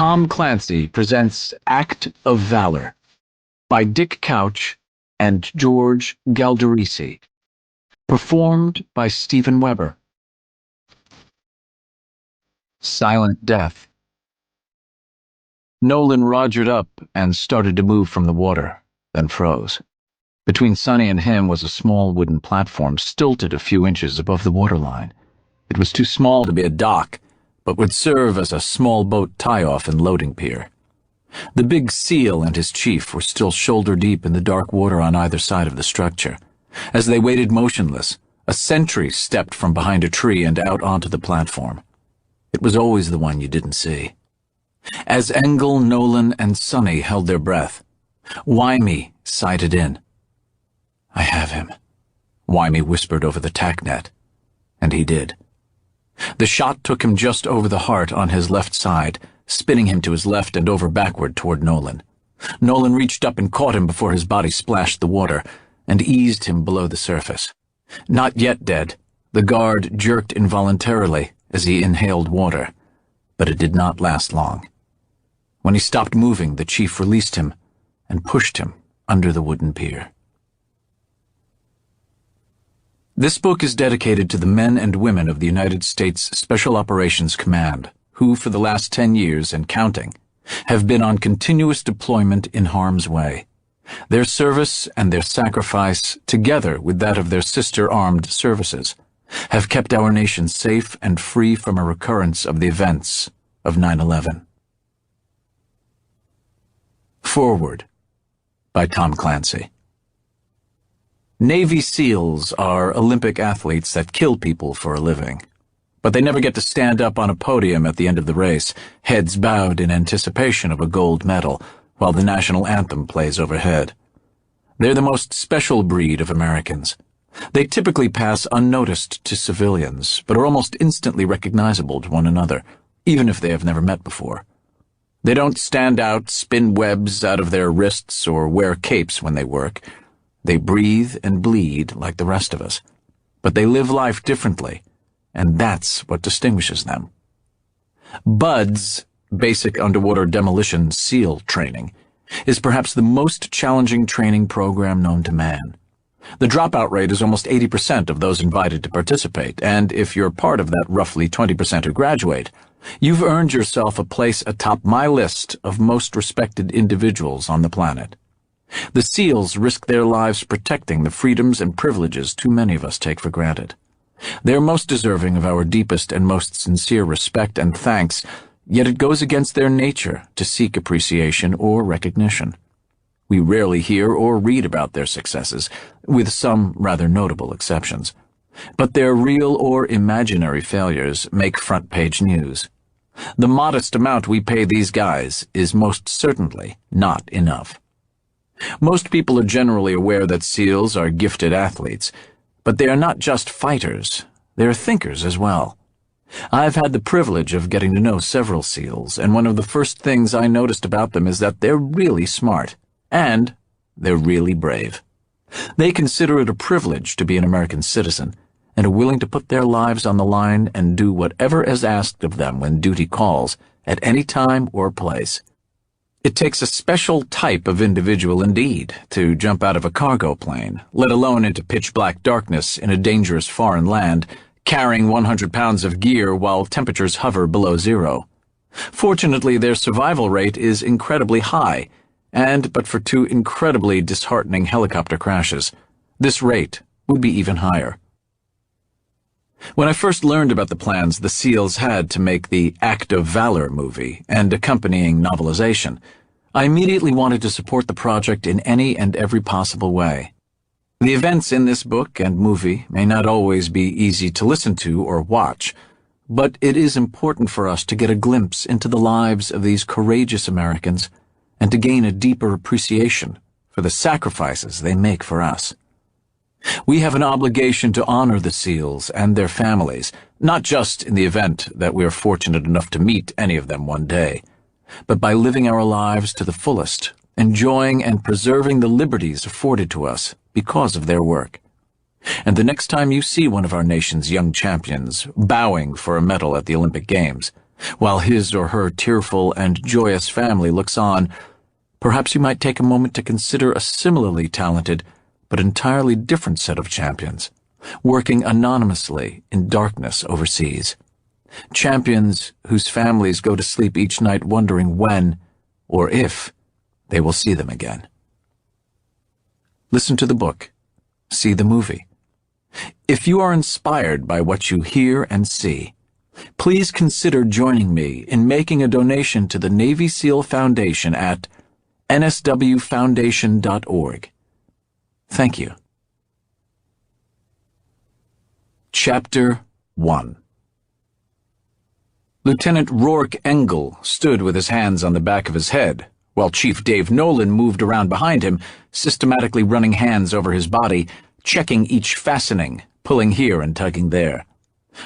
Tom Clancy presents Act of Valor by Dick Couch and George Galderisi. Performed by Stephen Weber. Silent Death. Nolan rogered up and started to move from the water, then froze. Between Sonny and him was a small wooden platform stilted a few inches above the waterline. It was too small to be a dock, but would serve as a small boat tie-off and loading pier. The big seal and his chief were still shoulder-deep in the dark water on either side of the structure. As they waited motionless, a sentry stepped from behind a tree and out onto the platform. It was always the one you didn't see. As Engle, Nolan, and Sonny held their breath, Wymie sighted in. "I have him," Wymie whispered over the tack net. And he did. The shot took him just over the heart on his left side, spinning him to his left and over backward toward Nolan. Nolan reached up and caught him before his body splashed the water, and eased him below the surface. Not yet dead, the guard jerked involuntarily as he inhaled water, but it did not last long. When he stopped moving, the chief released him and pushed him under the wooden pier. This book is dedicated to the men and women of the United States Special Operations Command, who, for the last 10 years and counting, have been on continuous deployment in harm's way. Their service and their sacrifice, together with that of their sister armed services, have kept our nation safe and free from a recurrence of the events of 9/11. Forward by Tom Clancy. Navy SEALs are Olympic athletes that kill people for a living, but they never get to stand up on a podium at the end of the race, heads bowed in anticipation of a gold medal, while the national anthem plays overhead. They're the most special breed of Americans. They typically pass unnoticed to civilians, but are almost instantly recognizable to one another, even if they have never met before. They don't stand out, spin webs out of their wrists, or wear capes when they work. They breathe and bleed like the rest of us, but they live life differently, and that's what distinguishes them. BUDS, Basic Underwater Demolition SEAL Training, is perhaps the most challenging training program known to man. The dropout rate is almost 80% of those invited to participate, and if you're part of that roughly 20% who graduate, you've earned yourself a place atop my list of most respected individuals on the planet. The SEALs risk their lives protecting the freedoms and privileges too many of us take for granted. They're most deserving of our deepest and most sincere respect and thanks, yet it goes against their nature to seek appreciation or recognition. We rarely hear or read about their successes, with some rather notable exceptions. But their real or imaginary failures make front-page news. The modest amount we pay these guys is most certainly not enough. Most people are generally aware that SEALs are gifted athletes, but they are not just fighters, they are thinkers as well. I've had the privilege of getting to know several SEALs, and one of the first things I noticed about them is that they're really smart, and they're really brave. They consider it a privilege to be an American citizen, and are willing to put their lives on the line and do whatever is asked of them when duty calls, at any time or place. It takes a special type of individual indeed to jump out of a cargo plane, let alone into pitch-black darkness in a dangerous foreign land, carrying 100 pounds of gear while temperatures hover below zero. Fortunately, their survival rate is incredibly high, and but for 2 incredibly disheartening helicopter crashes, this rate would be even higher. When I first learned about the plans the SEALs had to make the Act of Valor movie and accompanying novelization, I immediately wanted to support the project in any and every possible way. The events in this book and movie may not always be easy to listen to or watch, but it is important for us to get a glimpse into the lives of these courageous Americans and to gain a deeper appreciation for the sacrifices they make for us. We have an obligation to honor the SEALs and their families, not just in the event that we are fortunate enough to meet any of them one day, but by living our lives to the fullest, enjoying and preserving the liberties afforded to us because of their work. And the next time you see one of our nation's young champions bowing for a medal at the Olympic Games, While his or her tearful and joyous family looks on, perhaps you might take a moment to consider a similarly talented but entirely different set of champions, working anonymously in darkness overseas. Champions whose families go to sleep each night wondering when, or if, they will see them again. Listen to the book. See the movie. If you are inspired by what you hear and see, please consider joining me in making a donation to the Navy SEAL Foundation at nswfoundation.org. Thank you. Chapter 1. Lieutenant Rourke Engle stood with his hands on the back of his head, while Chief Dave Nolan moved around behind him, systematically running hands over his body, checking each fastening, pulling here and tugging there.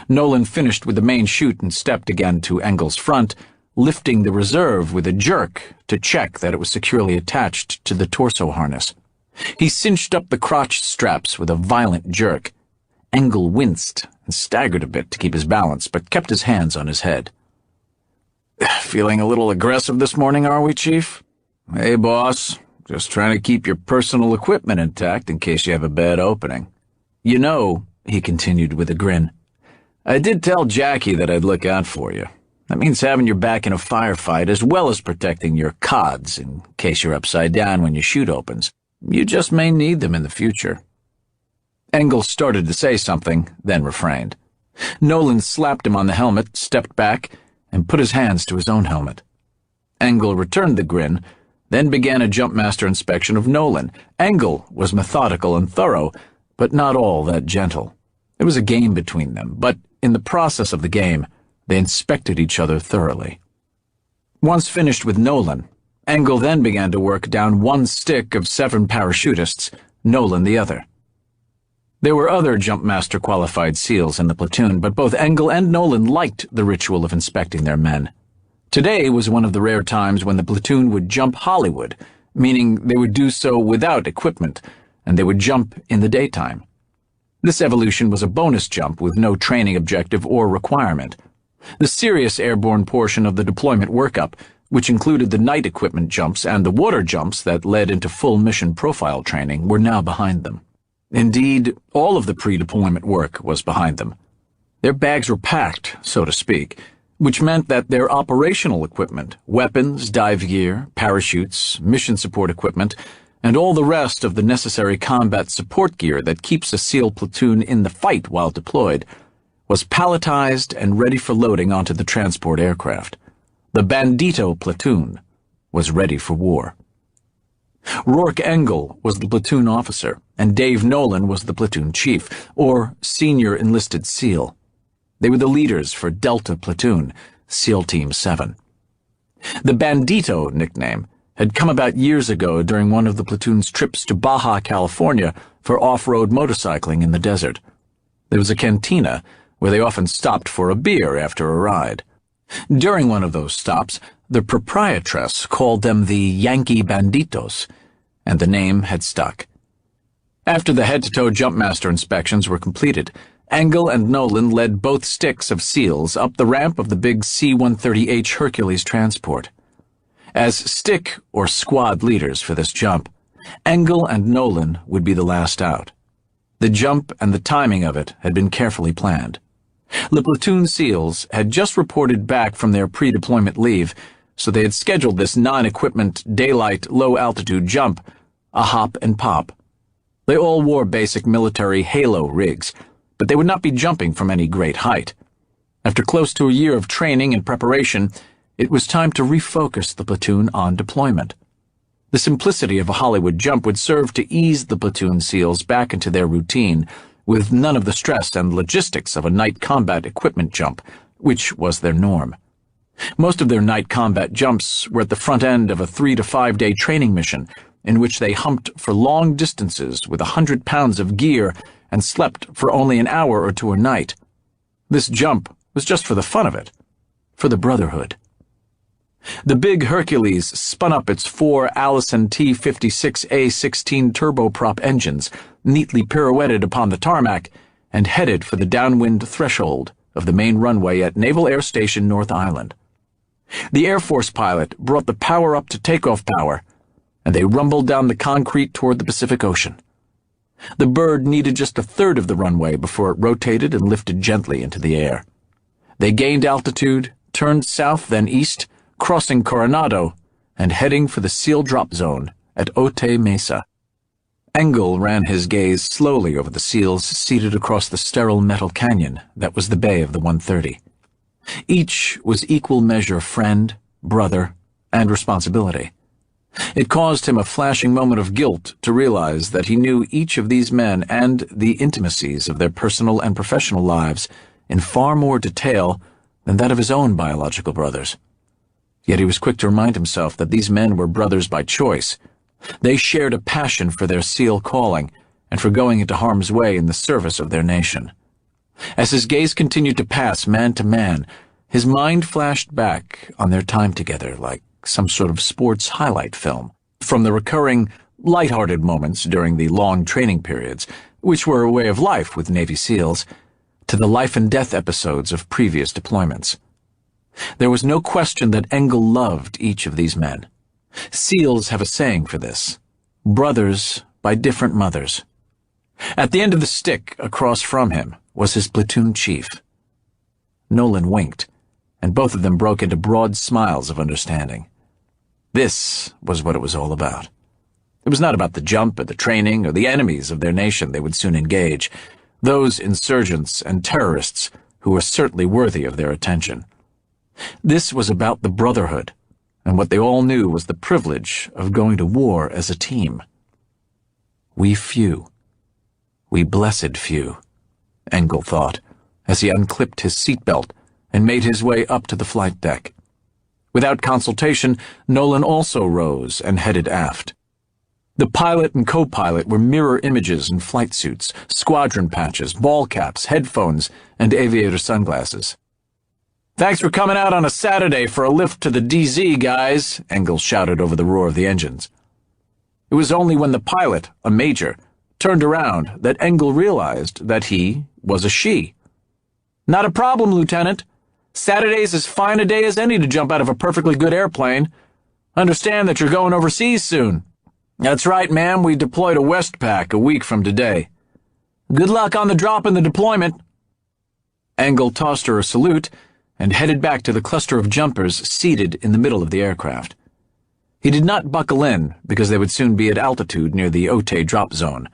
Nolan finished with the main chute and stepped again to Engle's front, lifting the reserve with a jerk to check that it was securely attached to the torso harness. He cinched up the crotch straps with a violent jerk. Engle winced and staggered a bit to keep his balance, but kept his hands on his head. "Feeling a little aggressive this morning, are we, Chief?" "Hey, boss. Just trying to keep your personal equipment intact in case you have a bad opening." "You know," he continued with a grin, "I did tell Jackie that I'd look out for you. That means having your back in a firefight as well as protecting your cods in case you're upside down when your chute opens. You just may need them in the future." Engle started to say something, then refrained. Nolan slapped him on the helmet, stepped back, and put his hands to his own helmet. Engle returned the grin, then began a jumpmaster inspection of Nolan. Engle was methodical and thorough, but not all that gentle. It was a game between them, but in the process of the game, they inspected each other thoroughly. Once finished with Nolan, Engle then began to work down one stick of 7 parachutists, Nolan the other. There were other Jumpmaster qualified SEALs in the platoon, but both Engle and Nolan liked the ritual of inspecting their men. Today was one of the rare times when the platoon would jump Hollywood, meaning they would do so without equipment, and they would jump in the daytime. This evolution was a bonus jump with no training objective or requirement. The serious airborne portion of the deployment workup, which included the night equipment jumps and the water jumps that led into full mission profile training, were now behind them. Indeed, all of the pre-deployment work was behind them. Their bags were packed, so to speak, which meant that their operational equipment, weapons, dive gear, parachutes, mission support equipment, and all the rest of the necessary combat support gear that keeps a SEAL platoon in the fight while deployed, was palletized and ready for loading onto the transport aircraft. The Bandito platoon was ready for war. Rourke Engle was the platoon officer, and Dave Nolan was the platoon chief, or senior enlisted SEAL. They were the leaders for Delta Platoon, SEAL Team 7. The Bandito nickname had come about years ago during one of the platoon's trips to Baja California for off-road motorcycling in the desert. There was a cantina where they often stopped for a beer after a ride. During one of those stops, the proprietress called them the Yankee Banditos, and the name had stuck. After the head-to-toe Jumpmaster inspections were completed, Engle and Nolan led both sticks of SEALs up the ramp of the big C-130H Hercules transport. As stick or squad leaders for this jump, Engle and Nolan would be the last out. The jump and the timing of it had been carefully planned. The platoon SEALs had just reported back from their pre-deployment leave, so they had scheduled this non-equipment, daylight, low-altitude jump, a hop and pop. They all wore basic military halo rigs, but they would not be jumping from any great height. After close to a year of training and preparation, it was time to refocus the platoon on deployment. The simplicity of a Hollywood jump would serve to ease the platoon SEALs back into their routine, with none of the stress and logistics of a night combat equipment jump, which was their norm. Most of their night combat jumps were at the front end of a 3 to 5 day training mission, in which they humped for long distances with 100 pounds of gear and slept for only an hour or two a night. This jump was just for the fun of it, for the brotherhood. The big Hercules spun up its 4 Allison T-56A-16 turboprop engines, neatly pirouetted upon the tarmac, and headed for the downwind threshold of the main runway at Naval Air Station North Island. The Air Force pilot brought the power up to takeoff power, and they rumbled down the concrete toward the Pacific Ocean. The bird needed just a third of the runway before it rotated and lifted gently into the air. They gained altitude, turned south then east, crossing Coronado, and heading for the SEAL drop zone at Otay Mesa. Engle ran his gaze slowly over the SEALs seated across the sterile metal canyon that was the bay of the 130. Each was equal measure friend, brother, and responsibility. It caused him a flashing moment of guilt to realize that he knew each of these men and the intimacies of their personal and professional lives in far more detail than that of his own biological brothers. Yet he was quick to remind himself that these men were brothers by choice. They shared a passion for their SEAL calling and for going into harm's way in the service of their nation. As his gaze continued to pass man to man, his mind flashed back on their time together like some sort of sports highlight film, from the recurring, light-hearted moments during the long training periods, which were a way of life with Navy SEALs, to the life-and-death episodes of previous deployments. There was no question that Engle loved each of these men. SEALs have a saying for this: brothers by different mothers. At the end of the stick, across from him, was his platoon chief. Nolan winked, and both of them broke into broad smiles of understanding. This was what it was all about. It was not about the jump or the training or the enemies of their nation they would soon engage, those insurgents and terrorists who were certainly worthy of their attention. This was about the brotherhood, and what they all knew was the privilege of going to war as a team. We few. We blessed few, Engle thought, as he unclipped his seatbelt and made his way up to the flight deck. Without consultation, Nolan also rose and headed aft. The pilot and co-pilot were mirror images in flight suits, squadron patches, ball caps, headphones, and aviator sunglasses. "Thanks for coming out on a Saturday for a lift to the DZ, guys," Engle shouted over the roar of the engines. It was only when the pilot, a major, turned around that Engle realized that he was a she. "Not a problem, Lieutenant. Saturday's as fine a day as any to jump out of a perfectly good airplane. Understand that you're going overseas soon." "That's right, ma'am. We deploy to Westpac a week from today." "Good luck on the drop and the deployment." Engle tossed her a salute and headed back to the cluster of jumpers seated in the middle of the aircraft. He did not buckle in because they would soon be at altitude near the Otay drop zone.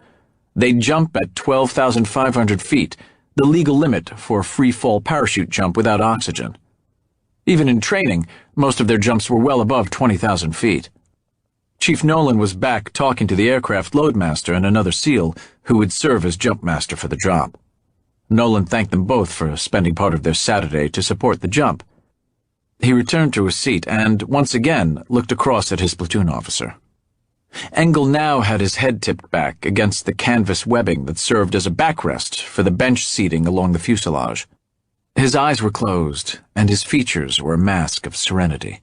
They'd jump at 12,500 feet, the legal limit for a free-fall parachute jump without oxygen. Even in training, most of their jumps were well above 20,000 feet. Chief Nolan was back talking to the aircraft loadmaster and another SEAL who would serve as jumpmaster for the drop. Nolan thanked them both for spending part of their Saturday to support the jump. He returned to his seat and, once again, looked across at his platoon officer. Engle now had his head tipped back against the canvas webbing that served as a backrest for the bench seating along the fuselage. His eyes were closed, and his features were a mask of serenity.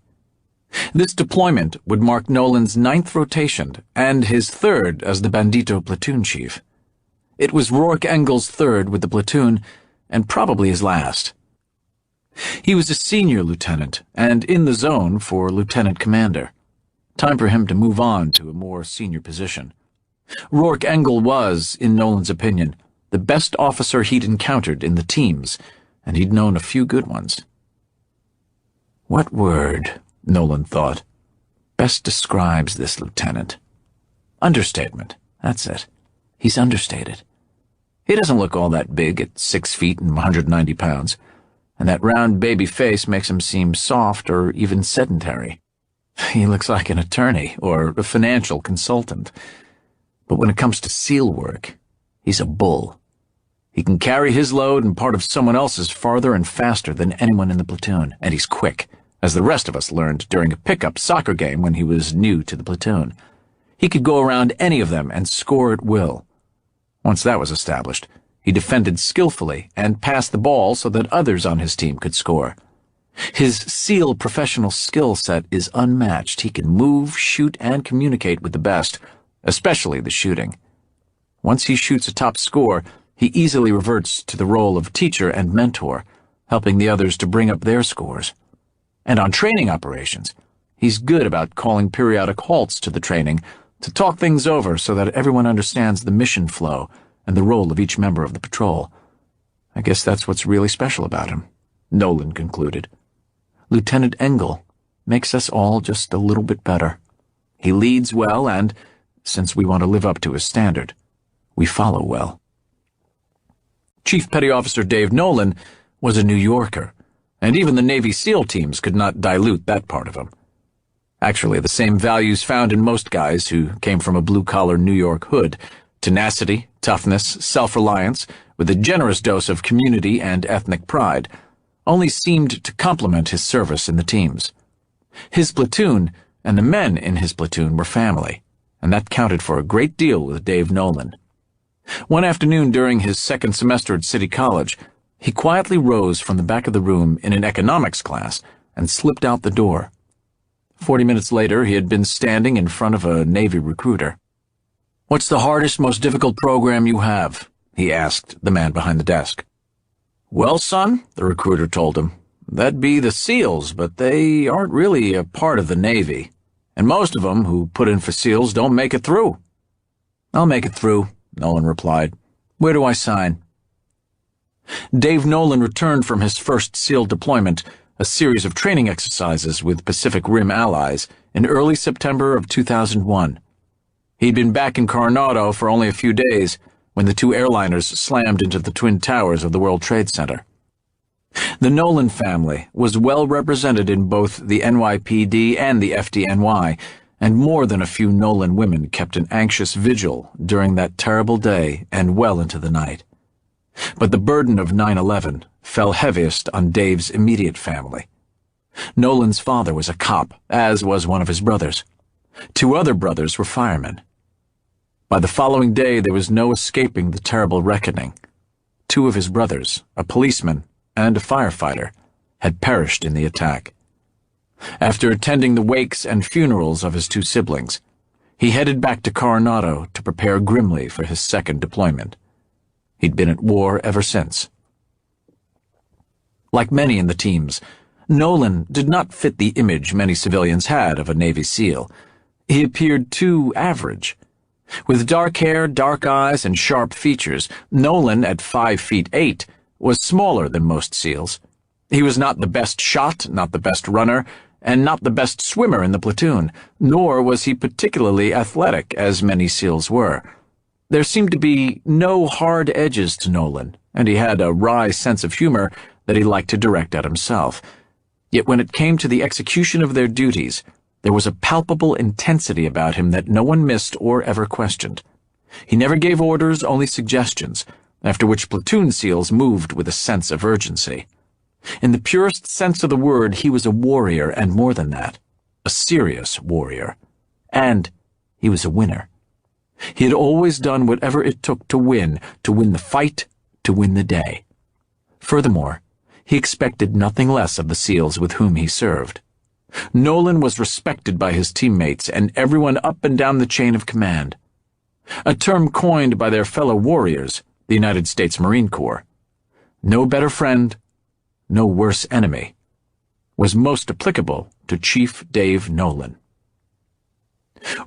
This deployment would mark Nolan's 9th rotation and his 3rd as the Bandito platoon chief. It was Rourke Engle's 3rd with the platoon, and probably his last. He was a senior lieutenant, and in the zone for lieutenant commander. Time for him to move on to a more senior position. Rourke Engle was, in Nolan's opinion, the best officer he'd encountered in the teams, and he'd known a few good ones. What word, Nolan thought, best describes this lieutenant? Understatement, that's it. He's understated. He doesn't look all that big at 6 feet and 190 pounds, and that round baby face makes him seem soft or even sedentary. He looks like an attorney or a financial consultant. But when it comes to SEAL work, he's a bull. He can carry his load and part of someone else's farther and faster than anyone in the platoon, and he's quick, as the rest of us learned during a pickup soccer game when he was new to the platoon. He could go around any of them and score at will. Once that was established, he defended skillfully and passed the ball so that others on his team could score. His SEAL professional skill set is unmatched. He can move, shoot, and communicate with the best, especially the shooting. Once he shoots a top score, he easily reverts to the role of teacher and mentor, helping the others to bring up their scores. And on training operations, he's good about calling periodic halts to the training to talk things over so that everyone understands the mission flow and the role of each member of the patrol. I guess that's what's really special about him, Nolan concluded. Lieutenant Engle makes us all just a little bit better. He leads well and, since we want to live up to his standard, we follow well. Chief Petty Officer Dave Nolan was a New Yorker, and even the Navy SEAL teams could not dilute that part of him. Actually, the same values found in most guys who came from a blue-collar New York hood: tenacity, toughness, self-reliance, with a generous dose of community and ethnic pride, only seemed to complement his service in the teams. His platoon and the men in his platoon were family, and that counted for a great deal with Dave Nolan. One afternoon during his second semester at City College, he quietly rose from the back of the room in an economics class and slipped out the door. 40 minutes later, he had been standing in front of a Navy recruiter. "What's the hardest, most difficult program you have?" he asked the man behind the desk. "Well, son," the recruiter told him, "that'd be the SEALs, but they aren't really a part of the Navy. And most of them who put in for SEALs don't make it through." "I'll make it through," Nolan replied. "Where do I sign?" Dave Nolan returned from his first SEAL deployment, a series of training exercises with Pacific Rim allies, in early September of 2001. He'd been back in Coronado for only a few days when the two airliners slammed into the Twin Towers of the World Trade Center. The Nolan family was well represented in both the NYPD and the FDNY, and more than a few Nolan women kept an anxious vigil during that terrible day and well into the night. But the burden of 9/11 fell heaviest on Dave's immediate family. Nolan's father was a cop, as was one of his brothers. Two other brothers were firemen. By the following day, there was no escaping the terrible reckoning. Two of his brothers, a policeman and a firefighter, had perished in the attack. After attending the wakes and funerals of his two siblings, he headed back to Coronado to prepare grimly for his second deployment. He'd been at war ever since. Like many in the teams, Nolan did not fit the image many civilians had of a Navy SEAL. He appeared too average. With dark hair, dark eyes, and sharp features, Nolan, at 5'8", was smaller than most SEALs. He was not the best shot, not the best runner, and not the best swimmer in the platoon, nor was he particularly athletic, as many SEALs were. There seemed to be no hard edges to Nolan, and he had a wry sense of humor that he liked to direct at himself. Yet when it came to the execution of their duties, there was a palpable intensity about him that no one missed or ever questioned. He never gave orders, only suggestions, after which platoon SEALs moved with a sense of urgency. In the purest sense of the word, he was a warrior, and more than that, a serious warrior. And he was a winner. He had always done whatever it took to win the fight, to win the day. Furthermore, he expected nothing less of the SEALs with whom he served. Nolan was respected by his teammates and everyone up and down the chain of command. A term coined by their fellow warriors, the United States Marine Corps. No better friend, no worse enemy, was most applicable to Chief Dave Nolan.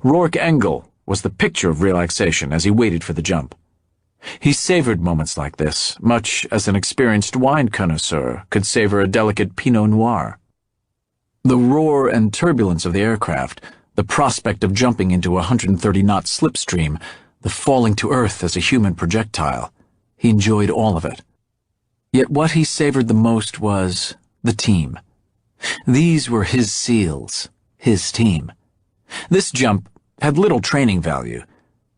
Rourke Engle was the picture of relaxation as he waited for the jump. He savored moments like this, much as an experienced wine connoisseur could savor a delicate Pinot Noir. The roar and turbulence of the aircraft, the prospect of jumping into a 130-knot slipstream, the falling to earth as a human projectile, he enjoyed all of it. Yet what he savored the most was the team. These were his SEALs, his team. This jump had little training value,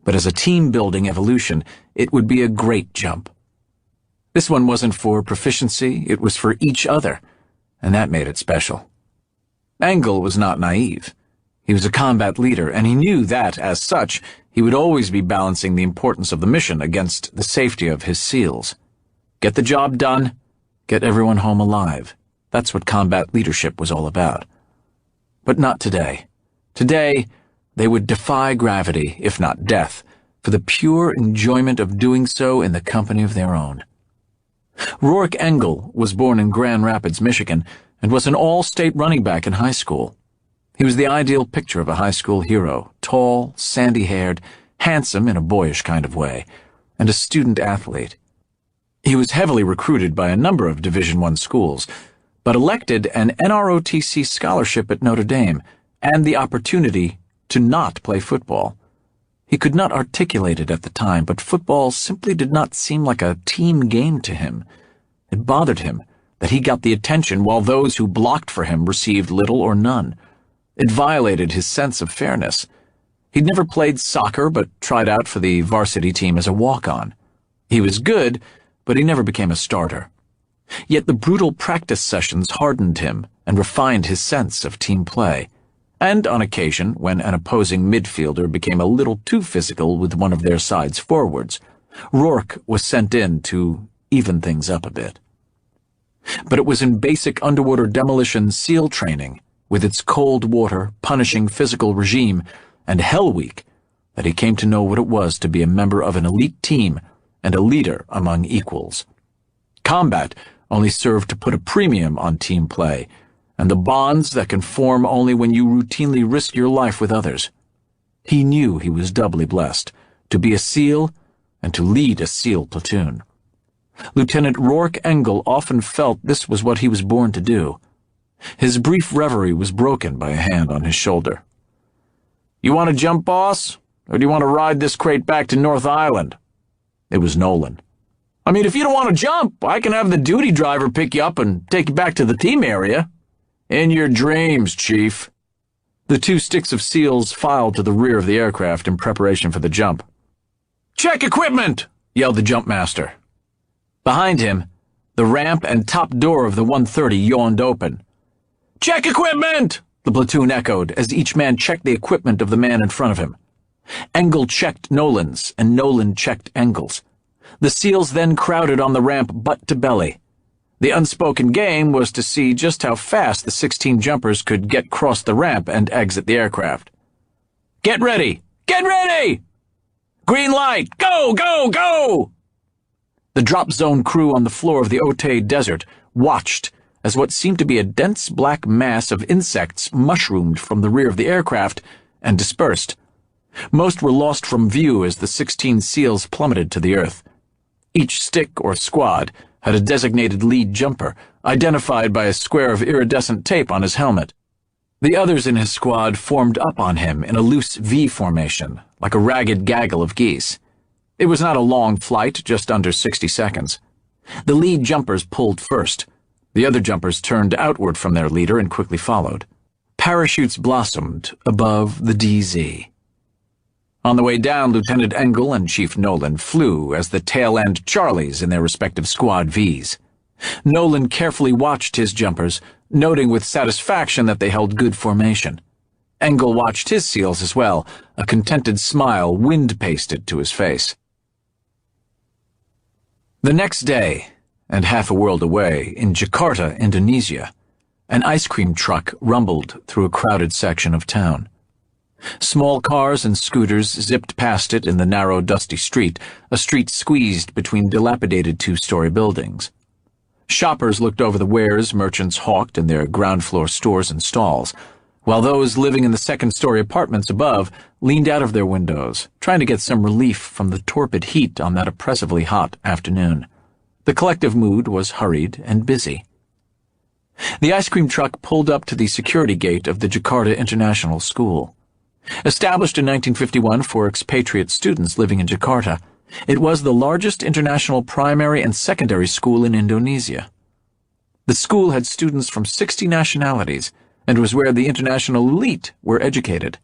but as a team-building evolution, it would be a great jump. This one wasn't for proficiency, it was for each other, and that made it special. Engle was not naive. He was a combat leader, and he knew that, as such, he would always be balancing the importance of the mission against the safety of his SEALs. Get the job done, get everyone home alive. That's what combat leadership was all about. But not today. Today, they would defy gravity, if not death, for the pure enjoyment of doing so in the company of their own. Rourke Engle was born in Grand Rapids, Michigan, and was an all-state running back in high school. He was the ideal picture of a high school hero, tall, sandy-haired, handsome in a boyish kind of way, and a student athlete. He was heavily recruited by a number of Division I schools, but elected an NROTC scholarship at Notre Dame and the opportunity to not play football. He could not articulate it at the time, but football simply did not seem like a team game to him. It bothered him that he got the attention while those who blocked for him received little or none. It violated his sense of fairness. He'd never played soccer but tried out for the varsity team as a walk-on. He was good, but he never became a starter. Yet the brutal practice sessions hardened him and refined his sense of team play. And on occasion, when an opposing midfielder became a little too physical with one of their side's forwards, Rourke was sent in to even things up a bit. But it was in basic underwater demolition SEAL training, with its cold water, punishing physical regime, and Hell Week, that he came to know what it was to be a member of an elite team and a leader among equals. Combat only served to put a premium on team play, and the bonds that can form only when you routinely risk your life with others. He knew he was doubly blessed, to be a SEAL and to lead a SEAL platoon. Lieutenant Rourke Engle often felt this was what he was born to do. His brief reverie was broken by a hand on his shoulder. "You want to jump, boss? Or do you want to ride this crate back to North Island?" It was Nolan. "I mean, if you don't want to jump, I can have the duty driver pick you up and take you back to the team area." "In your dreams, Chief." The two sticks of SEALs filed to the rear of the aircraft in preparation for the jump. "Check equipment!" yelled the jump master. Behind him, the ramp and top door of the 130 yawned open. "Check equipment!" the platoon echoed as each man checked the equipment of the man in front of him. Engle checked Nolan's, and Nolan checked Engle's. The SEALs then crowded on the ramp butt to belly. The unspoken game was to see just how fast the 16 jumpers could get across the ramp and exit the aircraft. "Get ready! Get ready! Green light! Go, go, go!" The drop zone crew on the floor of the Otay Desert watched as what seemed to be a dense black mass of insects mushroomed from the rear of the aircraft and dispersed. Most were lost from view as the 16 SEALs plummeted to the earth. Each stick or squad had a designated lead jumper, identified by a square of iridescent tape on his helmet. The others in his squad formed up on him in a loose V formation, like a ragged gaggle of geese. It was not a long flight, just under 60 seconds. The lead jumpers pulled first. The other jumpers turned outward from their leader and quickly followed. Parachutes blossomed above the DZ. On the way down, Lieutenant Engle and Chief Nolan flew as the tail-end Charlies in their respective squad Vs. Nolan carefully watched his jumpers, noting with satisfaction that they held good formation. Engle watched his SEALs as well, a contented smile wind-pasted to his face. The next day, and half a world away, in Jakarta, Indonesia, an ice cream truck rumbled through a crowded section of town. Small cars and scooters zipped past it in the narrow, dusty street, a street squeezed between dilapidated two-story buildings. Shoppers looked over the wares merchants hawked in their ground-floor stores and stalls, while those living in the second-story apartments above leaned out of their windows, trying to get some relief from the torpid heat on that oppressively hot afternoon. The collective mood was hurried and busy. The ice cream truck pulled up to the security gate of the Jakarta International School. Established in 1951 for expatriate students living in Jakarta, it was the largest international primary and secondary school in Indonesia. The school had students from 60 nationalities and was where the international elite were educated.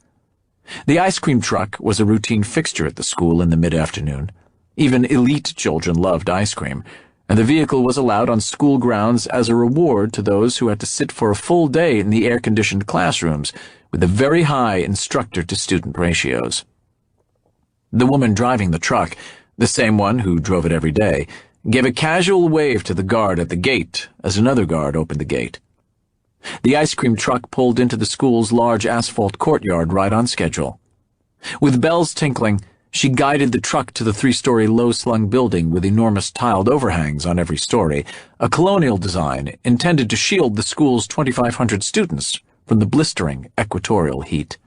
The ice cream truck was a routine fixture at the school in the mid-afternoon. Even elite children loved ice cream, and the vehicle was allowed on school grounds as a reward to those who had to sit for a full day in the air-conditioned classrooms with the very high instructor-to-student ratios. The woman driving the truck, the same one who drove it every day, gave a casual wave to the guard at the gate as another guard opened the gate. The ice cream truck pulled into the school's large asphalt courtyard right on schedule. With bells tinkling, She guided the truck to the three-story low-slung building with enormous tiled overhangs on every story, a colonial design intended to shield the school's 2,500 students from the blistering equatorial heat.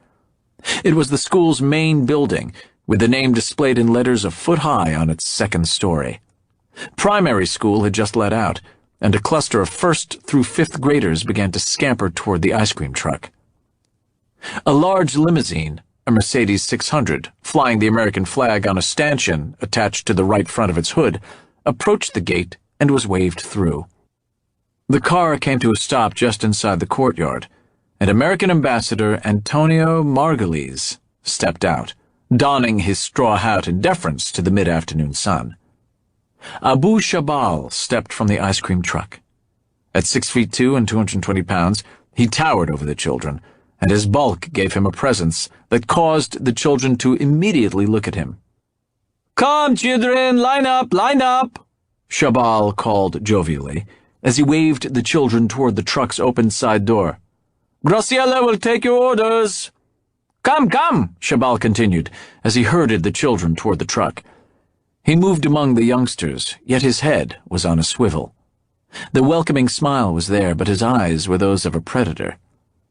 It was the school's main building, with the name displayed in letters a foot high on its second story. Primary school had just let out, and a cluster of 1st through 5th graders began to scamper toward the ice cream truck. A large limousine, a Mercedes 600, flying the American flag on a stanchion attached to the right front of its hood, approached the gate and was waved through. The car came to a stop just inside the courtyard, and American Ambassador Antonio Margulies stepped out, donning his straw hat in deference to the mid-afternoon sun. Abu Shabal stepped from the ice cream truck. At 6'2" and 220 pounds, he towered over the children, and his bulk gave him a presence that caused the children to immediately look at him. "Come, children, line up, Shabal called jovially, as he waved the children toward the truck's open side door. "Graciela will take your orders." Come, Shabal continued, as he herded the children toward the truck. He moved among the youngsters, yet his head was on a swivel. The welcoming smile was there, but his eyes were those of a predator.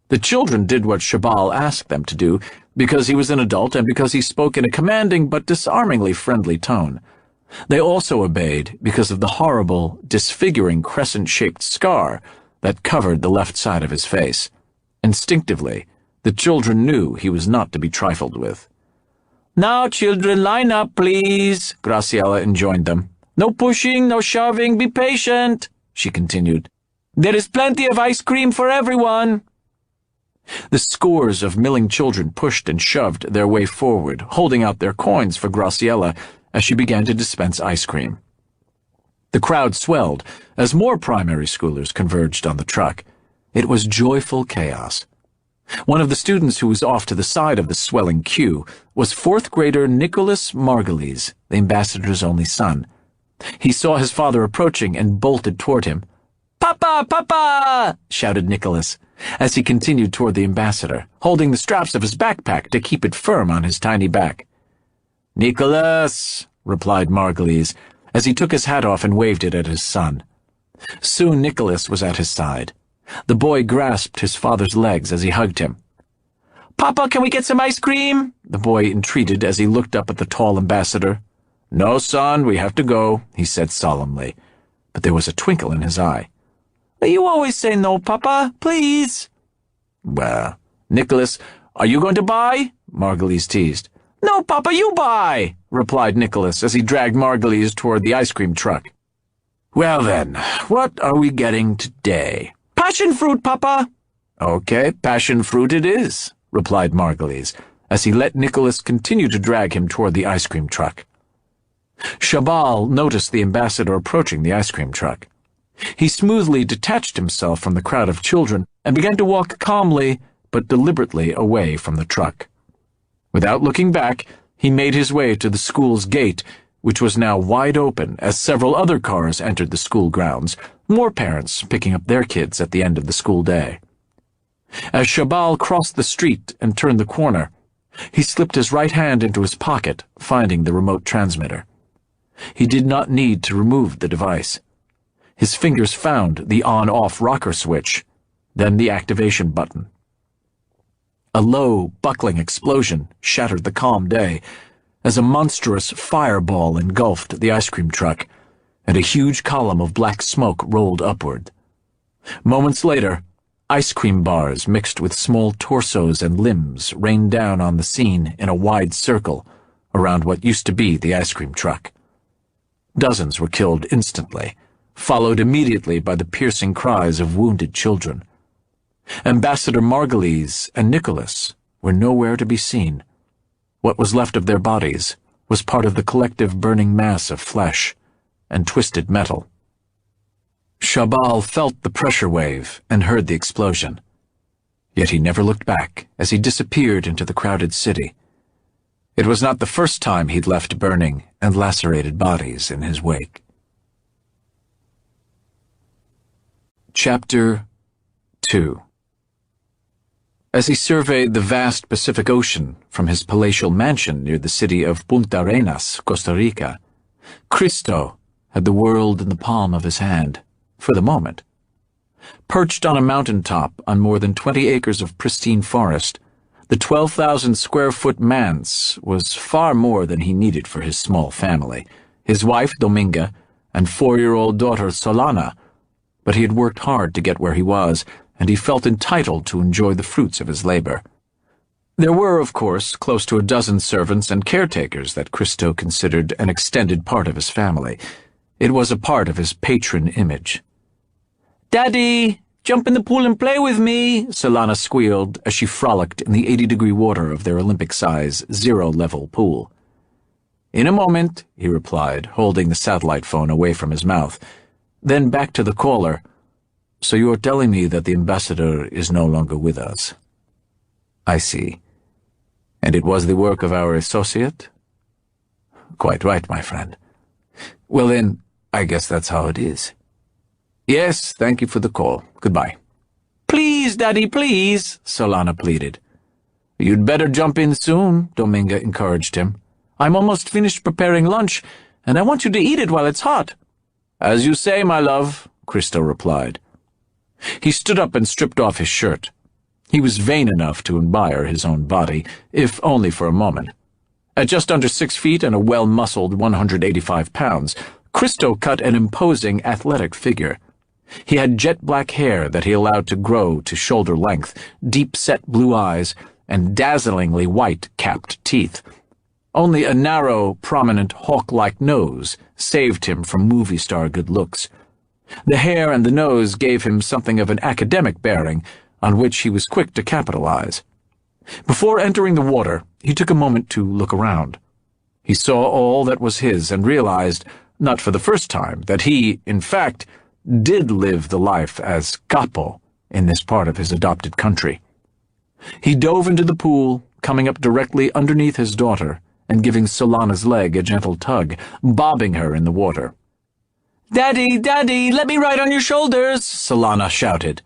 The children did what Shabal asked them to do, because he was an adult and because he spoke in a commanding but disarmingly friendly tone. They also obeyed because of the horrible, disfiguring crescent-shaped scar that covered the left side of his face. Instinctively, the children knew he was not to be trifled with. "Now, children, line up, please," Graciela enjoined them. "No pushing, no shoving, be patient," she continued. "There is plenty of ice cream for everyone." The scores of milling children pushed and shoved their way forward, holding out their coins for Graciela as she began to dispense ice cream. The crowd swelled as more primary schoolers converged on the truck. It was joyful chaos. One of the students who was off to the side of the swelling queue was 4th grader Nicholas Margulies, the ambassador's only son. He saw his father approaching and bolted toward him. "Papa, Papa!" shouted Nicholas, as he continued toward the ambassador, holding the straps of his backpack to keep it firm on his tiny back. "Nicholas," replied Margulies, as he took his hat off and waved it at his son. Soon Nicholas was at his side. The boy grasped his father's legs as he hugged him. "Papa, can we get some ice cream?" the boy entreated as he looked up at the tall ambassador. "No, son, we have to go," he said solemnly, but there was a twinkle in his eye. "You always say no, Papa, please." "Well, Nicholas, are you going to buy?" Margulies teased. "No, Papa, you buy," replied Nicholas as he dragged Margulies toward the ice cream truck. "Well then, what are we getting today?" "Passion fruit, Papa." "Okay, passion fruit it is," replied Margulies, as he let Nicholas continue to drag him toward the ice cream truck. Shabal noticed the ambassador approaching the ice cream truck. He smoothly detached himself from the crowd of children and began to walk calmly but deliberately away from the truck. Without looking back, he made his way to the school's gate, which was now wide open as several other cars entered the school grounds, more parents picking up their kids at the end of the school day. As Shabal crossed the street and turned the corner, he slipped his right hand into his pocket, finding the remote transmitter. He did not need to remove the device. His fingers found the on-off rocker switch, then the activation button. A low, buckling explosion shattered the calm day as a monstrous fireball engulfed the ice cream truck, and a huge column of black smoke rolled upward. Moments later, ice cream bars mixed with small torsos and limbs rained down on the scene in a wide circle around what used to be the ice cream truck. Dozens were killed instantly, followed immediately by the piercing cries of wounded children. Ambassador Margulies and Nicholas were nowhere to be seen. What was left of their bodies was part of the collective burning mass of flesh and twisted metal. Shabal felt the pressure wave and heard the explosion. Yet he never looked back as he disappeared into the crowded city. It was not the first time he'd left burning and lacerated bodies in his wake. Chapter 2. As he surveyed the vast Pacific Ocean from his palatial mansion near the city of Punta Arenas, Costa Rica, Christo had the world in the palm of his hand, for the moment. Perched on a mountaintop on more than 20 acres of pristine forest, the 12,000-square-foot manse was far more than he needed for his small family, his wife, Dominga, and 4-year-old daughter, Solana. But he had worked hard to get where he was, and he felt entitled to enjoy the fruits of his labor. There were, of course, close to a dozen servants and caretakers that Christo considered an extended part of his family. It was a part of his patron image. "Daddy, jump in the pool and play with me," Solana squealed as she frolicked in the 80-degree water of their Olympic-size, zero-level pool. "In a moment," he replied, holding the satellite phone away from his mouth. Then back to the caller. "So you are telling me that the ambassador is no longer with us?" "I see. And it was the work of our associate?" "Quite right, my friend." "Well then, I guess that's how it is." "Yes, thank you for the call. Goodbye." "Please, Daddy, please," Solana pleaded. "You'd better jump in soon," Dominga encouraged him. "I'm almost finished preparing lunch, and I want you to eat it while it's hot." "As you say, my love," Christo replied. He stood up and stripped off his shirt. He was vain enough to admire his own body, if only for a moment. At just under 6 feet and a well-muscled 185 pounds, Christo cut an imposing athletic figure. He had jet-black hair that he allowed to grow to shoulder length, deep-set blue eyes, and dazzlingly white capped teeth. Only a narrow, prominent, hawk-like nose saved him from movie star good looks. The hair and the nose gave him something of an academic bearing, on which he was quick to capitalize. Before entering the water, he took a moment to look around. He saw all that was his and realized, not for the first time, that he, in fact, did live the life as capo in this part of his adopted country. He dove into the pool, coming up directly underneath his daughter and giving Solana's leg a gentle tug, bobbing her in the water. "Daddy, Daddy, let me ride on your shoulders," Solana shouted.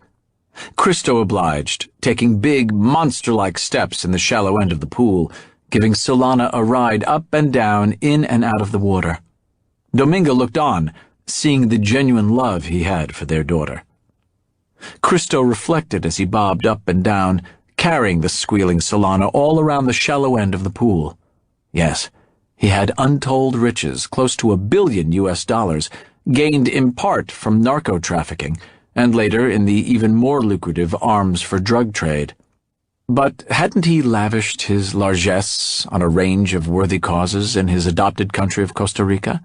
Christo obliged, taking big, monster-like steps in the shallow end of the pool, giving Solana a ride up and down, in and out of the water. Dominga looked on, seeing the genuine love he had for their daughter. Christo reflected as he bobbed up and down, carrying the squealing Solana all around the shallow end of the pool. Yes, he had untold riches, close to $1 billion, gained in part from narco-trafficking, and later in the even more lucrative arms for drug trade. But hadn't he lavished his largesse on a range of worthy causes in his adopted country of Costa Rica?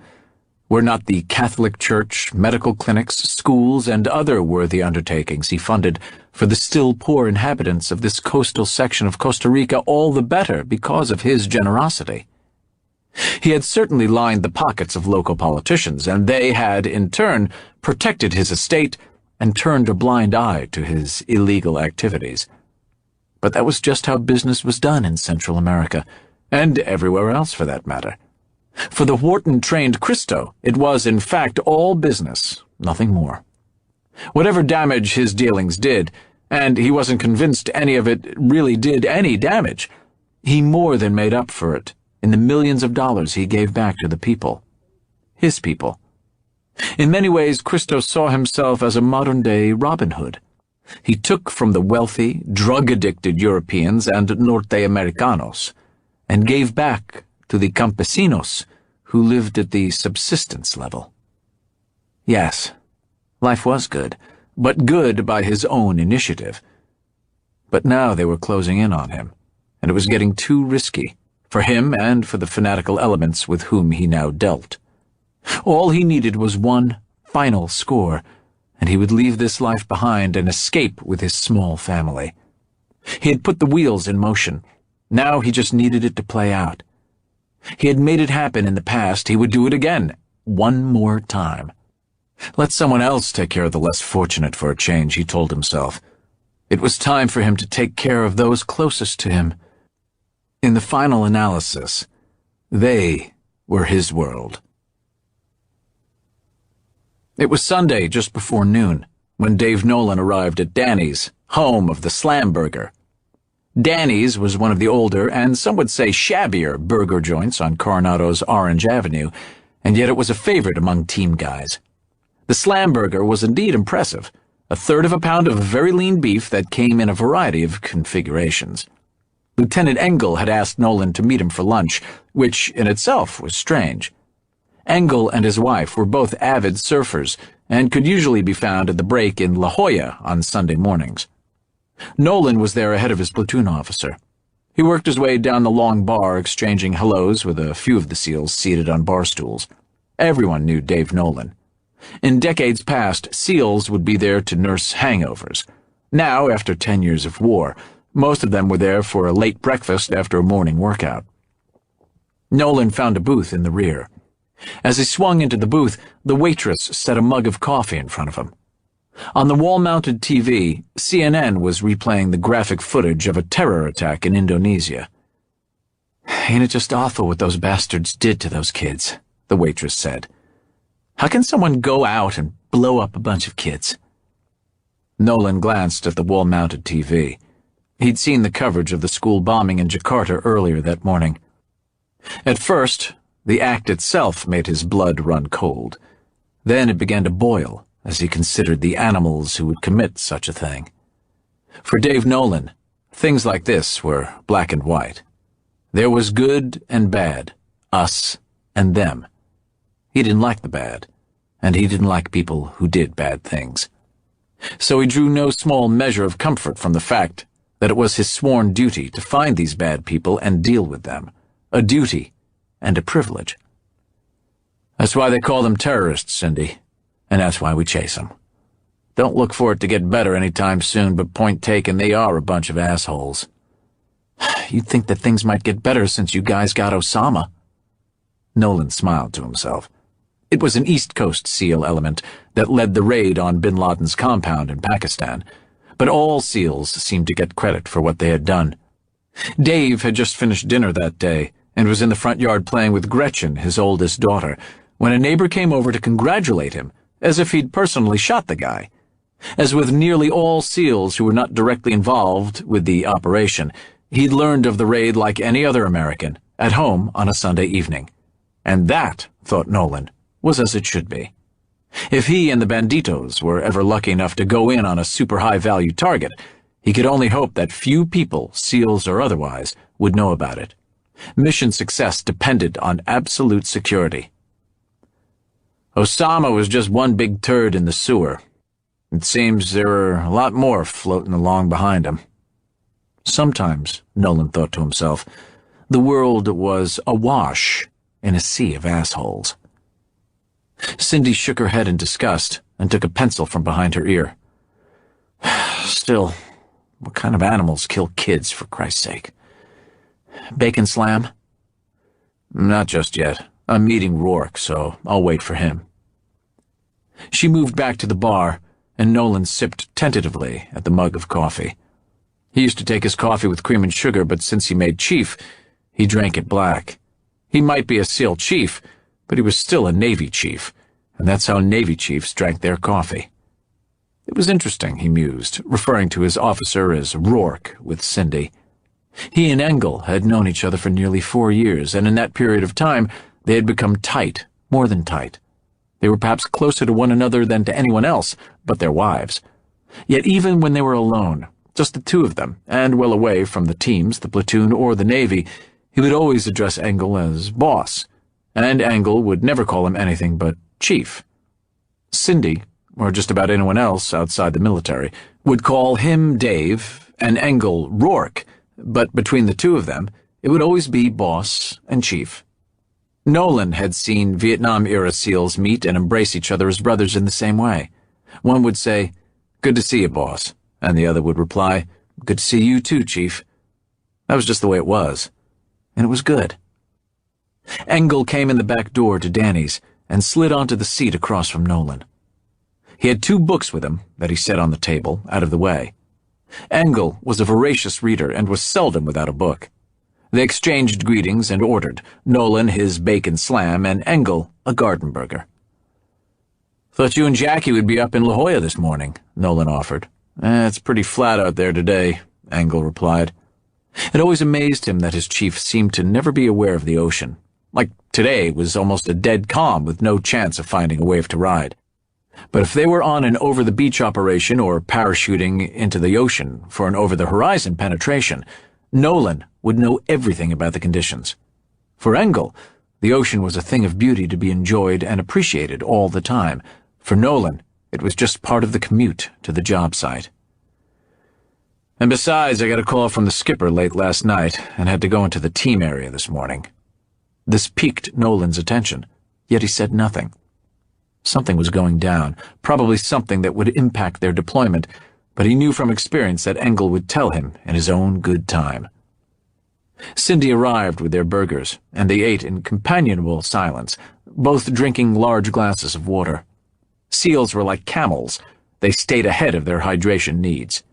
Were not the Catholic Church, medical clinics, schools, and other worthy undertakings he funded for the still poor inhabitants of this coastal section of Costa Rica all the better because of his generosity? He had certainly lined the pockets of local politicians, and they had, in turn, protected his estate and turned a blind eye to his illegal activities. But that was just how business was done in Central America, and everywhere else for that matter. For the Wharton-trained Christo, it was in fact all business, nothing more. Whatever damage his dealings did, and he wasn't convinced any of it really did any damage, he more than made up for it in the millions of dollars he gave back to the people. His people. In many ways, Christo saw himself as a modern-day Robin Hood. He took from the wealthy, drug-addicted Europeans and Norte Americanos, and gave back to the campesinos who lived at the subsistence level. Yes, life was good, but good by his own initiative. But now they were closing in on him, and it was getting too risky, for him and for the fanatical elements with whom he now dealt. All he needed was one final score, and he would leave this life behind and escape with his small family. He had put the wheels in motion. Now he just needed it to play out. He had made it happen in the past. He would do it again, one more time. Let someone else take care of the less fortunate for a change, he told himself. It was time for him to take care of those closest to him. In the final analysis, they were his world. It was Sunday just before noon, when Dave Nolan arrived at Danny's, home of the Slam Burger. Danny's was one of the older, and some would say shabbier, burger joints on Coronado's Orange Avenue, and yet it was a favorite among team guys. The Slam Burger was indeed impressive, a third of a pound of very lean beef that came in a variety of configurations. Lieutenant Engle had asked Nolan to meet him for lunch, which in itself was strange. Engle and his wife were both avid surfers and could usually be found at the break in La Jolla on Sunday mornings. Nolan was there ahead of his platoon officer. He worked his way down the long bar, exchanging hellos with a few of the SEALs seated on bar stools. Everyone knew Dave Nolan. In decades past, SEALs would be there to nurse hangovers. Now, after 10 years of war, most of them were there for a late breakfast after a morning workout. Nolan found a booth in the rear. As he swung into the booth, the waitress set a mug of coffee in front of him. On the wall-mounted TV, CNN was replaying the graphic footage of a terror attack in Indonesia. "Ain't it just awful what those bastards did to those kids?" the waitress said. "How can someone go out and blow up a bunch of kids?" Nolan glanced at the wall-mounted TV. He'd seen the coverage of the school bombing in Jakarta earlier that morning. At first, the act itself made his blood run cold. Then it began to boil as he considered the animals who would commit such a thing. For Dave Nolan, things like this were black and white. There was good and bad, us and them. He didn't like the bad, and he didn't like people who did bad things. So he drew no small measure of comfort from the fact that it was his sworn duty to find these bad people and deal with them, a duty and a privilege. "That's why they call them terrorists, Cindy, and that's why we chase them. Don't look for it to get better any time soon, but point taken, they are a bunch of assholes." "You'd think that things might get better since you guys got Osama." Nolan smiled to himself. It was an East Coast SEAL element that led the raid on bin Laden's compound in Pakistan, but all SEALs seemed to get credit for what they had done. Dave had just finished dinner that day and was in the front yard playing with Gretchen, his oldest daughter, when a neighbor came over to congratulate him, as if he'd personally shot the guy. As with nearly all SEALs who were not directly involved with the operation, he'd learned of the raid like any other American, at home on a Sunday evening. And that, thought Nolan, was as it should be. If he and the Banditos were ever lucky enough to go in on a super high-value target, he could only hope that few people, SEALs or otherwise, would know about it. Mission success depended on absolute security. Osama was just one big turd in the sewer. It seems there are a lot more floating along behind him. Sometimes, Nolan thought to himself, the world was awash in a sea of assholes. Cindy shook her head in disgust and took a pencil from behind her ear. "Still, what kind of animals kill kids, for Christ's sake? Bacon slam?" "Not just yet. I'm meeting Rourke, so I'll wait for him." She moved back to the bar, and Nolan sipped tentatively at the mug of coffee. He used to take his coffee with cream and sugar, but since he made chief, he drank it black. He might be a SEAL chief, but he was still a Navy chief, and that's how Navy chiefs drank their coffee. It was interesting, he mused, referring to his officer as Rourke with Cindy. He and Engle had known each other for nearly 4 years, and in that period of time, they had become tight, more than tight. They were perhaps closer to one another than to anyone else but their wives. Yet even when they were alone, just the two of them, and well away from the teams, the platoon, or the Navy, he would always address Engle as boss, and Engle would never call him anything but chief. Cindy, or just about anyone else outside the military, would call him Dave and Engle Rourke, but between the two of them, it would always be boss and chief. Nolan had seen Vietnam-era SEALs meet and embrace each other as brothers in the same way. One would say, "Good to see you, boss," and the other would reply, "Good to see you too, Chief." That was just the way it was, and it was good. Engle came in the back door to Danny's and slid onto the seat across from Nolan. He had 2 books with him that he set on the table, out of the way. Engle was a voracious reader and was seldom without a book. They exchanged greetings and ordered, Nolan his bacon slam and Engle a garden burger. "Thought you and Jackie would be up in La Jolla this morning," Nolan offered. "It's pretty flat out there today," Engle replied. It always amazed him that his chief seemed to never be aware of the ocean. Like today was almost a dead calm with no chance of finding a wave to ride. But if they were on an over-the-beach operation or parachuting into the ocean for an over-the-horizon penetration, Nolan would know everything about the conditions. For Engle, the ocean was a thing of beauty to be enjoyed and appreciated all the time. For Nolan, it was just part of the commute to the job site. And besides, I got a call from the skipper late last night and had to go into the team area this morning. This piqued Nolan's attention, yet he said nothing. Something was going down, probably something that would impact their deployment, but he knew from experience that Engle would tell him in his own good time. Cindy arrived with their burgers, and they ate in companionable silence, both drinking large glasses of water. SEALs were like camels. They stayed ahead of their hydration needs.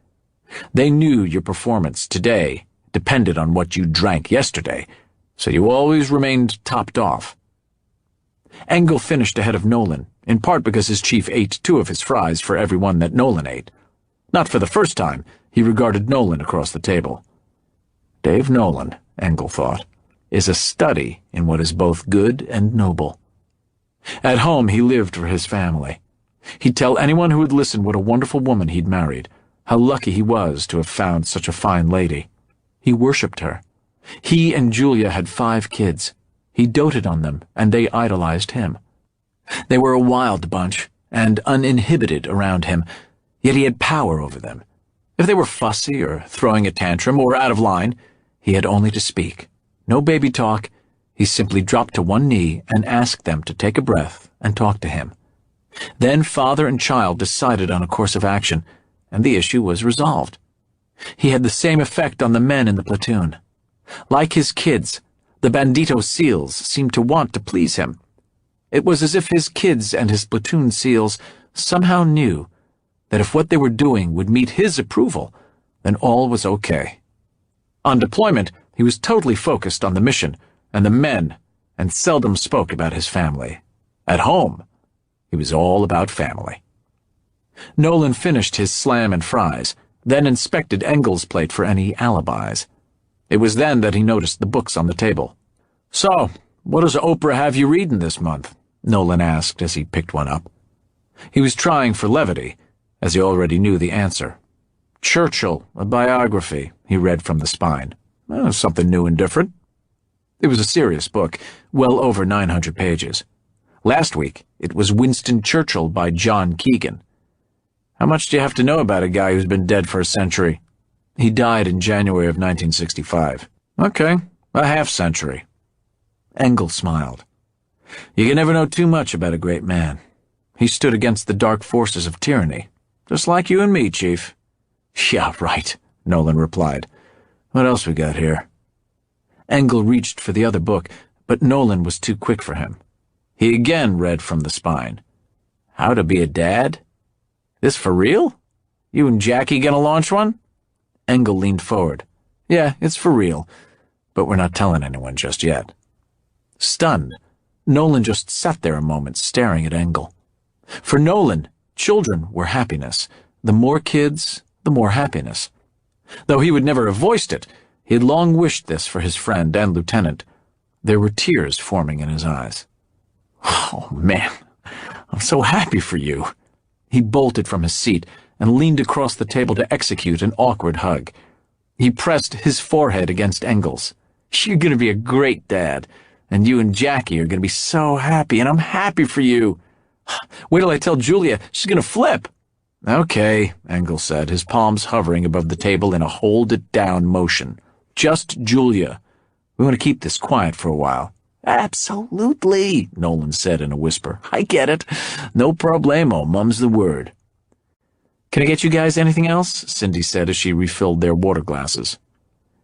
They knew your performance today depended on what you drank yesterday, so you always remained topped off. Engle finished ahead of Nolan, in part because his chief ate 2 of his fries for every one that Nolan ate. Not for the first time, he regarded Nolan across the table. Dave Nolan, Engle thought, is a study in what is both good and noble. At home, he lived for his family. He'd tell anyone who would listen what a wonderful woman he'd married, how lucky he was to have found such a fine lady. He worshipped her. He and Julia had 5 kids. He doted on them, and they idolized him. They were a wild bunch, and uninhibited around him, yet he had power over them. If they were fussy or throwing a tantrum or out of line, he had only to speak. No baby talk. He simply dropped to one knee and asked them to take a breath and talk to him. Then father and child decided on a course of action, and the issue was resolved. He had the same effect on the men in the platoon. Like his kids, the Bandito SEALs seemed to want to please him. It was as if his kids and his platoon SEALs somehow knew that if what they were doing would meet his approval, then all was okay. On deployment, he was totally focused on the mission and the men, and seldom spoke about his family. At home, he was all about family. Nolan finished his slam and fries, then inspected Engle's plate for any alibis. It was then that he noticed the books on the table. "So, what does Oprah have you reading this month?" Nolan asked as he picked one up. He was trying for levity, as he already knew the answer. "Churchill, a biography," he read from the spine. Something new and different." It was a serious book, well over 900 pages. Last week, it was Winston Churchill by John Keegan. "How much do you have to know about a guy who's been dead for a century?" "He died in January of 1965. "Okay, a half-century." Engle smiled. "You can never know too much about a great man. He stood against the dark forces of tyranny, just like you and me, Chief." "Yeah, right," Nolan replied. "What else we got here?" Engle reached for the other book, but Nolan was too quick for him. He again read from the spine. "How to be a dad? This for real? You and Jackie gonna launch one?" Engle leaned forward. "Yeah, it's for real, but we're not telling anyone just yet." Stunned, Nolan just sat there a moment staring at Engle. For Nolan, children were happiness. The more kids, the more happiness. Though he would never have voiced it, he had long wished this for his friend and lieutenant. There were tears forming in his eyes. "Oh, man, I'm so happy for you." He bolted from his seat and leaned across the table to execute an awkward hug. He pressed his forehead against Engle's. "You're going to be a great dad, and you and Jackie are going to be so happy, and I'm happy for you. Wait till I tell Julia, she's going to flip." "Okay," Engle said, his palms hovering above the table in a hold-it-down motion. "Just Julia. We want to keep this quiet for a while." "Absolutely," Nolan said in a whisper. "I get it. No problemo, mum's the word." "Can I get you guys anything else?" Cindy said as she refilled their water glasses.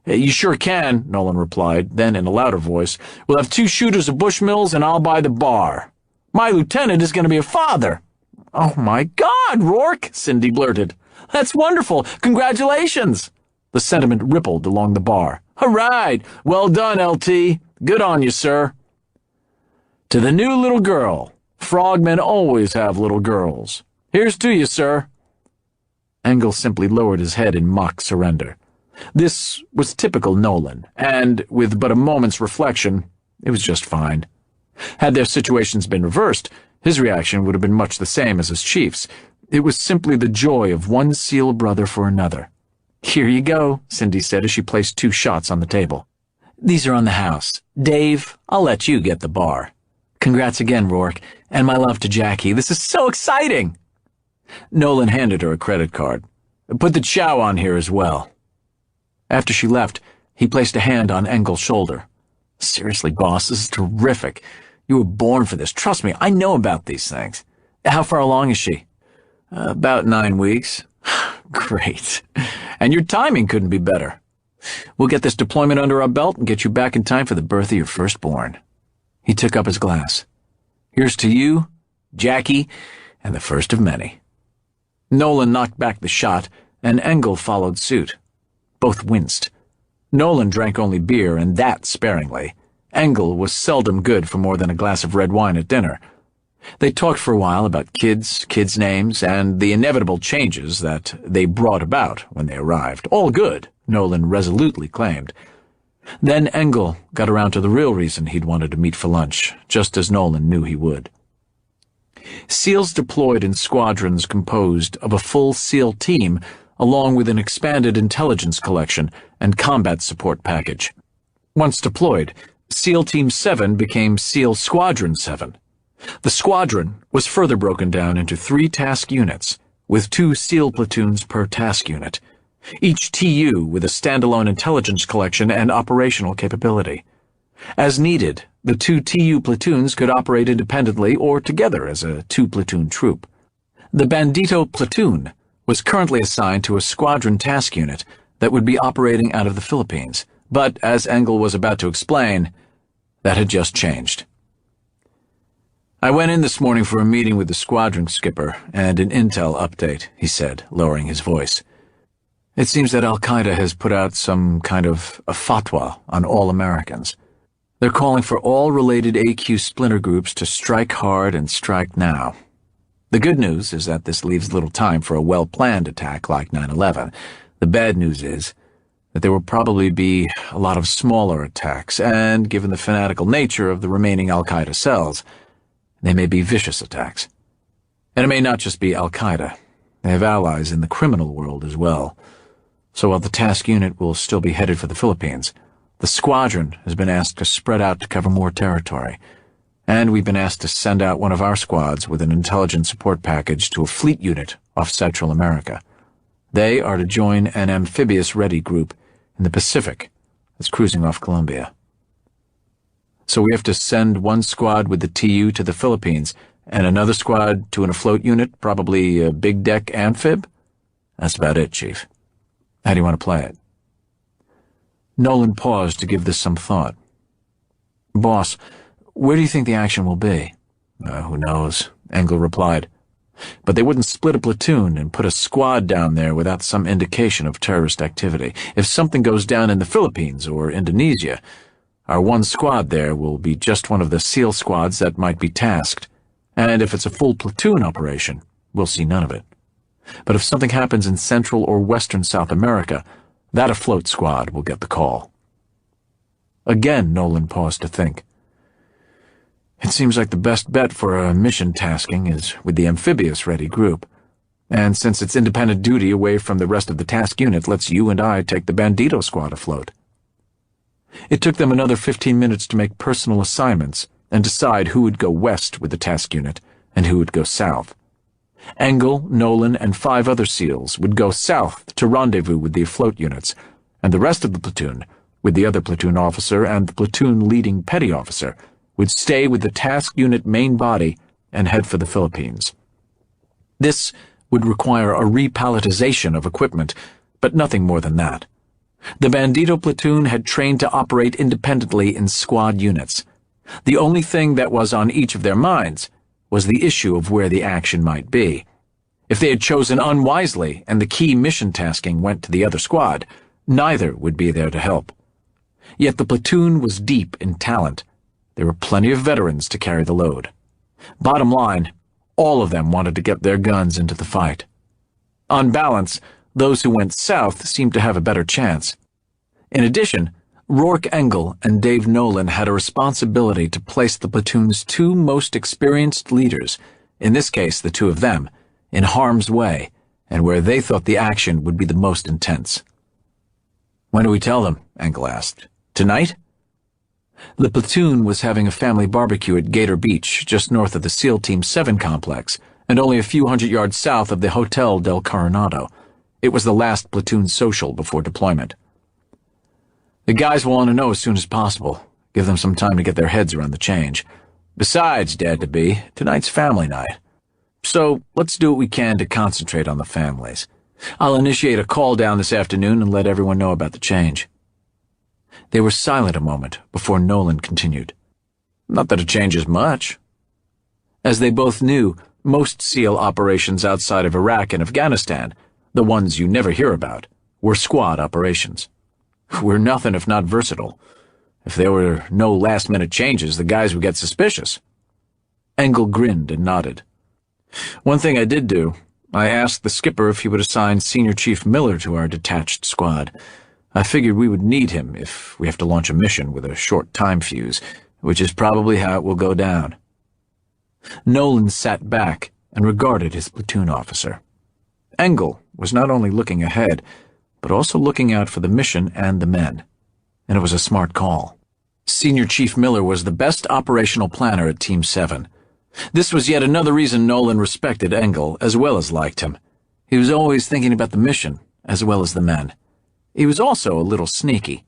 "You sure can," Nolan replied. Then, in a louder voice, "We'll have 2 shooters of Bushmills, and I'll buy the bar. My lieutenant is going to be a father." "Oh, my God, Rourke," Cindy blurted. "That's wonderful. Congratulations." The sentiment rippled along the bar. "All right. Well done, LT. Good on you, sir." "To the new little girl. Frogmen always have little girls. Here's to you, sir." Engle simply lowered his head in mock surrender. This was typical Nolan, and with but a moment's reflection, it was just fine. Had their situations been reversed, his reaction would have been much the same as his chief's. It was simply the joy of one SEAL brother for another. "Here you go," Cindy said as she placed 2 shots on the table. "These are on the house. Dave, I'll let you get the bar. Congrats again, Rourke, and my love to Jackie. This is so exciting!" Nolan handed her a credit card. "Put the chow on here as well." After she left, he placed a hand on Engle's shoulder. "Seriously, boss, this is terrific. You were born for this. Trust me, I know about these things. How far along is she?" "About 9 weeks." "Great. And your timing couldn't be better. We'll get this deployment under our belt and get you back in time for the birth of your firstborn." He took up his glass. "Here's to you, Jackie, and the first of many." Nolan knocked back the shot, and Engle followed suit. Both winced. Nolan drank only beer, and that sparingly. Engle was seldom good for more than a glass of red wine at dinner. They talked for a while about kids' names, and the inevitable changes that they brought about when they arrived. All good, Nolan resolutely claimed. Then Engle got around to the real reason he'd wanted to meet for lunch, just as Nolan knew he would. SEALs deployed in squadrons composed of a full SEAL team, along with an expanded intelligence collection and combat support package. Once deployed, SEAL Team 7 became SEAL Squadron 7. The squadron was further broken down into 3 task units, with 2 SEAL platoons per task unit, each TU with a standalone intelligence collection and operational capability. As needed, the 2 TU platoons could operate independently or together as a 2-platoon troop. The Bandito platoon was currently assigned to a squadron task unit that would be operating out of the Philippines, but as Engle was about to explain, that had just changed. "I went in this morning for a meeting with the squadron skipper and an intel update," he said, lowering his voice. "It seems that Al-Qaeda has put out some kind of a fatwa on all Americans. They're calling for all related AQ splinter groups to strike hard and strike now. The good news is that this leaves little time for a well-planned attack like 9/11. The bad news is that there will probably be a lot of smaller attacks, and given the fanatical nature of the remaining Al-Qaeda cells, they may be vicious attacks. And it may not just be Al-Qaeda. They have allies in the criminal world as well. So while the task unit will still be headed for the Philippines, the squadron has been asked to spread out to cover more territory, and we've been asked to send out one of our squads with an intelligence support package to a fleet unit off Central America. They are to join an amphibious-ready group in the Pacific that's cruising off Colombia. So we have to send one squad with the TU to the Philippines and another squad to an afloat unit, probably a big-deck amphib? That's about it, Chief. How do you want to play it?" Nolan paused to give this some thought. "Boss, where do you think the action will be?" Who knows," Engle replied. "But they wouldn't split a platoon and put a squad down there without some indication of terrorist activity. If something goes down in the Philippines or Indonesia, our one squad there will be just one of the SEAL squads that might be tasked. And if it's a full platoon operation, we'll see none of it. But if something happens in Central or Western South America, that afloat squad will get the call." Again, Nolan paused to think. "It seems like the best bet for a mission tasking is with the amphibious-ready group. And since it's independent duty away from the rest of the task unit, let's you and I take the Bandito squad afloat." It took them another 15 minutes to make personal assignments and decide who would go west with the task unit and who would go south. Engle, Nolan, and 5 other SEALs would go south to rendezvous with the afloat units, and the rest of the platoon, with the other platoon officer and the platoon leading petty officer, would stay with the task unit main body and head for the Philippines. This would require a repalletization of equipment, but nothing more than that. The Bandito platoon had trained to operate independently in squad units. The only thing that was on each of their minds was the issue of where the action might be. If they had chosen unwisely and the key mission tasking went to the other squad, neither would be there to help. Yet the platoon was deep in talent. There were plenty of veterans to carry the load. Bottom line, all of them wanted to get their guns into the fight. On balance, Those who went south seemed to have a better chance. In addition, Rourke Engle and Dave Nolan had a responsibility to place the platoon's two most experienced leaders, in this case the two of them, in harm's way, and where they thought the action would be the most intense. "When do we tell them?" Engle asked. "Tonight?" The platoon was having a family barbecue at Gator Beach, just north of the SEAL Team 7 complex, and only a few hundred yards south of the Hotel del Coronado. It was the last platoon social before deployment. "The guys will want to know as soon as possible. Give them some time to get their heads around the change. Besides, Dad-to-be, tonight's family night. So let's do what we can to concentrate on the families. I'll initiate a call down this afternoon and let everyone know about the change." They were silent a moment before Nolan continued. "Not that it changes much." As they both knew, most SEAL operations outside of Iraq and Afghanistan, the ones you never hear about, were squad operations. "We're nothing if not versatile. If there were no last-minute changes, the guys would get suspicious." Engle grinned and nodded. "One thing I did do, I asked the skipper if he would assign Senior Chief Miller to our detached squad. I figured we would need him if we have to launch a mission with a short time fuse, which is probably how it will go down." Nolan sat back and regarded his platoon officer. Engle was not only looking ahead, but also looking out for the mission and the men, and it was a smart call. Senior Chief Miller was the best operational planner at Team 7. This was yet another reason Nolan respected Engle as well as liked him. He was always thinking about the mission as well as the men. He was also a little sneaky.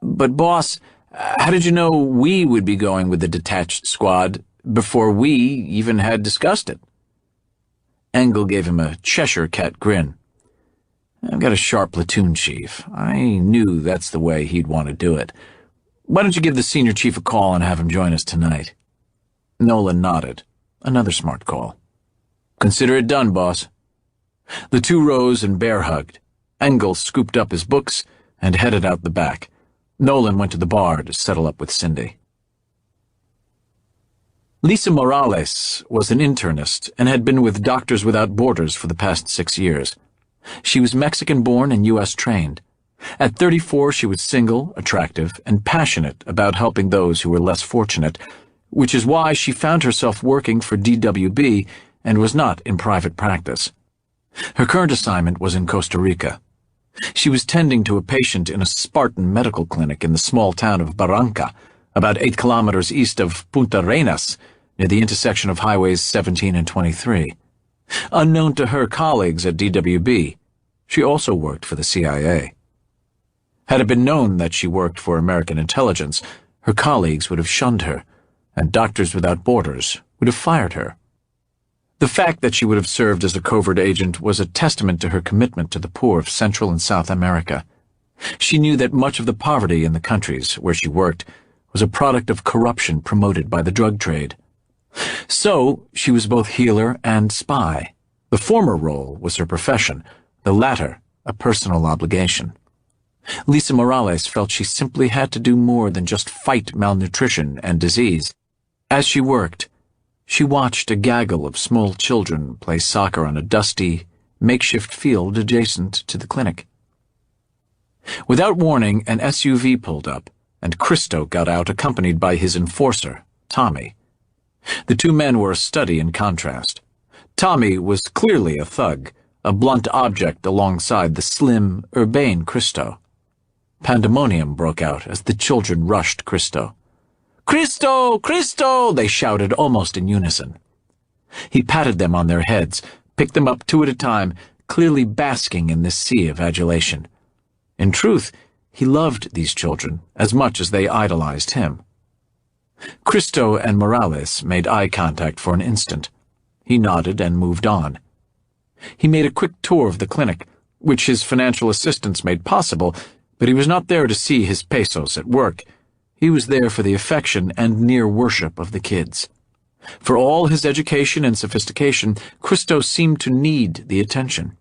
"But boss, how did you know we would be going with the detached squad before we even had discussed it?" Engle gave him a Cheshire cat grin. "I've got a sharp platoon chief. I knew that's the way he'd want to do it. Why don't you give the senior chief a call and have him join us tonight?" Nolan nodded. Another smart call. "Consider it done, boss." The two rose and bear-hugged. Engle scooped up his books and headed out the back. Nolan went to the bar to settle up with Cindy. Lisa Morales was an internist and had been with Doctors Without Borders for the past 6 years. She was Mexican-born and U.S. trained. At 34, she was single, attractive, and passionate about helping those who were less fortunate, which is why she found herself working for DWB and was not in private practice. Her current assignment was in Costa Rica. She was tending to a patient in a Spartan medical clinic in the small town of Barranca, about 8 kilometers east of Punta Arenas, near the intersection of Highways 17 and 23. Unknown to her colleagues at DWB, she also worked for the CIA. Had it been known that she worked for American intelligence, her colleagues would have shunned her, and Doctors Without Borders would have fired her. The fact that she would have served as a covert agent was a testament to her commitment to the poor of Central and South America. She knew that much of the poverty in the countries where she worked was a product of corruption promoted by the drug trade. So, she was both healer and spy. The former role was her profession, the latter a personal obligation. Lisa Morales felt she simply had to do more than just fight malnutrition and disease. As she worked, she watched a gaggle of small children play soccer on a dusty, makeshift field adjacent to the clinic. Without warning, an SUV pulled up, and Christo got out accompanied by his enforcer, Tommy. The two men were a study in contrast. Tommy was clearly a thug, a blunt object alongside the slim, urbane Christo. Pandemonium broke out as the children rushed Christo. "Christo! Christo!" they shouted almost in unison. He patted them on their heads, picked them up 2 at a time, clearly basking in this sea of adulation. In truth, he loved these children as much as they idolized him. Christo and Morales made eye contact for an instant. He nodded and moved on. He made a quick tour of the clinic, which his financial assistance made possible, but he was not there to see his pesos at work. He was there for the affection and near worship of the kids. For all his education and sophistication, Christo seemed to need the attention.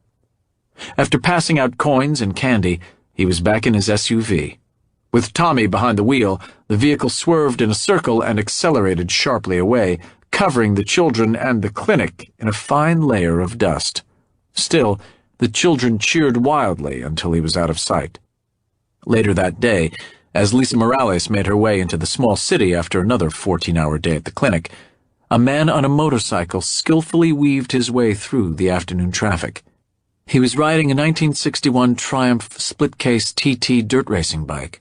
After passing out coins and candy, he was back in his SUV. With Tommy behind the wheel, the vehicle swerved in a circle and accelerated sharply away, covering the children and the clinic in a fine layer of dust. Still, The children cheered wildly until he was out of sight. Later that day, as Lisa Morales made her way into the small city after another 14-hour day at the clinic, a man on a motorcycle skillfully weaved his way through the afternoon traffic. He was riding a 1961 Triumph split-case TT dirt racing bike.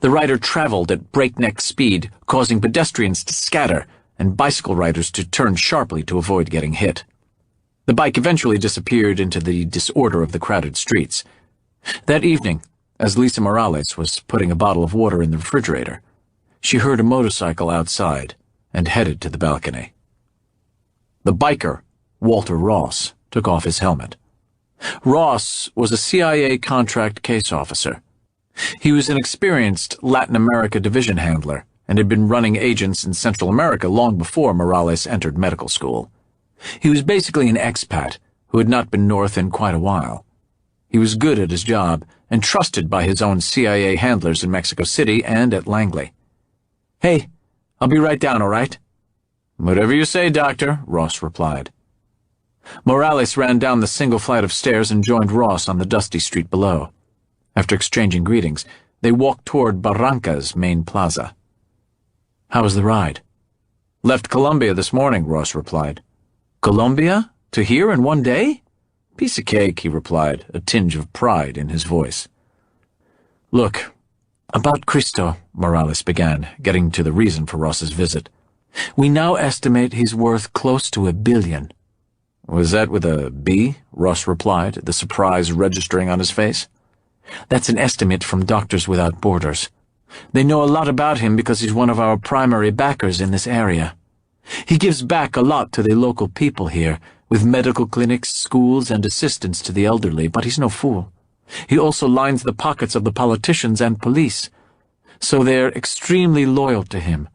The rider traveled at breakneck speed, causing pedestrians to scatter and bicycle riders to turn sharply to avoid getting hit. The bike eventually disappeared into the disorder of the crowded streets. That evening, as Lisa Morales was putting a bottle of water in the refrigerator, she heard a motorcycle outside and headed to the balcony. The biker, Walter Ross, took off his helmet. Ross was a CIA contract case officer. He was an experienced Latin America division handler and had been running agents in Central America long before Morales entered medical school. He was basically an expat who had not been north in quite a while. He was good at his job and trusted by his own CIA handlers in Mexico City and at Langley. "Hey, I'll be right down, all right?" "Whatever you say, Doctor," Ross replied. Morales ran down the single flight of stairs and joined Ross on the dusty street below. After exchanging greetings, they walked toward Barranca's main plaza. "How was the ride?" "Left Colombia this morning," Ross replied. "Colombia? To here in one day?" "Piece of cake," he replied, a tinge of pride in his voice. "Look, about Christo," Morales began, getting to the reason for Ross's visit. "We now estimate he's worth close to $1 billion. "Was that with a B?" Ross replied, the surprise registering on his face. "That's an estimate from Doctors Without Borders. They know a lot about him because he's one of our primary backers in this area. He gives back a lot to the local people here, with medical clinics, schools, and assistance to the elderly, but he's no fool. He also lines the pockets of the politicians and police, so they're extremely loyal to him.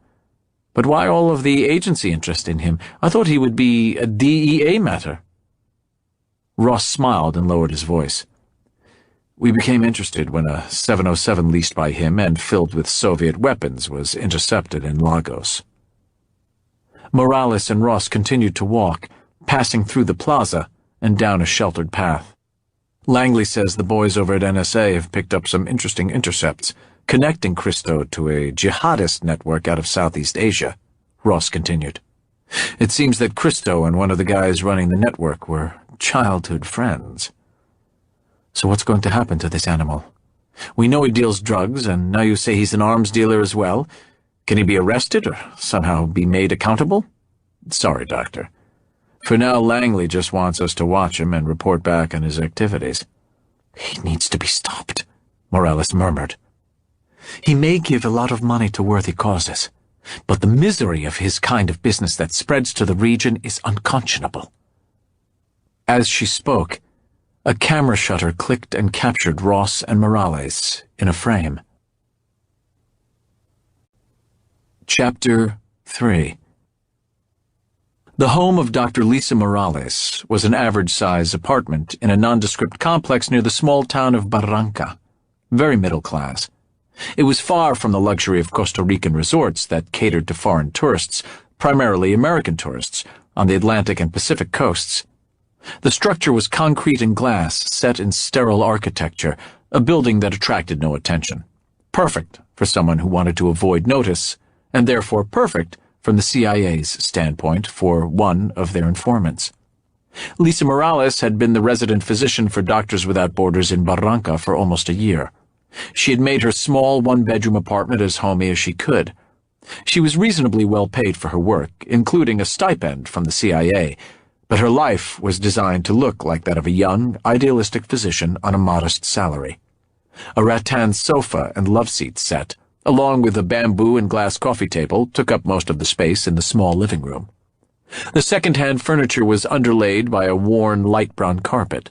But why all of the agency interest in him? I thought he would be a DEA matter." Ross smiled and lowered his voice. "We became interested when a 707 leased by him and filled with Soviet weapons was intercepted in Lagos." Morales and Ross continued to walk, passing through the plaza and down a sheltered path. "Langley says the boys over at NSA have picked up some interesting intercepts, connecting Christo to a jihadist network out of Southeast Asia," Ross continued. "It seems that Christo and one of the guys running the network were childhood friends." "So what's going to happen to this animal? We know he deals drugs, and now you say he's an arms dealer as well. Can he be arrested or somehow be made accountable?" "Sorry, Doctor. For now, Langley just wants us to watch him and report back on his activities." "He needs to be stopped," Morales murmured. "He may give a lot of money to worthy causes, but the misery of his kind of business that spreads to the region is unconscionable." As she spoke, a camera shutter clicked and captured Ross and Morales in a frame. Chapter 3. The home of Dr. Lisa Morales was an average-size apartment in a nondescript complex near the small town of Barranca, very middle class. It was far from the luxury of Costa Rican resorts that catered to foreign tourists, primarily American tourists, on the Atlantic and Pacific coasts. The structure was concrete and glass, set in sterile architecture, a building that attracted no attention. Perfect for someone who wanted to avoid notice, and therefore perfect from the CIA's standpoint for one of their informants. Lisa Morales had been the resident physician for Doctors Without Borders in Barranca for almost a year. She had made her small one-bedroom apartment as homey as she could. She was reasonably well paid for her work, including a stipend from the CIA, but her life was designed to look like that of a young, idealistic physician on a modest salary. A rattan sofa and love-seat set, along with a bamboo and glass coffee table, took up most of the space in the small living room. The second-hand furniture was underlaid by a worn light brown carpet.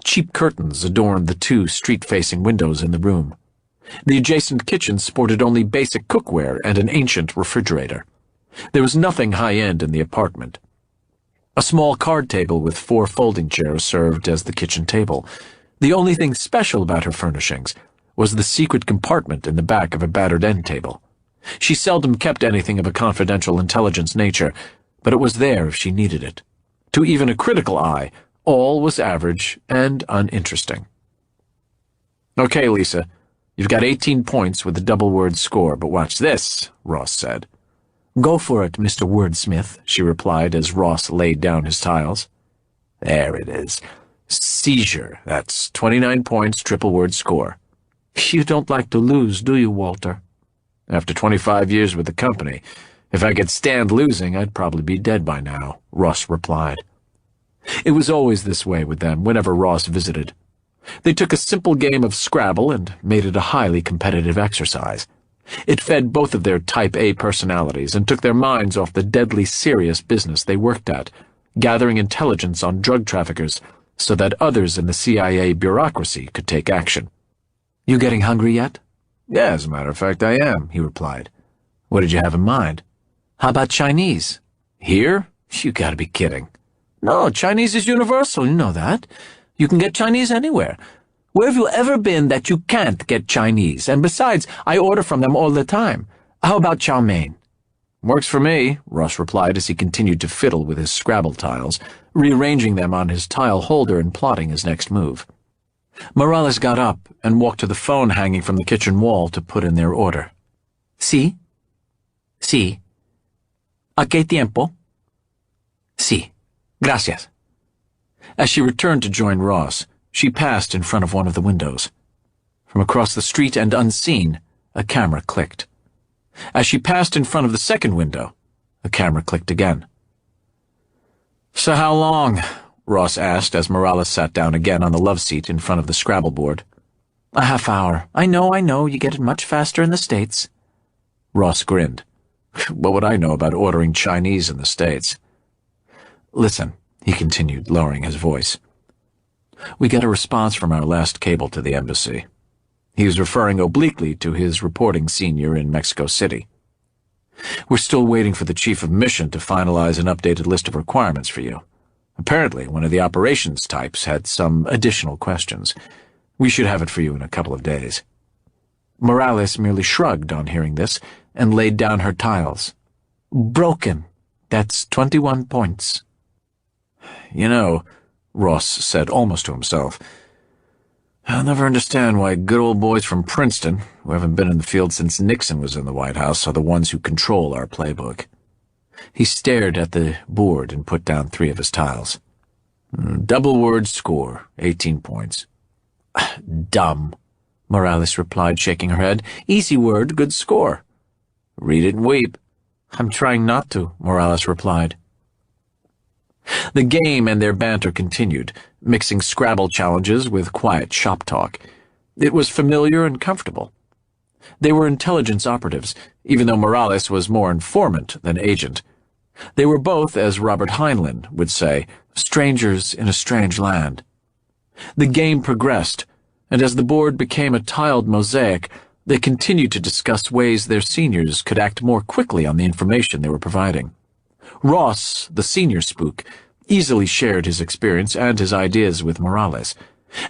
Cheap curtains adorned the two street-facing windows in the room. The adjacent kitchen sported only basic cookware and an ancient refrigerator. There was nothing high-end in the apartment. A small card table with 4 folding chairs served as the kitchen table. The only thing special about her furnishings was the secret compartment in the back of a battered end table. She seldom kept anything of a confidential intelligence nature, but it was there if she needed it. To even a critical eye, All was average and uninteresting. "Okay, Lisa, you've got 18 points with the double-word score, but watch this," Ross said. "Go for it, Mr. Wordsmith," she replied as Ross laid down his tiles. "There it is. Seizure. That's 29 points, triple-word score." "You don't like to lose, do you, Walter?" "After 25 years with the company, if I could stand losing, I'd probably be dead by now," Ross replied. It was always this way with them whenever Ross visited. They took a simple game of Scrabble and made it a highly competitive exercise. It fed both of their Type A personalities and took their minds off the deadly serious business they worked at, gathering intelligence on drug traffickers so that others in the CIA bureaucracy could take action. "You getting hungry yet?" "Yeah, as a matter of fact, I am," he replied. "What did you have in mind?" "How about Chinese?" "Here? You gotta be kidding." "No, Chinese is universal, you know that. You can get Chinese anywhere. Where have you ever been that you can't get Chinese? And besides, I order from them all the time. How about chow mein?" "Works for me," Ross replied as he continued to fiddle with his Scrabble tiles, rearranging them on his tile holder and plotting his next move. Morales got up and walked to the phone hanging from the kitchen wall to put in their order. "Sí? Sí. ¿A qué tiempo?" "Sí. Gracias." As she returned to join Ross, she passed in front of one of the windows. From across the street and unseen, a camera clicked. As she passed in front of the second window, a camera clicked again. "So how long?" Ross asked as Morales sat down again on the love seat in front of the Scrabble board. "A half hour. I know, you get it much faster in the States." Ross grinned. "What would I know about ordering Chinese in the States?" "Listen," he continued, lowering his voice. "We got a response from our last cable to the embassy." He was referring obliquely to his reporting senior in Mexico City. "We're still waiting for the chief of mission to finalize an updated list of requirements for you. Apparently, one of the operations types had some additional questions. We should have it for you in a couple of days." Morales merely shrugged on hearing this and laid down her tiles. "Broken. That's 21 points. "You know," Ross said almost to himself, "I'll never understand why good old boys from Princeton, who haven't been in the field since Nixon was in the White House, are the ones who control our playbook." He stared at the board and put down 3 of his tiles. "Double-word score, 18 points. "Dumb," Morales replied, shaking her head. "Easy word, good score." "Read it and weep." "I'm trying not to," Morales replied. The game and their banter continued, mixing Scrabble challenges with quiet shop talk. It was familiar and comfortable. They were intelligence operatives, even though Morales was more informant than agent. They were both, as Robert Heinlein would say, strangers in a strange land. The game progressed, and as the board became a tiled mosaic, they continued to discuss ways their seniors could act more quickly on the information they were providing. Ross, the senior spook, easily shared his experience and his ideas with Morales,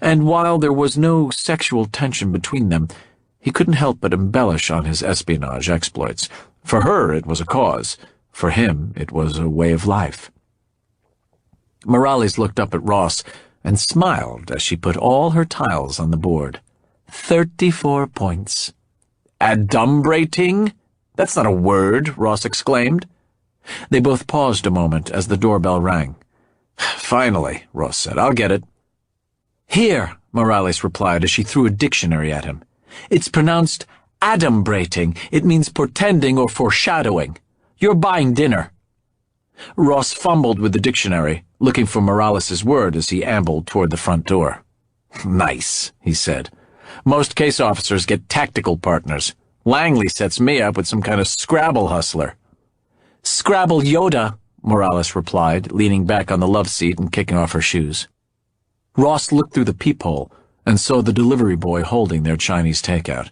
and while there was no sexual tension between them, he couldn't help but embellish on his espionage exploits. For her, it was a cause. For him, it was a way of life. Morales looked up at Ross and smiled as she put all her tiles on the board. 34 points. "Adumbrating? That's not a word," Ross exclaimed. They both paused a moment as the doorbell rang. "Finally," Ross said. "I'll get it." "Here," Morales replied as she threw a dictionary at him. "It's pronounced adumbrating. It means portending or foreshadowing. You're buying dinner." Ross fumbled with the dictionary, looking for Morales's word as he ambled toward the front door. "Nice," he said. "Most case officers get tactical partners. Langley sets me up with some kind of Scrabble hustler." "Scrabble Yoda," Morales replied, leaning back on the love seat and kicking off her shoes. Ross looked through the peephole and saw the delivery boy holding their Chinese takeout.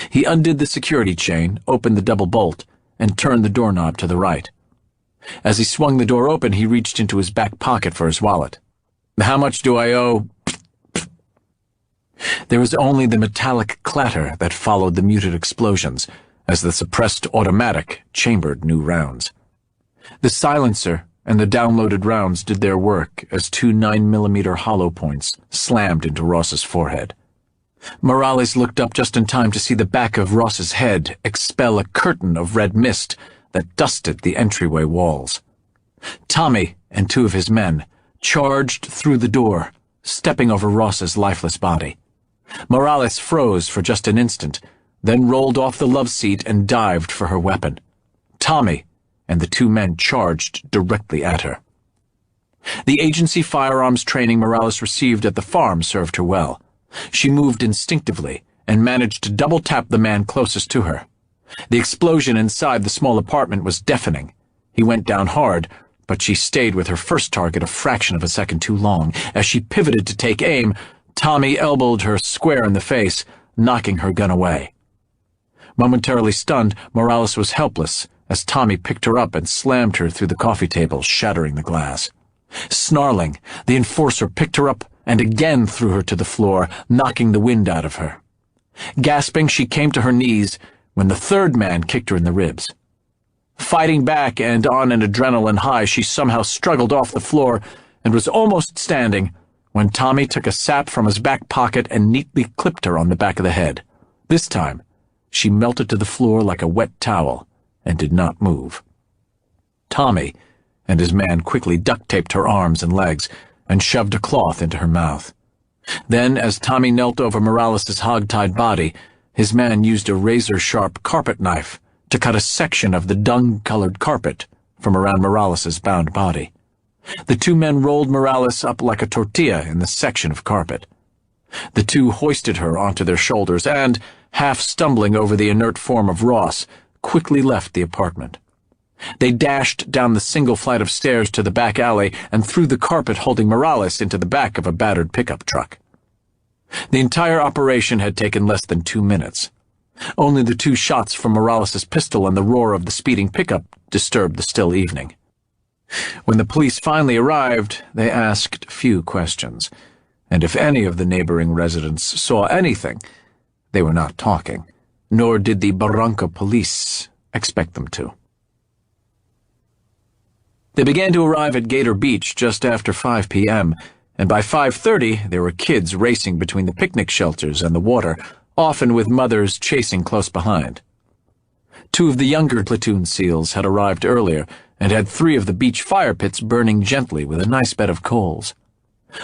He undid the security chain, opened the double bolt, and turned the doorknob to the right. As he swung the door open, he reached into his back pocket for his wallet. "How much do I owe?" There was only the metallic clatter that followed the muted explosions as the suppressed automatic chambered new rounds. The silencer, and the downloaded rounds did their work as two 9mm hollow points slammed into Ross's forehead. Morales looked up just in time to see the back of Ross's head expel a curtain of red mist that dusted the entryway walls. Tommy and two of his men charged through the door, stepping over Ross's lifeless body. Morales froze for just an instant, then rolled off the love seat and dived for her weapon. Tommy and the two men charged directly at her. The agency firearms training Morales received at the farm served her well. She moved instinctively and managed to double-tap the man closest to her. The explosion inside the small apartment was deafening. He went down hard, but she stayed with her first target a fraction of a second too long. As she pivoted to take aim, Tommy elbowed her square in the face, knocking her gun away. Momentarily stunned, Morales was helpless as Tommy picked her up and slammed her through the coffee table, shattering the glass. Snarling, the enforcer picked her up and again threw her to the floor, knocking the wind out of her. Gasping, she came to her knees when the third man kicked her in the ribs. Fighting back and on an adrenaline high, she somehow struggled off the floor and was almost standing when Tommy took a sap from his back pocket and neatly clipped her on the back of the head. This time, she melted to the floor like a wet towel and did not move. Tommy and his man quickly duct-taped her arms and legs and shoved a cloth into her mouth. Then, as Tommy knelt over Morales' hog-tied body, his man used a razor-sharp carpet knife to cut a section of the dung-colored carpet from around Morales' bound body. The two men rolled Morales up like a tortilla in the section of carpet. The two hoisted her onto their shoulders and, half stumbling over the inert form of Ross, quickly left the apartment. They dashed down the single flight of stairs to the back alley and threw the carpet holding Morales into the back of a battered pickup truck. The entire operation had taken less than 2 minutes. Only the two shots from Morales' pistol and the roar of the speeding pickup disturbed the still evening. When the police finally arrived, they asked few questions, and if any of the neighboring residents saw anything, they were not talking, nor did the Barranca police expect them to. They began to arrive at Gator Beach just after 5 p.m., and by 5:30 there were kids racing between the picnic shelters and the water, often with mothers chasing close behind. Two of the younger platoon SEALs had arrived earlier and had 3 of the beach fire pits burning gently with a nice bed of coals.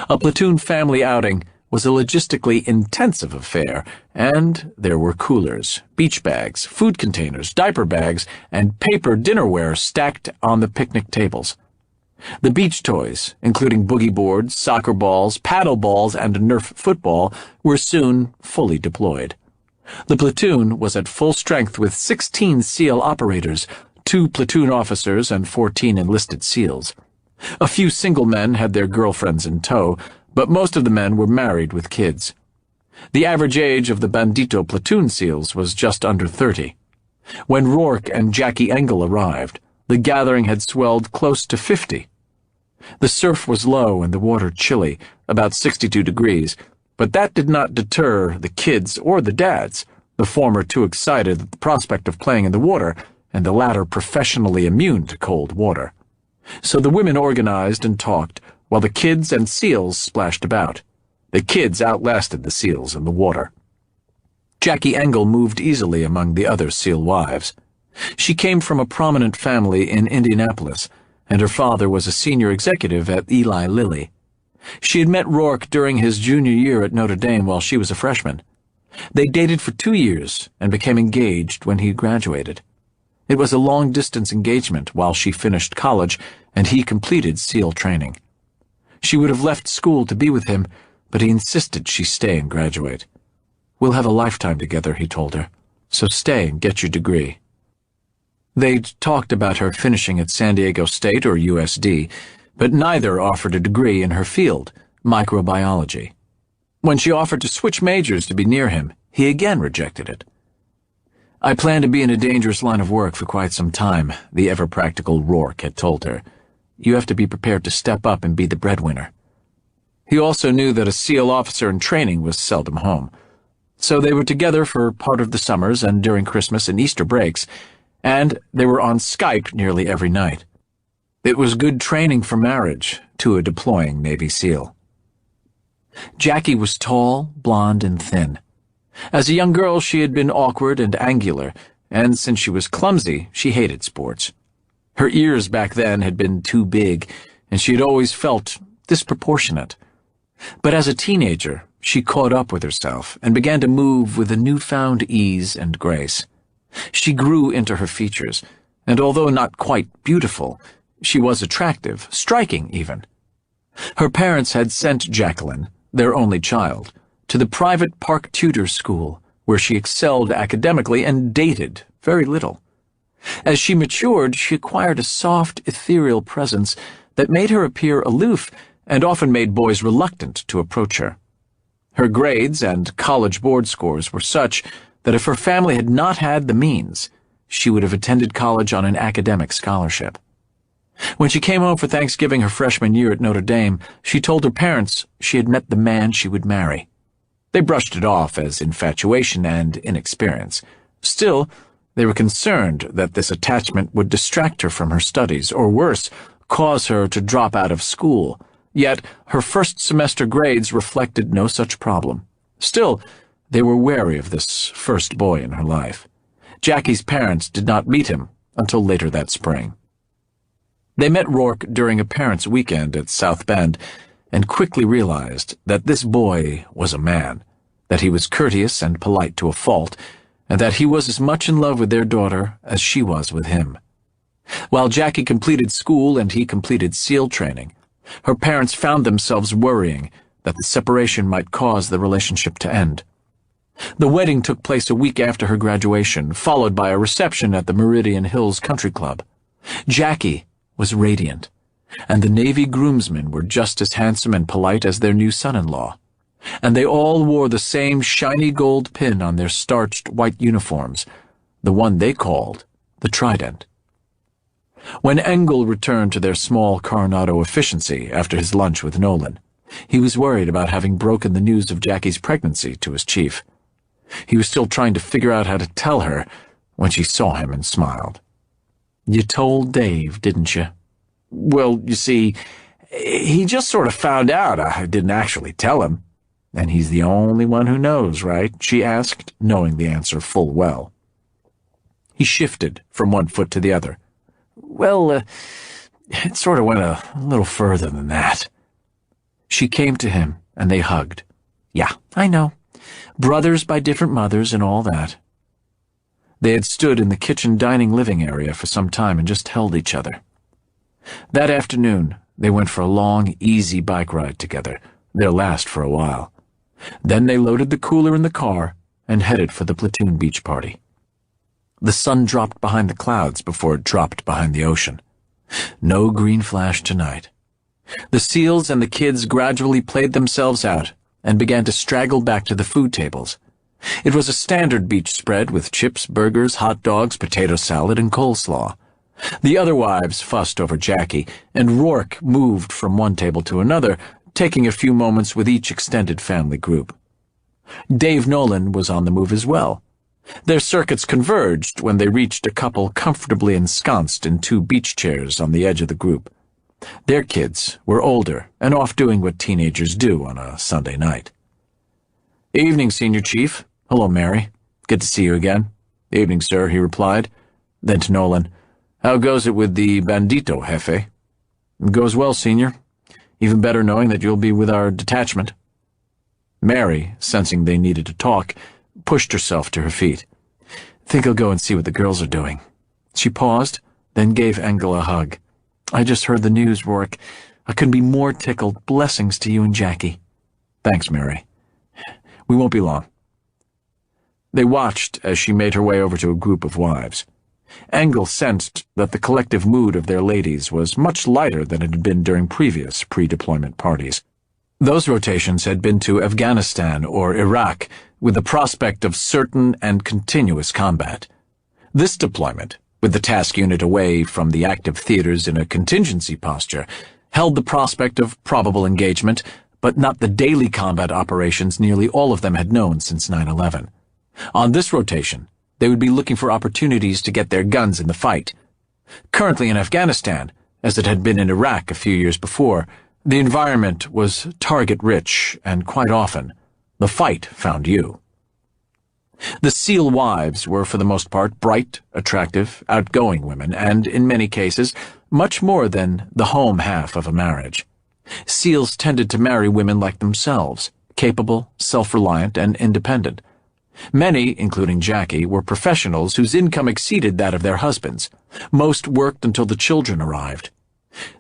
A platoon family outing was a logistically intensive affair, and there were coolers, beach bags, food containers, diaper bags, and paper dinnerware stacked on the picnic tables. The beach toys, including boogie boards, soccer balls, paddle balls, and a Nerf football, were soon fully deployed. The platoon was at full strength with 16 SEAL operators, 2 platoon officers, and 14 enlisted SEALs. A few single men had their girlfriends in tow, but most of the men were married with kids. The average age of the Bandito platoon SEALs was just under 30. When Rourke and Jackie Engle arrived, the gathering had swelled close to 50. The surf was low and the water chilly, about 62 degrees, but that did not deter the kids or the dads, the former too excited at the prospect of playing in the water, and the latter professionally immune to cold water. So the women organized and talked, while the kids and SEALs splashed about. The kids outlasted the SEALs in the water. Jackie Engle moved easily among the other SEAL wives. She came from a prominent family in Indianapolis, and her father was a senior executive at Eli Lilly. She had met Rourke during his junior year at Notre Dame while she was a freshman. They dated for 2 years and became engaged when he graduated. It was a long-distance engagement while she finished college and he completed SEAL training. She would have left school to be with him, but he insisted she stay and graduate. "We'll have a lifetime together," he told her, "so stay and get your degree." They'd talked about her finishing at San Diego State or USD, but neither offered a degree in her field, microbiology. When she offered to switch majors to be near him, he again rejected it. "I plan to be in a dangerous line of work for quite some time," the ever-practical Rourke had told her. "You have to be prepared to step up and be the breadwinner." He also knew that a SEAL officer in training was seldom home. So they were together for part of the summers and during Christmas and Easter breaks, and they were on Skype nearly every night. It was good training for marriage to a deploying Navy SEAL. Jackie was tall, blonde, and thin. As a young girl, she had been awkward and angular, and since she was clumsy, she hated sports. Her ears back then had been too big, and she had always felt disproportionate. But as a teenager, she caught up with herself and began to move with a newfound ease and grace. She grew into her features, and although not quite beautiful, she was attractive, striking even. Her parents had sent Jacqueline, their only child, to the private Park Tudor school, where she excelled academically and dated very little. As she matured, she acquired a soft, ethereal presence that made her appear aloof and often made boys reluctant to approach her. Her grades and college board scores were such that if her family had not had the means, she would have attended college on an academic scholarship. When she came home for Thanksgiving her freshman year at Notre Dame, she told her parents she had met the man she would marry. They brushed it off as infatuation and inexperience. Still, they were concerned that this attachment would distract her from her studies, or worse, cause her to drop out of school. Yet, her first semester grades reflected no such problem. Still, they were wary of this first boy in her life. Jackie's parents did not meet him until later that spring. They met Rourke during a parents' weekend at South Bend and quickly realized that this boy was a man, that he was courteous and polite to a fault, and that he was as much in love with their daughter as she was with him. While Jackie completed school and he completed SEAL training, her parents found themselves worrying that the separation might cause the relationship to end. The wedding took place a week after her graduation, followed by a reception at the Meridian Hills Country Club. Jackie was radiant, and the Navy groomsmen were just as handsome and polite as their new son-in-law, and they all wore the same shiny gold pin on their starched white uniforms, the one they called the Trident. When Engle returned to their small Coronado efficiency after his lunch with Nolan, he was worried about having broken the news of Jackie's pregnancy to his chief. He was still trying to figure out how to tell her when she saw him and smiled. "You told Dave, didn't you?" "Well, you see, he just sort of found out. I didn't actually tell him." "And he's the only one who knows, right?" she asked, knowing the answer full well. He shifted from one foot to the other. "Well, it sort of went a little further than that." She came to him, and they hugged. "Yeah, I know. Brothers by different mothers and all that." They had stood in the kitchen dining living area for some time and just held each other. That afternoon, they went for a long, easy bike ride together, their last for a while. Then they loaded the cooler in the car and headed for the platoon beach party. The sun dropped behind the clouds before it dropped behind the ocean. No green flash tonight. The SEALs and the kids gradually played themselves out and began to straggle back to the food tables. It was a standard beach spread with chips, burgers, hot dogs, potato salad, and coleslaw. The other wives fussed over Jackie, and Rourke moved from one table to another, taking a few moments with each extended family group. Dave Nolan was on the move as well. Their circuits converged when they reached a couple comfortably ensconced in two beach chairs on the edge of the group. Their kids were older and off doing what teenagers do on a Sunday night. "Evening, Senior Chief. Hello, Mary. Good to see you again." "Evening, sir," he replied. Then to Nolan, "How goes it with the Bandito, Jefe?" "It goes well, Senior. Even better knowing that you'll be with our detachment." Mary, sensing they needed to talk, pushed herself to her feet. "Think I'll go and see what the girls are doing." She paused, then gave Engle a hug. "I just heard the news, Rourke. I couldn't be more tickled. Blessings to you and Jackie." "Thanks, Mary. We won't be long." They watched as she made her way over to a group of wives. Engle sensed that the collective mood of their ladies was much lighter than it had been during previous pre-deployment parties. Those rotations had been to Afghanistan or Iraq, with the prospect of certain and continuous combat. This deployment, with the task unit away from the active theaters in a contingency posture, held the prospect of probable engagement, but not the daily combat operations nearly all of them had known since 9/11. On this rotation, they would be looking for opportunities to get their guns in the fight. Currently in Afghanistan, as it had been in Iraq a few years before. The environment was target-rich, and quite often, the fight found you. The SEAL wives were for the most part bright, attractive, outgoing women, and, in many cases, much more than the home half of a marriage. SEALs tended to marry women like themselves, capable, self-reliant, and independent. Many, including Jackie, were professionals whose income exceeded that of their husbands. Most worked until the children arrived.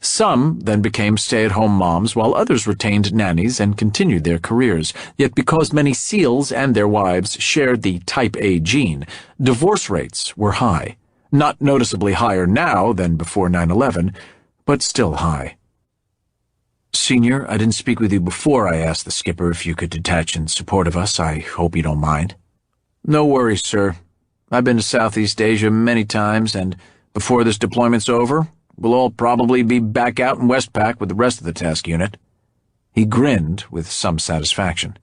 Some then became stay-at-home moms, while others retained nannies and continued their careers. Yet because many SEALs and their wives shared the Type A gene, divorce rates were high. Not noticeably higher now than before 9/11, but still high. "Senior, I didn't speak with you before I asked the skipper if you could detach in support of us. I hope you don't mind." "No worries, sir. I've been to Southeast Asia many times, and before this deployment's over, we'll all probably be back out in Westpac with the rest of the task unit." He grinned with some satisfaction.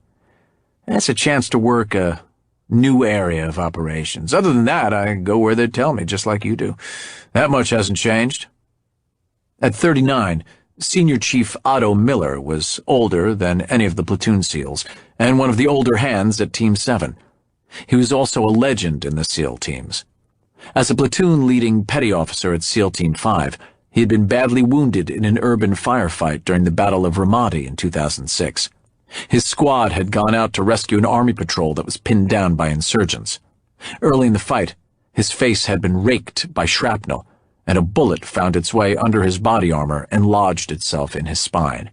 "That's a chance to work a new area of operations. Other than that, I go where they tell me, just like you do. That much hasn't changed." At 39, Senior Chief Otto Miller was older than any of the platoon SEALs, and one of the older hands at Team 7. He was also a legend in the SEAL teams. As a platoon-leading petty officer at SEAL Team 5, he had been badly wounded in an urban firefight during the Battle of Ramadi in 2006. His squad had gone out to rescue an army patrol that was pinned down by insurgents. Early in the fight, his face had been raked by shrapnel, and a bullet found its way under his body armor and lodged itself in his spine.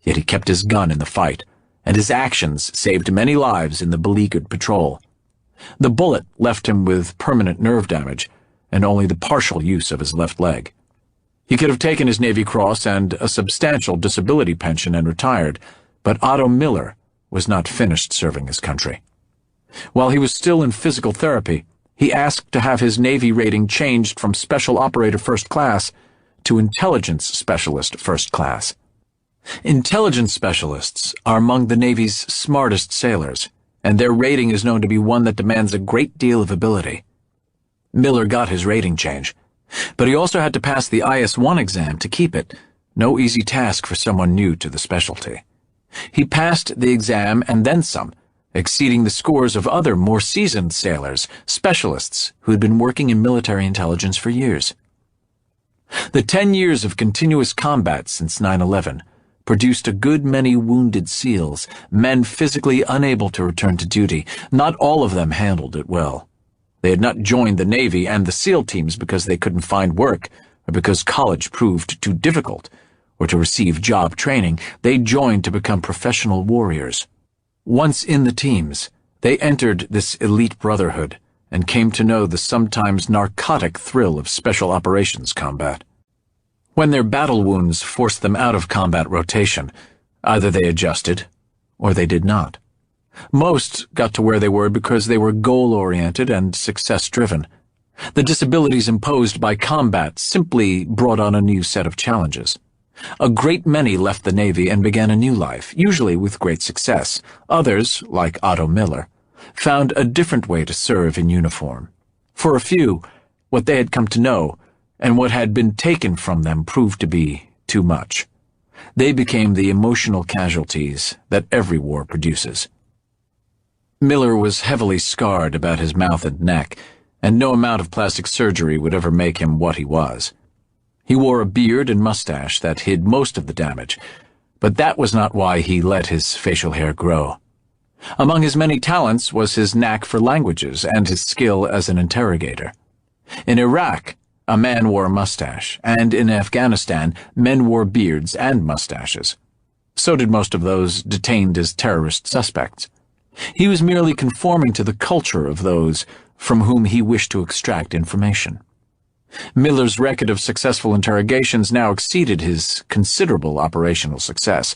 Yet he kept his gun in the fight, and his actions saved many lives in the beleaguered patrol. The bullet left him with permanent nerve damage and only the partial use of his left leg. He could have taken his Navy Cross and a substantial disability pension and retired, but Otto Miller was not finished serving his country. While he was still in physical therapy, he asked to have his Navy rating changed from Special Operator First Class to Intelligence Specialist First Class. Intelligence specialists are among the Navy's smartest sailors, and their rating is known to be one that demands a great deal of ability. Miller got his rating change, but he also had to pass the IS-1 exam to keep it, no easy task for someone new to the specialty. He passed the exam and then some, exceeding the scores of other more seasoned sailors, specialists who had been working in military intelligence for years. The 10 years of continuous combat since 9/11 produced a good many wounded SEALs, men physically unable to return to duty. Not all of them handled it well. They had not joined the Navy and the SEAL teams because they couldn't find work, or because college proved too difficult, or to receive job training. They joined to become professional warriors. Once in the teams, they entered this elite brotherhood and came to know the sometimes narcotic thrill of special operations combat. When their battle wounds forced them out of combat rotation, either they adjusted or they did not. Most got to where they were because they were goal-oriented and success-driven. The disabilities imposed by combat simply brought on a new set of challenges. A great many left the Navy and began a new life, usually with great success. Others, like Otto Miller, found a different way to serve in uniform. For a few, what they had come to know and what had been taken from them proved to be too much. They became the emotional casualties that every war produces. Miller was heavily scarred about his mouth and neck, and no amount of plastic surgery would ever make him what he was. He wore a beard and mustache that hid most of the damage, but that was not why he let his facial hair grow. Among his many talents was his knack for languages and his skill as an interrogator. In Iraq, a man wore a mustache, and in Afghanistan, men wore beards and mustaches. So did most of those detained as terrorist suspects. He was merely conforming to the culture of those from whom he wished to extract information. Miller's record of successful interrogations now exceeded his considerable operational success.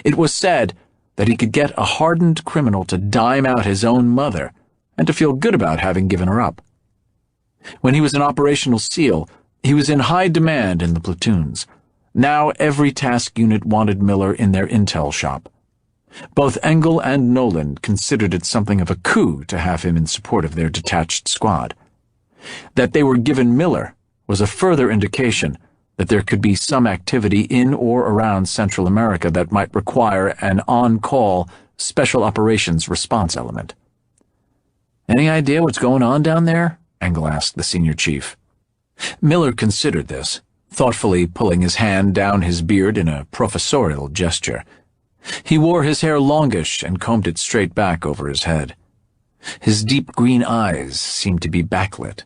It was said that he could get a hardened criminal to dime out his own mother and to feel good about having given her up. When he was an operational SEAL, he was in high demand in the platoons. Now every task unit wanted Miller in their intel shop. Both Engle and Nolan considered it something of a coup to have him in support of their detached squad. That they were given Miller was a further indication that there could be some activity in or around Central America that might require an on-call special operations response element. "Any idea what's going on down there?" Engle asked the senior chief. Miller considered this, thoughtfully pulling his hand down his beard in a professorial gesture. He wore his hair longish and combed it straight back over his head. His deep green eyes seemed to be backlit.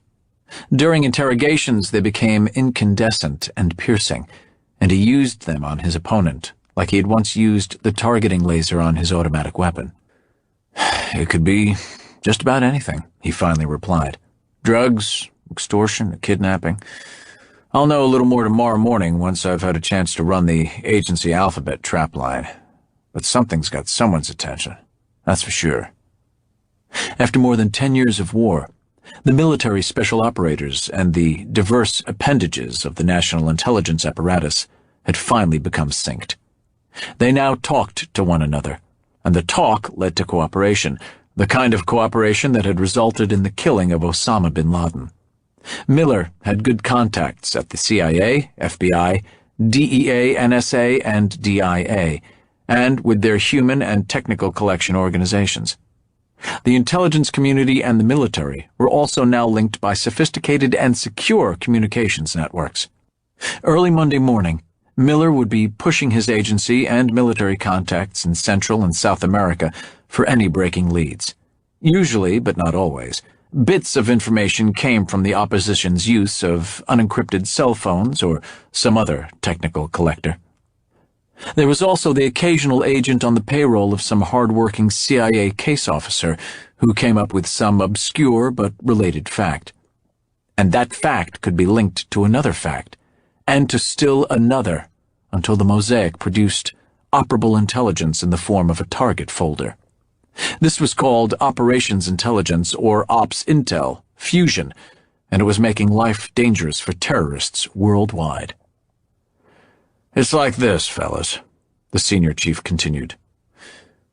During interrogations, they became incandescent and piercing, and he used them on his opponent, like he had once used the targeting laser on his automatic weapon. "It could be just about anything," he finally replied. "Drugs, extortion, kidnapping. I'll know a little more tomorrow morning once I've had a chance to run the agency alphabet trap line. But something's got someone's attention, that's for sure." After more than 10 years of war, the military special operators and the diverse appendages of the national intelligence apparatus had finally become synced. They now talked to one another, and the talk led to cooperation, the kind of cooperation that had resulted in the killing of Osama bin Laden. Miller had good contacts at the CIA, FBI, DEA, NSA, and DIA, and with their human and technical collection organizations. The intelligence community and the military were also now linked by sophisticated and secure communications networks. Early Monday morning, Miller would be pushing his agency and military contacts in Central and South America for any breaking leads. Usually, but not always, bits of information came from the opposition's use of unencrypted cell phones or some other technical collector. There was also the occasional agent on the payroll of some hard-working CIA case officer who came up with some obscure but related fact. And that fact could be linked to another fact, and to still another, until the mosaic produced operable intelligence in the form of a target folder. This was called Operations Intelligence, or Ops Intel, Fusion, and it was making life dangerous for terrorists worldwide. "It's like this, fellas," the senior chief continued.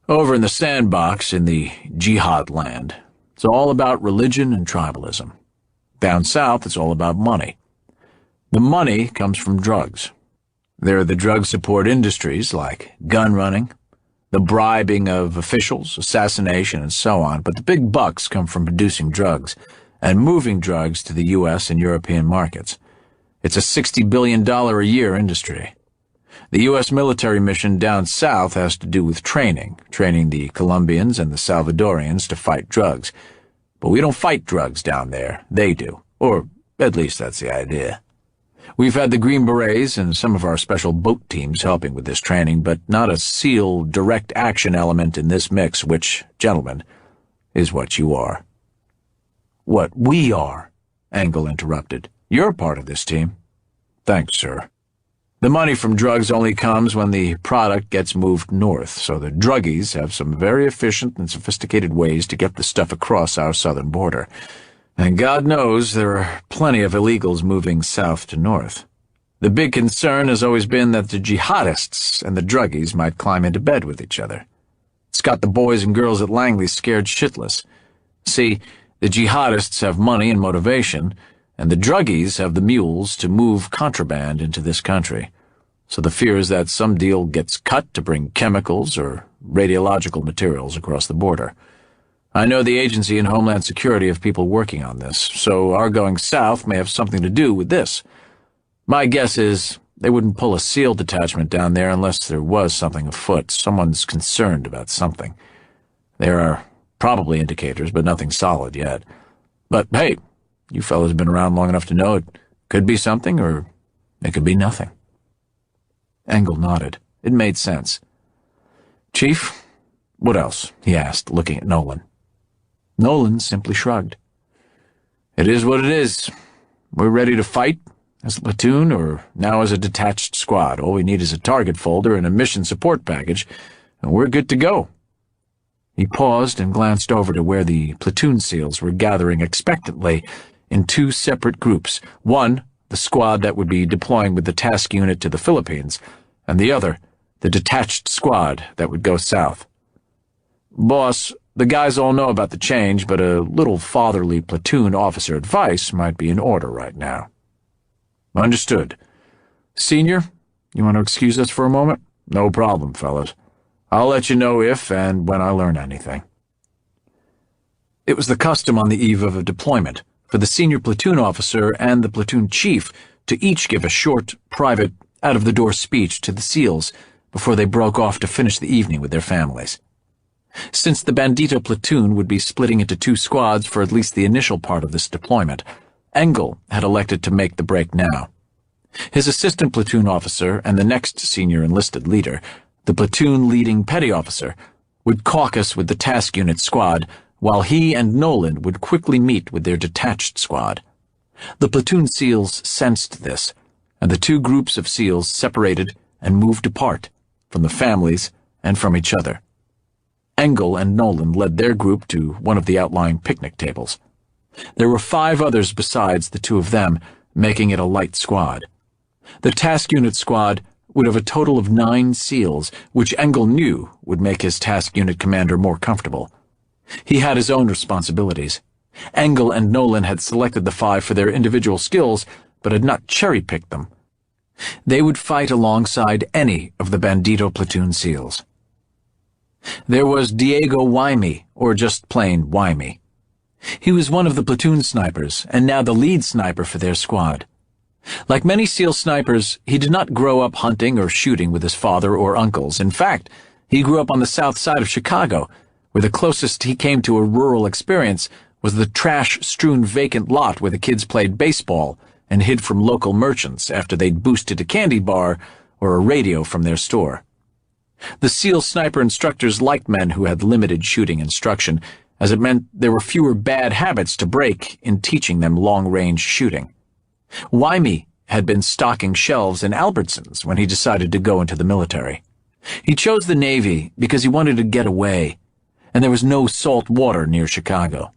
"Over in the sandbox in the jihad land, it's all about religion and tribalism. Down south, it's all about money. The money comes from drugs. There are the drug support industries like gun running, the bribing of officials, assassination, and so on, but the big bucks come from producing drugs and moving drugs to the U.S. and European markets. It's a $60 billion a year industry. The U.S. military mission down south has to do with training the Colombians and the Salvadorians to fight drugs. But we don't fight drugs down there, they do, or at least that's the idea. We've had the Green Berets and some of our special boat teams helping with this training, but not a SEAL direct action element in this mix, which, gentlemen, is what you are." "What we are," Engle interrupted. "You're part of this team." "Thanks, sir. The money from drugs only comes when the product gets moved north, so the druggies have some very efficient and sophisticated ways to get the stuff across our southern border. And God knows there are plenty of illegals moving south to north. The big concern has always been that the jihadists and the druggies might climb into bed with each other. It's got the boys and girls at Langley scared shitless. See, the jihadists have money and motivation, and the druggies have the mules to move contraband into this country. So the fear is that some deal gets cut to bring chemicals or radiological materials across the border. I know the agency and Homeland Security have people working on this, so our going south may have something to do with this. My guess is they wouldn't pull a SEAL detachment down there unless there was something afoot. Someone's concerned about something. There are probably indicators, but nothing solid yet. But hey, you fellas have been around long enough to know it could be something or it could be nothing." Engle nodded. It made sense. "Chief, what else?" he asked, looking at Nolan. Nolan simply shrugged. "It is what it is. We're ready to fight, as a platoon or now as a detached squad. All we need is a target folder and a mission support package, and we're good to go." He paused and glanced over to where the platoon SEALs were gathering expectantly in two separate groups. One, the squad that would be deploying with the task unit to the Philippines, and the other, the detached squad that would go south. "Boss, the guys all know about the change, but a little fatherly platoon officer advice might be in order right now." "Understood. Senior, you want to excuse us for a moment? No problem, fellas. I'll let you know if and when I learn anything. It was the custom on the eve of a deployment for the senior platoon officer and the platoon chief to each give a short, private, out-of-the-door speech to the SEALs before they broke off to finish the evening with their families. Since the Bandito platoon would be splitting into 2 squads for at least the initial part of this deployment, Engle had elected to make the break now. His assistant platoon officer and the next senior enlisted leader, the platoon leading petty officer, would caucus with the task unit squad, while he and Nolan would quickly meet with their detached squad. The platoon SEALs sensed this, and the 2 groups of SEALs separated and moved apart, from the families and from each other. Engle and Nolan led their group to one of the outlying picnic tables. There were 5 others besides the 2 of them, making it a light squad. The task unit squad would have a total of 9 SEALs, which Engle knew would make his task unit commander more comfortable. He had his own responsibilities. Engle and Nolan had selected the 5 for their individual skills, but had not cherry-picked them. They would fight alongside any of the Bandito platoon SEALs. There was Diego Wyme, or just plain Wyme. He was one of the platoon snipers, and now the lead sniper for their squad. Like many SEAL snipers, he did not grow up hunting or shooting with his father or uncles. In fact, he grew up on the south side of Chicago, where the closest he came to a rural experience was the trash-strewn vacant lot where the kids played baseball and hid from local merchants after they'd boosted a candy bar or a radio from their store. The SEAL sniper instructors liked men who had limited shooting instruction, as it meant there were fewer bad habits to break in teaching them long-range shooting. Wyme had been stocking shelves in Albertsons when he decided to go into the military. He chose the Navy because he wanted to get away, and there was no salt water near Chicago.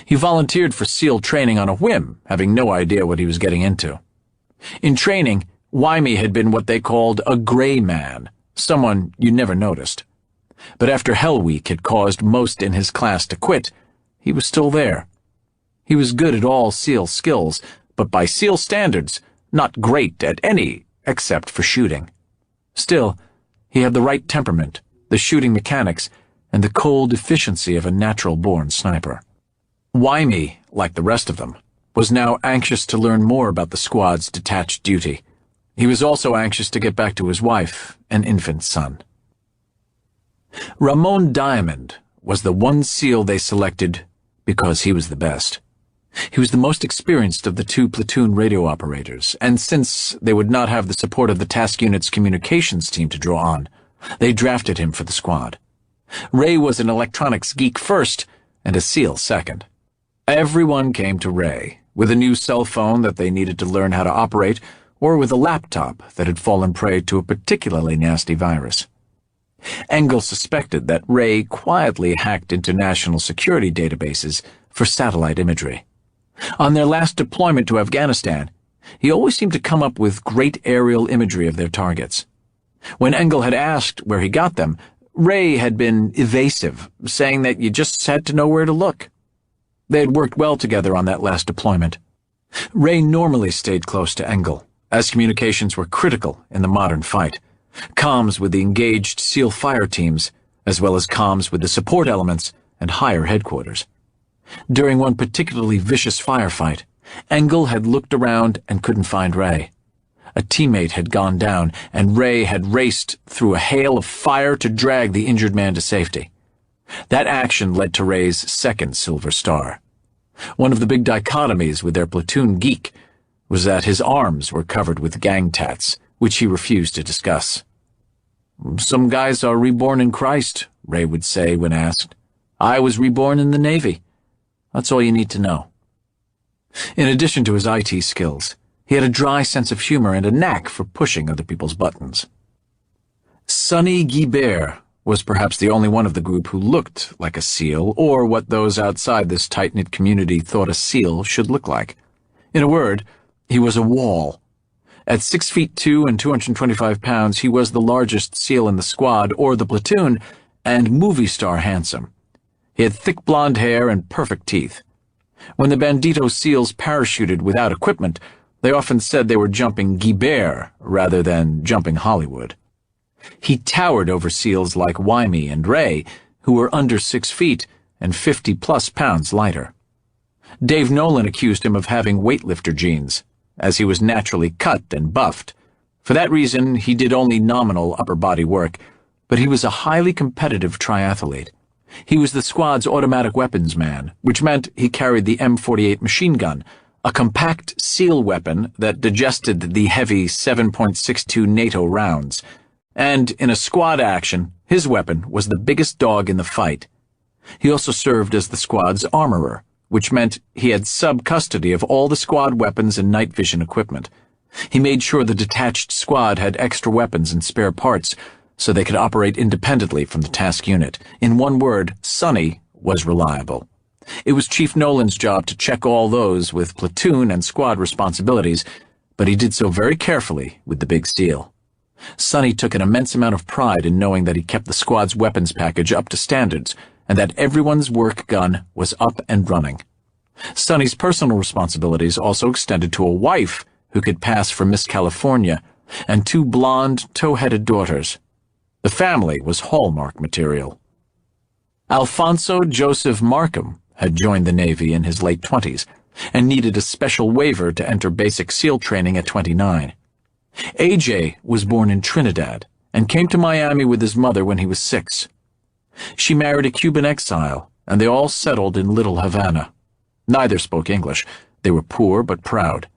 He volunteered for SEAL training on a whim, having no idea what he was getting into. In training, Wyme had been what they called a gray man, someone you never noticed. But after Hell Week had caused most in his class to quit, he was still there. He was good at all SEAL skills, but by SEAL standards, not great at any except for shooting. Still, he had the right temperament, the shooting mechanics, and the cold efficiency of a natural-born sniper. Wyme, like the rest of them, was now anxious to learn more about the squad's detached duty. He was also anxious to get back to his wife and infant son. Ramon Diamond was the one SEAL they selected because he was the best. He was the most experienced of the 2 platoon radio operators, and since they would not have the support of the task unit's communications team to draw on, they drafted him for the squad. Ray was an electronics geek first and a SEAL second. Everyone came to Ray with a new cell phone that they needed to learn how to operate, or with a laptop that had fallen prey to a particularly nasty virus. Engle suspected that Ray quietly hacked into national security databases for satellite imagery. On their last deployment to Afghanistan, he always seemed to come up with great aerial imagery of their targets. When Engle had asked where he got them, Ray had been evasive, saying that you just had to know where to look. They had worked well together on that last deployment. Ray normally stayed close to Engle, as communications were critical in the modern fight. Comms with the engaged SEAL fire teams, as well as comms with the support elements and higher headquarters. During one particularly vicious firefight, Engle had looked around and couldn't find Ray. A teammate had gone down, and Ray had raced through a hail of fire to drag the injured man to safety. That action led to Ray's second Silver Star. One of the big dichotomies with their platoon geek was that his arms were covered with gang tats, which he refused to discuss. "Some guys are reborn in Christ," Ray would say when asked. "I was reborn in the Navy. That's all you need to know." In addition to his IT skills, he had a dry sense of humor and a knack for pushing other people's buttons. Sonny Guibert was perhaps the only one of the group who looked like a SEAL, or what those outside this tight-knit community thought a SEAL should look like. In a word, he was a wall. At 6'2" and 225 pounds, he was the largest SEAL in the squad or the platoon, and movie star handsome. He had thick blonde hair and perfect teeth. When the Bandito SEALs parachuted without equipment, They often said they were jumping Guibert rather than jumping Hollywood. He towered over SEALs like Wymie and Ray, who were under 6 feet and 50-plus pounds lighter. Dave Nolan accused him of having weightlifter genes, as he was naturally cut and buffed. For that reason, he did only nominal upper body work, but he was a highly competitive triathlete. He was the squad's automatic weapons man, which meant he carried the M48 machine gun, a compact SEAL weapon that digested the heavy 7.62 NATO rounds. And in a squad action, his weapon was the biggest dog in the fight. He also served as the squad's armorer, which meant he had sub-custody of all the squad weapons and night vision equipment. He made sure the detached squad had extra weapons and spare parts, so they could operate independently from the task unit. In one word, Sonny was reliable. It was Chief Nolan's job to check all those with platoon and squad responsibilities, but he did so very carefully with the Big SEAL. Sonny took an immense amount of pride in knowing that he kept the squad's weapons package up to standards and that everyone's work gun was up and running. Sonny's personal responsibilities also extended to a wife who could pass for Miss California and 2 blonde, tow-headed daughters. The family was hallmark material. Alfonso Joseph Markham had joined the Navy in his late 20s and needed a special waiver to enter basic SEAL training at 29. AJ was born in Trinidad and came to Miami with his mother when he was 6. She married a Cuban exile, and they all settled in Little Havana. Neither spoke English. They were poor but proud.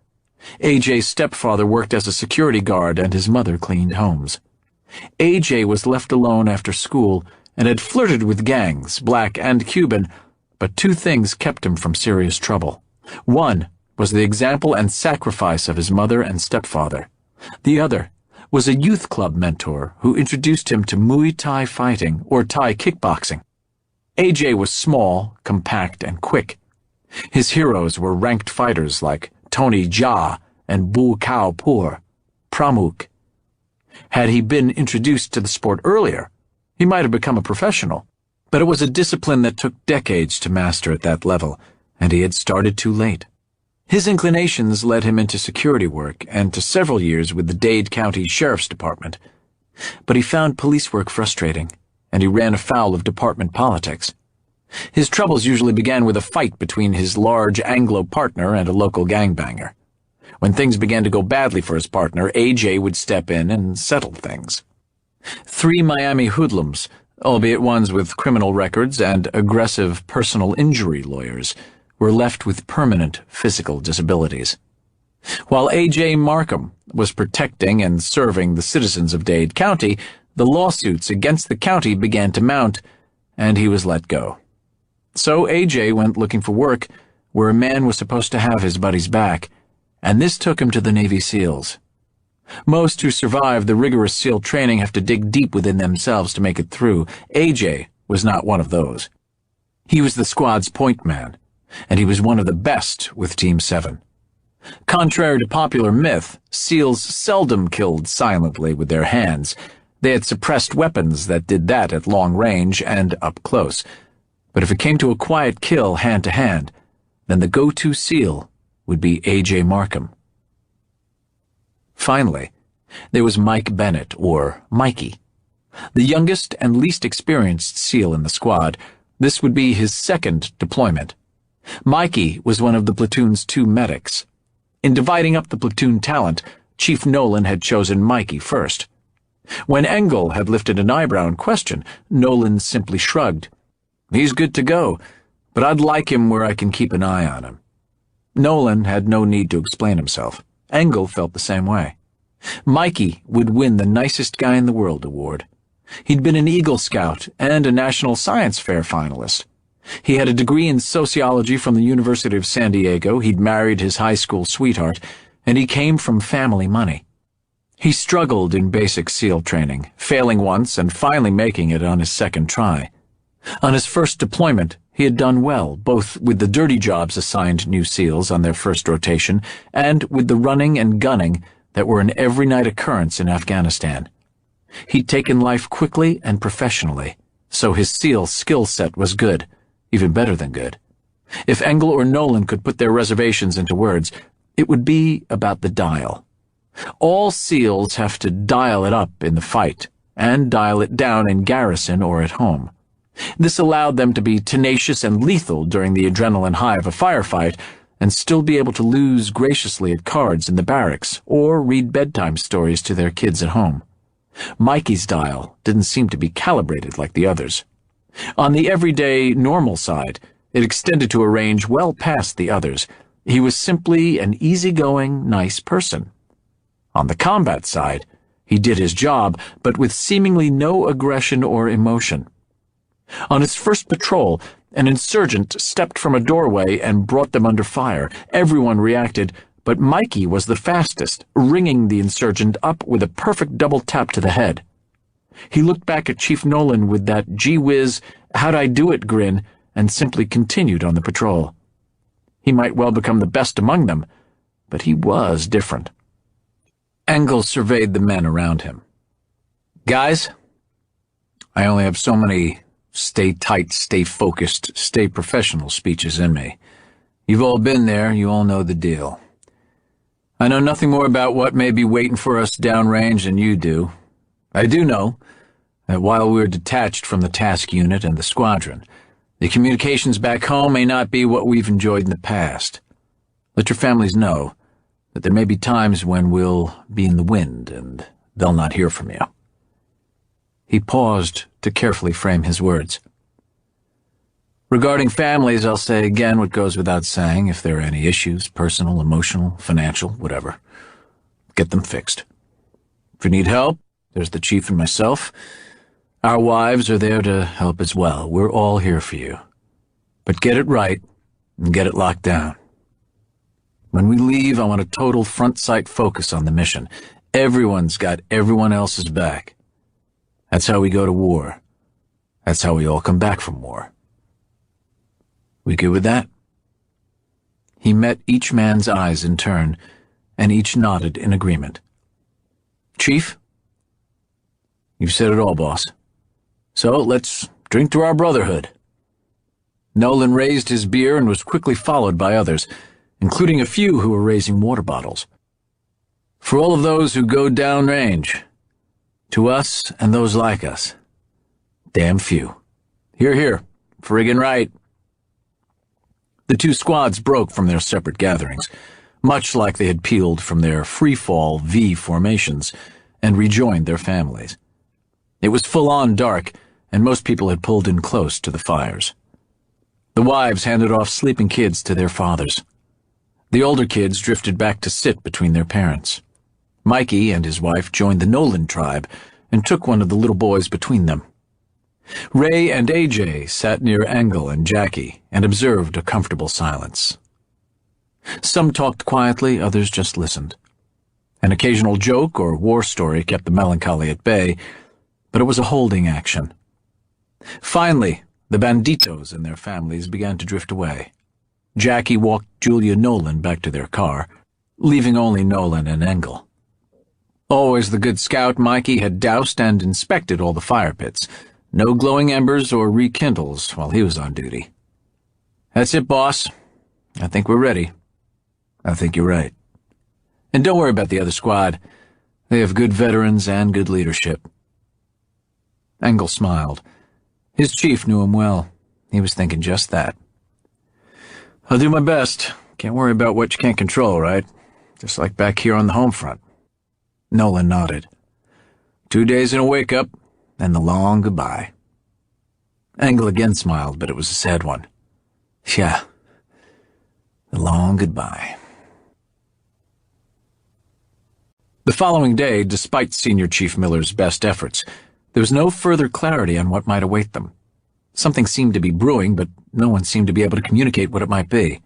AJ's stepfather worked as a security guard and his mother cleaned homes. AJ was left alone after school and had flirted with gangs, black and Cuban, but 2 things kept him from serious trouble. One was the example and sacrifice of his mother and stepfather. The other was a youth club mentor who introduced him to Muay Thai fighting or Thai kickboxing. AJ was small, compact, and quick. His heroes were ranked fighters like Tony Jaa and Bu Kao Pur, Pramuk. Had he been introduced to the sport earlier, he might have become a professional, but it was a discipline that took decades to master at that level, and he had started too late. His inclinations led him into security work and to several years with the Dade County Sheriff's Department. But he found police work frustrating, and he ran afoul of department politics. His troubles usually began with a fight between his large Anglo partner and a local gangbanger. When things began to go badly for his partner, AJ would step in and settle things. 3 Miami hoodlums, albeit ones with criminal records and aggressive personal injury lawyers, were left with permanent physical disabilities. While A.J. Markham was protecting and serving the citizens of Dade County, the lawsuits against the county began to mount, and he was let go. So A.J. went looking for work where a man was supposed to have his buddy's back, and this took him to the Navy SEALs. Most who survive the rigorous SEAL training have to dig deep within themselves to make it through. A.J. was not one of those. He was the squad's point man, and he was one of the best with Team 7. Contrary to popular myth, SEALs seldom killed silently with their hands. They had suppressed weapons that did that at long range and up close. But if it came to a quiet kill hand-to-hand, then the go-to SEAL would be A.J. Markham. Finally, there was Mike Bennett, or Mikey. The youngest and least experienced SEAL in the squad, this would be his second deployment. Mikey was one of the platoon's 2 medics. In dividing up the platoon talent, Chief Nolan had chosen Mikey first. When Engle had lifted an eyebrow in question, Nolan simply shrugged. "He's good to go, but I'd like him where I can keep an eye on him." Nolan had no need to explain himself. Engle felt the same way. Mikey would win the Nicest Guy in the World award. He'd been an Eagle Scout and a National Science Fair finalist. He had a degree in sociology from the University of San Diego, he'd married his high school sweetheart, and he came from family money. He struggled in basic SEAL training, failing once and finally making it on his second try. On his first deployment, he had done well, both with the dirty jobs assigned new SEALs on their first rotation and with the running and gunning that were an every-night occurrence in Afghanistan. He'd taken life quickly and professionally, so his SEAL skill set was good, even better than good. If Engle or Nolan could put their reservations into words, It would be about the dial. All SEALs have to dial it up in the fight, and dial it down in garrison or at home. This allowed them to be tenacious and lethal during the adrenaline high of a firefight, and still be able to lose graciously at cards in the barracks, or read bedtime stories to their kids at home. Mikey's dial didn't seem to be calibrated like the others. On the everyday, normal side, it extended to a range well past the others. He was simply an easygoing, nice person. On the combat side, he did his job, but with seemingly no aggression or emotion. On his first patrol, an insurgent stepped from a doorway and brought them under fire. Everyone reacted, but Mikey was the fastest, ringing the insurgent up with a perfect double tap to the head. He looked back at Chief Nolan with that gee-whiz, how'd-I-do-it grin, and simply continued on the patrol. He might well become the best among them, but he was different. Engle surveyed the men around him. Guys, I only have so many stay tight, stay focused, stay professional speeches in me. You've all been there, you all know the deal. I know nothing more about what may be waiting for us downrange than you do. I do know that while we're detached from the task unit and the squadron, the communications back home may not be what we've enjoyed in the past. Let your families know that there may be times when we'll be in the wind and they'll not hear from you. He paused to carefully frame his words. Regarding families, I'll say again what goes without saying. If there are any issues, personal, emotional, financial, whatever, get them fixed. If you need help, there's the chief and myself. Our wives are there to help as well. We're all here for you. But get it right and get it locked down. When we leave, I want a total front-sight focus on the mission. Everyone's got everyone else's back. That's how we go to war. That's how we all come back from war. We good with that? He met each man's eyes in turn, and each nodded in agreement. Chief? You've said it all, boss. So let's drink to our brotherhood. Nolan raised his beer and was quickly followed by others, including a few who were raising water bottles. For all of those who go downrange, to us and those like us. Damn few. Hear, hear. Friggin' right. The two squads broke from their separate gatherings, much like they had peeled from their free-fall V formations, and rejoined their families. It was full-on dark, and most people had pulled in close to the fires. The wives handed off sleeping kids to their fathers. The older kids drifted back to sit between their parents. Mikey and his wife joined the Nolan tribe and took one of the little boys between them. Ray and AJ sat near Engle and Jackie and observed a comfortable silence. Some talked quietly, others just listened. An occasional joke or war story kept the melancholy at bay, but it was a holding action. Finally, the Banditos and their families began to drift away. Jackie walked Julia Nolan back to their car, leaving only Nolan and Engle. Always the good scout, Mikey had doused and inspected all the fire pits. No glowing embers or rekindles while he was on duty. That's it, boss. I think we're ready. I think you're right. And don't worry about the other squad. They have good veterans and good leadership. Engle smiled. His chief knew him well. He was thinking just that. I'll do my best. Can't worry about what you can't control, right? Just like back here on the home front. Nolan nodded. 2 days and a wake-up, and the long goodbye. Engle again smiled, but it was a sad one. Yeah, the long goodbye. The following day, despite Senior Chief Miller's best efforts, there was no further clarity on what might await them. Something seemed to be brewing, but no one seemed to be able to communicate what it might be.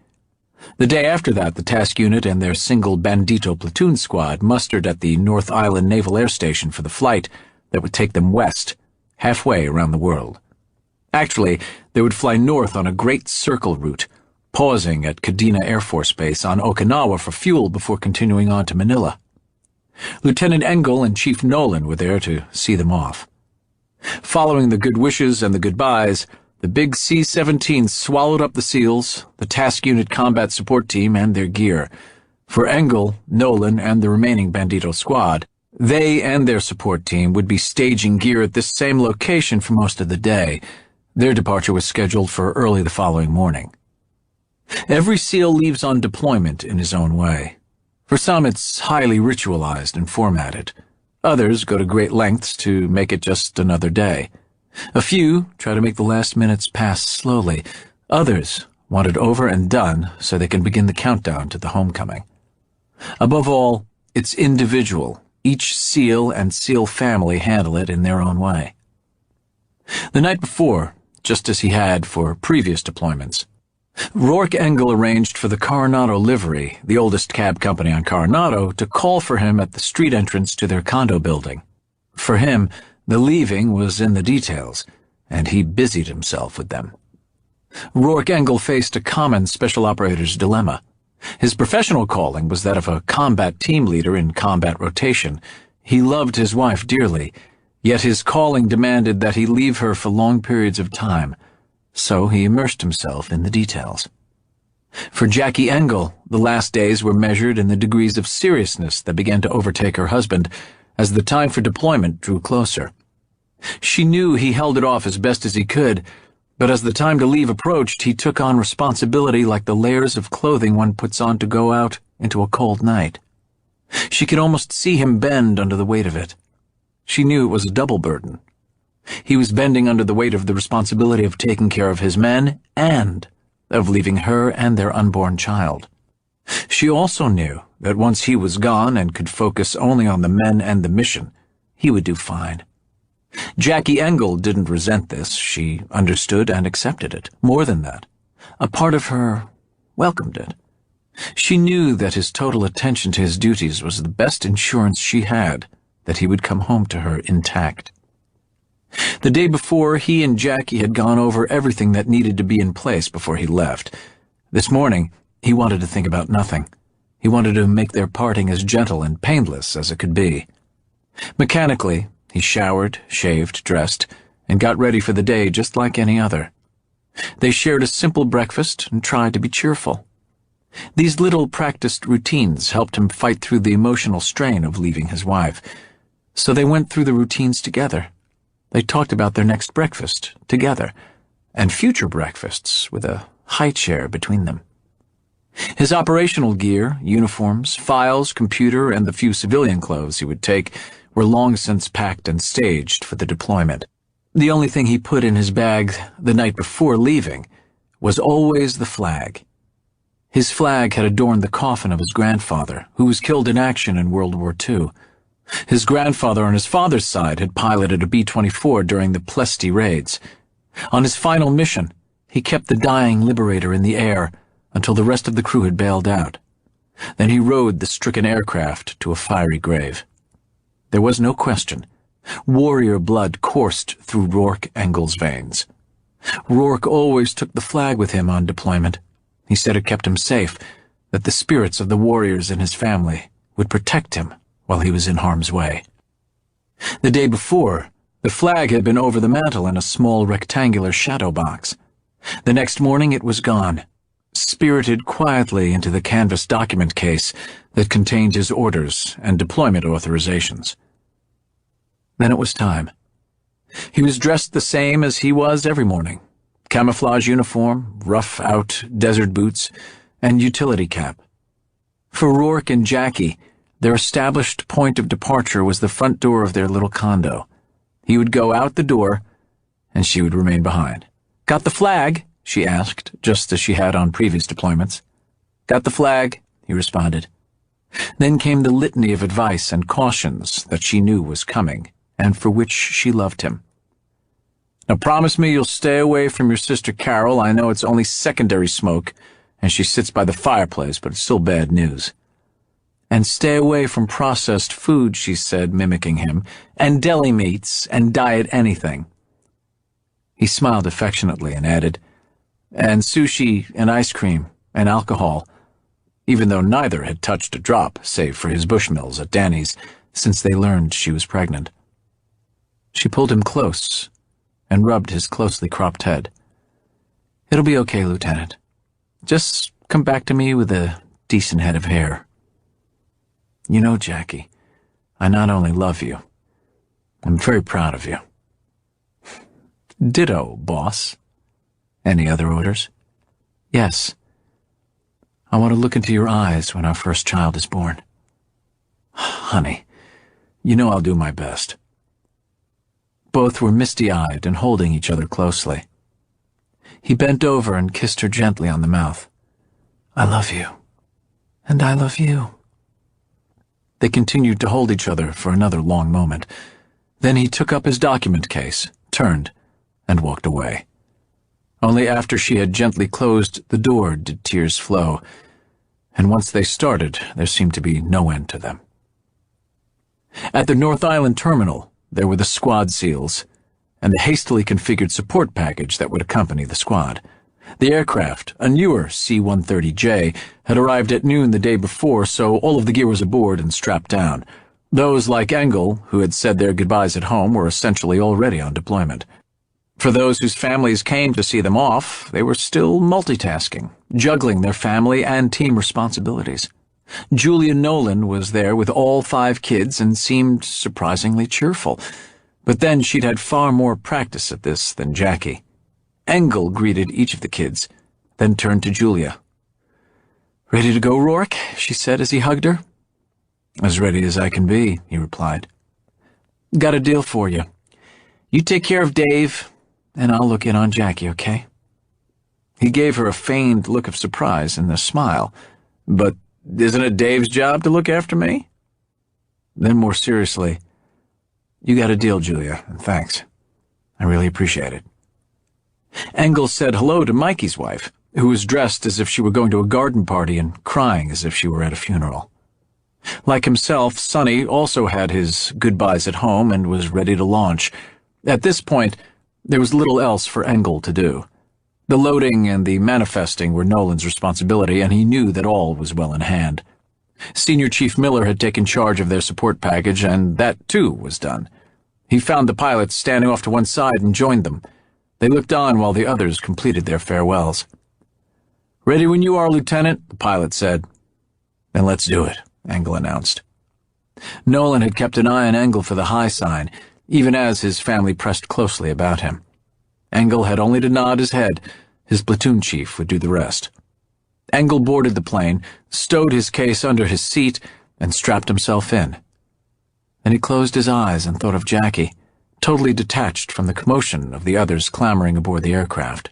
The day after that, the task unit and their single Bandito platoon squad mustered at the North Island Naval Air Station for the flight that would take them west, halfway around the world. Actually, they would fly north on a great circle route, pausing at Kadena Air Force Base on Okinawa for fuel before continuing on to Manila. Lieutenant Engle and Chief Nolan were there to see them off. Following the good wishes and the goodbyes, the big C-17 swallowed up the SEALs, the task unit combat support team, and their gear, For Engle, Nolan, and the remaining Bandito squad, they and their support team would be staging gear at this same location for most of the day. Their departure was scheduled for early the following morning. Every SEAL leaves on deployment in his own way. For some, it's highly ritualized and formatted. Others go to great lengths to make it just another day. A few try to make the last minutes pass slowly. Others want it over and done so they can begin the countdown to the homecoming. Above all, it's individual. Each SEAL and SEAL family handle it in their own way. The night before, just as he had for previous deployments, Rourke Engle arranged for the Coronado livery, the oldest cab company on Coronado, to call for him at the street entrance to their condo building. For him, the leaving was in the details, and he busied himself with them. Rourke Engle faced a common special operator's dilemma. His professional calling was that of a combat team leader in combat rotation. He loved his wife dearly, yet his calling demanded that he leave her for long periods of time, so he immersed himself in the details. For Jackie Engle, the last days were measured in the degrees of seriousness that began to overtake her husband as the time for deployment drew closer. She knew he held it off as best as he could, but as the time to leave approached, he took on responsibility like the layers of clothing one puts on to go out into a cold night. She could almost see him bend under the weight of it. She knew it was a double burden. He was bending under the weight of the responsibility of taking care of his men and of leaving her and their unborn child. She also knew that once he was gone and could focus only on the men and the mission, he would do fine. Jackie Engle didn't resent this. She understood and accepted it. More than that, a part of her welcomed it. She knew that his total attention to his duties was the best insurance she had that he would come home to her intact. The day before, he and Jackie had gone over everything that needed to be in place before he left. This morning, he wanted to think about nothing. He wanted to make their parting as gentle and painless as it could be. Mechanically, he showered, shaved, dressed, and got ready for the day just like any other. They shared a simple breakfast and tried to be cheerful. These little practiced routines helped him fight through the emotional strain of leaving his wife. So they went through the routines together. They talked about their next breakfast together, and future breakfasts with a high chair between them. His operational gear, uniforms, files, computer, and the few civilian clothes he would take were long since packed and staged for the deployment. The only thing he put in his bag the night before leaving was always the flag. His flag had adorned the coffin of his grandfather, who was killed in action in World War II. His grandfather on his father's side had piloted a B-24 during the Plesty raids. On his final mission, he kept the dying liberator in the air until the rest of the crew had bailed out. Then he rode the stricken aircraft to a fiery grave. There was no question. Warrior blood coursed through Rourke Engle's veins. Rourke always took the flag with him on deployment. He said it kept him safe, that the spirits of the warriors in his family would protect him while he was in harm's way. The day before, the flag had been over the mantel in a small rectangular shadow box. The next morning it was gone, spirited quietly into the canvas document case that contained his orders and deployment authorizations. Then it was time. He was dressed the same as he was every morning. Camouflage uniform, rough-out desert boots, and utility cap. For Rourke and Jackie, their established point of departure was the front door of their little condo. He would go out the door, and she would remain behind. "Got the flag?" she asked, just as she had on previous deployments. "Got the flag," he responded. Then came the litany of advice and cautions that she knew was coming, and for which she loved him. "Now promise me you'll stay away from your sister Carol. I know it's only secondary smoke, and she sits by the fireplace, but it's still bad news. And stay away from processed food," she said, mimicking him, "and deli meats, and diet anything." He smiled affectionately and added, "And sushi, and ice cream, and alcohol," even though neither had touched a drop, save for his Bushmills at Danny's, since they learned she was pregnant. She pulled him close and rubbed his closely cropped head. "It'll be okay, Lieutenant. Just come back to me with a decent head of hair." You know, Jackie, I not only love you, I'm very proud of you. Ditto, boss. Any other orders? Yes. I want to look into your eyes when our first child is born. Honey, you know I'll do my best. Both were misty-eyed and holding each other closely. He bent over and kissed her gently on the mouth. I love you. And I love you. They continued to hold each other for another long moment. Then he took up his document case, turned, and walked away. Only after she had gently closed the door did tears flow, and once they started, there seemed to be no end to them. At the North Island terminal, there were the squad SEALs, and the hastily configured support package that would accompany the squad. The aircraft, a newer C-130J, had arrived at noon the day before, so all of the gear was aboard and strapped down. Those like Engle, who had said their goodbyes at home, were essentially already on deployment. For those whose families came to see them off, they were still multitasking, juggling their family and team responsibilities. Julia Nolan was there with all 5 kids and seemed surprisingly cheerful, but then she'd had far more practice at this than Jackie. Engle greeted each of the kids, then turned to Julia. "Ready to go, Rourke?" she said as he hugged her. "As ready as I can be," he replied. "Got a deal for you. You take care of Dave, and I'll look in on Jackie, okay?" He gave her a feigned look of surprise and a smile. "But isn't it Dave's job to look after me?" Then more seriously, "You got a deal, Julia, and thanks. I really appreciate it." Engle said hello to Mikey's wife, who was dressed as if she were going to a garden party and crying as if she were at a funeral. Like himself, Sonny also had his goodbyes at home and was ready to launch. At this point, there was little else for Engle to do. The loading and the manifesting were Nolan's responsibility, and he knew that all was well in hand. Senior Chief Miller had taken charge of their support package, and that, too, was done. He found the pilots standing off to one side and joined them. They looked on while the others completed their farewells. "Ready when you are, Lieutenant," the pilot said. "Then let's do it," Engle announced. Nolan had kept an eye on Engle for the high sign, even as his family pressed closely about him. Engle had only to nod his head. His platoon chief would do the rest. Engle boarded the plane, stowed his case under his seat, and strapped himself in. Then he closed his eyes and thought of Jackie, totally detached from the commotion of the others clamoring aboard the aircraft.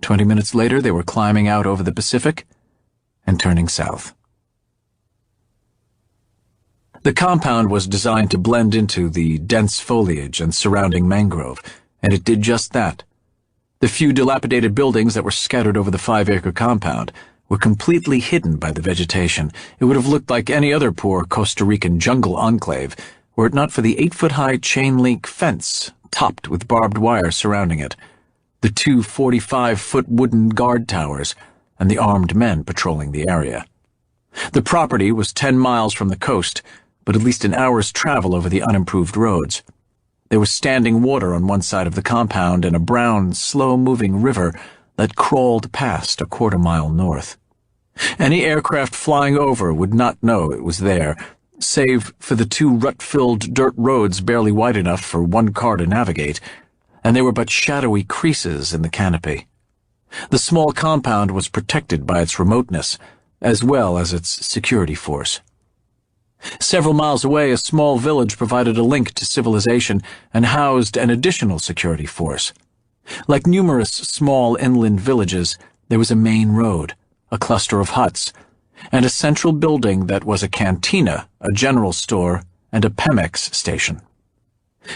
20 minutes later, they were climbing out over the Pacific and turning south. The compound was designed to blend into the dense foliage and surrounding mangrove, and it did just that. The few dilapidated buildings that were scattered over the 5-acre compound were completely hidden by the vegetation. It would have looked like any other poor Costa Rican jungle enclave, were it not for the 8-foot-high chain-link fence topped with barbed wire surrounding it, the 2 45-foot wooden guard towers, and the armed men patrolling the area. The property was 10 miles from the coast, but at least an hour's travel over the unimproved roads. There was standing water on one side of the compound and a brown, slow-moving river that crawled past a quarter-mile north. Any aircraft flying over would not know it was there, save for the 2 rut-filled dirt roads barely wide enough for one car to navigate, and there were but shadowy creases in the canopy. The small compound was protected by its remoteness, as well as its security force. Several miles away, a small village provided a link to civilization and housed an additional security force. Like numerous small inland villages, there was a main road, a cluster of huts, and a central building that was a cantina, a general store, and a Pemex station.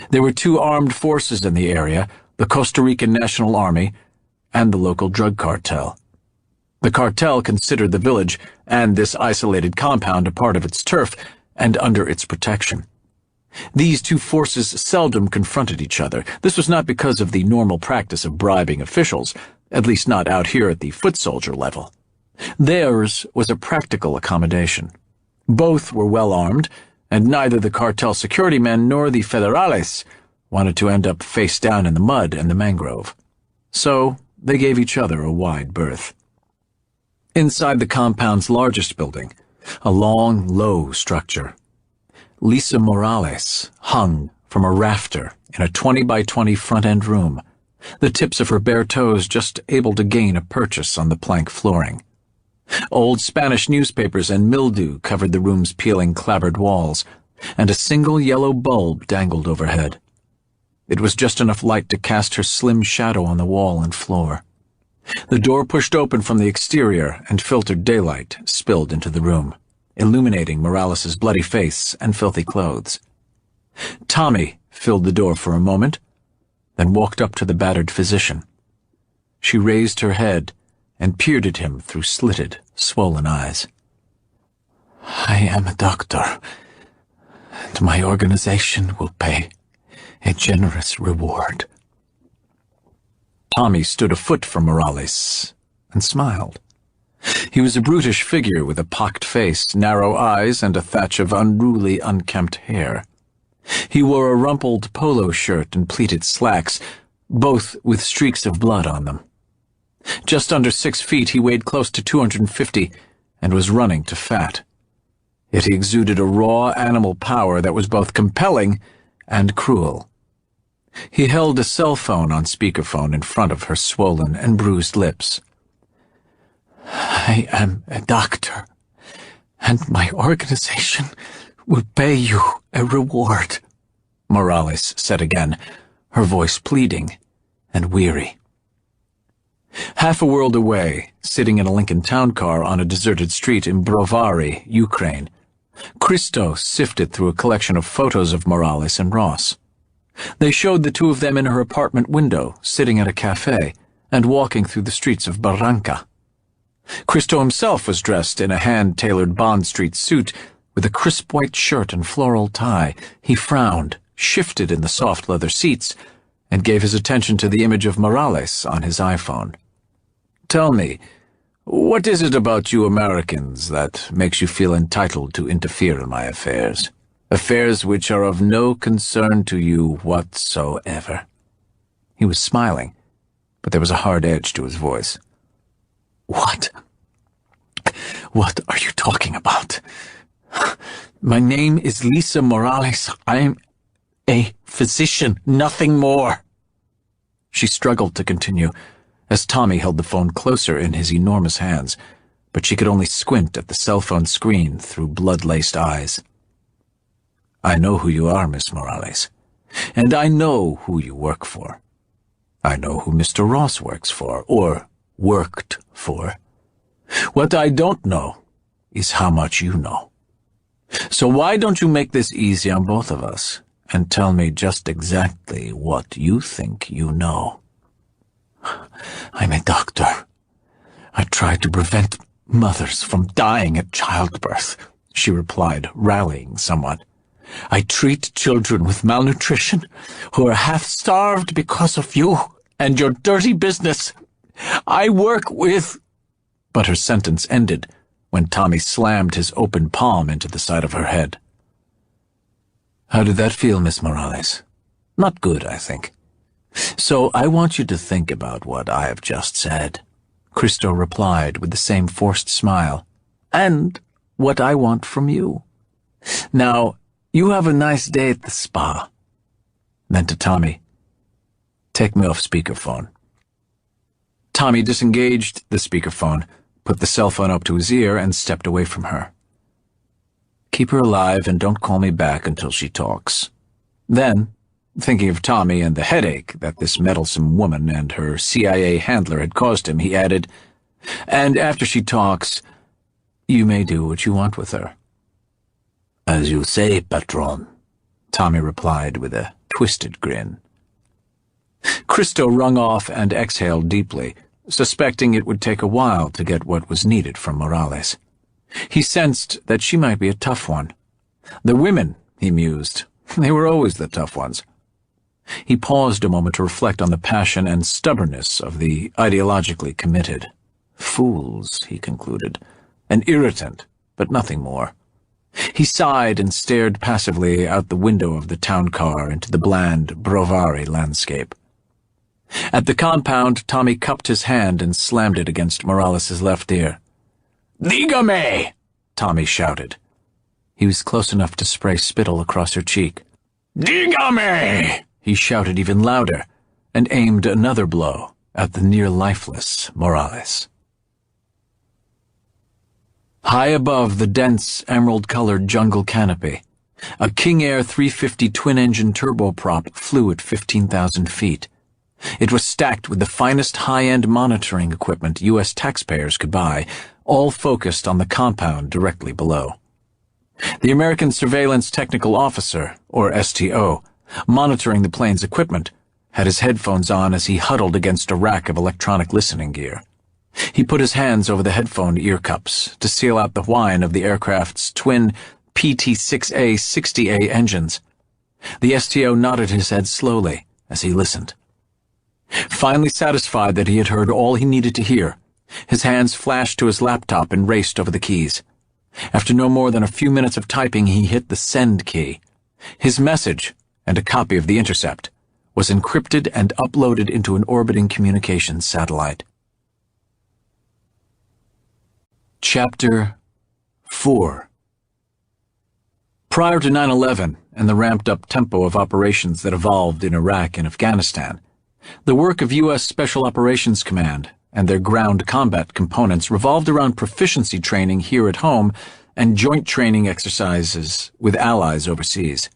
There were 2 armed forces in the area, the Costa Rican National Army and the local drug cartel. The cartel considered the village and this isolated compound a part of its turf and under its protection. These 2 forces seldom confronted each other. This was not because of the normal practice of bribing officials, at least not out here at the foot soldier level. Theirs was a practical accommodation. Both were well armed, and neither the cartel security men nor the federales wanted to end up face down in the mud and the mangrove. So they gave each other a wide berth. Inside the compound's largest building, A long, low structure. Lisa Morales hung from a rafter in a 20-by-20 front-end room, the tips of her bare toes just able to gain a purchase on the plank flooring. Old Spanish newspapers and mildew covered the room's peeling, clapboard walls, and a single yellow bulb dangled overhead. It was just enough light to cast her slim shadow on the wall and floor. The door pushed open from the exterior, and filtered daylight spilled into the room, illuminating Morales's bloody face and filthy clothes. Tommy filled the door for a moment, then walked up to the battered physician. She raised her head and peered at him through slitted, swollen eyes. "I am a doctor, and my organization will pay a generous reward." Tommy stood a foot from Morales and smiled. He was a brutish figure with a pocked face, narrow eyes, and a thatch of unruly, unkempt hair. He wore a rumpled polo shirt and pleated slacks, both with streaks of blood on them. Just under 6 feet, he weighed close to 250 and was running to fat. Yet he exuded a raw animal power that was both compelling and cruel. He held a cell phone on speakerphone in front of her swollen and bruised lips. "I am a doctor, and my organization will pay you a reward," Morales said again, her voice pleading and weary. Half a world away, sitting in a Lincoln town car on a deserted street in Brovary, Ukraine, Christo sifted through a collection of photos of Morales and Ross. They showed the two of them in her apartment window, sitting at a cafe, and walking through the streets of Barranca. Christo himself was dressed in a hand-tailored Bond Street suit with a crisp white shirt and floral tie. He frowned, shifted in the soft leather seats, and gave his attention to the image of Morales on his iPhone. "Tell me, what is it about you Americans that makes you feel entitled to interfere in my affairs? Affairs which are of no concern to you whatsoever?" He was smiling, but there was a hard edge to his voice. What are you talking about? My name is Lisa Morales. I'm a physician, nothing more." She struggled to continue, as Tommy held the phone closer in his enormous hands, but she could only squint at the cell phone screen through blood-laced eyes. "I know who you are, Miss Morales, and I know who you work for. I know who Mr. Ross works for, or worked for. What I don't know is how much you know. So why don't you make this easy on both of us, and tell me just exactly what you think you know?" "I'm a doctor. I try to prevent mothers from dying at childbirth," she replied, rallying somewhat. "I treat children with malnutrition who are half-starved because of you and your dirty business. I work with—" But her sentence ended when Tommy slammed his open palm into the side of her head. "How did that feel, Miss Morales? Not good, I think. So I want you to think about what I have just said," Christo replied with the same forced smile, "and what I want from you. Now, you have a nice day at the spa." Then to Tommy, "Take me off speakerphone." Tommy disengaged the speakerphone, put the cell phone up to his ear, and stepped away from her. "Keep her alive and don't call me back until she talks." Then, thinking of Tommy and the headache that this meddlesome woman and her CIA handler had caused him, he added, "And after she talks, you may do what you want with her." "As you say, patron," Tommy replied with a twisted grin. Christo wrung off and exhaled deeply, suspecting it would take a while to get what was needed from Morales. He sensed that she might be a tough one. The women, he mused, they were always the tough ones. He paused a moment to reflect on the passion and stubbornness of the ideologically committed. Fools, he concluded. An irritant, but nothing more. He sighed and stared passively out the window of the town car into the bland Brovary landscape. At the compound, Tommy cupped his hand and slammed it against Morales's left ear. "Dígame!" Tommy shouted. He was close enough to spray spittle across her cheek. "Dígame!" he shouted even louder, and aimed another blow at the near-lifeless Morales. High above the dense, emerald-colored jungle canopy, a King Air 350 twin-engine turboprop flew at 15,000 feet. It was stacked with the finest high-end monitoring equipment U.S. taxpayers could buy, all focused on the compound directly below. The American Surveillance Technical Officer, or STO, monitoring the plane's equipment, had his headphones on as he huddled against a rack of electronic listening gear. He put his hands over the headphone ear cups to seal out the whine of the aircraft's twin PT-6A 60A engines. The STO nodded his head slowly as he listened. Finally satisfied that he had heard all he needed to hear, his hands flashed to his laptop and raced over the keys. After no more than a few minutes of typing, he hit the send key. His message, and a copy of the intercept, was encrypted and uploaded into an orbiting communications satellite. Chapter 4. Prior to 9/11 and the ramped-up tempo of operations that evolved in Iraq and Afghanistan, the work of U.S. Special Operations Command and their ground combat components revolved around proficiency training here at home and joint training exercises with allies overseas.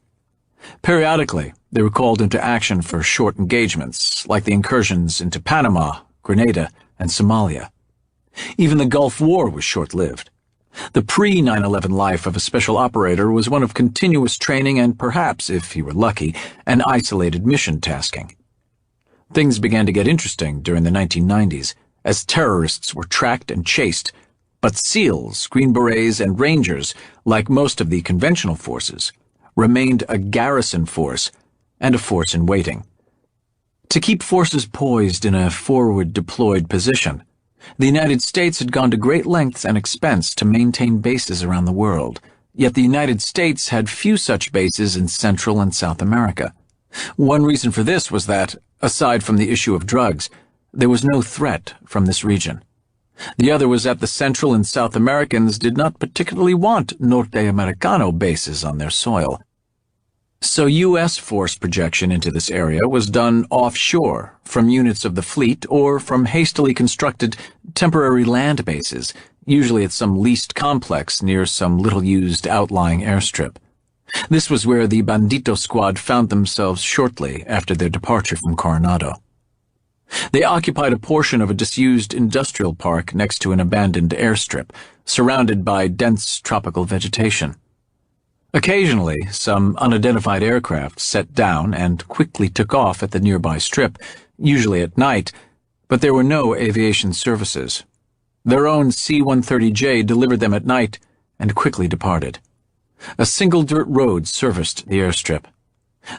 Periodically, they were called into action for short engagements, like the incursions into Panama, Grenada, and Somalia. Even the Gulf War was short-lived. The pre-9/11 life of a special operator was one of continuous training and perhaps, if he were lucky, an isolated mission tasking. Things began to get interesting during the 1990s, as terrorists were tracked and chased, but SEALs, Green Berets, and Rangers, like most of the conventional forces, remained a garrison force and a force in waiting. To keep forces poised in a forward-deployed position, the United States had gone to great lengths and expense to maintain bases around the world, yet the United States had few such bases in Central and South America. One reason for this was that, aside from the issue of drugs, there was no threat from this region. The other was that the Central and South Americans did not particularly want Norte Americano bases on their soil. So U.S. force projection into this area was done offshore, from units of the fleet or from hastily constructed temporary land bases, usually at some leased complex near some little-used outlying airstrip. This was where the Bandito squad found themselves shortly after their departure from Coronado. They occupied a portion of a disused industrial park next to an abandoned airstrip, surrounded by dense tropical vegetation. Occasionally, some unidentified aircraft set down and quickly took off at the nearby strip, usually at night, but there were no aviation services. Their own C-130J delivered them at night and quickly departed. A single dirt road serviced the airstrip.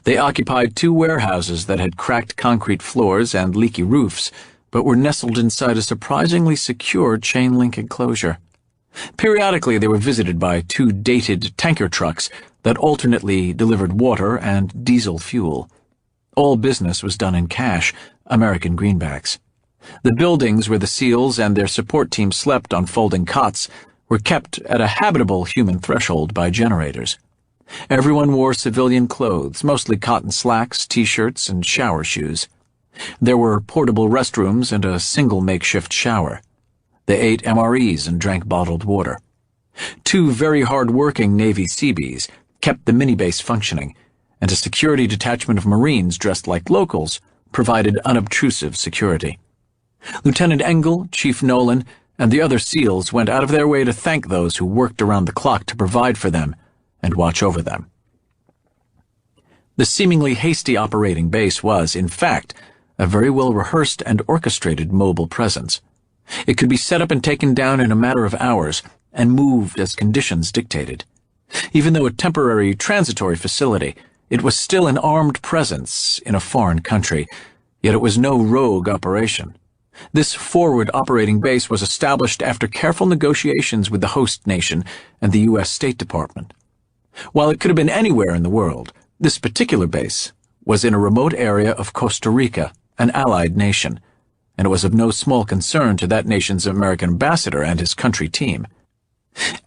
They occupied 2 warehouses that had cracked concrete floors and leaky roofs, but were nestled inside a surprisingly secure chain-link enclosure. Periodically, they were visited by 2 dated tanker trucks that alternately delivered water and diesel fuel. All business was done in cash, American greenbacks. The buildings where the SEALs and their support team slept on folding cots were kept at a habitable human threshold by generators. Everyone wore civilian clothes, mostly cotton slacks, t-shirts, and shower shoes. There were portable restrooms and a single makeshift shower. They ate MREs and drank bottled water. 2 very hard-working Navy Seabees kept the mini-base functioning, and a security detachment of Marines dressed like locals provided unobtrusive security. Lieutenant Engle, Chief Nolan, and the other SEALs went out of their way to thank those who worked around the clock to provide for them and watch over them. The seemingly hasty operating base was, in fact, a very well-rehearsed and orchestrated mobile presence. It could be set up and taken down in a matter of hours and moved as conditions dictated. Even though a temporary transitory facility, it was still an armed presence in a foreign country, yet it was no rogue operation. This forward operating base was established after careful negotiations with the host nation and the U.S. State Department. While it could have been anywhere in the world, this particular base was in a remote area of Costa Rica, an allied nation, and it was of no small concern to that nation's American ambassador and his country team.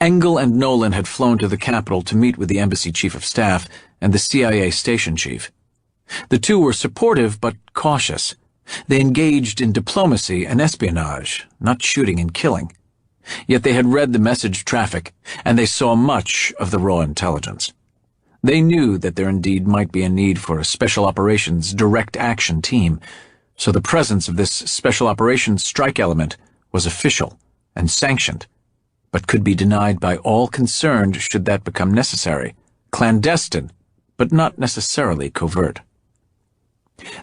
Engle and Nolan had flown to the capital to meet with the embassy chief of staff and the CIA station chief. The two were supportive but cautious. They engaged in diplomacy and espionage, not shooting and killing. Yet they had read the message traffic, and they saw much of the raw intelligence. They knew that there indeed might be a need for a special operations direct action team, so the presence of this special operations strike element was official and sanctioned, but could be denied by all concerned should that become necessary, clandestine, but not necessarily covert.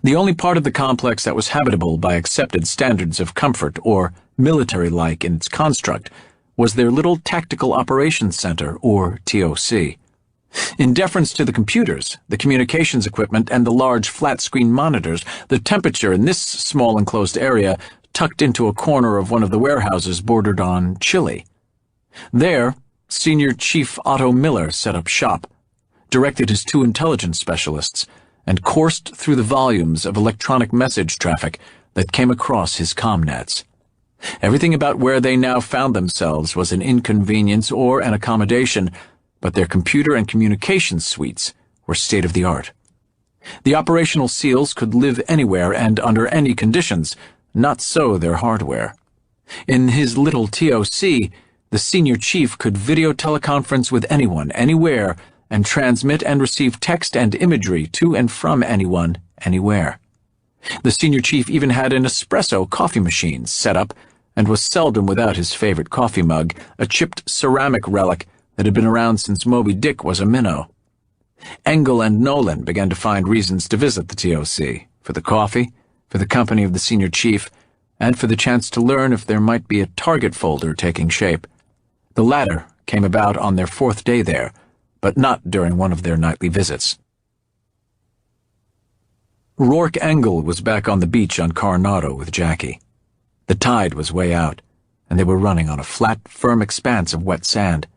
The only part of the complex that was habitable by accepted standards of comfort or military-like in its construct was their little Tactical Operations Center, or TOC. In deference to the computers, the communications equipment, and the large flat-screen monitors, the temperature in this small enclosed area, tucked into a corner of one of the warehouses, bordered on chilly. There, Senior Chief Otto Miller set up shop, directed his two intelligence specialists, and coursed through the volumes of electronic message traffic that came across his comnets. Everything about where they now found themselves was an inconvenience or an accommodation, but their computer and communications suites were state-of-the-art. The operational SEALs could live anywhere and under any conditions, not so their hardware. In his little TOC, the senior chief could video teleconference with anyone, anywhere, and transmit and receive text and imagery to and from anyone, anywhere. The senior chief even had an espresso coffee machine set up and was seldom without his favorite coffee mug, a chipped ceramic relic that had been around since Moby Dick was a minnow. Engle and Nolan began to find reasons to visit the TOC, for the coffee, for the company of the senior chief, and for the chance to learn if there might be a target folder taking shape. The latter came about on their fourth day there, but not during one of their nightly visits. Rourke Engle was back on the beach on Coronado with Jackie. The tide was way out, and they were running on a flat, firm expanse of wet sand.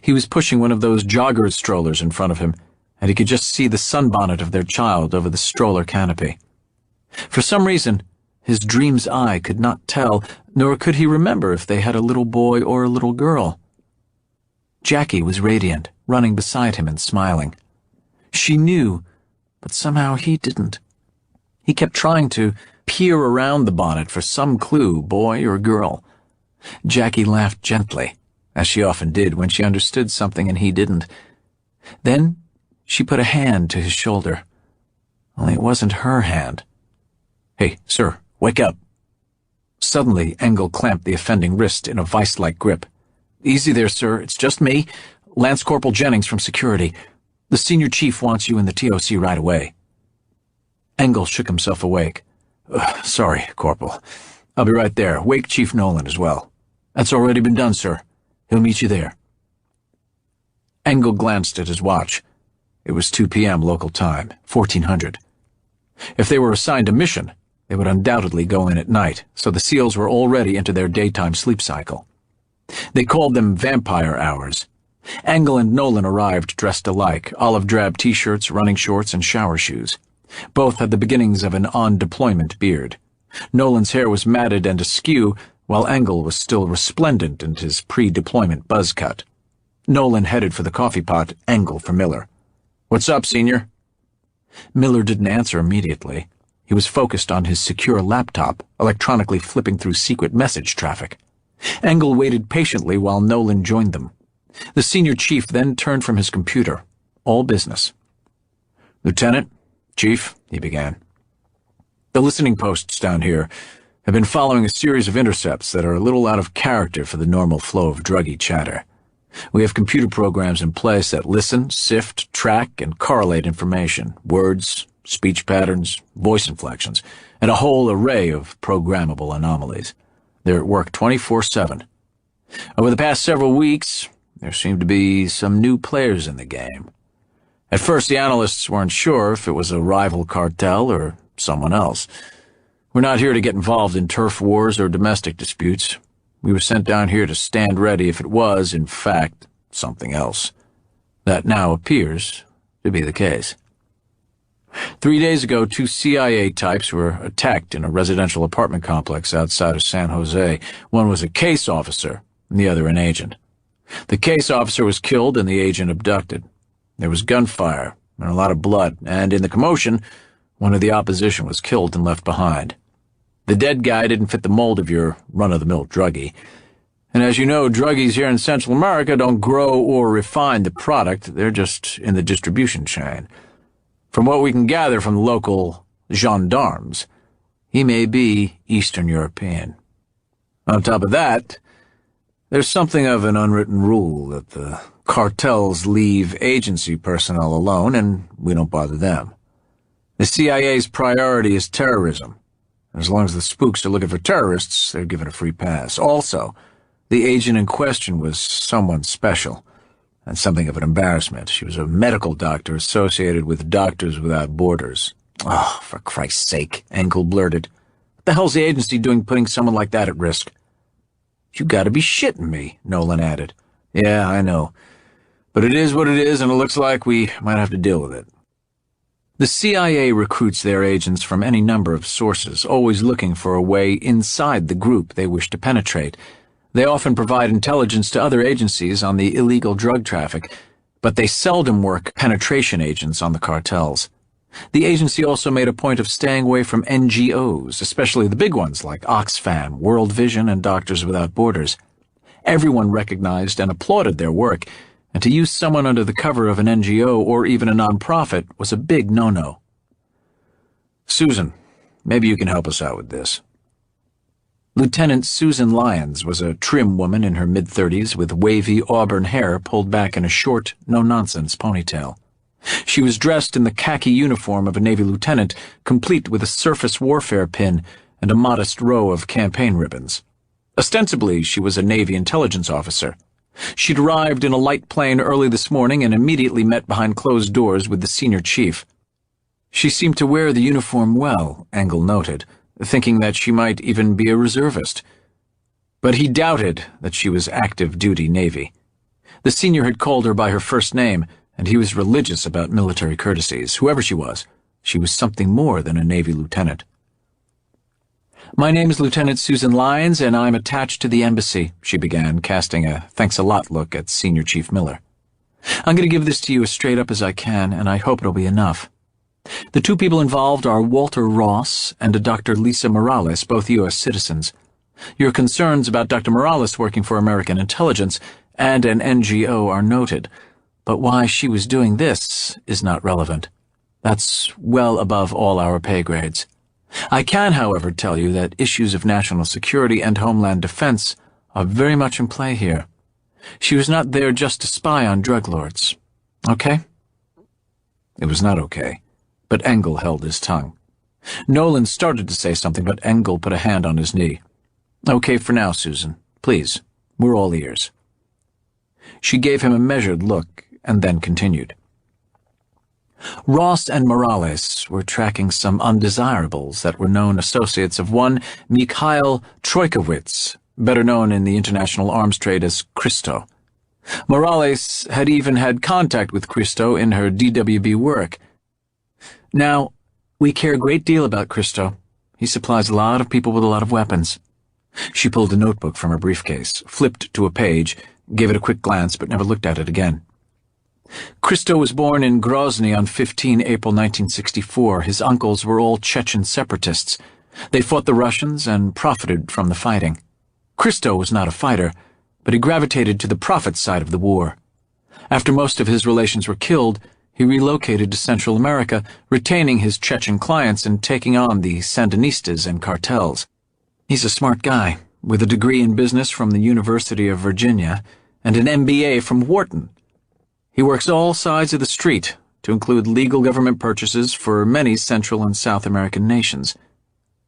He was pushing one of those jogger strollers in front of him, and he could just see the sunbonnet of their child over the stroller canopy. For some reason, his dream's eye could not tell, nor could he remember if they had a little boy or a little girl. Jackie was radiant, running beside him and smiling. She knew, but somehow he didn't. He kept trying to peer around the bonnet for some clue, boy or girl. Jackie laughed gently, as she often did when she understood something and he didn't. Then she put a hand to his shoulder. Only it wasn't her hand. "Hey, sir, wake up." Suddenly, Engle clamped the offending wrist in a vice-like grip. "Easy there, sir. It's just me, Lance Corporal Jennings from security. The senior chief wants you in the TOC right away." Engle shook himself awake. "Sorry, Corporal. I'll be right there. Wake Chief Nolan as well." "That's already been done, sir. He'll meet you there." Engle glanced at his watch. It was 2 p.m. local time, 1400. If they were assigned a mission, they would undoubtedly go in at night, so the SEALs were already into their daytime sleep cycle. They called them vampire hours. Engle and Nolan arrived dressed alike, olive-drab t-shirts, running shorts, and shower shoes. Both had the beginnings of an on-deployment beard. Nolan's hair was matted and askew, while Engle was still resplendent in his pre-deployment buzz cut. Nolan headed for the coffee pot, Engle for Miller. "What's up, Senior?" Miller didn't answer immediately. He was focused on his secure laptop, electronically flipping through secret message traffic. Engle waited patiently while Nolan joined them. The senior chief then turned from his computer. All business. "Lieutenant, Chief," he began. "The listening posts down here have been following a series of intercepts that are a little out of character for the normal flow of druggy chatter. We have computer programs in place that listen, sift, track, and correlate information, words, speech patterns, voice inflections, and a whole array of programmable anomalies. They're at work 24/7. Over the past several weeks, there seem to be some new players in the game. At first, the analysts weren't sure if it was a rival cartel or someone else. We're not here to get involved in turf wars or domestic disputes. We were sent down here to stand ready if it was, in fact, something else. That now appears to be the case. 3 days ago, 2 CIA types were attacked in a residential apartment complex outside of San Jose. One was a case officer, and the other an agent. The case officer was killed and the agent abducted. There was gunfire and a lot of blood, and in the commotion, one of the opposition was killed and left behind. The dead guy didn't fit the mold of your run-of-the-mill druggie. And as you know, druggies here in Central America don't grow or refine the product, they're just in the distribution chain. From what we can gather from the local gendarmes, he may be Eastern European. On top of that, there's something of an unwritten rule that the cartels leave agency personnel alone and we don't bother them. The CIA's priority is terrorism. As long as the spooks are looking for terrorists, they're given a free pass. Also, the agent in question was someone special, and something of an embarrassment. She was a medical doctor associated with Doctors Without Borders. Oh, for Christ's sake, Engle blurted. What the hell's the agency doing putting someone like that at risk? You gotta be shitting me, Nolan added. Yeah, I know. But it is what it is, and it looks like we might have to deal with it. The CIA recruits their agents from any number of sources, always looking for a way inside the group they wish to penetrate. They often provide intelligence to other agencies on the illegal drug traffic, but they seldom work penetration agents on the cartels. The agency also made a point of staying away from NGOs, especially the big ones like Oxfam, World Vision, and Doctors Without Borders. Everyone recognized and applauded their work, and to use someone under the cover of an NGO or even a nonprofit was a big no-no. Susan, maybe you can help us out with this. Lieutenant Susan Lyons was a trim woman in her mid-30s with wavy auburn hair pulled back in a short, no-nonsense ponytail. She was dressed in the khaki uniform of a Navy lieutenant, complete with a surface warfare pin and a modest row of campaign ribbons. Ostensibly, she was a Navy intelligence officer. She'd arrived in a light plane early this morning and immediately met behind closed doors with the senior chief. She seemed to wear the uniform well, Engle noted, thinking that she might even be a reservist. But he doubted that she was active-duty Navy. The senior had called her by her first name, and he was religious about military courtesies. Whoever she was something more than a Navy lieutenant. My name is Lieutenant Susan Lyons, and I'm attached to the embassy, she began, casting a thanks-a-lot look at Senior Chief Miller. I'm going to give this to you as straight up as I can, and I hope it'll be enough. The two people involved are Walter Ross and a Dr. Lisa Morales, both U.S. citizens. Your concerns about Dr. Morales working for American intelligence and an NGO are noted, but why she was doing this is not relevant. That's well above all our pay grades. I can, however, tell you that issues of national security and homeland defense are very much in play here. She was not there just to spy on drug lords. Okay? It was not okay, but Engle held his tongue. Nolan started to say something, but Engle put a hand on his knee. Okay for now, Susan. Please, we're all ears. She gave him a measured look and then continued. Ross and Morales were tracking some undesirables that were known associates of one Mikhail Troikowitz, better known in the international arms trade as Christo. Morales had even had contact with Christo in her DWB work. Now, we care a great deal about Christo. He supplies a lot of people with a lot of weapons. She pulled a notebook from her briefcase, flipped to a page, gave it a quick glance, but never looked at it again. Christo was born in Grozny on 15 April 1964. His uncles were all Chechen separatists. They fought the Russians and profited from the fighting. Christo was not a fighter, but he gravitated to the profit side of the war. After most of his relations were killed, he relocated to Central America, retaining his Chechen clients and taking on the Sandinistas and cartels. He's a smart guy, with a degree in business from the University of Virginia and an MBA from Wharton. He works all sides of the street, to include legal government purchases for many Central and South American nations.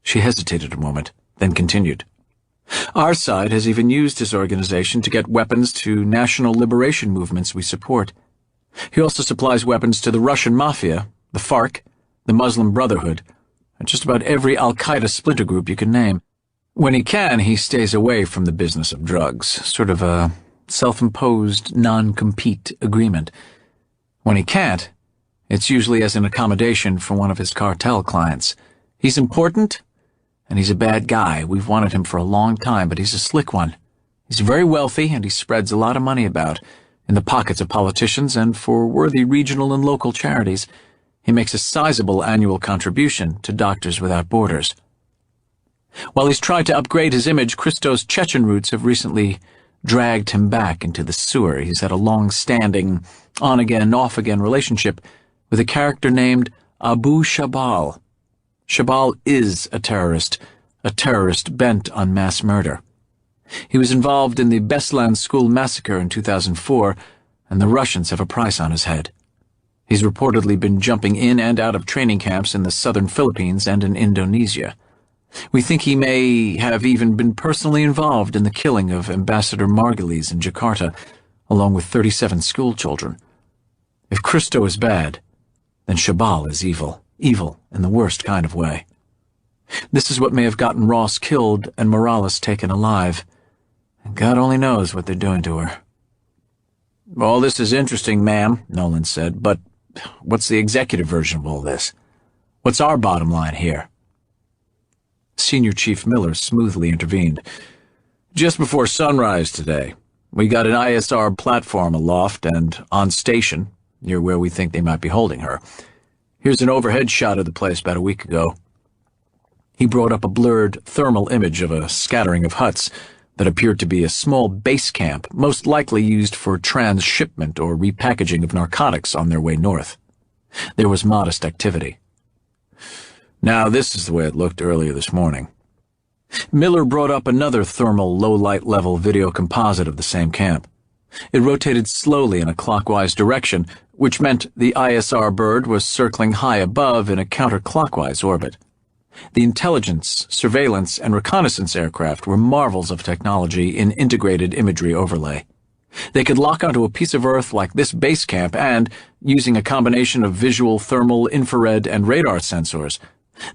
She hesitated a moment, then continued. Our side has even used his organization to get weapons to national liberation movements we support. He also supplies weapons to the Russian Mafia, the FARC, the Muslim Brotherhood, and just about every Al-Qaeda splinter group you can name. When he can, he stays away from the business of drugs, sort of a self-imposed non-compete agreement. When he can't, it's usually as an accommodation for one of his cartel clients. He's important, and he's a bad guy. We've wanted him for a long time, but he's a slick one. He's very wealthy, and he spreads a lot of money about, in the pockets of politicians and for worthy regional and local charities. He makes a sizable annual contribution to Doctors Without Borders. While he's tried to upgrade his image, Christo's Chechen roots have recently dragged him back into the sewer. He's had a long-standing, on-again, off-again relationship with a character named Abu Shabal. Shabal is a terrorist bent on mass murder. He was involved in the Beslan school massacre in 2004, and the Russians have a price on his head. He's reportedly been jumping in and out of training camps in the southern Philippines and in Indonesia. We think he may have even been personally involved in the killing of Ambassador Margulies in Jakarta, along with 37 schoolchildren. If Christo is bad, then Shabal is evil in the worst kind of way. This is what may have gotten Ross killed and Morales taken alive. And God only knows what they're doing to her. "All this is interesting, ma'am," Nolan said, "but what's the executive version of all this? What's our bottom line here?" Senior Chief Miller smoothly intervened. "Just before sunrise today, we got an ISR platform aloft and on station, near where we think they might be holding her. Here's an overhead shot of the place about a week ago." He brought up a blurred thermal image of a scattering of huts that appeared to be a small base camp, most likely used for transshipment or repackaging of narcotics on their way north. There was modest activity. "Now this is the way it looked earlier this morning." Miller brought up another thermal low-light level video composite of the same camp. It rotated slowly in a clockwise direction, which meant the ISR bird was circling high above in a counterclockwise orbit. The intelligence, surveillance, and reconnaissance aircraft were marvels of technology in integrated imagery overlay. They could lock onto a piece of Earth like this base camp and, using a combination of visual, thermal, infrared, and radar sensors,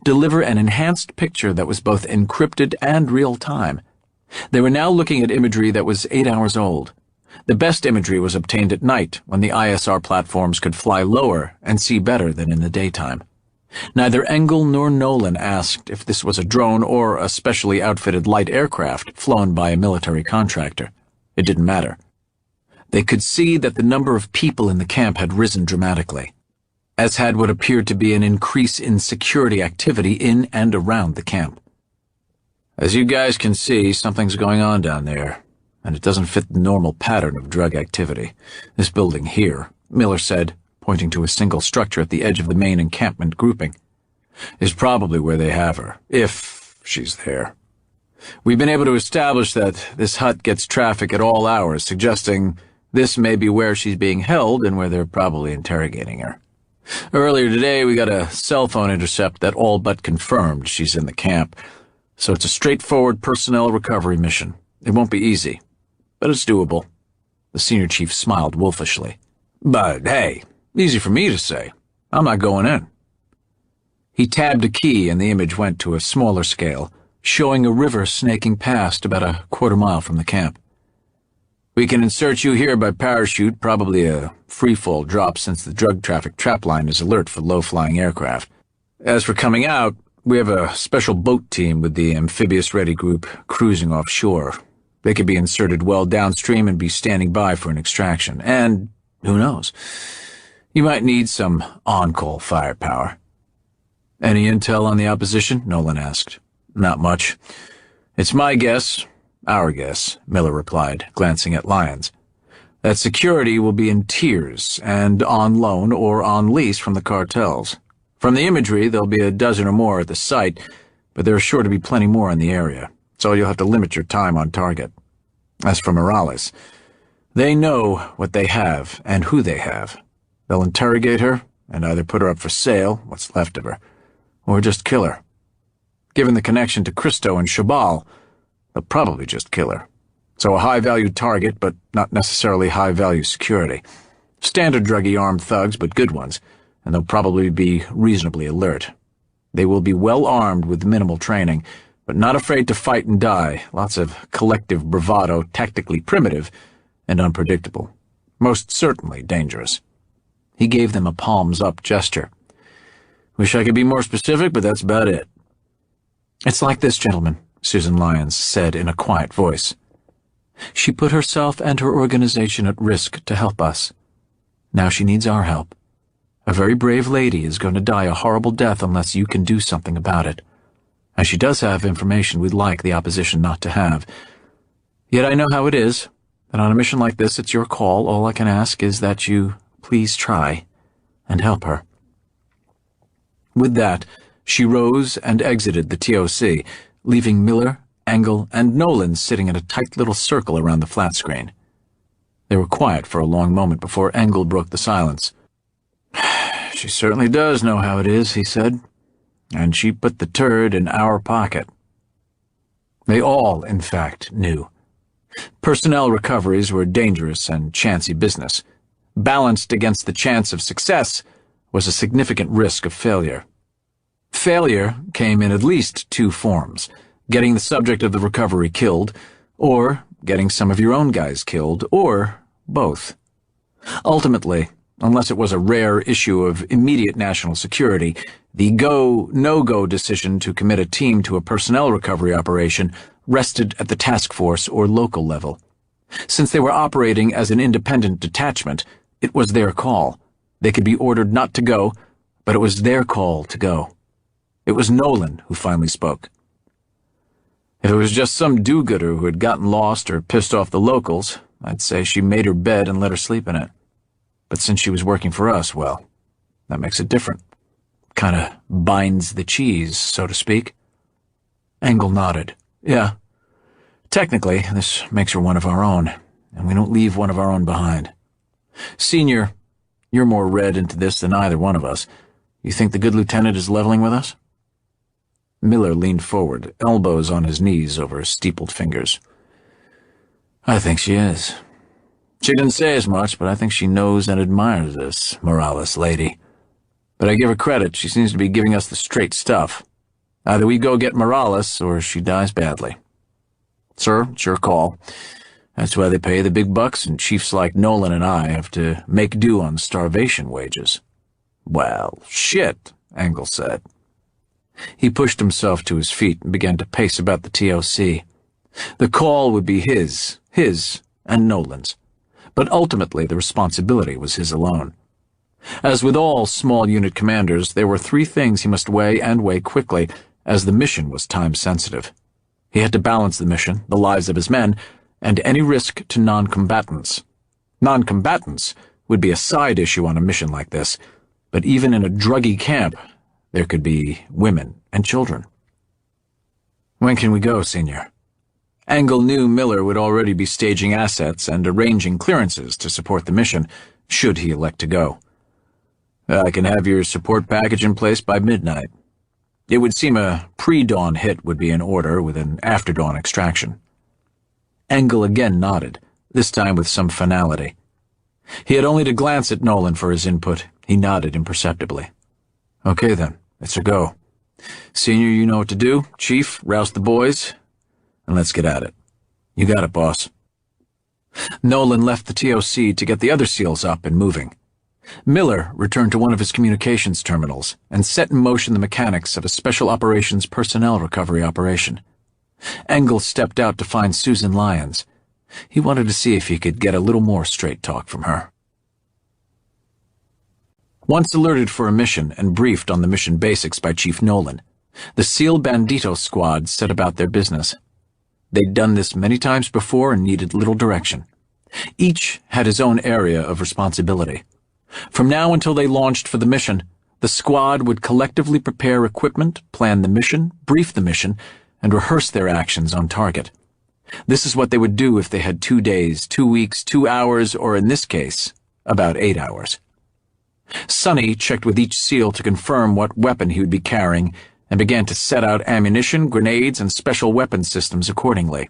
deliver an enhanced picture that was both encrypted and real-time. They were now looking at imagery that was 8 hours old. The best imagery was obtained at night, when the ISR platforms could fly lower and see better than in the daytime. Neither Engle nor Nolan asked if this was a drone or a specially outfitted light aircraft flown by a military contractor. It didn't matter. They could see that the number of people in the camp had risen dramatically, as had what appeared to be an increase in security activity in and around the camp. "As you guys can see, something's going on down there, and it doesn't fit the normal pattern of drug activity. This building here," Miller said, pointing to a single structure at the edge of the main encampment grouping, "is probably where they have her, if she's there. We've been able to establish that this hut gets traffic at all hours, suggesting this may be where she's being held and where they're probably interrogating her. Earlier today, we got a cell phone intercept that all but confirmed she's in the camp, so it's a straightforward personnel recovery mission. It won't be easy, but it's doable." The senior chief smiled wolfishly. "But hey, easy for me to say. I'm not going in." He tabbed a key and the image went to a smaller scale, showing a river snaking past about a quarter-mile from the camp. "We can insert you here by parachute, probably a free-fall drop since the drug traffic trapline is alert for low-flying aircraft. As for coming out, we have a special boat team with the amphibious-ready group cruising offshore. They could be inserted well downstream and be standing by for an extraction. And, who knows, you might need some on-call firepower." "Any intel on the opposition?" Nolan asked. "Not much. It's my guess, our guess," Miller replied, glancing at Lyons, "that security will be in tiers and on loan or on lease from the cartels. From the imagery, there'll be a dozen or more at the site, but there are sure to be plenty more in the area, so you'll have to limit your time on target. As for Morales, they know what they have and who they have. They'll interrogate her and either put her up for sale, what's left of her, or just kill her. Given the connection to Christo and Shabal, they'll probably just kill her. So a high-value target, but not necessarily high-value security. Standard druggy armed thugs, but good ones, and they'll probably be reasonably alert. They will be well armed with minimal training, but not afraid to fight and die. Lots of collective bravado, tactically primitive and unpredictable. Most certainly dangerous." He gave them a palms-up gesture. "Wish I could be more specific, but that's about it." "It's like this, gentlemen," Susan Lyons said in a quiet voice. She put herself and her organization at risk to help us. Now she needs our help. A very brave lady is going to die a horrible death unless you can do something about it. And she does have information we'd like the opposition not to have. Yet I know how it is, that on a mission like this it's your call. All I can ask is that you please try and help her." With that, she rose and exited the TOC, leaving Miller, Engle, and Nolan sitting in a tight little circle around the flat screen. They were quiet for a long moment before Engle broke the silence. "She certainly does know how it is," he said, "and she put the turd in our pocket." They all, in fact, knew. Personnel recoveries were dangerous and chancy business. Balanced against the chance of success was a significant risk of failure. Failure came in at least two forms: getting the subject of the recovery killed, or getting some of your own guys killed, or both. Ultimately, unless it was a rare issue of immediate national security, the go-no-go decision to commit a team to a personnel recovery operation rested at the task force or local level. Since they were operating as an independent detachment, it was their call. They could be ordered not to go, but it was their call to go. It was Nolan who finally spoke. "If it was just some do-gooder who had gotten lost or pissed off the locals, I'd say she made her bed and let her sleep in it. But since she was working for us, well, that makes it different. Kinda binds the cheese, so to speak." Engle nodded. "Yeah. Technically, this makes her one of our own, and we don't leave one of our own behind. Senior, you're more read into this than either one of us. You think the good lieutenant is leveling with us?" Miller leaned forward, elbows on his knees over his steepled fingers. "I think she is. She didn't say as much, but I think she knows and admires this Morales lady. But I give her credit, she seems to be giving us the straight stuff. Either we go get Morales, or she dies badly. Sir, it's your call. That's why they pay the big bucks, and chiefs like Nolan and I have to make do on starvation wages." "Well, shit," Engle said. He pushed himself to his feet and began to pace about the TOC. The call would be his and Nolan's, but ultimately the responsibility was his alone. As with all small unit commanders, there were three things he must weigh and weigh quickly, as the mission was time-sensitive. He had to balance the mission, the lives of his men, and any risk to non-combatants. Non-combatants would be a side issue on a mission like this, but even in a druggy camp, there could be women and children. "When can we go, Senior?" Engle knew Miller would already be staging assets and arranging clearances to support the mission, should he elect to go. "I can have your support package in place by midnight. It would seem a pre-dawn hit would be in order with an after-dawn extraction." Engle again nodded, this time with some finality. He had only to glance at Nolan for his input. He nodded imperceptibly. "Okay then, it's a go. Senior, you know what to do. Chief, rouse the boys, and let's get at it." "You got it, boss." Nolan left the TOC to get the other SEALs up and moving. Miller returned to one of his communications terminals and set in motion the mechanics of a special operations personnel recovery operation. Engle stepped out to find Susan Lyons. He wanted to see if he could get a little more straight talk from her. Once alerted for a mission and briefed on the mission basics by Chief Nolan, the SEAL Bandito squad set about their business. They'd done this many times before and needed little direction. Each had his own area of responsibility. From now until they launched for the mission, the squad would collectively prepare equipment, plan the mission, brief the mission, and rehearse their actions on target. This is what they would do if they had 2 days, 2 weeks, 2 hours, or in this case, about 8 hours. Sonny checked with each SEAL to confirm what weapon he would be carrying and began to set out ammunition, grenades, and special weapon systems accordingly.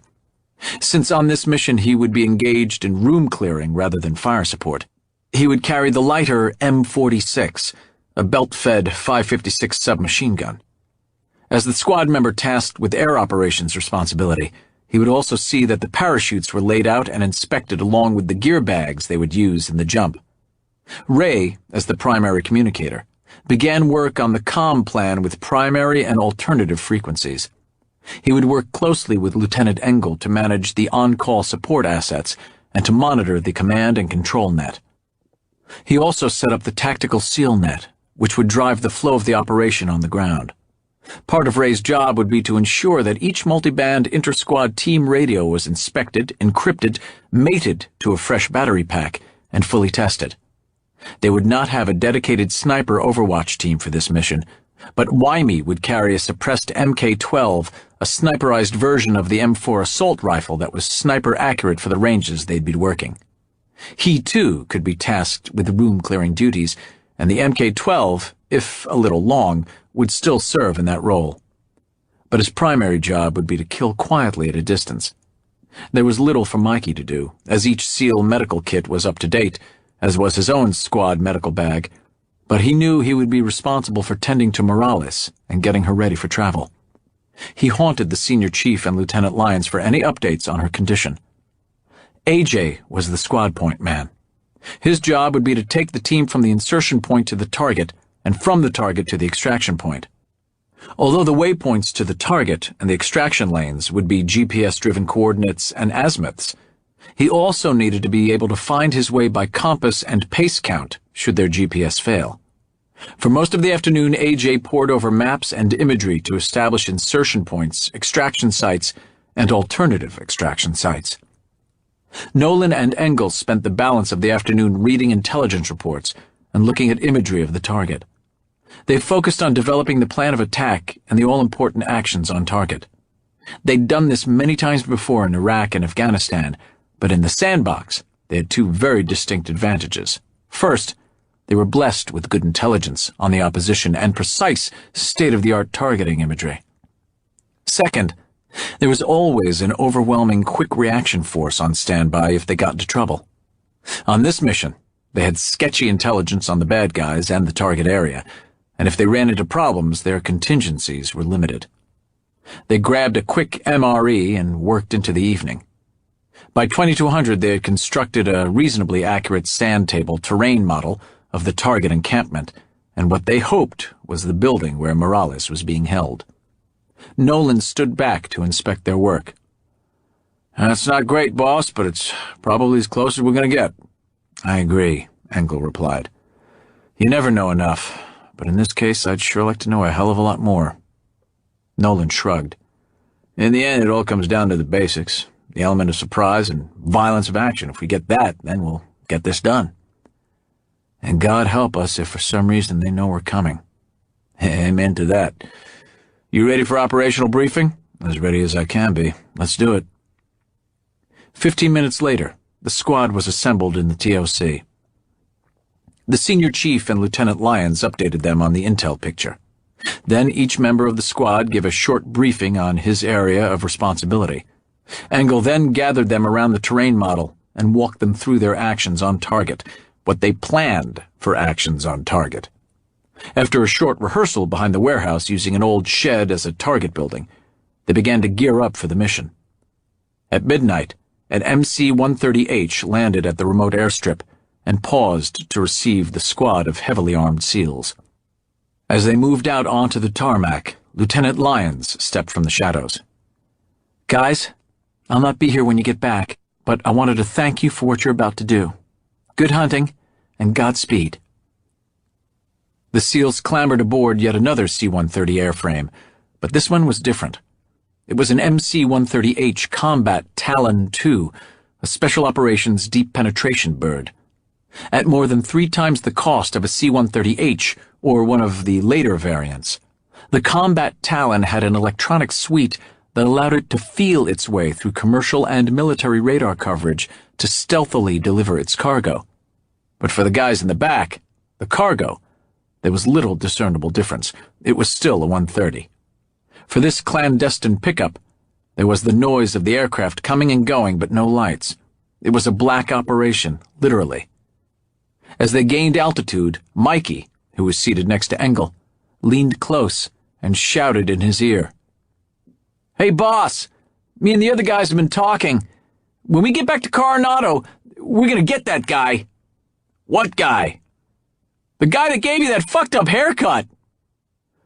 Since on this mission he would be engaged in room clearing rather than fire support, he would carry the lighter M46, a belt-fed 5.56 submachine gun. As the squad member tasked with air operations responsibility, he would also see that the parachutes were laid out and inspected along with the gear bags they would use in the jump. Ray, as the primary communicator, began work on the comm plan with primary and alternative frequencies. He would work closely with Lieutenant Engle to manage the on-call support assets and to monitor the command and control net. He also set up the tactical SEAL net, which would drive the flow of the operation on the ground. Part of Ray's job would be to ensure that each multiband inter-squad team radio was inspected, encrypted, mated to a fresh battery pack, and fully tested. They would not have a dedicated sniper overwatch team for this mission, but Wymie would carry a suppressed Mk-12, a sniperized version of the M4 assault rifle that was sniper accurate for the ranges they'd be working. He, too, could be tasked with room-clearing duties, and the Mk-12, if a little long, would still serve in that role. But his primary job would be to kill quietly at a distance. There was little for Mikey to do, as each SEAL medical kit was up to date, as was his own squad medical bag, but he knew he would be responsible for tending to Morales and getting her ready for travel. He haunted the senior chief and Lieutenant Lyons for any updates on her condition. AJ was the squad point man. His job would be to take the team from the insertion point to the target and from the target to the extraction point. Although the waypoints to the target and the extraction lanes would be GPS-driven coordinates and azimuths, he also needed to be able to find his way by compass and pace count should their GPS fail. For most of the afternoon, AJ pored over maps and imagery to establish insertion points, extraction sites, and alternative extraction sites. Nolan and Engle spent the balance of the afternoon reading intelligence reports and looking at imagery of the target. They focused on developing the plan of attack and the all-important actions on target. They'd done this many times before in Iraq and Afghanistan, but in the sandbox, they had two very distinct advantages. First, they were blessed with good intelligence on the opposition and precise, state-of-the-art targeting imagery. Second, there was always an overwhelming quick reaction force on standby if they got into trouble. On this mission, they had sketchy intelligence on the bad guys and the target area, and if they ran into problems, their contingencies were limited. They grabbed a quick MRE and worked into the evening. By 2200, they had constructed a reasonably accurate sand table terrain model of the target encampment and what they hoped was the building where Morales was being held. Nolan stood back to inspect their work. "That's not great, boss, but it's probably as close as we're going to get." "I agree," Engle replied. "You never know enough, but in this case I'd sure like to know a hell of a lot more." Nolan shrugged. "In the end, it all comes down to the basics. The element of surprise and violence of action. If we get that, then we'll get this done. And God help us if for some reason they know we're coming." "Amen to that. You ready for operational briefing?" "As ready as I can be. Let's do it." 15 minutes later, the squad was assembled in the TOC. The senior chief and Lieutenant Lyons updated them on the intel picture. Then each member of the squad gave a short briefing on his area of responsibility. Engle then gathered them around the terrain model and walked them through their actions on target, what they planned for actions on target. After a short rehearsal behind the warehouse using an old shed as a target building, they began to gear up for the mission. At midnight, an MC-130H landed at the remote airstrip and paused to receive the squad of heavily armed SEALs. As they moved out onto the tarmac, Lieutenant Lyons stepped from the shadows. "Guys, I'll not be here when you get back, but I wanted to thank you for what you're about to do. Good hunting, and Godspeed." The SEALs clambered aboard yet another C-130 airframe, but this one was different. It was an MC-130H Combat Talon II, a special operations deep penetration bird. At more than 3 times the cost of a C-130H or one of the later variants, the Combat Talon had an electronic suite that allowed it to feel its way through commercial and military radar coverage to stealthily deliver its cargo. But for the guys in the back, the cargo, there was little discernible difference. It was still a 130. For this clandestine pickup, there was the noise of the aircraft coming and going, but no lights. It was a black operation, literally. As they gained altitude, Mikey, who was seated next to Engle, leaned close and shouted in his ear, "Hey, boss, me and the other guys have been talking. When we get back to Coronado, we're gonna get that guy." "What guy?" "The guy that gave you that fucked up haircut."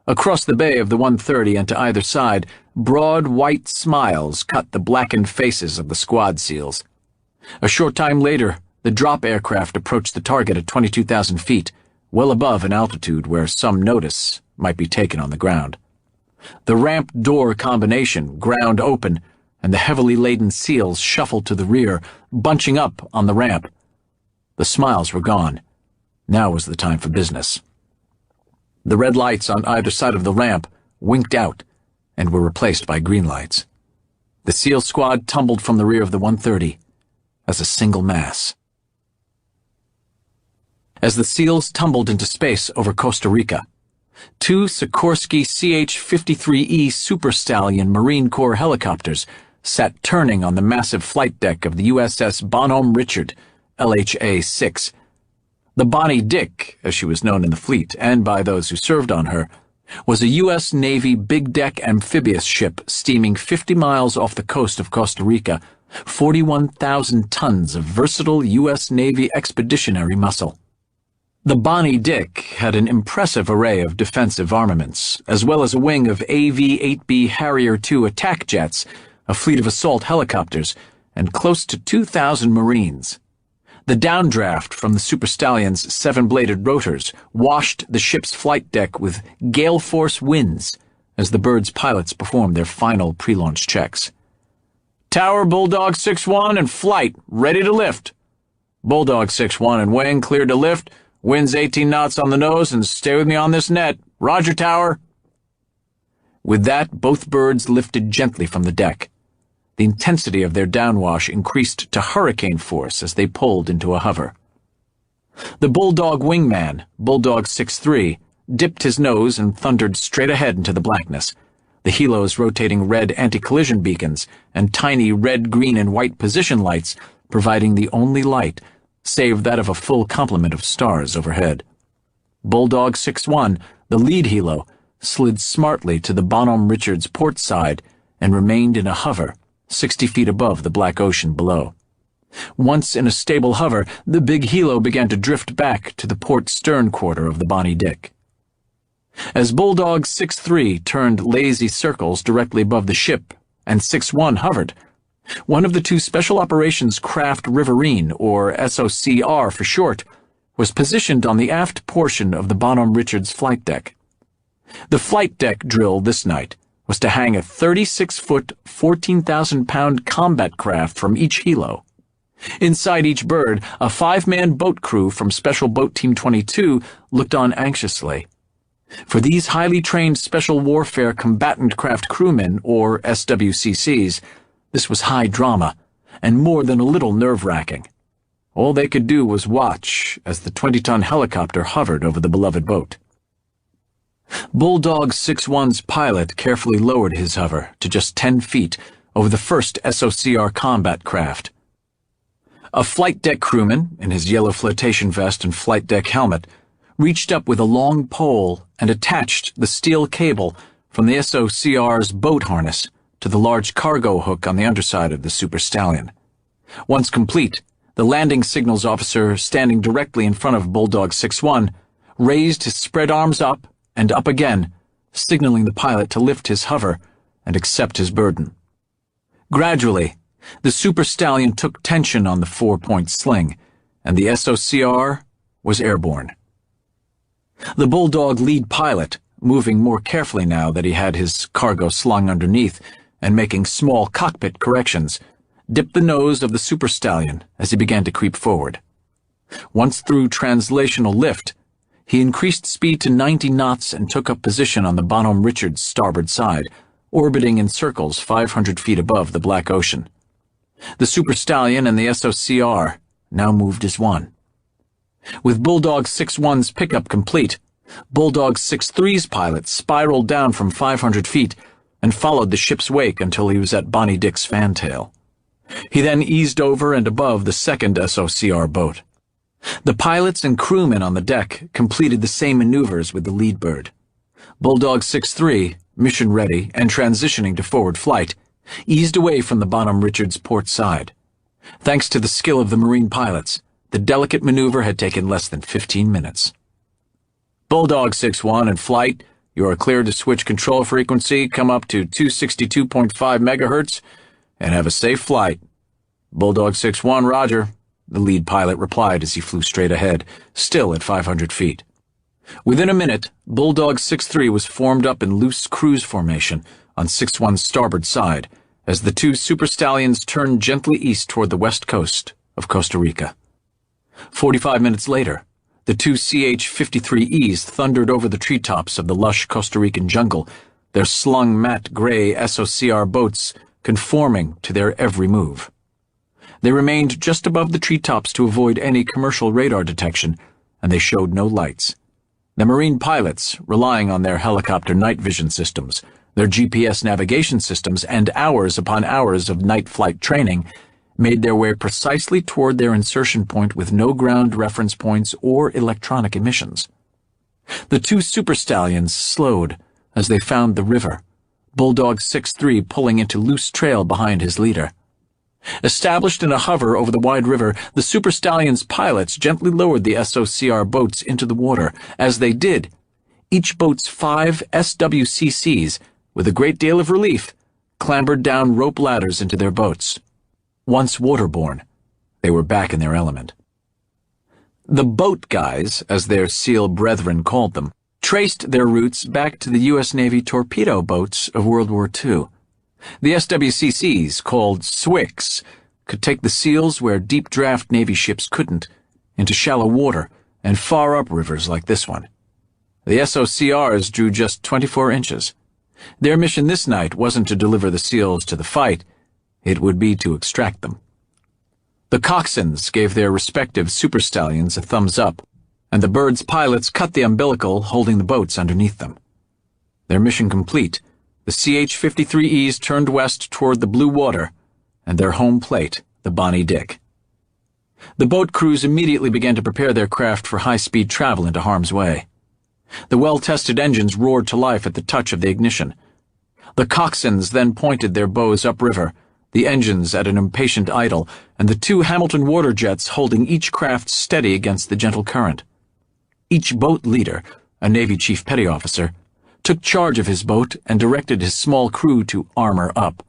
Across the bay of the 130 and to either side, Broad white smiles cut the blackened faces of the squad SEALs. A short time later, the drop aircraft approached the target at 22,000 feet, well above an altitude where some notice might be taken on the ground. The ramp-door combination ground open, and the heavily laden SEALs shuffled to the rear, bunching up on the ramp. The smiles were gone. Now was the time for business. The red lights on either side of the ramp winked out and were replaced by green lights. The SEAL squad tumbled from the rear of the 130 as a single mass. As the SEALs tumbled into space over Costa Rica, two Sikorsky CH-53E Super Stallion Marine Corps helicopters sat turning on the massive flight deck of the USS Bonhomme Richard, LHA-6. The Bonnie Dick, as she was known in the fleet and by those who served on her, was a U.S. Navy big-deck amphibious ship steaming 50 miles off the coast of Costa Rica, 41,000 tons of versatile U.S. Navy expeditionary muscle. The Bonnie Dick had an impressive array of defensive armaments, as well as a wing of AV-8B Harrier II attack jets, a fleet of assault helicopters, and close to 2,000 Marines. The downdraft from the Super Stallion's 7-bladed rotors washed the ship's flight deck with gale-force winds as the bird's pilots performed their final pre-launch checks. Tower Bulldog 6-1 and flight, ready to lift. Bulldog 6-1 and wing, cleared to lift. Winds 18 knots on the nose and stay with me on this net. Roger, Tower. With that, both birds lifted gently from the deck. The intensity of their downwash increased to hurricane force as they pulled into a hover. The Bulldog wingman, Bulldog 6-3, dipped his nose and thundered straight ahead into the blackness, the helos rotating red anti-collision beacons and tiny red, green, and white position lights providing the only light, save that of a full complement of stars overhead. Bulldog 6-1, the lead helo, slid smartly to the Bonhomme Richard's port side and remained in a hover, 60 feet above the black ocean below. Once in a stable hover, the big helo began to drift back to the port stern quarter of the Bonnie Dick. As Bulldog 6-3 turned lazy circles directly above the ship and 6-1 hovered, one of the two Special Operations Craft Riverine, or SOCR for short, was positioned on the aft portion of the Bonhomme Richard's flight deck. The flight deck drill this night was to hang a 36-foot, 14,000-pound combat craft from each helo. Inside each bird, a 5-man boat crew from Special Boat Team 22 looked on anxiously. For these highly trained Special Warfare Combatant Craft Crewmen, or SWCCs, this was high drama, and more than a little nerve-wracking. All they could do was watch as the 20-ton helicopter hovered over the beloved boat. Bulldog 6-1's pilot carefully lowered his hover to just 10 feet over the first SOCR combat craft. A flight deck crewman, in his yellow flotation vest and flight deck helmet, reached up with a long pole and attached the steel cable from the SOCR's boat harness to the large cargo hook on the underside of the Super Stallion. Once complete, the landing signals officer standing directly in front of Bulldog 6-1 raised his spread arms up and up again, signaling the pilot to lift his hover and accept his burden. Gradually, the Super Stallion took tension on the 4-point sling, and the SOCR was airborne. The Bulldog lead pilot, moving more carefully now that he had his cargo slung underneath and making small cockpit corrections, dipped the nose of the Super Stallion as he began to creep forward. Once through translational lift, he increased speed to 90 knots and took up position on the Bonhomme Richard's starboard side, orbiting in circles 500 feet above the Black Ocean. The Super Stallion and the SOCR now moved as one. With Bulldog 6-1's pickup complete, Bulldog 6-3's pilot spiraled down from 500 feet and followed the ship's wake until he was at Bonnie Dick's fantail. He then eased over and above the second SOCR boat. The pilots and crewmen on the deck completed the same maneuvers with the lead bird. Bulldog 6-3, mission ready and transitioning to forward flight, eased away from the Bonhomme Richard's port side. Thanks to the skill of the Marine pilots, the delicate maneuver had taken less than 15 minutes. Bulldog 6-1 in flight, You are cleared to switch control frequency, come up to 262.5 megahertz, and have a safe flight. Bulldog 6-1, roger, the lead pilot replied as he flew straight ahead, still at 500 feet. Within a minute, Bulldog 6-3 was formed up in loose cruise formation on 6-1's starboard side as the two super stallions turned gently east toward the west coast of Costa Rica. 45 minutes later, the two CH-53Es thundered over the treetops of the lush Costa Rican jungle, their slung matte gray SOCR boats conforming to their every move. They remained just above the treetops to avoid any commercial radar detection, and they showed no lights. The Marine pilots, relying on their helicopter night vision systems, their GPS navigation systems, and hours upon hours of night flight training, made their way precisely toward their insertion point with no ground reference points or electronic emissions. The two super stallions slowed as they found the river, Bulldog 6-3 pulling into loose trail behind his leader. Established in a hover over the wide river, the super stallion's pilots gently lowered the SOCR boats into the water. As they did, each boat's 5 SWCCs, with a great deal of relief, clambered down rope ladders into their boats. Once waterborne, they were back in their element. The boat guys, as their SEAL brethren called them, traced their routes back to the U.S. Navy torpedo boats of World War II. The SWCCs, called SWICs, could take the SEALs where deep-draft Navy ships couldn't, into shallow water and far-up rivers like this one. The SOCRs drew just 24 inches. Their mission this night wasn't to deliver the SEALs to the fight, it would be to extract them. The coxswains gave their respective super stallions a thumbs up, and the Bird's pilots cut the umbilical holding the boats underneath them. Their mission complete, the CH-53Es turned west toward the blue water, and their home plate, the Bonnie Dick. The boat crews immediately began to prepare their craft for high-speed travel into harm's way. The well-tested engines roared to life at the touch of the ignition. The coxswains then pointed their bows upriver, the engines at an impatient idle, and the two Hamilton water jets holding each craft steady against the gentle current. Each boat leader, a Navy chief petty officer, took charge of his boat and directed his small crew to armor up.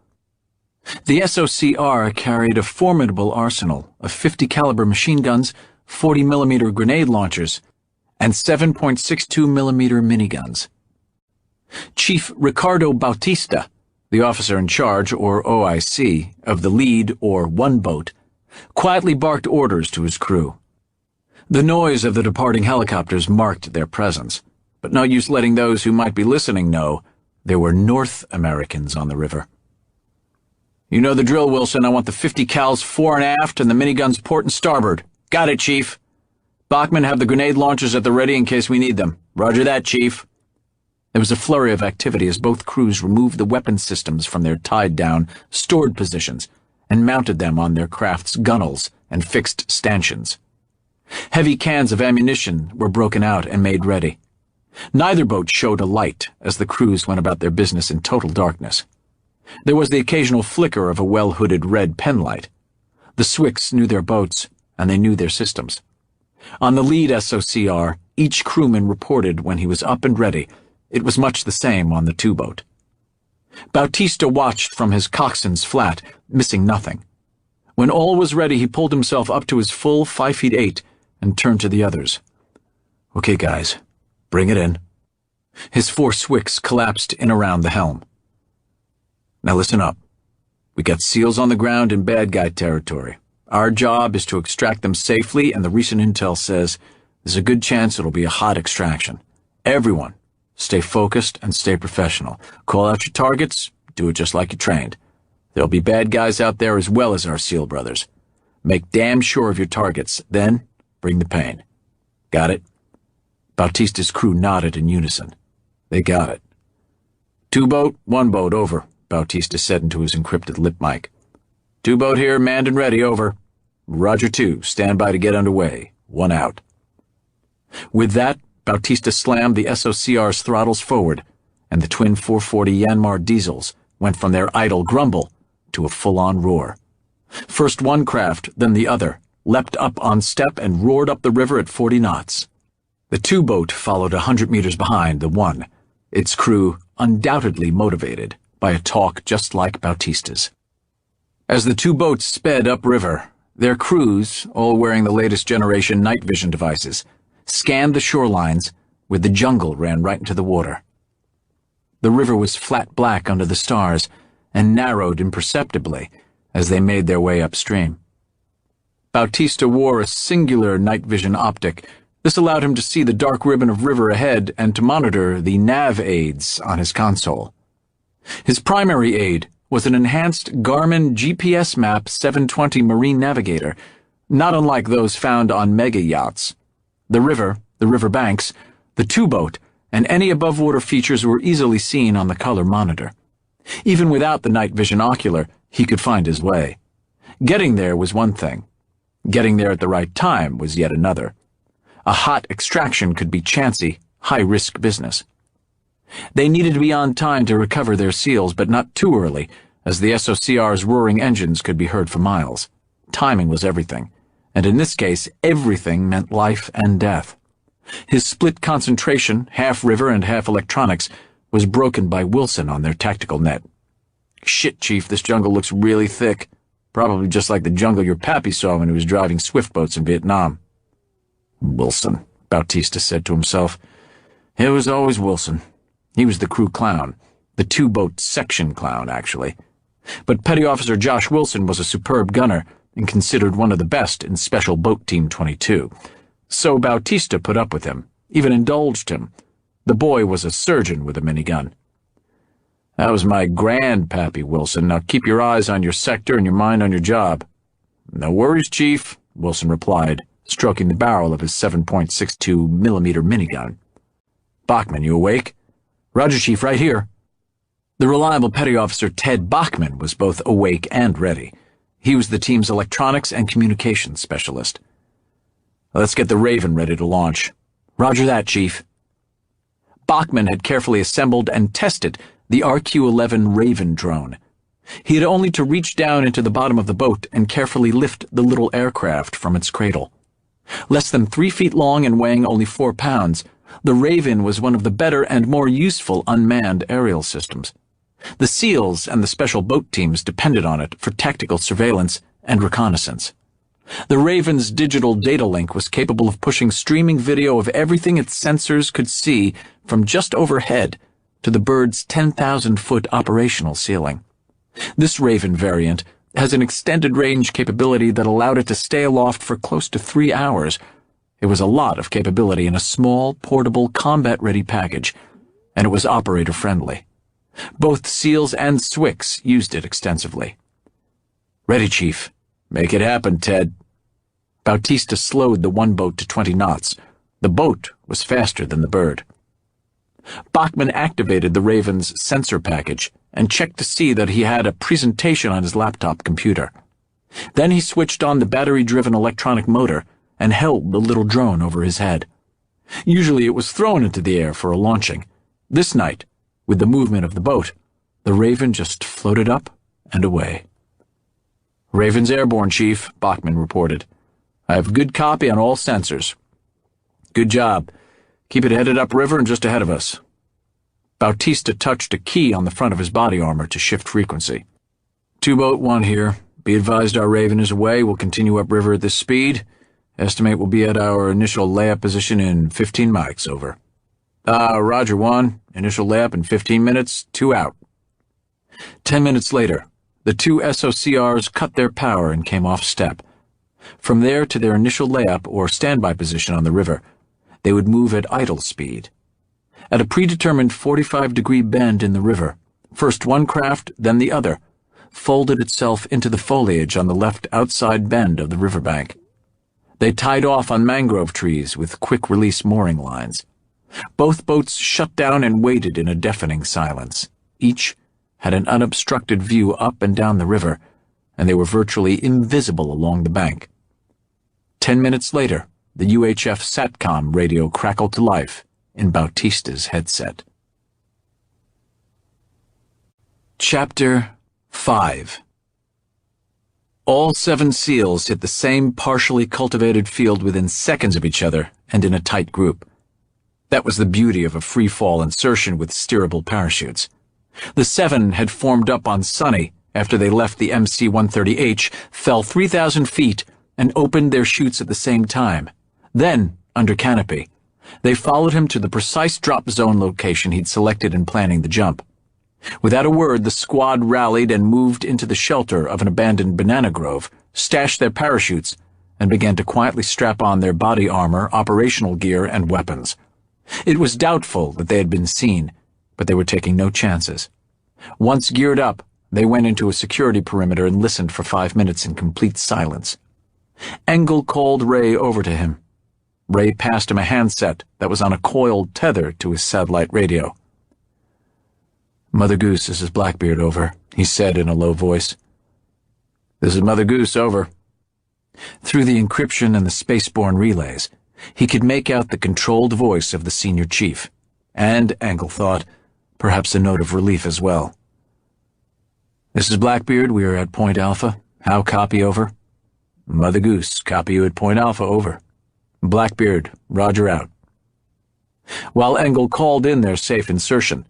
The SOCR carried a formidable arsenal of 50 caliber machine guns, 40 millimeter grenade launchers, and 7.62 millimeter miniguns. Chief Ricardo Bautista, the officer in charge, or OIC, of the lead, or one boat, quietly barked orders to his crew. The noise of the departing helicopters marked their presence, but no use letting those who might be listening know there were North Americans on the river. "You know the drill, Wilson. I want the 50 cals fore and aft and the miniguns port and starboard." "Got it, Chief." "Bachman, have the grenade launchers at the ready in case we need them." "Roger that, Chief." There was a flurry of activity as both crews removed the weapon systems from their tied-down, stored positions and mounted them on their craft's gunnels and fixed stanchions. Heavy cans of ammunition were broken out and made ready. Neither boat showed a light as the crews went about their business in total darkness. There was the occasional flicker of a well-hooded red penlight. The SWICs knew their boats, and they knew their systems. On the lead SOCR, each crewman reported when he was up and ready. It was much the same on the two-boat. Bautista watched from his coxswain's flat, missing nothing. When all was ready, he pulled himself up to his full 5'8" and turned to the others. "Okay, guys, bring it in." His 4 SWICs collapsed in around the helm. "Now listen up. We got SEALs on the ground in bad guy territory. Our job is to extract them safely, and the recent intel says there's a good chance it'll be a hot extraction. Everyone, stay focused and stay professional. Call out your targets, do it just like you trained. There'll be bad guys out there as well as our SEAL brothers. Make damn sure of your targets, then bring the pain. Got it?" Bautista's crew nodded in unison. They got it. "Two boat, one boat, over," Bautista said into his encrypted lip mic. "Two boat here, manned and ready, over." "Roger 2, stand by to get underway. 1 out." With that, Bautista slammed the SOCR's throttles forward, and the twin 440 Yanmar diesels went from their idle grumble to a full-on roar. First one craft, then the other, leapt up on step and roared up the river at 40 knots. The two-boat followed 100 meters behind the one. its crew undoubtedly motivated by a talk just like Bautista's. As the two boats sped upriver, their crews, all wearing the latest generation night vision devices, scanned the shorelines where the jungle ran right into the water. The river was flat black under the stars and narrowed imperceptibly as they made their way upstream. Bautista wore a singular night vision optic. This allowed him to see the dark ribbon of river ahead and to monitor the nav aids on his console. His primary aid was an enhanced Garmin GPS Map 720 Marine Navigator, not unlike those found on mega yachts. The river banks, the two-boat, and any above-water features were easily seen on the color monitor. Even without the night vision ocular, he could find his way. Getting there was one thing. Getting there at the right time was yet another. A hot extraction could be chancy, high-risk business. They needed to be on time to recover their seals, but not too early, as the SOCR's roaring engines could be heard for miles. Timing was everything, and in this case, everything meant life and death. His split concentration, half river and half electronics, was broken by Wilson on their tactical net. "Shit, Chief, this jungle looks really thick. Probably just like the jungle your pappy saw when he was driving swift boats in Vietnam." "Wilson," Bautista said to himself. It was always Wilson. He was the crew clown. The two-boat section clown, actually. But Petty Officer Josh Wilson was a superb gunner and considered one of the best in Special Boat Team 22. So Bautista put up with him, even indulged him. The boy was a surgeon with a minigun. "That was my grandpappy, Wilson. Now keep your eyes on your sector and your mind on your job." "No worries, Chief," Wilson replied, stroking the barrel of his 7.62 millimeter minigun. "Bachman, you awake?" "Roger, Chief, right here." The reliable Petty Officer Ted Bachman was both awake and ready. He was the team's electronics and communications specialist. "Let's get the Raven ready to launch." "Roger that, Chief." Bachman had carefully assembled and tested the RQ-11 Raven drone. He had only to reach down into the bottom of the boat and carefully lift the little aircraft from its cradle. Less than 3 feet long and weighing only 4 pounds, the Raven was one of the better and more useful unmanned aerial systems. The SEALs and the special boat teams depended on it for tactical surveillance and reconnaissance. The Raven's digital data link was capable of pushing streaming video of everything its sensors could see from just overhead to the bird's 10,000-foot operational ceiling. This Raven variant has an extended range capability that allowed it to stay aloft for close to 3 hours. It was a lot of capability in a small, portable, combat-ready package, and it was operator-friendly. Both SEALs and SWCS used it extensively. "Ready, Chief. Make it happen, Ted." Bautista slowed the one boat to 20 knots. The boat was faster than the bird. Bachman activated the Raven's sensor package and checked to see that he had a presentation on his laptop computer. Then he switched on the battery-driven electronic motor and held the little drone over his head. Usually it was thrown into the air for a launching. This night, with the movement of the boat, the Raven just floated up and away. "Raven's airborne, Chief," Bachman reported. "I have good copy on all sensors." "Good job. Keep it headed upriver and just ahead of us." Bautista touched a key on the front of his body armor to shift frequency. "Two-boat 1 here. Be advised our Raven is away. We'll continue upriver at this speed. Estimate we'll be at our initial layup position in 15 mics, over." Roger 1. Initial layup in 15 minutes, 2 out." 10 minutes later, the two SOCRs cut their power and came off step. From there to their initial layup or standby position on the river, they would move at idle speed. At a predetermined 45-degree bend in the river, first one craft, then the other, folded itself into the foliage on the left outside bend of the riverbank. They tied off on mangrove trees with quick-release mooring lines. Both boats shut down and waited in a deafening silence. Each had an unobstructed view up and down the river, and they were virtually invisible along the bank. 10 minutes later, the UHF SATCOM radio crackled to life in Bautista's headset. Chapter 5. All 7 SEALs hit the same partially cultivated field within seconds of each other and in a tight group. That was the beauty of a free-fall insertion with steerable parachutes. The 7 had formed up on Sonny after they left the MC-130H, fell 3,000 feet, and opened their chutes at the same time. Then, under canopy, they followed him to the precise drop zone location he'd selected in planning the jump. Without a word, the squad rallied and moved into the shelter of an abandoned banana grove, stashed their parachutes, and began to quietly strap on their body armor, operational gear, and weapons. It was doubtful that they had been seen, but they were taking no chances. Once geared up, they went into a security perimeter and listened for 5 minutes in complete silence. Engle called Ray over to him. Ray passed him a handset that was on a coiled tether to his satellite radio. "Mother Goose, this is Blackbeard, over," he said in a low voice. "This is Mother Goose, over." Through the encryption and the spaceborne relays, he could make out the controlled voice of the senior chief, and, Engle thought, perhaps a note of relief as well. "This is Blackbeard, we are at Point Alpha. How copy, over?" "Mother Goose, copy you at Point Alpha, over." "Blackbeard, roger out." While Engle called in their safe insertion,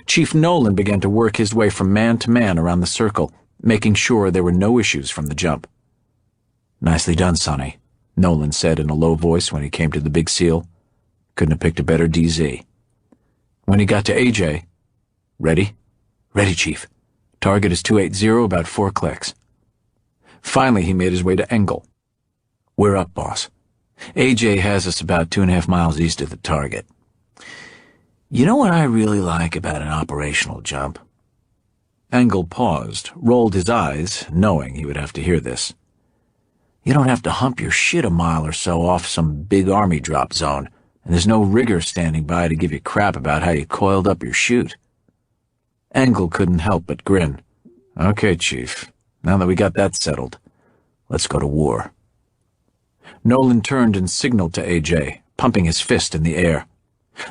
Chief Nolan began to work his way from man to man around the circle, making sure there were no issues from the jump. "Nicely done, Sonny," Nolan said in a low voice when he came to the Big SEAL. "Couldn't have picked a better DZ." When he got to AJ, "Ready?" "Ready, Chief. Target is 280, about 4 clicks." Finally, he made his way to Engle. "We're up, boss. AJ has us about 2.5 miles east of the target. You know what I really like about an operational jump?" Engle paused, rolled his eyes, knowing he would have to hear this. "You don't have to hump your shit a mile or so off some big army drop zone, and there's no rigger standing by to give you crap about how you coiled up your chute." Engle couldn't help but grin. "Okay, Chief. Now that we got that settled, let's go to war." Nolan turned and signaled to AJ, pumping his fist in the air.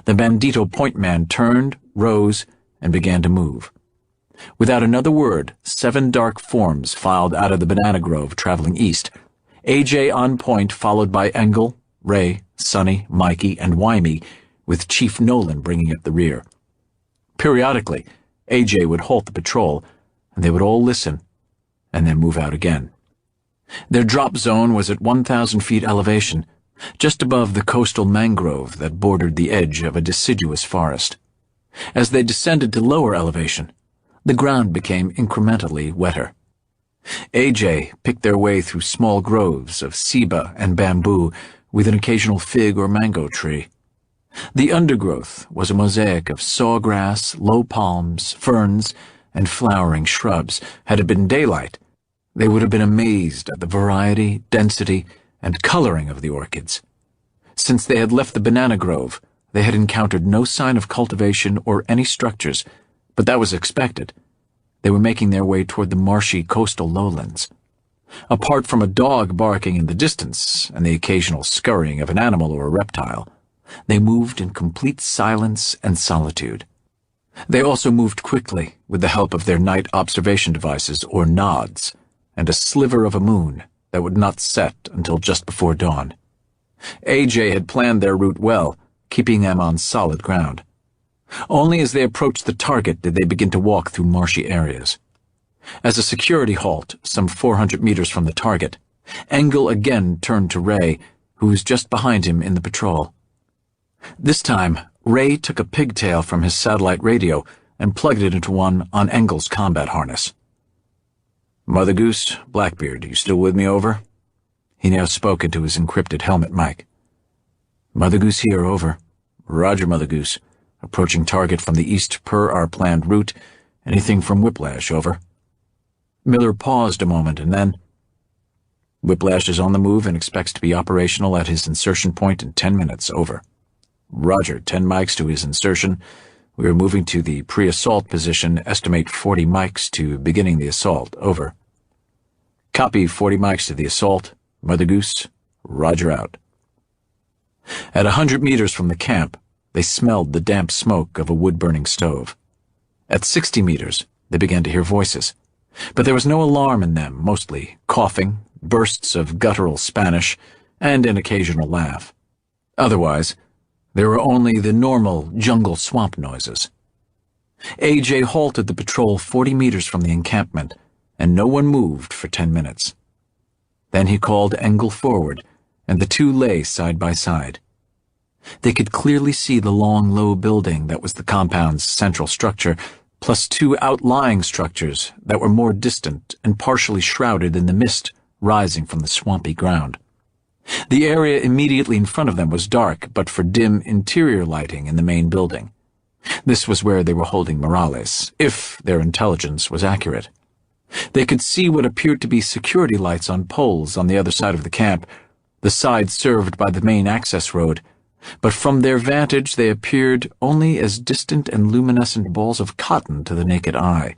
The Bandito point man turned, rose, and began to move. Without another word, 7 dark forms filed out of the banana grove, traveling east. AJ on point, followed by Engle, Ray, Sonny, Mikey, and Wymie, with Chief Nolan bringing up the rear. Periodically, AJ would halt the patrol, and they would all listen, and then move out again. Their drop zone was at 1,000 feet elevation, just above the coastal mangrove that bordered the edge of a deciduous forest. As they descended to lower elevation, the ground became incrementally wetter. AJ picked their way through small groves of ceiba and bamboo with an occasional fig or mango tree. The undergrowth was a mosaic of sawgrass, low palms, ferns, and flowering shrubs. Had it been daylight, they would have been amazed at the variety, density, and coloring of the orchids. Since they had left the banana grove, they had encountered no sign of cultivation or any structures, but that was expected. They were making their way toward the marshy coastal lowlands. Apart from a dog barking in the distance and the occasional scurrying of an animal or a reptile, they moved in complete silence and solitude. They also moved quickly with the help of their night observation devices, or nods, and a sliver of a moon that would not set until just before dawn. AJ had planned their route well, keeping them on solid ground. Only as they approached the target did they begin to walk through marshy areas. As a security halt, some 400 meters from the target, Engle again turned to Ray, who was just behind him in the patrol. This time, Ray took a pigtail from his satellite radio and plugged it into one on Engle's combat harness. "Mother Goose, Blackbeard, you still with me, over?" He now spoke into his encrypted helmet mic. "Mother Goose here, over." "Roger, Mother Goose. Approaching target from the east per our planned route. Anything from Whiplash, over." Miller paused a moment and then, "Whiplash is on the move and expects to be operational at his insertion point in 10 minutes, over." "Roger, 10 mics to his insertion. We are moving to the pre-assault position, estimate 40 mics to beginning the assault, over." "Copy, 40 mics to the assault. Mother Goose, roger out." At 100 meters from the camp, they smelled the damp smoke of a wood-burning stove. At 60 meters, they began to hear voices, but there was no alarm in them, mostly coughing, bursts of guttural Spanish, and an occasional laugh. Otherwise, There were only the normal jungle swamp noises. AJ halted the patrol 40 meters from the encampment, and no one moved for 10 minutes. Then he called Engle forward, and the two lay side by side. They could clearly see the long, low building that was the compound's central structure, plus two outlying structures that were more distant and partially shrouded in the mist rising from the swampy ground. The area immediately in front of them was dark, but for dim interior lighting in the main building. This was where they were holding Morales, if their intelligence was accurate. They could see what appeared to be security lights on poles on the other side of the camp, the side served by the main access road, but from their vantage they appeared only as distant and luminescent balls of cotton to the naked eye.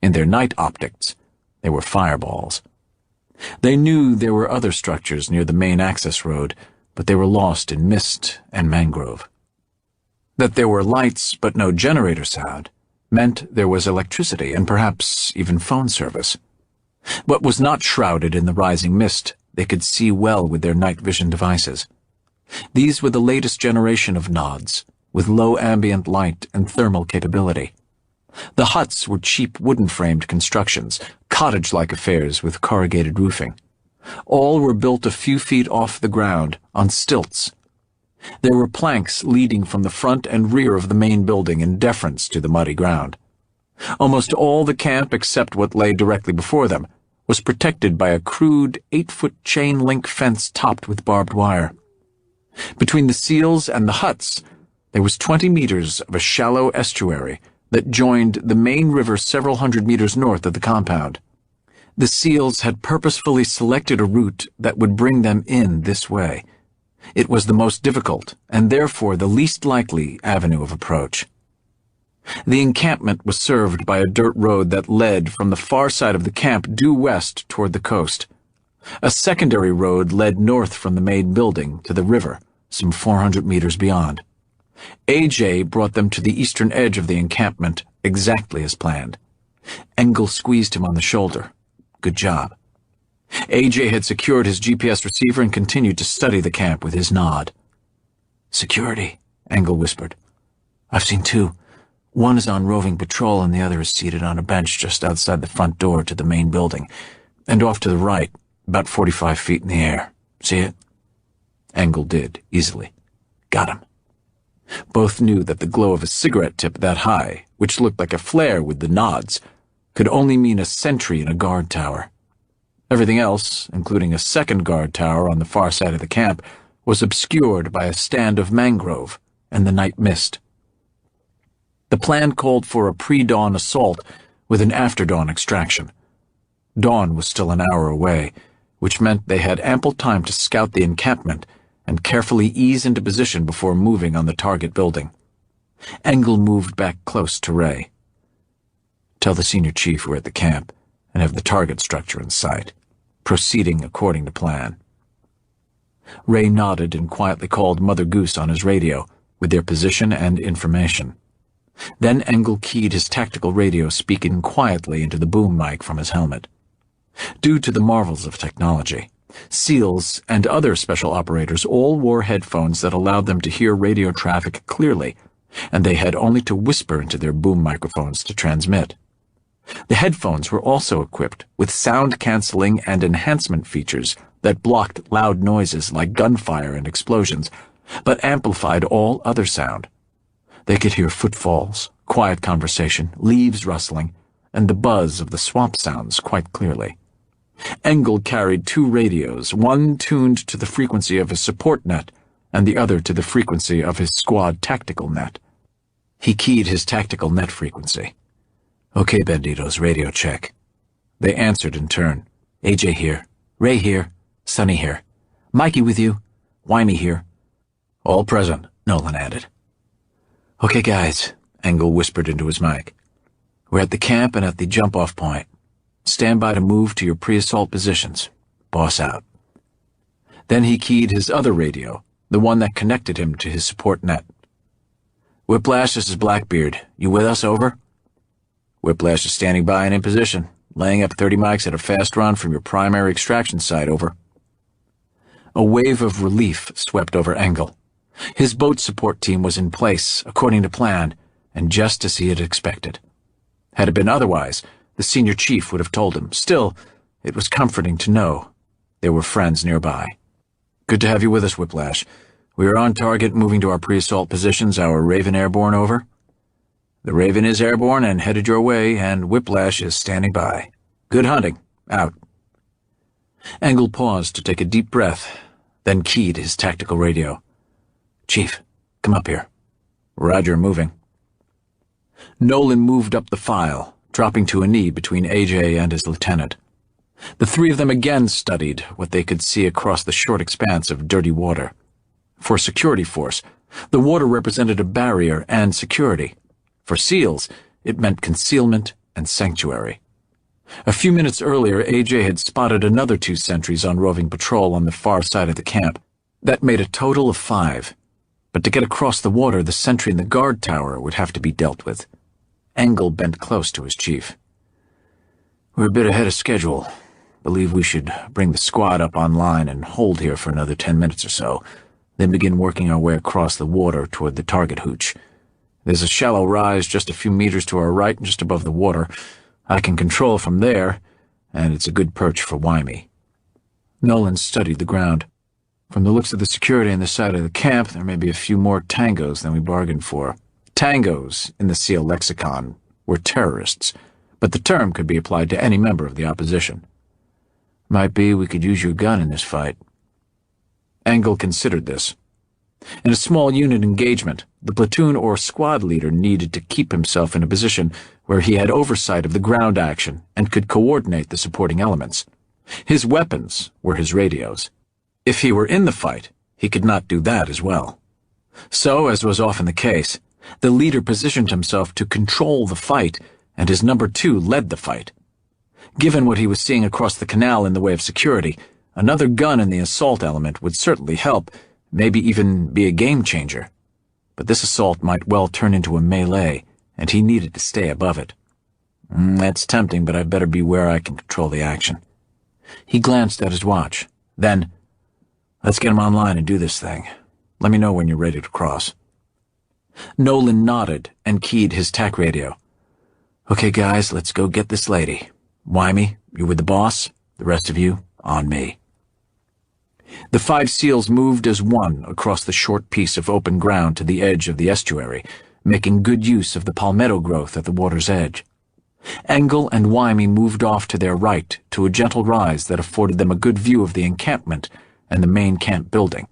In their night optics, they were fireballs. They knew there were other structures near the main access road, but they were lost in mist and mangrove. That there were lights but no generator sound meant there was electricity and perhaps even phone service. What was not shrouded in the rising mist they could see well with their night vision devices. These were the latest generation of nods, with low ambient light and thermal capability. The huts were cheap wooden-framed constructions, cottage-like affairs with corrugated roofing. All were built a few feet off the ground, on stilts. There were planks leading from the front and rear of the main building in deference to the muddy ground. Almost all the camp, except what lay directly before them, was protected by a crude 8-foot chain-link fence topped with barbed wire. Between the seals and the huts, there was 20 meters of a shallow estuary that joined the main river several hundred meters north of the compound. The seals had purposefully selected a route that would bring them in this way. It was the most difficult, and therefore the least likely, avenue of approach. The encampment was served by a dirt road that led from the far side of the camp due west toward the coast. A secondary road led north from the main building to the river, some 400 meters beyond. AJ brought them to the eastern edge of the encampment, exactly as planned. Engle squeezed him on the shoulder. Good job. AJ had secured his GPS receiver and continued to study the camp with his nod. Security, Engle whispered. I've seen two. One is on roving patrol and the other is seated on a bench just outside the front door to the main building, and off to the right, about 45 feet in the air. See it? Engle did, easily. Got him. Both knew that the glow of a cigarette tip that high, which looked like a flare with the nods, could only mean a sentry in a guard tower. Everything else, including a second guard tower on the far side of the camp, was obscured by a stand of mangrove and the night mist. The plan called for a pre-dawn assault with an after-dawn extraction. Dawn was still an hour away, which meant they had ample time to scout the encampment and carefully ease into position before moving on the target building. Engle moved back close to Ray. Tell the senior chief we're at the camp and have the target structure in sight, proceeding according to plan. Ray nodded and quietly called Mother Goose on his radio with their position and information. Then Engle keyed his tactical radio, speaking quietly into the boom mic from his helmet. Due to the marvels of technology, SEALs and other special operators all wore headphones that allowed them to hear radio traffic clearly, and they had only to whisper into their boom microphones to transmit. The headphones were also equipped with sound-canceling and enhancement features that blocked loud noises like gunfire and explosions, but amplified all other sound. They could hear footfalls, quiet conversation, leaves rustling, and the buzz of the swamp sounds quite clearly. Engle carried two radios, one tuned to the frequency of his support net and the other to the frequency of his squad tactical net. He keyed his tactical net frequency. Okay, Banditos, radio check. They answered in turn. AJ here. Ray here. Sonny here. Mikey with you. Wimey here. All present, Nolan added. Okay, guys, Engle whispered into his mic. We're at the camp and at the jump-off point. Stand by to move to your pre-assault positions. Boss out. Then he keyed his other radio, the one that connected him to his support net. Whiplash, this is Blackbeard. You with us, over? Whiplash is standing by and in position, laying up 30 mics at a fast run from your primary extraction site, over. A wave of relief swept over Engle. His boat support team was in place, according to plan, and just as he had expected. Had it been otherwise, the senior chief would have told him. Still, it was comforting to know there were friends nearby. "Good to have you with us, Whiplash. We are on target, moving to our pre-assault positions. Our Raven airborne, over?" "The Raven is airborne and headed your way, and Whiplash is standing by. Good hunting. Out." Engle paused to take a deep breath, then keyed his tactical radio. "Chief, come up here." "Roger, moving." Nolan moved up the file, dropping to a knee between AJ and his lieutenant. The three of them again studied what they could see across the short expanse of dirty water. For a security force, the water represented a barrier and security. For SEALs, it meant concealment and sanctuary. A few minutes earlier, AJ had spotted another 2 sentries on roving patrol on the far side of the camp. That made a total of 5. But to get across the water, the sentry in the guard tower would have to be dealt with. Engle bent close to his chief. "We're a bit ahead of schedule. Believe we should bring the squad up online and hold here for another 10 minutes or so, then begin working our way across the water toward the target hooch. There's a shallow rise just a few meters to our right, just above the water. I can control from there, and it's a good perch for Wymie." Nolan studied the ground. "From the looks of the security on this side of the camp, there may be a few more tangos than we bargained for." Tangos, in the SEAL lexicon, were terrorists, but the term could be applied to any member of the opposition. "Might be we could use your gun in this fight." Engle considered this. In a small unit engagement, the platoon or squad leader needed to keep himself in a position where he had oversight of the ground action and could coordinate the supporting elements. His weapons were his radios. If he were in the fight, he could not do that as well. So, as was often the case, the leader positioned himself to control the fight, and his number 2 led the fight. Given what he was seeing across the canal in the way of security, another gun in the assault element would certainly help, maybe even be a game-changer. But this assault might well turn into a melee, and he needed to stay above it. That's tempting, but I'd better be where I can control the action." He glanced at his watch. Then, "Let's get him online and do this thing. Let me know when you're ready to cross." Nolan nodded and keyed his TAC radio. "Okay, guys, let's go get this lady. Wymie, you're with the boss. The rest of you, on me." The 5 SEALs moved as one across the short piece of open ground to the edge of the estuary, making good use of the palmetto growth at the water's edge. Engle and Wymie moved off to their right to a gentle rise that afforded them a good view of the encampment and the main camp building.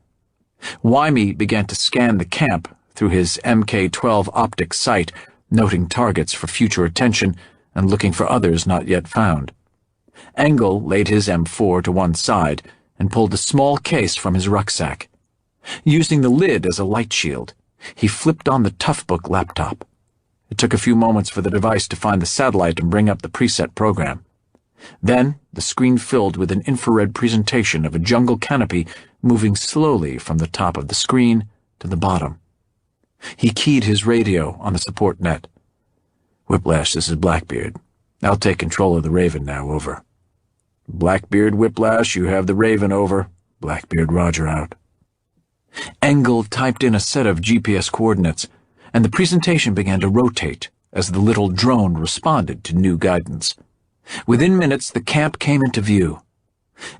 Wymie began to scan the camp through his MK-12 optic sight, noting targets for future attention and looking for others not yet found. Engle laid his M4 to one side and pulled a small case from his rucksack. Using the lid as a light shield, he flipped on the Toughbook laptop. It took a few moments for the device to find the satellite and bring up the preset program. Then, the screen filled with an infrared presentation of a jungle canopy moving slowly from the top of the screen to the bottom. He keyed his radio on the support net. "Whiplash, this is Blackbeard. I'll take control of the Raven now, over." "Blackbeard, Whiplash, you have the Raven, over." Blackbeard, roger, out. Engle typed in a set of GPS coordinates, and the presentation began to rotate as the little drone responded to new guidance. Within minutes, the camp came into view.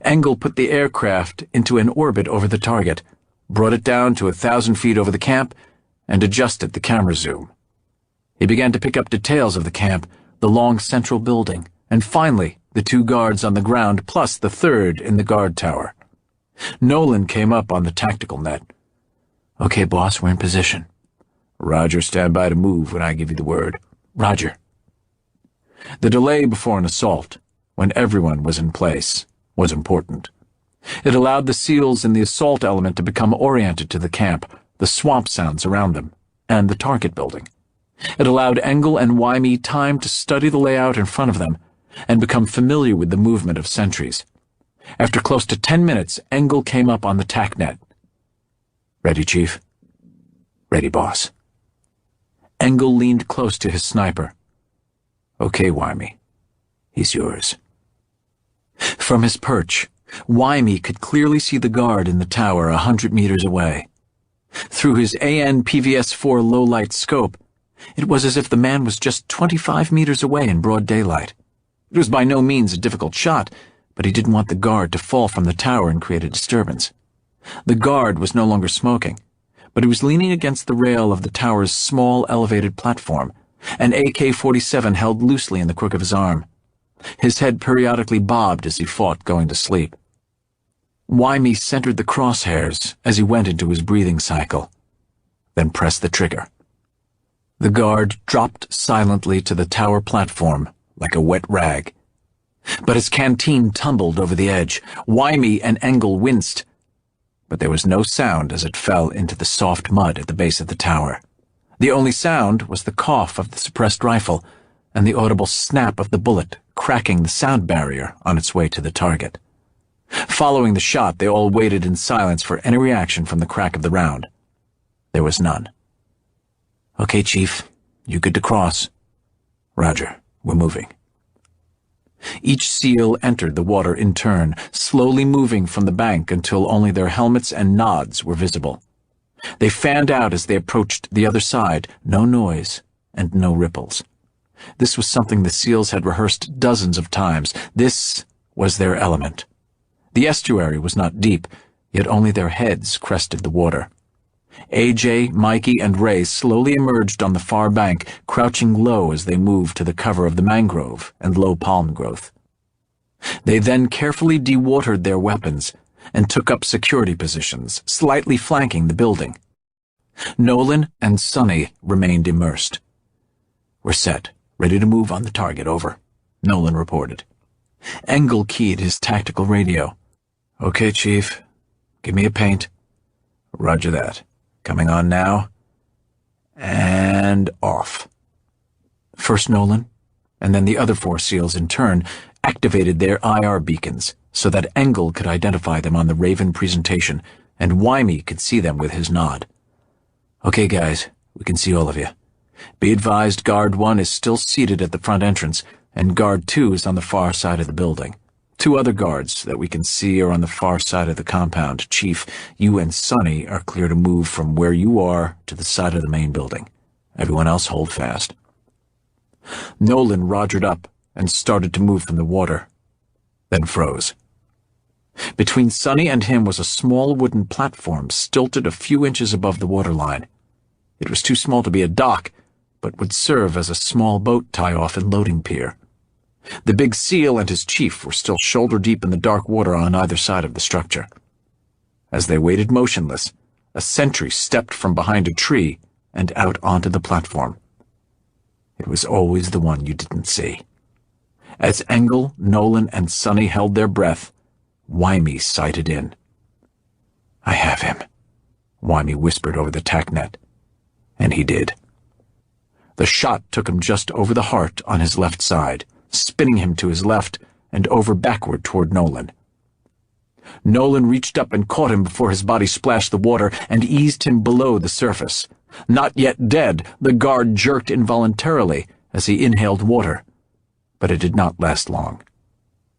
Engle put the aircraft into an orbit over the target, brought it down to 1,000 feet over the camp, and adjusted the camera zoom. He began to pick up details of the camp, the long central building, and finally, the 2 guards on the ground plus the 3rd in the guard tower. Nolan came up on the tactical net. "Okay, boss, we're in position." "Roger, stand by to move when I give you the word." "Roger." The delay before an assault, when everyone was in place, was important. It allowed the SEALs in the assault element to become oriented to the camp, the swamp sounds around them, and the target building. It allowed Engle and Wymie time to study the layout in front of them and become familiar with the movement of sentries. After close to 10 minutes, Engle came up on the TACnet. "Ready, Chief?" "Ready, boss." Engle leaned close to his sniper. "Okay, Wymie. He's yours." From his perch, Wymie could clearly see the guard in the tower 100 meters away. Through his AN PVS-4 low-light scope, it was as if the man was just 25 meters away in broad daylight. It was by no means a difficult shot, but he didn't want the guard to fall from the tower and create a disturbance. The guard was no longer smoking, but he was leaning against the rail of the tower's small elevated platform, an AK-47 held loosely in the crook of his arm. His head periodically bobbed as he fought going to sleep. Wymie centered the crosshairs as he went into his breathing cycle, then pressed the trigger. The guard dropped silently to the tower platform like a wet rag. But his canteen tumbled over the edge. Wymie and Engle winced, but there was no sound as it fell into the soft mud at the base of the tower. The only sound was the cough of the suppressed rifle and the audible snap of the bullet cracking the sound barrier on its way to the target. Following the shot, they all waited in silence for any reaction from the crack of the round. There was none. "Okay, Chief. You good to cross?" "Roger. We're moving." Each SEAL entered the water in turn, slowly moving from the bank until only their helmets and nods were visible. They fanned out as they approached the other side, no noise and no ripples. This was something the SEALs had rehearsed dozens of times. This was their element. The estuary was not deep, yet only their heads crested the water. AJ, Mikey, and Ray slowly emerged on the far bank, crouching low as they moved to the cover of the mangrove and low palm growth. They then carefully dewatered their weapons and took up security positions, slightly flanking the building. Nolan and Sonny remained immersed. "We're set, ready to move on the target, over," Nolan reported. Engle keyed his tactical radio. "Okay, Chief. Give me a paint." "Roger that. Coming on now. And off." First Nolan, and then the other 4 SEALs in turn, activated their IR beacons so that Engle could identify them on the Raven presentation, and Wymie could see them with his nod. "Okay, guys, we can see all of you. Be advised Guard 1 is still seated at the front entrance, and Guard 2 is on the far side of the building. 2 other guards that we can see are on the far side of the compound. Chief, you and Sonny are clear to move from where you are to the side of the main building. Everyone else hold fast." Nolan rogered up and started to move from the water, then froze. Between Sonny and him was a small wooden platform stilted a few inches above the waterline. It was too small to be a dock, but would serve as a small boat tie-off and loading pier. The big SEAL and his chief were still shoulder-deep in the dark water on either side of the structure. As they waited motionless, a sentry stepped from behind a tree and out onto the platform. It was always the one you didn't see. As Engle, Nolan, and Sonny held their breath, Wymie sighted in. "I have him," Wymie whispered over the TACnet. And he did. The shot took him just over the heart on his left side, spinning him to his left and over backward toward Nolan. Nolan reached up and caught him before his body splashed the water and eased him below the surface. Not yet dead, the guard jerked involuntarily as he inhaled water, but it did not last long.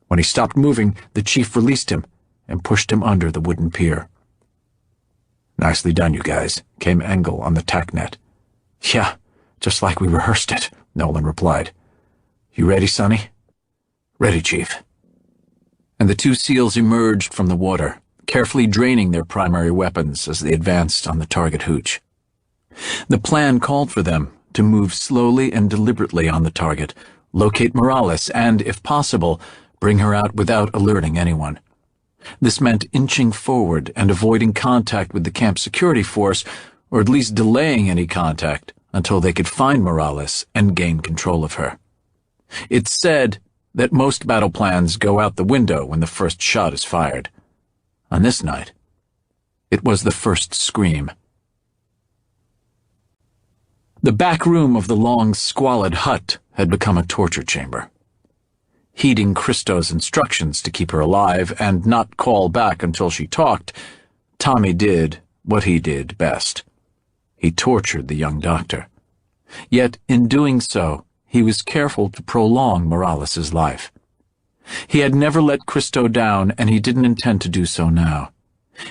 When he stopped moving, the chief released him and pushed him under the wooden pier. "Nicely done, you guys," came Engle on the TACnet. "Yeah, just like we rehearsed it," Nolan replied. "You ready, Sonny?" "Ready, Chief." And the 2 SEALs emerged from the water, carefully draining their primary weapons as they advanced on the target hooch. The plan called for them to move slowly and deliberately on the target, locate Morales, and, if possible, bring her out without alerting anyone. This meant inching forward and avoiding contact with the camp security force, or at least delaying any contact until they could find Morales and gain control of her. It's said that most battle plans go out the window when the first shot is fired. On this night, it was the first scream. The back room of the long, squalid hut had become a torture chamber. Heeding Christo's instructions to keep her alive and not call back until she talked, Tommy did what he did best. He tortured the young doctor. Yet, in doing so, he was careful to prolong Morales's life. He had never let Christo down, and he didn't intend to do so now.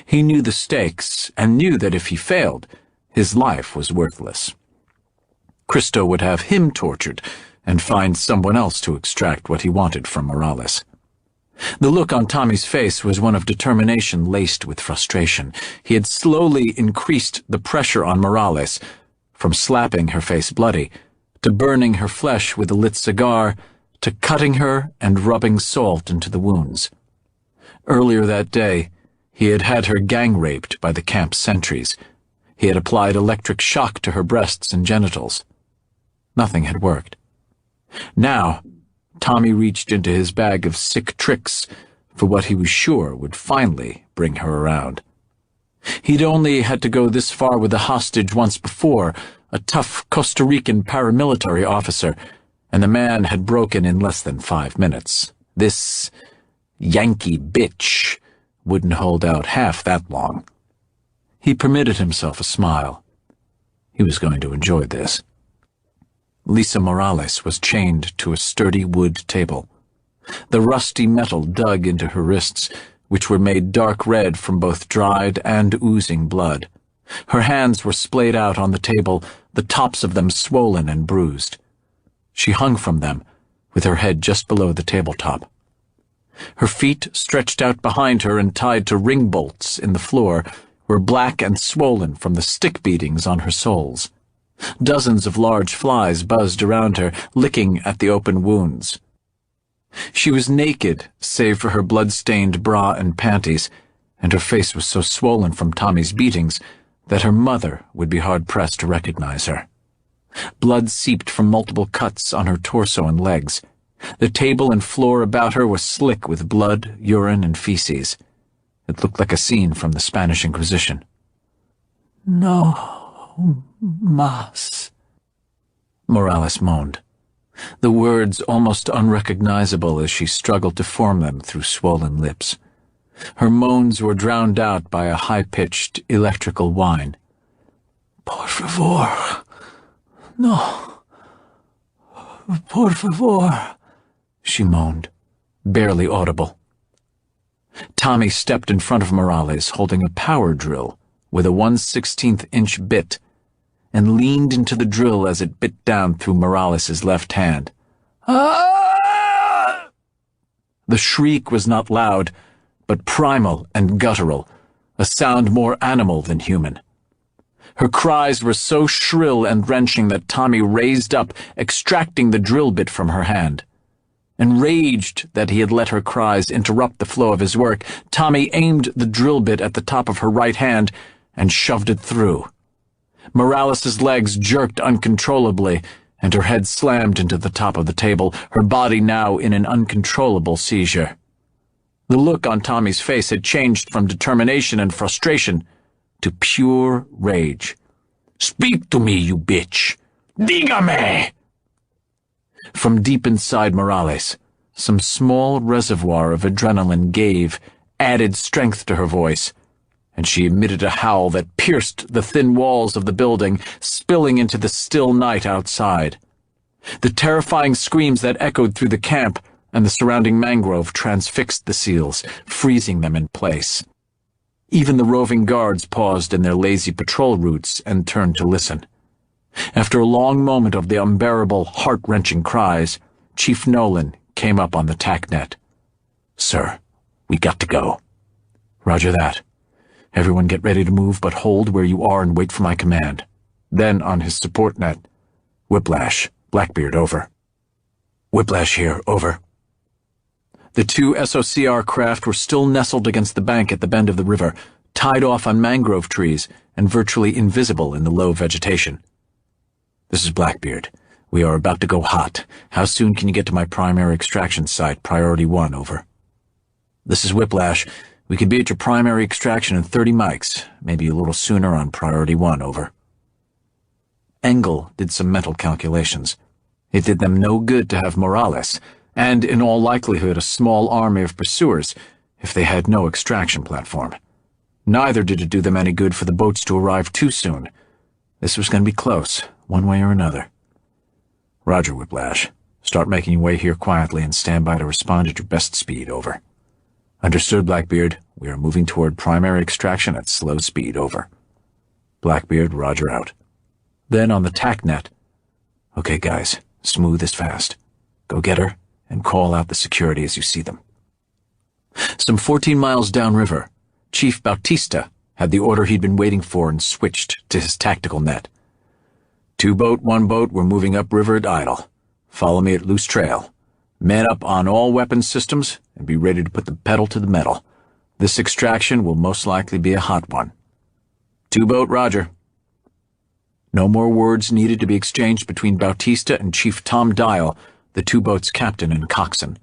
He knew the stakes, and knew that if he failed, his life was worthless. Christo would have him tortured, and find someone else to extract what he wanted from Morales. The look on Tommy's face was one of determination laced with frustration. He had slowly increased the pressure on Morales, from slapping her face bloody, to burning her flesh with a lit cigar, to cutting her and rubbing salt into the wounds. Earlier that day, he had had her gang-raped by the camp sentries. He had applied electric shock to her breasts and genitals. Nothing had worked. Now, Tommy reached into his bag of sick tricks for what he was sure would finally bring her around. He'd only had to go this far with a hostage once before, a tough Costa Rican paramilitary officer, and the man had broken in less than 5 minutes. This Yankee bitch wouldn't hold out half that long. He permitted himself a smile. He was going to enjoy this. Lisa Morales was chained to a sturdy wood table. The rusty metal dug into her wrists, which were made dark red from both dried and oozing blood. Her hands were splayed out on the table, the tops of them swollen and bruised. She hung from them, with her head just below the tabletop. Her feet, stretched out behind her and tied to ring bolts in the floor, were black and swollen from the stick beatings on her soles. Dozens of large flies buzzed around her, licking at the open wounds. She was naked, save for her blood-stained bra and panties, and her face was so swollen from Tommy's beatings that her mother would be hard-pressed to recognize her. Blood seeped from multiple cuts on her torso and legs. The table and floor about her was slick with blood, urine, and feces. It looked like a scene from the Spanish Inquisition. "No mas," Morales moaned, the words almost unrecognizable as she struggled to form them through swollen lips. Her moans were drowned out by a high-pitched electrical whine. "Por favor. No. Por favor," she moaned, barely audible. Tommy stepped in front of Morales, holding a power drill with a 1/16-inch bit, and leaned into the drill as it bit down through Morales's left hand. "Ah!" The shriek was not loud, but primal and guttural, a sound more animal than human. Her cries were so shrill and wrenching that Tommy raised up, extracting the drill bit from her hand. Enraged that he had let her cries interrupt the flow of his work, Tommy aimed the drill bit at the top of her right hand and shoved it through. Morales's legs jerked uncontrollably, and her head slammed into the top of the table, her body now in an uncontrollable seizure. The look on Tommy's face had changed from determination and frustration to pure rage. "Speak to me, you bitch! Dígame!" From deep inside Morales, some small reservoir of adrenaline gave, added strength to her voice, and she emitted a howl that pierced the thin walls of the building, spilling into the still night outside. The terrifying screams that echoed through the camp and the surrounding mangrove transfixed the seals, freezing them in place. Even the roving guards paused in their lazy patrol routes and turned to listen. After a long moment of the unbearable, heart-wrenching cries, Chief Nolan came up on the tack net. "Sir, we got to go." "Roger that. Everyone get ready to move, but hold where you are and wait for my command." Then on his support net, "Whiplash, Blackbeard, over." "Whiplash here, over." The two SOCR craft were still nestled against the bank at the bend of the river, tied off on mangrove trees and virtually invisible in the low vegetation. "This is Blackbeard. We are about to go hot. How soon can you get to my primary extraction site, Priority 1, over?" "This is Whiplash. We could be at your primary extraction in 30 mics, maybe a little sooner on Priority 1, over." Engle did some mental calculations. It did them no good to have Morales, and in all likelihood a small army of pursuers, if they had no extraction platform. Neither did it do them any good for the boats to arrive too soon. This was going to be close, one way or another. "Roger, Whiplash. Start making your way here quietly and stand by to respond at your best speed, over." "Understood, Blackbeard. We are moving toward primary extraction at slow speed, over. Blackbeard, roger out. Then on the TACnet, okay guys, smooth is fast. Go get her and call out the security as you see them. Some 14 miles downriver, Chief Bautista had the order he'd been waiting for and switched to his tactical net. 2 boat, 1 boat, we're moving upriver at idle. Follow me at loose trail. Man up on all weapons systems and be ready to put the pedal to the metal. This extraction will most likely be a hot one. 2 boat, roger. No more words needed to be exchanged between Bautista and Chief Tom Dial, the 2 boats' captain and coxswain.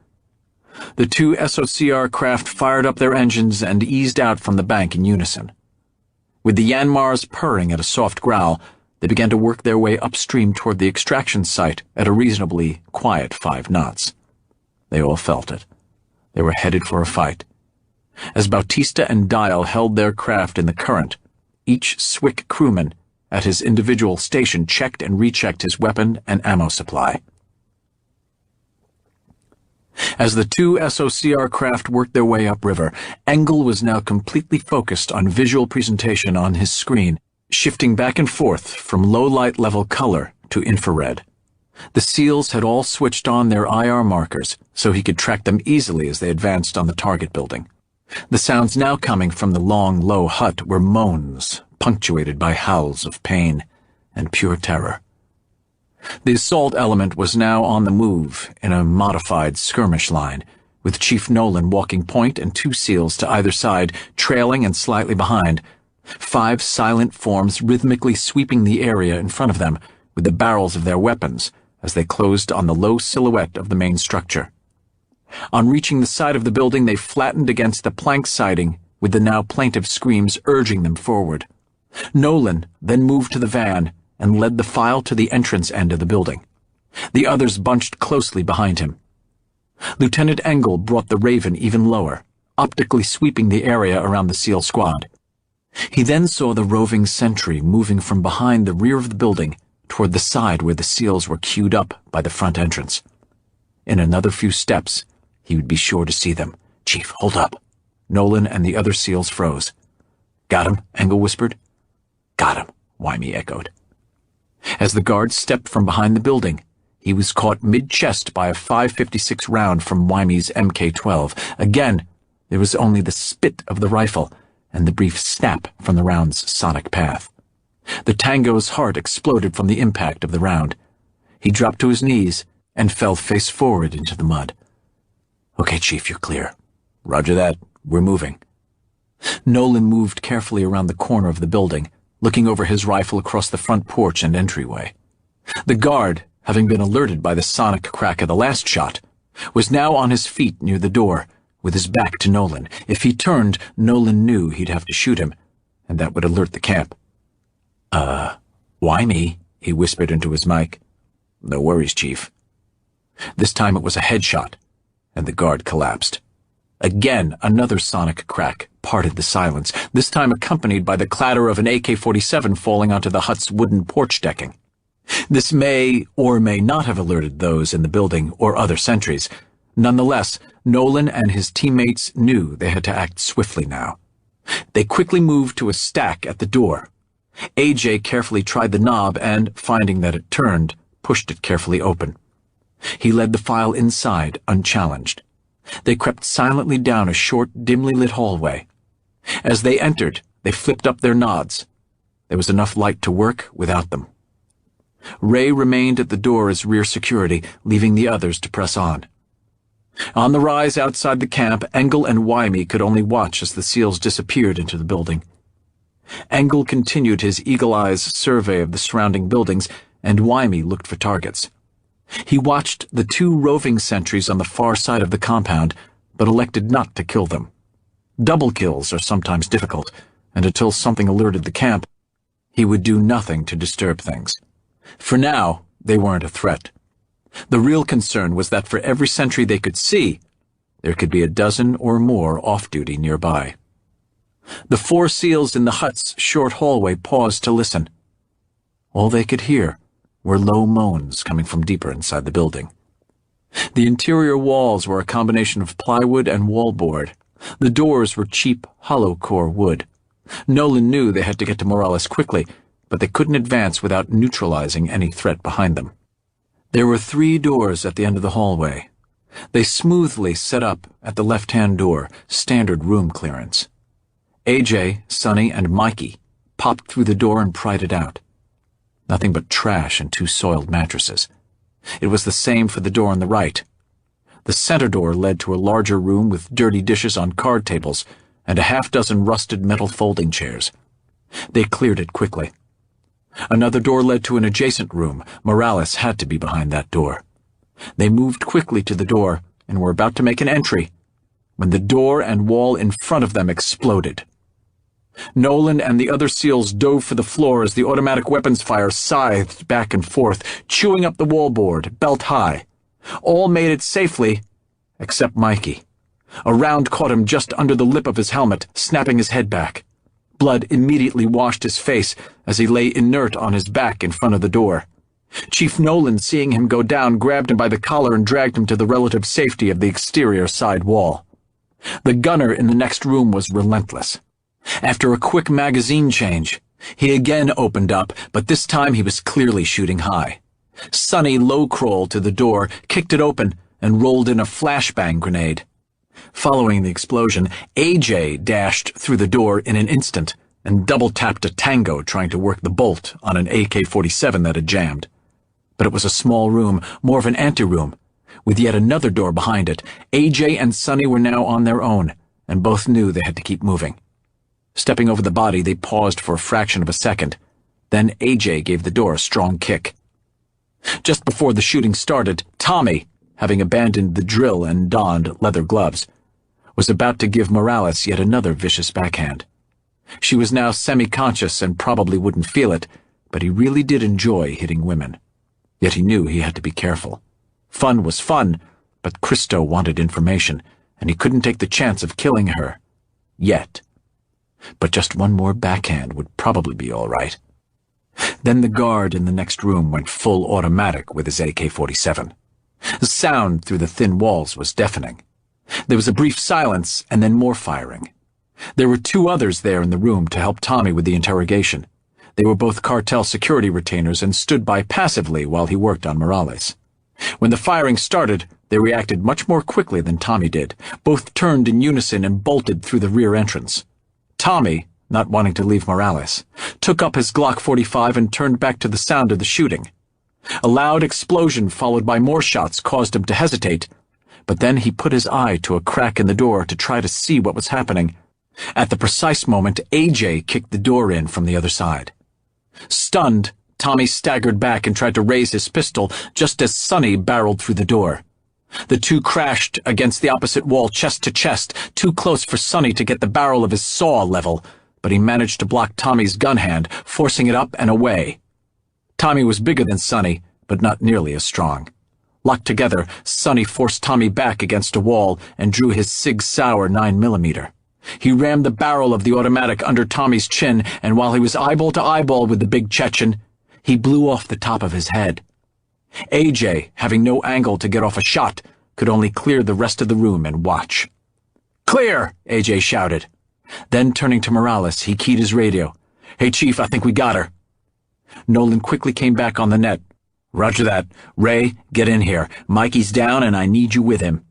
The 2 SOCR craft fired up their engines and eased out from the bank in unison. With the Yanmars purring at a soft growl, they began to work their way upstream toward the extraction site at a reasonably quiet 5 knots. They all felt it. They were headed for a fight. As Bautista and Dial held their craft in the current, each Swick crewman at his individual station checked and rechecked his weapon and ammo supply. As the 2 SOCR craft worked their way upriver, Engle was now completely focused on visual presentation on his screen, shifting back and forth from low-light level color to infrared. The SEALs had all switched on their IR markers so he could track them easily as they advanced on the target building. The sounds now coming from the long, low hut were moans, punctuated by howls of pain and pure terror. The assault element was now on the move in a modified skirmish line, with Chief Nolan walking point and 2 SEALs to either side, trailing and slightly behind, 5 silent forms rhythmically sweeping the area in front of them with the barrels of their weapons as they closed on the low silhouette of the main structure. On reaching the side of the building, they flattened against the plank siding, with the now plaintive screams urging them forward. Nolan then moved to the van and led the file to the entrance end of the building. The others bunched closely behind him. Lieutenant Engle brought the Raven even lower, optically sweeping the area around the SEAL squad. He then saw the roving sentry moving from behind the rear of the building toward the side where the SEALs were queued up by the front entrance. In another few steps, he would be sure to see them. "Chief, hold up." Nolan and the other SEALs froze. "Got him," Engle whispered. "Got him," Wymie echoed. As the guard stepped from behind the building, he was caught mid-chest by a .556 round from Wymie's MK-12. Again, there was only the spit of the rifle and the brief snap from the round's sonic path. The Tango's heart exploded from the impact of the round. He dropped to his knees and fell face forward into the mud. "Okay, Chief, you're clear." "Roger that. We're moving." Nolan moved carefully around the corner of the building, looking over his rifle across the front porch and entryway. The guard, having been alerted by the sonic crack of the last shot, was now on his feet near the door, with his back to Nolan. If he turned, Nolan knew he'd have to shoot him, and that would alert the camp. Wymie," he whispered into his mic. "No worries, Chief." This time it was a headshot, and the guard collapsed. Again, another sonic crack parted the silence, this time accompanied by the clatter of an AK-47 falling onto the hut's wooden porch decking. This may or may not have alerted those in the building or other sentries. Nonetheless, Nolan and his teammates knew they had to act swiftly now. They quickly moved to a stack at the door. AJ carefully tried the knob and, finding that it turned, pushed it carefully open. He led the file inside, unchallenged. They crept silently down a short, dimly lit hallway. As they entered, they flipped up their nods. There was enough light to work without them. Ray remained at the door as rear security, leaving the others to press on. On the rise outside the camp, Engle and Wymie could only watch as the SEALs disappeared into the building. Engle continued his eagle-eyed survey of the surrounding buildings, and Wymie looked for targets. He watched the 2 roving sentries on the far side of the compound, but elected not to kill them. Double kills are sometimes difficult, and until something alerted the camp, he would do nothing to disturb things. For now, they weren't a threat. The real concern was that for every sentry they could see, there could be a dozen or more off-duty nearby. The 4 SEALs in the hut's short hallway paused to listen. All they could hear were low moans coming from deeper inside the building. The interior walls were a combination of plywood and wallboard. The doors were cheap, hollow-core wood. Nolan knew they had to get to Morales quickly, but they couldn't advance without neutralizing any threat behind them. There were 3 doors at the end of the hallway. They smoothly set up at the left-hand door, standard room clearance. AJ, Sonny, and Mikey popped through the door and pried it out. Nothing but trash and 2 soiled mattresses. It was the same for the door on the right. The center door led to a larger room with dirty dishes on card tables and a half-dozen rusted metal folding chairs. They cleared it quickly. Another door led to an adjacent room. Morales had to be behind that door. They moved quickly to the door and were about to make an entry when the door and wall in front of them exploded. Nolan and the other SEALs dove for the floor as the automatic weapons fire scythed back and forth, chewing up the wallboard, belt high. All made it safely, except Mikey. A round caught him just under the lip of his helmet, snapping his head back. Blood immediately washed his face as he lay inert on his back in front of the door. Chief Nolan, seeing him go down, grabbed him by the collar and dragged him to the relative safety of the exterior side wall. The gunner in the next room was relentless. After a quick magazine change, he again opened up, but this time he was clearly shooting high. Sonny low-crawled to the door, kicked it open, and rolled in a flashbang grenade. Following the explosion, AJ dashed through the door in an instant and double-tapped a tango trying to work the bolt on an AK-47 that had jammed. But it was a small room, more of an anteroom, with yet another door behind it. AJ and Sonny were now on their own, and both knew they had to keep moving. Stepping over the body, they paused for a fraction of a second. Then AJ gave the door a strong kick. Just before the shooting started, Tommy, having abandoned the drill and donned leather gloves, was about to give Morales yet another vicious backhand. She was now semi-conscious and probably wouldn't feel it, but he really did enjoy hitting women. Yet he knew he had to be careful. Fun was fun, but Christo wanted information, and he couldn't take the chance of killing her. Yet. But just one more backhand would probably be all right. Then the guard in the next room went full automatic with his AK-47. The sound through the thin walls was deafening. There was a brief silence and then more firing. There were 2 others there in the room to help Tommy with the interrogation. They were both cartel security retainers and stood by passively while he worked on Morales. When the firing started, they reacted much more quickly than Tommy did. Both turned in unison and bolted through the rear entrance. Tommy, not wanting to leave Morales, took up his Glock 45 and turned back to the sound of the shooting. A loud explosion followed by more shots caused him to hesitate, but then he put his eye to a crack in the door to try to see what was happening. At the precise moment, AJ kicked the door in from the other side. Stunned, Tommy staggered back and tried to raise his pistol just as Sonny barreled through the door. The 2 crashed against the opposite wall chest to chest, too close for Sonny to get the barrel of his saw level, but he managed to block Tommy's gun hand, forcing it up and away. Tommy was bigger than Sonny, but not nearly as strong. Locked together, Sonny forced Tommy back against a wall and drew his Sig Sauer 9mm. He rammed the barrel of the automatic under Tommy's chin, and while he was eyeball to eyeball with the big Chechen, he blew off the top of his head. AJ, having no angle to get off a shot, could only clear the rest of the room and watch. "Clear!" AJ shouted. Then, turning to Morales, he keyed his radio. "Hey, Chief, I think we got her." Nolan quickly came back on the net. "Roger that. Ray, get in here. Mikey's down and I need you with him."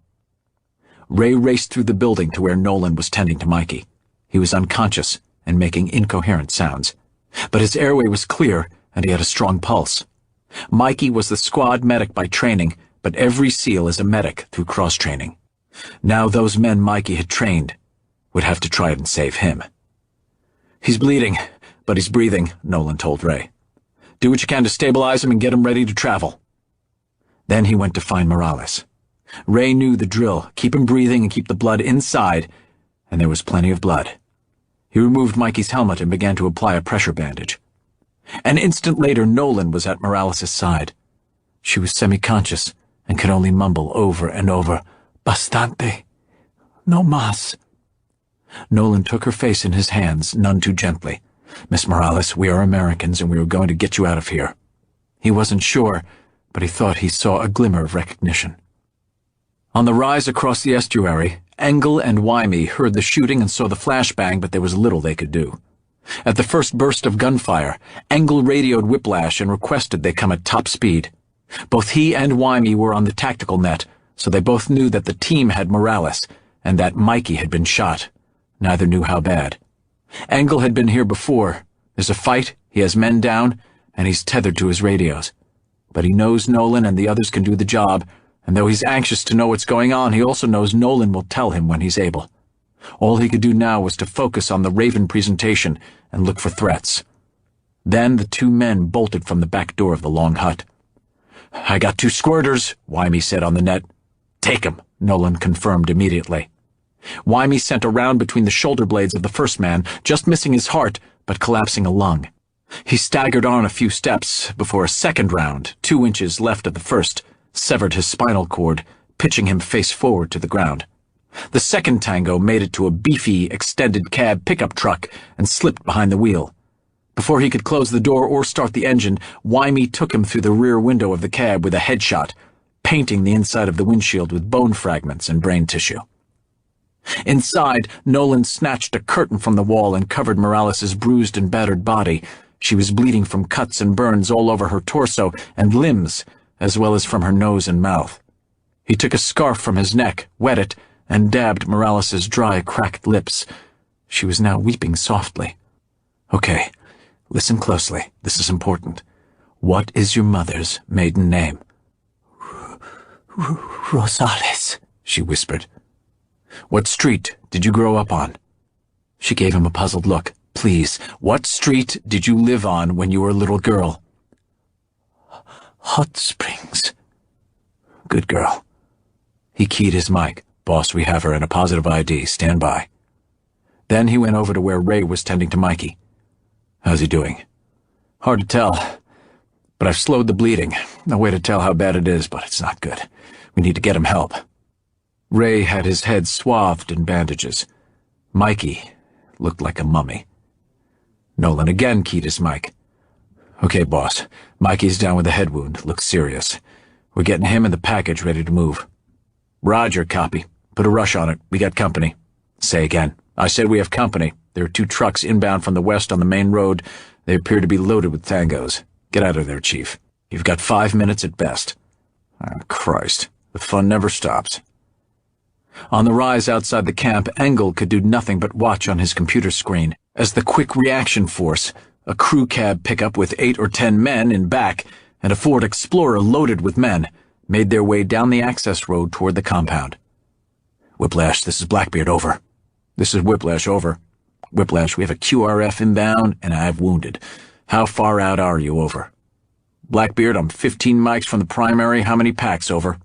Ray raced through the building to where Nolan was tending to Mikey. He was unconscious and making incoherent sounds, but his airway was clear and he had a strong pulse. Mikey was the squad medic by training, but every SEAL is a medic through cross-training. Now those men Mikey had trained would have to try and save him. "He's bleeding, but he's breathing," Nolan told Ray. "Do what you can to stabilize him and get him ready to travel." Then he went to find Morales. Ray knew the drill: keep him breathing and keep the blood inside, and there was plenty of blood. He removed Mikey's helmet and began to apply a pressure bandage. An instant later, Nolan was at Morales' side. She was semi-conscious and could only mumble over and over, "Bastante. No más." Nolan took her face in his hands, none too gently. "Miss Morales, we are Americans and we are going to get you out of here." He wasn't sure, but he thought he saw a glimmer of recognition. On the rise across the estuary, Engle and Wymie heard the shooting and saw the flashbang, but there was little they could do. At the first burst of gunfire, Engle radioed Whiplash and requested they come at top speed. Both he and Wymie were on the tactical net, so they both knew that the team had Morales, and that Mikey had been shot. Neither knew how bad. Engle had been here before. There's a fight, he has men down, and he's tethered to his radios. But he knows Nolan and the others can do the job, and though he's anxious to know what's going on, he also knows Nolan will tell him when he's able. All he could do now was to focus on the Raven presentation and look for threats. Then the two men bolted from the back door of the long hut. "I got 2 squirters," Wymie said on the net. "Take 'em," Nolan confirmed immediately. Wymie sent a round between the shoulder blades of the first man, just missing his heart, but collapsing a lung. He staggered on a few steps before a second round, 2 inches left of the first, severed his spinal cord, pitching him face forward to the ground. The second tango made it to a beefy, extended cab pickup truck and slipped behind the wheel. Before he could close the door or start the engine, Wymie took him through the rear window of the cab with a headshot, painting the inside of the windshield with bone fragments and brain tissue. Inside, Nolan snatched a curtain from the wall and covered Morales' bruised and battered body. She was bleeding from cuts and burns all over her torso and limbs, as well as from her nose and mouth. He took a scarf from his neck, wet it, and dabbed Morales' dry, cracked lips. She was now weeping softly. "Okay, listen closely. This is important. What is your mother's maiden name?" Rosales, she whispered. "What street did you grow up on?" She gave him a puzzled look. "Please, what street did you live on when you were a little girl?" Hot Springs. "Good girl." He keyed his mic. "Boss, we have her and a positive ID. Stand by." Then he went over to where Ray was tending to Mikey. "How's he doing?" "Hard to tell, but I've slowed the bleeding. No way to tell how bad it is, but it's not good. We need to get him help." Ray had his head swathed in bandages. Mikey looked like a mummy. Nolan again keyed his mic. "Okay, boss. Mikey's down with a head wound. Looks serious. We're getting him and the package ready to move." "Roger, copy. Put a rush on it. We got company." "Say again." "I said we have company. There are 2 trucks inbound from the west on the main road. They appear to be loaded with tangos. Get out of there, Chief. You've got 5 minutes at best." "Oh, Christ. The fun never stops." On the rise outside the camp, Engle could do nothing but watch on his computer screen as the Quick Reaction Force, a crew cab pickup with 8 or 10 men in back, and a Ford Explorer loaded with men, made their way down the access road toward the compound. "Whiplash, this is Blackbeard, over." "This is Whiplash, over." "Whiplash, we have a QRF inbound, and I have wounded. How far out are you, over?" "Blackbeard, I'm 15 mics from the primary. How many packs, over?"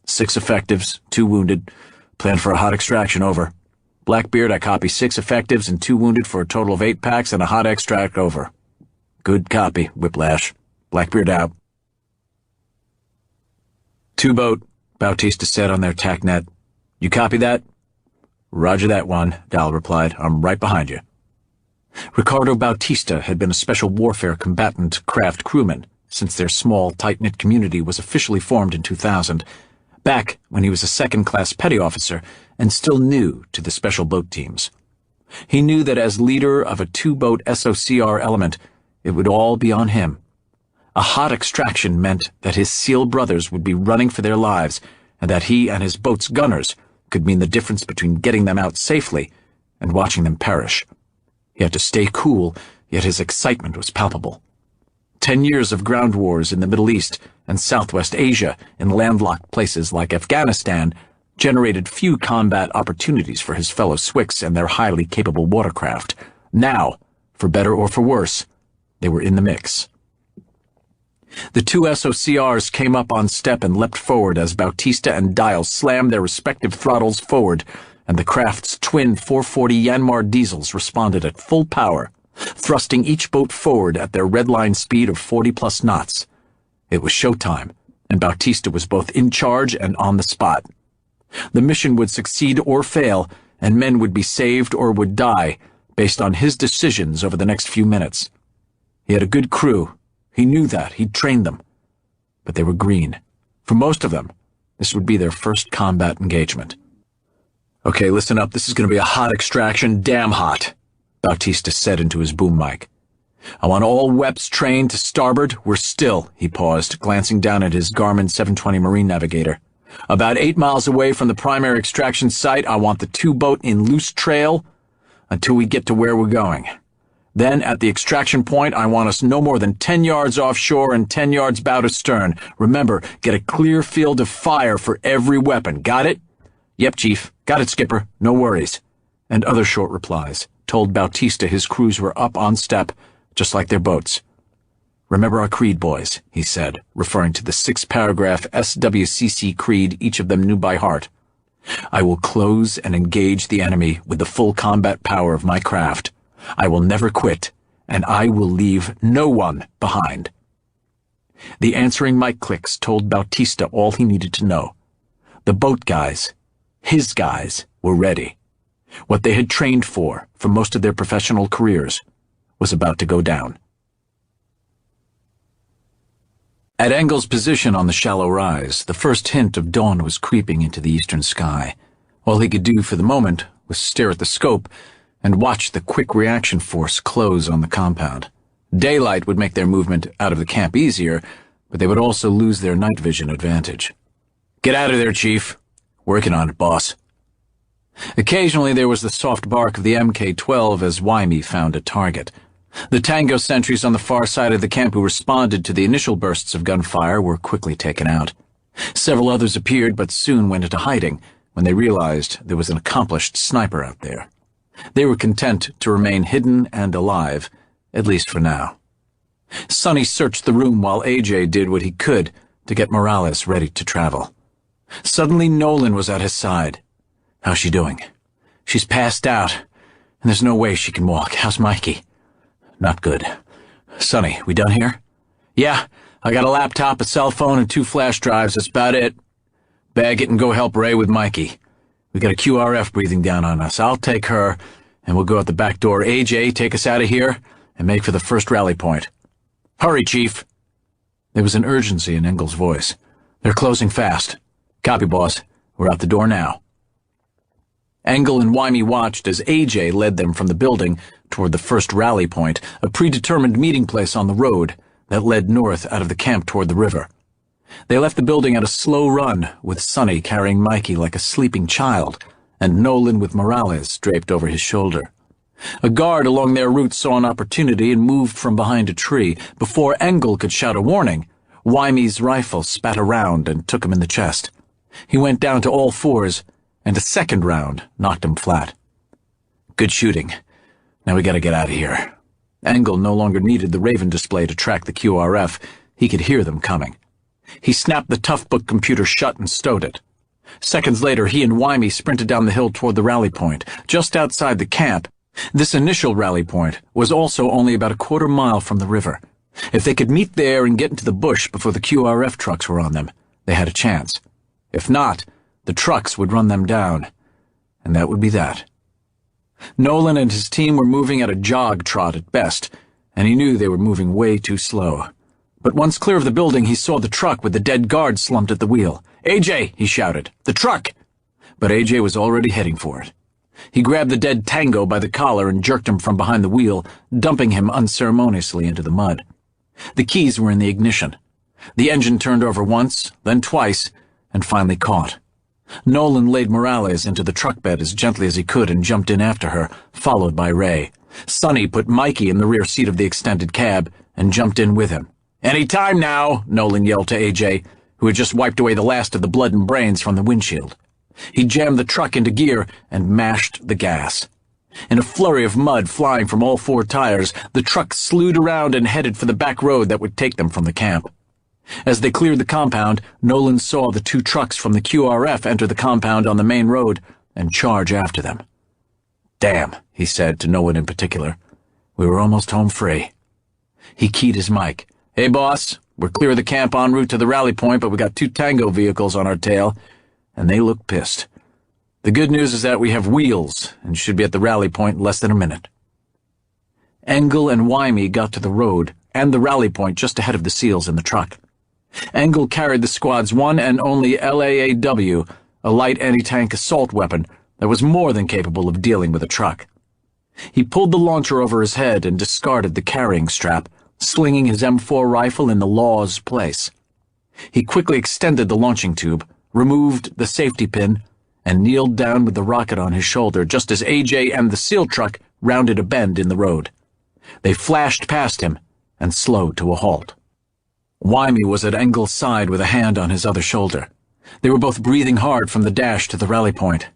6 effectives, 2 wounded. Plan for a hot extraction, over." "Blackbeard, I copy 6 effectives and 2 wounded for a total of 8 packs and a hot extract, over." "Good copy, Whiplash. Blackbeard out." "2-boat," Bautista said on their TAC net. "You copy that?" "Roger that one," Dahl replied. "I'm right behind you." Ricardo Bautista had been a special warfare combatant craft crewman since their small, tight-knit community was officially formed in 2000, back when he was a second-class petty officer and still new to the special boat teams. He knew that as leader of a 2-boat SOCR element, it would all be on him. A hot extraction meant that his SEAL brothers would be running for their lives, and that he and his boat's gunners could mean the difference between getting them out safely and watching them perish. He had to stay cool, yet his excitement was palpable. 10 years of ground wars in the Middle East and Southwest Asia in landlocked places like Afghanistan generated few combat opportunities for his fellow SWICs and their highly capable watercraft. Now, for better or for worse, they were in the mix. The 2 SOCRs came up on step and leapt forward as Bautista and Dial slammed their respective throttles forward, and the craft's twin 440 Yanmar diesels responded at full power, thrusting each boat forward at their red-line speed of 40-plus knots. It was showtime, and Bautista was both in charge and on the spot. The mission would succeed or fail, and men would be saved or would die, based on his decisions over the next few minutes. He had a good crew. He knew that. He'd trained them. But they were green. For most of them, this would be their first combat engagement. Okay, listen up. This is going to be a hot extraction, damn hot, Bautista said into his boom mic. I want all WEPs trained to starboard. We're still, he paused, glancing down at his Garmin 720 Marine Navigator. About 8 miles away from the primary extraction site, I want the 2-boat in loose trail until we get to where we're going. Then, at the extraction point, I want us no more than 10 yards offshore and 10 yards bow to stern. Remember, get a clear field of fire for every weapon. Got it? Yep, Chief. Got it, Skipper. No worries. And other short replies told Bautista his crews were up on step, just like their boats. Remember our creed, boys, he said, referring to the 6-paragraph SWCC creed each of them knew by heart. I will close and engage the enemy with the full combat power of my craft. I will never quit, and I will leave no one behind. The answering mic clicks told Bautista all he needed to know. The boat guys, his guys, were ready. What they had trained for most of their professional careers, was about to go down. At Engle's position on the shallow rise, the first hint of dawn was creeping into the eastern sky. All he could do for the moment was stare at the scope and watch the quick reaction force close on the compound. Daylight would make their movement out of the camp easier, but they would also lose their night vision advantage. Get out of there, Chief. Working on it, boss. Occasionally there was the soft bark of the MK-12 as Wyme found a target. The Tango sentries on the far side of the camp who responded to the initial bursts of gunfire were quickly taken out. Several others appeared but soon went into hiding when they realized there was an accomplished sniper out there. They were content to remain hidden and alive, at least for now. Sonny searched the room while AJ did what he could to get Morales ready to travel. Suddenly Nolan was at his side. How's she doing? She's passed out, and there's no way she can walk. How's Mikey? Not good. Sonny, we done here? Yeah, I got a laptop, a cell phone, and 2 flash drives. That's about it. Bag it and go help Ray with Mikey. We got a QRF breathing down on us. I'll take her, and we'll go out the back door. AJ, take us out of here, and make for the first rally point. Hurry, Chief. There was an urgency in Engle's voice. They're closing fast. Copy, boss. We're out the door now. Engle and Wyme watched as AJ led them from the building toward the first rally point, a predetermined meeting place on the road that led north out of the camp toward the river. They left the building at a slow run, with Sonny carrying Mikey like a sleeping child, and Nolan with Morales draped over his shoulder. A guard along their route saw an opportunity and moved from behind a tree. Before Engle could shout a warning, Wyme's rifle spat around and took him in the chest. He went down to all fours, and a second round knocked him flat. Good shooting. Now we gotta get out of here. Engle no longer needed the Raven display to track the QRF. He could hear them coming. He snapped the Toughbook computer shut and stowed it. Seconds later, he and Wyme sprinted down the hill toward the rally point, just outside the camp. This initial rally point was also only about a quarter mile from the river. If they could meet there and get into the bush before the QRF trucks were on them, they had a chance. If not, the trucks would run them down, and that would be that. Nolan and his team were moving at a jog trot at best, and he knew they were moving way too slow. But once clear of the building, he saw the truck with the dead guard slumped at the wheel. AJ, he shouted, the truck! But AJ was already heading for it. He grabbed the dead Tango by the collar and jerked him from behind the wheel, dumping him unceremoniously into the mud. The keys were in the ignition. The engine turned over once, then twice, and finally caught. Nolan laid Morales into the truck bed as gently as he could and jumped in after her, followed by Ray. Sonny put Mikey in the rear seat of the extended cab and jumped in with him. "Any time now," Nolan yelled to AJ, who had just wiped away the last of the blood and brains from the windshield. He jammed the truck into gear and mashed the gas. In a flurry of mud flying from all 4 tires, the truck slewed around and headed for the back road that would take them from the camp. As they cleared the compound, Nolan saw the 2 trucks from the QRF enter the compound on the main road and charge after them. "Damn," he said to no one in particular. "We were almost home free." He keyed his mic. "Hey, boss, we're clear of the camp en route to the rally point, but we got 2 Tango vehicles on our tail, and they look pissed. The good news is that we have wheels and should be at the rally point in less than a minute." Engle and Wyme got to the road and the rally point just ahead of the SEALs in the truck. Engle carried the squad's one and only LAAW, a light anti-tank assault weapon, that was more than capable of dealing with a truck. He pulled the launcher over his head and discarded the carrying strap, slinging his M4 rifle in the law's place. He quickly extended the launching tube, removed the safety pin, and kneeled down with the rocket on his shoulder just as AJ and the SEAL truck rounded a bend in the road. They flashed past him and slowed to a halt. Wymie was at Engle's side with a hand on his other shoulder. They were both breathing hard from the dash to the rally point.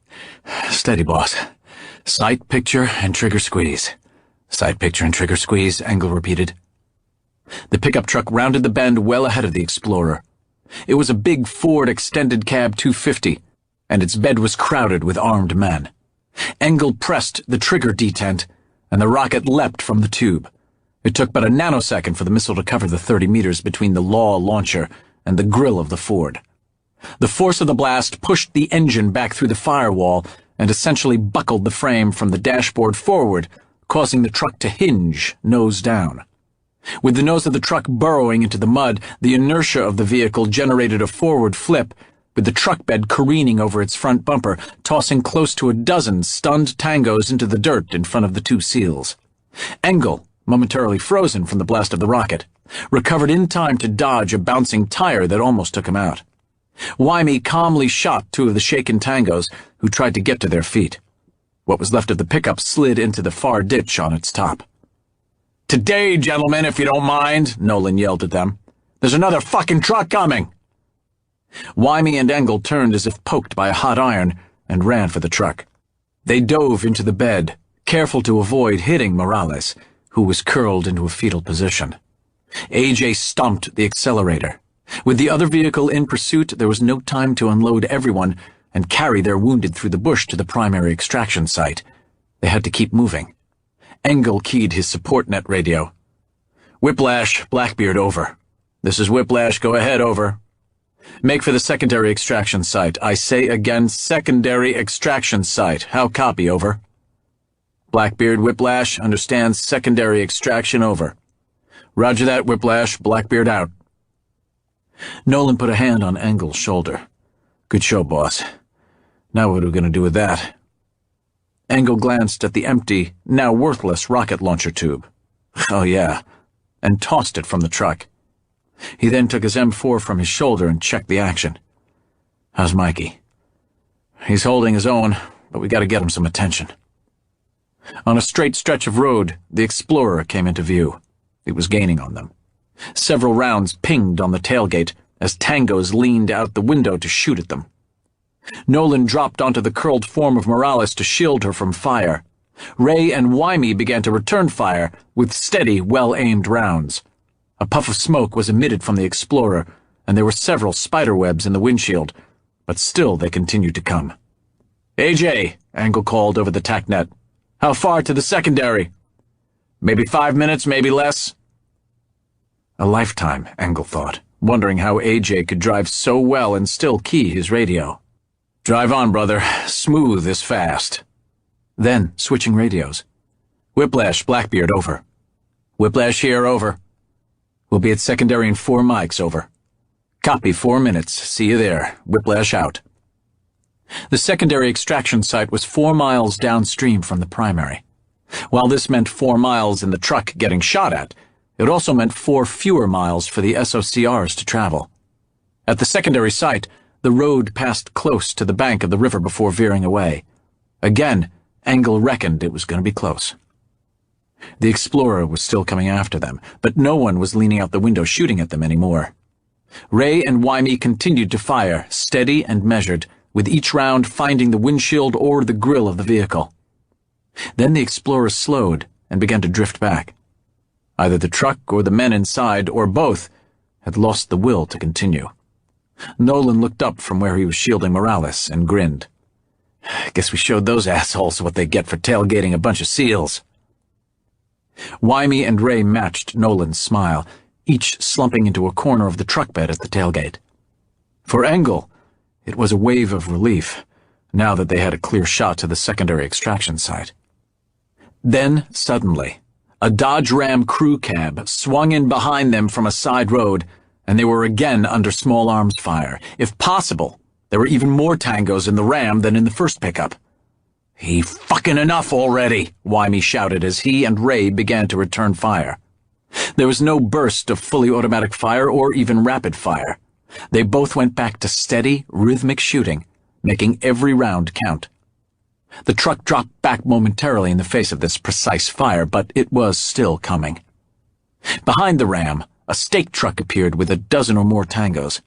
"Steady, boss. Sight, picture, and trigger squeeze." "Sight, picture, and trigger squeeze," Engle repeated. The pickup truck rounded the bend well ahead of the Explorer. It was a big Ford extended cab 250, and its bed was crowded with armed men. Engle pressed the trigger detent, and the rocket leapt from the tube. It took but a nanosecond for the missile to cover the 30 meters between the Law launcher and the grill of the Ford. The force of the blast pushed the engine back through the firewall and essentially buckled the frame from the dashboard forward, causing the truck to hinge, nose down. With the nose of the truck burrowing into the mud, the inertia of the vehicle generated a forward flip, with the truck bed careening over its front bumper, tossing close to a dozen stunned tangos into the dirt in front of the two SEALs. Engle, momentarily frozen from the blast of the rocket, recovered in time to dodge a bouncing tire that almost took him out. Wymie calmly shot two of the shaken tangos, who tried to get to their feet. What was left of the pickup slid into the far ditch on its top. "Today, gentlemen, if you don't mind," Nolan yelled at them. "There's another fucking truck coming." Wymie and Engle turned as if poked by a hot iron and ran for the truck. They dove into the bed, careful to avoid hitting Morales, who was curled into a fetal position. AJ stomped the accelerator. With the other vehicle in pursuit, there was no time to unload everyone and carry their wounded through the bush to the primary extraction site. They had to keep moving. Engle keyed his support net radio. "Whiplash, Blackbeard, over. This is Whiplash, go ahead, over. Make for the secondary extraction site. I say again, secondary extraction site. How copy, over?" "Blackbeard, Whiplash, understands secondary extraction, over." "Roger that, Whiplash, Blackbeard out." Nolan put a hand on Engle's shoulder. "Good show, boss. Now what are we going to do with that?" Engle glanced at the empty, now worthless rocket launcher tube. "Oh yeah," and tossed it from the truck. He then took his M4 from his shoulder and checked the action. "How's Mikey?" "He's holding his own, but we got to get him some attention." On a straight stretch of road, the Explorer came into view. It was gaining on them. Several rounds pinged on the tailgate as tangos leaned out the window to shoot at them. Nolan dropped onto the curled form of Morales to shield her from fire. Ray and Wymie began to return fire with steady, well-aimed rounds. A puff of smoke was emitted from the Explorer, and there were several spiderwebs in the windshield, but still they continued to come. "AJ," Engle called over the TACnet. "How far to the secondary?" "Maybe 5 minutes, maybe less." A lifetime, Engle thought, wondering how AJ could drive so well and still key his radio. "Drive on, brother. Smooth is fast." Then, switching radios. "Whiplash, Blackbeard, over." "Whiplash here, over." "We'll be at secondary in 4 mics, over." "Copy, 4 minutes. See you there. Whiplash out." The secondary extraction site was 4 miles downstream from the primary. While this meant 4 miles in the truck getting shot at, it also meant 4 fewer miles for the SOCRs to travel. At the secondary site, the road passed close to the bank of the river before veering away. Again, Engle reckoned it was going to be close. The Explorer was still coming after them, but no one was leaning out the window shooting at them anymore. Ray and Wymie continued to fire, steady and measured, with each round finding the windshield or the grill of the vehicle. Then the Explorer slowed and began to drift back. Either the truck or the men inside, or both, had lost the will to continue. Nolan looked up from where he was shielding Morales and grinned. "Guess we showed those assholes what they get for tailgating a bunch of SEALs." Wymie and Ray matched Nolan's smile, each slumping into a corner of the truck bed at the tailgate. For Engle, it was a wave of relief, now that they had a clear shot to the secondary extraction site. Then, suddenly, a Dodge Ram crew cab swung in behind them from a side road, and they were again under small arms fire. If possible, there were even more tangos in the Ram than in the first pickup. Fucking enough already, Wymie shouted as he and Ray began to return fire. There was no burst of fully automatic fire or even rapid fire. They both went back to steady, rhythmic shooting, making every round count. The truck dropped back momentarily in the face of this precise fire, but it was still coming. Behind the ram, a stake truck appeared with a dozen or more tangos.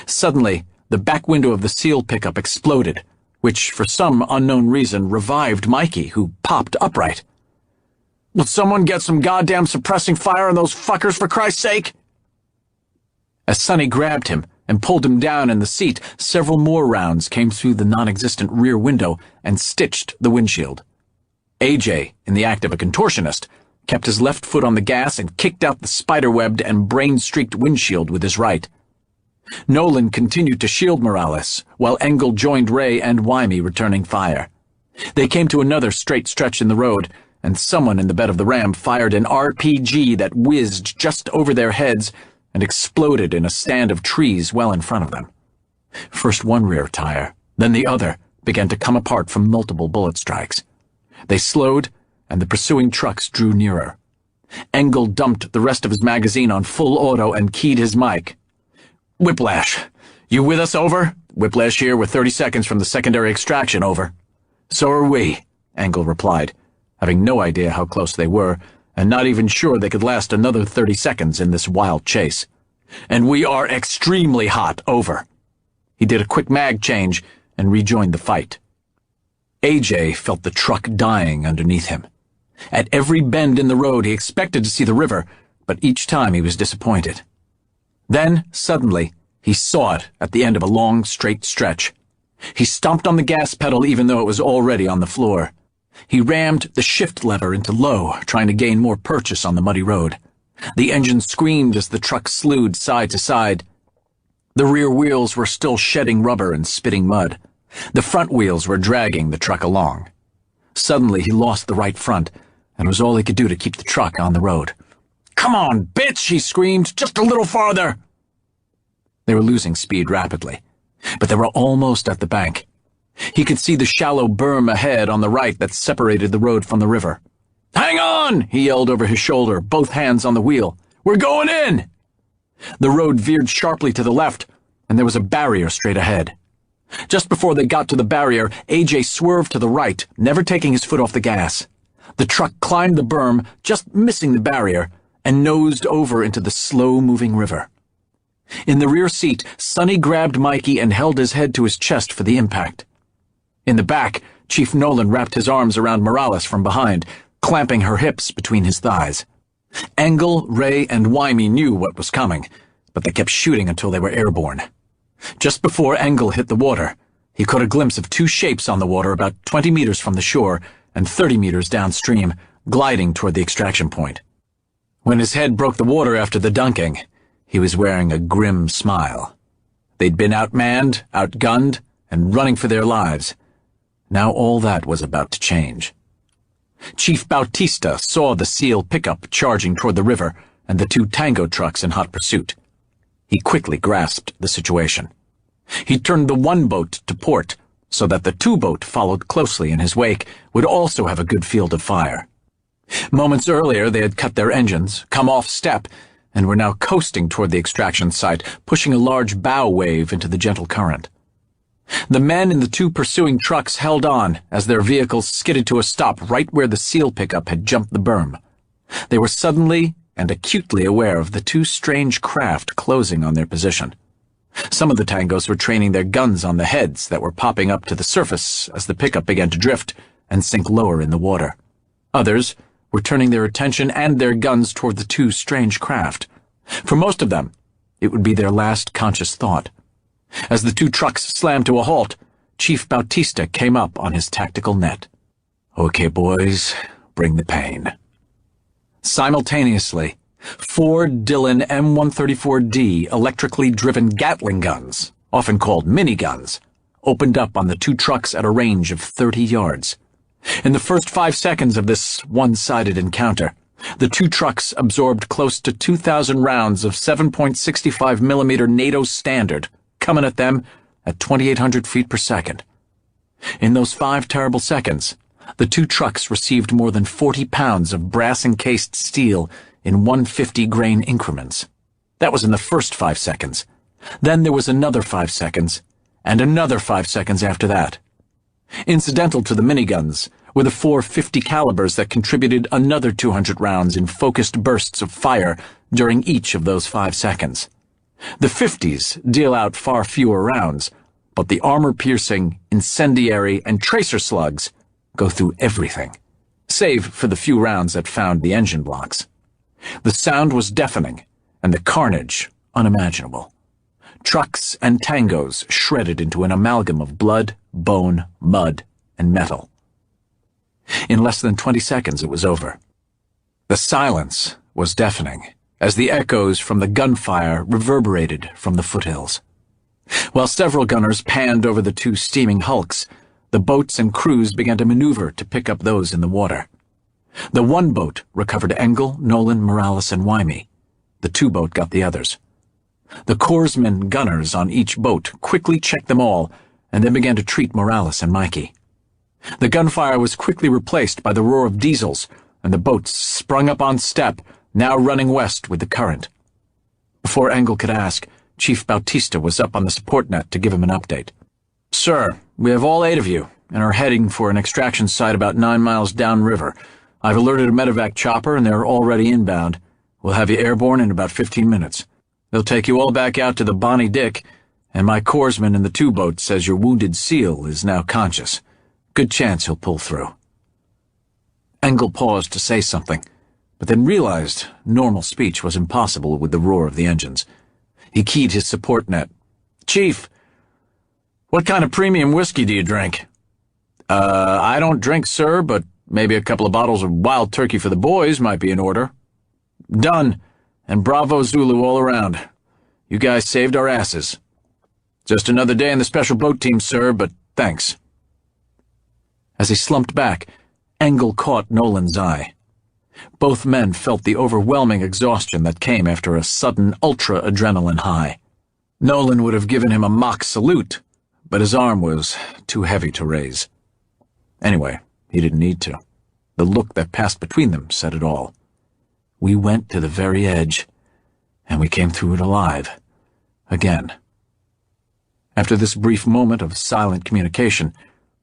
Suddenly, the back window of the SEAL pickup exploded, which, for some unknown reason, revived Mikey, who popped upright. "Will someone get some goddamn suppressing fire on those fuckers, for Christ's sake?" As Sonny grabbed him and pulled him down in the seat, several more rounds came through the non-existent rear window and stitched the windshield. AJ, in the act of a contortionist, kept his left foot on the gas and kicked out the spider-webbed and brain-streaked windshield with his right. Nolan continued to shield Morales, while Engle joined Ray and Wymie returning fire. They came to another straight stretch in the road, and someone in the bed of the ram fired an RPG that whizzed just over their heads and exploded in a stand of trees well in front of them. First one rear tire, then the other, began to come apart from multiple bullet strikes. They slowed, and the pursuing trucks drew nearer. Engle dumped the rest of his magazine on full auto and keyed his mic. "Whiplash, you with us, over? Whiplash here, we're 30 seconds from the secondary extraction, over." "So are we," Engle replied, having no idea how close they were, and not even sure they could last another 30 seconds in this wild chase. "And we are extremely hot, over." He did a quick mag change and rejoined the fight. AJ felt the truck dying underneath him. At every bend in the road he expected to see the river, but each time he was disappointed. Then, suddenly, he saw it at the end of a long, straight stretch. He stomped on the gas pedal even though it was already on the floor. He rammed the shift lever into low, trying to gain more purchase on the muddy road. The engine screamed as the truck slewed side to side. The rear wheels were still shedding rubber and spitting mud. The front wheels were dragging the truck along. Suddenly he lost the right front, and it was all he could do to keep the truck on the road. "Come on, bitch!" he screamed. "Just a little farther!" They were losing speed rapidly, but they were almost at the bank. He could see the shallow berm ahead on the right that separated the road from the river. "Hang on!" he yelled over his shoulder, both hands on the wheel. "We're going in!" The road veered sharply to the left, and there was a barrier straight ahead. Just before they got to the barrier, AJ swerved to the right, never taking his foot off the gas. The truck climbed the berm, just missing the barrier, and nosed over into the slow-moving river. In the rear seat, Sonny grabbed Mikey and held his head to his chest for the impact. In the back, Chief Nolan wrapped his arms around Morales from behind, clamping her hips between his thighs. Engle, Ray, and Wymie knew what was coming, but they kept shooting until they were airborne. Just before Engle hit the water, he caught a glimpse of two shapes on the water about 20 meters from the shore and 30 meters downstream, gliding toward the extraction point. When his head broke the water after the dunking, he was wearing a grim smile. They'd been outmanned, outgunned, and running for their lives. Now all that was about to change. Chief Bautista saw the SEAL pickup charging toward the river and the two Tango trucks in hot pursuit. He quickly grasped the situation. He turned the one boat to port so that the two boat followed closely in his wake would also have a good field of fire. Moments earlier they had cut their engines, come off step, and were now coasting toward the extraction site, pushing a large bow wave into the gentle current. The men in the two pursuing trucks held on as their vehicles skidded to a stop right where the SEAL pickup had jumped the berm. They were suddenly and acutely aware of the two strange craft closing on their position. Some of the Tangos were training their guns on the heads that were popping up to the surface as the pickup began to drift and sink lower in the water. Others were turning their attention and their guns toward the two strange craft. For most of them, it would be their last conscious thought. As the two trucks slammed to a halt, Chief Bautista came up on his tactical net. "Okay, boys, bring the pain." Simultaneously, 4 Dillon M134D electrically driven Gatling guns, often called miniguns, opened up on the two trucks at a range of 30 yards. In the first 5 seconds of this one-sided encounter, the two trucks absorbed close to 2,000 rounds of 7.65mm NATO standard, coming at them at 2,800 feet per second. In those 5 terrible seconds, the 2 trucks received more than 40 pounds of brass-encased steel in 150-grain increments. That was in the first 5 seconds. Then there was another 5 seconds, and another 5 seconds after that. Incidental to the miniguns were the 4 50 calibers that contributed another 200 rounds in focused bursts of fire during each of those 5 seconds. The 50s deal out far fewer rounds, but the armor-piercing, incendiary, and tracer slugs go through everything, save for the few rounds that found the engine blocks. The sound was deafening, and the carnage unimaginable. Trucks and tangos shredded into an amalgam of blood, bone, mud, and metal. In less than 20 seconds it was over. The silence was deafening, as the echoes from the gunfire reverberated from the foothills. While several gunners panned over the 2 steaming hulks, the boats and crews began to maneuver to pick up those in the water. The 1 boat recovered Engle, Nolan, Morales, and Wymie. The 2 boat got the others. The corpsmen gunners on each boat quickly checked them all, and then began to treat Morales and Mikey. The gunfire was quickly replaced by the roar of diesels, and the boats sprung up on step, now running west with the current. Before Engle could ask, Chief Bautista was up on the support net to give him an update. "Sir, we have all 8 of you, and are heading for an extraction site about 9 miles downriver. I've alerted a medevac chopper, and they're already inbound. We'll have you airborne in about 15 minutes. They'll take you all back out to the Bonnie Dick, and my corpsman in the 2 boat says your wounded SEAL is now conscious. Good chance he'll pull through." Engle paused to say something, but then realized normal speech was impossible with the roar of the engines. He keyed his support net. "Chief, what kind of premium whiskey do you drink?" I don't drink, sir, but maybe a couple of bottles of Wild Turkey for the boys might be in order." "Done, and bravo Zulu all around. You guys saved our asses. Just another day in the special boat team, sir, but thanks." As he slumped back, Engle caught Nolan's eye. Both men felt the overwhelming exhaustion that came after a sudden ultra-adrenaline high. Nolan would have given him a mock salute, but his arm was too heavy to raise. Anyway, he didn't need to. The look that passed between them said it all. We went to the very edge, and we came through it alive. Again. After this brief moment of silent communication,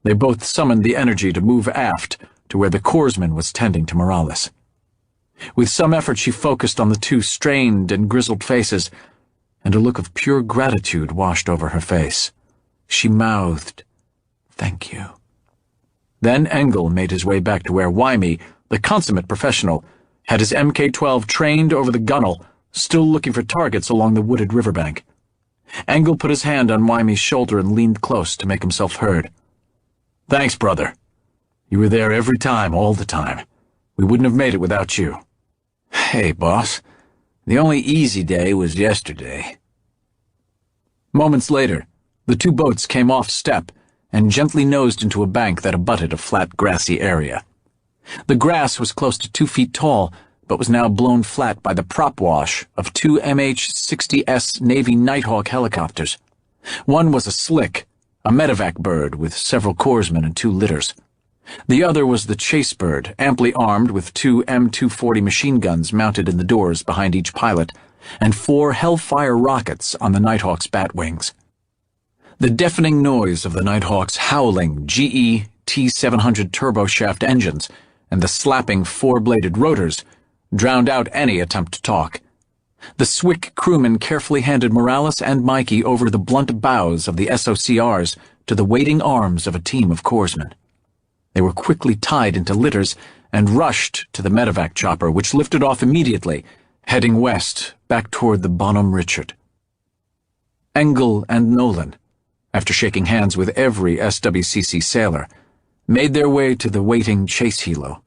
they both summoned the energy to move aft to where the corpsman was tending to Morales. With some effort she focused on the 2 strained and grizzled faces, and a look of pure gratitude washed over her face. She mouthed, "Thank you." Then Engle made his way back to where Wymie, the consummate professional, had his MK-12 trained over the gunwale, still looking for targets along the wooded riverbank. Engle put his hand on Wymie's shoulder and leaned close to make himself heard. "Thanks, brother. You were there every time, all the time. We wouldn't have made it without you." "Hey, boss. The only easy day was yesterday." Moments later, the 2 boats came off step and gently nosed into a bank that abutted a flat, grassy area. The grass was close to 2 feet tall, but was now blown flat by the prop wash of 2 MH-60S Navy Nighthawk helicopters. One was a Slick, a medevac bird with several corpsmen and 2 litters. The other was the chase bird, amply armed with 2 M240 machine guns mounted in the doors behind each pilot, and 4 Hellfire rockets on the Nighthawk's bat wings. The deafening noise of the Nighthawk's howling GE T700 turboshaft engines and the slapping 4-bladed rotors drowned out any attempt to talk. The Swick crewmen carefully handed Morales and Mikey over the blunt bows of the SOCRs to the waiting arms of a team of corpsmen. They were quickly tied into litters and rushed to the medevac chopper, which lifted off immediately, heading west back toward the Bonhomme Richard. Engle and Nolan, after shaking hands with every SWCC sailor, made their way to the waiting chase helo.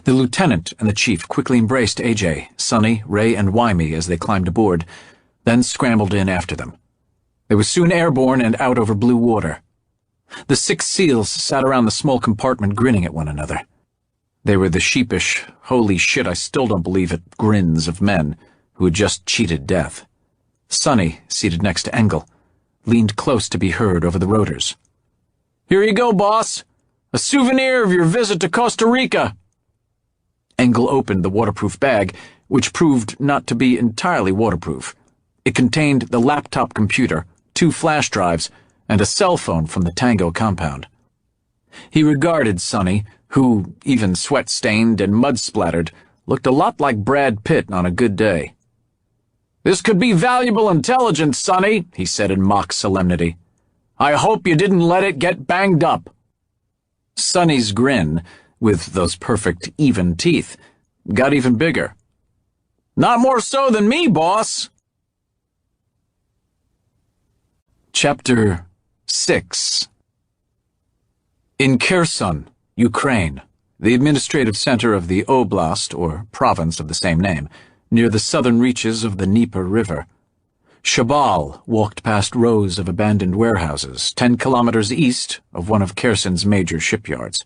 The lieutenant and the chief quickly embraced AJ, Sonny, Ray, and Wymie as they climbed aboard, then scrambled in after them. They were soon airborne and out over blue water. The 6 SEALs sat around the small compartment grinning at one another. They were the sheepish, holy shit I still don't believe it grins of men who had just cheated death. Sonny, seated next to Engle, leaned close to be heard over the rotors. Here you go, boss. A souvenir of your visit to Costa Rica. Engle opened the waterproof bag, which proved not to be entirely waterproof. It contained the laptop computer, 2 flash drives, and a cell phone from the Tango compound. He regarded Sonny, who, even sweat-stained and mud-splattered, looked a lot like Brad Pitt on a good day. "This could be valuable intelligence, Sonny," he said in mock solemnity. "I hope you didn't let it get banged up." Sonny's grin, with those perfect, even teeth, got even bigger. "Not more so than me, boss." Chapter 6. In Kherson, Ukraine, the administrative center of the oblast, or province of the same name, near the southern reaches of the Dnieper River, Shabal walked past rows of abandoned warehouses 10 kilometers east of one of Kherson's major shipyards.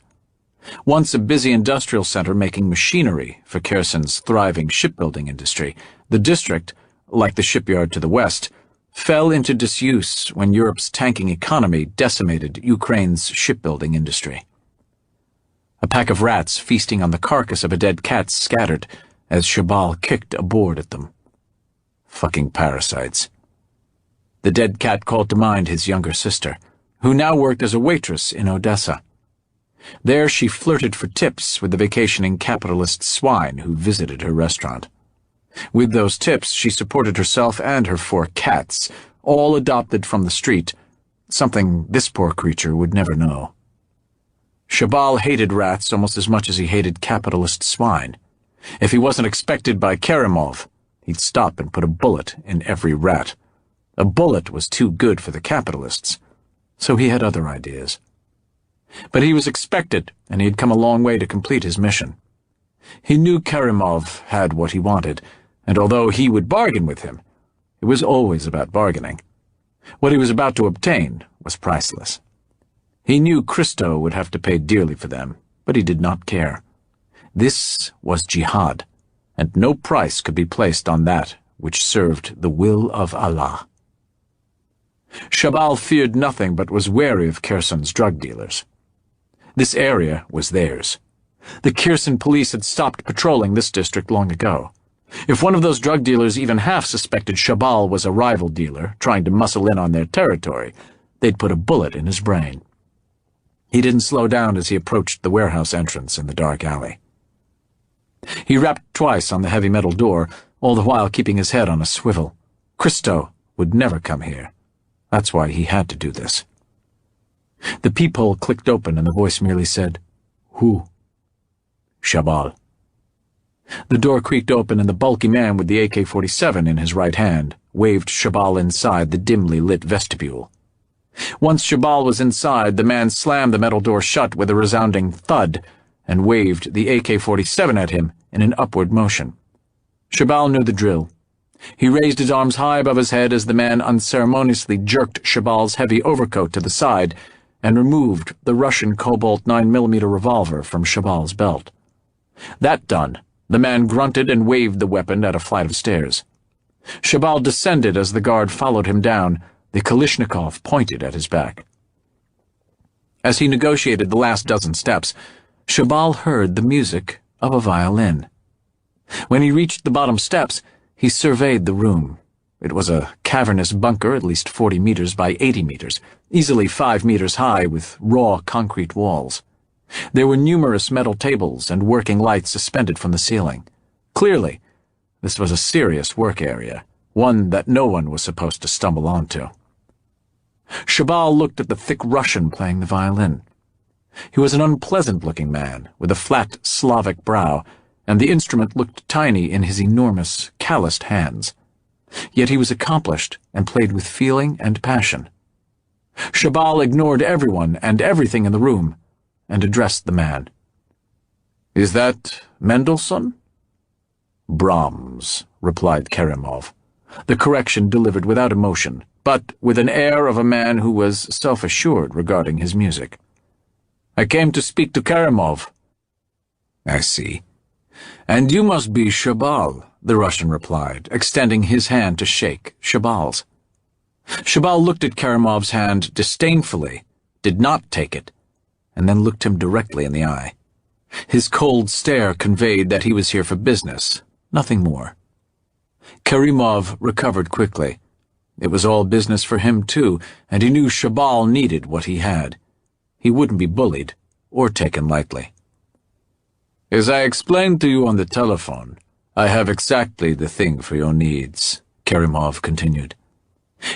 Once a busy industrial center making machinery for Kherson's thriving shipbuilding industry, the district, like the shipyard to the west, fell into disuse when Europe's tanking economy decimated Ukraine's shipbuilding industry. A pack of rats feasting on the carcass of a dead cat scattered as Shabal kicked a board at them. Fucking parasites. The dead cat called to mind his younger sister, who now worked as a waitress in Odessa. There she flirted for tips with the vacationing capitalist swine who visited her restaurant. With those tips, she supported herself and her 4 cats, all adopted from the street, something this poor creature would never know. Shabal hated rats almost as much as he hated capitalist swine. If he wasn't expected by Karimov, he'd stop and put a bullet in every rat. A bullet was too good for the capitalists, so he had other ideas. But he was expected, and he had come a long way to complete his mission. He knew Karimov had what he wanted, and although he would bargain with him, it was always about bargaining. What he was about to obtain was priceless. He knew Christo would have to pay dearly for them, but he did not care. This was jihad, and no price could be placed on that which served the will of Allah. Shabal feared nothing but was wary of Kherson's drug dealers. This area was theirs. The Kherson police had stopped patrolling this district long ago. If one of those drug dealers even half suspected Shabal was a rival dealer trying to muscle in on their territory, they'd put a bullet in his brain. He didn't slow down as he approached the warehouse entrance in the dark alley. He rapped twice on the heavy metal door, all the while keeping his head on a swivel. Christo would never come here. That's why he had to do this. The peephole clicked open and the voice merely said, "Who?" "Shabal." The door creaked open and the bulky man with the AK-47 in his right hand waved Shabal inside the dimly lit vestibule. Once Shabal was inside, the man slammed the metal door shut with a resounding thud and waved the AK-47 at him in an upward motion. Shabal knew the drill. He raised his arms high above his head as the man unceremoniously jerked Shabal's heavy overcoat to the side and removed the Russian Cobalt 9mm revolver from Shabal's belt. That done, the man grunted and waved the weapon at a flight of stairs. Shabal descended as the guard followed him down, the Kalashnikov pointed at his back. As he negotiated the last dozen steps, Shabal heard the music of a violin. When he reached the bottom steps, he surveyed the room. It was a cavernous bunker at least 40 meters by 80 meters, easily 5 meters high with raw concrete walls. There were numerous metal tables and working lights suspended from the ceiling. Clearly, this was a serious work area, one that no one was supposed to stumble onto. Shabal looked at the thick Russian playing the violin. He was an unpleasant-looking man, with a flat Slavic brow, and the instrument looked tiny in his enormous, calloused hands. Yet he was accomplished and played with feeling and passion. Shabal ignored everyone and everything in the room and addressed the man. "Is that Mendelssohn?" "Brahms," replied Karimov, the correction delivered without emotion, but with an air of a man who was self-assured regarding his music. "I came to speak to Karimov." "I see. And you must be Shabal," the Russian replied, extending his hand to shake Shabal's. Shabal looked at Karimov's hand disdainfully, did not take it, and then looked him directly in the eye. His cold stare conveyed that he was here for business, nothing more. Kerimov recovered quickly. It was all business for him, too, and he knew Shabal needed what he had. He wouldn't be bullied or taken lightly. "As I explained to you on the telephone, I have exactly the thing for your needs," Kerimov continued.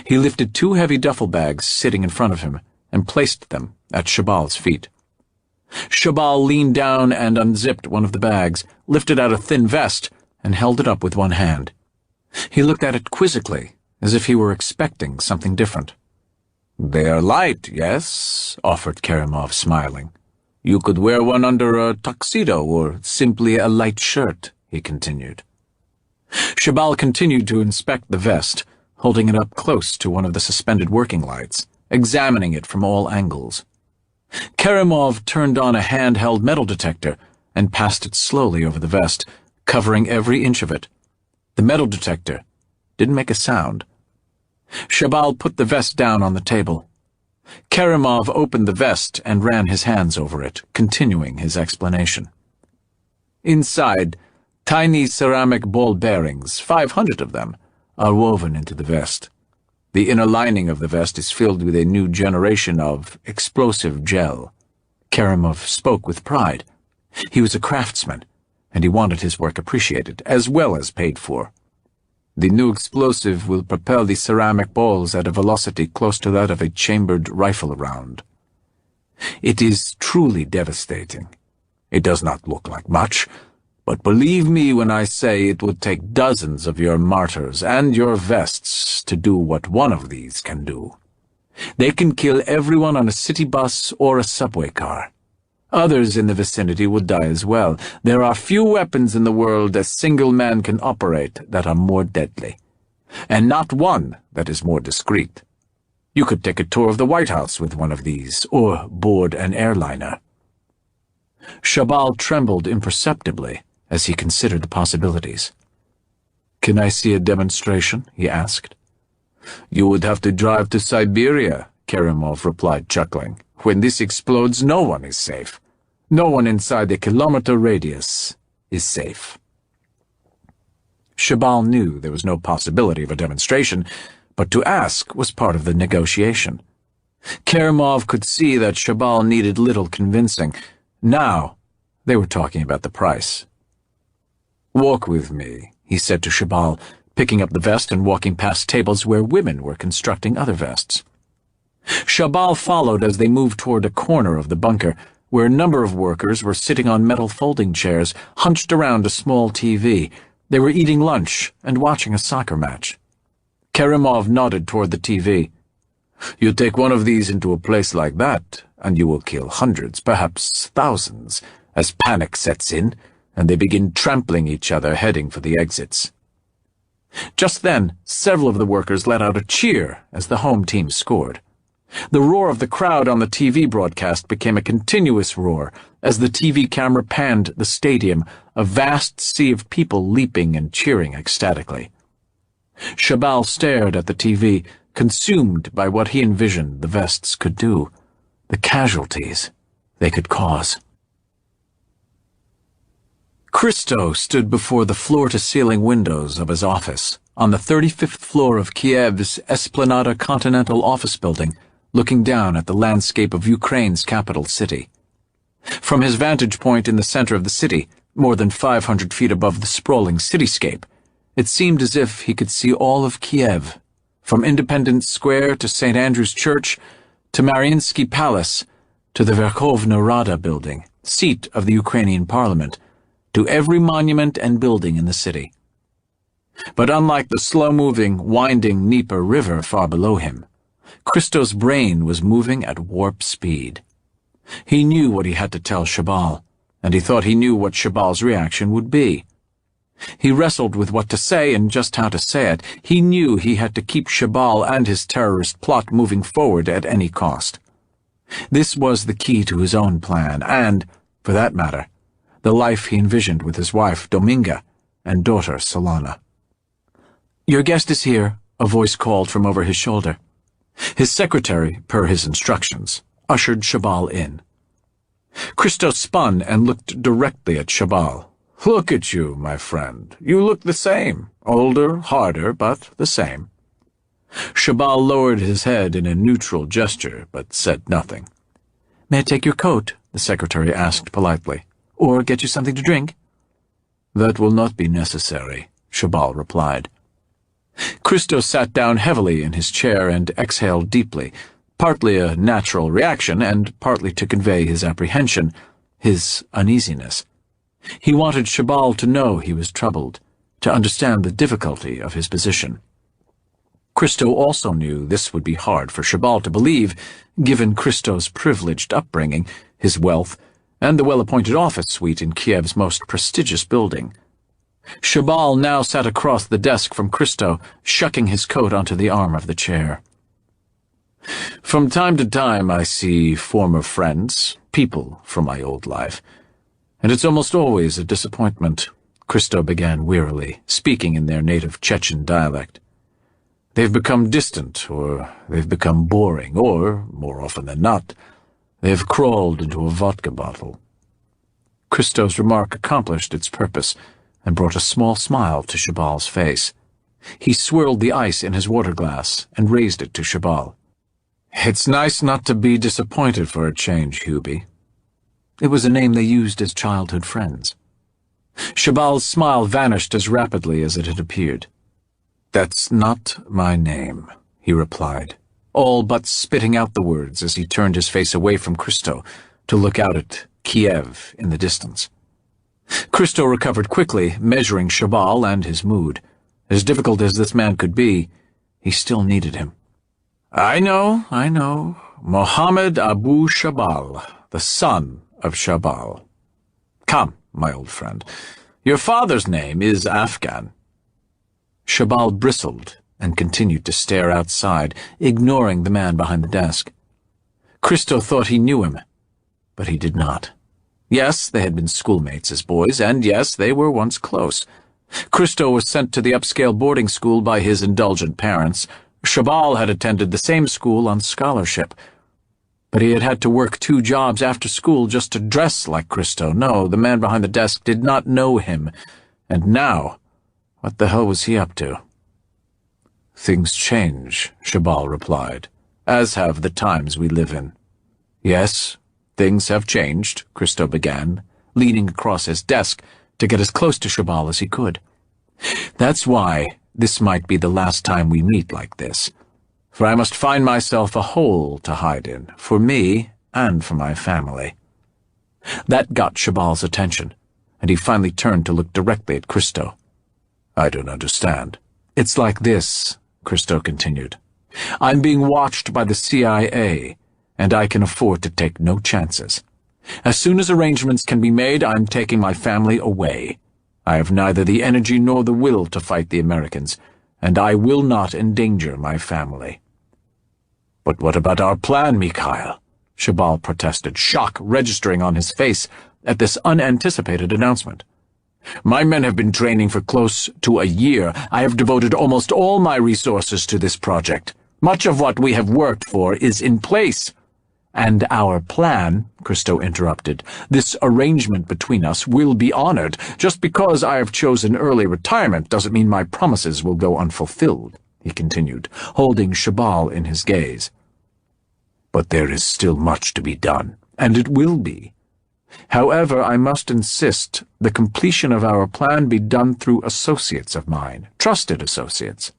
He lifted 2 heavy duffel bags sitting in front of him and placed them at Shabal's feet. Shabal leaned down and unzipped one of the bags, lifted out a thin vest, and held it up with one hand. He looked at it quizzically, as if he were expecting something different. "They are light, yes?" offered Kerimov, smiling. "You could wear one under a tuxedo or simply a light shirt," he continued. Shabal continued to inspect the vest, holding it up close to one of the suspended working lights, examining it from all angles. Kerimov turned on a handheld metal detector and passed it slowly over the vest, covering every inch of it. The metal detector didn't make a sound. Shabal put the vest down on the table. Kerimov opened the vest and ran his hands over it, continuing his explanation. Inside, tiny ceramic ball bearings, 500 of them, are woven into the vest. The inner lining of the vest is filled with a new generation of explosive gel. Kerimov spoke with pride. He was a craftsman, and he wanted his work appreciated, as well as paid for. The new explosive will propel the ceramic balls at a velocity close to that of a chambered rifle round. It is truly devastating. It does not look like much, but believe me when I say it would take dozens of your martyrs and your vests to do what one of these can do. They can kill everyone on a city bus or a subway car. Others in the vicinity would die as well. There are few weapons in the world a single man can operate that are more deadly, and not one that is more discreet. You could take a tour of the White House with one of these, or board an airliner. Shabal trembled imperceptibly as he considered the possibilities. "Can I see a demonstration?" he asked. "You would have to drive to Siberia," Kerimov replied, chuckling. "When this explodes, no one is safe. No one inside a kilometer radius is safe." Shabal knew there was no possibility of a demonstration, but to ask was part of the negotiation. Kerimov could see that Shabal needed little convincing. Now they were talking about the price. "Walk with me," he said to Shabal, picking up the vest and walking past tables where women were constructing other vests. Shabal followed as they moved toward a corner of the bunker, where a number of workers were sitting on metal folding chairs, hunched around a small TV. They were eating lunch and watching a soccer match. Kerimov nodded toward the TV. "You take one of these into a place like that, and you will kill hundreds, perhaps thousands, as panic sets in, and they begin trampling each other, heading for the exits." Just then, several of the workers let out a cheer as the home team scored. The roar of the crowd on the TV broadcast became a continuous roar as the TV camera panned the stadium, a vast sea of people leaping and cheering ecstatically. Shabal stared at the TV, consumed by what he envisioned the vests could do, the casualties they could cause. Christo stood before the floor-to-ceiling windows of his office on the 35th floor of Kiev's Esplanada Continental office building, looking down at the landscape of Ukraine's capital city. From his vantage point in the center of the city, more than 500 feet above the sprawling cityscape, it seemed as if he could see all of Kiev, from Independence Square to St. Andrew's Church, to Mariinsky Palace, to the Verkhovna Rada building, seat of the Ukrainian parliament, to every monument and building in the city. But unlike the slow-moving, winding Dnieper River far below him, Christo's brain was moving at warp speed. He knew what he had to tell Shabal, and he thought he knew what Shabal's reaction would be. He wrestled with what to say and just how to say it. He knew he had to keep Shabal and his terrorist plot moving forward at any cost. This was the key to his own plan and, for that matter, the life he envisioned with his wife, Dominga, and daughter, Solana. "Your guest is here," a voice called from over his shoulder. His secretary, per his instructions, ushered Shabal in. Christo spun and looked directly at Shabal. "Look at you, my friend. You look the same. Older, harder, but the same." Shabal lowered his head in a neutral gesture, but said nothing. "May I take your coat?" the secretary asked politely. "Or get you something to drink?" "That will not be necessary," Shabal replied. Christo sat down heavily in his chair and exhaled deeply, partly a natural reaction and partly to convey his apprehension, his uneasiness. He wanted Shabal to know he was troubled, to understand the difficulty of his position. Christo also knew this would be hard for Shabal to believe, given Christo's privileged upbringing, his wealth, and the well-appointed office suite in Kiev's most prestigious building. Shabal now sat across the desk from Christo, shucking his coat onto the arm of the chair. "From time to time I see former friends, people from my old life, and it's almost always a disappointment," Christo began wearily, speaking in their native Chechen dialect. "They've become distant, or they've become boring, or, more often than not, they've crawled into a vodka bottle." Christo's remark accomplished its purpose and brought a small smile to Shabal's face. He swirled the ice in his water glass and raised it to Shabal. "It's nice not to be disappointed for a change, Hubie." It was a name they used as childhood friends. Shabal's smile vanished as rapidly as it had appeared. "That's not my name," he replied, all but spitting out the words as he turned his face away from Christo to look out at Kiev in the distance. Christo recovered quickly, measuring Shabal and his mood. As difficult as this man could be, he still needed him. I know. Mohammed Abu Shabal, the son of Shabal. Come, my old friend. Your father's name is Afghan." Shabal bristled and continued to stare outside, ignoring the man behind the desk. Christo thought he knew him, but he did not. Yes, they had been schoolmates as boys, and yes, they were once close. Christo was sent to the upscale boarding school by his indulgent parents. Shabal had attended the same school on scholarship. But he had had to work 2 jobs after school just to dress like Christo. No, the man behind the desk did not know him. And now, what the hell was he up to? "Things change," Shabal replied, "as have the times we live in." "Yes, things have changed," Christo began, leaning across his desk to get as close to Shabal as he could. "That's why this might be the last time we meet like this, for I must find myself a hole to hide in, for me and for my family." That got Shabal's attention, and he finally turned to look directly at Christo. "I don't understand." "It's like this," Christo continued. "I'm being watched by the CIA, and I can afford to take no chances. As soon as arrangements can be made, I'm taking my family away. I have neither the energy nor the will to fight the Americans, and I will not endanger my family." "But what about our plan, Mikhail?" Shabal protested, shock registering on his face at this unanticipated announcement. "My men have been training for close to a year. I have devoted almost all my resources to this project. Much of what we have worked for is in place." "And our plan," Christo interrupted, "this arrangement between us will be honored. Just because I have chosen early retirement doesn't mean my promises will go unfulfilled," he continued, holding Shabal in his gaze. "But there is still much to be done, and it will be. However, I must insist the completion of our plan be done through associates of mine, trusted associates.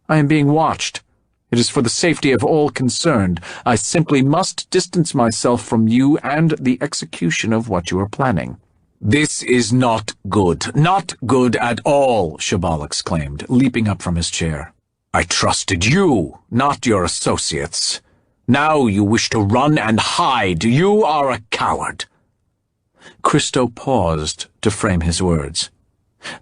I am being watched. It is for the safety of all concerned. I simply must distance myself from you and the execution of what you are planning." "This is not good. Not good at all," Shabal exclaimed, leaping up from his chair. "I trusted you, not your associates. Now you wish to run and hide. You are a coward." Christo paused to frame his words.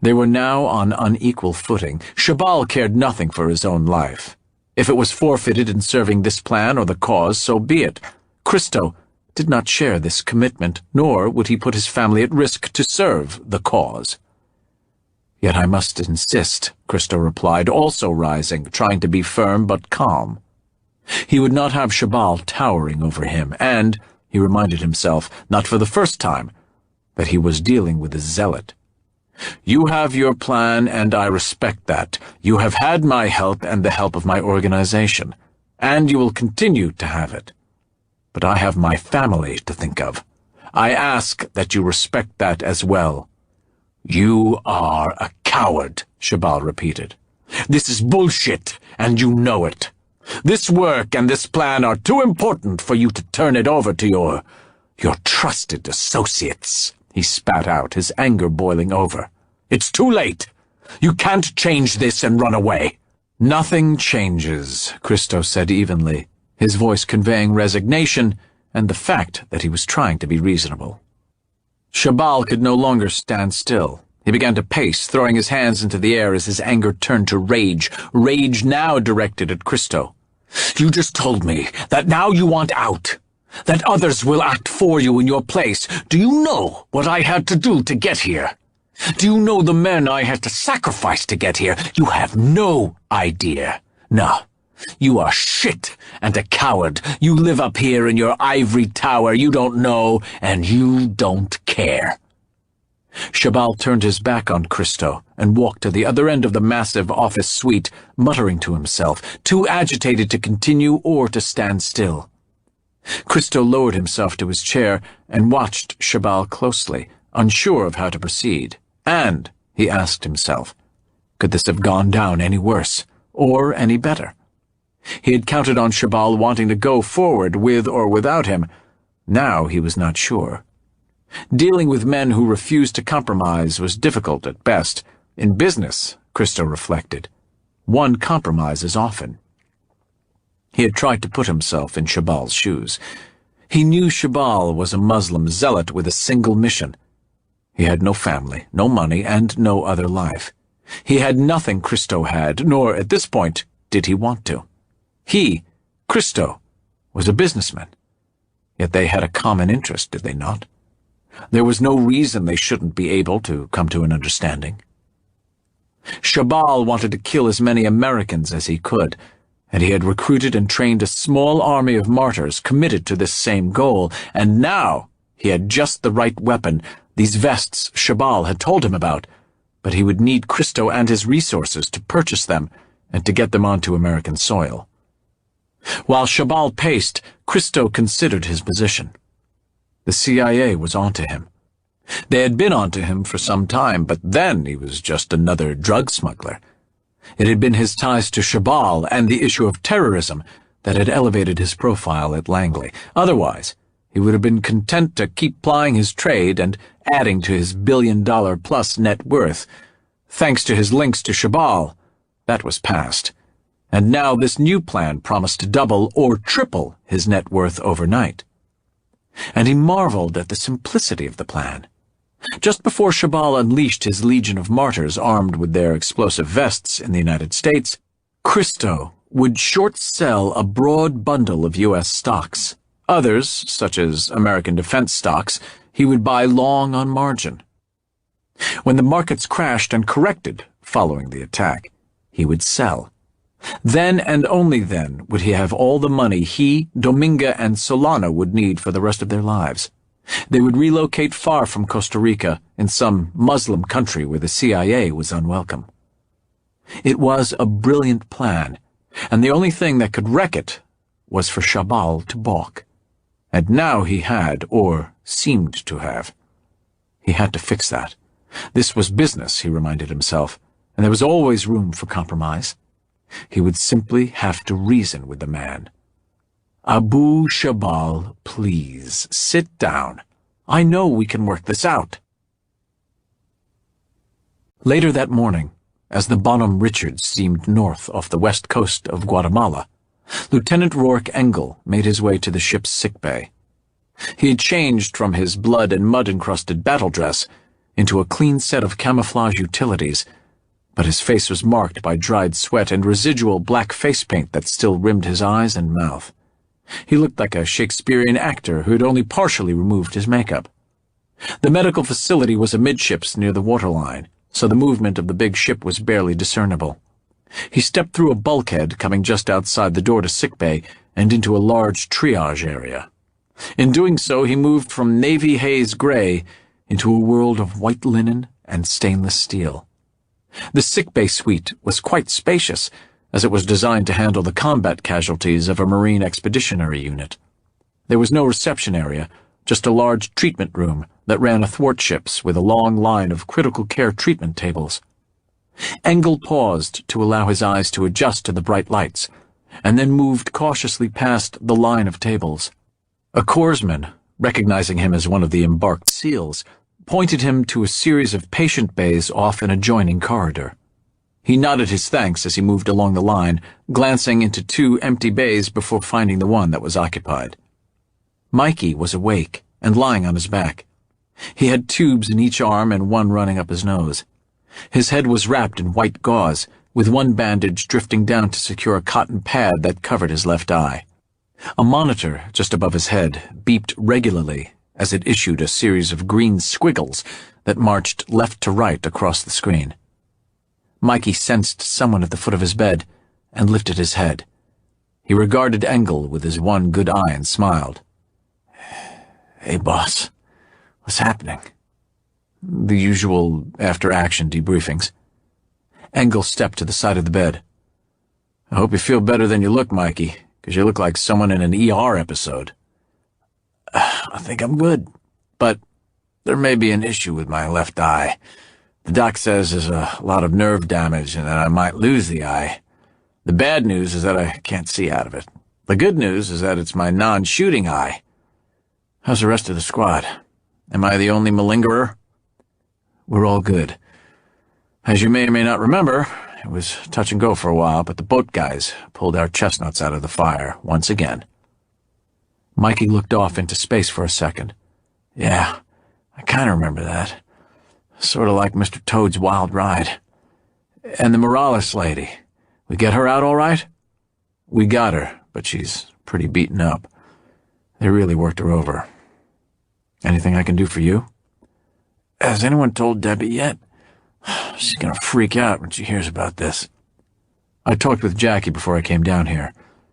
They were now on unequal footing. Shabal cared nothing for his own life. If it was forfeited in serving this plan or the cause, so be it. Christo did not share this commitment, nor would he put his family at risk to serve the cause. "Yet I must insist," Christo replied, also rising, trying to be firm but calm. He would not have Shabal towering over him, and, he reminded himself, not for the first time, that he was dealing with a zealot. You have your plan, and I respect that. You have had my help and the help of my organization, and you will continue to have it. But I have my family to think of. I ask that you respect that as well. You are a coward, Shabal repeated. This is bullshit, and you know it. This work and this plan are too important for you to turn it over to your trusted associates, he spat out, his anger boiling over. It's too late. You can't change this and run away. Nothing changes, Christo said evenly, his voice conveying resignation and the fact that he was trying to be reasonable. Shabal could no longer stand still. He began to pace, throwing his hands into the air as his anger turned to rage now directed at Christo. You just told me that now you want out, that others will act for you in your place. Do you know what I had to do to get here? Do you know the men I had to sacrifice to get here? You have no idea. No, you are shit and a coward. You live up here in your ivory tower. You don't know, and you don't care. Shabal turned his back on Christo and walked to the other end of the massive office suite, muttering to himself, too agitated to continue or to stand still. Christo lowered himself to his chair and watched Shabal closely, unsure of how to proceed. And, he asked himself, could this have gone down any worse, or any better? He had counted on Shabal wanting to go forward with or without him. Now he was not sure. Dealing with men who refused to compromise was difficult at best. In business, Christo reflected, one compromises often. He had tried to put himself in Shabal's shoes. He knew Shabal was a Muslim zealot with a single mission. He had no family, no money, and no other life. He had nothing Christo had, nor, at this point, did he want to. He, Christo, was a businessman. Yet they had a common interest, did they not? There was no reason they shouldn't be able to come to an understanding. Shabal wanted to kill as many Americans as he could, and he had recruited and trained a small army of martyrs committed to this same goal, and now he had just the right weapon, these vests Shabal had told him about, but he would need Christo and his resources to purchase them and to get them onto American soil. While Shabal paced, Christo considered his position. The CIA was onto him. They had been onto him for some time, but then he was just another drug smuggler. It had been his ties to Shabal and the issue of terrorism that had elevated his profile at Langley. Otherwise, he would have been content to keep plying his trade and adding to his billion-dollar-plus net worth. Thanks to his links to Shabal, that was past. And now this new plan promised to double or triple his net worth overnight. And he marveled at the simplicity of the plan. Just before Shabal unleashed his legion of martyrs armed with their explosive vests in the United States, Christo would short-sell a broad bundle of U.S. stocks. Others, such as American defense stocks, he would buy long on margin. When the markets crashed and corrected following the attack, he would sell. Then and only then would he have all the money he, Dominga, and Solana would need for the rest of their lives. They would relocate far from Costa Rica, in some Muslim country where the CIA was unwelcome. It was a brilliant plan, and the only thing that could wreck it was for Shabal to balk. And now he had, or seemed to have. He had to fix that. This was business, he reminded himself, and there was always room for compromise. He would simply have to reason with the man. Abu Shabal, please, sit down. I know we can work this out. Later that morning, as the Bonhomme Richard steamed north off the west coast of Guatemala, Lieutenant Rourke Engle made his way to the ship's sickbay. He had changed from his blood and mud-encrusted battle dress into a clean set of camouflage utilities, but his face was marked by dried sweat and residual black face paint that still rimmed his eyes and mouth. He looked like a Shakespearean actor who had only partially removed his makeup. The medical facility was amidships near the waterline, so the movement of the big ship was barely discernible. He stepped through a bulkhead coming just outside the door to sickbay and into a large triage area. In doing so, he moved from navy haze gray into a world of white linen and stainless steel. The sickbay suite was quite spacious, as it was designed to handle the combat casualties of a Marine Expeditionary Unit. There was no reception area, just a large treatment room that ran athwartships with a long line of critical care treatment tables. Engle paused to allow his eyes to adjust to the bright lights, and then moved cautiously past the line of tables. A corpsman, recognizing him as one of the embarked SEALs, pointed him to a series of patient bays off an adjoining corridor. He nodded his thanks as he moved along the line, glancing into 2 empty bays before finding the one that was occupied. Mikey was awake and lying on his back. He had tubes in each arm and one running up his nose. His head was wrapped in white gauze, with one bandage drifting down to secure a cotton pad that covered his left eye. A monitor just above his head beeped regularly as it issued a series of green squiggles that marched left to right across the screen. Mikey sensed someone at the foot of his bed and lifted his head. He regarded Engle with his one good eye and smiled. "Hey, boss. What's happening?" The usual after-action debriefings. Engle stepped to the side of the bed. "I hope you feel better than you look, Mikey, because you look like someone in an ER episode." "I think I'm good, but there may be an issue with my left eye. The doc says there's a lot of nerve damage and that I might lose the eye. The bad news is that I can't see out of it. The good news is that it's my non-shooting eye. How's the rest of the squad? Am I the only malingerer?" "We're all good. As you may or may not remember, it was touch and go for a while, but the boat guys pulled our chestnuts out of the fire once again." Mikey looked off into space for a second. "Yeah, I kind of remember that. Sort of like Mr. Toad's wild ride. And the Morales lady, we get her out all right?" "We got her, but she's pretty beaten up. They really worked her over. Anything I can do for you?" "Has anyone told Debbie yet? She's gonna freak out when she hears about this." "I talked with Jackie before I came down here.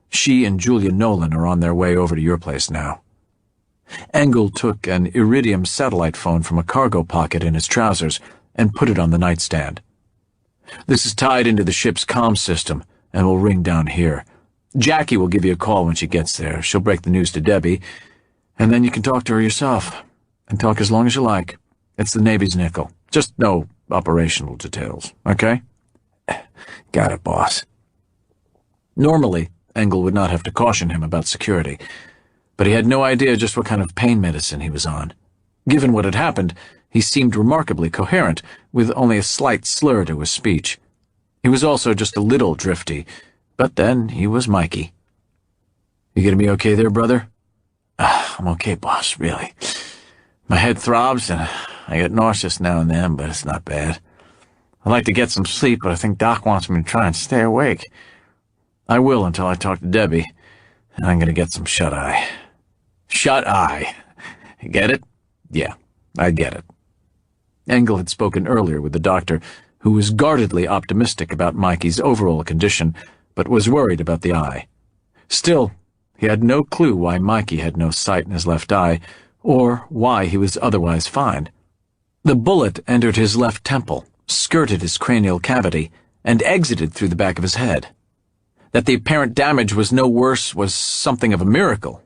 She and Julia Nolan are on their way over to your place now." Engle took an iridium satellite phone from a cargo pocket in his trousers and put it on the nightstand. "This is tied into the ship's comm system and will ring down here. Jackie will give you a call when she gets there. She'll break the news to Debbie, and then you can talk to her yourself, and talk as long as you like. It's the Navy's nickel. Just no operational details, okay?" "Got it, boss." Normally, Engle would not have to caution him about security, but he had no idea just what kind of pain medicine he was on. Given what had happened, he seemed remarkably coherent, with only a slight slur to his speech. He was also just a little drifty, but then he was Mikey. "You gonna be okay there, brother?" "I'm okay, boss, really. My head throbs and I get nauseous now and then, but it's not bad. I'd like to get some sleep, but I think Doc wants me to try and stay awake. I will until I talk to Debbie, and I'm gonna get some shut-eye." "Shut-eye. Get it?" "Yeah, I get it." Engle had spoken earlier with the doctor, who was guardedly optimistic about Mikey's overall condition, but was worried about the eye. Still, he had no clue why Mikey had no sight in his left eye, or why he was otherwise fine. The bullet entered his left temple, skirted his cranial cavity, and exited through the back of his head. That the apparent damage was no worse was something of a miracle.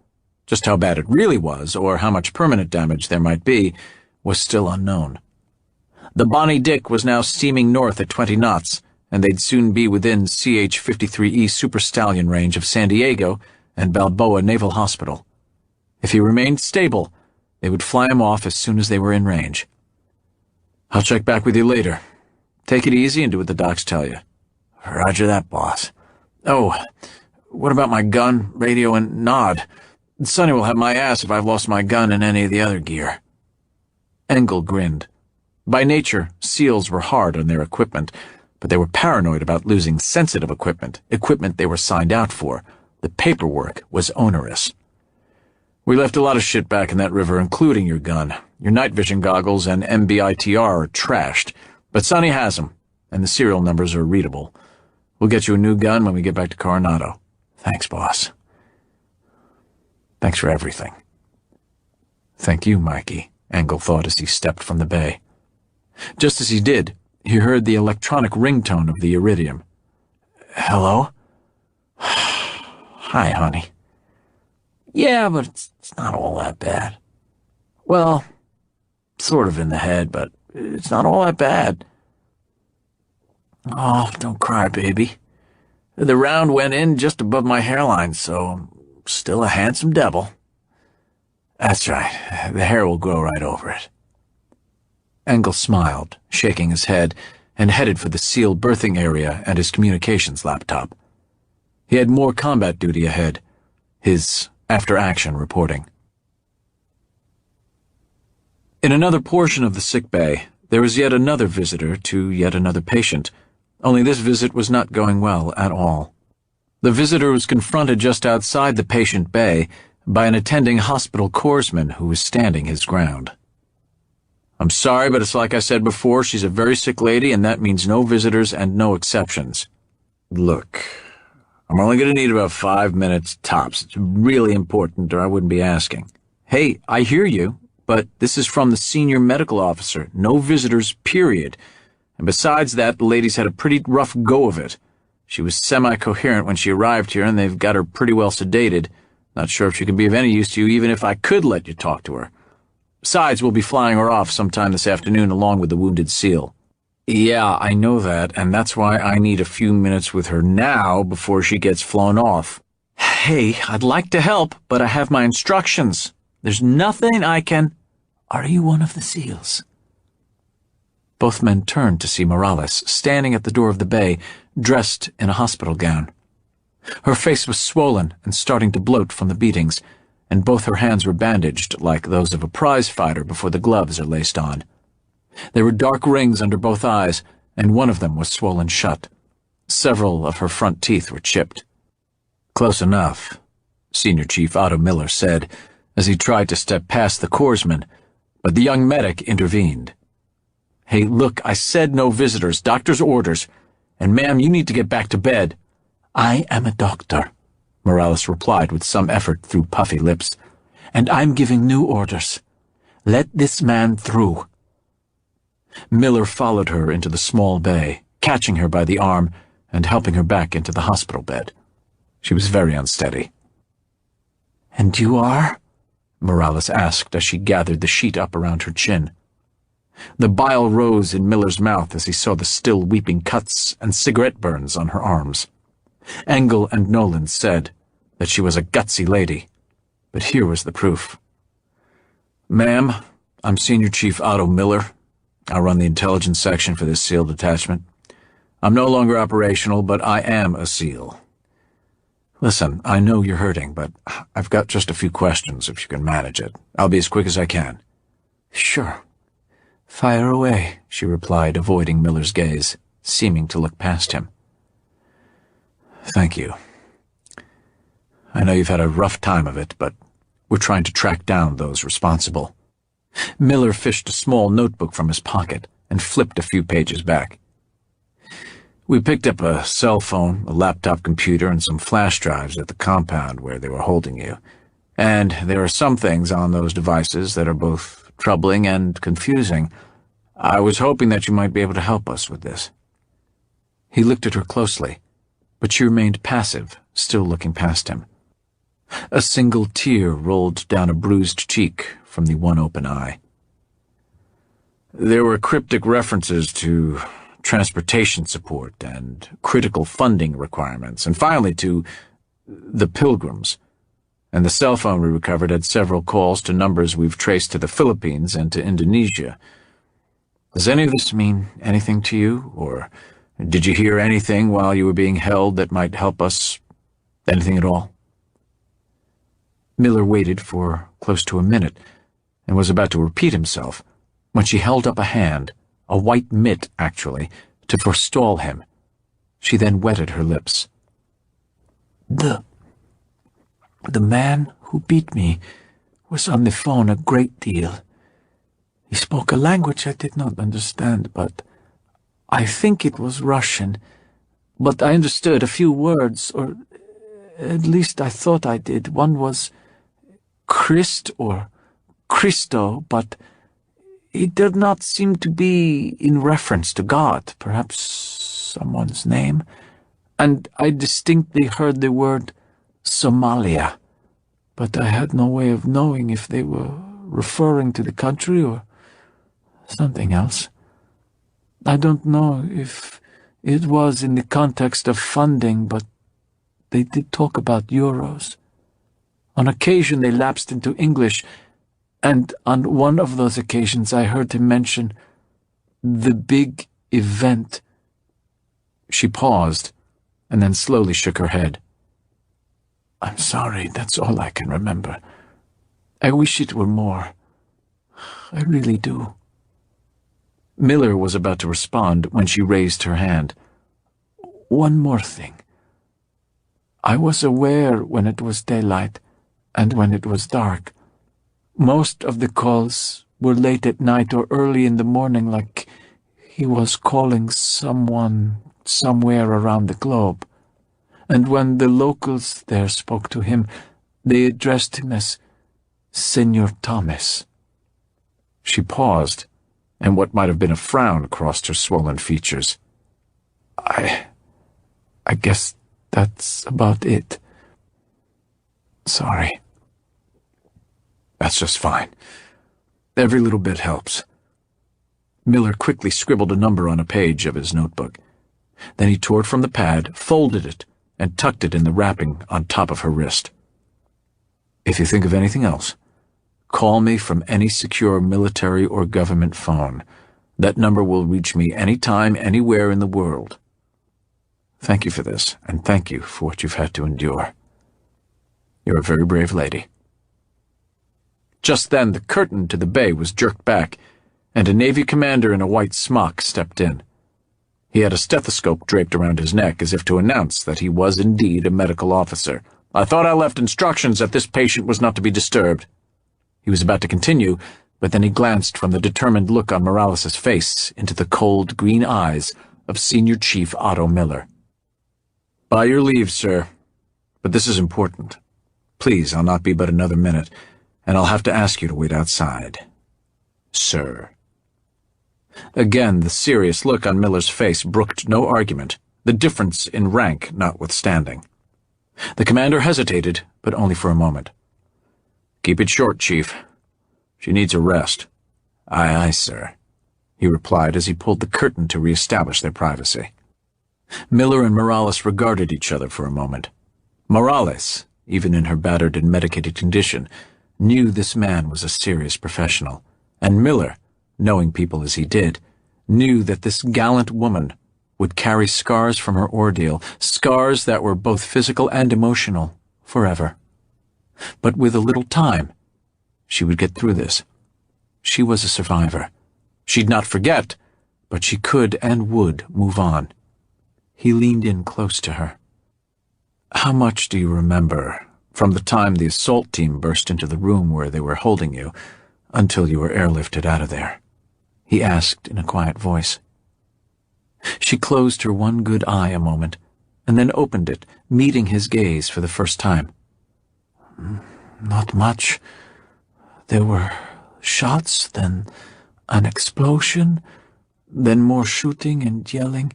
Just how bad it really was, or how much permanent damage there might be, was still unknown. The Bonnie Dick was now steaming north at 20 knots, and they'd soon be within CH-53E Super Stallion range of San Diego and Balboa Naval Hospital. If he remained stable, they would fly him off as soon as they were in range. "I'll check back with you later. Take it easy and do what the docs tell you." "Roger that, boss. Oh, what about my gun, radio, and nod? Sonny will have my ass if I've lost my gun and any of the other gear." Engle grinned. By nature, SEALs were hard on their equipment, but they were paranoid about losing sensitive equipment they were signed out for. The paperwork was onerous. "We left a lot of shit back in that river, including your gun. Your night vision goggles and MBITR are trashed, but Sonny has them, and the serial numbers are readable. We'll get you a new gun when we get back to Coronado." "Thanks, boss." Thanks for everything." "Thank you, Mikey," Engle thought as he stepped from the bay. Just as he did, he heard the electronic ringtone of the Iridium. "Hello?" "Hi, honey." "Yeah, but it's not all that bad." "Well, sort of in the head, but it's not all that bad." "Oh, don't cry, baby. The round went in just above my hairline, so I'm still a handsome devil." "That's right. The hair will grow right over it." Engle smiled, shaking his head, and headed for the sealed berthing area and his communications laptop. He had more combat duty ahead, his after-action reporting. In another portion of the sick bay, there was yet another visitor to yet another patient, only this visit was not going well at all. The visitor was confronted just outside the patient bay by an attending hospital corpsman who was standing his ground. "I'm sorry, but it's like I said before, she's a very sick lady, and that means no visitors and no exceptions." "Look, I'm only going to need about 5 minutes tops. It's really important, or I wouldn't be asking." "Hey, I hear you, but this is from the senior medical officer. No visitors, period. And besides that, the lady's had a pretty rough go of it. She was semi-coherent when she arrived here, and they've got her pretty well sedated. Not sure if she can be of any use to you, even if I could let you talk to her. Besides, we'll be flying her off sometime this afternoon along with the wounded SEAL." "Yeah, I know that, and that's why I need a few minutes with her now before she gets flown off." "Hey, I'd like to help, but I have my instructions. There's nothing I can—" "Are you one of the SEALs?" Both men turned to see Morales, standing at the door of the bay, dressed in a hospital gown. Her face was swollen and starting to bloat from the beatings, and both her hands were bandaged like those of a prize fighter before the gloves are laced on. There were dark rings under both eyes, and one of them was swollen shut. Several of her front teeth were chipped. "Close enough," Senior Chief Otto Miller said, as he tried to step past the corpsman, but the young medic intervened. "Hey, look, I said no visitors, doctor's orders, and ma'am, you need to get back to bed." "I am a doctor," Morales replied with some effort through puffy lips, "and I'm giving new orders. Let this man through." Miller followed her into the small bay, catching her by the arm and helping her back into the hospital bed. She was very unsteady. "And you are?" Morales asked as she gathered the sheet up around her chin. The bile rose in Miller's mouth as he saw the still weeping cuts and cigarette burns on her arms. Engle and Nolan said that she was a gutsy lady, but here was the proof. "Ma'am, I'm Senior Chief Otto Miller. I run the intelligence section for this SEAL detachment. I'm no longer operational, but I am a SEAL. Listen, I know you're hurting, but I've got just a few questions if you can manage it. I'll be as quick as I can." "Sure. Fire away," she replied, avoiding Miller's gaze, seeming to look past him. "Thank you. I know you've had a rough time of it, but we're trying to track down those responsible." Miller fished a small notebook from his pocket and flipped a few pages back. "We picked up a cell phone, a laptop computer, and some flash drives at the compound where they were holding you. And there are some things on those devices that are both troubling and confusing. I was hoping that you might be able to help us with this." He looked at her closely, but she remained passive, still looking past him. A single tear rolled down a bruised cheek from the one open eye. "There were cryptic references to transportation support and critical funding requirements, and finally to the Pilgrims. And the cell phone we recovered had several calls to numbers we've traced to the Philippines and to Indonesia. Does any of this mean anything to you, or did you hear anything while you were being held that might help us? Anything at all?" Miller waited for close to a minute and was about to repeat himself when she held up a hand, a white mitt, actually, to forestall him. She then wetted her lips. The man who beat me was on the phone a great deal. He spoke a language I did not understand, but I think it was Russian. But I understood a few words, or at least I thought I did. One was, Christ or Christo, but it did not seem to be in reference to God, perhaps someone's name, and I distinctly heard the word Somalia, but I had no way of knowing if they were referring to the country or something else. I don't know if it was in the context of funding, but they did talk about euros. On occasion they lapsed into English, and on one of those occasions I heard him mention the big event. She paused, and then slowly shook her head. I'm sorry, that's all I can remember. I wish it were more. I really do. Miller was about to respond when she raised her hand. One more thing. I was aware when it was daylight and when it was dark. Most of the calls were late at night or early in the morning, like he was calling someone somewhere around the globe. And when the locals there spoke to him, they addressed him as Senor Thomas. She paused, and what might have been a frown crossed her swollen features. I guess that's about it. Sorry. That's just fine. Every little bit helps. Miller quickly scribbled a number on a page of his notebook. Then he tore it from the pad, folded it, and tucked it in the wrapping on top of her wrist. If you think of anything else, call me from any secure military or government phone. That number will reach me anytime, anywhere in the world. Thank you for this, and thank you for what you've had to endure. You're a very brave lady. Just then the curtain to the bay was jerked back, and a Navy commander in a white smock stepped in. He had a stethoscope draped around his neck as if to announce that he was indeed a medical officer. I thought I left instructions that this patient was not to be disturbed. He was about to continue, but then he glanced from the determined look on Morales' face into the cold green eyes of Senior Chief Otto Miller. By your leave, sir, but this is important. Please, I'll not be but another minute, and I'll have to ask you to wait outside. Sir. Again, the serious look on Miller's face brooked no argument, the difference in rank notwithstanding. The commander hesitated, but only for a moment. Keep it short, Chief. She needs a rest. Aye, aye, sir, he replied as he pulled the curtain to re-establish their privacy. Miller and Morales regarded each other for a moment. Morales, even in her battered and medicated condition, knew this man was a serious professional, and Miller, knowing people as he did, knew that this gallant woman would carry scars from her ordeal, scars that were both physical and emotional, forever. But with a little time, she would get through this. She was a survivor. She'd not forget, but she could and would move on. He leaned in close to her. How much do you remember from the time the assault team burst into the room where they were holding you until you were airlifted out of there? He asked in a quiet voice. She closed her one good eye a moment, and then opened it, meeting his gaze for the first time. Not much. There were shots, then an explosion, then more shooting and yelling.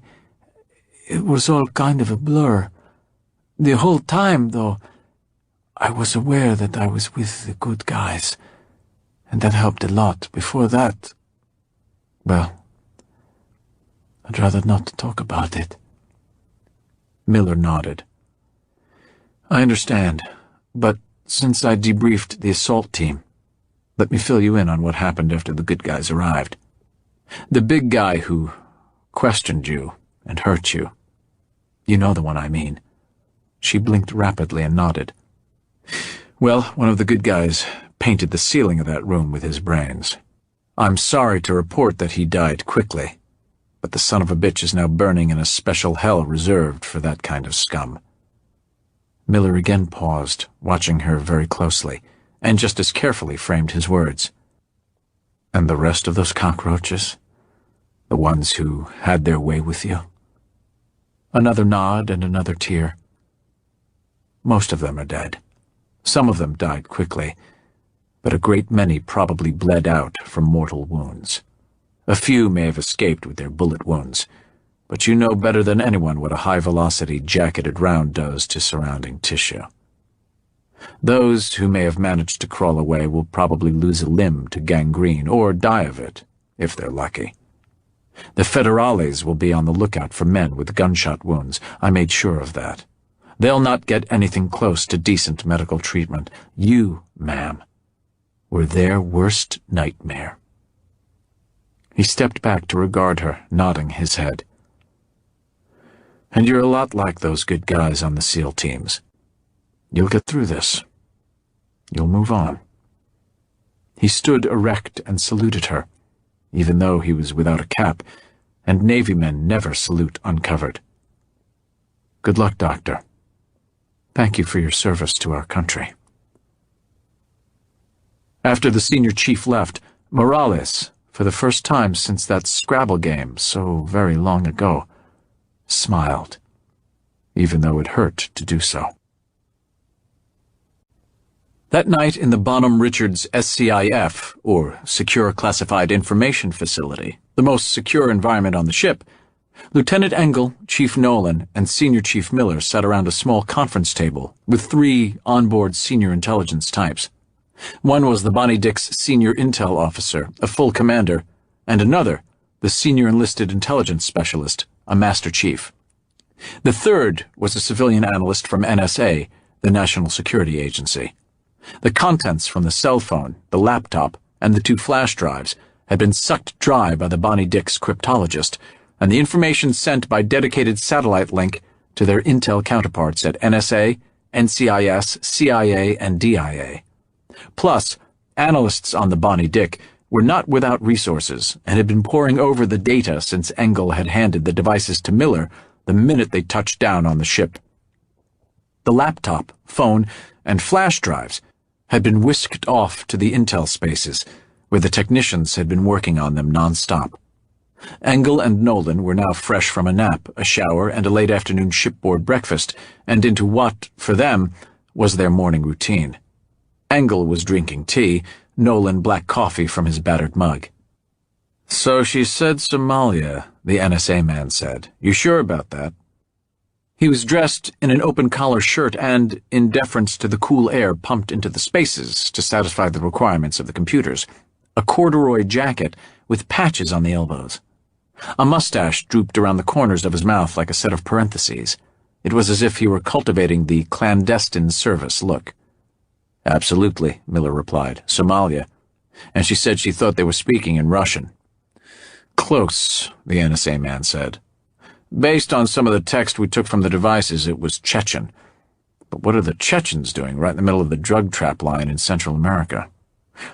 It was all kind of a blur. The whole time, though, I was aware that I was with the good guys, and that helped a lot. Before that, well, I'd rather not talk about it. Miller nodded. I understand, but since I debriefed the assault team, let me fill you in on what happened after the good guys arrived. The big guy who questioned you and hurt you. You know the one I mean. She blinked rapidly and nodded. Well, one of the good guys painted the ceiling of that room with his brains. I'm sorry to report that he died quickly, but the son of a bitch is now burning in a special hell reserved for that kind of scum. Miller again paused, watching her very closely, and just as carefully framed his words. And the rest of those cockroaches? The ones who had their way with you? Another nod and another tear. Most of them are dead. Some of them died quickly, but a great many probably bled out from mortal wounds. A few may have escaped with their bullet wounds, but you know better than anyone what a high-velocity jacketed round does to surrounding tissue. Those who may have managed to crawl away will probably lose a limb to gangrene or die of it, if they're lucky. The federales will be on the lookout for men with gunshot wounds. I made sure of that. They'll not get anything close to decent medical treatment. You, ma'am, were their worst nightmare. He stepped back to regard her, nodding his head. And you're a lot like those good guys on the SEAL teams. You'll get through this. You'll move on. He stood erect and saluted her, even though he was without a cap, and Navy men never salute uncovered. Good luck, Doctor. Thank you for your service to our country. After the senior chief left, Morales, for the first time since that Scrabble game so very long ago, smiled, even though it hurt to do so. That night in the Bonham-Richards SCIF, or Secure Classified Information Facility, the most secure environment on the ship, Lieutenant Engle, Chief Nolan, and Senior Chief Miller sat around a small conference table with 3 onboard senior intelligence types. One was the Bonnie Dick's senior intel officer, a full commander, and another, the senior enlisted intelligence specialist, a master chief. The third was a civilian analyst from NSA, the National Security Agency. The contents from the cell phone, the laptop, and the 2 flash drives had been sucked dry by the Bonnie Dick's cryptologist, and the information sent by dedicated satellite link to their intel counterparts at NSA, NCIS, CIA, and DIA. Plus, analysts on the Bonnie Dick were not without resources and had been poring over the data since Engle had handed the devices to Miller the minute they touched down on the ship. The laptop, phone, and flash drives had been whisked off to the intel spaces, where the technicians had been working on them non-stop. Engle and Nolan were now fresh from a nap, a shower, and a late afternoon shipboard breakfast, and into what, for them, was their morning routine. Engle was drinking tea, Nolan black coffee from his battered mug. "So she said Somalia," the NSA man said. "You sure about that?" He was dressed in an open-collar shirt and, in deference to the cool air pumped into the spaces to satisfy the requirements of the computers, a corduroy jacket with patches on the elbows. A mustache drooped around the corners of his mouth like a set of parentheses. It was as if he were cultivating the clandestine service look. "Absolutely," Miller replied. "Somalia." And she said she thought they were speaking in Russian. "Close," the NSA man said. "Based on some of the text we took from the devices, it was Chechen. But what are the Chechens doing right in the middle of the drug trap line in Central America?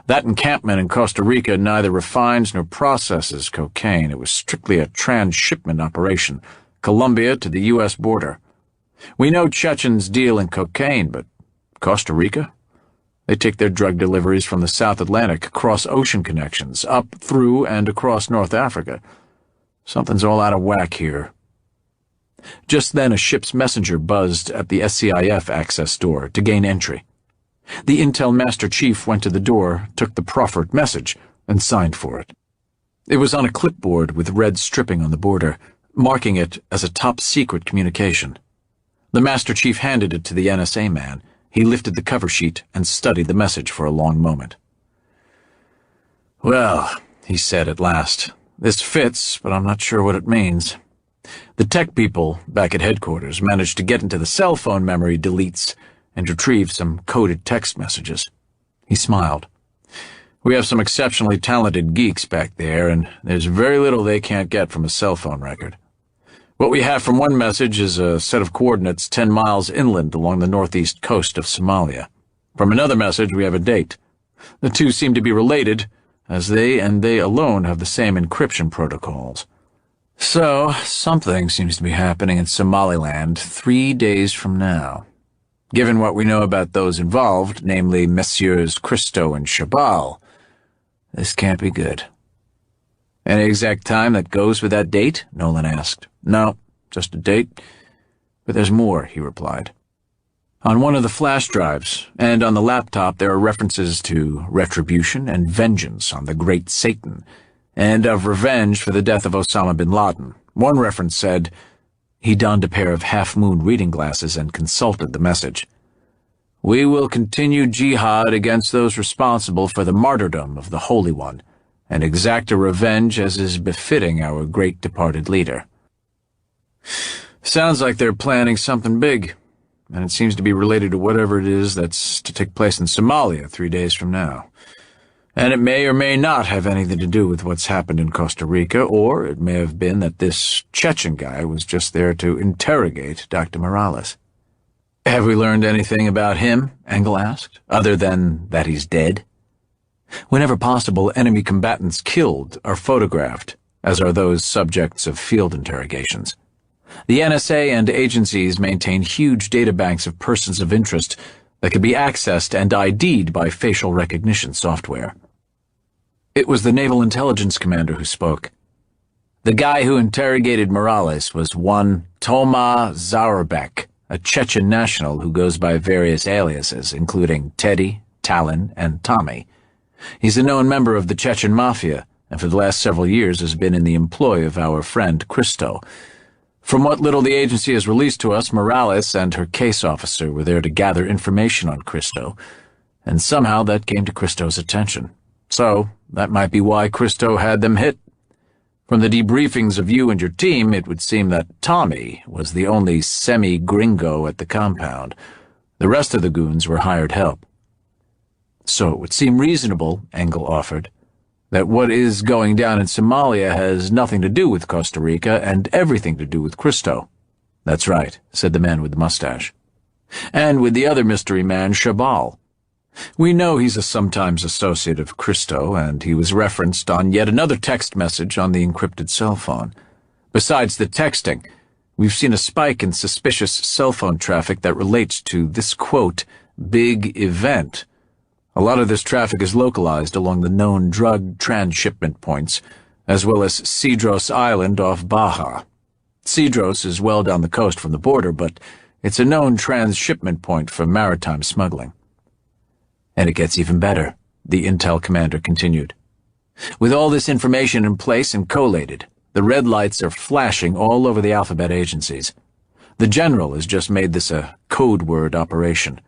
That encampment in Costa Rica neither refines nor processes cocaine. It was strictly a transshipment operation, Colombia to the U.S. border. We know Chechens deal in cocaine, but Costa Rica? They take their drug deliveries from the South Atlantic, cross ocean connections, up, through, and across North Africa. Something's all out of whack here." Just then a ship's messenger buzzed at the SCIF access door to gain entry. The Intel Master Chief went to the door, took the proffered message, and signed for it. It was on a clipboard with red stripping on the border, marking it as a top-secret communication. The Master Chief handed it to the NSA man. He lifted the cover sheet and studied the message for a long moment. "Well," he said at last, "this fits, but I'm not sure what it means. The tech people back at headquarters managed to get into the cell phone memory deletes and retrieve some coded text messages." He smiled. "We have some exceptionally talented geeks back there, and there's very little they can't get from a cell phone record. What we have from one message is a set of coordinates 10 miles inland along the northeast coast of Somalia. From another message we have a date. The two seem to be related, as they and they alone have the same encryption protocols. So, something seems to be happening in Somaliland 3 days from now. Given what we know about those involved, namely Messieurs Christo and Shabal, this can't be good." "Any exact time that goes with that date?" Nolan asked. "No, just a date. But there's more," he replied. On one of the flash drives, and on the laptop, there are references to retribution and vengeance on the Great Satan, and of revenge for the death of Osama bin Laden. One reference said, he donned a pair of half-moon reading glasses and consulted the message. We will continue jihad against those responsible for the martyrdom of the Holy One, and exact a revenge as is befitting our great departed leader. Sounds like they're planning something big, and it seems to be related to whatever it is that's to take place in Somalia 3 days from now. And it may or may not have anything to do with what's happened in Costa Rica, or it may have been that this Chechen guy was just there to interrogate Dr. Morales. Have we learned anything about him? Engle asked, other than that he's dead? Whenever possible, enemy combatants killed are photographed, as are those subjects of field interrogations. The NSA and agencies maintain huge databanks of persons of interest that can be accessed and ID'd by facial recognition software. It was the Naval Intelligence Commander who spoke. The guy who interrogated Morales was one Toma Zaurbek, a Chechen national who goes by various aliases, including Teddy, Talon, and Tommy. He's a known member of the Chechen Mafia, and for the last several years has been in the employ of our friend Christo. From what little the agency has released to us, Morales and her case officer were there to gather information on Christo, and somehow that came to Christo's attention. So, that might be why Christo had them hit. From the debriefings of you and your team, it would seem that Tommy was the only semi-gringo at the compound. The rest of the goons were hired help. So it would seem reasonable, Engle offered, that what is going down in Somalia has nothing to do with Costa Rica and everything to do with Christo. That's right, said the man with the mustache. And with the other mystery man, Shabal. We know he's a sometimes associate of Christo, and he was referenced on yet another text message on the encrypted cell phone. Besides the texting, we've seen a spike in suspicious cell phone traffic that relates to this, quote, big event. A lot of this traffic is localized along the known drug transshipment points, as well as Cedros Island off Baja. Cedros is well down the coast from the border, but it's a known transshipment point for maritime smuggling. And it gets even better, the intel commander continued. With all this information in place and collated, the red lights are flashing all over the alphabet agencies. The general has just made this a code word operation.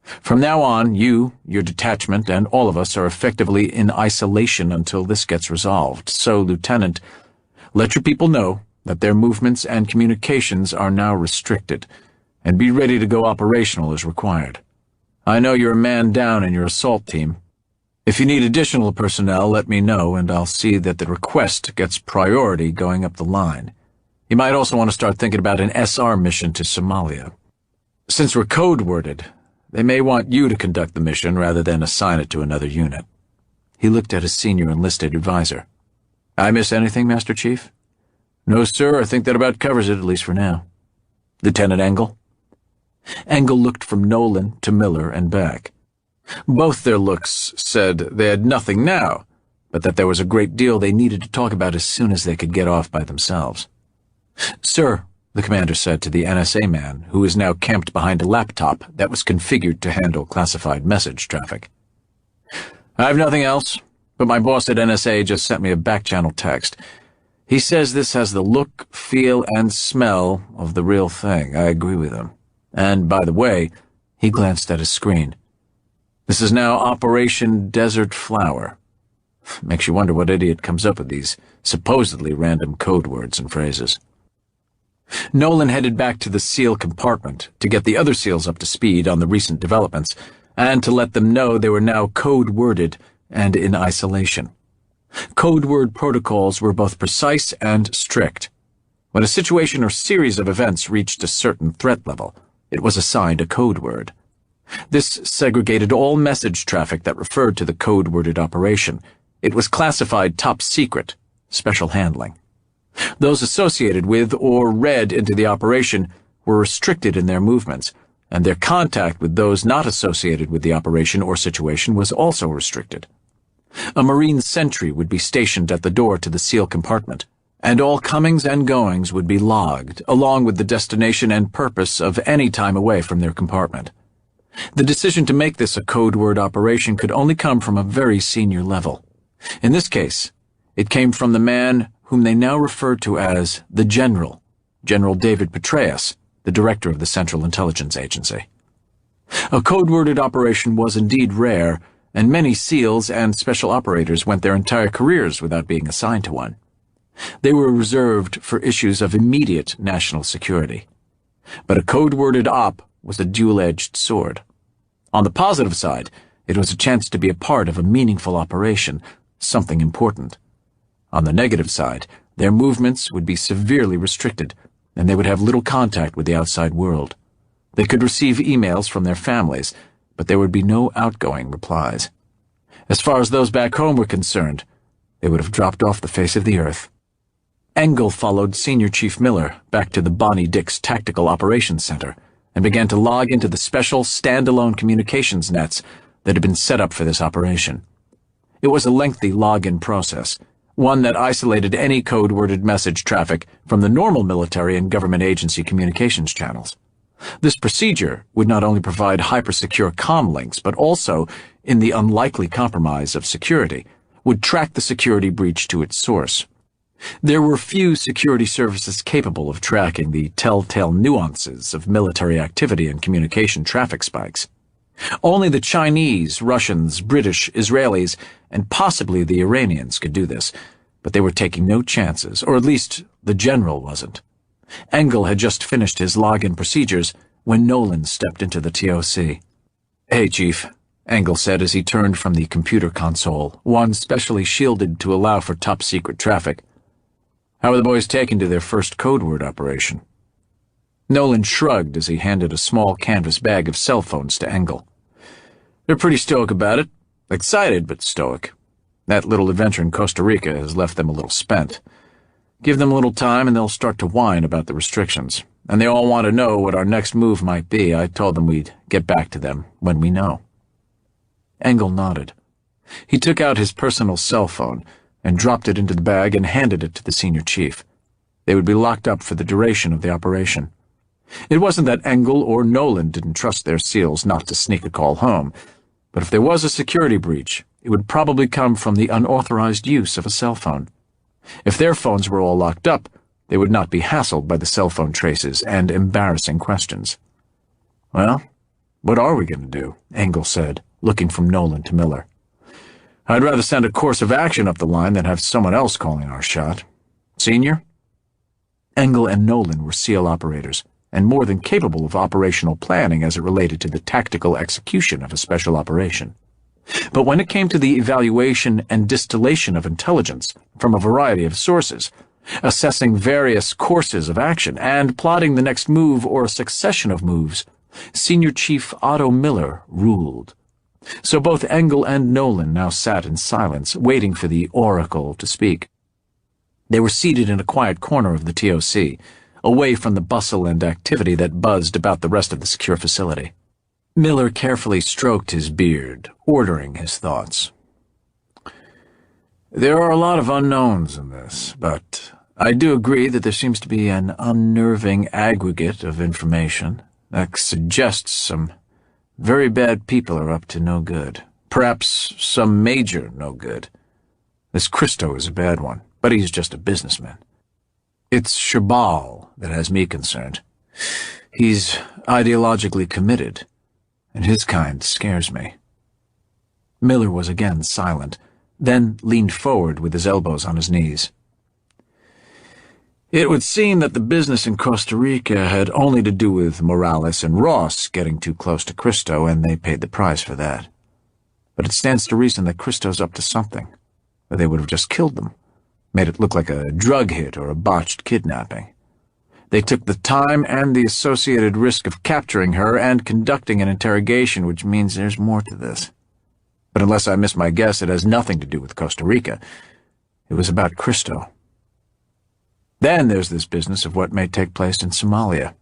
From now on, you, your detachment, and all of us are effectively in isolation until this gets resolved. So, Lieutenant, let your people know that their movements and communications are now restricted, and be ready to go operational as required. I know you're a man down in your assault team. If you need additional personnel, let me know, and I'll see that the request gets priority going up the line. You might also want to start thinking about an SR mission to Somalia. Since we're code-worded, they may want you to conduct the mission rather than assign it to another unit. He looked at his senior enlisted advisor. I miss anything, Master Chief? No, sir, I think that about covers it, at least for now. Lieutenant Engle? Engle looked from Nolan to Miller and back. Both their looks said they had nothing now, but that there was a great deal they needed to talk about as soon as they could get off by themselves. Sir, the commander said to the NSA man, who was now camped behind a laptop that was configured to handle classified message traffic. I have nothing else, but my boss at NSA just sent me a back-channel text. He says this has the look, feel, and smell of the real thing. I agree with him. And, by the way, he glanced at his screen. This is now Operation Desert Flower. Makes you wonder what idiot comes up with these supposedly random code words and phrases. Nolan headed back to the SEAL compartment to get the other SEALs up to speed on the recent developments, and to let them know they were now code-worded and in isolation. Code word protocols were both precise and strict. When a situation or series of events reached a certain threat level, it was assigned a code word. This segregated all message traffic that referred to the code-worded operation. It was classified top secret, special handling. Those associated with or read into the operation were restricted in their movements, and their contact with those not associated with the operation or situation was also restricted. A Marine sentry would be stationed at the door to the SEAL compartment, and all comings and goings would be logged, along with the destination and purpose of any time away from their compartment. The decision to make this a code word operation could only come from a very senior level. In this case, it came from the man whom they now referred to as the General, General David Petraeus, the director of the Central Intelligence Agency. A code-worded operation was indeed rare, and many SEALs and special operators went their entire careers without being assigned to one. They were reserved for issues of immediate national security. But a code-worded op was a dual-edged sword. On the positive side, it was a chance to be a part of a meaningful operation, something important. On the negative side, their movements would be severely restricted, and they would have little contact with the outside world. They could receive emails from their families, but there would be no outgoing replies. As far as those back home were concerned, they would have dropped off the face of the earth. Engle followed Senior Chief Miller back to the Bonnie Dix Tactical Operations Center and began to log into the special standalone communications nets that had been set up for this operation. It was a lengthy login process, one that isolated any code-worded message traffic from the normal military and government agency communications channels. This procedure would not only provide hypersecure comm links, but also, in the unlikely compromise of security, would track the security breach to its source. There were few security services capable of tracking the telltale nuances of military activity and communication traffic spikes. Only the Chinese, Russians, British, Israelis, and possibly the Iranians could do this, but they were taking no chances, or at least the general wasn't. Engle had just finished his login procedures when Nolan stepped into the TOC. "Hey, Chief," Engle said as he turned from the computer console, one specially shielded to allow for top-secret traffic. "How are the boys taking to their first code word operation?" Nolan shrugged as he handed a small canvas bag of cell phones to Engle. "They're pretty stoic about it. Excited, but stoic. That little adventure in Costa Rica has left them a little spent. Give them a little time and they'll start to whine about the restrictions. And they all want to know what our next move might be. I told them we'd get back to them when we know." Engle nodded. He took out his personal cell phone and dropped it into the bag and handed it to the senior chief. They would be locked up for the duration of the operation. It wasn't that Engle or Nolan didn't trust their SEALs not to sneak a call home, but if there was a security breach, it would probably come from the unauthorized use of a cell phone. If their phones were all locked up, they would not be hassled by the cell phone traces and embarrassing questions. "Well, what are we going to do?" Engle said, looking from Nolan to Miller. "I'd rather send a course of action up the line than have someone else calling our shot. Senior?" Engle and Nolan were SEAL operators, and more than capable of operational planning as it related to the tactical execution of a special operation. But when it came to the evaluation and distillation of intelligence from a variety of sources, assessing various courses of action, and plotting the next move or succession of moves, Senior Chief Otto Miller ruled. So both Engle and Nolan now sat in silence, waiting for the oracle to speak. They were seated in a quiet corner of the TOC, away from the bustle and activity that buzzed about the rest of the secure facility. Miller carefully stroked his beard, ordering his thoughts. "There are a lot of unknowns in this, but I do agree that there seems to be an unnerving aggregate of information that suggests some very bad people are up to no good. Perhaps some major no good. This Christo is a bad one, but he's just a businessman. It's Shabal that has me concerned. He's ideologically committed, and his kind scares me." Miller was again silent, then leaned forward with his elbows on his knees. "It would seem that the business in Costa Rica had only to do with Morales and Ross getting too close to Christo, and they paid the price for that. But it stands to reason that Christo's up to something, or they would have just killed them, made it look like a drug hit or a botched kidnapping. They took the time and the associated risk of capturing her and conducting an interrogation, which means there's more to this. But unless I miss my guess, it has nothing to do with Costa Rica. It was about Christo. Then there's this business of what may take place in Somalia.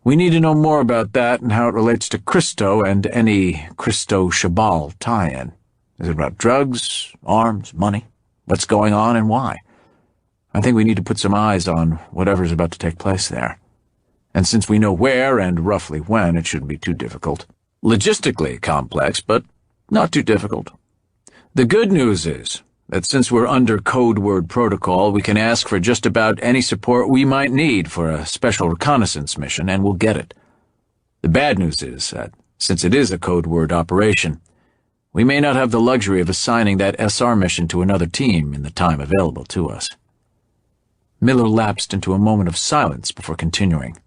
We need to know more about that and how it relates to Christo and any Christo-Shabal tie-in. Is it about drugs, arms, money? What's going on and why? I think we need to put some eyes on whatever's about to take place there. And since we know where and roughly when, it shouldn't be too difficult. Logistically complex, but not too difficult. The good news is that since we're under code word protocol, we can ask for just about any support we might need for a special reconnaissance mission, and we'll get it. The bad news is that, since it is a code word operation, we may not have the luxury of assigning that SR mission to another team in the time available to us. Miller lapsed into a moment of silence before continuing.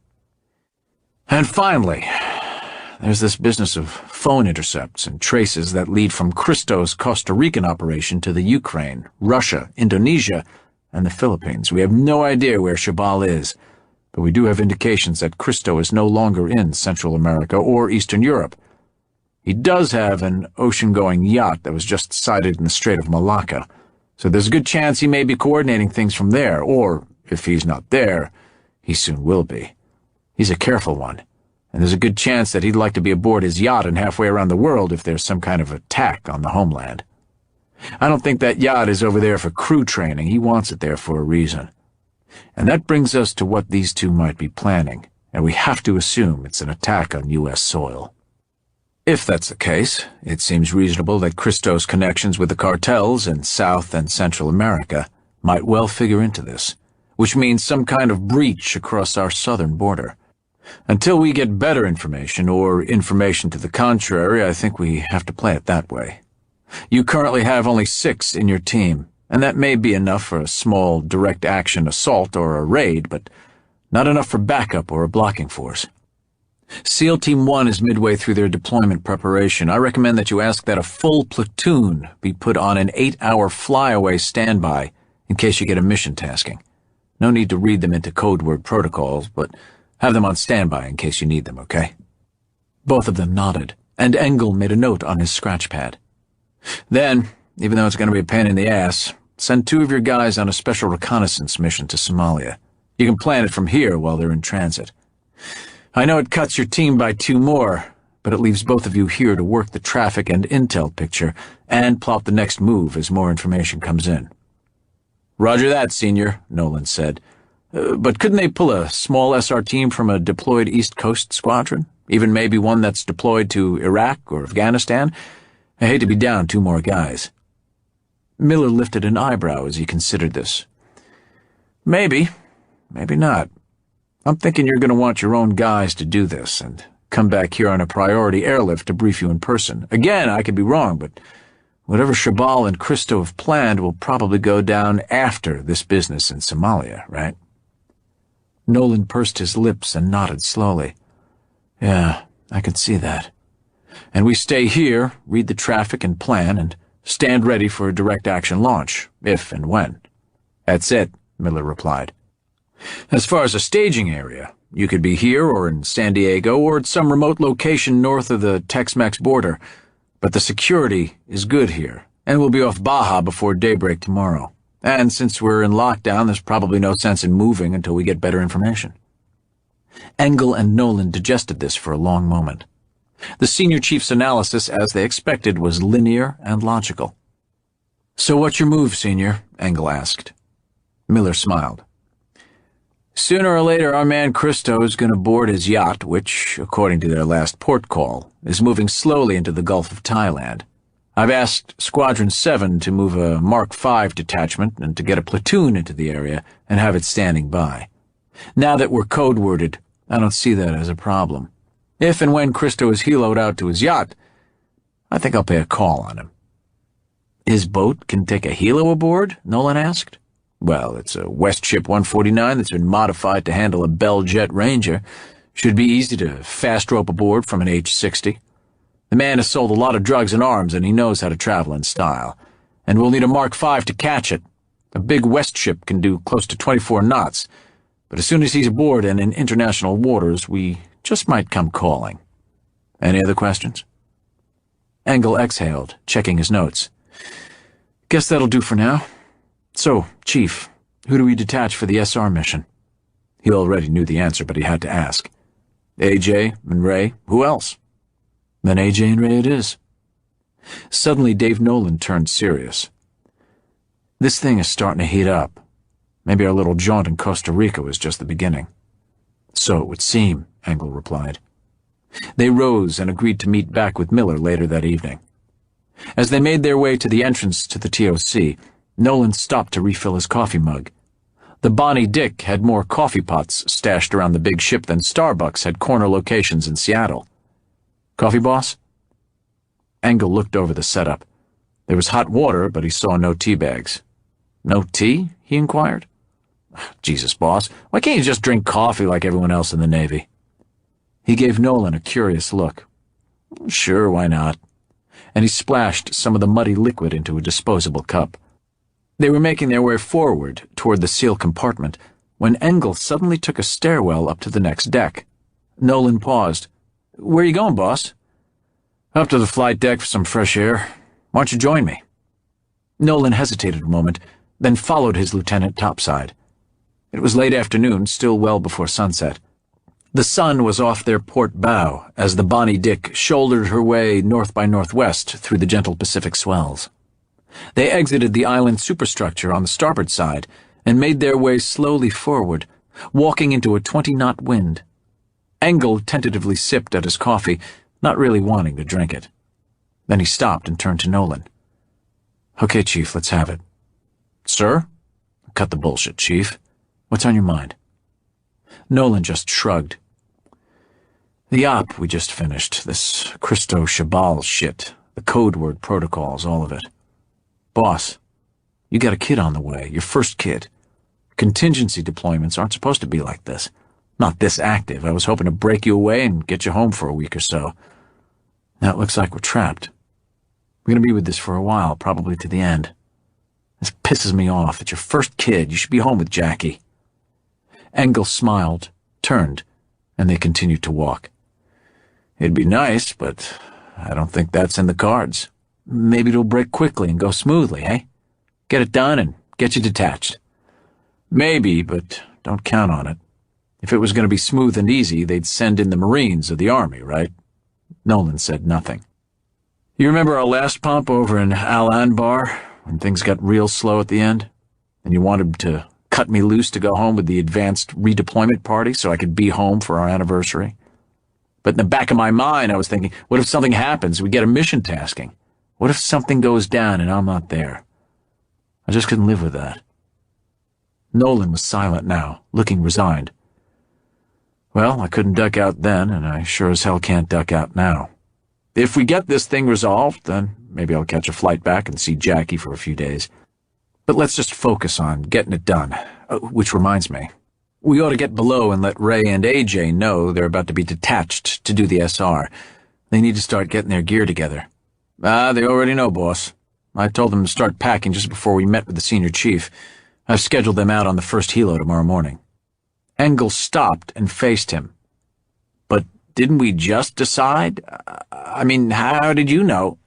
And finally, there's this business of phone intercepts and traces that lead from Christo's Costa Rican operation to the Ukraine, Russia, Indonesia, and the Philippines. We have no idea where Shabal is, but we do have indications that Christo is no longer in Central America or Eastern Europe. He does have an ocean-going yacht that was just sighted in the Strait of Malacca, so there's a good chance he may be coordinating things from there, or, if he's not there, he soon will be. He's a careful one, and there's a good chance that he'd like to be aboard his yacht and halfway around the world if there's some kind of attack on the homeland. I don't think that yacht is over there for crew training. He wants it there for a reason. And that brings us to what these two might be planning, and we have to assume it's an attack on U.S. soil. If that's the case, it seems reasonable that Christo's connections with the cartels in South and Central America might well figure into this, which means some kind of breach across our southern border. Until we get better information, or information to the contrary, I think we have to play it that way. You currently have only 6 in your team, and that may be enough for a small direct action assault or a raid, but not enough for backup or a blocking force. SEAL Team 1 is midway through their deployment preparation. I recommend that you ask that a full platoon be put on an 8-hour flyaway standby in case you get a mission tasking. No need to read them into code word protocols, but have them on standby in case you need them, okay? Both of them nodded, and Engle made a note on his scratch pad. Then, even though it's going to be a pain in the ass, send 2 of your guys on a special reconnaissance mission to Somalia. You can plan it from here while they're in transit. I know it cuts your team by 2 more, but it leaves both of you here to work the traffic and intel picture and plot the next move as more information comes in. Roger that, Senior, Nolan said. But couldn't they pull a small SR team from a deployed East Coast squadron? Even maybe one that's deployed to Iraq or Afghanistan? I hate to be down 2 more guys. Miller lifted an eyebrow as he considered this. Maybe. Maybe not. I'm thinking you're going to want your own guys to do this and come back here on a priority airlift to brief you in person. Again, I could be wrong, but whatever Shabal and Christo have planned will probably go down after this business in Somalia, right? Nolan pursed his lips and nodded slowly. Yeah, I can see that. And we stay here, read the traffic and plan, and stand ready for a direct action launch, if and when. That's it, Miller replied. As far as a staging area, you could be here or in San Diego or at some remote location north of the Tex-Mex border, but the security is good here, and we'll be off Baja before daybreak tomorrow. And since we're in lockdown, there's probably no sense in moving until we get better information. Engle and Nolan digested this for a long moment. The senior chief's analysis, as they expected, was linear and logical. So what's your move, Senior? Engle asked. Miller smiled. Sooner or later, our man Christo is going to board his yacht, which, according to their last port call, is moving slowly into the Gulf of Thailand. I've asked Squadron 7 to move a Mark V detachment and to get a platoon into the area and have it standing by. Now that we're code-worded, I don't see that as a problem. If and when Christo is heloed out to his yacht, I think I'll pay a call on him. His boat can take a helo aboard? Nolan asked. Well, it's a West Ship 149 that's been modified to handle a Bell Jet Ranger. Should be easy to fast rope aboard from an H-60. The man has sold a lot of drugs and arms, and he knows how to travel in style. And we'll need a Mark V to catch it. A big West Ship can do close to 24 knots, but as soon as he's aboard and in international waters, we just might come calling. Any other questions? Engle exhaled, checking his notes. Guess that'll do for now. So, Chief, who do we detach for the SR mission? He already knew the answer, but he had to ask. AJ and Ray, who else? Then AJ and Ray it is. Suddenly, Dave Nolan turned serious. This thing is starting to heat up. Maybe our little jaunt in Costa Rica was just the beginning. So it would seem, Engle replied. They rose and agreed to meet back with Miller later that evening. As they made their way to the entrance to the TOC, Nolan stopped to refill his coffee mug. The Bonnie Dick had more coffee pots stashed around the big ship than Starbucks had corner locations in Seattle. "Coffee, boss?" Engle looked over the setup. There was hot water, but he saw no tea bags. "No tea?" he inquired. "Jesus, boss, why can't you just drink coffee like everyone else in the Navy?" He gave Nolan a curious look. "Sure, why not?" And he splashed some of the muddy liquid into a disposable cup. They were making their way forward toward the seal compartment when Engle suddenly took a stairwell up to the next deck. Nolan paused. "Where are you going, boss?" "Up to the flight deck for some fresh air. Why don't you join me?" Nolan hesitated a moment, then followed his lieutenant topside. It was late afternoon, still well before sunset. The sun was off their port bow as the Bonnie Dick shouldered her way north by northwest through the gentle Pacific swells. They exited the island superstructure on the starboard side and made their way slowly forward, walking into a 20-knot wind. Engle tentatively sipped at his coffee, not really wanting to drink it. Then he stopped and turned to Nolan. "Okay, Chief, let's have it." "Sir?" "Cut the bullshit, Chief. What's on your mind?" Nolan just shrugged. "The op we just finished, this Christo shabal shit, the code word protocols, all of it. Boss, you got a kid on the way, your first kid. Contingency deployments aren't supposed to be like this. Not this active. I was hoping to break you away and get you home for a week or so. Now it looks like we're trapped. We're going to be with this for a while, probably to the end. This pisses me off. It's your first kid. You should be home with Jackie." Engle smiled, turned, and they continued to walk. "It'd be nice, but I don't think that's in the cards. Maybe it'll break quickly and go smoothly, eh? Get it done and get you detached." "Maybe, but don't count on it. If it was going to be smooth and easy, they'd send in the Marines or the Army, right?" Nolan said nothing. "You remember our last pump over in Al Anbar, when things got real slow at the end? And you wanted to cut me loose to go home with the advanced redeployment party so I could be home for our anniversary? But in the back of my mind, I was thinking, what if something happens? We get a mission tasking. What if something goes down and I'm not there? I just couldn't live with that." Nolan was silent now, looking resigned. "Well, I couldn't duck out then, and I sure as hell can't duck out now. If we get this thing resolved, then maybe I'll catch a flight back and see Jackie for a few days. But let's just focus on getting it done. Which reminds me, we ought to get below and let Ray and AJ know they're about to be detached to do the SR. They need to start getting their gear together." They already know, boss. I told them to start packing just before we met with the senior chief. I've scheduled them out on the first helo tomorrow morning." Engle stopped and faced him. "But didn't we just decide? I mean, how did you know?"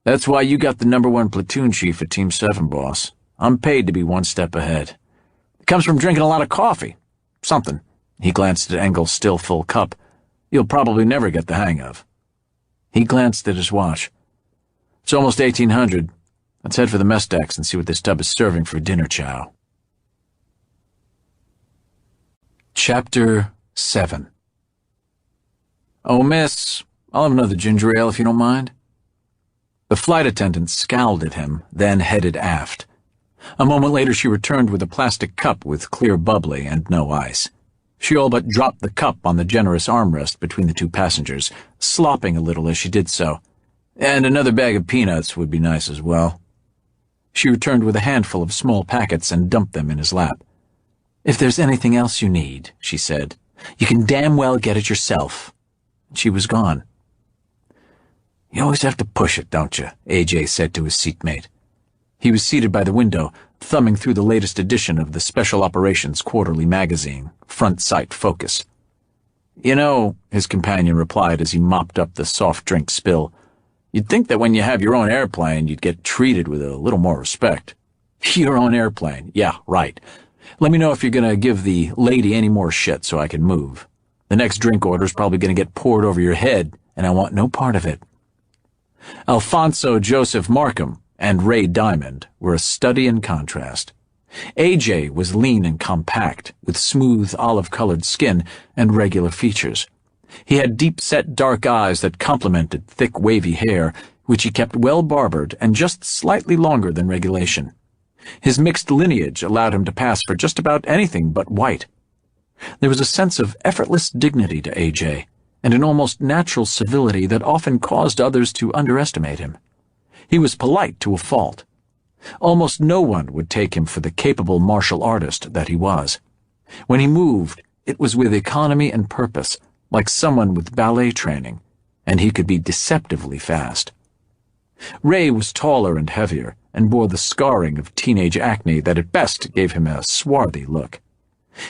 "That's why you got the #1 platoon chief at Team 7, boss. I'm paid to be one step ahead. It comes from drinking a lot of coffee. Something." He glanced at Engle's still full cup. "You'll probably never get the hang of." He glanced at his watch. "It's almost 1800. Let's head for the mess decks and see what this tub is serving for dinner chow." Chapter 7. "Oh, miss, I'll have another ginger ale if you don't mind." The flight attendant scowled at him, then headed aft. A moment later she returned with a plastic cup with clear bubbly and no ice. She all but dropped the cup on the generous armrest between the two passengers, slopping a little as she did so. "And another bag of peanuts would be nice as well." She returned with a handful of small packets and dumped them in his lap. "If there's anything else you need," she said, "you can damn well get it yourself." She was gone. "You always have to push it, don't you?" AJ said to his seatmate. He was seated by the window, thumbing through the latest edition of the Special Operations Quarterly magazine, Front Sight Focus. "You know," his companion replied as he mopped up the soft drink spill, "you'd think that when you have your own airplane, you'd get treated with a little more respect." "Your own airplane? Yeah, right. Let me know if you're going to give the lady any more shit so I can move. The next drink order's probably going to get poured over your head, and I want no part of it." Alfonso Joseph Markham and Ray Diamond were a study in contrast. AJ was lean and compact, with smooth olive-colored skin and regular features. He had deep-set dark eyes that complemented thick wavy hair, which he kept well barbered and just slightly longer than regulation. His mixed lineage allowed him to pass for just about anything but white. There was a sense of effortless dignity to AJ, and an almost natural civility that often caused others to underestimate him. He was polite to a fault. Almost no one would take him for the capable martial artist that he was. When he moved, it was with economy and purpose, like someone with ballet training, and he could be deceptively fast. Ray was taller and heavier, and bore the scarring of teenage acne that at best gave him a swarthy look.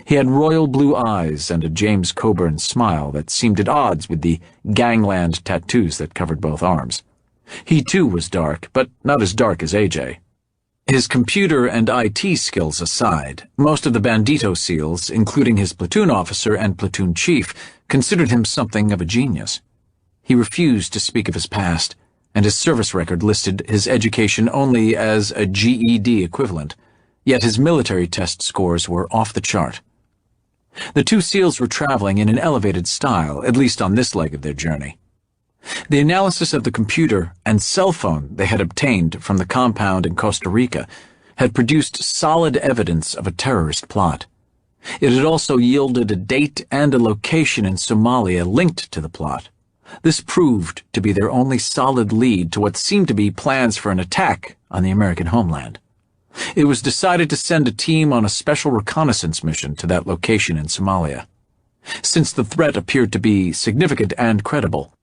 He had royal blue eyes and a James Coburn smile that seemed at odds with the gangland tattoos that covered both arms. He too was dark, but not as dark as AJ. His computer and IT skills aside, most of the Bandito SEALs, including his platoon officer and platoon chief, considered him something of a genius. He refused to speak of his past, and his service record listed his education only as a GED equivalent, yet his military test scores were off the chart. The two SEALs were traveling in an elevated style, at least on this leg of their journey. The analysis of the computer and cell phone they had obtained from the compound in Costa Rica had produced solid evidence of a terrorist plot. It had also yielded a date and a location in Somalia linked to the plot. This proved to be their only solid lead to what seemed to be plans for an attack on the American homeland. It was decided to send a team on a special reconnaissance mission to that location in Somalia. Since the threat appeared to be significant and credible,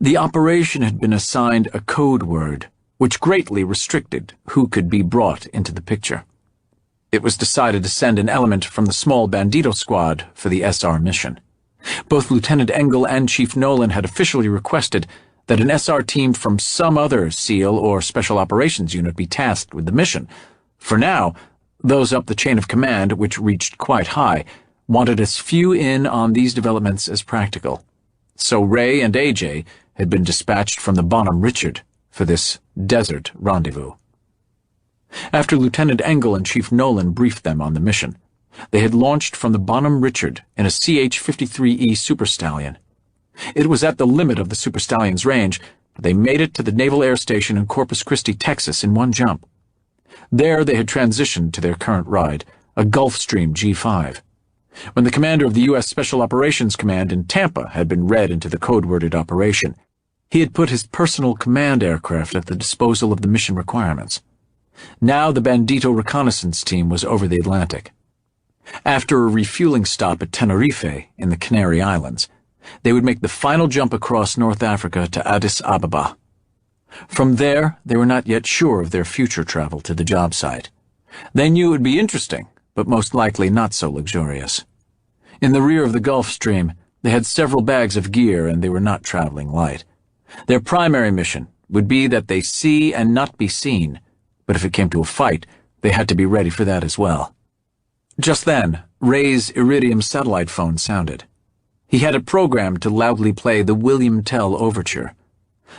the operation had been assigned a code word, which greatly restricted who could be brought into the picture. It was decided to send an element from the small Bandito squad for the SR mission. Both Lieutenant Engle and Chief Nolan had officially requested that an SR team from some other SEAL or Special Operations unit be tasked with the mission. For now, those up the chain of command, which reached quite high, wanted as few in on these developments as practical. So Ray and AJ had been dispatched from the Bonhomme Richard for this desert rendezvous. After Lieutenant Engle and Chief Nolan briefed them on the mission, they had launched from the Bonhomme Richard in a CH-53E Super Stallion. It was at the limit of the Super Stallion's range, but they made it to the Naval Air Station in Corpus Christi, Texas in one jump. There they had transitioned to their current ride, a Gulfstream G5. When the commander of the U.S. Special Operations Command in Tampa had been read into the code-worded operation, he had put his personal command aircraft at the disposal of the mission requirements. Now the Bandito reconnaissance team was over the Atlantic. After a refueling stop at Tenerife in the Canary Islands, they would make the final jump across North Africa to Addis Ababa. From there, they were not yet sure of their future travel to the job site. They knew it would be interesting, but most likely not so luxurious. In the rear of the Gulfstream, they had several bags of gear and they were not traveling light. Their primary mission would be that they see and not be seen, but if it came to a fight, they had to be ready for that as well. Just then, Ray's Iridium satellite phone sounded. He had it programmed to loudly play the William Tell Overture.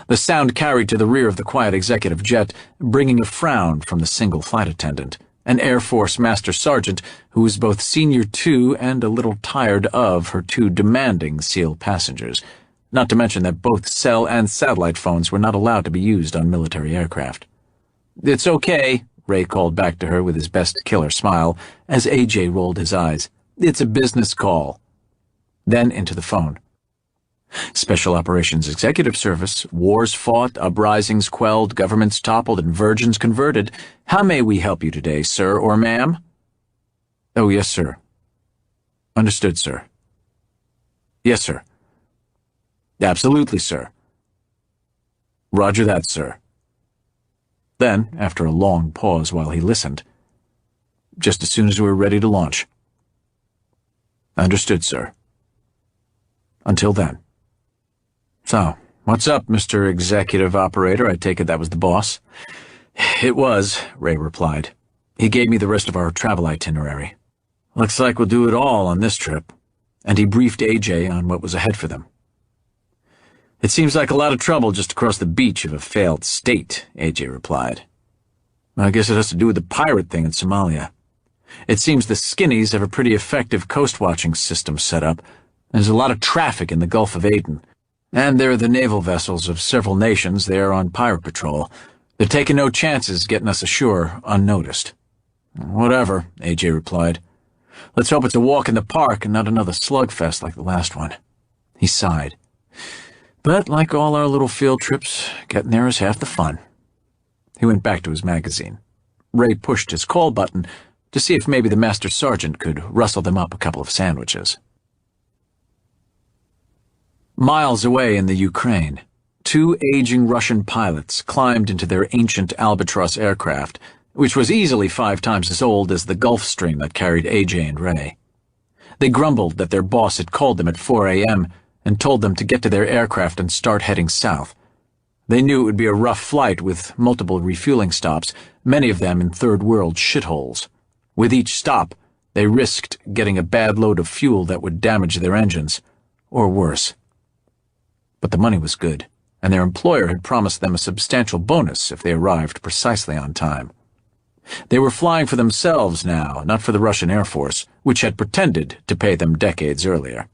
The sound carried to the rear of the quiet executive jet, bringing a frown from the single flight attendant, an Air Force Master Sergeant who was both senior to and a little tired of her two demanding SEAL passengers, not to mention that both cell and satellite phones were not allowed to be used on military aircraft. "It's okay," Ray called back to her with his best killer smile, as AJ rolled his eyes. "It's a business call." Then into the phone. "Special Operations Executive Service, wars fought, uprisings quelled, governments toppled, and virgins converted. How may we help you today, sir or ma'am?" "Oh, yes, sir." "Understood, sir." "Yes, sir." "Absolutely, sir." "Roger that, sir." Then, after a long pause while he listened, "Just as soon as we're ready to launch." "Understood, sir." "Until then." "So, what's up, Mr. Executive Operator?" I take it that was the boss. "It was," Ray replied. "He gave me the rest of our travel itinerary. Looks like we'll do it all on this trip." And he briefed AJ on what was ahead for them. "It seems like a lot of trouble just across the beach of a failed state," AJ replied. "I guess it has to do with the pirate thing in Somalia. It seems the skinnies have a pretty effective coast-watching system set up, There's a lot of traffic in the Gulf of Aden, and there are the naval vessels of several nations there on pirate patrol. They're taking no chances getting us ashore unnoticed." "Whatever," AJ replied. "Let's hope it's a walk in the park and not another slugfest like the last one." He sighed. "But like all our little field trips, getting there is half the fun." He went back to his magazine. Ray pushed his call button to see if maybe the master sergeant could rustle them up a couple of sandwiches. Miles away in the Ukraine, two aging Russian pilots climbed into their ancient Albatross aircraft, which was easily 5 times as old as the Gulfstream that carried AJ and Ray. They grumbled that their boss had called them at 4 a.m. and told them to get to their aircraft and start heading south. They knew it would be a rough flight with multiple refueling stops, many of them in third-world shitholes. With each stop, they risked getting a bad load of fuel that would damage their engines, or worse. But the money was good, and their employer had promised them a substantial bonus if they arrived precisely on time. They were flying for themselves now, not for the Russian Air Force, which had pretended to pay them decades earlier.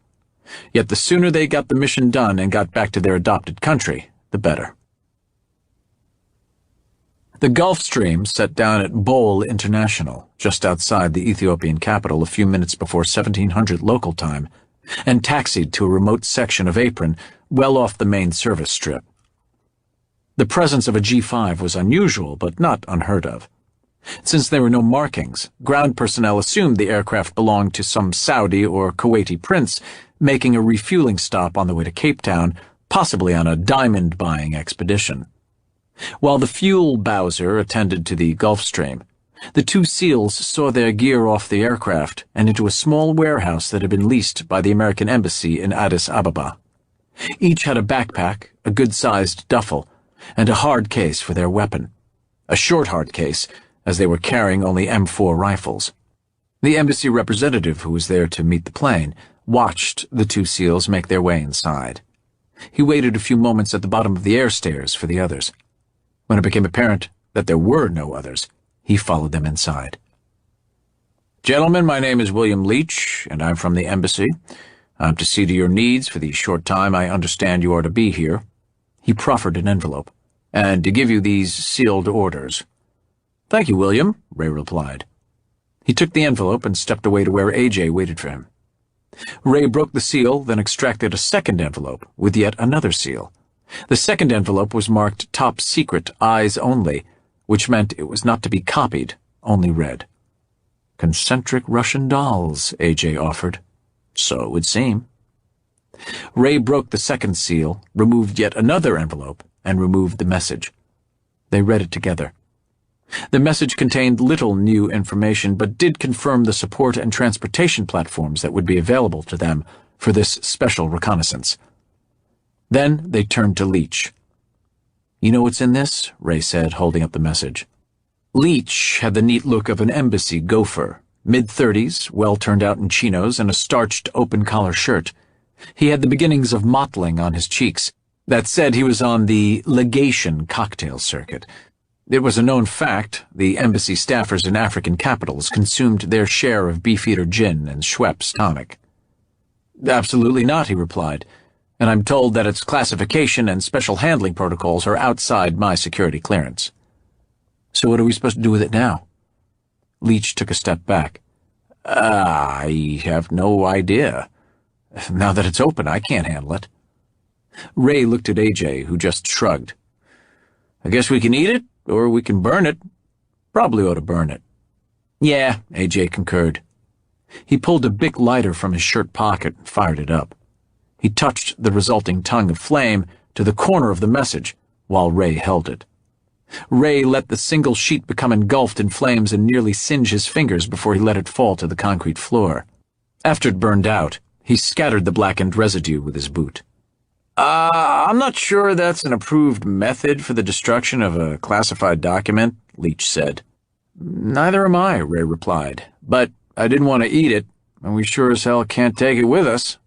Yet the sooner they got the mission done and got back to their adopted country, the better. The Gulfstream set down at Bole International, just outside the Ethiopian capital a few minutes before 1700 local time, and taxied to a remote section of apron well off the main service strip. The presence of a G5 was unusual, but not unheard of. Since there were no markings, ground personnel assumed the aircraft belonged to some Saudi or Kuwaiti prince making a refueling stop on the way to Cape Town, possibly on a diamond-buying expedition. While the fuel bowser attended to the Gulfstream, the two SEALs saw their gear off the aircraft and into a small warehouse that had been leased by the American Embassy in Addis Ababa. Each had a backpack, a good-sized duffel, and a hard case for their weapon. A short hard case, as they were carrying only M4 rifles. The embassy representative who was there to meet the plane watched the two SEALs make their way inside. He waited a few moments at the bottom of the air stairs for the others. When it became apparent that there were no others, he followed them inside. "Gentlemen, my name is William Leach, and I'm from the embassy. I'm to see to your needs for the short time I understand you are to be here." He proffered an envelope. "And to give you these sealed orders." "Thank you, William," Ray replied. He took the envelope and stepped away to where AJ waited for him. Ray broke the seal, then extracted a second envelope with yet another seal. The second envelope was marked Top Secret, Eyes Only, which meant it was not to be copied, only read. "Concentric Russian dolls," AJ offered. "So it would seem." Ray broke the second seal, removed yet another envelope, and removed the message. They read it together. The message contained little new information, but did confirm the support and transportation platforms that would be available to them for this special reconnaissance. Then they turned to Leach. "You know what's in this?" Ray said, holding up the message. Leach had the neat look of an embassy gopher, mid-30s, well turned out in chinos and a starched open-collar shirt. He had the beginnings of mottling on his cheeks. That said, he was on the legation cocktail circuit. It was a known fact the embassy staffers in African capitals consumed their share of Beefeater gin and Schweppes tonic. "Absolutely not," he replied, "and I'm told that its classification and special handling protocols are outside my security clearance." "So what are we supposed to do with it now?" Leach took a step back. I have no idea. Now that it's open, I can't handle it." Ray looked at AJ, who just shrugged. "I guess we can eat it, or we can burn it. Probably ought to burn it." "Yeah," AJ concurred. He pulled a Bic lighter from his shirt pocket and fired it up. He touched the resulting tongue of flame to the corner of the message, while Ray held it. Ray let the single sheet become engulfed in flames and nearly singe his fingers before he let it fall to the concrete floor. After it burned out, he scattered the blackened residue with his boot. I'm not sure that's an approved method for the destruction of a classified document," Leach said. "Neither am I," Ray replied, "but I didn't want to eat it, and we sure as hell can't take it with us."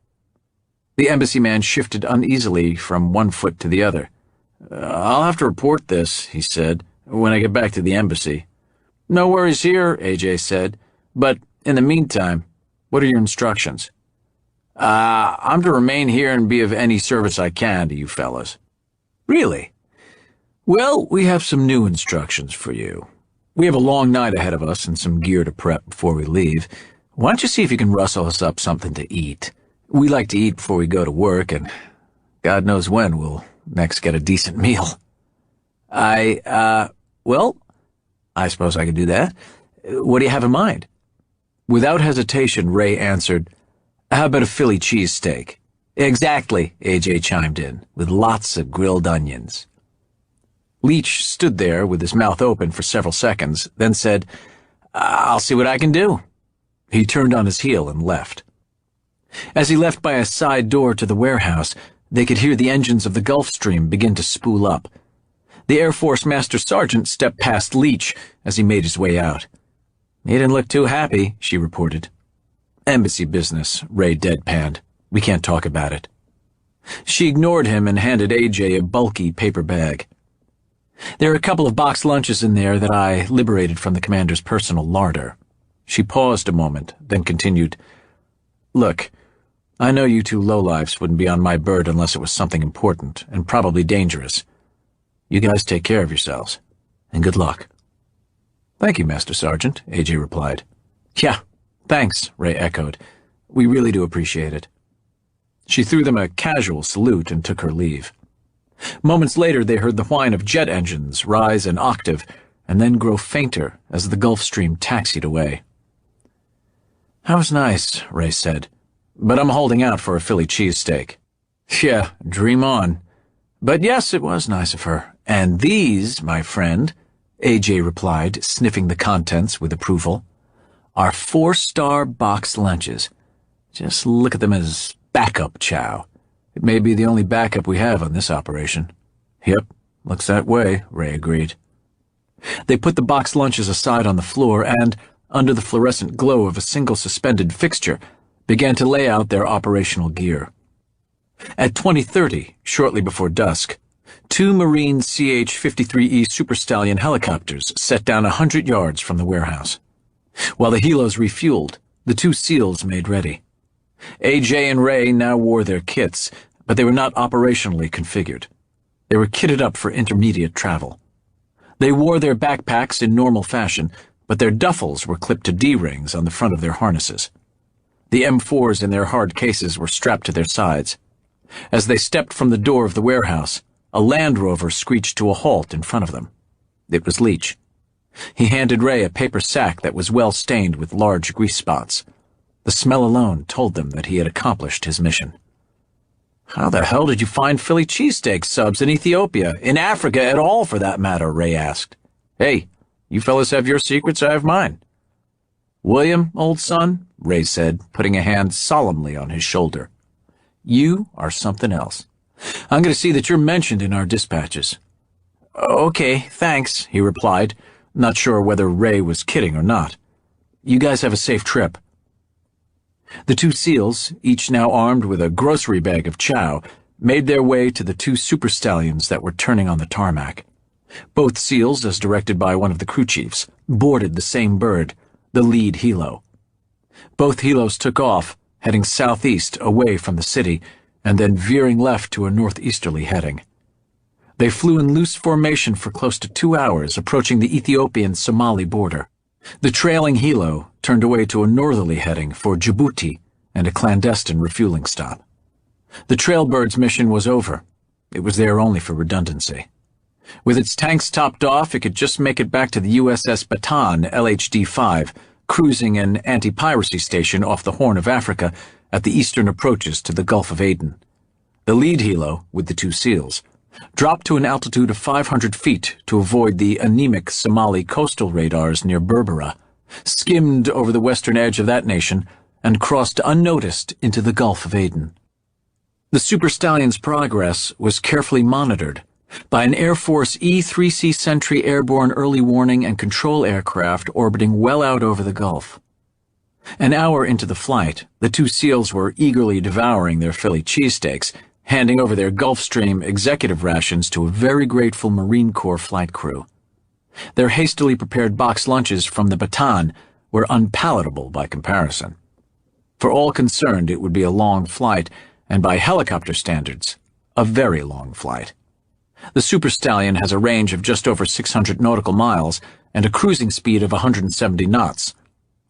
The embassy man shifted uneasily from one foot to the other. "I'll have to report this," he said, "when I get back to the embassy." "No worries here," AJ said, "but in the meantime, what are your instructions?" I'm to remain here and be of any service I can to you fellas. Really? Well, we have some new instructions for you. We have a long night ahead of us and some gear to prep before we leave. Why don't you see if you can rustle us up something to eat? We like to eat before we go to work, and God knows when we'll next get a decent meal. Well, I suppose I could do that. What do you have in mind? Without hesitation, Ray answered, "How about a Philly cheesesteak?" "Exactly," AJ chimed in, "with lots of grilled onions." Leach stood there with his mouth open for several seconds, then said, "I'll see what I can do." He turned on his heel and left. As he left by a side door to the warehouse, they could hear the engines of the Gulfstream begin to spool up. The Air Force Master Sergeant stepped past Leach as he made his way out. "He didn't look too happy," she reported. "Embassy business," Ray deadpanned. "We can't talk about it." She ignored him and handed AJ a bulky paper bag. "There are a couple of box lunches in there that I liberated from the commander's personal larder." She paused a moment, then continued, "Look, I know you two lowlifes wouldn't be on my bird unless it was something important, and probably dangerous. You guys take care of yourselves, and good luck." "Thank you, Master Sergeant," AJ replied. "Yeah, thanks," Ray echoed. "We really do appreciate it." She threw them a casual salute and took her leave. Moments later, they heard the whine of jet engines rise an octave and then grow fainter as the Gulfstream taxied away. "That was nice," Ray said, "but I'm holding out for a Philly cheesesteak." "Yeah, dream on. But yes, it was nice of her. And these, my friend," AJ replied, sniffing the contents with approval, "are 4-star box lunches. Just look at them as backup chow. It may be the only backup we have on this operation." "Yep, looks that way," Ray agreed. They put the box lunches aside on the floor and, under the fluorescent glow of a single suspended fixture, began to lay out their operational gear. At 20:30, shortly before dusk, 2 Marine CH-53E Super Stallion helicopters set down 100 yards from the warehouse. While the helos refueled, the 2 SEALs made ready. AJ and Ray now wore their kits, but they were not operationally configured. They were kitted up for intermediate travel. They wore their backpacks in normal fashion, but their duffels were clipped to D-rings on the front of their harnesses. The M4s in their hard cases were strapped to their sides. As they stepped from the door of the warehouse, a Land Rover screeched to a halt in front of them. It was Leach. He handed Ray a paper sack that was well stained with large grease spots. The smell alone told them that he had accomplished his mission. "How the hell did you find Philly cheesesteak subs in Ethiopia, in Africa at all for that matter?" Ray asked. "Hey, you fellas have your secrets, I have mine." "William, old son," Ray said, putting a hand solemnly on his shoulder, "you are something else. I'm going to see that you're mentioned in our dispatches." "Okay, thanks," he replied, not sure whether Ray was kidding or not. "You guys have a safe trip." The 2 SEALs, each now armed with a grocery bag of chow, made their way to the 2 Super Stallions that were turning on the tarmac. Both SEALs, as directed by one of the crew chiefs, boarded the same bird, the lead helo. Both helos took off, heading southeast away from the city, and then veering left to a northeasterly heading. They flew in loose formation for close to 2 hours, approaching the Ethiopian-Somali border. The trailing helo turned away to a northerly heading for Djibouti and a clandestine refueling stop. The Trailbird's mission was over. It was there only for redundancy. With its tanks topped off, it could just make it back to the USS Bataan LHD-5, cruising an anti-piracy station off the Horn of Africa at the eastern approaches to the Gulf of Aden. The lead helo, with the 2 SEALs, dropped to an altitude of 500 feet to avoid the anemic Somali coastal radars near Berbera, skimmed over the western edge of that nation, and crossed unnoticed into the Gulf of Aden. The Super Stallion's progress was carefully monitored by an Air Force E-3C Sentry airborne early warning and control aircraft orbiting well out over the Gulf. An hour into the flight, the 2 SEALs were eagerly devouring their Philly cheesesteaks, handing over their Gulfstream executive rations to a very grateful Marine Corps flight crew. Their hastily prepared box lunches from the Bataan were unpalatable by comparison. For all concerned, it would be a long flight, and by helicopter standards, a very long flight. The Super Stallion has a range of just over 600 nautical miles and a cruising speed of 170 knots.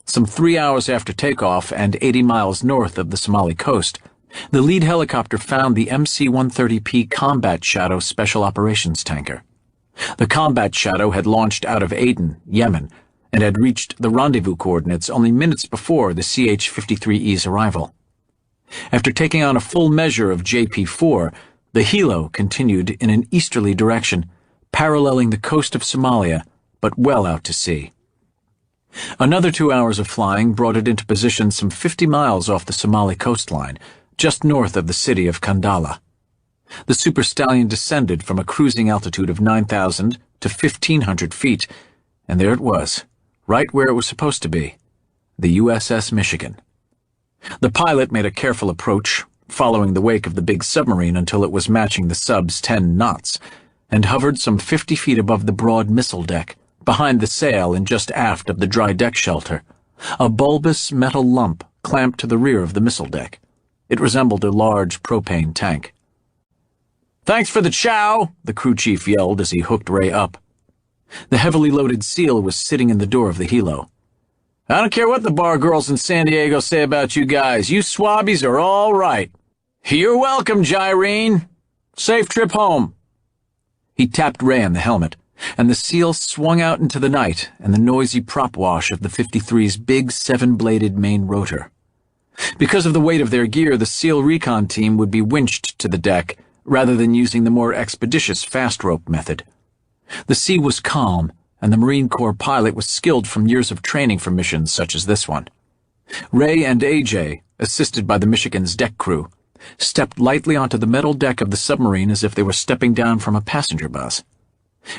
Some 3 hours after takeoff and 80 miles north of the Somali coast, the lead helicopter found the MC-130P Combat Shadow Special Operations tanker. The Combat Shadow had launched out of Aden, Yemen, and had reached the rendezvous coordinates only minutes before the CH-53E's arrival. After taking on a full measure of JP-4, the helo continued in an easterly direction, paralleling the coast of Somalia, but well out to sea. Another 2 hours of flying brought it into position some 50 miles off the Somali coastline, just north of the city of Kandala. The Super Stallion descended from a cruising altitude of 9,000 to 1,500 feet, and there it was, right where it was supposed to be, the USS Michigan. The pilot made a careful approach, following the wake of the big submarine until it was matching the sub's 10 knots, and hovered some 50 feet above the broad missile deck, behind the sail and just aft of the dry deck shelter, a bulbous metal lump clamped to the rear of the missile deck. It resembled a large propane tank. "Thanks for the chow," the crew chief yelled as he hooked Ray up. The heavily loaded SEAL was sitting in the door of the helo. "I don't care what the bar girls in San Diego say about you guys. You swabbies are all right. You're welcome, Gyrene. Safe trip home." He tapped Ray on the helmet, and the SEAL swung out into the night and the noisy prop wash of the 53's big 7-bladed main rotor. Because of the weight of their gear, the SEAL recon team would be winched to the deck rather than using the more expeditious fast rope method. The sea was calm, and the Marine Corps pilot was skilled from years of training for missions such as this one. Ray and AJ, assisted by the Michigan's deck crew, stepped lightly onto the metal deck of the submarine as if they were stepping down from a passenger bus.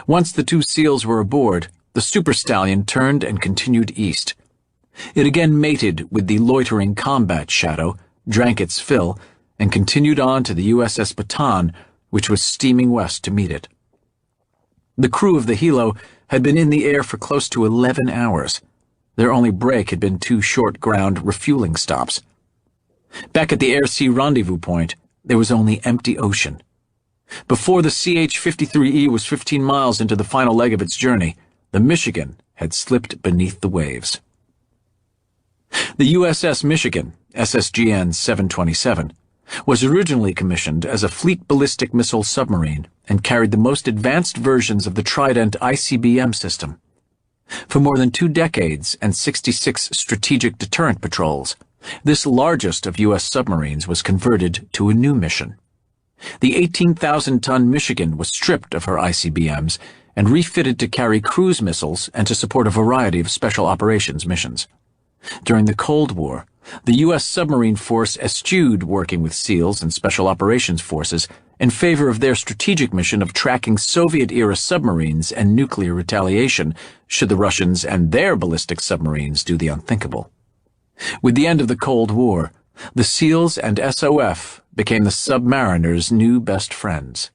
Once the two SEALs were aboard, the Super Stallion turned and continued east. It again mated with the loitering Combat Shadow, drank its fill, and continued on to the USS Baton, which was steaming west to meet it. The crew of the helo had been in the air for close to 11 hours. Their only break had been 2 short ground refueling stops. Back at the air-sea rendezvous point, there was only empty ocean. Before the CH-53E was 15 miles into the final leg of its journey, the Michigan had slipped beneath the waves. The USS Michigan, SSGN 727, was originally commissioned as a fleet ballistic missile submarine and carried the most advanced versions of the Trident ICBM system. For more than 2 decades and 66 strategic deterrent patrols, this largest of U.S. submarines was converted to a new mission. The 18,000-ton Michigan was stripped of her ICBMs and refitted to carry cruise missiles and to support a variety of special operations missions. During the Cold War, the U.S. submarine force eschewed working with SEALs and Special Operations Forces in favor of their strategic mission of tracking Soviet-era submarines and nuclear retaliation should the Russians and their ballistic submarines do the unthinkable. With the end of the Cold War, the SEALs and SOF became the submariners' new best friends.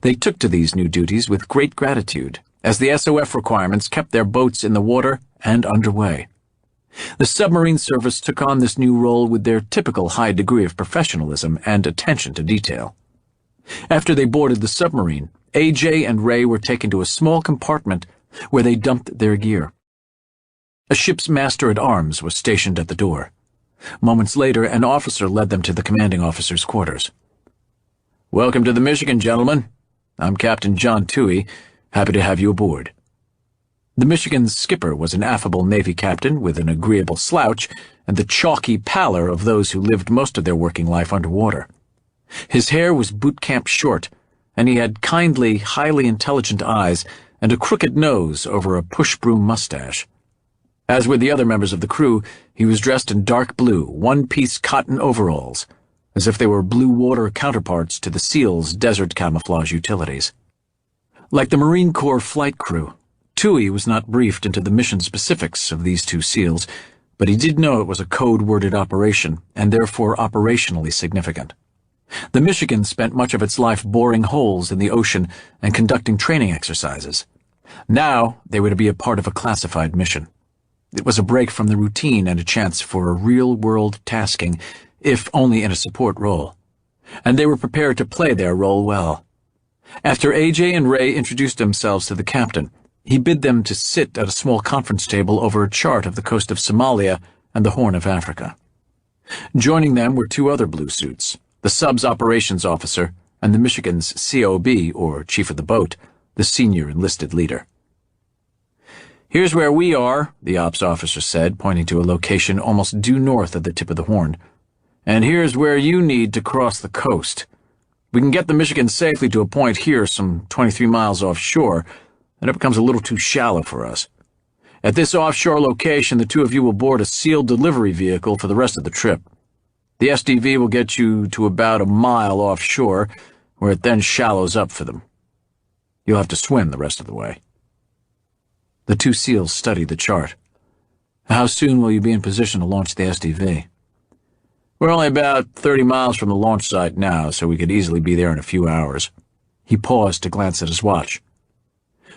They took to these new duties with great gratitude, as the SOF requirements kept their boats in the water and underway. The submarine service took on this new role with their typical high degree of professionalism and attention to detail. After they boarded the submarine, AJ and Ray were taken to a small compartment where they dumped their gear. A ship's master-at-arms was stationed at the door. Moments later, an officer led them to the commanding officer's quarters. "Welcome to the Michigan, gentlemen. I'm Captain John Toohey. Happy to have you aboard." The Michigan's skipper was an affable Navy captain with an agreeable slouch and the chalky pallor of those who lived most of their working life underwater. His hair was boot-camp short, and he had kindly, highly intelligent eyes and a crooked nose over a push-broom mustache. As with the other members of the crew, he was dressed in dark blue, one-piece cotton overalls, as if they were blue-water counterparts to the SEALs' desert camouflage utilities. Like the Marine Corps flight crew, Toohey was not briefed into the mission specifics of these two SEALs, but he did know it was a code-worded operation and therefore operationally significant. The Michigan spent much of its life boring holes in the ocean and conducting training exercises. Now they were to be a part of a classified mission. It was a break from the routine and a chance for a real-world tasking, if only in a support role. And they were prepared to play their role well. After AJ and Ray introduced themselves to the captain, he bid them to sit at a small conference table over a chart of the coast of Somalia and the Horn of Africa. Joining them were two other blue suits, the sub's operations officer and the Michigan's COB, or chief of the boat, the senior enlisted leader. "Here's where we are," the ops officer said, pointing to a location almost due north of the tip of the Horn. "And here's where you need to cross the coast. We can get the Michigan safely to a point here some 23 miles offshore, and it becomes a little too shallow for us. At this offshore location, the two of you will board a sealed delivery vehicle for the rest of the trip. The SDV will get you to about a mile offshore, where it then shallows up for them. You'll have to swim the rest of the way." The two SEALs studied the chart. "How soon will you be in position to launch the SDV?" "We're only about 30 miles from the launch site now, so we could easily be there in a few hours." He paused to glance at his watch.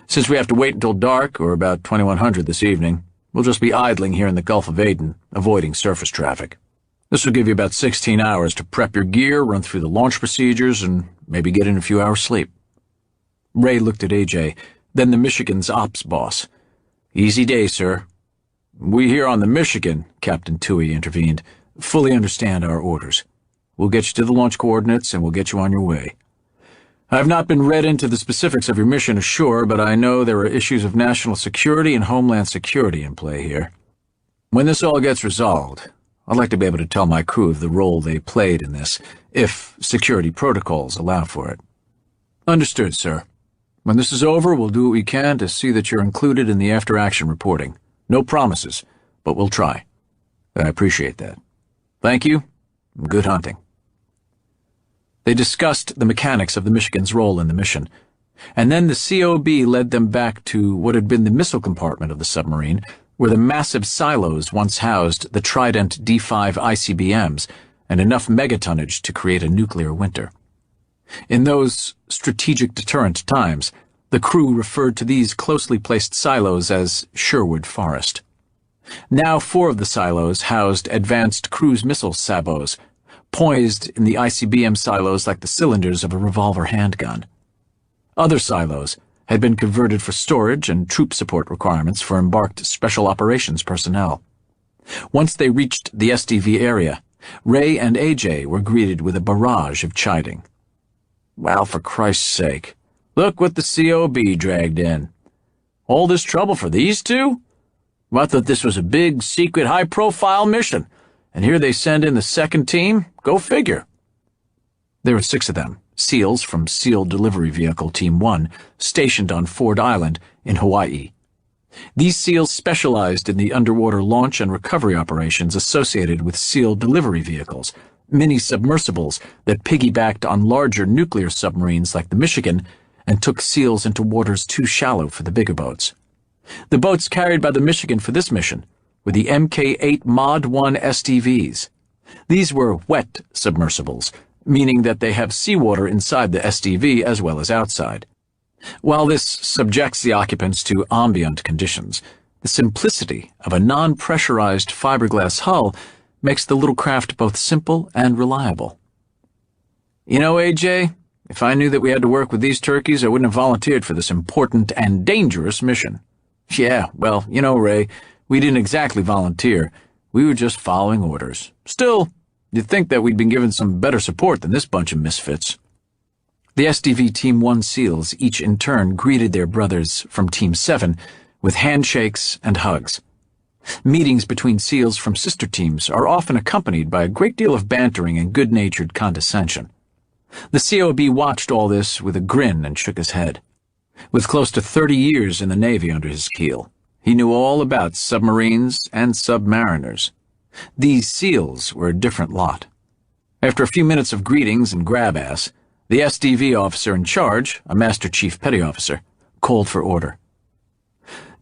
"Since we have to wait until dark, or about 2100 this evening, we'll just be idling here in the Gulf of Aden, avoiding surface traffic. This will give you about 16 hours to prep your gear, run through the launch procedures, and maybe get in a few hours' sleep." Ray looked at AJ, then the Michigan's ops boss. "Easy day, sir." "We here on the Michigan," Captain Toohey intervened, "fully understand our orders. We'll get you to the launch coordinates and we'll get you on your way. I've not been read into the specifics of your mission ashore, but I know there are issues of national security and homeland security in play here. When this all gets resolved, I'd like to be able to tell my crew of the role they played in this, if security protocols allow for it." "Understood, sir. When this is over, we'll do what we can to see that you're included in the after-action reporting. No promises, but we'll try. I appreciate that. Thank you, and good hunting." They discussed the mechanics of the Michigan's role in the mission, and then the COB led them back to what had been the missile compartment of the submarine, where the massive silos once housed the Trident D5 ICBMs and enough megatonnage to create a nuclear winter. In those strategic deterrent times, the crew referred to these closely placed silos as Sherwood Forest. Now 4 of the silos housed advanced cruise missile sabots, poised in the ICBM silos like the cylinders of a revolver handgun. Other silos had been converted for storage and troop support requirements for embarked special operations personnel. Once they reached the SDV area, Ray and AJ were greeted with a barrage of chiding. "Well, for Christ's sake, look what the COB dragged in. All this trouble for these two? Well, I thought this was a big, secret, high-profile mission, and here they send in the second team? Go figure." There were 6 of them, SEALs from SEAL Delivery Vehicle Team 1, stationed on Ford Island in Hawaii. These SEALs specialized in the underwater launch and recovery operations associated with SEAL delivery vehicles, mini-submersibles that piggybacked on larger nuclear submarines like the Michigan and took SEALs into waters too shallow for the bigger boats. The boats carried by the Michigan for this mission were the Mk8 Mod 1 SDVs. These were wet submersibles, meaning that they have seawater inside the SDV as well as outside. While this subjects the occupants to ambient conditions, the simplicity of a non-pressurized fiberglass hull makes the little craft both simple and reliable. "You know, AJ, if I knew that we had to work with these turkeys, I wouldn't have volunteered for this important and dangerous mission." "Yeah, well, you know, Ray, we didn't exactly volunteer. We were just following orders. Still, you'd think that we'd been given some better support than this bunch of misfits." The SDV Team 1 SEALs each in turn greeted their brothers from Team 7 with handshakes and hugs. Meetings between SEALs from sister teams are often accompanied by a great deal of bantering and good-natured condescension. The COB watched all this with a grin and shook his head. With close to 30 years in the Navy under his keel, he knew all about submarines and submariners. These SEALs were a different lot. After a few minutes of greetings and grab-ass, the SDV officer in charge, a Master Chief Petty Officer, called for order.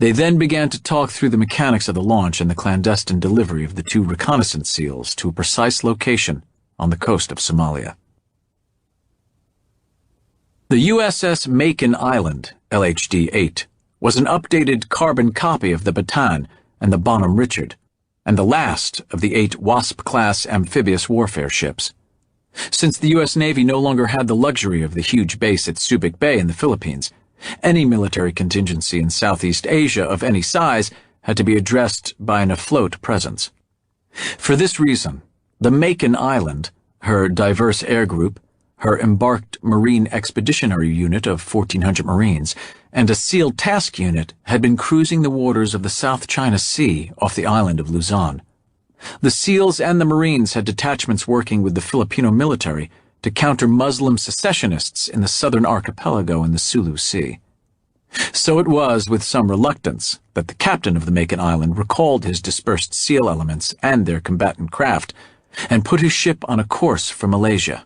They then began to talk through the mechanics of the launch and the clandestine delivery of the 2 reconnaissance SEALs to a precise location on the coast of Somalia. The USS Macon Island, LHD-8, was an updated carbon copy of the Bataan and the Bonhomme Richard, and the last of the 8 Wasp-class amphibious warfare ships. Since the U.S. Navy no longer had the luxury of the huge base at Subic Bay in the Philippines, any military contingency in Southeast Asia of any size had to be addressed by an afloat presence. For this reason, the Macon Island, her diverse air group, her embarked Marine Expeditionary Unit of 1,400 Marines, and a SEAL Task Unit had been cruising the waters of the South China Sea off the island of Luzon. The SEALs and the Marines had detachments working with the Filipino military to counter Muslim secessionists in the southern archipelago in the Sulu Sea. So it was with some reluctance that the captain of the Macon Island recalled his dispersed SEAL elements and their combatant craft, and put his ship on a course for Malaysia.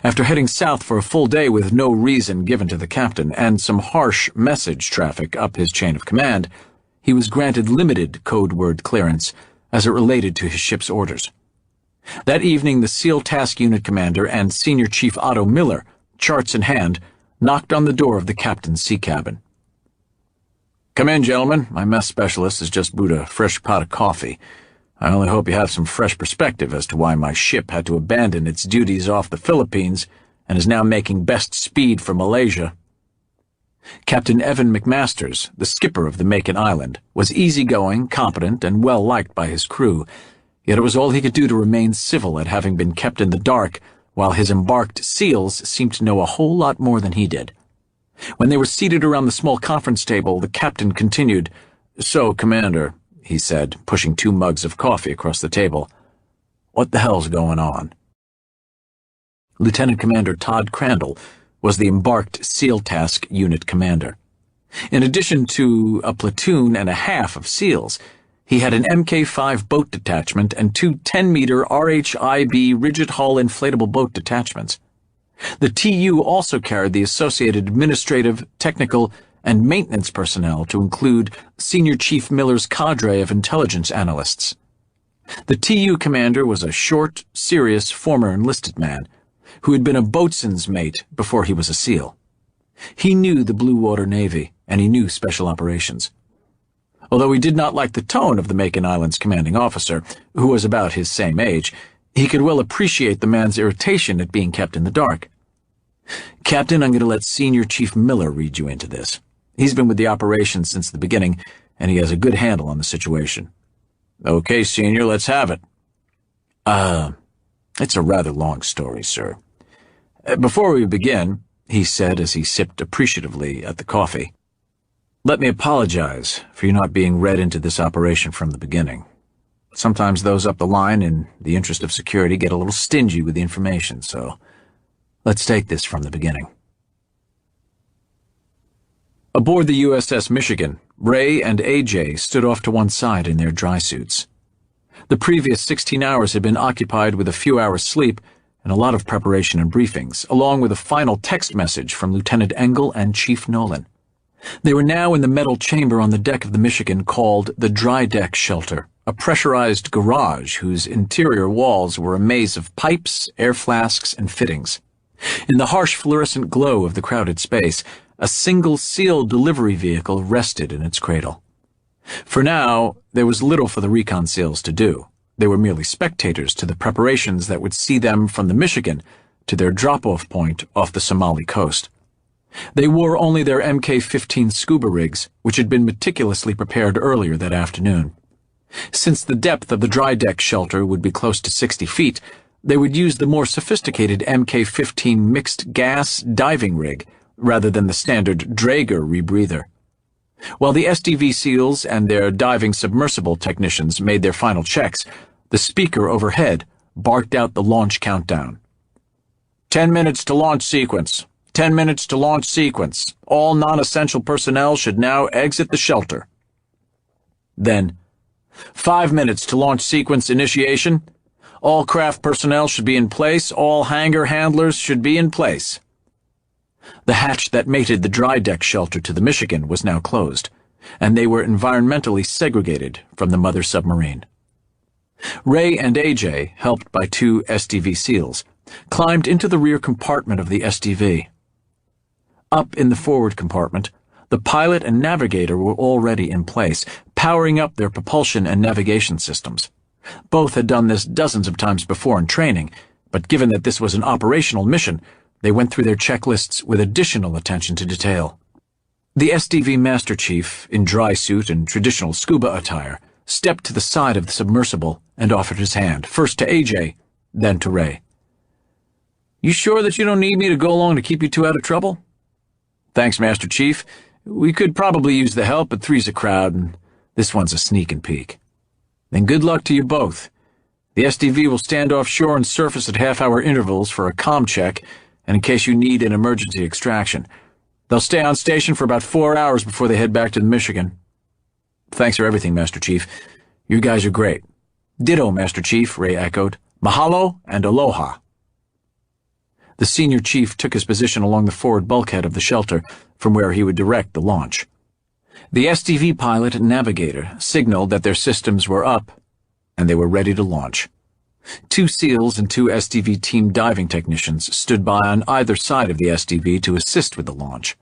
After heading south for a full day with no reason given to the captain and some harsh message traffic up his chain of command, he was granted limited code word clearance as it related to his ship's orders. That evening, the SEAL Task Unit commander and Senior Chief Otto Miller, charts in hand, knocked on the door of the captain's sea cabin. "Come in, gentlemen. My mess specialist has just brewed a fresh pot of coffee. I only hope you have some fresh perspective as to why my ship had to abandon its duties off the Philippines and is now making best speed for Malaysia." Captain Evan McMasters, the skipper of the Macon Island, was easygoing, competent, and well-liked by his crew, yet it was all he could do to remain civil at having been kept in the dark while his embarked SEALs seemed to know a whole lot more than he did. When they were seated around the small conference table, the captain continued, "So, Commander," he said, pushing 2 mugs of coffee across the table, "what the hell's going on?" Lieutenant Commander Todd Crandall was the embarked SEAL Task Unit commander. In addition to a platoon and a half of SEALs, he had an Mk-5 boat detachment and 2 10-meter RHIB rigid-hull inflatable boat detachments. The TU also carried the associated administrative, technical, and maintenance personnel to include Senior Chief Miller's cadre of intelligence analysts. The TU commander was a short, serious, former enlisted man who had been a boatswain's mate before he was a SEAL. He knew the Blue Water Navy, and he knew special operations. Although he did not like the tone of the Macon Island's commanding officer, who was about his same age, he could well appreciate the man's irritation at being kept in the dark. "Captain, I'm going to let Senior Chief Miller read you into this. He's been with the operation since the beginning, and he has a good handle on the situation." "Okay, Senior, let's have it." It's a rather long story, sir. Before we begin," he said as he sipped appreciatively at the coffee, "let me apologize for you not being read into this operation from the beginning. Sometimes those up the line, in the interest of security, get a little stingy with the information, so let's take this from the beginning." Aboard the USS Michigan, Ray and AJ stood off to one side in their dry suits. The previous 16 hours had been occupied with a few hours' sleep and a lot of preparation and briefings, along with a final text message from Lieutenant Engle and Chief Nolan. They were now in the metal chamber on the deck of the Michigan called the Dry Deck Shelter, a pressurized garage whose interior walls were a maze of pipes, air flasks, and fittings. In the harsh fluorescent glow of the crowded space, a single SEAL delivery vehicle rested in its cradle. For now, there was little for the recon SEALs to do. They were merely spectators to the preparations that would see them from the Michigan to their drop-off point off the Somali coast. They wore only their Mk-15 scuba rigs, which had been meticulously prepared earlier that afternoon. Since the depth of the dry deck shelter would be close to 60 feet, they would use the more sophisticated Mk-15 mixed gas diving rig rather than the standard Draeger rebreather. While the SDV SEALs and their diving submersible technicians made their final checks, the speaker overhead barked out the launch countdown. 10 minutes to launch sequence. 10 minutes to launch sequence. All non-essential personnel should now exit the shelter." Then, 5 minutes to launch sequence initiation. All craft personnel should be in place. All hangar handlers should be in place. The hatch that mated the dry deck shelter to the Michigan was now closed, and they were environmentally segregated from the mother submarine. Ray and AJ, helped by 2 SDV SEALs, climbed into the rear compartment of the SDV. Up in the forward compartment, the pilot and navigator were already in place, powering up their propulsion and navigation systems. Both had done this dozens of times before in training, but given that this was an operational mission, they went through their checklists with additional attention to detail. The SDV Master Chief, in dry suit and traditional scuba attire, stepped to the side of the submersible and offered his hand, first to AJ, then to Ray. "You sure that you don't need me to go along to keep you two out of trouble?" "Thanks, Master Chief. We could probably use the help, but three's a crowd, and this one's a sneak and peek." "Then good luck to you both. The SDV will stand offshore and surface at half-hour intervals for a comm check, and in case you need an emergency extraction. They'll stay on station for about 4 hours before they head back to the Michigan." "Thanks for everything, Master Chief. You guys are great." "Ditto, Master Chief," Ray echoed. "Mahalo and aloha." The senior chief took his position along the forward bulkhead of the shelter, from where he would direct the launch. The SDV pilot and navigator signaled that their systems were up, and they were ready to launch. 2 SEALs and 2 SDV team diving technicians stood by on either side of the SDV to assist with the launch.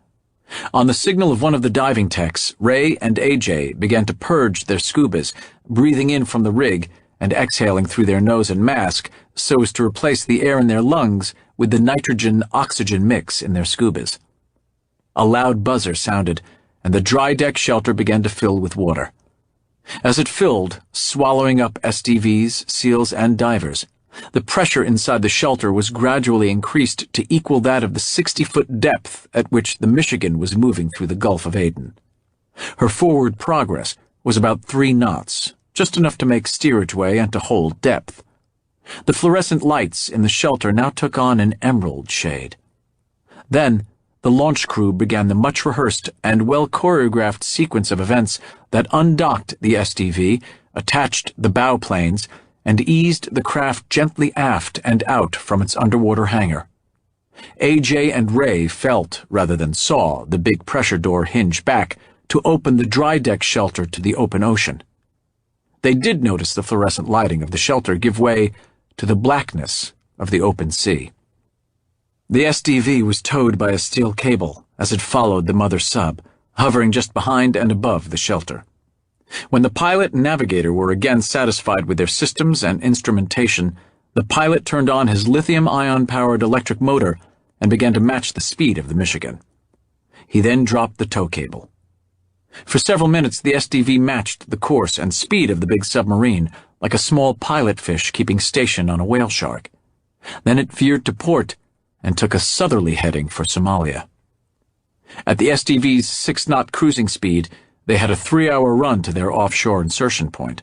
On the signal of one of the diving techs, Ray and AJ began to purge their scubas, breathing in from the rig and exhaling through their nose and mask so as to replace the air in their lungs with the nitrogen-oxygen mix in their scubas. A loud buzzer sounded, and the dry deck shelter began to fill with water. As it filled, swallowing up SDVs, SEALs, and divers, the pressure inside the shelter was gradually increased to equal that of the 60-foot depth at which the Michigan was moving through the Gulf of Aden. Her forward progress was about 3 knots, just enough to make steerage way and to hold depth. The fluorescent lights in the shelter now took on an emerald shade. Then, the launch crew began the much-rehearsed and well-choreographed sequence of events that undocked the SDV, attached the bow planes, and eased the craft gently aft and out from its underwater hangar. AJ and Ray felt, rather than saw, the big pressure door hinge back to open the dry deck shelter to the open ocean. They did notice the fluorescent lighting of the shelter give way to the blackness of the open sea. The SDV was towed by a steel cable as it followed the mother sub, hovering just behind and above the shelter. When the pilot and navigator were again satisfied with their systems and instrumentation, the pilot turned on his lithium-ion-powered electric motor and began to match the speed of the Michigan. He then dropped the tow cable. For several minutes, the SDV matched the course and speed of the big submarine, like a small pilot fish keeping station on a whale shark. Then it veered to port and took a southerly heading for Somalia. At the SDV's 6-knot cruising speed, they had a 3-hour run to their offshore insertion point.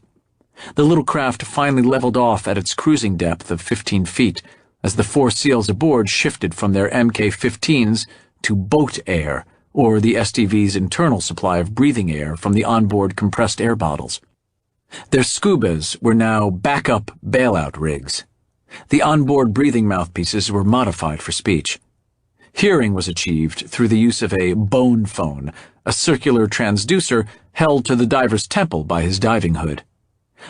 The little craft finally leveled off at its cruising depth of 15 feet as the 4 SEALs aboard shifted from their Mk-15s to boat air, or the SDV's internal supply of breathing air from the onboard compressed air bottles. Their scubas were now backup bailout rigs. The onboard breathing mouthpieces were modified for speech. Hearing was achieved through the use of a bone phone, a circular transducer held to the diver's temple by his diving hood.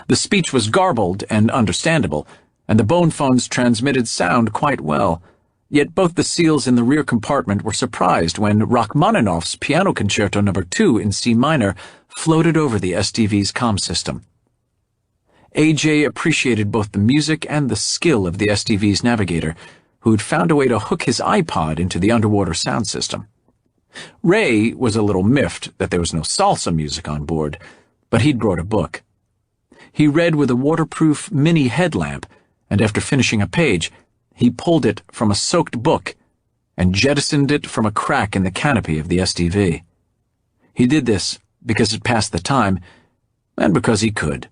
The speech was garbled and understandable, and the bone phones transmitted sound quite well, yet both the SEALs in the rear compartment were surprised when Rachmaninoff's Piano Concerto No. 2 in C minor floated over the SDV's comm system. AJ appreciated both the music and the skill of the SDV's navigator, who had found a way to hook his iPod into the underwater sound system. Ray was a little miffed that there was no salsa music on board, but he'd brought a book. He read with a waterproof mini headlamp, and after finishing a page, he pulled it from a soaked book and jettisoned it from a crack in the canopy of the SDV. He did this because it passed the time, and because he could.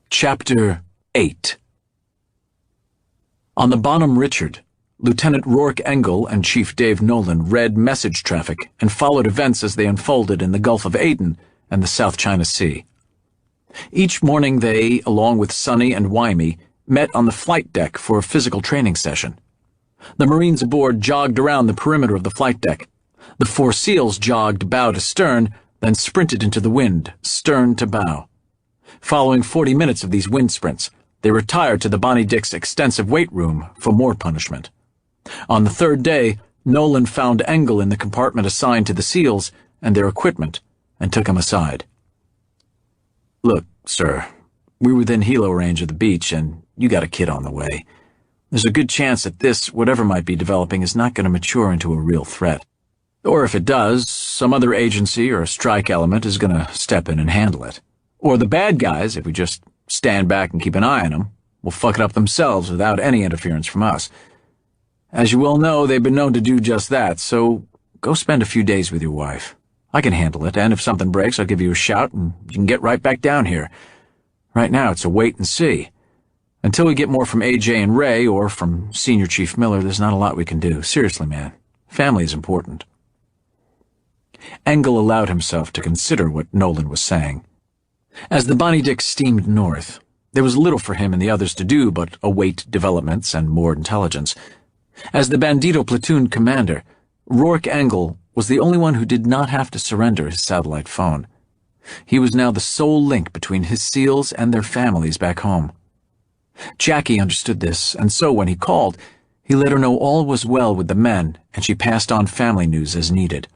Chapter 8. On the Bonhomme Richard, Lieutenant Rourke Engle and Chief Dave Nolan read message traffic and followed events as they unfolded in the Gulf of Aden and the South China Sea. Each morning they, along with Sonny and Wymie, met on the flight deck for a physical training session. The Marines aboard jogged around the perimeter of the flight deck. The 4 SEALs jogged bow to stern, then sprinted into the wind, stern to bow. Following 40 minutes of these wind sprints, they retired to the Bonnie Dick's extensive weight room for more punishment. On the 3rd day, Nolan found Engle in the compartment assigned to the SEALs, and their equipment and took him aside. "Look, sir, we're within helo range of the beach, and you got a kid on the way. There's a good chance that this, whatever might be developing, is not going to mature into a real threat. Or if it does, some other agency or strike element is going to step in and handle it. Or the bad guys, if we just stand back and keep an eye on them, will fuck it up themselves without any interference from us. As you well know, they've been known to do just that, so go spend a few days with your wife. I can handle it, and if something breaks, I'll give you a shout, and you can get right back down here. Right now, it's a wait and see. Until we get more from AJ and Ray, or from Senior Chief Miller, there's not a lot we can do. Seriously, man. Family is important." Engle allowed himself to consider what Nolan was saying. As the Bonnie Dick steamed north, there was little for him and the others to do but await developments and more intelligence. As the Bandito platoon commander, Rourke Engle was the only one who did not have to surrender his satellite phone. He was now the sole link between his SEALs and their families back home. Jackie understood this, and so when he called, he let her know all was well with the men, and she passed on family news as needed.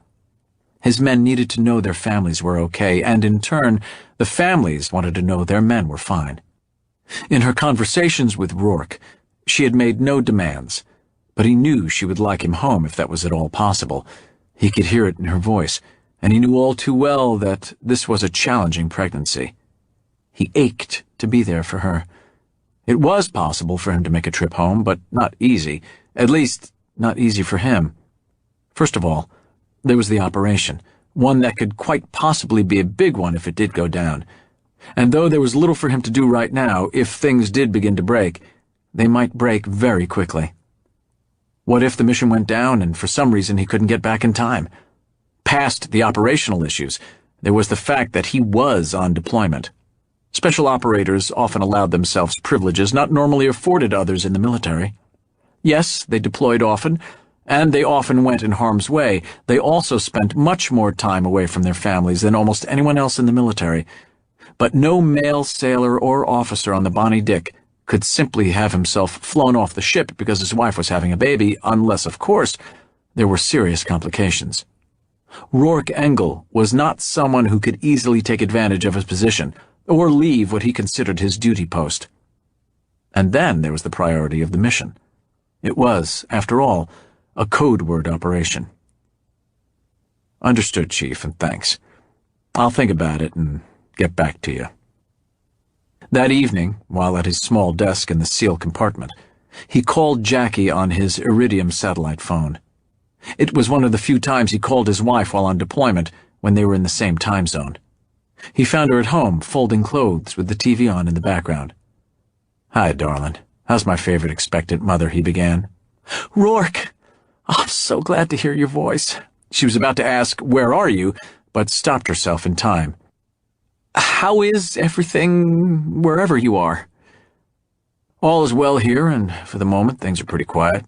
His men needed to know their families were okay, and in turn, the families wanted to know their men were fine. In her conversations with Rourke, she had made no demands, but he knew she would like him home if that was at all possible. He could hear it in her voice, and he knew all too well that this was a challenging pregnancy. He ached to be there for her. It was possible for him to make a trip home, but not easy. At least, not easy for him. First of all, there was the operation, one that could quite possibly be a big one if it did go down. And though there was little for him to do right now, if things did begin to break, they might break very quickly. What if the mission went down and for some reason he couldn't get back in time? Past the operational issues, there was the fact that he was on deployment. Special operators often allowed themselves privileges not normally afforded others in the military. Yes, they deployed often, and they often went in harm's way. They also spent much more time away from their families than almost anyone else in the military. But no male sailor or officer on the Bonnie Dick could simply have himself flown off the ship because his wife was having a baby, unless, of course, there were serious complications. Rourke Engle was not someone who could easily take advantage of his position or leave what he considered his duty post. And then there was the priority of the mission. It was, after all, a code word operation. "Understood, Chief, and thanks. I'll think about it and get back to you." That evening, while at his small desk in the SEAL compartment, he called Jackie on his Iridium satellite phone. It was one of the few times he called his wife while on deployment when they were in the same time zone. He found her at home, folding clothes with the TV on in the background. "Hi, darling. How's my favorite expectant mother?" he began. "Rourke! Oh, I'm so glad to hear your voice." She was about to ask, "Where are you?" but stopped herself in time. "How is everything wherever you are?" "All is well here, and for the moment things are pretty quiet."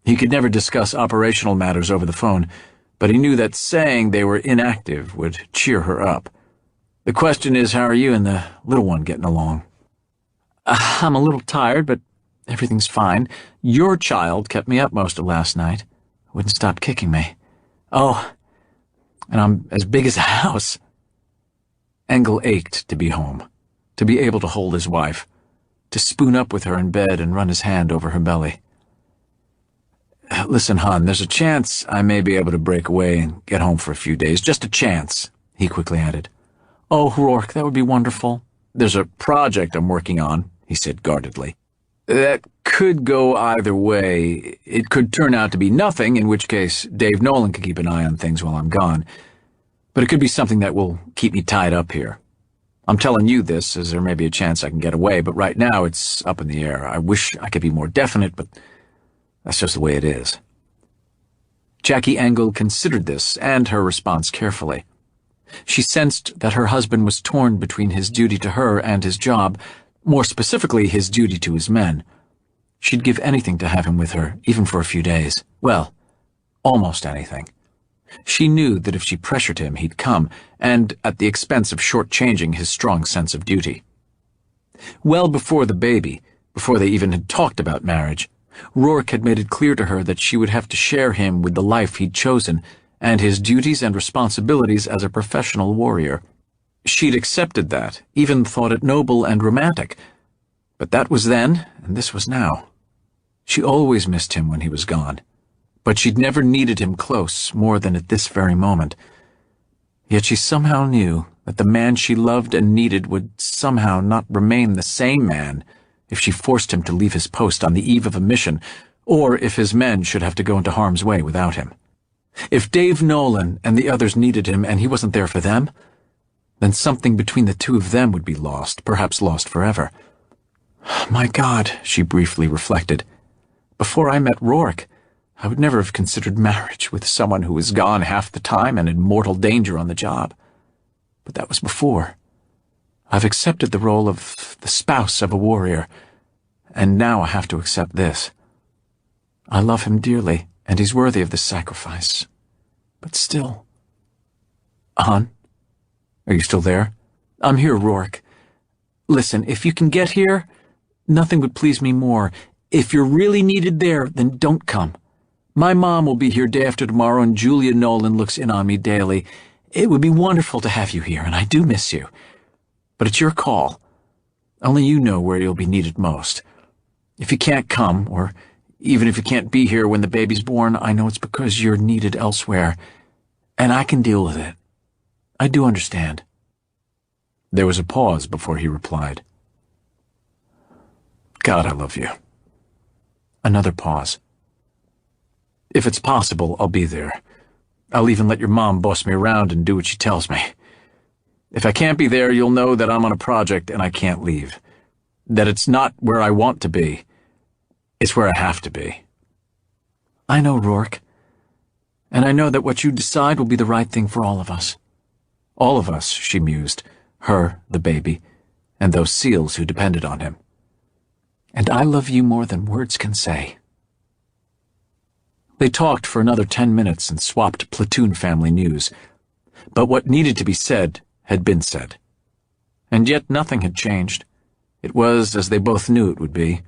He could never discuss operational matters over the phone, but he knew that saying they were inactive would cheer her up. "The question is, how are you and the little one getting along?" "I'm a little tired, but everything's fine. Your child kept me up most of last night. Wouldn't stop kicking me. Oh, and I'm as big as a house." Engle ached to be home, to be able to hold his wife, to spoon up with her in bed and run his hand over her belly. "Listen, hon, there's a chance I may be able to break away and get home for a few days. Just a chance," he quickly added. "Oh, Rourke, that would be wonderful." "There's a project I'm working on," he said guardedly. "That could go either way. It could turn out to be nothing, in which case Dave Nolan could keep an eye on things while I'm gone. But it could be something that will keep me tied up here. I'm telling you this, as there may be a chance I can get away, but right now it's up in the air. I wish I could be more definite, but that's just the way it is." Jackie Engle considered this and her response carefully. She sensed that her husband was torn between his duty to her and his job, more specifically his duty to his men. She'd give anything to have him with her, even for a few days. Well, almost anything. She knew that if she pressured him, he'd come, and at the expense of shortchanging his strong sense of duty. Well before the baby, before they even had talked about marriage, Rourke had made it clear to her that she would have to share him with the life he'd chosen, and his duties and responsibilities as a professional warrior. She'd accepted that, even thought it noble and romantic. But that was then, and this was now. She always missed him when he was gone, but she'd never needed him close more than at this very moment. Yet she somehow knew that the man she loved and needed would somehow not remain the same man if she forced him to leave his post on the eve of a mission, or if his men should have to go into harm's way without him. If Dave Nolan and the others needed him and he wasn't there for them, then something between the two of them would be lost, perhaps lost forever. My God, she briefly reflected. Before I met Rourke, I would never have considered marriage with someone who was gone half the time and in mortal danger on the job. But that was before. I've accepted the role of the spouse of a warrior, and now I have to accept this. I love him dearly, and he's worthy of this sacrifice. But still... Hon? Are you still there? I'm here, Rourke. Listen, if you can get here, nothing would please me more. If you're really needed there, then don't come. My mom will be here day after tomorrow, and Julia Nolan looks in on me daily. It would be wonderful to have you here, and I do miss you. But it's your call. Only you know where you'll be needed most. If you can't come, or even if you can't be here when the baby's born, I know it's because you're needed elsewhere, and I can deal with it. I do understand. There was a pause before he replied. God, I love you. Another pause. If it's possible, I'll be there. I'll even let your mom boss me around and do what she tells me. If I can't be there, you'll know that I'm on a project and I can't leave. That it's not where I want to be. It's where I have to be. I know, Rourke. And I know that what you decide will be the right thing for all of us. All of us, she mused. Her, the baby, and those SEALs who depended on him. And I love you more than words can say. They talked for another 10 minutes and swapped platoon family news. But what needed to be said had been said. And yet nothing had changed. It was as they both knew it would be.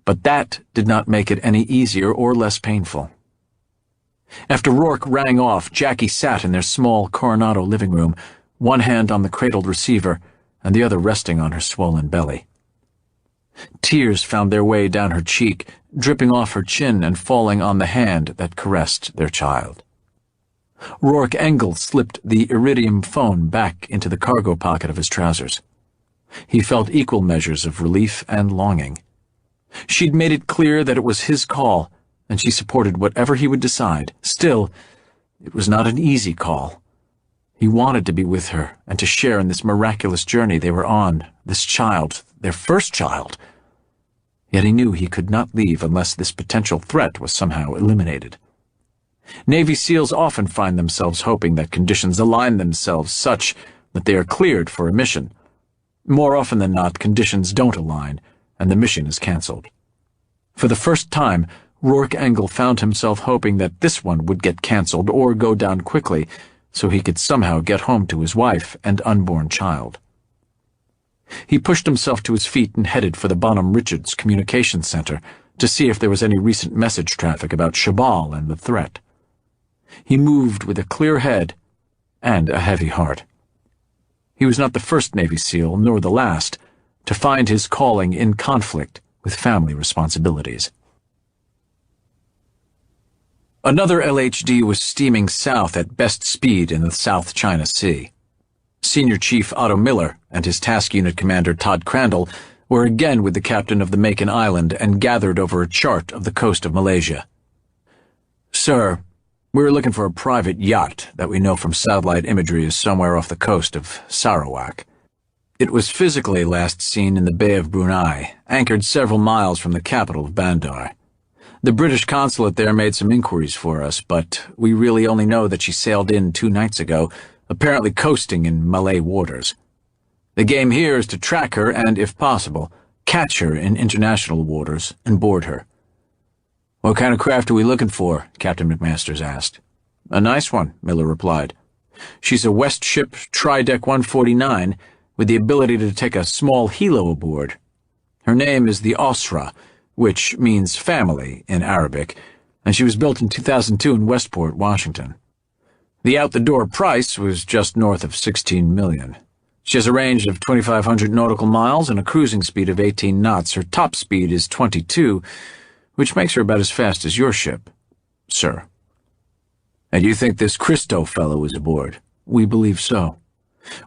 But that did not make it any easier or less painful. After Rourke rang off, Jackie sat in their small Coronado living room, one hand on the cradled receiver and the other resting on her swollen belly. Tears found their way down her cheek, dripping off her chin and falling on the hand that caressed their child. Rourke Engle slipped the iridium phone back into the cargo pocket of his trousers. He felt equal measures of relief and longing. She'd made it clear that it was his call, and she supported whatever he would decide. Still, it was not an easy call. He wanted to be with her and to share in this miraculous journey they were on, this child, their first child. Yet he knew he could not leave unless this potential threat was somehow eliminated. Navy SEALs often find themselves hoping that conditions align themselves such that they are cleared for a mission. More often than not, conditions don't align, and the mission is cancelled. For the first time, Rourke Engle found himself hoping that this one would get cancelled or go down quickly, so he could somehow get home to his wife and unborn child. He pushed himself to his feet and headed for the Bonham Richards Communications Center to see if there was any recent message traffic about Shabal and the threat. He moved with a clear head and a heavy heart. He was not the first Navy SEAL, nor the last, to find his calling in conflict with family responsibilities. Another LHD was steaming south at best speed in the South China Sea. Senior Chief Otto Miller and his task unit commander Todd Crandall were again with the captain of the Macon Island and gathered over a chart of the coast of Malaysia. Sir, we're looking for a private yacht that we know from satellite imagery is somewhere off the coast of Sarawak. It was physically last seen in the Bay of Brunei, anchored several miles from the capital of Bandar. The British consulate there made some inquiries for us, but we really only know that she sailed in 2 nights ago, apparently coasting in Malay waters. The game here is to track her and, if possible, catch her in international waters and board her. What kind of craft are we looking for? Captain McMasters asked. A nice one, Miller replied. She's a West ship Trideck 149 with the ability to take a small helo aboard. Her name is the Osra, which means family in Arabic, and she was built in 2002 in Westport, Washington. The out-the-door price was just north of $16 million. She has a range of 2,500 nautical miles and a cruising speed of 18 knots. Her top speed is 22, which makes her about as fast as your ship, sir. And you think this Christo fellow is aboard? We believe so.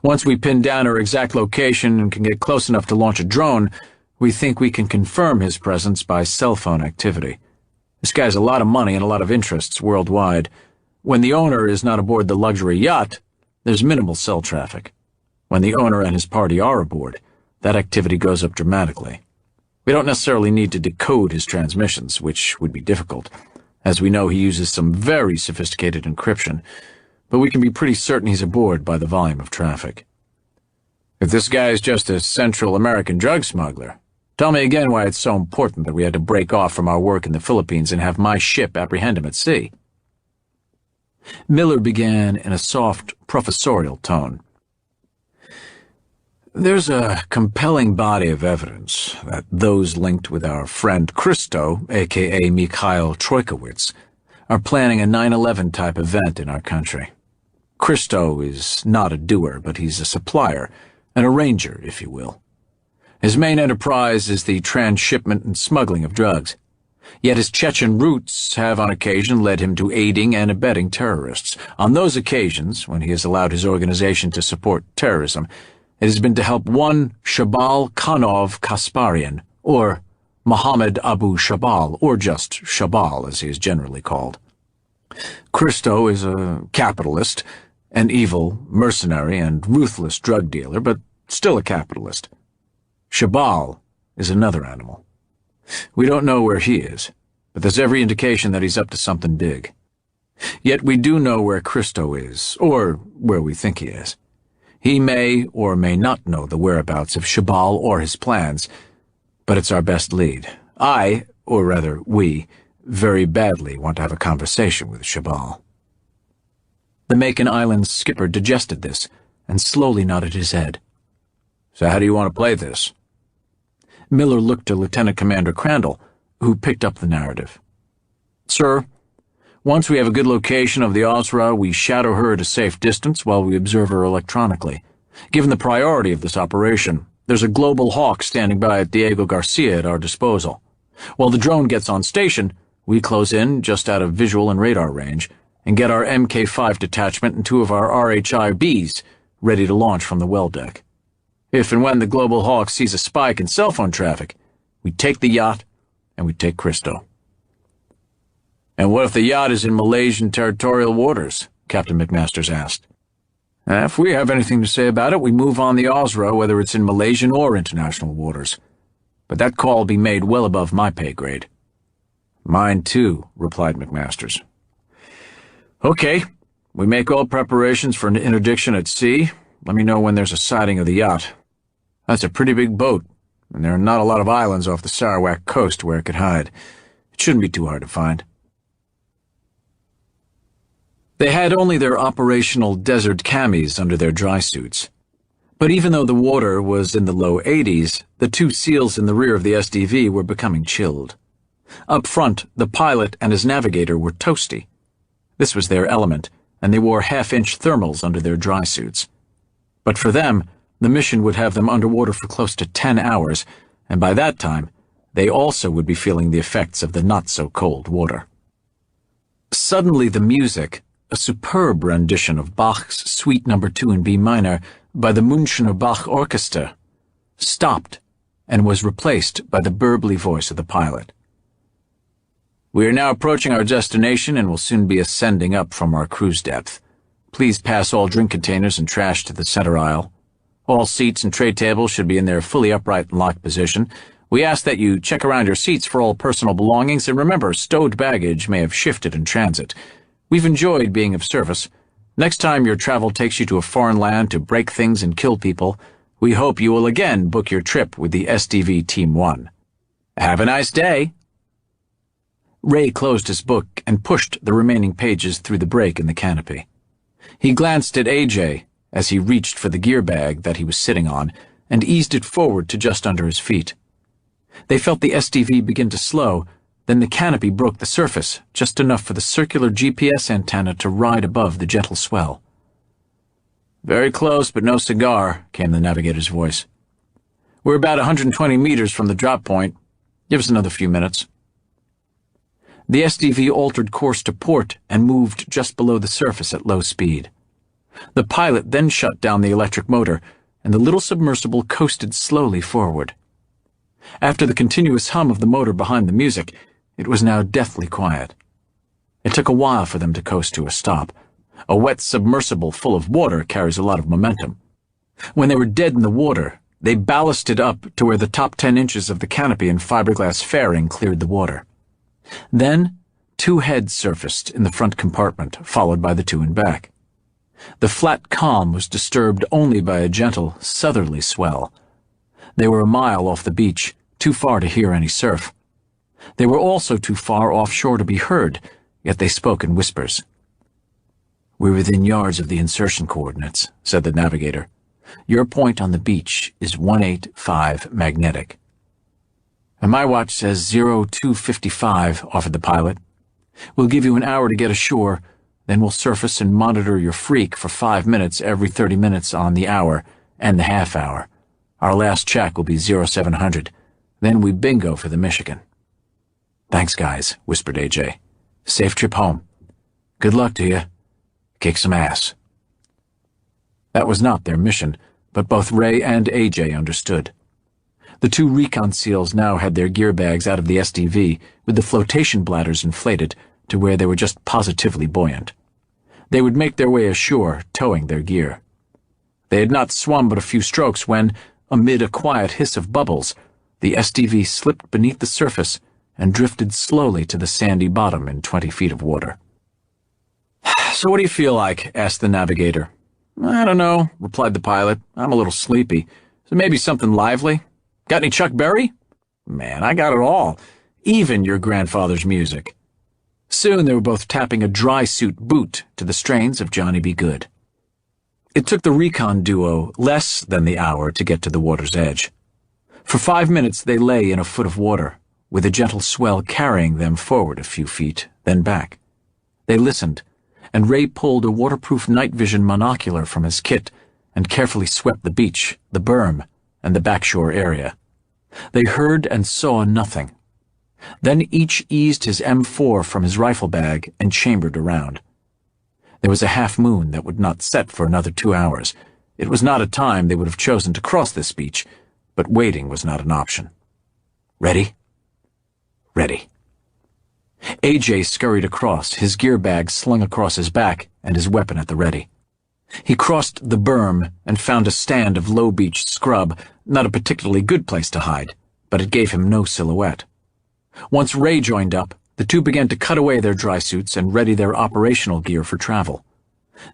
Once we pin down her exact location and can get close enough to launch a drone, we think we can confirm his presence by cell phone activity. This guy has a lot of money and a lot of interests worldwide. When the owner is not aboard the luxury yacht, there's minimal cell traffic. When the owner and his party are aboard, that activity goes up dramatically. We don't necessarily need to decode his transmissions, which would be difficult, as we know he uses some very sophisticated encryption, but we can be pretty certain he's aboard by the volume of traffic. If this guy is just a Central American drug smuggler, tell me again why it's so important that we had to break off from our work in the Philippines and have my ship apprehend him at sea. Miller began in a soft, professorial tone. There's a compelling body of evidence that those linked with our friend Christo, a.k.a. Mikhail Troikowitz, are planning a 9/11 type event in our country. Christo is not a doer, but he's a supplier, an arranger, if you will. His main enterprise is the transshipment and smuggling of drugs. Yet his Chechen roots have on occasion led him to aiding and abetting terrorists. On those occasions, when he has allowed his organization to support terrorism, it has been to help one Shabal Khanov Kasparian, or Mohammed Abu Shabal, or just Shabal as he is generally called. Christo is a capitalist, an evil, mercenary, and ruthless drug dealer, but still a capitalist. Shabal is another animal. We don't know where he is, but there's every indication that he's up to something big. Yet we do know where Christo is, or where we think he is. He may or may not know the whereabouts of Shabal or his plans, but it's our best lead. I, or rather we, very badly want to have a conversation with Shabal. The Macon Islands skipper digested this and slowly nodded his head. So how do you want to play this? Miller looked to Lieutenant Commander Crandall, who picked up the narrative. Sir, once we have a good location of the Osra, we shadow her at a safe distance while we observe her electronically. Given the priority of this operation, there's a global hawk standing by at Diego Garcia at our disposal. While the drone gets on station, we close in just out of visual and radar range and get our Mk5 detachment and 2 of our RHIBs ready to launch from the well deck. If and when the global hawk sees a spike in cell phone traffic, we take the yacht and we take Christo. And what if the yacht is in Malaysian territorial waters? Captain McMasters asked. If we have anything to say about it, we move on the Osra, whether it's in Malaysian or international waters. But that call will be made well above my pay grade. Mine too, replied McMasters. Okay, we make all preparations for an interdiction at sea. Let me know when there's a sighting of the yacht. That's a pretty big boat, and there are not a lot of islands off the Sarawak coast where it could hide. It shouldn't be too hard to find. They had only their operational desert camis under their dry suits. But even though the water was in the low 80s, the 2 seals in the rear of the SDV were becoming chilled. Up front, the pilot and his navigator were toasty. This was their element, and they wore half-inch thermals under their dry suits. But for them, the mission would have them underwater for close to 10 hours, and by that time, they also would be feeling the effects of the not-so-cold water. Suddenly the music, a superb rendition of Bach's Suite No. 2 in B minor by the Münchener Bach Orchestra, stopped and was replaced by the burbly voice of the pilot. We are now approaching our destination and will soon be ascending up from our cruise depth. Please pass all drink containers and trash to the center aisle. All seats and tray tables should be in their fully upright and locked position. We ask that you check around your seats for all personal belongings, and remember, stowed baggage may have shifted in transit. We've enjoyed being of service. Next time your travel takes you to a foreign land to break things and kill people, we hope you will again book your trip with the SDV Team 1. Have a nice day. Ray closed his book and pushed the remaining pages through the break in the canopy. He glanced at AJ as he reached for the gear bag that he was sitting on and eased it forward to just under his feet. They felt the SDV begin to slow, Then the canopy broke the surface, just enough for the circular GPS antenna to ride above the gentle swell. "Very close, but no cigar," came the navigator's voice. "We're about 120 meters from the drop point. Give us another few minutes." The SDV altered course to port and moved just below the surface at low speed. The pilot then shut down the electric motor, and the little submersible coasted slowly forward. After the continuous hum of the motor behind the music, it was now deathly quiet. It took a while for them to coast to a stop. A wet submersible full of water carries a lot of momentum. When they were dead in the water, they ballasted up to where the top 10 inches of the canopy and fiberglass fairing cleared the water. Then, 2 heads surfaced in the front compartment, followed by the 2 in back. The flat calm was disturbed only by a gentle, southerly swell. They were a mile off the beach, too far to hear any surf. They were also too far offshore to be heard, yet they spoke in whispers. "We're within yards of the insertion coordinates," said the navigator. "Your point on the beach is 185 magnetic." "And my watch says 0255, offered the pilot. "We'll give you an hour to get ashore, then we'll surface and monitor your freak for 5 minutes every 30 minutes on the hour and the half hour. Our last check will be 0700. Then we bingo for the Michigan." "Thanks, guys," whispered AJ. "Safe trip home. Good luck to you. Kick some ass." That was not their mission, but both Ray and AJ understood. The 2 recon SEALs now had their gear bags out of the SDV, with the flotation bladders inflated to where they were just positively buoyant. They would make their way ashore, towing their gear. They had not swum but a few strokes when, amid a quiet hiss of bubbles, the SDV slipped beneath the surface and drifted slowly to the sandy bottom in 20 feet of water. "So what do you feel like?" asked the navigator. "I don't know," replied the pilot. "I'm a little sleepy. So maybe something lively? Got any Chuck Berry?" "Man, I got it all. Even your grandfather's music." Soon they were both tapping a dry suit boot to the strains of Johnny B. Good. It took the recon duo less than the hour to get to the water's edge. For 5 minutes they lay in a foot of water, with a gentle swell carrying them forward a few feet, then back. They listened, and Ray pulled a waterproof night vision monocular from his kit and carefully swept the beach, the berm, and the backshore area. They heard and saw nothing. Then each eased his M4 from his rifle bag and chambered around. There was a half moon that would not set for another 2 hours. It was not a time they would have chosen to cross this beach, but waiting was not an option. "Ready?" "Ready." AJ scurried across, his gear bag slung across his back and his weapon at the ready. He crossed the berm and found a stand of low-beach scrub, not a particularly good place to hide, but it gave him no silhouette. Once Ray joined up, the 2 began to cut away their dry suits and ready their operational gear for travel.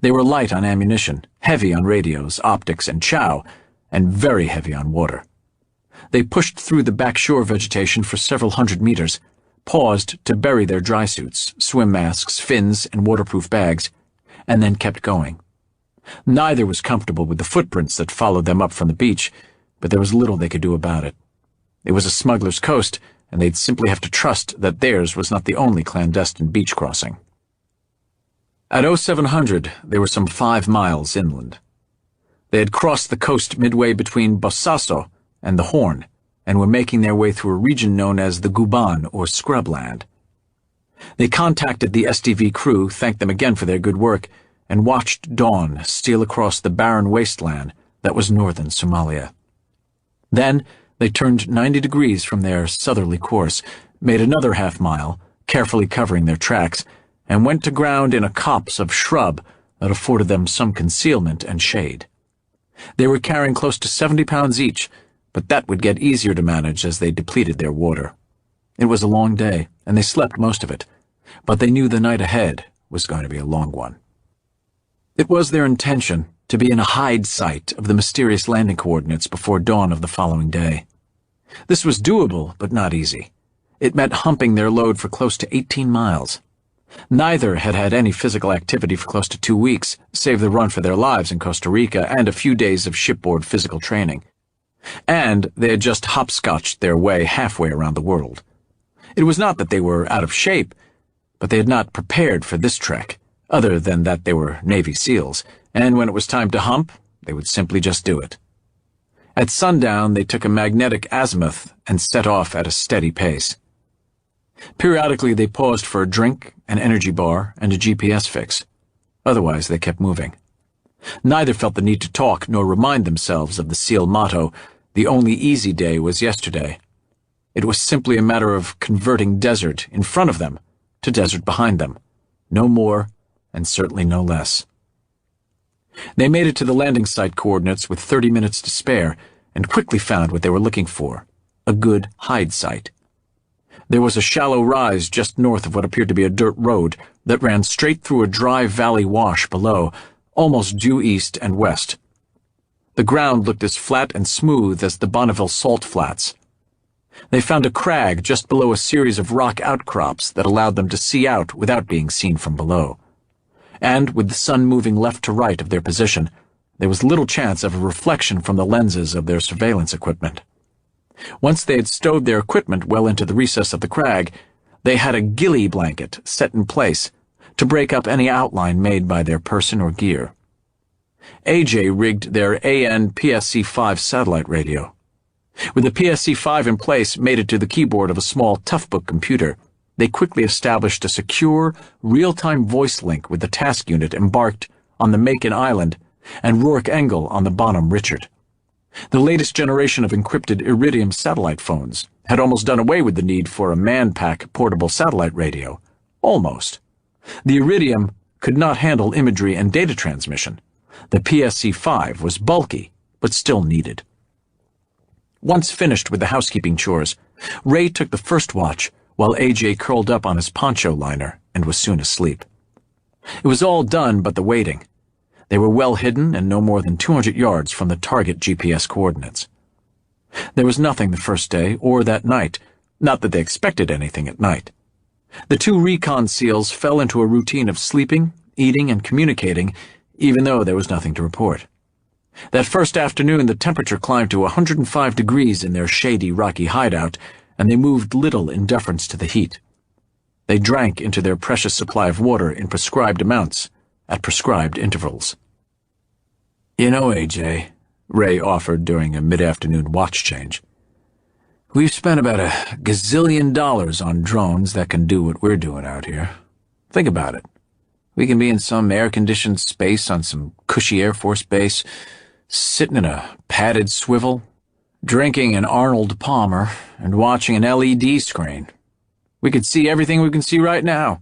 They were light on ammunition, heavy on radios, optics, and chow, and very heavy on water. They pushed through the backshore vegetation for several hundred meters, paused to bury their dry suits, swim masks, fins, and waterproof bags, and then kept going. Neither was comfortable with the footprints that followed them up from the beach, but there was little they could do about it. It was a smuggler's coast, and they'd simply have to trust that theirs was not the only clandestine beach crossing. At 0700, they were some 5 miles inland. They had crossed the coast midway between Bossaso and the Horn, and were making their way through a region known as the Guban, or Scrubland. They contacted the SDV crew, thanked them again for their good work, and watched dawn steal across the barren wasteland that was northern Somalia. Then they turned 90 degrees from their southerly course, made another half-mile, carefully covering their tracks, and went to ground in a copse of shrub that afforded them some concealment and shade. They were carrying close to 70 pounds each, but that would get easier to manage as they depleted their water. It was a long day, and they slept most of it, but they knew the night ahead was going to be a long one. It was their intention to be in a hide site of the mysterious landing coordinates before dawn of the following day. This was doable, but not easy. It meant humping their load for close to 18 miles. Neither had had any physical activity for close to 2 weeks, save the run for their lives in Costa Rica and a few days of shipboard physical training. And they had just hopscotched their way halfway around the world. It was not that they were out of shape, but they had not prepared for this trek, other than that they were Navy SEALs, and when it was time to hump, they would simply just do it. At sundown, they took a magnetic azimuth and set off at a steady pace. Periodically, they paused for a drink, an energy bar, and a GPS fix. Otherwise, they kept moving. Neither felt the need to talk nor remind themselves of the SEAL motto, "The only easy day was yesterday." It was simply a matter of converting desert in front of them to desert behind them. No more, and certainly no less. They made it to the landing site coordinates with 30 minutes to spare and quickly found what they were looking for, a good hide site. There was a shallow rise just north of what appeared to be a dirt road that ran straight through a dry valley wash below, almost due east and west. The ground looked as flat and smooth as the Bonneville salt flats. They found a crag just below a series of rock outcrops that allowed them to see out without being seen from below. And with the sun moving left to right of their position, there was little chance of a reflection from the lenses of their surveillance equipment. Once they had stowed their equipment well into the recess of the crag, they had a ghillie blanket set in place to break up any outline made by their person or gear. AJ rigged their AN PSC-5 satellite radio. With the PSC-5 in place mated to the keyboard of a small Toughbook computer, they quickly established a secure, real-time voice link with the task unit embarked on the Macon Island and Rourke Engle on the Bonham Richard. The latest generation of encrypted Iridium satellite phones had almost done away with the need for a man-pack portable satellite radio. Almost. The Iridium could not handle imagery and data transmission. The PSC-5 was bulky, but still needed. Once finished with the housekeeping chores, Ray took the first watch while AJ curled up on his poncho liner and was soon asleep. It was all done but the waiting. They were well hidden and no more than 200 yards from the target GPS coordinates. There was nothing the first day or that night, not that they expected anything at night. The two recon SEALs fell into a routine of sleeping, eating, and communicating, even though there was nothing to report. That first afternoon, the temperature climbed to 105 degrees in their shady, rocky hideout, and they moved little in deference to the heat. They drank into their precious supply of water in prescribed amounts, at prescribed intervals. "You know, AJ," Ray offered during a mid-afternoon watch change, "we've spent about $1 gazillion on drones that can do what we're doing out here. Think about it. We can be in some air-conditioned space on some cushy Air Force base, sitting in a padded swivel, drinking an Arnold Palmer, and watching an LED screen. We could see everything we can see right now.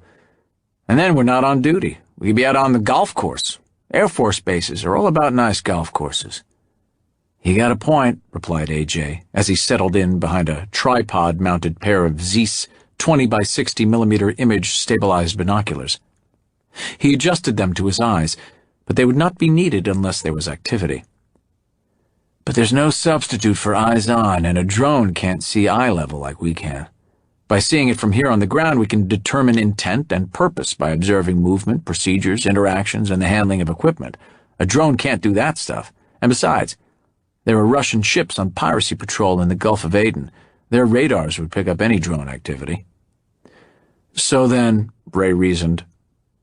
And then we're not on duty. We could be out on the golf course. Air Force bases are all about nice golf courses." "You got a point," replied AJ, as he settled in behind a tripod-mounted pair of Zeiss 20 by 60 millimeter image-stabilized binoculars. He adjusted them to his eyes, but they would not be needed unless there was activity. "But there's no substitute for eyes on, and a drone can't see eye level like we can. By seeing it from here on the ground, we can determine intent and purpose by observing movement, procedures, interactions, and the handling of equipment. A drone can't do that stuff. And besides, there are Russian ships on piracy patrol in the Gulf of Aden. Their radars would pick up any drone activity." "So then," Ray reasoned,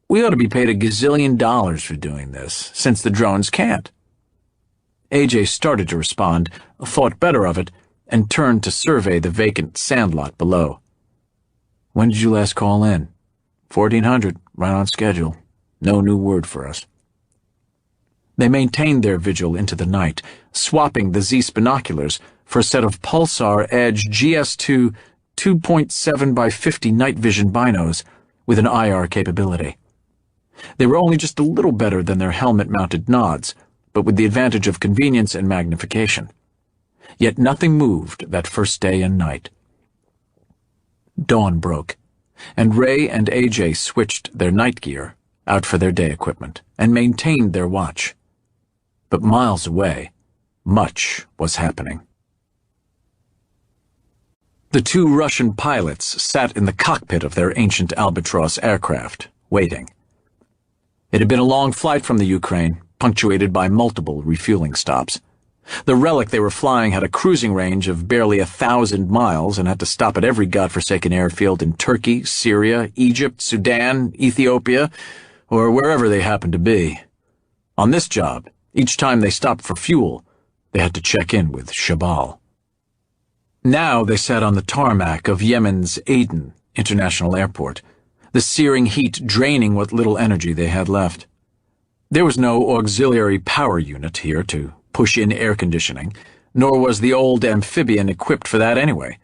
"we ought to be paid $1 gazillion for doing this, since the drones can't." AJ started to respond, thought better of it, and turned to survey the vacant sandlot below. "When did you last call in?" 1400, right on schedule. No new word for us." They maintained their vigil into the night, swapping the Zeiss binoculars for a set of Pulsar Edge GS2 2.7 by 50 night vision binos with an IR capability. They were only just a little better than their helmet-mounted nods, but with the advantage of convenience and magnification. Yet nothing moved that first day and night. Dawn broke, and Ray and AJ switched their night gear out for their day equipment and maintained their watch. But miles away, much was happening. The two Russian pilots sat in the cockpit of their ancient Albatross aircraft, waiting. It had been a long flight from the Ukraine, punctuated by multiple refueling stops. The relic they were flying had a cruising range of barely 1,000 miles and had to stop at every godforsaken airfield in Turkey, Syria, Egypt, Sudan, Ethiopia, or wherever they happened to be. On this job, each time they stopped for fuel, they had to check in with Shabal. Now they sat on the tarmac of Yemen's Aden International Airport, the searing heat draining what little energy they had left. There was no auxiliary power unit here to push in air conditioning, nor was the old amphibian equipped for that anyway.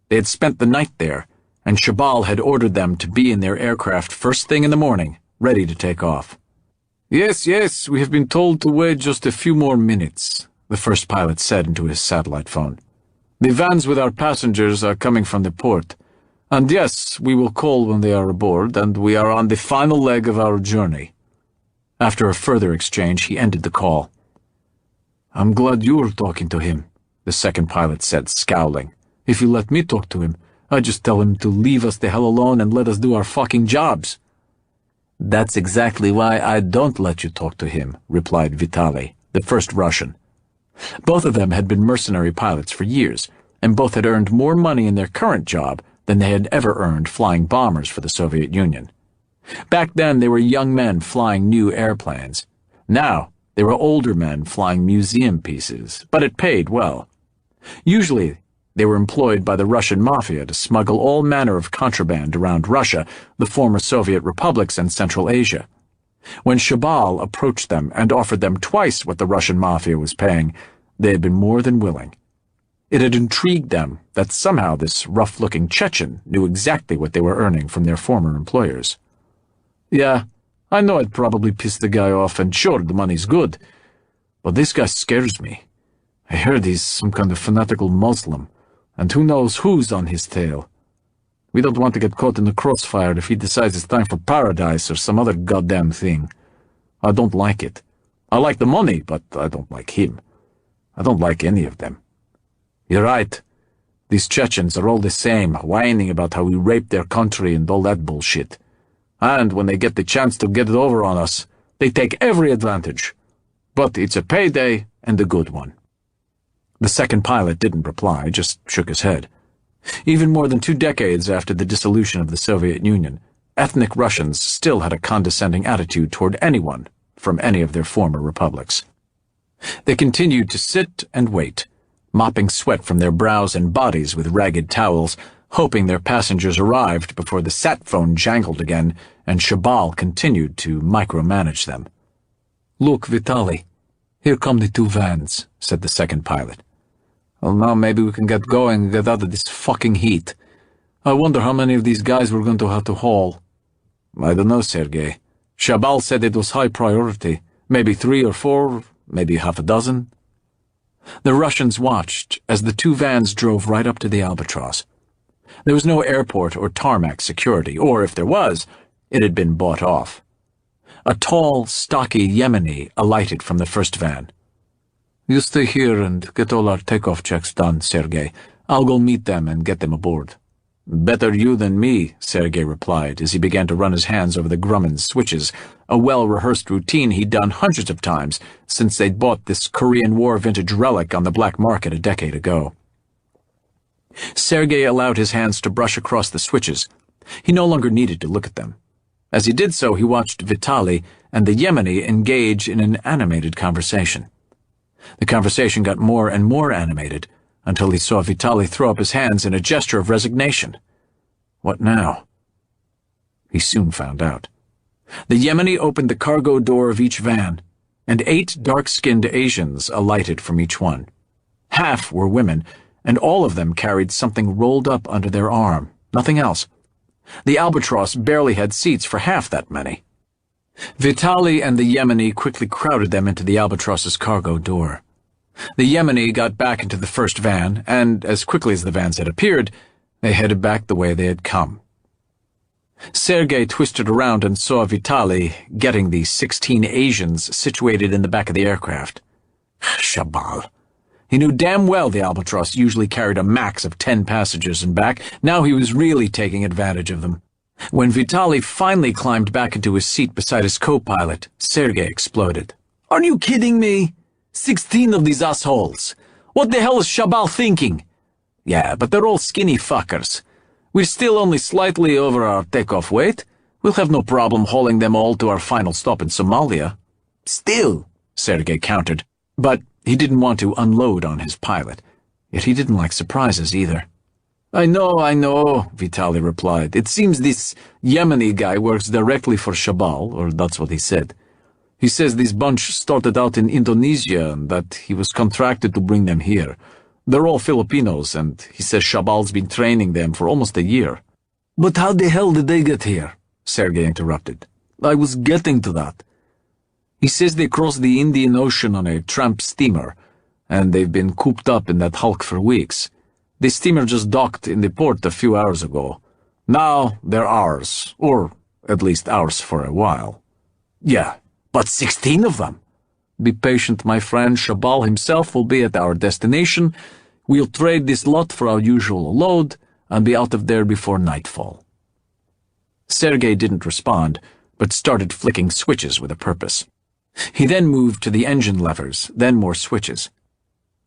They had spent the night there, and Shabal had ordered them to be in their aircraft first thing in the morning, ready to take off. Yes, we have been told to wait just a few more minutes, the first pilot said into his satellite phone. The vans with our passengers are coming from the port, and yes, we will call when they are aboard, and we are on the final leg of our journey. After a further exchange, he ended the call. I'm glad you're talking to him, the second pilot said, scowling. If you let me talk to him, I just tell him to leave us the hell alone and let us do our fucking jobs. That's exactly why I don't let you talk to him, replied Vitaly, the first Russian. Both of them had been mercenary pilots for years, and both had earned more money in their current job than they had ever earned flying bombers for the Soviet Union. Back then, they were young men flying new airplanes. Now, they were older men flying museum pieces, but it paid well. Usually, they were employed by the Russian mafia to smuggle all manner of contraband around Russia, the former Soviet republics, and Central Asia. When Shabal approached them and offered them twice what the Russian mafia was paying, they had been more than willing. It had intrigued them that somehow this rough-looking Chechen knew exactly what they were earning from their former employers. Yeah, I know I'd probably piss the guy off, and sure, the money's good. But this guy scares me. I heard he's some kind of fanatical Muslim, and who knows who's on his tail. We don't want to get caught in the crossfire if he decides it's time for paradise or some other goddamn thing. I don't like it. I like the money, but I don't like him. I don't like any of them. You're right. These Chechens are all the same, whining about how we raped their country and all that bullshit. And when they get the chance to get it over on us, they take every advantage. But it's a payday, and a good one. The second pilot didn't reply, just shook his head. Even more than 2 decades after the dissolution of the Soviet Union, ethnic Russians still had a condescending attitude toward anyone from any of their former republics. They continued to sit and wait, mopping sweat from their brows and bodies with ragged towels, hoping their passengers arrived before the sat phone jangled again and Shabal continued to micromanage them. Look, Vitaly, here come the 2 vans, said the second pilot. Well, now maybe we can get going and get out of this fucking heat. I wonder how many of these guys we're going to have to haul. I don't know, Sergei. Shabal said it was high priority. Maybe 3 or 4, maybe half a dozen. The Russians watched as the 2 vans drove right up to the Albatross. There was no airport or tarmac security, or if there was, it had been bought off. A tall, stocky Yemeni alighted from the first van. You stay here and get all our takeoff checks done, Sergei. I'll go meet them and get them aboard. Better you than me, Sergei replied as he began to run his hands over the Grumman's switches, a well-rehearsed routine he'd done hundreds of times since they'd bought this Korean War vintage relic on the black market a decade ago. Sergei allowed his hands to brush across the switches. He no longer needed to look at them. As he did so, he watched Vitaly and the Yemeni engage in an animated conversation. The conversation got more and more animated until he saw Vitaly throw up his hands in a gesture of resignation. What now? He soon found out. The Yemeni opened the cargo door of each van, and 8 dark-skinned Asians alighted from each one. Half were women, and all of them carried something rolled up under their arm, nothing else. The Albatross barely had seats for half that many. Vitaly and the Yemeni quickly crowded them into the Albatross's cargo door. The Yemeni got back into the first van, and as quickly as the vans had appeared, they headed back the way they had come. Sergei twisted around and saw Vitaly getting the 16 Asians situated in the back of the aircraft. Shabal. He knew damn well the Albatross usually carried a max of 10 passengers and back. Now he was really taking advantage of them. When Vitaly finally climbed back into his seat beside his co-pilot, Sergei exploded. Are you kidding me? 16 of these assholes. What the hell is Shabal thinking? Yeah, but they're all skinny fuckers. We're still only slightly over our takeoff weight. We'll have no problem hauling them all to our final stop in Somalia. Still, Sergei countered, but he didn't want to unload on his pilot. Yet he didn't like surprises either. I know, Vitaly replied. It seems this Yemeni guy works directly for Shabal, or that's what he said. He says this bunch started out in Indonesia and that he was contracted to bring them here. They're all Filipinos, and he says Shabal's been training them for almost a year. But how the hell did they get here? Sergei interrupted. I was getting to that. He says they crossed the Indian Ocean on a tramp steamer, and they've been cooped up in that hulk for weeks. The steamer just docked in the port a few hours ago. Now they're ours, or at least ours for a while. Yeah, but 16 of them. Be patient, my friend. Shabal himself will be at our destination. We'll trade this lot for our usual load and be out of there before nightfall. Sergei didn't respond, but started flicking switches with a purpose. He then moved to the engine levers, then more switches.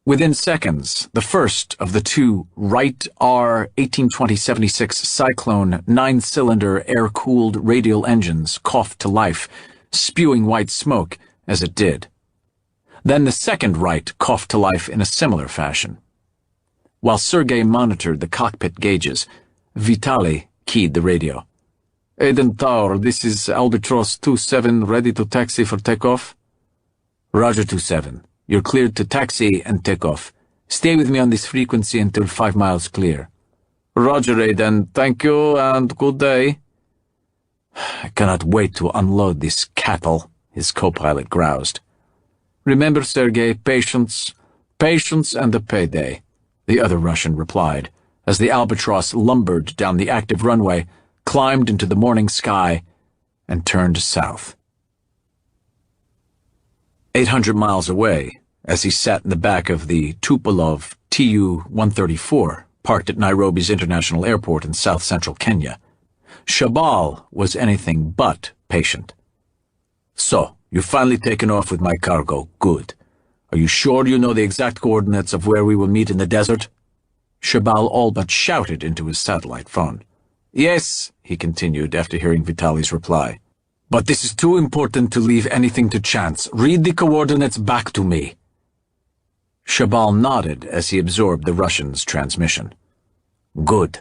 Within seconds, the first of the two Wright R 1820-76 Cyclone 9-cylinder air-cooled radial engines coughed to life, spewing white smoke as it did. Then the second Wright coughed to life in a similar fashion. While Sergei monitored the cockpit gauges, Vitaly keyed the radio. Aiden Tower, this is Albatross 27 ready to taxi for takeoff? Roger 27. You're cleared to taxi and take off. Stay with me on this frequency until 5 miles clear. Roger, Aiden. Thank you and good day. I cannot wait to unload this cattle, his co-pilot groused. Remember, Sergei, patience and a payday, the other Russian replied, as the Albatross lumbered down the active runway, climbed into the morning sky, and turned south. 800 miles away, as he sat in the back of the Tupolev Tu-134, parked at Nairobi's International Airport in south-central Kenya, Shabal was anything but patient. So, you've finally taken off with my cargo. Good. Are you sure you know the exact coordinates of where we will meet in the desert? Shabal all but shouted into his satellite phone. Yes, he continued after hearing Vitaly's reply. But this is too important to leave anything to chance. Read the coordinates back to me. Shabal nodded as he absorbed the Russian's transmission. Good.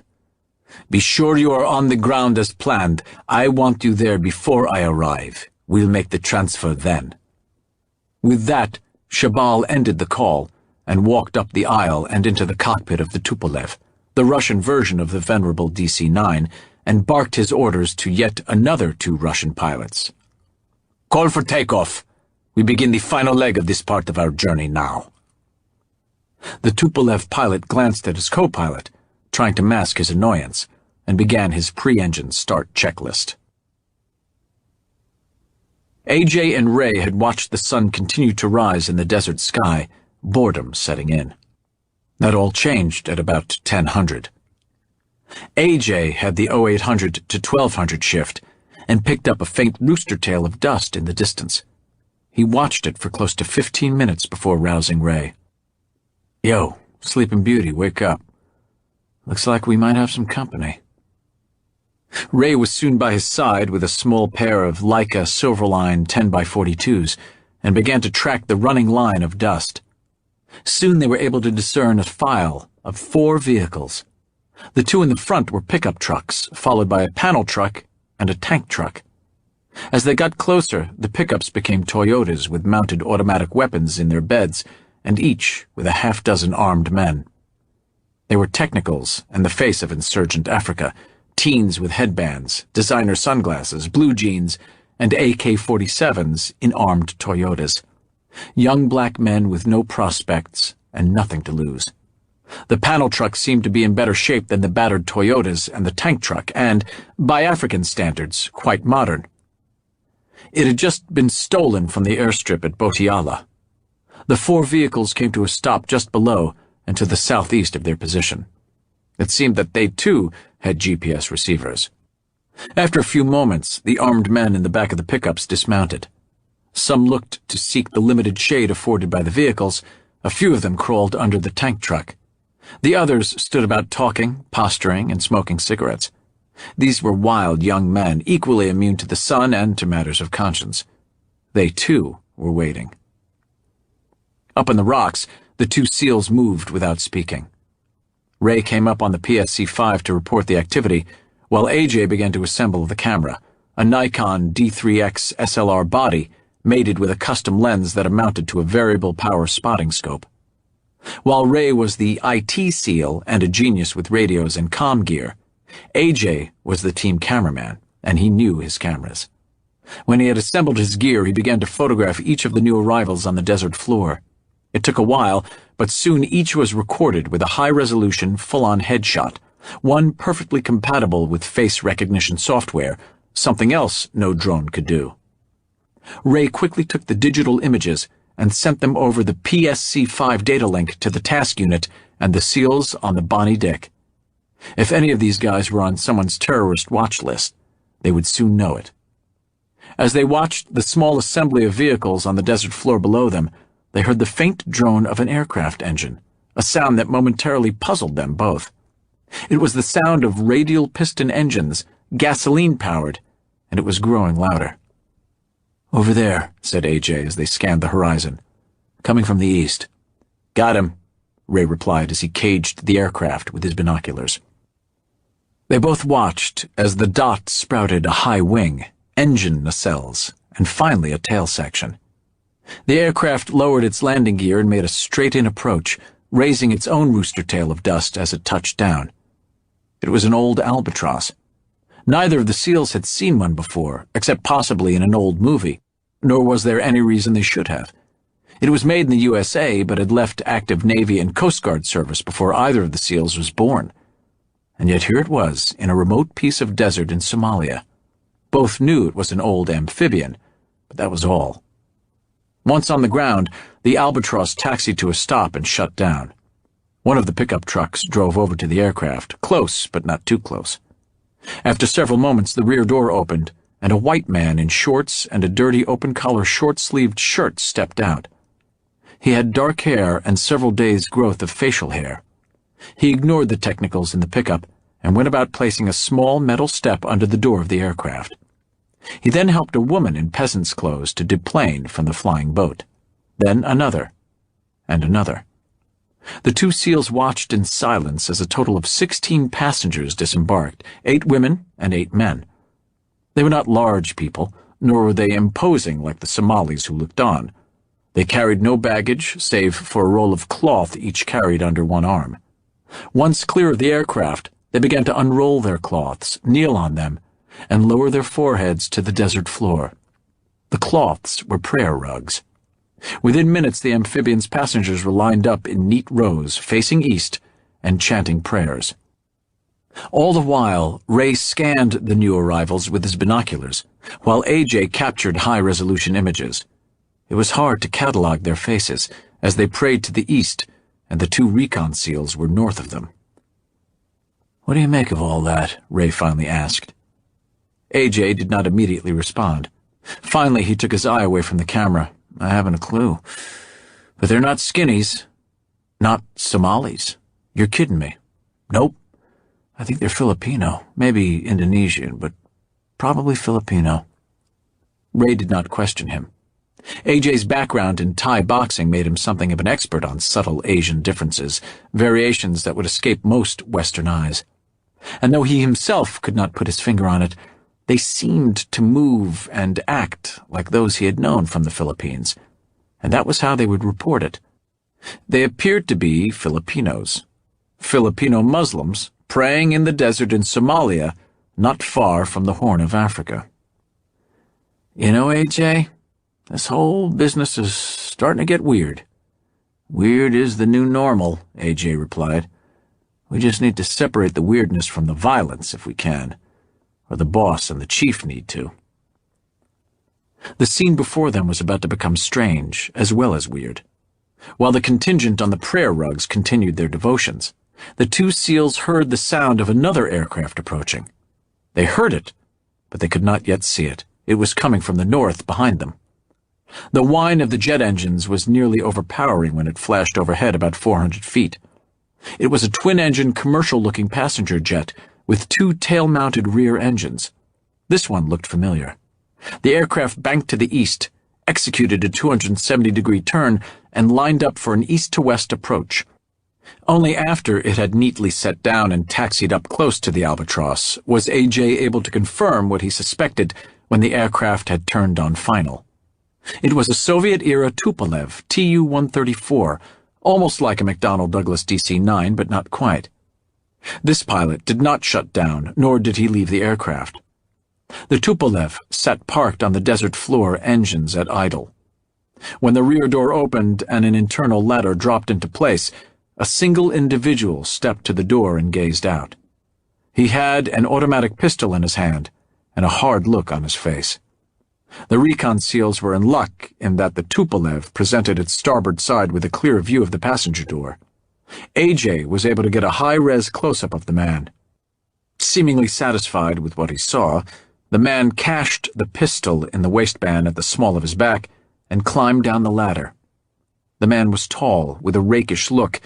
Be sure you are on the ground as planned. I want you there before I arrive. We'll make the transfer then. With that, Shabal ended the call and walked up the aisle and into the cockpit of the Tupolev, the Russian version of the venerable DC-9, and barked his orders to yet another 2 Russian pilots. Call for takeoff. We begin the final leg of this part of our journey now. The Tupolev pilot glanced at his co-pilot, trying to mask his annoyance, and began his pre-engine start checklist. AJ and Ray had watched the sun continue to rise in the desert sky, boredom setting in. That all changed at about 1000. AJ had the 0800 to 1200 shift and picked up a faint rooster tail of dust in the distance. He watched it for close to 15 minutes before rousing Ray. Yo, Sleeping Beauty, wake up. Looks like we might have some company. Ray was soon by his side with a small pair of Leica Silverline 10x42s and began to track the running line of dust. Soon they were able to discern a file of 4 vehicles. The 2 in the front were pickup trucks, followed by a panel truck and a tank truck. As they got closer, the pickups became Toyotas with mounted automatic weapons in their beds, and each with a half-dozen armed men. They were technicals and the face of insurgent Africa, teens with headbands, designer sunglasses, blue jeans, and AK-47s in armed Toyotas. Young black men with no prospects and nothing to lose. The panel truck seemed to be in better shape than the battered Toyotas and the tank truck, and, by African standards, quite modern. It had just been stolen from the airstrip at Botiala. The 4 vehicles came to a stop just below and to the southeast of their position. It seemed that they, too, had GPS receivers. After a few moments, the armed men in the back of the pickups dismounted. Some looked to seek the limited shade afforded by the vehicles. A few of them crawled under the tank truck. The others stood about talking, posturing, and smoking cigarettes. These were wild young men, equally immune to the sun and to matters of conscience. They, too, were waiting. Up in the rocks, the two SEALs moved without speaking. Ray came up on the PSC-5 to report the activity, while AJ began to assemble the camera, a Nikon D3X SLR body mated with a custom lens that amounted to a variable power spotting scope. While Ray was the IT SEAL and a genius with radios and comm gear, AJ was the team cameraman, and he knew his cameras. When he had assembled his gear, he began to photograph each of the new arrivals on the desert floor. It took a while, but soon each was recorded with a high-resolution, full-on headshot, one perfectly compatible with face recognition software, something else no drone could do. Ray quickly took the digital images and sent them over the PSC-5 data link to the task unit and the SEALs on the Bonnie Dick. If any of these guys were on someone's terrorist watch list, they would soon know it. As they watched the small assembly of vehicles on the desert floor below them, they heard the faint drone of an aircraft engine, a sound that momentarily puzzled them both. It was the sound of radial piston engines, gasoline-powered, and it was growing louder. "Over there," said AJ as they scanned the horizon. "Coming from the east." "Got him," Ray replied as he caged the aircraft with his binoculars. They both watched as the dot sprouted a high wing, engine nacelles, and finally a tail section. The aircraft lowered its landing gear and made a straight-in approach, raising its own rooster tail of dust as it touched down. It was an old albatross. Neither of the SEALs had seen one before, except possibly in an old movie, nor was there any reason they should have. It was made in the USA, but had left active Navy and Coast Guard service before either of the SEALs was born. And yet here it was, in a remote piece of desert in Somalia. Both knew it was an old amphibian, but that was all. Once on the ground, the albatross taxied to a stop and shut down. One of the pickup trucks drove over to the aircraft, close but not too close. After several moments, the rear door opened, and a white man in shorts and a dirty open-collar short-sleeved shirt stepped out. He had dark hair and several days' growth of facial hair. He ignored the technicals in the pickup and went about placing a small metal step under the door of the aircraft. He then helped a woman in peasant's clothes to deplane from the flying boat. Then another, and another. The two SEALs watched in silence as a total of 16 passengers disembarked, 8 women and 8 men. They were not large people, nor were they imposing like the Somalis who looked on. They carried no baggage, save for a roll of cloth each carried under one arm. Once clear of the aircraft, they began to unroll their cloths, kneel on them, and lower their foreheads to the desert floor. The cloths were prayer rugs. Within minutes, the amphibian's passengers were lined up in neat rows, facing east, and chanting prayers. All the while, Ray scanned the new arrivals with his binoculars, while AJ captured high-resolution images. It was hard to catalog their faces, as they prayed to the east, and the 2 recon SEALs were north of them. "What do you make of all that?" Ray finally asked. AJ did not immediately respond. Finally, he took his eye away from the camera. "I haven't a clue. But they're not skinnies. Not Somalis. You're kidding me." "Nope. I think they're Filipino. Maybe Indonesian, but probably Filipino." Ray did not question him. AJ's background in Thai boxing made him something of an expert on subtle Asian differences, variations that would escape most Western eyes. And though he himself could not put his finger on it, they seemed to move and act like those he had known from the Philippines, and that was how they would report it. They appeared to be Filipinos. Filipino Muslims praying in the desert in Somalia, not far from the Horn of Africa. "You know, AJ, this whole business is starting to get weird." "Weird is the new normal," AJ replied. "We just need to separate the weirdness from the violence if we can. Or the boss and the chief need to." The scene before them was about to become strange, as well as weird. While the contingent on the prayer rugs continued their devotions, the 2 SEALs heard the sound of another aircraft approaching. They heard it, but they could not yet see it. It was coming from the north behind them. The whine of the jet engines was nearly overpowering when it flashed overhead about 400 feet. It was a twin-engine, commercial-looking passenger jet with two tail-mounted rear engines. This one looked familiar. The aircraft banked to the east, executed a 270-degree turn, and lined up for an east-to-west approach. Only after it had neatly set down and taxied up close to the Albatross was A.J. able to confirm what he suspected when the aircraft had turned on final. It was a Soviet-era Tupolev Tu-134, almost like a McDonnell Douglas DC-9, but not quite. This pilot did not shut down, nor did he leave the aircraft. The Tupolev sat parked on the desert floor, engines at idle. When the rear door opened and an internal ladder dropped into place, a single individual stepped to the door and gazed out. He had an automatic pistol in his hand and a hard look on his face. The recon SEALs were in luck in that the Tupolev presented its starboard side with a clear view of the passenger door. A.J. was able to get a high-res close-up of the man. Seemingly satisfied with what he saw, the man cached the pistol in the waistband at the small of his back and climbed down the ladder. The man was tall, with a rakish look,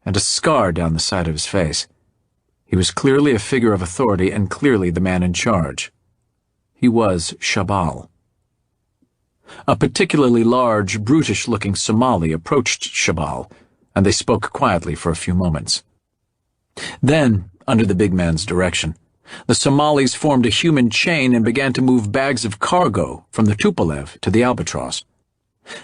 and a scar down the side of his face. He was clearly a figure of authority and clearly the man in charge. He was Shabal. A particularly large, brutish-looking Somali approached Shabal, and they spoke quietly for a few moments. Then, under the big man's direction, the Somalis formed a human chain and began to move bags of cargo from the Tupolev to the Albatross.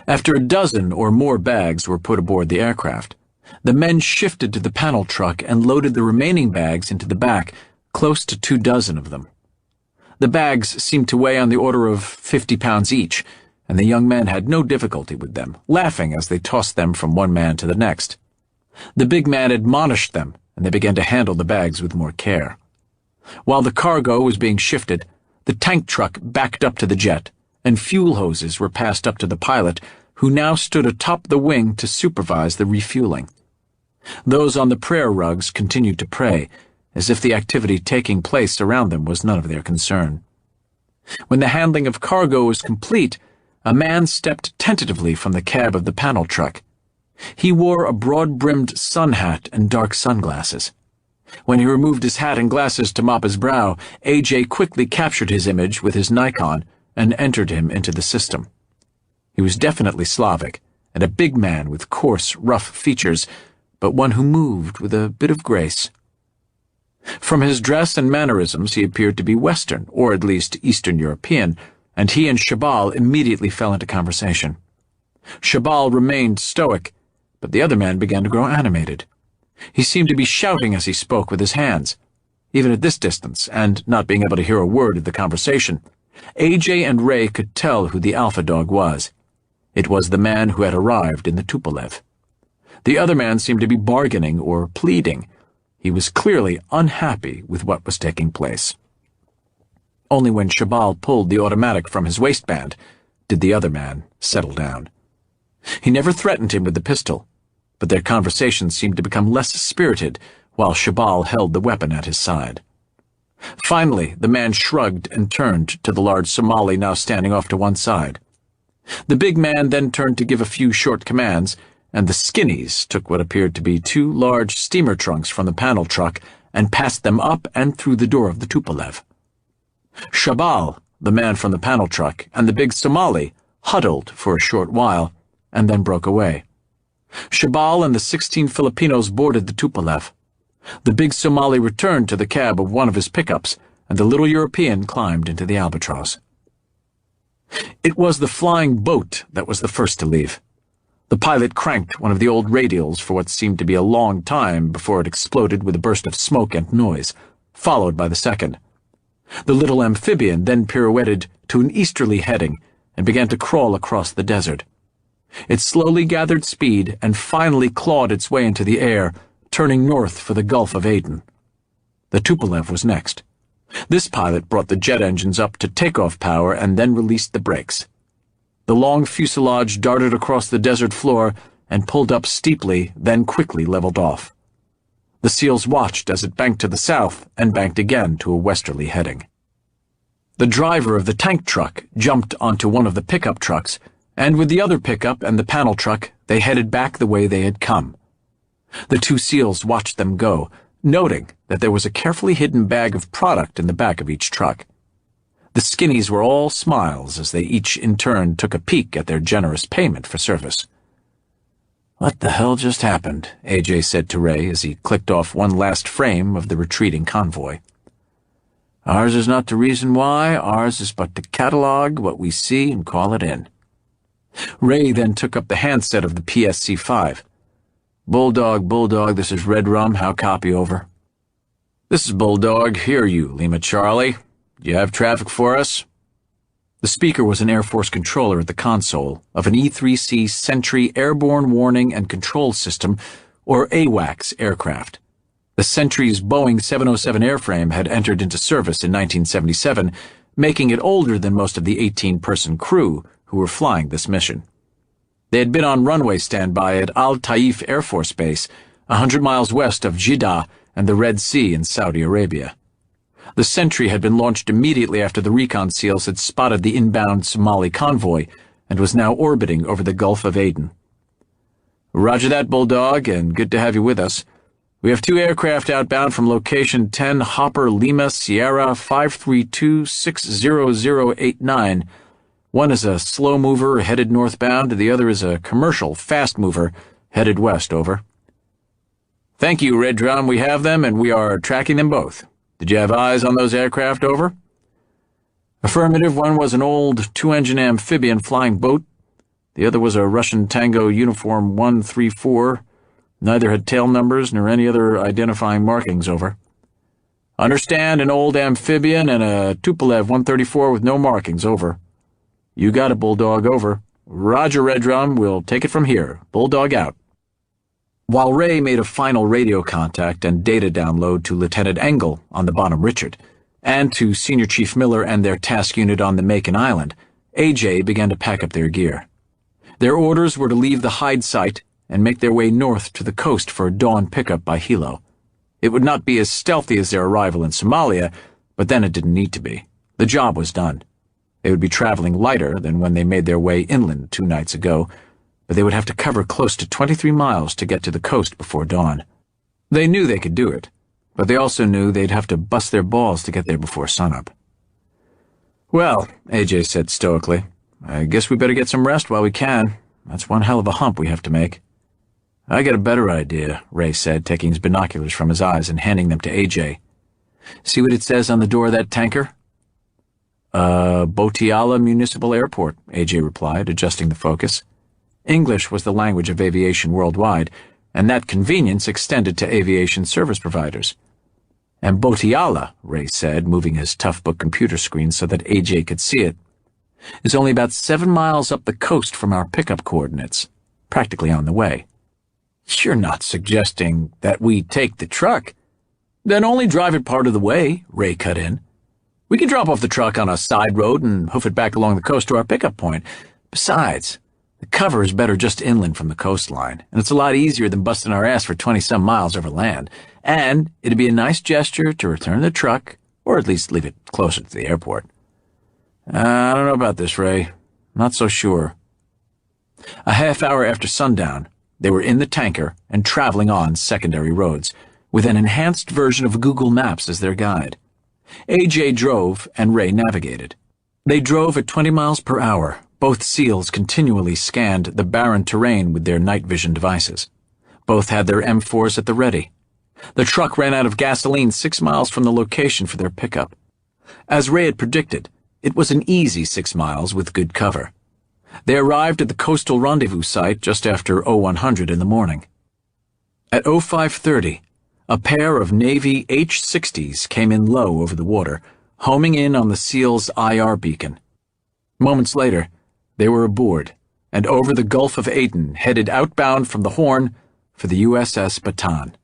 After a dozen or more bags were put aboard the aircraft, the men shifted to the panel truck and loaded the remaining bags into the back, close to 24 of them. The bags seemed to weigh on the order of 50 pounds each, and the young men had no difficulty with them, laughing as they tossed them from one man to the next. The big man admonished them, and they began to handle the bags with more care. While the cargo was being shifted, the tank truck backed up to the jet, and fuel hoses were passed up to the pilot, who now stood atop the wing to supervise the refueling. Those on the prayer rugs continued to pray, as if the activity taking place around them was none of their concern. When the handling of cargo was complete, a man stepped tentatively from the cab of the panel truck. He wore a broad-brimmed sun hat and dark sunglasses. When he removed his hat and glasses to mop his brow, A.J. quickly captured his image with his Nikon and entered him into the system. He was definitely Slavic, and a big man with coarse, rough features, but one who moved with a bit of grace. From his dress and mannerisms he appeared to be Western, or at least Eastern European, and he and Shabal immediately fell into conversation. Shabal remained stoic, but the other man began to grow animated. He seemed to be shouting as he spoke with his hands. Even at this distance, and not being able to hear a word of the conversation, A.J. and Ray could tell who the alpha dog was. It was the man who had arrived in the Tupolev. The other man seemed to be bargaining or pleading. He was clearly unhappy with what was taking place. Only when Shabal pulled the automatic from his waistband did the other man settle down. He never threatened him with the pistol, but their conversation seemed to become less spirited while Shabal held the weapon at his side. Finally, the man shrugged and turned to the large Somali now standing off to one side. The big man then turned to give a few short commands, and the skinnies took what appeared to be 2 large steamer trunks from the panel truck and passed them up and through the door of the Tupolev. Shabal, the man from the panel truck, and the big Somali huddled for a short while and then broke away. Shabal and the 16 Filipinos boarded the Tupolev. The big Somali returned to the cab of one of his pickups, and the little European climbed into the Albatross. It was the flying boat that was the first to leave. The pilot cranked one of the old radials for what seemed to be a long time before it exploded with a burst of smoke and noise, followed by the second. The little amphibian then pirouetted to an easterly heading and began to crawl across the desert. It slowly gathered speed and finally clawed its way into the air, turning north for the Gulf of Aden. The Tupolev was next. This pilot brought the jet engines up to takeoff power and then released the brakes. The long fuselage darted across the desert floor and pulled up steeply, then quickly leveled off. The SEALs watched as it banked to the south and banked again to a westerly heading. The driver of the tank truck jumped onto one of the pickup trucks and with the other pickup and the panel truck, they headed back the way they had come. The two SEALs watched them go, noting that there was a carefully hidden bag of product in the back of each truck. The skinnies were all smiles as they each in turn took a peek at their generous payment for service. "What the hell just happened?" AJ said to Ray as he clicked off one last frame of the retreating convoy. "Ours is not the reason why, ours is but to catalog what we see and call it in." Ray then took up the handset of the PSC-5. Bulldog, this is Red Rum, how copy over?" "This is Bulldog, hear you, Lima Charlie. Do you have traffic for us?" The speaker was an Air Force controller at the console of an E-3C Sentry Airborne Warning and Control System, or AWACS, aircraft. The Sentry's Boeing 707 airframe had entered into service in 1977, making it older than most of the 18-person crew who were flying this mission. They had been on runway standby at Al Taif Air Force Base, 100 miles west of Jeddah and the Red Sea in Saudi Arabia. The Sentry had been launched immediately after the recon SEALs had spotted the inbound Somali convoy and was now orbiting over the Gulf of Aden. "Roger that, Bulldog, and good to have you with us. We have two aircraft outbound from location 10 Hopper Lima Sierra 532-60089. One is a slow mover headed northbound, the other is a commercial fast mover headed west, over." "Thank you, Red Drum. We have them, and we are tracking them both. Did you have eyes on those aircraft, over?" "Affirmative. One was an old two-engine amphibian flying boat. The other was a Russian Tango Uniform 134. Neither had tail numbers nor any other identifying markings, over." "Understand, an old amphibian and a Tupolev 134 with no markings, over." "You got it, Bulldog, over." "Roger, Red Drum. We'll take it from here. Bulldog out." While Ray made a final radio contact and data download to Lieutenant Engle on the bottom Richard, and to Senior Chief Miller and their task unit on the Macon Island, AJ began to pack up their gear. Their orders were to leave the hide site and make their way north to the coast for a dawn pickup by helo. It would not be as stealthy as their arrival in Somalia, but then it didn't need to be. The job was done. They would be traveling lighter than when they made their way inland 2 nights ago, but they would have to cover close to 23 miles to get to the coast before dawn. They knew they could do it, but they also knew they'd have to bust their balls to get there before sunup. "Well," AJ said stoically, "I guess we better get some rest while we can. That's one hell of a hump we have to make." "I got a better idea," Ray said, taking his binoculars from his eyes and handing them to AJ. "See what it says on the door of that tanker?" Betrayal Municipal Airport," AJ replied, adjusting the focus. English was the language of aviation worldwide, and that convenience extended to aviation service providers. "And Betrayal," Ray said, moving his Toughbook computer screen so that AJ could see it, "is only about 7 miles up the coast from our pickup coordinates, practically on the way." "You're not suggesting that we take the truck?" "Then only drive it part of the way," Ray cut in. "We can drop off the truck on a side road and hoof it back along the coast to our pickup point. Besides, the cover is better just inland from the coastline, and it's a lot easier than busting our ass for 20-some miles over land. And it'd be a nice gesture to return the truck, or at least leave it closer to the airport." "I don't know about this, Ray. Not so sure." A half hour after sundown, they were in the tanker and traveling on secondary roads, with an enhanced version of Google Maps as their guide. AJ drove and Ray navigated. They drove at 20 miles per hour. Both SEALs continually scanned the barren terrain with their night vision devices. Both had their M4s at the ready. The truck ran out of gasoline 6 miles from the location for their pickup. As Ray had predicted, it was an easy 6 miles with good cover. They arrived at the coastal rendezvous site just after 0100 in the morning. At 0530, a pair of Navy H-60s came in low over the water, homing in on the SEAL's IR beacon. Moments later, they were aboard, and over the Gulf of Aden, headed outbound from the Horn for the USS Bataan.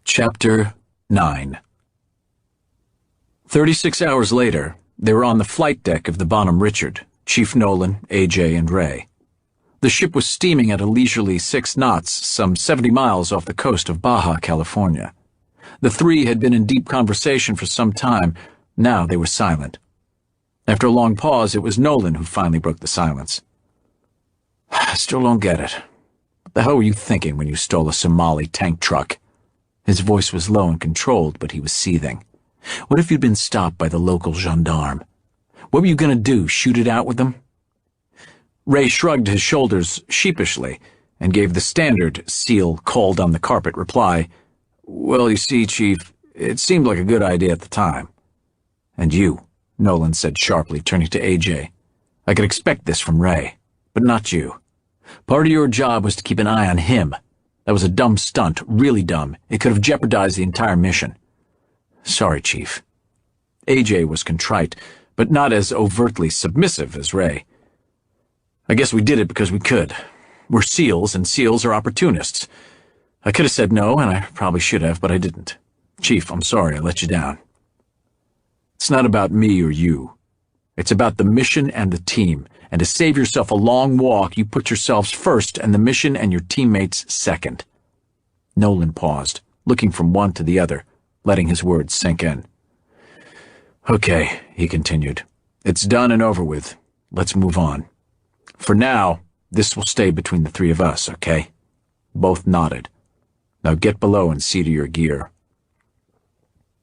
Chapter 9. 36 hours later, they were on the flight deck of the Bonhomme Richard, Chief Nolan, AJ, and Ray. The ship was steaming at a leisurely 6 knots, some 70 miles off the coast of Baja, California. The three had been in deep conversation for some time. Now they were silent. After a long pause, it was Nolan who finally broke the silence. I still don't get it. What the hell were you thinking when you stole a Somali tank truck? His voice was low and controlled, but he was seething. What if you'd been stopped by the local gendarme? What were you going to do, shoot it out with them? Ray shrugged his shoulders sheepishly and gave the standard seal called on the carpet reply. Well, you see, Chief, it seemed like a good idea at the time. And you, Nolan said sharply, turning to AJ. I could expect this from Ray, but not you. Part of your job was to keep an eye on him. That was a dumb stunt, really dumb. It could have jeopardized the entire mission. Sorry, Chief. AJ was contrite, but not as overtly submissive as Ray. I guess we did it because we could. We're SEALs, and SEALs are opportunists. I could have said no, and I probably should have, but I didn't. Chief, I'm sorry I let you down. It's not about me or you. It's about the mission and the team, and to save yourself a long walk, you put yourselves first and the mission and your teammates second. Nolan paused, looking from one to the other, letting his words sink in. Okay, he continued. It's done and over with. Let's move on. For now, this will stay between the three of us, okay? Both nodded. Now get below and see to your gear.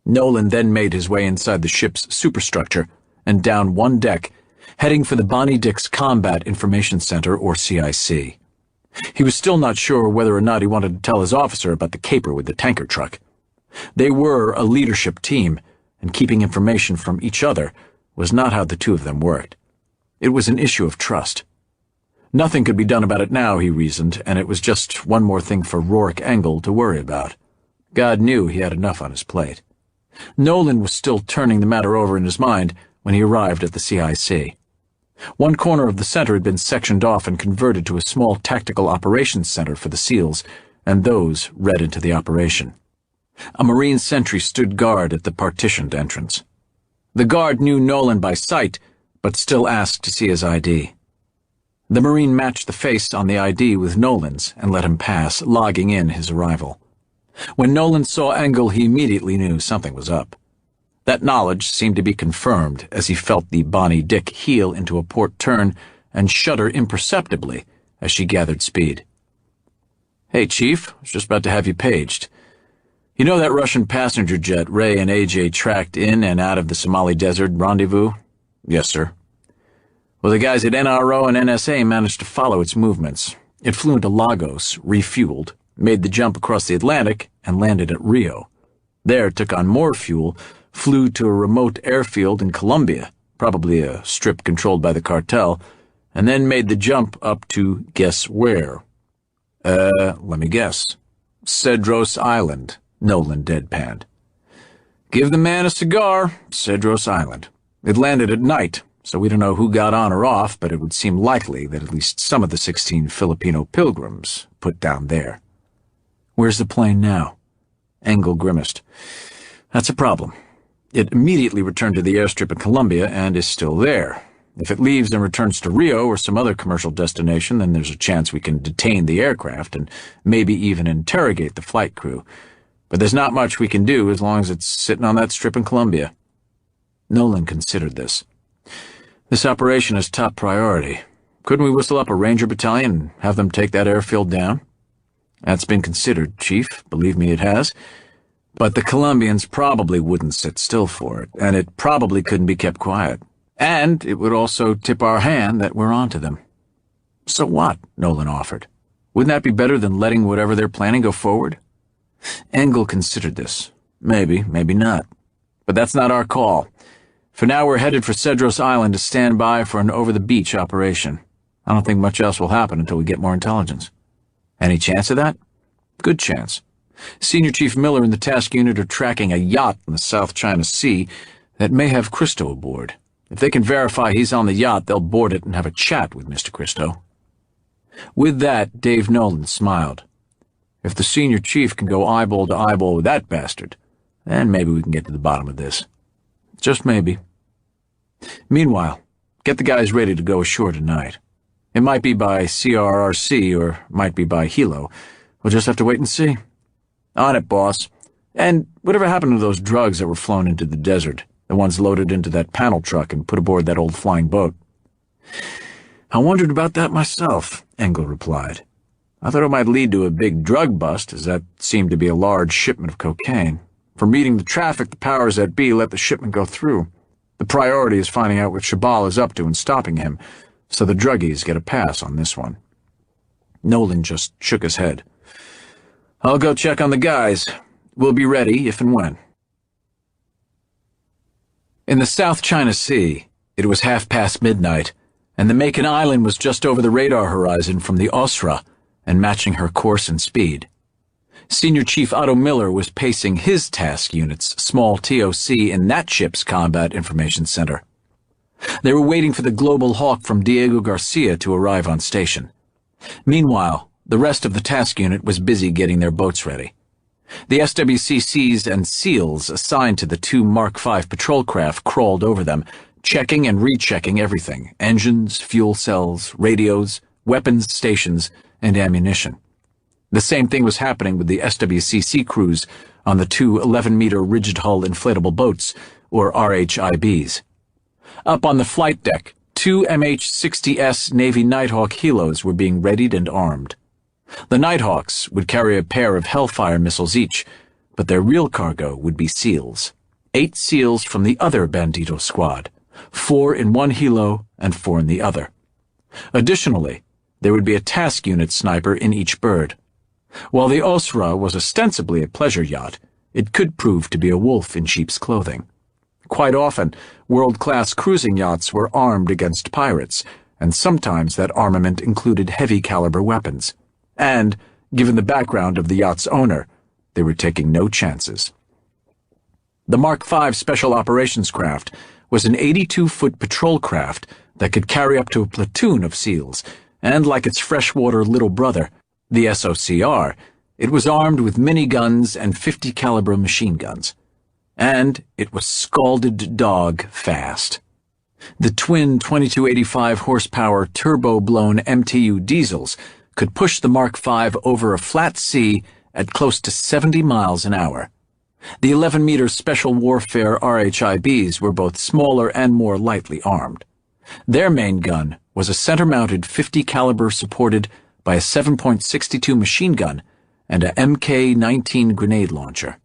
Nolan then made his way inside the ship's superstructure and down one deck, heading for the Bonnie Dix Combat Information Center, or CIC. He was still not sure whether or not he wanted to tell his officer about the caper with the tanker truck. They were a leadership team, and keeping information from each other was not how the two of them worked. It was an issue of trust. Nothing could be done about it now, he reasoned, and it was just one more thing for Rourke Engle to worry about. God knew he had enough on his plate. Nolan was still turning the matter over in his mind when he arrived at the CIC. One corner of the center had been sectioned off and converted to a small tactical operations center for the SEALs, and those read into the operation. A Marine sentry stood guard at the partitioned entrance. The guard knew Nolan by sight, but still asked to see his ID. The Marine matched the face on the ID with Nolan's and let him pass, logging in his arrival. When Nolan saw Engle, he immediately knew something was up. That knowledge seemed to be confirmed as he felt the Bonnie Dick heel into a port turn and shudder imperceptibly as she gathered speed. Hey, Chief, I was just about to have you paged. You know that Russian passenger jet Ray and AJ tracked in and out of the Somali desert rendezvous? Yes, sir. Well, the guys at NRO and NSA managed to follow its movements. It flew into Lagos, refueled, made the jump across the Atlantic, and landed at Rio. There, took on more fuel, flew to a remote airfield in Colombia, probably a strip controlled by the cartel, and then made the jump up to guess where. Let me guess. Cedros Island, Nolan deadpanned. Give the man a cigar, Cedros Island. It landed at night, so we don't know who got on or off, but it would seem likely that at least some of the 16 Filipino pilgrims put down there. Where's the plane now? Engle grimaced. That's a problem. It immediately returned to the airstrip in Colombia and is still there. If it leaves and returns to Rio or some other commercial destination, then there's a chance we can detain the aircraft and maybe even interrogate the flight crew. But there's not much we can do as long as it's sitting on that strip in Colombia. Nolan considered this. This operation is top priority. Couldn't we whistle up a Ranger battalion and have them take that airfield down? That's been considered, Chief. Believe me, it has. But the Colombians probably wouldn't sit still for it, and it probably couldn't be kept quiet. And it would also tip our hand that we're onto them. So what? Nolan offered. Wouldn't that be better than letting whatever they're planning go forward? Engle considered this. Maybe, maybe not. But that's not our call. For now, we're headed for Cedros Island to stand by for an over-the-beach operation. I don't think much else will happen until we get more intelligence. Any chance of that? Good chance. Senior Chief Miller and the task unit are tracking a yacht in the South China Sea that may have Christo aboard. If they can verify he's on the yacht, they'll board it and have a chat with Mr. Christo. With that, Dave Nolan smiled. If the Senior Chief can go eyeball to eyeball with that bastard, then maybe we can get to the bottom of this. Just maybe. Meanwhile, get the guys ready to go ashore tonight. It might be by CRRC or might be by Hilo. We'll just have to wait and see. On it, boss. And whatever happened to those drugs that were flown into the desert? the ones loaded into that panel truck and put aboard that old flying boat. I wondered about that myself, Engle replied. I thought it might lead to a big drug bust, as that seemed to be a large shipment of cocaine. For meeting the traffic, the powers that be let the shipment go through. The priority is finding out what Shabal is up to and stopping him, so the druggies get a pass on this one. Nolan just shook his head. I'll go check on the guys. We'll be ready if and when. In the South China Sea, it was midnight, and the Macon Island was just over the radar horizon from the Osra and matching her course and speed. Senior Chief Otto Miller was pacing his task unit's small TOC in that ship's Combat Information Center. They were waiting for the Global Hawk from Diego Garcia to arrive on station. Meanwhile, the rest of the task unit was busy getting their boats ready. The SWCCs and SEALs assigned to the 2 Mark V patrol craft crawled over them, checking and rechecking everything: engines, fuel cells, radios, weapons stations, and ammunition. The same thing was happening with the SWCC crews on the 2 11-meter rigid-hull inflatable boats, or RHIBs. Up on the flight deck, 2 MH-60S Navy Nighthawk Helos were being readied and armed. The Nighthawks would carry a pair of Hellfire missiles each, but their real cargo would be SEALs. 8 SEALs from the other Bandito squad, 4 in one helo and 4 in the other. Additionally, there would be a task unit sniper in each bird. While the Osra was ostensibly a pleasure yacht, it could prove to be a wolf in sheep's clothing. Quite often, world-class cruising yachts were armed against pirates, and sometimes that armament included heavy-caliber weapons. And, given the background of the yacht's owner, they were taking no chances. The Mark V Special Operations craft was an 82-foot patrol craft that could carry up to a platoon of SEALs, and like its freshwater little brother, the SOCR, it was armed with miniguns and 50-caliber machine guns. And it was scalded dog fast. The twin 2285 horsepower turbo-blown MTU diesels could push the Mark V over a flat sea at close to 70 miles an hour. The 11-meter Special Warfare RHIBs were both smaller and more lightly armed. Their main gun was a center-mounted 50-caliber supported by a 7.62 machine gun and a Mk-19 grenade launcher.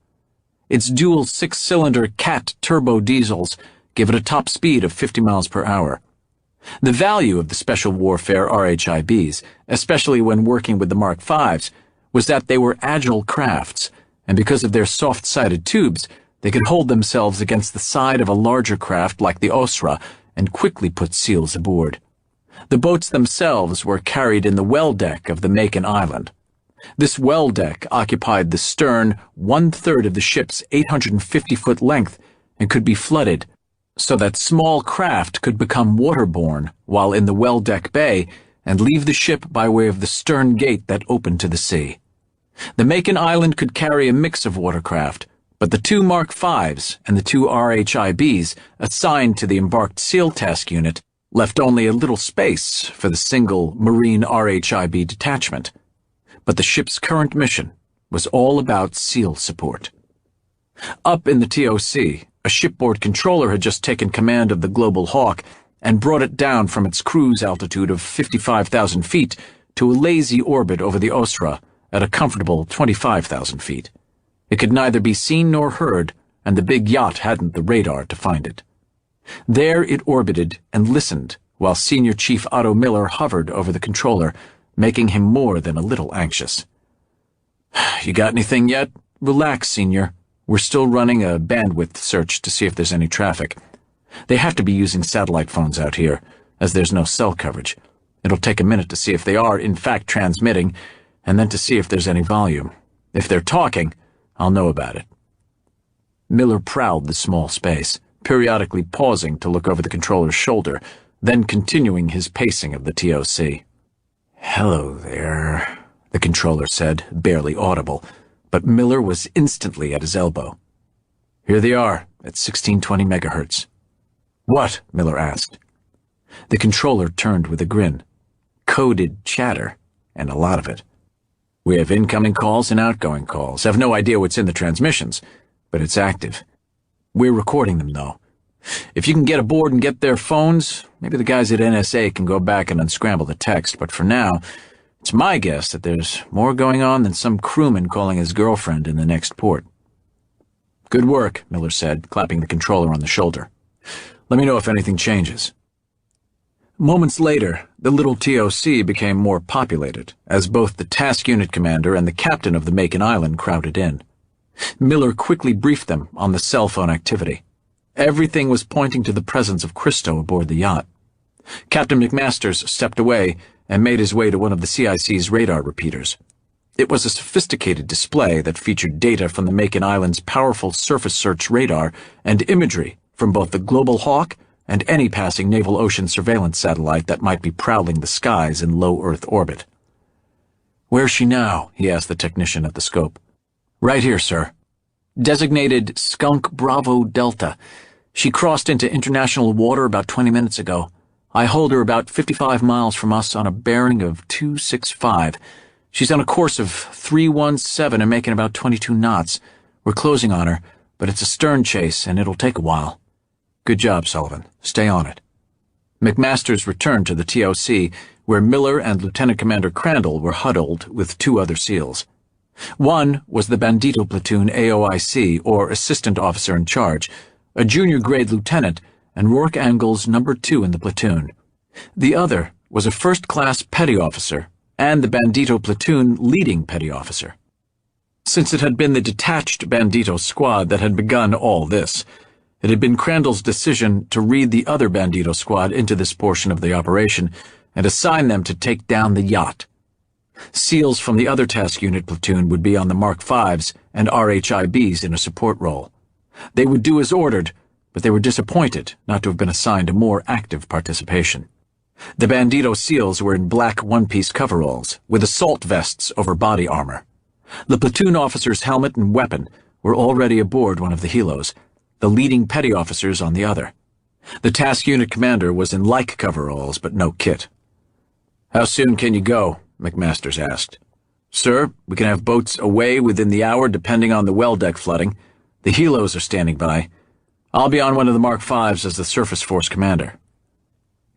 Its dual 6-cylinder CAT turbo diesels give it a top speed of 50 miles per hour. The value of the Special Warfare RHIBs, especially when working with the Mark Vs, was that they were agile crafts, and because of their soft-sided tubes, they could hold themselves against the side of a larger craft like the Osra and quickly put SEALs aboard. The boats themselves were carried in the well deck of the Macon Island. This well deck occupied the stern 1/3 of the ship's 850-foot length and could be flooded, so that small craft could become waterborne while in the well deck bay and leave the ship by way of the stern gate that opened to the sea. The Macon Island could carry a mix of watercraft, but the 2 Mark Vs and the 2 RHIBs assigned to the embarked SEAL task unit left only a little space for the single Marine RHIB detachment. But the ship's current mission was all about SEAL support. Up in the TOC, a shipboard controller had just taken command of the Global Hawk and brought it down from its cruise altitude of 55,000 feet to a lazy orbit over the Osra at a comfortable 25,000 feet. It could neither be seen nor heard, and the big yacht hadn't the radar to find it. There it orbited and listened while Senior Chief Otto Miller hovered over the controller, making him more than a little anxious. You got anything yet? Relax, Senior. We're still running a bandwidth search to see if there's any traffic. They have to be using satellite phones out here, as there's no cell coverage. It'll take a minute to see if they are, in fact, transmitting, and then to see if there's any volume. If they're talking, I'll know about it. Miller prowled the small space, periodically pausing to look over the controller's shoulder, then continuing his pacing of the TOC. Hello there, the controller said, barely audible, but Miller was instantly at his elbow. Here they are, at 1620 megahertz. What? Miller asked. The controller turned with a grin. Coded chatter, and a lot of it. We have incoming calls and outgoing calls. Have no idea what's in the transmissions, but it's active. We're recording them, though. If you can get aboard and get their phones, maybe the guys at NSA can go back and unscramble the text, but for now, it's my guess that there's more going on than some crewman calling his girlfriend in the next port. Good work, Miller said, clapping the controller on the shoulder. Let me know if anything changes. Moments later, the little TOC became more populated, as both the task unit commander and the captain of the Macon Island crowded in. Miller quickly briefed them on the cell phone activity. Everything was pointing to the presence of Christo aboard the yacht. Captain McMasters stepped away and made his way to one of the CIC's radar repeaters. It was a sophisticated display that featured data from the Macon Island's powerful surface search radar and imagery from both the Global Hawk and any passing naval ocean surveillance satellite that might be prowling the skies in low Earth orbit. "Where's she now?" he asked the technician at the scope. "Right here, sir. Designated Skunk Bravo Delta. She crossed into international water about 20 minutes ago. I hold her about 55 miles from us on a bearing of 265. She's on a course of 317 and making about 22 knots. We're closing on her, but it's a stern chase and it'll take a while." "Good job, Sullivan. Stay on it." McMasters returned to the TOC, where Miller and Lieutenant Commander Crandall were huddled with two other SEALs. One was the Bandito platoon AOIC, or Assistant Officer in Charge, a junior-grade lieutenant, and Rourke Engle's number 2 in the platoon. The other was a first-class petty officer and the Bandito platoon leading petty officer. Since it had been the detached Bandito squad that had begun all this, it had been Crandall's decision to read the other Bandito squad into this portion of the operation and assign them to take down the yacht. SEALs from the other task unit platoon would be on the Mark Vs and RHIBs in a support role. They would do as ordered, but they were disappointed not to have been assigned a more active participation. The Bandito SEALs were in black one-piece coveralls, with assault vests over body armor. The platoon officer's helmet and weapon were already aboard one of the helos, the leading petty officers on the other. The task unit commander was in like coveralls, but no kit. "How soon can you go?" McMasters asked. "Sir, we can have boats away within the hour depending on the well deck flooding. The helos are standing by. I'll be on one of the Mark Vs as the surface force commander."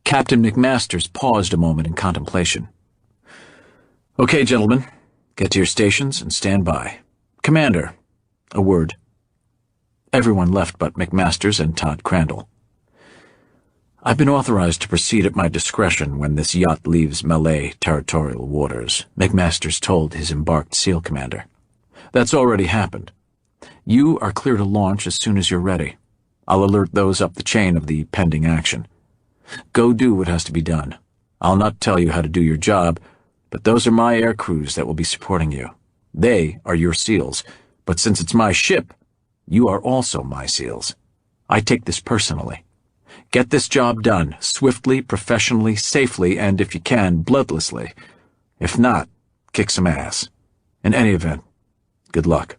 Captain McMasters paused a moment in contemplation. "Okay, gentlemen, get to your stations and stand by. Commander, a word." Everyone left but McMasters and Todd Crandall. "I've been authorized to proceed at my discretion when this yacht leaves Malay territorial waters," McMasters told his embarked SEAL commander. "That's already happened. You are clear to launch as soon as you're ready. I'll alert those up the chain of the pending action. Go do what has to be done. I'll not tell you how to do your job, but those are my air crews that will be supporting you. They are your SEALs, but since it's my ship, you are also my SEALs. I take this personally. Get this job done, swiftly, professionally, safely, and, if you can, bloodlessly. If not, kick some ass. In any event, good luck."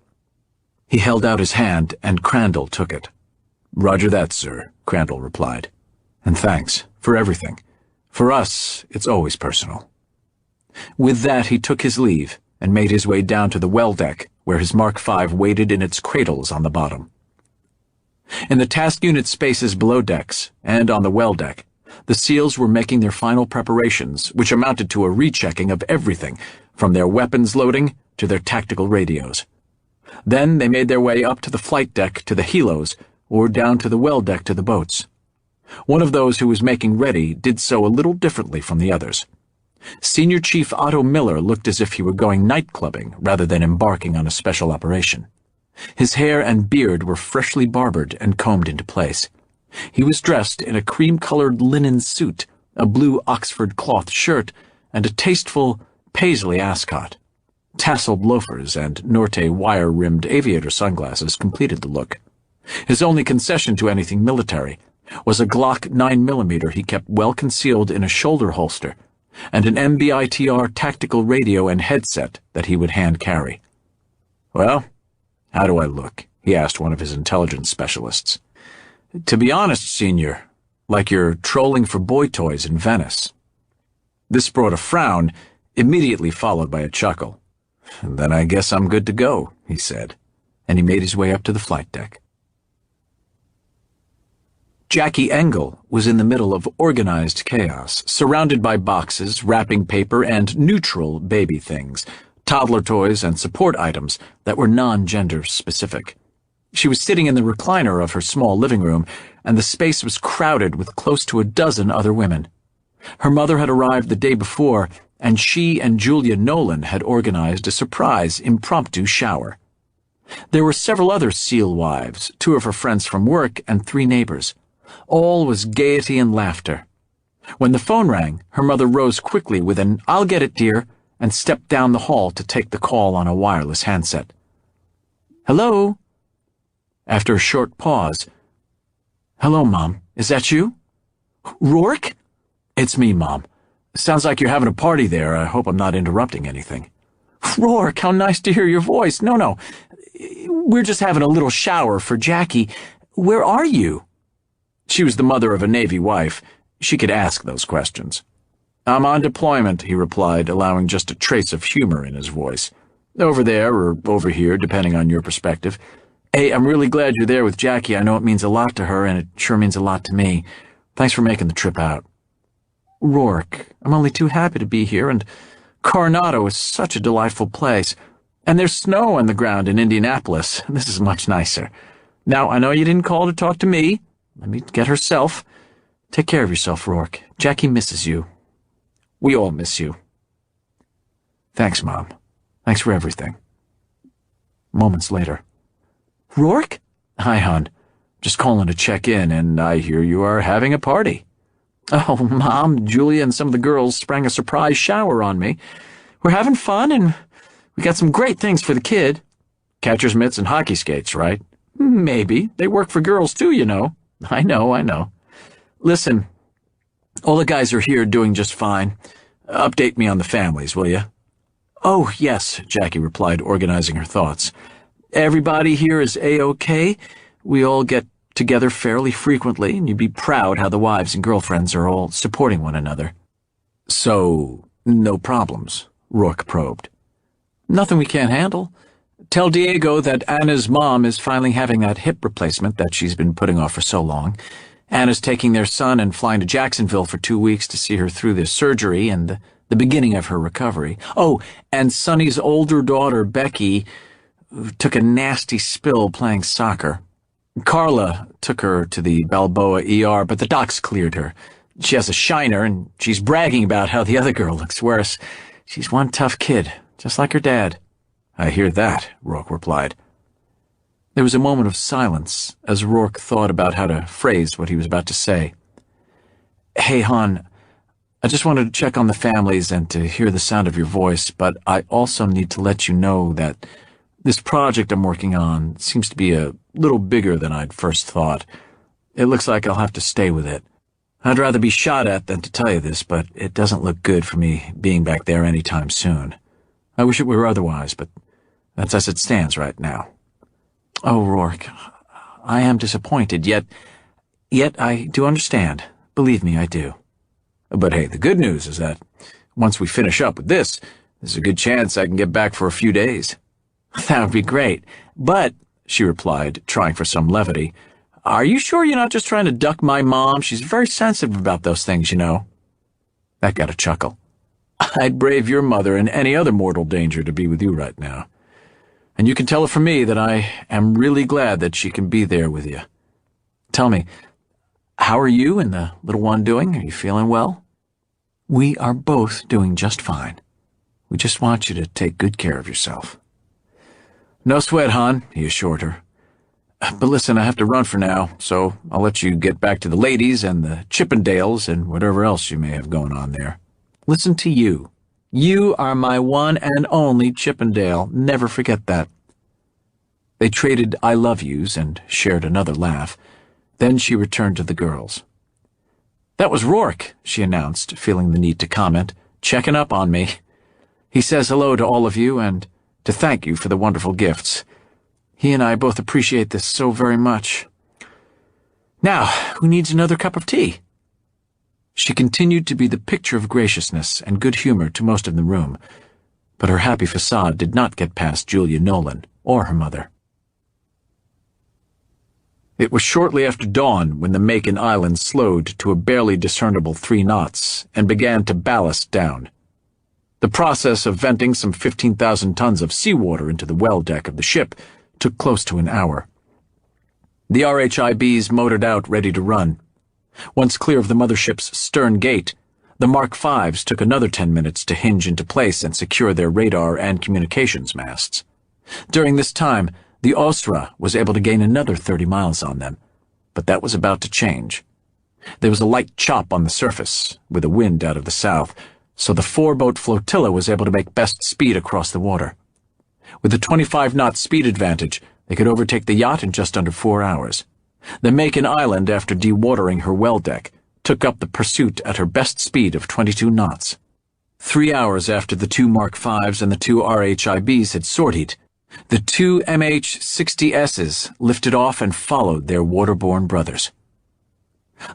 He held out his hand, and Crandall took it. "Roger that, sir," Crandall replied. "And thanks for everything. For us, it's always personal." With that, he took his leave and made his way down to the well deck, where his Mark V waited in its cradles on the bottom. In the task unit spaces below decks, and on the well deck, the SEALs were making their final preparations, which amounted to a rechecking of everything, from their weapons loading to their tactical radios. Then they made their way up to the flight deck to the helos, or down to the well deck to the boats. One of those who was making ready did so a little differently from the others. Senior Chief Otto Miller looked as if he were going night clubbing rather than embarking on a special operation. His hair and beard were freshly barbered and combed into place. He was dressed in a cream-colored linen suit, a blue Oxford cloth shirt, and a tasteful paisley ascot. Tasseled loafers and Norte wire-rimmed aviator sunglasses completed the look. His only concession to anything military was a Glock 9mm he kept well concealed in a shoulder holster, and an MBITR tactical radio and headset that he would hand carry. "Well, how do I look?" he asked one of his intelligence specialists. "To be honest, Senior, like you're trolling for boy toys in Venice." This brought a frown, immediately followed by a chuckle. "Then I guess I'm good to go," he said, and he made his way up to the flight deck. Jackie Engle was in the middle of organized chaos, surrounded by boxes, wrapping paper, and neutral baby things, toddler toys and support items that were non-gender specific. She was sitting in the recliner of her small living room, and the space was crowded with close to a dozen other women. Her mother had arrived the day before, and she and Julia Nolan had organized a surprise impromptu shower. There were several other SEAL wives, 2 of her friends from work, and 3 neighbors. All was gaiety and laughter. When the phone rang, her mother rose quickly with an "I'll get it, dear," and stepped down the hall to take the call on a wireless handset. "Hello?" After a short pause, "Hello, Mom. Is that you?" "Rourke?" "It's me, Mom. Sounds like you're having a party there. I hope I'm not interrupting anything." "Rourke, how nice to hear your voice. No. We're just having a little shower for Jackie. Where are you?" She was the mother of a Navy wife. She could ask those questions. "I'm on deployment," he replied, allowing just a trace of humor in his voice. "Over there or over here, depending on your perspective. Hey, I'm really glad you're there with Jackie. I know it means a lot to her, and it sure means a lot to me. Thanks for making the trip out." "Rourke, I'm only too happy to be here, and Coronado is such a delightful place. And there's snow on the ground in Indianapolis. This is much nicer. Now, I know you didn't call to talk to me. Let me get herself. Take care of yourself, Rourke. Jackie misses you. We all miss you." "Thanks, Mom. Thanks for everything." Moments later. "Rourke?" "Hi, hon. Just calling to check in, and I hear you are having a party." "Oh, Mom, Julia and some of the girls sprang a surprise shower on me. We're having fun, and we got some great things for the kid." "Catcher's mitts and hockey skates, right?" "Maybe. They work for girls, too, you know." I know. "Listen, all the guys are here doing just fine. Update me on the families, will you?" "Oh, yes," Jackie replied, organizing her thoughts. "Everybody here is A-OK. We all get together fairly frequently, and you'd be proud how the wives and girlfriends are all supporting one another." "So, no problems?" Rourke probed. "Nothing we can't handle. Tell Diego that Anna's mom is finally having that hip replacement that she's been putting off for so long. Anna's taking their son and flying to Jacksonville for 2 weeks to see her through the surgery and the beginning of her recovery. Oh, and Sonny's older daughter, Becky, took a nasty spill playing soccer. Carla took her to the Balboa ER, but the docs cleared her. She has a shiner, and she's bragging about how the other girl looks worse. She's one tough kid, just like her dad." "I hear that," Rourke replied. There was a moment of silence as Rourke thought about how to phrase what he was about to say. "Hey, hon, I just wanted to check on the families and to hear the sound of your voice, but I also need to let you know that this project I'm working on seems to be a little bigger than I'd first thought. It looks like I'll have to stay with it. I'd rather be shot at than to tell you this, but it doesn't look good for me being back there anytime soon. I wish it were otherwise, but that's as it stands right now." "Oh, Rourke, I am disappointed, yet I do understand. Believe me, I do." "But hey, the good news is that once we finish up with this, there's a good chance I can get back for a few days." "That would be great. But," she replied, trying for some levity, "are you sure you're not just trying to duck my mom? She's very sensitive about those things, you know." That got a chuckle. "I'd brave your mother and any other mortal danger to be with you right now. And you can tell her from me that I am really glad that she can be there with you. Tell me, how are you and the little one doing? Are you feeling well?" "We are both doing just fine. We just want you to take good care of yourself." "No sweat, hon," he assured her. "But listen, I have to run for now, so I'll let you get back to the ladies and the Chippendales and whatever else you may have going on there. Listen to you. You are my one and only Chippendale. Never forget that." They traded I love yous and shared another laugh. Then she returned to the girls. "That was Rourke," she announced, feeling the need to comment, "checking up on me. He says hello to all of you and to thank you for the wonderful gifts. He and I both appreciate this so very much. Now, who needs another cup of tea?" She continued to be the picture of graciousness and good humor to most of the room, but her happy facade did not get past Julia Nolan or her mother. It was shortly after dawn when the Macon Island slowed to a barely discernible 3 knots and began to ballast down. The process of venting some 15,000 tons of seawater into the well deck of the ship took close to an hour. The RHIBs motored out ready to run. Once clear of the mothership's stern gate, the Mark Vs took another 10 minutes to hinge into place and secure their radar and communications masts. During this time, the Osra was able to gain another 30 miles on them, but that was about to change. There was a light chop on the surface, with a wind out of the south, so the 4-boat flotilla was able to make best speed across the water. With a 25-knot speed advantage, they could overtake the yacht in just under 4 hours. The Macon Island, after dewatering her well deck, took up the pursuit at her best speed of 22 knots. 3 hours after the 2 Mark Vs and the 2 RHIBs had sortied, the 2 MH-60Ss lifted off and followed their waterborne brothers.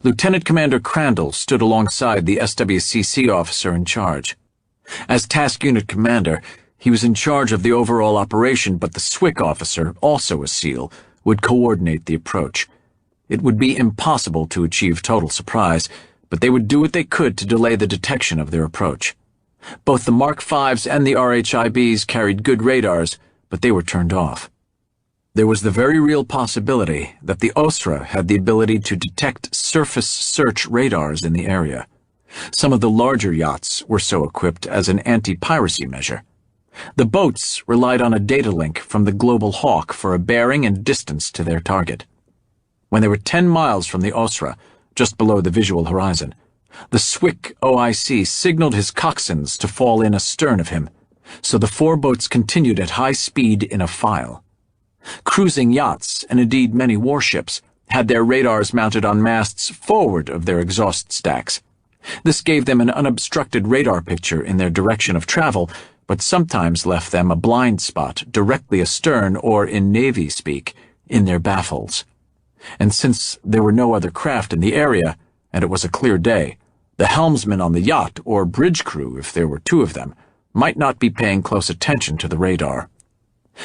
Lieutenant Commander Crandall stood alongside the SWCC officer in charge. As task unit commander, he was in charge of the overall operation, but the SWCC officer, also a SEAL, would coordinate the approach. It would be impossible to achieve total surprise, but they would do what they could to delay the detection of their approach. Both the Mark Vs and the RHIBs carried good radars, but they were turned off. There was the very real possibility that the Osra had the ability to detect surface search radars in the area. Some of the larger yachts were so equipped as an anti-piracy measure. The boats relied on a data link from the Global Hawk for a bearing and distance to their target. When they were 10 miles from the Osra, just below the visual horizon, the SWCC OIC signaled his coxswains to fall in astern of him, so the 4 boats continued at high speed in a file. Cruising yachts, and indeed many warships, had their radars mounted on masts forward of their exhaust stacks. This gave them an unobstructed radar picture in their direction of travel, but sometimes left them a blind spot directly astern or, in Navy speak, in their baffles. And since there were no other craft in the area, and it was a clear day, the helmsman on the yacht, or bridge crew if there were 2 of them, might not be paying close attention to the radar.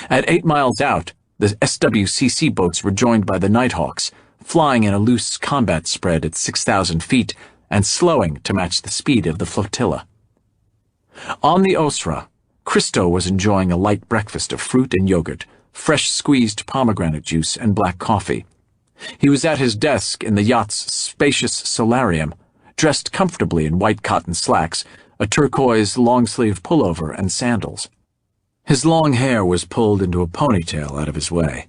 At 8 miles out, the SWCC boats were joined by the Nighthawks, flying in a loose combat spread at 6,000 feet and slowing to match the speed of the flotilla. On the Osra, Christo was enjoying a light breakfast of fruit and yogurt, fresh squeezed pomegranate juice, and black coffee. He was at his desk in the yacht's spacious solarium, dressed comfortably in white cotton slacks, a turquoise long-sleeve pullover, and sandals. His long hair was pulled into a ponytail out of his way.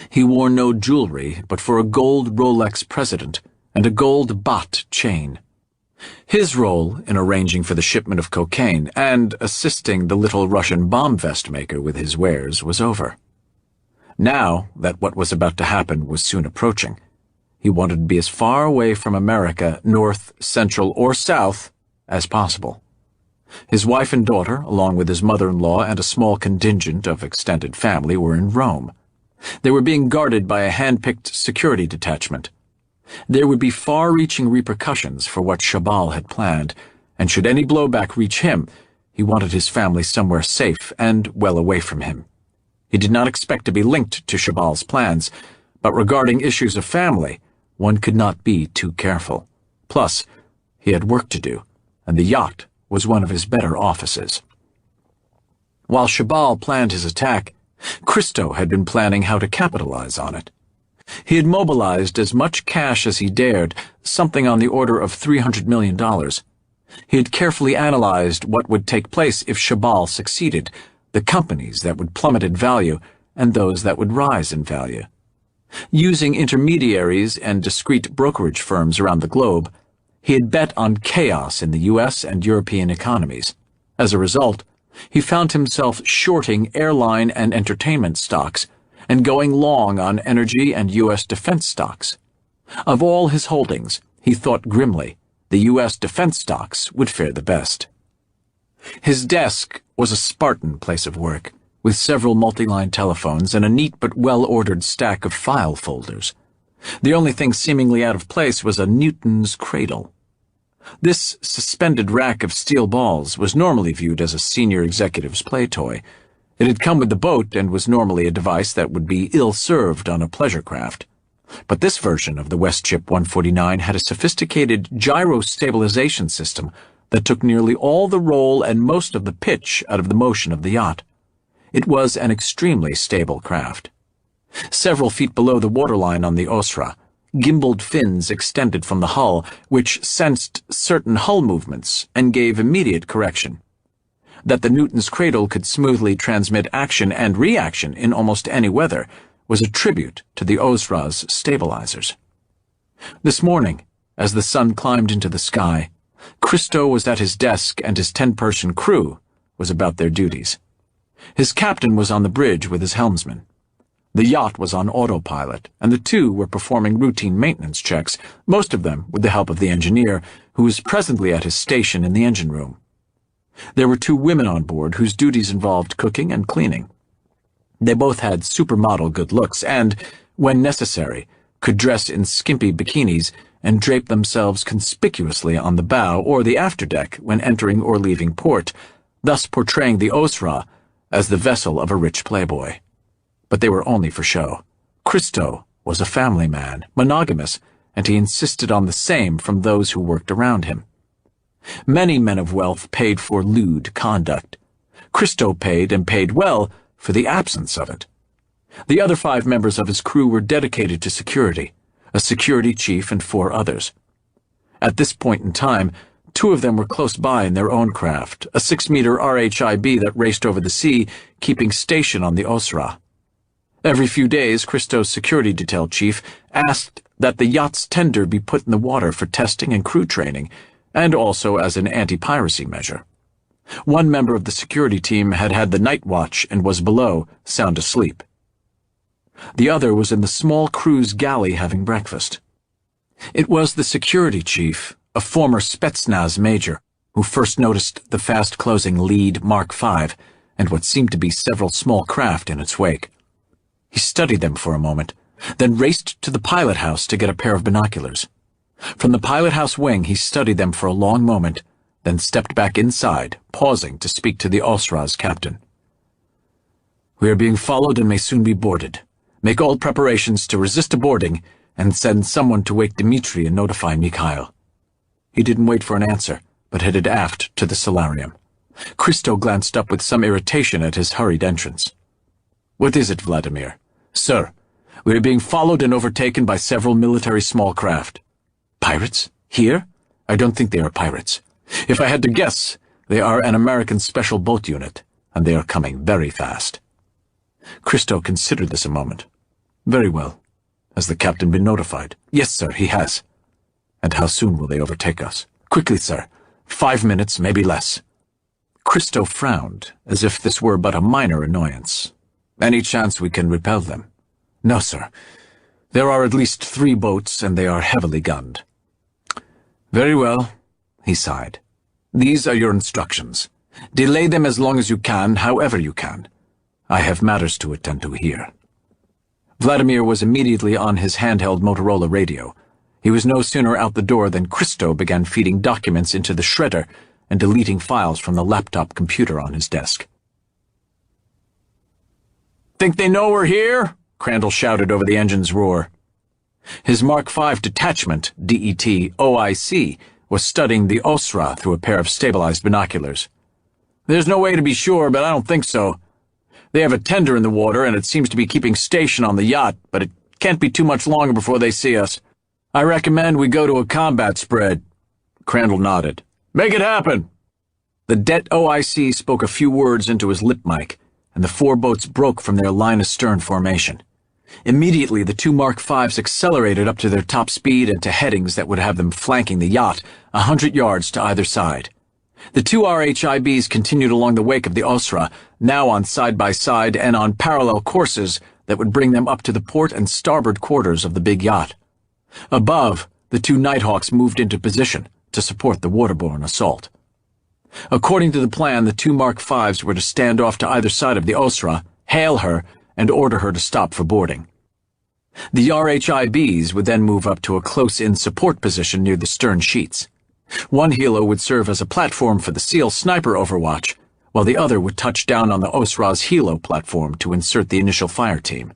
He wore no jewelry but for a gold Rolex President and a gold Bat chain. His role in arranging for the shipment of cocaine and assisting the little Russian bomb vest maker with his wares was over. Now that what was about to happen was soon approaching, he wanted to be as far away from America, north, central, or south, as possible. His wife and daughter, along with his mother-in-law and a small contingent of extended family, were in Rome. They were being guarded by a hand-picked security detachment. There would be far-reaching repercussions for what Shabal had planned, and should any blowback reach him, he wanted his family somewhere safe and well away from him. He did not expect to be linked to Shabal's plans, but regarding issues of family, one could not be too careful. Plus, he had work to do, and the yacht was one of his better offices. While Shabal planned his attack, Christo had been planning how to capitalize on it. He had mobilized as much cash as he dared, something on the order of $300 million. He had carefully analyzed what would take place if Shabal succeeded, the companies that would plummet in value and those that would rise in value. Using intermediaries and discreet brokerage firms around the globe, he had bet on chaos in the U.S. and European economies. As a result, he found himself shorting airline and entertainment stocks and going long on energy and U.S. defense stocks. Of all his holdings, he thought grimly, the U.S. defense stocks would fare the best. His desk was a Spartan place of work, with several multi-line telephones and a neat but well-ordered stack of file folders. The only thing seemingly out of place was a Newton's cradle. This suspended rack of steel balls was normally viewed as a senior executive's play toy. It had come with the boat and was normally a device that would be ill-served on a pleasure craft. But this version of the West Ship 149 had a sophisticated gyro stabilization system that took nearly all the roll and most of the pitch out of the motion of the yacht. It was an extremely stable craft. Several feet below the waterline on the Osra, gimbaled fins extended from the hull, which sensed certain hull movements and gave immediate correction. That the Newton's cradle could smoothly transmit action and reaction in almost any weather was a tribute to the Osra's stabilizers. This morning, as the sun climbed into the sky, Christo was at his desk and his 10-person crew was about their duties. His captain was on the bridge with his helmsman. The yacht was on autopilot, and the two were performing routine maintenance checks, most of them with the help of the engineer, who was presently at his station in the engine room. There were 2 women on board whose duties involved cooking and cleaning. They both had supermodel good looks and, when necessary, could dress in skimpy bikinis and drape themselves conspicuously on the bow or the afterdeck when entering or leaving port, thus portraying the Osra as the vessel of a rich playboy. But they were only for show. Christo was a family man, monogamous, and he insisted on the same from those who worked around him. Many men of wealth paid for lewd conduct. Christo paid, and paid well, for the absence of it. The other 5 members of his crew were dedicated to security, a security chief and 4 others. At this point in time, 2 of them were close by in their own craft, a 6-meter RHIB that raced over the sea, keeping station on the Osra. Every few days, Christo's security detail chief asked that the yacht's tender be put in the water for testing and crew training, and also as an anti-piracy measure. One member of the security team had had the night watch and was below, sound asleep. The other was in the small crew's galley having breakfast. It was the security chief, a former Spetsnaz major, who first noticed the fast-closing lead Mark V and what seemed to be several small craft in its wake. He studied them for a moment, then raced to the pilot house to get a pair of binoculars. From the pilot house wing he studied them for a long moment, then stepped back inside, pausing to speak to the Osra's captain. "We are being followed and may soon be boarded. Make all preparations to resist a boarding and send someone to wake Dmitri and notify Mikhail." He didn't wait for an answer, but headed aft to the solarium. Christo glanced up with some irritation at his hurried entrance. "What is it, Vladimir?" "Sir, we are being followed and overtaken by several military small craft." "Pirates? Here? I don't think they are pirates. If I had to guess, they are an American special boat unit, and they are coming very fast." Christo considered this a moment. "Very well. Has the captain been notified?" "Yes, sir, he has." "And how soon will they overtake us?" "Quickly, sir. 5 minutes, maybe less." Christo frowned, as if this were but a minor annoyance. "Any chance we can repel them?" "No, sir. There are at least 3 boats, and they are heavily gunned." "Very well," he sighed. "These are your instructions. Delay them as long as you can, however you can. I have matters to attend to here." Vladimir was immediately on his handheld Motorola radio. He was no sooner out the door than Christo began feeding documents into the shredder and deleting files from the laptop computer on his desk. "Think they know we're here?" Crandall shouted over the engine's roar. His Mark V detachment, DET OIC, was studying the Osra through a pair of stabilized binoculars. "There's no way to be sure, but I don't think so. They have a tender in the water, and it seems to be keeping station on the yacht, but it can't be too much longer before they see us. I recommend we go to a combat spread." Crandall nodded. "Make it happen." The Det OIC spoke a few words into his lip mic, and the 4 boats broke from their line astern formation. Immediately, the 2 Mark Vs accelerated up to their top speed and to headings that would have them flanking the yacht 100 yards to either side. The 2 RHIBs continued along the wake of the Osra, now on side-by-side and on parallel courses that would bring them up to the port and starboard quarters of the big yacht. Above, the 2 Nighthawks moved into position to support the waterborne assault. According to the plan, the 2 Mark Vs were to stand off to either side of the Osra, hail her, and order her to stop for boarding. The RHIBs would then move up to a close-in support position near the stern sheets. One helo would serve as a platform for the SEAL sniper overwatch, while the other would touch down on the Osra's helo platform to insert the initial fire team.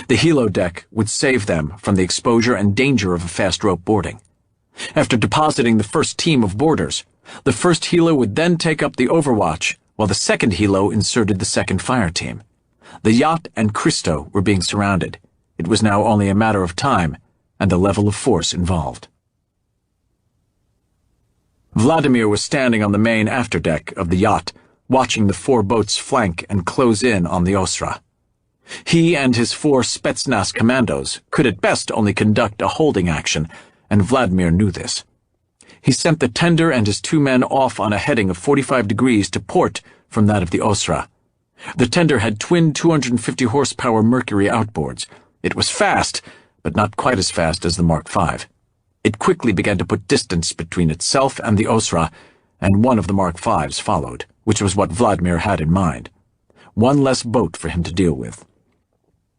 The helo deck would save them from the exposure and danger of a fast rope boarding. After depositing the first team of boarders, the first helo would then take up the overwatch, while the second helo inserted the second fire team. The yacht and Christo were being surrounded. It was now only a matter of time and the level of force involved. Vladimir was standing on the main afterdeck of the yacht, watching the 4 boats flank and close in on the Osra. He and his 4 Spetsnaz commandos could at best only conduct a holding action, and Vladimir knew this. He sent the tender and his 2 men off on a heading of 45 degrees to port from that of the Osra. The tender had twin 250 horsepower Mercury outboards. It was fast, but not quite as fast as the Mark V. It quickly began to put distance between itself and the Osra, and one of the Mark V's followed, which was what Vladimir had in mind. One less boat for him to deal with.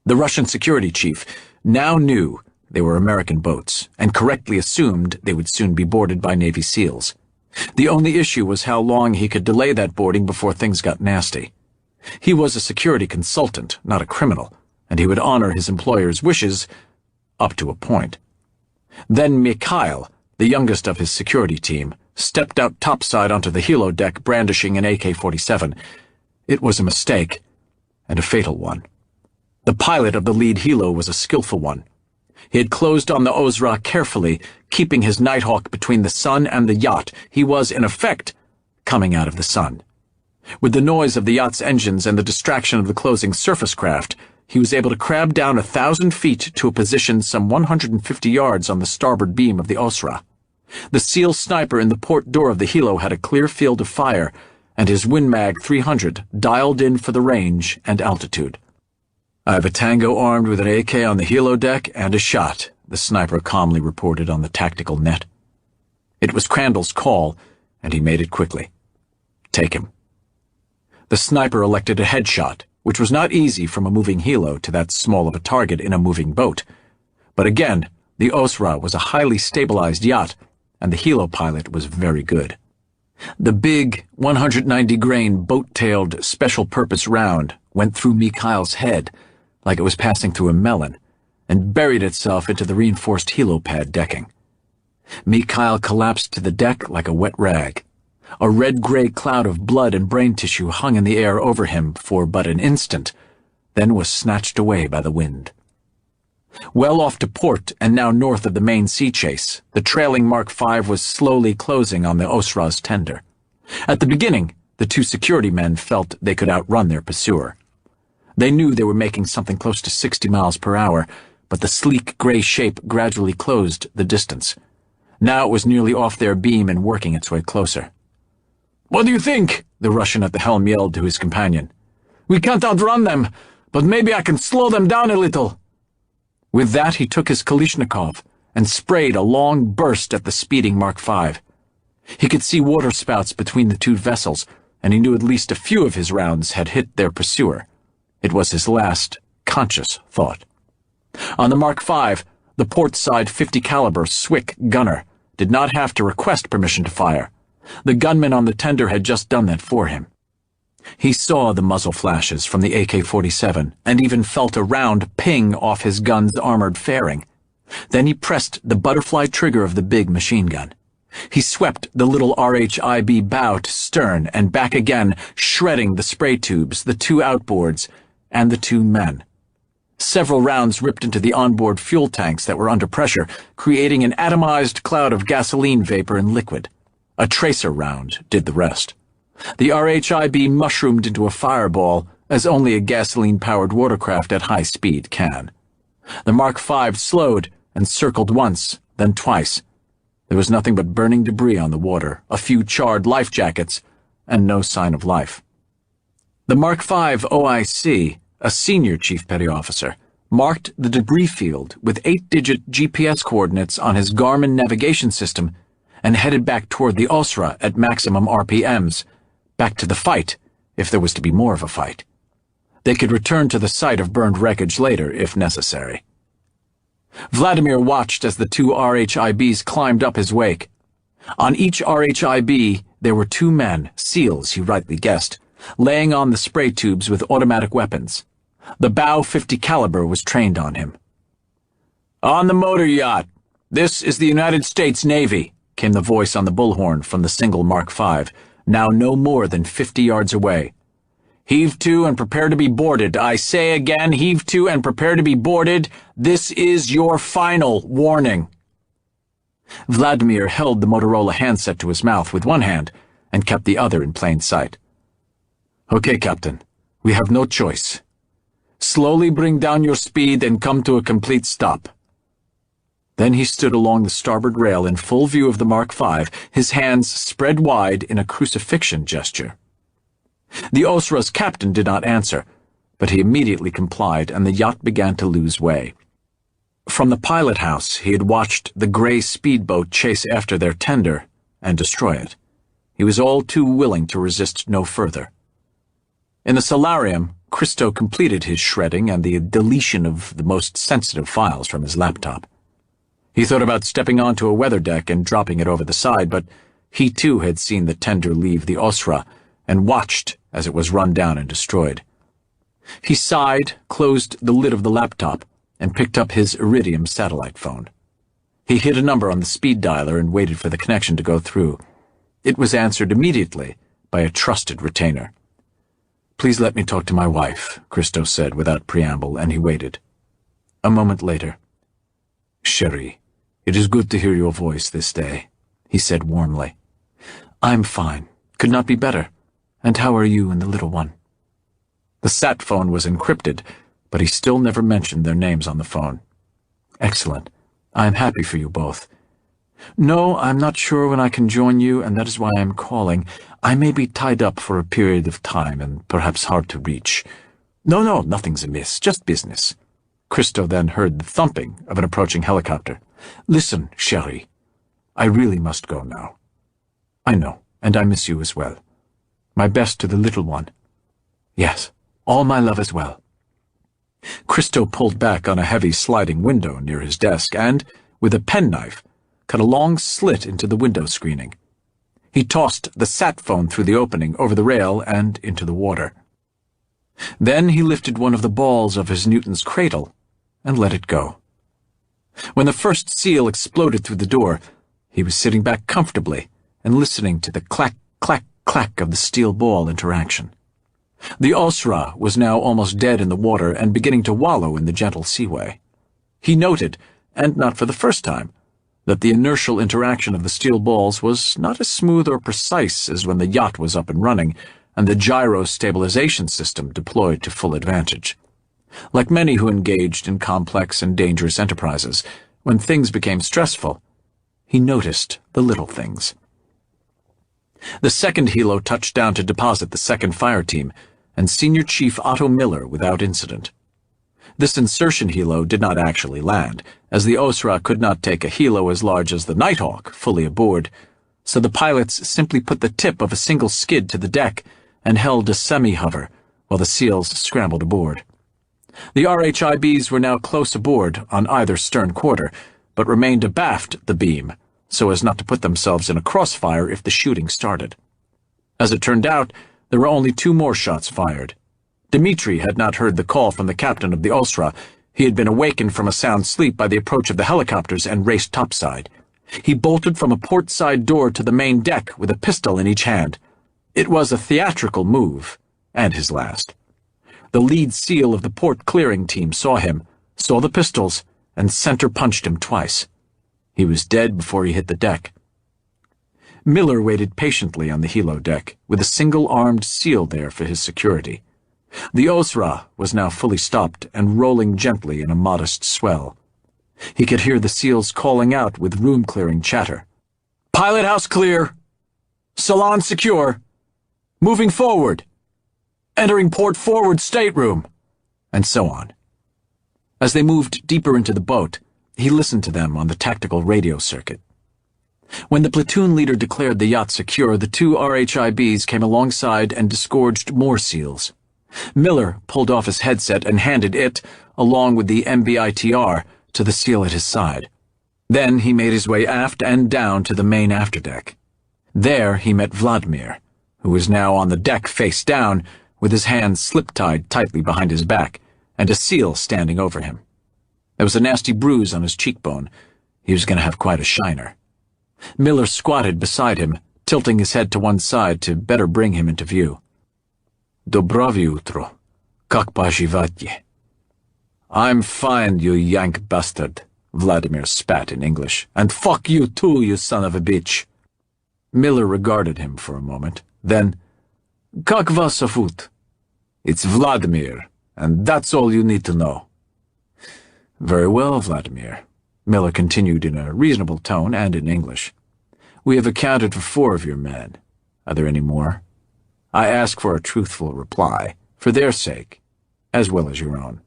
The Russian security chief now knew they were American boats, and correctly assumed they would soon be boarded by Navy SEALs. The only issue was how long he could delay that boarding before things got nasty. He was a security consultant, not a criminal, and he would honor his employer's wishes up to a point. Then Mikhail, the youngest of his security team, stepped out topside onto the helo deck brandishing an AK-47. It was a mistake, and a fatal one. The pilot of the lead helo was a skillful one. He had closed on the Osra carefully, keeping his Nighthawk between the sun and the yacht. He was, in effect, coming out of the sun. With the noise of the yacht's engines and the distraction of the closing surface craft, he was able to crab down 1,000 feet to a position some 150 yards on the starboard beam of the Osra. The SEAL sniper in the port door of the helo had a clear field of fire, and his WinMag 300 dialed in for the range and altitude. "I have a Tango armed with an AK on the helo deck and a shot," the sniper calmly reported on the tactical net. It was Crandall's call, and he made it quickly. "Take him." The sniper elected a headshot, which was not easy from a moving helo to that small of a target in a moving boat. But again, the Osra was a highly stabilized yacht, and the helo pilot was very good. The big, 190-grain boat-tailed special-purpose round went through Mikhail's head like it was passing through a melon, and buried itself into the reinforced helipad decking. Mikhail collapsed to the deck like a wet rag. A red-gray cloud of blood and brain tissue hung in the air over him for but an instant, then was snatched away by the wind. Well off to port and now north of the main sea chase, the trailing Mark V was slowly closing on the Osra's tender. At the beginning, the 2 security men felt they could outrun their pursuer. They knew they were making something close to 60 miles per hour, but the sleek gray shape gradually closed the distance. Now it was nearly off their beam and working its way closer. "What do you think?" the Russian at the helm yelled to his companion. "We can't outrun them, but maybe I can slow them down a little." With that he took his Kalashnikov and sprayed a long burst at the speeding Mark V. He could see water spouts between the 2 vessels, and he knew at least a few of his rounds had hit their pursuer. It was his last conscious thought. On the Mark V, the port-side 50 caliber Swick gunner did not have to request permission to fire. The gunman on the tender had just done that for him. He saw the muzzle flashes from the AK-47 and even felt a round ping off his gun's armored fairing. Then he pressed the butterfly trigger of the big machine gun. He swept the little RHIB bow to stern and back again, shredding the spray tubes, the 2 outboards, and the 2 men. Several rounds ripped into the onboard fuel tanks that were under pressure, creating an atomized cloud of gasoline vapor and liquid. A tracer round did the rest. The RHIB mushroomed into a fireball, as only a gasoline-powered watercraft at high speed can. The Mark V slowed and circled once, then twice. There was nothing but burning debris on the water, a few charred life jackets, and no sign of life. The Mark V OIC, a senior chief petty officer, marked the debris field with 8-digit GPS coordinates on his Garmin navigation system and headed back toward the Osra at maximum RPMs, back to the fight, if there was to be more of a fight. They could return to the site of burned wreckage later, if necessary. Vladimir watched as the 2 RHIBs climbed up his wake. On each RHIB, there were 2 men, SEALs he rightly guessed, laying on the spray tubes with automatic weapons. The bow .50 caliber was trained on him. "On the motor yacht. This is the United States Navy," came the voice on the bullhorn from the single Mark V, now no more than 50 yards away. "Heave to and prepare to be boarded. I say again, heave to and prepare to be boarded. This is your final warning." Vladimir held the Motorola handset to his mouth with one hand and kept the other in plain sight. "Okay, Captain. We have no choice. Slowly bring down your speed and come to a complete stop." Then he stood along the starboard rail in full view of the Mark V, his hands spread wide in a crucifixion gesture. The Osra's captain did not answer, but he immediately complied, and the yacht began to lose way. From the pilot house, he had watched the gray speedboat chase after their tender and destroy it. He was all too willing to resist no further. In the solarium, Christo completed his shredding and the deletion of the most sensitive files from his laptop. He thought about stepping onto a weather deck and dropping it over the side, but he too had seen the tender leave the Osra and watched as it was run down and destroyed. He sighed, closed the lid of the laptop, and picked up his Iridium satellite phone. He hit a number on the speed dialer and waited for the connection to go through. It was answered immediately by a trusted retainer. "Please let me talk to my wife," Christo said without preamble, and he waited. A moment later, "Cherie, it is good to hear your voice this day," he said warmly. "I'm fine. Could not be better. And how are you and the little one?" The sat phone was encrypted, but he still never mentioned their names on the phone. "Excellent. I am happy for you both. No, I'm not sure when I can join you, and that is why I am calling. I may be tied up for a period of time and perhaps hard to reach." No, nothing's amiss. Just business." Christo then heard the thumping of an approaching helicopter. "Listen, Cherie, I really must go now." "I know, and I miss you as well. My best to the little one." "Yes, all my love as well." Christo pulled back on a heavy sliding window near his desk and, with a penknife, cut a long slit into the window screening. He tossed the sat phone through the opening over the rail and into the water. Then he lifted one of the balls of his Newton's cradle and let it go. When the first seal exploded through the door, he was sitting back comfortably and listening to the clack, clack, clack of the steel ball interaction. The Osra was now almost dead in the water and beginning to wallow in the gentle seaway. He noted, and not for the first time, that the inertial interaction of the steel balls was not as smooth or precise as when the yacht was up and running and the gyro stabilization system deployed to full advantage. Like many who engaged in complex and dangerous enterprises, when things became stressful, he noticed the little things. The second helo touched down to deposit the second fire team, and Senior Chief Otto Miller without incident. This insertion helo did not actually land, as the Osra could not take a helo as large as the Nighthawk fully aboard, so the pilots simply put the tip of a single skid to the deck and held a semi-hover while the SEALs scrambled aboard. The RHIBs were now close aboard on either stern quarter, but remained abaft the beam, so as not to put themselves in a crossfire if the shooting started. As it turned out, there were only 2 more shots fired. Dmitri had not heard the call from the captain of the Osra. He had been awakened from a sound sleep by the approach of the helicopters and raced topside. He bolted from a port side door to the main deck with a pistol in each hand. It was a theatrical move, and his last. The lead SEAL of the port clearing team saw him, saw the pistols, and center-punched him twice. He was dead before he hit the deck. Miller waited patiently on the helo deck, with a single-armed SEAL there for his security. The Osra was now fully stopped and rolling gently in a modest swell. He could hear the SEALs calling out with room-clearing chatter. "Pilot house clear. Salon secure. Moving forward. Entering port forward stateroom," and so on. As they moved deeper into the boat, he listened to them on the tactical radio circuit. When the platoon leader declared the yacht secure, the 2 RHIBs came alongside and disgorged more SEALs. Miller pulled off his headset and handed it, along with the MBITR, to the SEAL at his side. Then he made his way aft and down to the main afterdeck. There he met Vladimir, who was now on the deck face down, with his hands slip-tied tightly behind his back, and a seal standing over him. There was a nasty bruise on his cheekbone. He was going to have quite a shiner. Miller squatted beside him, tilting his head to one side to better bring him into view. Dobrovi utro. Как поживаете? I'm fine, you Yank bastard, Vladimir spat in English. And fuck you too, you son of a bitch. Miller regarded him for a moment, then, Как вас зовут? It's Vladimir, and that's all you need to know. Very well, Vladimir, Miller continued in a reasonable tone and in English. We have accounted for 4 of your men. Are there any more? I ask for a truthful reply, for their sake, as well as your own.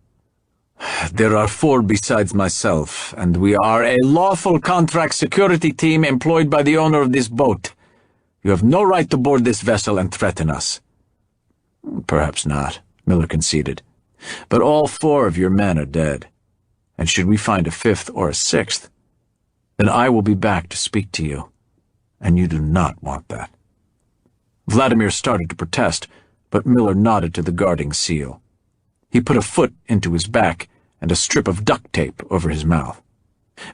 There are 4 besides myself, and we are a lawful contract security team employed by the owner of this boat. You have no right to board this vessel and threaten us. Perhaps not, Miller conceded. But all 4 of your men are dead. And should we find a 5th or a 6th, then I will be back to speak to you. And you do not want that. Vladimir started to protest, but Miller nodded to the guarding seal. He put a foot into his back and a strip of duct tape over his mouth.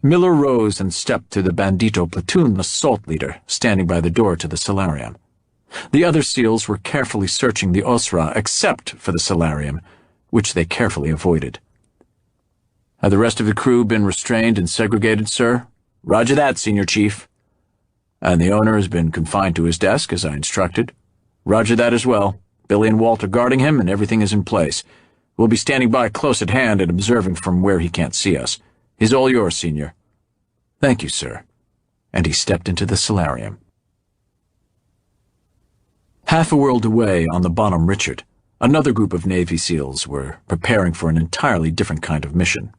Miller rose and stepped to the Bandito platoon assault leader, standing by the door to the solarium. The other SEALs were carefully searching the Osra except for the solarium, which they carefully avoided. Have the rest of the crew been restrained and segregated, sir? Roger that, Senior Chief. And the owner has been confined to his desk, as I instructed. Roger that as well. Billy and Walt are guarding him, and everything is in place. We'll be standing by close at hand and observing from where he can't see us. He's all yours, Senior. Thank you, sir. And he stepped into the solarium. Half a world away on the Bonhomme Richard, another group of Navy SEALs were preparing for an entirely different kind of mission.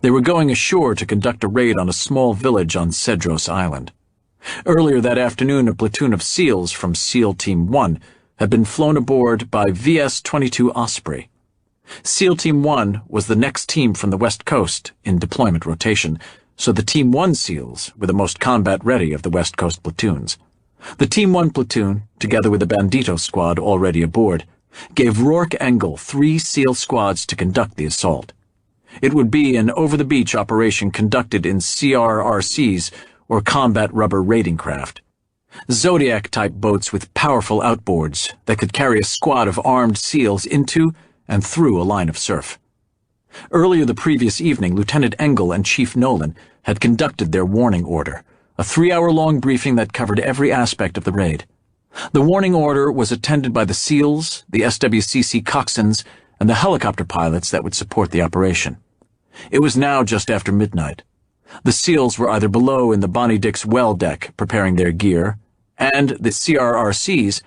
They were going ashore to conduct a raid on a small village on Cedros Island. Earlier that afternoon, a platoon of SEALs from SEAL Team 1 had been flown aboard by VS-22 Osprey. SEAL Team 1 was the next team from the West Coast in deployment rotation, so the Team 1 SEALs were the most combat-ready of the West Coast platoons. The Team 1 platoon, together with the Bandito squad already aboard, gave Rourke Engle 3 SEAL squads to conduct the assault. It would be an over-the-beach operation conducted in CRRCs, or combat rubber raiding craft. Zodiac-type boats with powerful outboards that could carry a squad of armed SEALs into and through a line of surf. Earlier the previous evening, Lieutenant Engle and Chief Nolan had conducted their warning order, a 3-hour-long briefing that covered every aspect of the raid. The warning order was attended by the SEALs, the SWCC coxswains, and the helicopter pilots that would support the operation. It was now just after midnight. The SEALs were either below in the Bonnie Dick's well deck preparing their gear, and the CRRCs,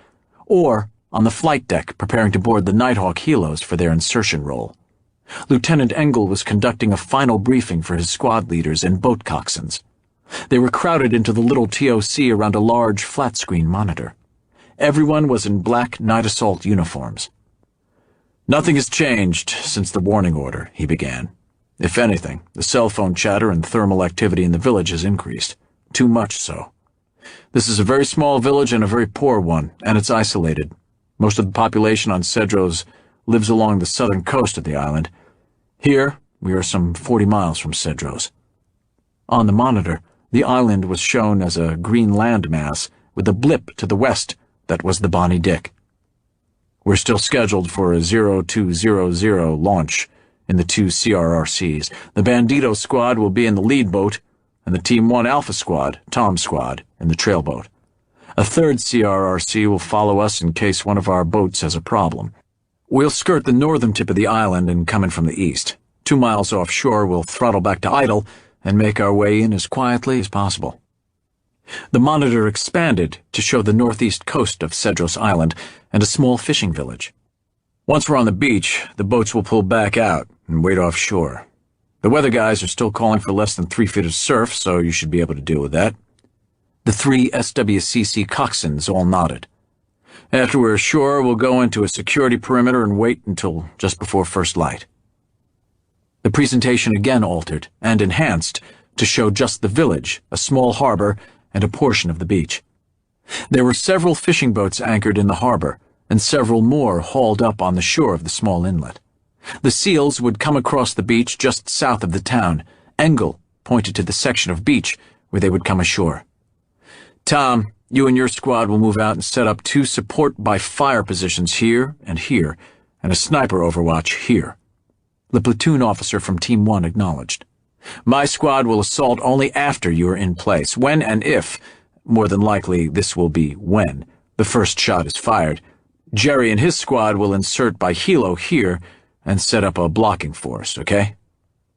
or on the flight deck preparing to board the Nighthawk helos for their insertion role. Lieutenant Engle was conducting a final briefing for his squad leaders and boat coxswains. They were crowded into the little TOC around a large flat-screen monitor. Everyone was in black night assault uniforms. Nothing has changed since the warning order, he began. If anything, the cell phone chatter and thermal activity in the village has increased. Too much so. This is a very small village and a very poor one, and it's isolated. Most of the population on Cedros lives along the southern coast of the island. Here, we are some 40 miles from Cedros. On the monitor, the island was shown as a green landmass with a blip to the west that was the Bonnie Dick. We're still scheduled for a 0200 launch in the 2 CRRCs. The Bandito squad will be in the lead boat, and the Team 1 Alpha squad, Tom squad, in the trail boat. A 3rd CRRC will follow us in case one of our boats has a problem. We'll skirt the northern tip of the island and come in from the east. 2 miles offshore, we'll throttle back to idle and make our way in as quietly as possible. The monitor expanded to show the northeast coast of Cedros Island and a small fishing village. Once we're on the beach, the boats will pull back out and wait offshore. The weather guys are still calling for less than 3 feet of surf, so you should be able to deal with that. The 3 SWCC coxswains all nodded. After we're ashore, we'll go into a security perimeter and wait until just before first light. The presentation again altered and enhanced to show just the village, a small harbor, and a portion of the beach. There were several fishing boats anchored in the harbor, and several more hauled up on the shore of the small inlet. The SEALs would come across the beach just south of the town. Engle pointed to the section of beach where they would come ashore. Tom, you and your squad will move out and set up 2 support by fire positions here, and a sniper overwatch here. The platoon officer from Team 1 acknowledged. My squad will assault only after you are in place. When and if, more than likely this will be when, the first shot is fired, Jerry and his squad will insert by helo here and set up a blocking force, okay?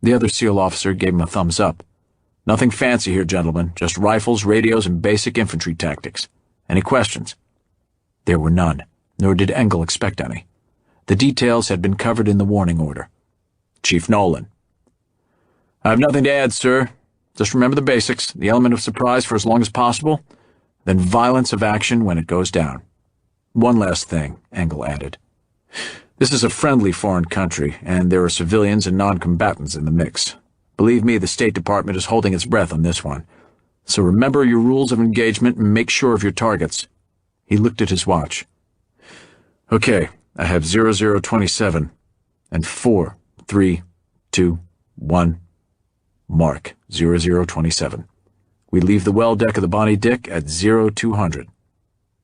The other SEAL officer gave him a thumbs up. Nothing fancy here, gentlemen. Just rifles, radios, and basic infantry tactics. Any questions? There were none, nor did Engle expect any. The details had been covered in the warning order. Chief Nolan. I have nothing to add, sir. Just remember the basics, the element of surprise for as long as possible, then violence of action when it goes down. One last thing, Engle added. This is a friendly foreign country, and there are civilians and non-combatants in the mix. Believe me, the State Department is holding its breath on this one. So remember your rules of engagement and make sure of your targets. He looked at his watch. Okay, I have 0027 and 4, 3, 2, 1. Mark 0027. We leave the well deck of the Bonnie Dick at 0200.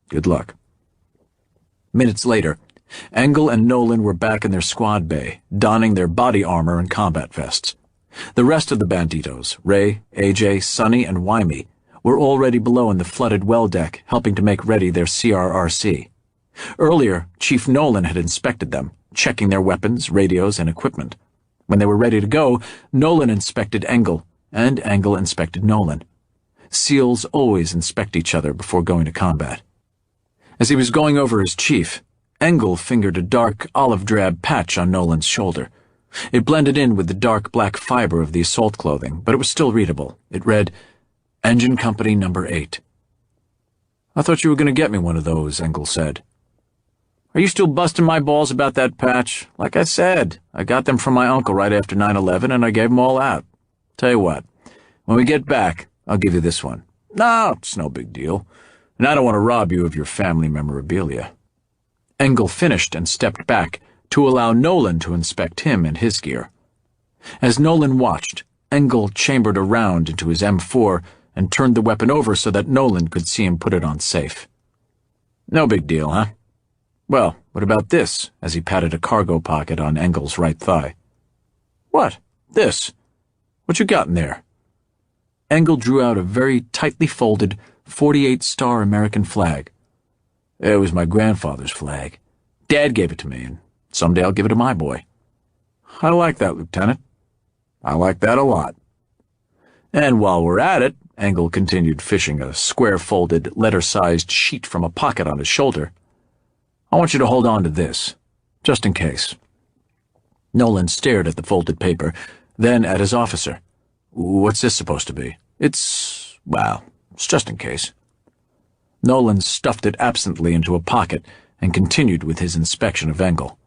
Good luck. Minutes later, Engle and Nolan were back in their squad bay, donning their body armor and combat vests. The rest of the Banditos, Ray, AJ, Sonny, and Wymie, were already below in the flooded well deck, helping to make ready their CRRC. Earlier, Chief Nolan had inspected them, checking their weapons, radios, and equipment. When they were ready to go, Nolan inspected Engle, and Engle inspected Nolan. SEALs always inspect each other before going to combat. As he was going over his chief, Engle fingered a dark olive-drab patch on Nolan's shoulder. It blended in with the dark black fiber of the assault clothing, but it was still readable. It read, Engine Company Number 8. I thought you were going to get me one of those, Engle said. Are you still busting my balls about that patch? Like I said, I got them from my uncle right after 9/11, and I gave them all out. Tell you what, when we get back, I'll give you this one. No, it's no big deal. And I don't want to rob you of your family memorabilia. Engle finished and stepped back to allow Nolan to inspect him and his gear. As Nolan watched, Engle chambered a round into his M4 and turned the weapon over so that Nolan could see him put it on safe. No big deal, huh? Well, what about this, as he patted a cargo pocket on Engle's right thigh? What? This? What you got in there? Engle drew out a very tightly folded 48-star American flag. It was my grandfather's flag. Dad gave it to me, and someday I'll give it to my boy. I like that, Lieutenant. I like that a lot. And while we're at it, Engle continued fishing a square-folded, letter-sized sheet from a pocket on his shoulder. I want you to hold on to this, just in case. Nolan stared at the folded paper, then at his officer. What's this supposed to be? It's just in case. Nolan stuffed it absently into a pocket and continued with his inspection of Engle.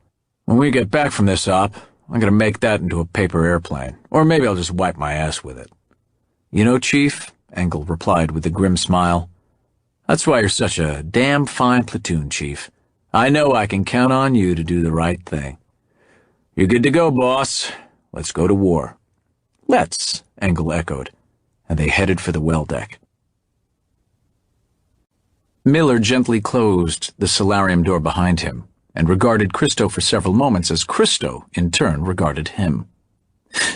When we get back from this op, I'm going to make that into a paper airplane, or maybe I'll just wipe my ass with it. You know, Chief, Engle replied with a grim smile, that's why you're such a damn fine platoon chief. I know I can count on you to do the right thing. You're good to go, boss. Let's go to war. Let's, Engle echoed, and they headed for the well deck. Miller gently closed the solarium door behind him and regarded Christo for several moments as Christo, in turn, regarded him.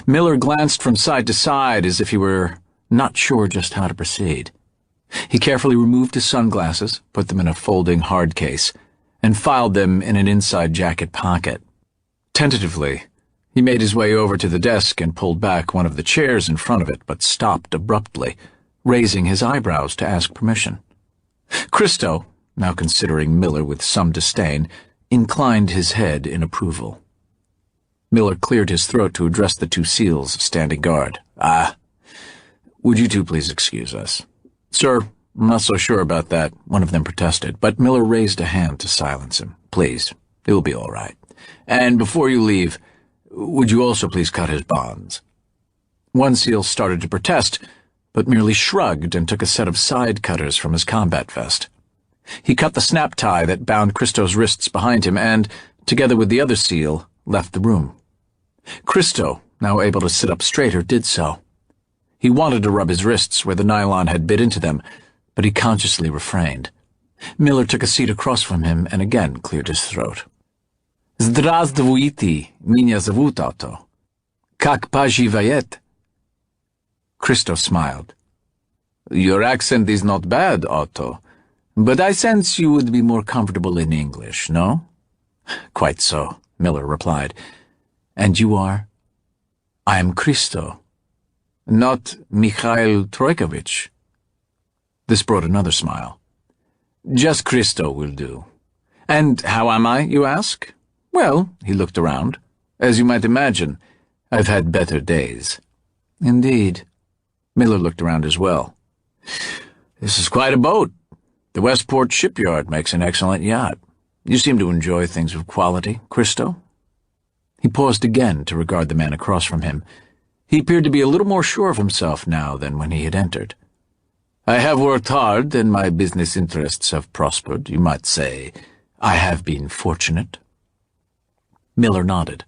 Miller glanced from side to side as if he were not sure just how to proceed. He carefully removed his sunglasses, put them in a folding hard case, and filed them in an inside jacket pocket. Tentatively, he made his way over to the desk and pulled back one of the chairs in front of it, but stopped abruptly, raising his eyebrows to ask permission. Christo, now considering Miller with some disdain, inclined his head in approval. Miller cleared his throat to address the 2 SEALs standing guard. Would you 2 please excuse us? Sir, I'm not so sure about that, one of them protested, but Miller raised a hand to silence him. Please, it will be all right. And before you leave, would you also please cut his bonds? One SEAL started to protest, but merely shrugged and took a set of side cutters from his combat vest. He cut the snap tie that bound Christo's wrists behind him and, together with the other SEAL, left the room. Christo, now able to sit up straighter, did so. He wanted to rub his wrists where the nylon had bit into them, but he consciously refrained. Miller took a seat across from him and again cleared his throat. Zdravstvuyte, меня зовут Otto. Как поживает? Christo smiled. Your accent is not bad, Otto, but I sense you would be more comfortable in English, no? Quite so, Miller replied. And you are? I am Christo, not Mikhail Troikovich. This brought another smile. Just Christo will do. And how am I, you ask? Well, he looked around. As you might imagine, I've had better days. Indeed. Miller looked around as well. This is quite a boat. The Westport shipyard makes an excellent yacht. You seem to enjoy things of quality, Christo. He paused again to regard the man across from him. He appeared to be a little more sure of himself now than when he had entered. I have worked hard, and my business interests have prospered. You might say I have been fortunate. Miller nodded.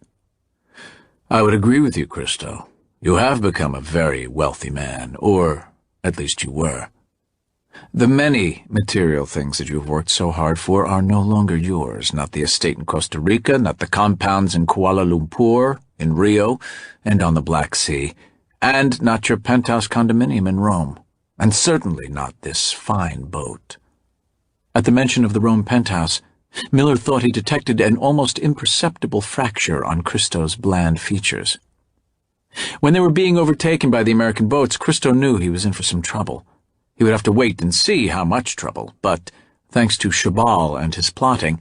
I would agree with you, Christo. You have become a very wealthy man, or at least you were. The many material things that you have worked so hard for are no longer yours, not the estate in Costa Rica, not the compounds in Kuala Lumpur, in Rio, and on the Black Sea, and not your penthouse condominium in Rome, and certainly not this fine boat. At the mention of the Rome penthouse, Miller thought he detected an almost imperceptible fracture on Christo's bland features. When they were being overtaken by the American boats, Christo knew he was in for some trouble. He would have to wait and see how much trouble, but, thanks to Shabal and his plotting,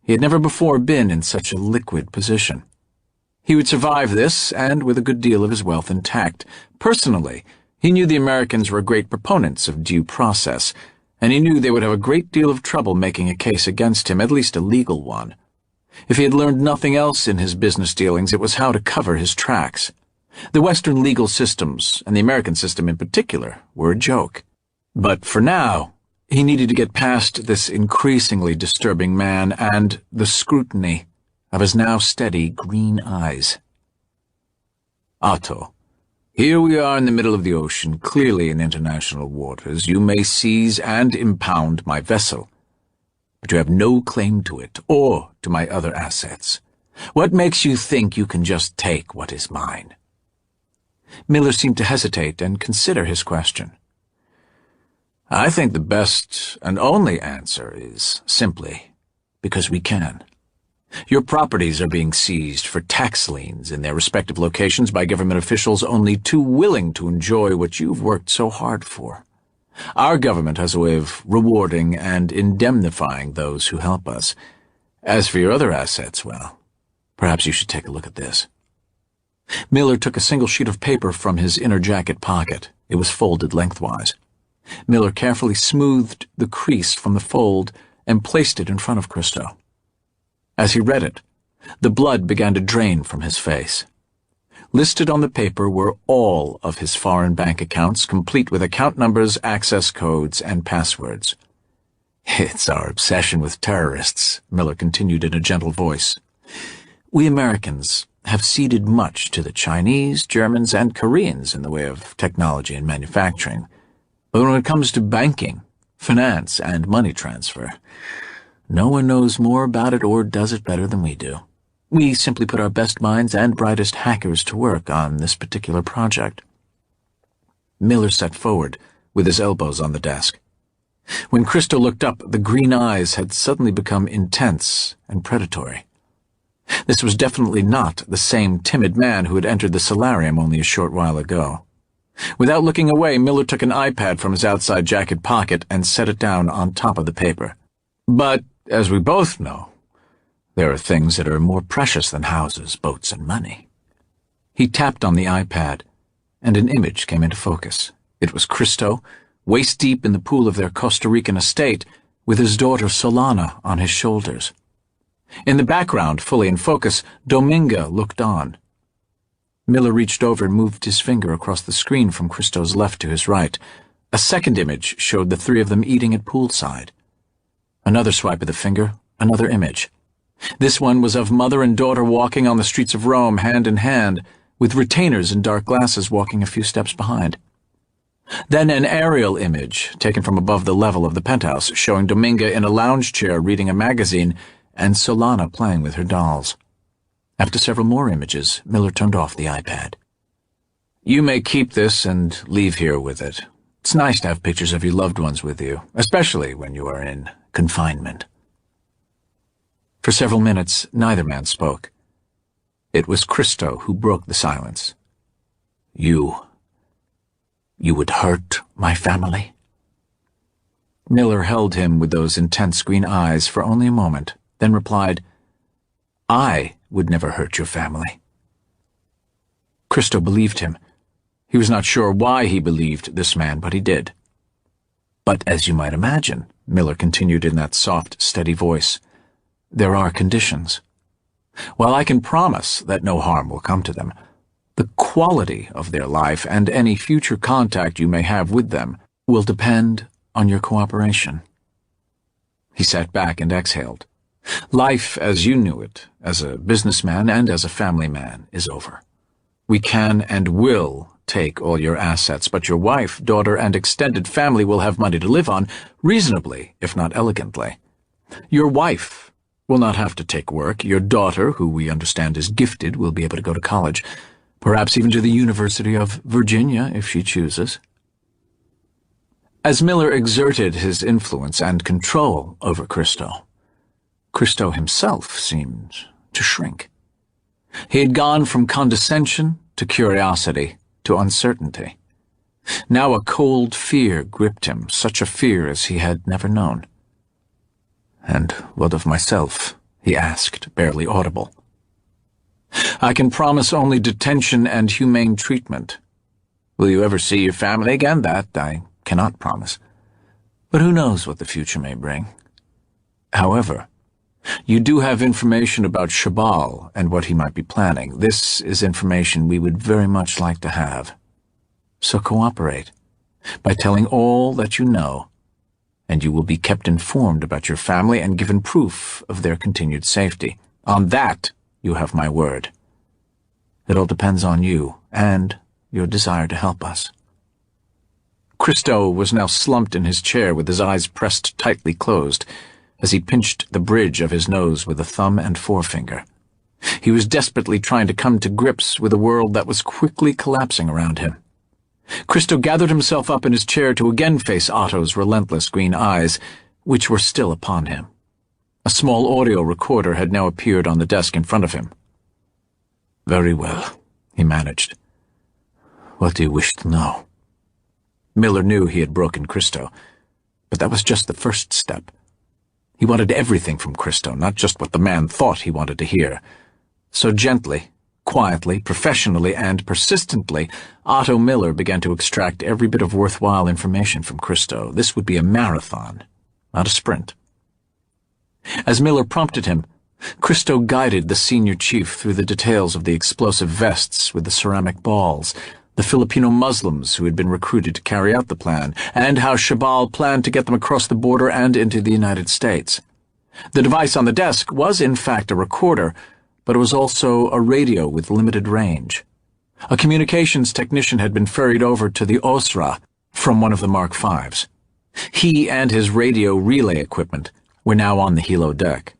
he had never before been in such a liquid position. He would survive this, and with a good deal of his wealth intact. Personally, he knew the Americans were great proponents of due process, and he knew they would have a great deal of trouble making a case against him, at least a legal one. If he had learned nothing else in his business dealings, it was how to cover his tracks. The Western legal systems, and the American system in particular, were a joke. But for now, he needed to get past this increasingly disturbing man and the scrutiny of his now steady green eyes. Otto, here we are in the middle of the ocean, clearly in international waters. You may seize and impound my vessel, but you have no claim to it or to my other assets. What makes you think you can just take what is mine? Miller seemed to hesitate and consider his question. I think the best and only answer is simply because we can. Your properties are being seized for tax liens in their respective locations by government officials only too willing to enjoy what you've worked so hard for. Our government has a way of rewarding and indemnifying those who help us. As for your other assets, well, perhaps you should take a look at this. Miller took a single sheet of paper from his inner jacket pocket. It was folded lengthwise. Miller carefully smoothed the crease from the fold and placed it in front of Christo. As he read it, the blood began to drain from his face. Listed on the paper were all of his foreign bank accounts, complete with account numbers, access codes, and passwords. It's our obsession with terrorists, Miller continued in a gentle voice. We Americans have ceded much to the Chinese, Germans, and Koreans in the way of technology and manufacturing. But when it comes to banking, finance, and money transfer, no one knows more about it or does it better than we do. We simply put our best minds and brightest hackers to work on this particular project. Miller sat forward, with his elbows on the desk. When Christo looked up, the green eyes had suddenly become intense and predatory. This was definitely not the same timid man who had entered the solarium only a short while ago. Without looking away, Miller took an iPad from his outside jacket pocket and set it down on top of the paper. But, as we both know, there are things that are more precious than houses, boats, and money. He tapped on the iPad, and an image came into focus. It was Christo, waist-deep in the pool of their Costa Rican estate, with his daughter Solana on his shoulders. In the background, fully in focus, Dominga looked on. Miller reached over and moved his finger across the screen from Christo's left to his right. A second image showed the three of them eating at poolside. Another swipe of the finger, another image. This one was of mother and daughter walking on the streets of Rome hand in hand, with retainers in dark glasses walking a few steps behind. Then an aerial image, taken from above the level of the penthouse, showing Dominga in a lounge chair reading a magazine and Solana playing with her dolls. After several more images, Miller turned off the iPad. "You may keep this and leave here with it. It's nice to have pictures of your loved ones with you, especially when you are in confinement." For several minutes, neither man spoke. It was Christo who broke the silence. You would hurt my family?" Miller held him with those intense green eyes for only a moment, then replied, "I would never hurt your family." Christo believed him. He was not sure why he believed this man, but he did. "But as you might imagine," Miller continued in that soft, steady voice, "there are conditions. While I can promise that no harm will come to them, the quality of their life and any future contact you may have with them will depend on your cooperation." He sat back and exhaled. Life as you knew it, as a businessman and as a family man, is over. We can and will take all your assets, but your wife, daughter, and extended family will have money to live on, reasonably, if not elegantly. Your wife will not have to take work. Your daughter, who we understand is gifted, will be able to go to college, perhaps even to the University of Virginia if she chooses. As Miller exerted his influence and control over Christo, Christo himself seemed to shrink. He had gone from condescension to curiosity to uncertainty. Now a cold fear gripped him, such a fear as he had never known. "And what of myself?" he asked, barely audible. "I can promise only detention and humane treatment. Will you ever see your family again? That I cannot promise. But who knows what the future may bring. However, you do have information about Shabal and what he might be planning. This is information we would very much like to have. So cooperate by telling all that you know, and you will be kept informed about your family and given proof of their continued safety. On that, you have my word. It all depends on you and your desire to help us." Christo was now slumped in his chair with his eyes pressed tightly closed, as he pinched the bridge of his nose with a thumb and forefinger. He was desperately trying to come to grips with a world that was quickly collapsing around him. Christo gathered himself up in his chair to again face Otto's relentless green eyes, which were still upon him. A small audio recorder had now appeared on the desk in front of him. "Very well," he managed. "What do you wish to know?" Miller knew he had broken Christo, but that was just the first step. He wanted everything from Christo, not just what the man thought he wanted to hear. So gently, quietly, professionally, and persistently, Otto Miller began to extract every bit of worthwhile information from Christo. This would be a marathon, not a sprint. As Miller prompted him, Christo guided the senior chief through the details of the explosive vests with the ceramic balls, the Filipino Muslims who had been recruited to carry out the plan, and how Shabal planned to get them across the border and into the United States. The device on the desk was in fact a recorder, but it was also a radio with limited range. A communications technician had been ferried over to the Osra from one of the Mark Vs. He and his radio relay equipment were now on the helo deck.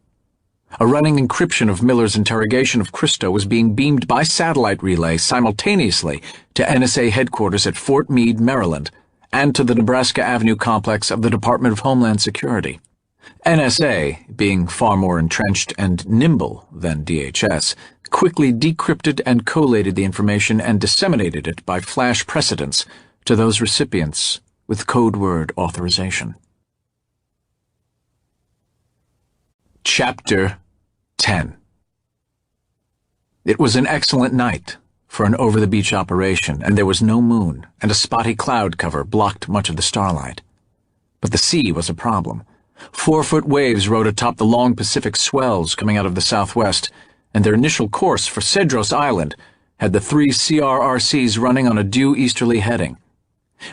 A running encryption of Miller's interrogation of Christo was being beamed by satellite relay simultaneously to NSA headquarters at Fort Meade, Maryland, and to the Nebraska Avenue complex of the Department of Homeland Security. NSA, being far more entrenched and nimble than DHS, quickly decrypted and collated the information and disseminated it by flash precedents to those recipients with code word authorization. Chapter 10. It was an excellent night for an over-the-beach operation, and there was no moon, and a spotty cloud cover blocked much of the starlight. But the sea was a problem. 4-foot waves rode atop the long Pacific swells coming out of the southwest, and their initial course for Cedros Island had the 3 CRRCs running on a due easterly heading.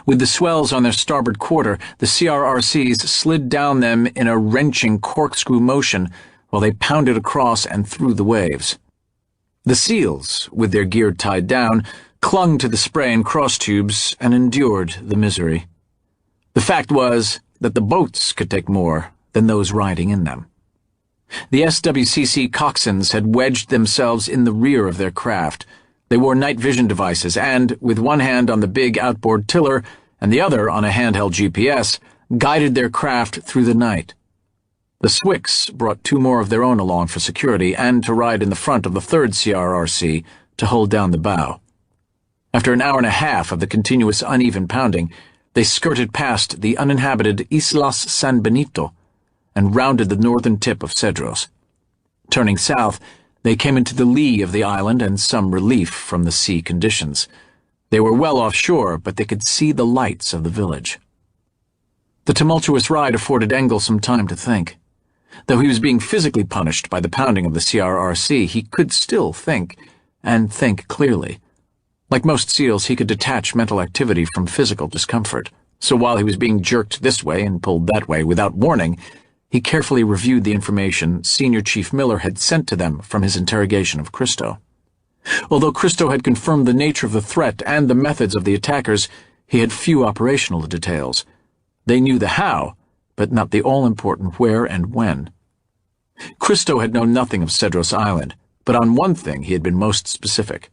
With the swells on their starboard quarter, the CRRCs slid down them in a wrenching corkscrew motion, while they pounded across and through the waves. The SEALs, with their gear tied down, clung to the spray and cross tubes and endured the misery. The fact was that the boats could take more than those riding in them. The SWCC coxswains had wedged themselves in the rear of their craft. They wore night vision devices and, with one hand on the big outboard tiller and the other on a handheld GPS, guided their craft through the night. The Swicks brought 2 more of their own along for security and to ride in the front of the 3rd CRRC to hold down the bow. After an hour and a half of the continuous uneven pounding, they skirted past the uninhabited Islas San Benito and rounded the northern tip of Cedros. Turning south, they came into the lee of the island and some relief from the sea conditions. They were well offshore, but they could see the lights of the village. The tumultuous ride afforded Engle some time to think. Though he was being physically punished by the pounding of the CRRC, he could still think, and think clearly. Like most SEALs, he could detach mental activity from physical discomfort, so while he was being jerked this way and pulled that way without warning, he carefully reviewed the information Senior Chief Miller had sent to them from his interrogation of Christo. Although Christo had confirmed the nature of the threat and the methods of the attackers, he had few operational details. They knew the how, but not the all-important where and when. Christo had known nothing of Cedros Island, but on one thing he had been most specific.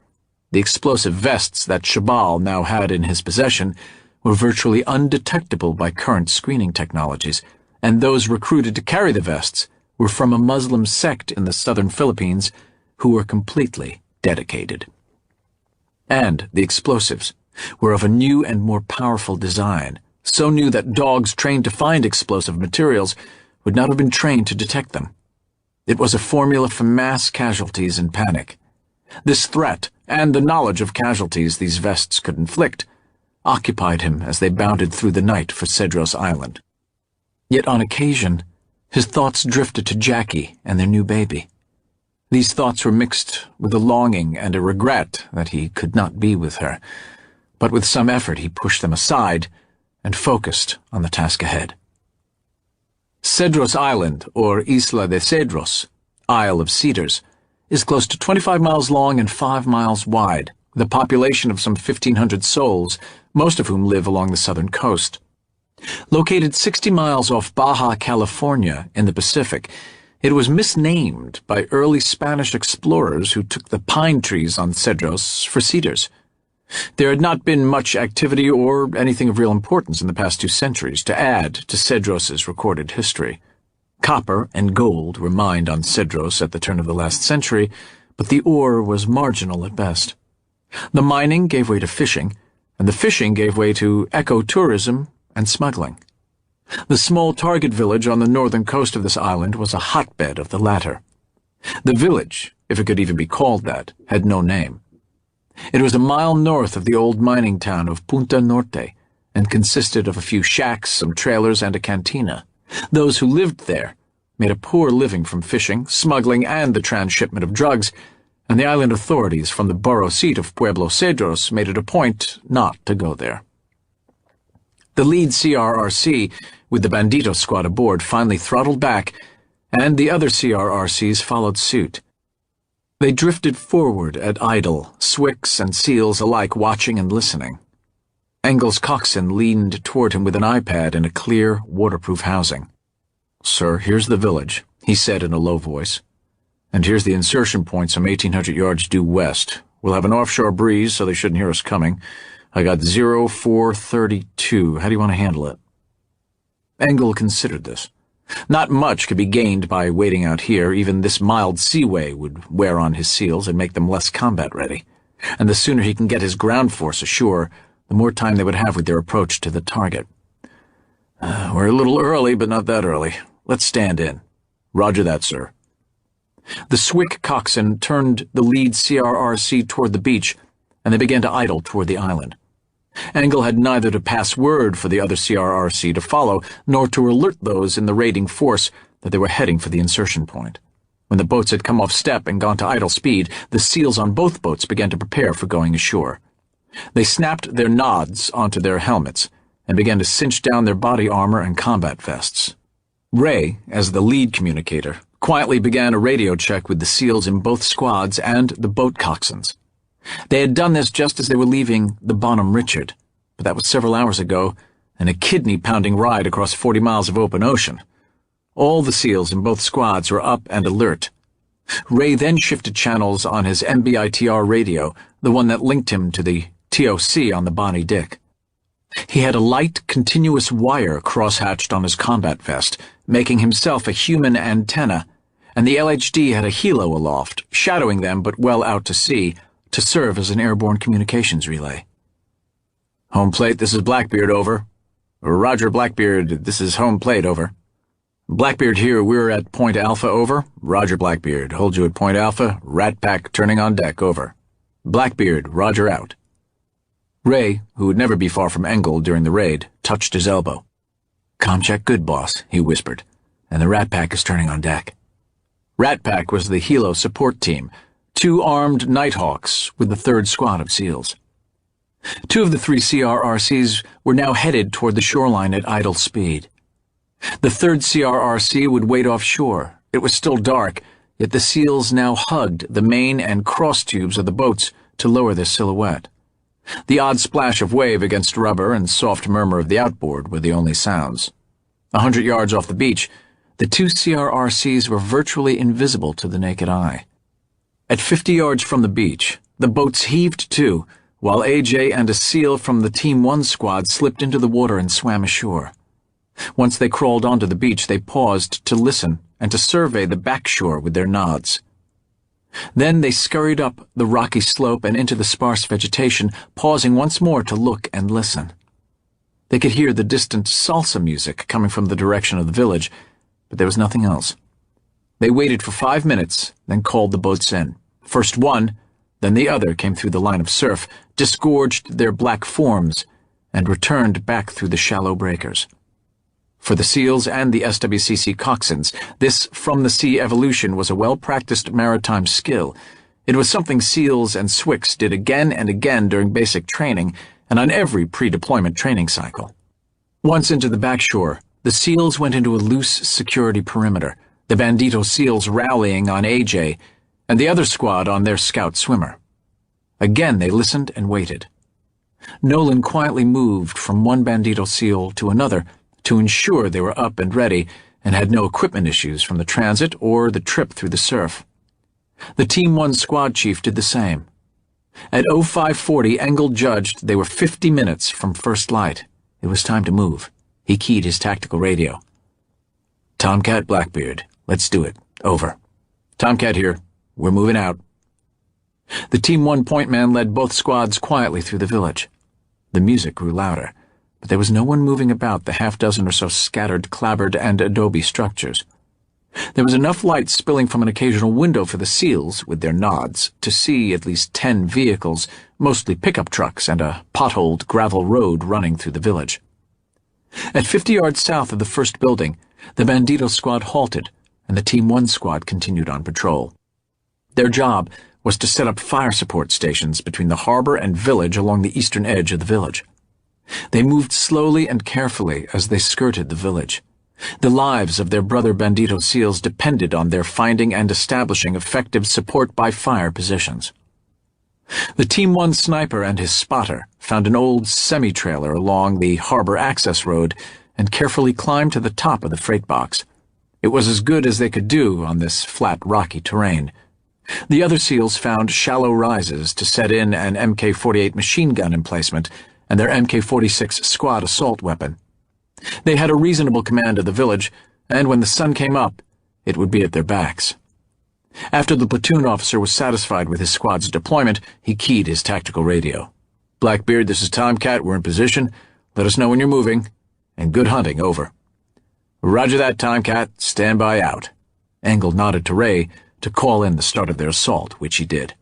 The explosive vests that Shabal now had in his possession were virtually undetectable by current screening technologies, and those recruited to carry the vests were from a Muslim sect in the southern Philippines who were completely dedicated. And the explosives were of a new and more powerful design, so new that dogs trained to find explosive materials would not have been trained to detect them. It was a formula for mass casualties and panic. This threat, and the knowledge of casualties these vests could inflict, occupied him as they bounded through the night for Cedros Island. Yet on occasion, his thoughts drifted to Jackie and their new baby. These thoughts were mixed with a longing and a regret that he could not be with her, but with some effort he pushed them aside and focused on the task ahead. Cedros Island, or Isla de Cedros, Isle of Cedars, is close to 25 miles long and 5 miles wide, with a population of some 1,500 souls, most of whom live along the southern coast. Located 60 miles off Baja California in the Pacific, it was misnamed by early Spanish explorers who took the pine trees on Cedros for cedars. There had not been much activity or anything of real importance in the past 2 centuries to add to Cedros's recorded history. Copper and gold were mined on Cedros at the turn of the last century, but the ore was marginal at best. The mining gave way to fishing, and the fishing gave way to ecotourism and smuggling. The small target village on the northern coast of this island was a hotbed of the latter. The village, if it could even be called that, had no name. It was a mile north of the old mining town of Punta Norte and consisted of a few shacks, some trailers, and a cantina. Those who lived there made a poor living from fishing, smuggling, and the transshipment of drugs, and the island authorities from the borough seat of Pueblo Cedros made it a point not to go there. The lead CRRC, with the Bandito squad aboard, finally throttled back, and the other CRRCs followed suit. They drifted forward at idle, Swicks and SEALs alike watching and listening. Engle's coxswain leaned toward him with an iPad in a clear, waterproof housing. "Sir, here's the village," he said in a low voice. "And here's the insertion point some 1,800 yards due west. We'll have an offshore breeze, so they shouldn't hear us coming. I got 0432. How do you want to handle it?" Engle considered this. Not much could be gained by waiting out here. Even this mild seaway would wear on his SEALs and make them less combat-ready. And the sooner he can get his ground force ashore, the more time they would have with their approach to the target. We're a little early, but not that early. Let's stand in." "Roger that, sir." The Swick coxswain turned the lead CRRC toward the beach, and they began to idle toward the island. Engle had neither to pass word for the other CRRC to follow, nor to alert those in the raiding force that they were heading for the insertion point. When the boats had come off step and gone to idle speed, the SEALs on both boats began to prepare for going ashore. They snapped their nods onto their helmets and began to cinch down their body armor and combat vests. Ray, as the lead communicator, quietly began a radio check with the SEALs in both squads and the boat coxswains. They had done this just as they were leaving the Bonham Richard, but that was several hours ago, and a kidney-pounding ride across 40 miles of open ocean. All the SEALs in both squads were up and alert. Ray then shifted channels on his MBITR radio, the one that linked him to the TOC on the Bonnie Dick. He had a light, continuous wire cross-hatched on his combat vest, making himself a human antenna, and the LHD had a helo aloft, shadowing them but well out to sea, to serve as an airborne communications relay. Home plate, this is Blackbeard, over. Roger, Blackbeard, this is home plate, over. Blackbeard here, we're at Point Alpha, over. Roger, Blackbeard, hold you at Point Alpha. Rat Pack turning on deck, over. Blackbeard, Roger, out. Ray, who would never be far from Engle during the raid, touched his elbow. "Com check good, boss," he whispered, "and the Rat Pack is turning on deck." Rat Pack was the helo support team, 2 armed Nighthawks with the 3rd squad of SEALs. 2 of the 3 CRRCs were now headed toward the shoreline at idle speed. The 3rd CRRC would wait offshore. It was still dark, yet the SEALs now hugged the main and cross tubes of the boats to lower their silhouette. The odd splash of wave against rubber and soft murmur of the outboard were the only sounds. 100 yards off the beach, the 2 CRRCs were virtually invisible to the naked eye. At 50 yards from the beach, the boats heaved to, while AJ and a SEAL from the Team 1 squad slipped into the water and swam ashore. Once they crawled onto the beach, they paused to listen and to survey the backshore with their nods. Then they scurried up the rocky slope and into the sparse vegetation, pausing once more to look and listen. They could hear the distant salsa music coming from the direction of the village, but there was nothing else. They waited for 5 minutes, then called the boats in. First one, then the other came through the line of surf, disgorged their black forms, and returned back through the shallow breakers. For the SEALs and the SWCC coxswains, this from-the-sea evolution was a well-practiced maritime skill. It was something SEALs and SWCS did again and again during basic training and on every pre-deployment training cycle. Once into the backshore, the SEALs went into a loose security perimeter, the Bandito SEALs rallying on AJ, and the other squad on their scout swimmer. Again they listened and waited. Nolan quietly moved from one Bandito SEAL to another, to ensure they were up and ready and had no equipment issues from the transit or the trip through the surf. The Team 1 squad chief did the same. At 0540, Engle judged they were 50 minutes from first light. It was time to move. He keyed his tactical radio. "Tomcat, Blackbeard, let's do it. Over. Tomcat here. We're moving out." The Team 1 point man led both squads quietly through the village. The music grew louder, but there was no one moving about the half-dozen or so scattered clapboard and adobe structures. There was enough light spilling from an occasional window for the SEALs, with their nods, to see at least 10 vehicles, mostly pickup trucks, and a potholed gravel road running through the village. At 50 yards south of the first building, the Bandito squad halted, and the Team 1 squad continued on patrol. Their job was to set up fire support stations between the harbor and village along the eastern edge of the village. They moved slowly and carefully as they skirted the village. The lives of their brother Bandito SEALs depended on their finding and establishing effective support by fire positions. The Team 1 sniper and his spotter found an old semi-trailer along the harbor access road and carefully climbed to the top of the freight box. It was as good as they could do on this flat, rocky terrain. The other SEALs found shallow rises to set in an MK-48 machine gun emplacement and their MK-46 squad assault weapon. They had a reasonable command of the village, and when the sun came up, it would be at their backs. After the platoon officer was satisfied with his squad's deployment, he keyed his tactical radio. "Blackbeard, this is Tomcat. We're in position. Let us know when you're moving. And good hunting, over." "Roger that, Tomcat. Stand by, out." Engle nodded to Ray to call in the start of their assault, which he did.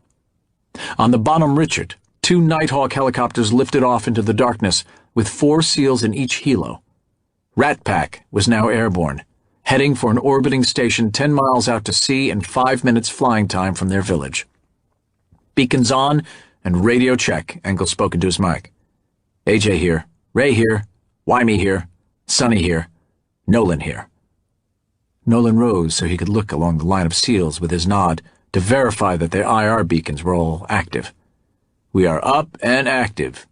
On the Bonham Richard, 2 Nighthawk helicopters lifted off into the darkness, with 4 SEALs in each helo. Rat Pack was now airborne, heading for an orbiting station 10 miles out to sea in 5 minutes flying time from their village. "Beacons on and radio check," Engle spoke into his mic. "AJ here, Ray here, Wymie here, Sonny here, Nolan here." Nolan rose so he could look along the line of SEALs with his nod to verify that their IR beacons were all active. "We are up and active."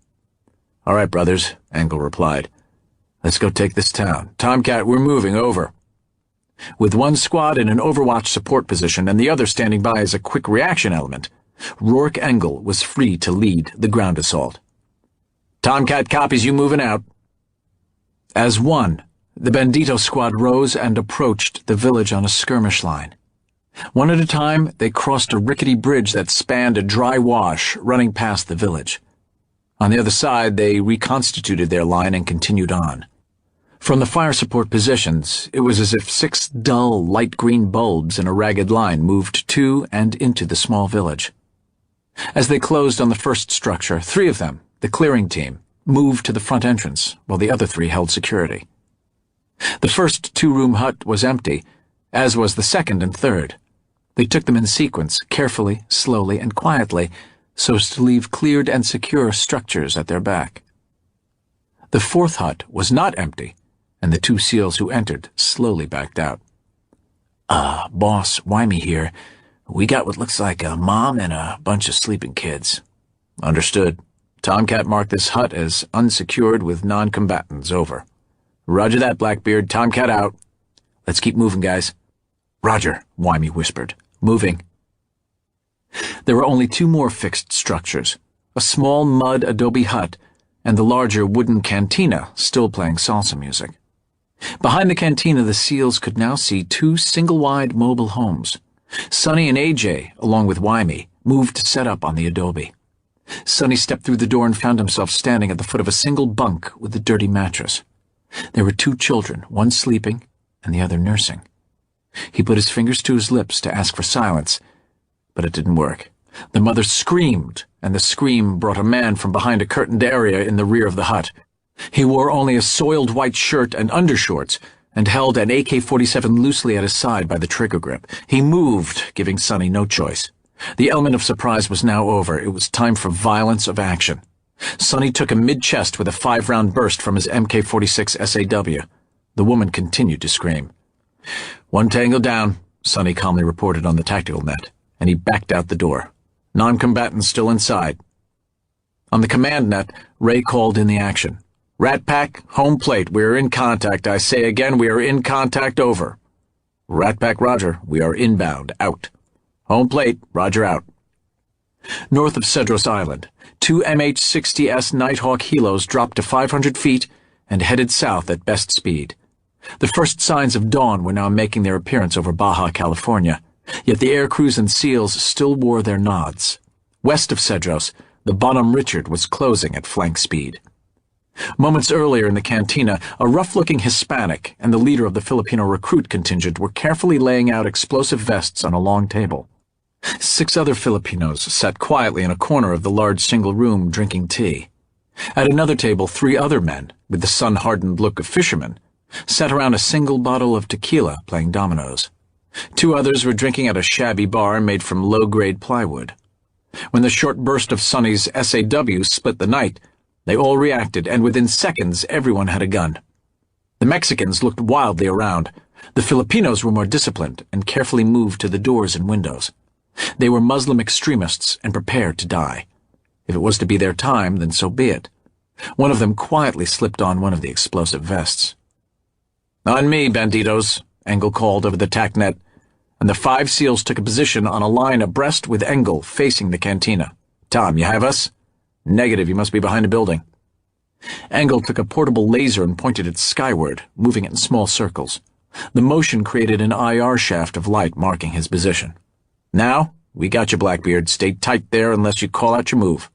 "All right, brothers," Engle replied. "Let's go take this town. Tomcat, we're moving, over." With one squad in an Overwatch support position and the other standing by as a quick reaction element, Rourke Engle was free to lead the ground assault. "Tomcat copies you moving out." As one, the Bandito squad rose and approached the village on a skirmish line. One at a time, they crossed a rickety bridge that spanned a dry wash running past the village. On the other side, they reconstituted their line and continued on. From the fire support positions, it was as if 6 dull, light green bulbs in a ragged line moved to and into the small village. As they closed on the first structure, 3 of them, the clearing team, moved to the front entrance, while the other 3 held security. The first 2-room hut was empty, as was the second and third. They took them in sequence, carefully, slowly, and quietly, so as to leave cleared and secure structures at their back. The 4th hut was not empty, and the 2 SEALs who entered slowly backed out. Boss, Wymie here. We got what looks like a mom and a bunch of sleeping kids." "Understood. Tomcat marked this hut as unsecured with non-combatants, over." "Roger that, Blackbeard. Tomcat out." "Let's keep moving, guys." "Roger," Wymie whispered. "Moving." There were only 2 more fixed structures, a small mud adobe hut and the larger wooden cantina still playing salsa music. Behind the cantina, the SEALs could now see 2 single-wide mobile homes. Sonny and AJ, along with Wymie, moved to set up on the adobe. Sonny stepped through the door and found himself standing at the foot of a single bunk with a dirty mattress. There were 2 children, one sleeping and the other nursing. He put his fingers to his lips to ask for silence, but it didn't work. The mother screamed, and the scream brought a man from behind a curtained area in the rear of the hut. He wore only a soiled white shirt and undershorts, and held an AK-47 loosely at his side by the trigger grip. He moved, giving Sonny no choice. The element of surprise was now over. It was time for violence of action. Sonny took him mid-chest with a 5-round burst from his MK-46 SAW. The woman continued to scream. "1 tango down," Sonny calmly reported on the tactical net, and he backed out the door. "Non-combatants still inside." On the command net, Ray called in the action. "Rat Pack, home plate, we are in contact. I say again, we are in contact, over." "Rat Pack, roger. We are inbound, out." "Home plate, roger, out." North of Cedros Island, 2 MH-60S Nighthawk helos dropped to 500 feet and headed south at best speed. The first signs of dawn were now making their appearance over Baja California, yet the air crews and SEALs still wore their nods. West of Cedros, the Bonhomme Richard was closing at flank speed. Moments earlier in the cantina, a rough-looking Hispanic and the leader of the Filipino recruit contingent were carefully laying out explosive vests on a long table. 6 other Filipinos sat quietly in a corner of the large single room drinking tea. At another table, 3 other men, with the sun-hardened look of fishermen, sat around a single bottle of tequila playing dominoes. 2 others were drinking at a shabby bar made from low-grade plywood. When the short burst of Sonny's SAW split the night, they all reacted, and within seconds everyone had a gun. The Mexicans looked wildly around. The Filipinos were more disciplined and carefully moved to the doors and windows. They were Muslim extremists and prepared to die. If it was to be their time, then so be it. One of them quietly slipped on one of the explosive vests. "On me, banditos," Engle called over the tac net, and the 5 SEALs took a position on a line abreast with Engle facing the cantina. "Tom, you have us?" "Negative, you must be behind a building." Engle took a portable laser and pointed it skyward, moving it in small circles. The motion created an IR shaft of light marking his position. "Now, we got you, Blackbeard. Stay tight there unless you call out your move."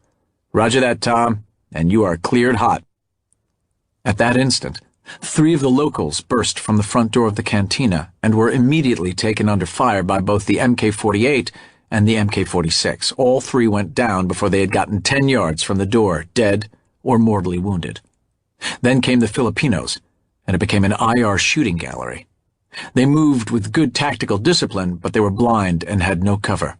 "Roger that, Tom, and you are cleared hot." At that instant, 3 of the locals burst from the front door of the cantina and were immediately taken under fire by both the MK-48 and the MK-46. All 3 went down before they had gotten 10 yards from the door, dead or mortally wounded. Then came the Filipinos, and it became an IR shooting gallery. They moved with good tactical discipline, but they were blind and had no cover.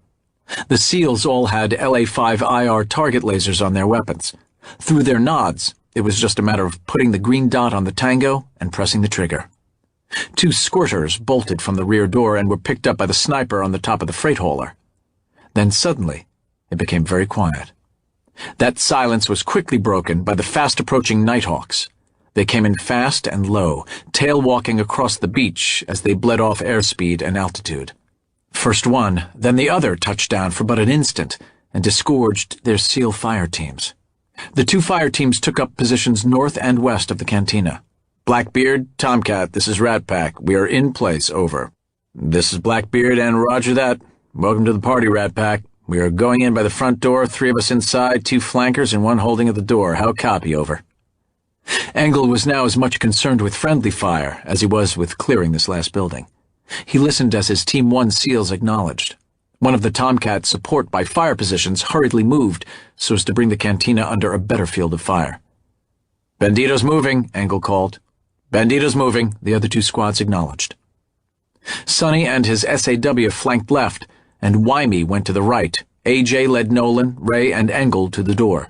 The SEALs all had LA-5 IR target lasers on their weapons. Through their nods, it was just a matter of putting the green dot on the tango and pressing the trigger. Two squirters bolted from the rear door and were picked up by the sniper on the top of the freight hauler. Then suddenly, it became very quiet. That silence was quickly broken by the fast-approaching Nighthawks. They came in fast and low, tail-walking across the beach as they bled off airspeed and altitude. First one, then the other touched down for but an instant and disgorged their SEAL fire teams. The two fire teams took up positions north and west of the cantina. Blackbeard, Tomcat, this is Rat Pack. We are in place, over. This is Blackbeard, and roger that. Welcome to the party, Rat Pack. We are going in by the front door, 3 of us inside, 2 flankers, and 1 holding at the door. How copy, over? Engle was now as much concerned with friendly fire as he was with clearing this last building. He listened as his Team 1 SEALs acknowledged. One of the Tomcat's support by fire positions hurriedly moved so as to bring the cantina under a better field of fire. Bandito's moving, Engle called. Bandito's moving, the other 2 squads acknowledged. Sonny and his SAW flanked left, and Wymie went to the right. AJ led Nolan, Ray, and Engle to the door.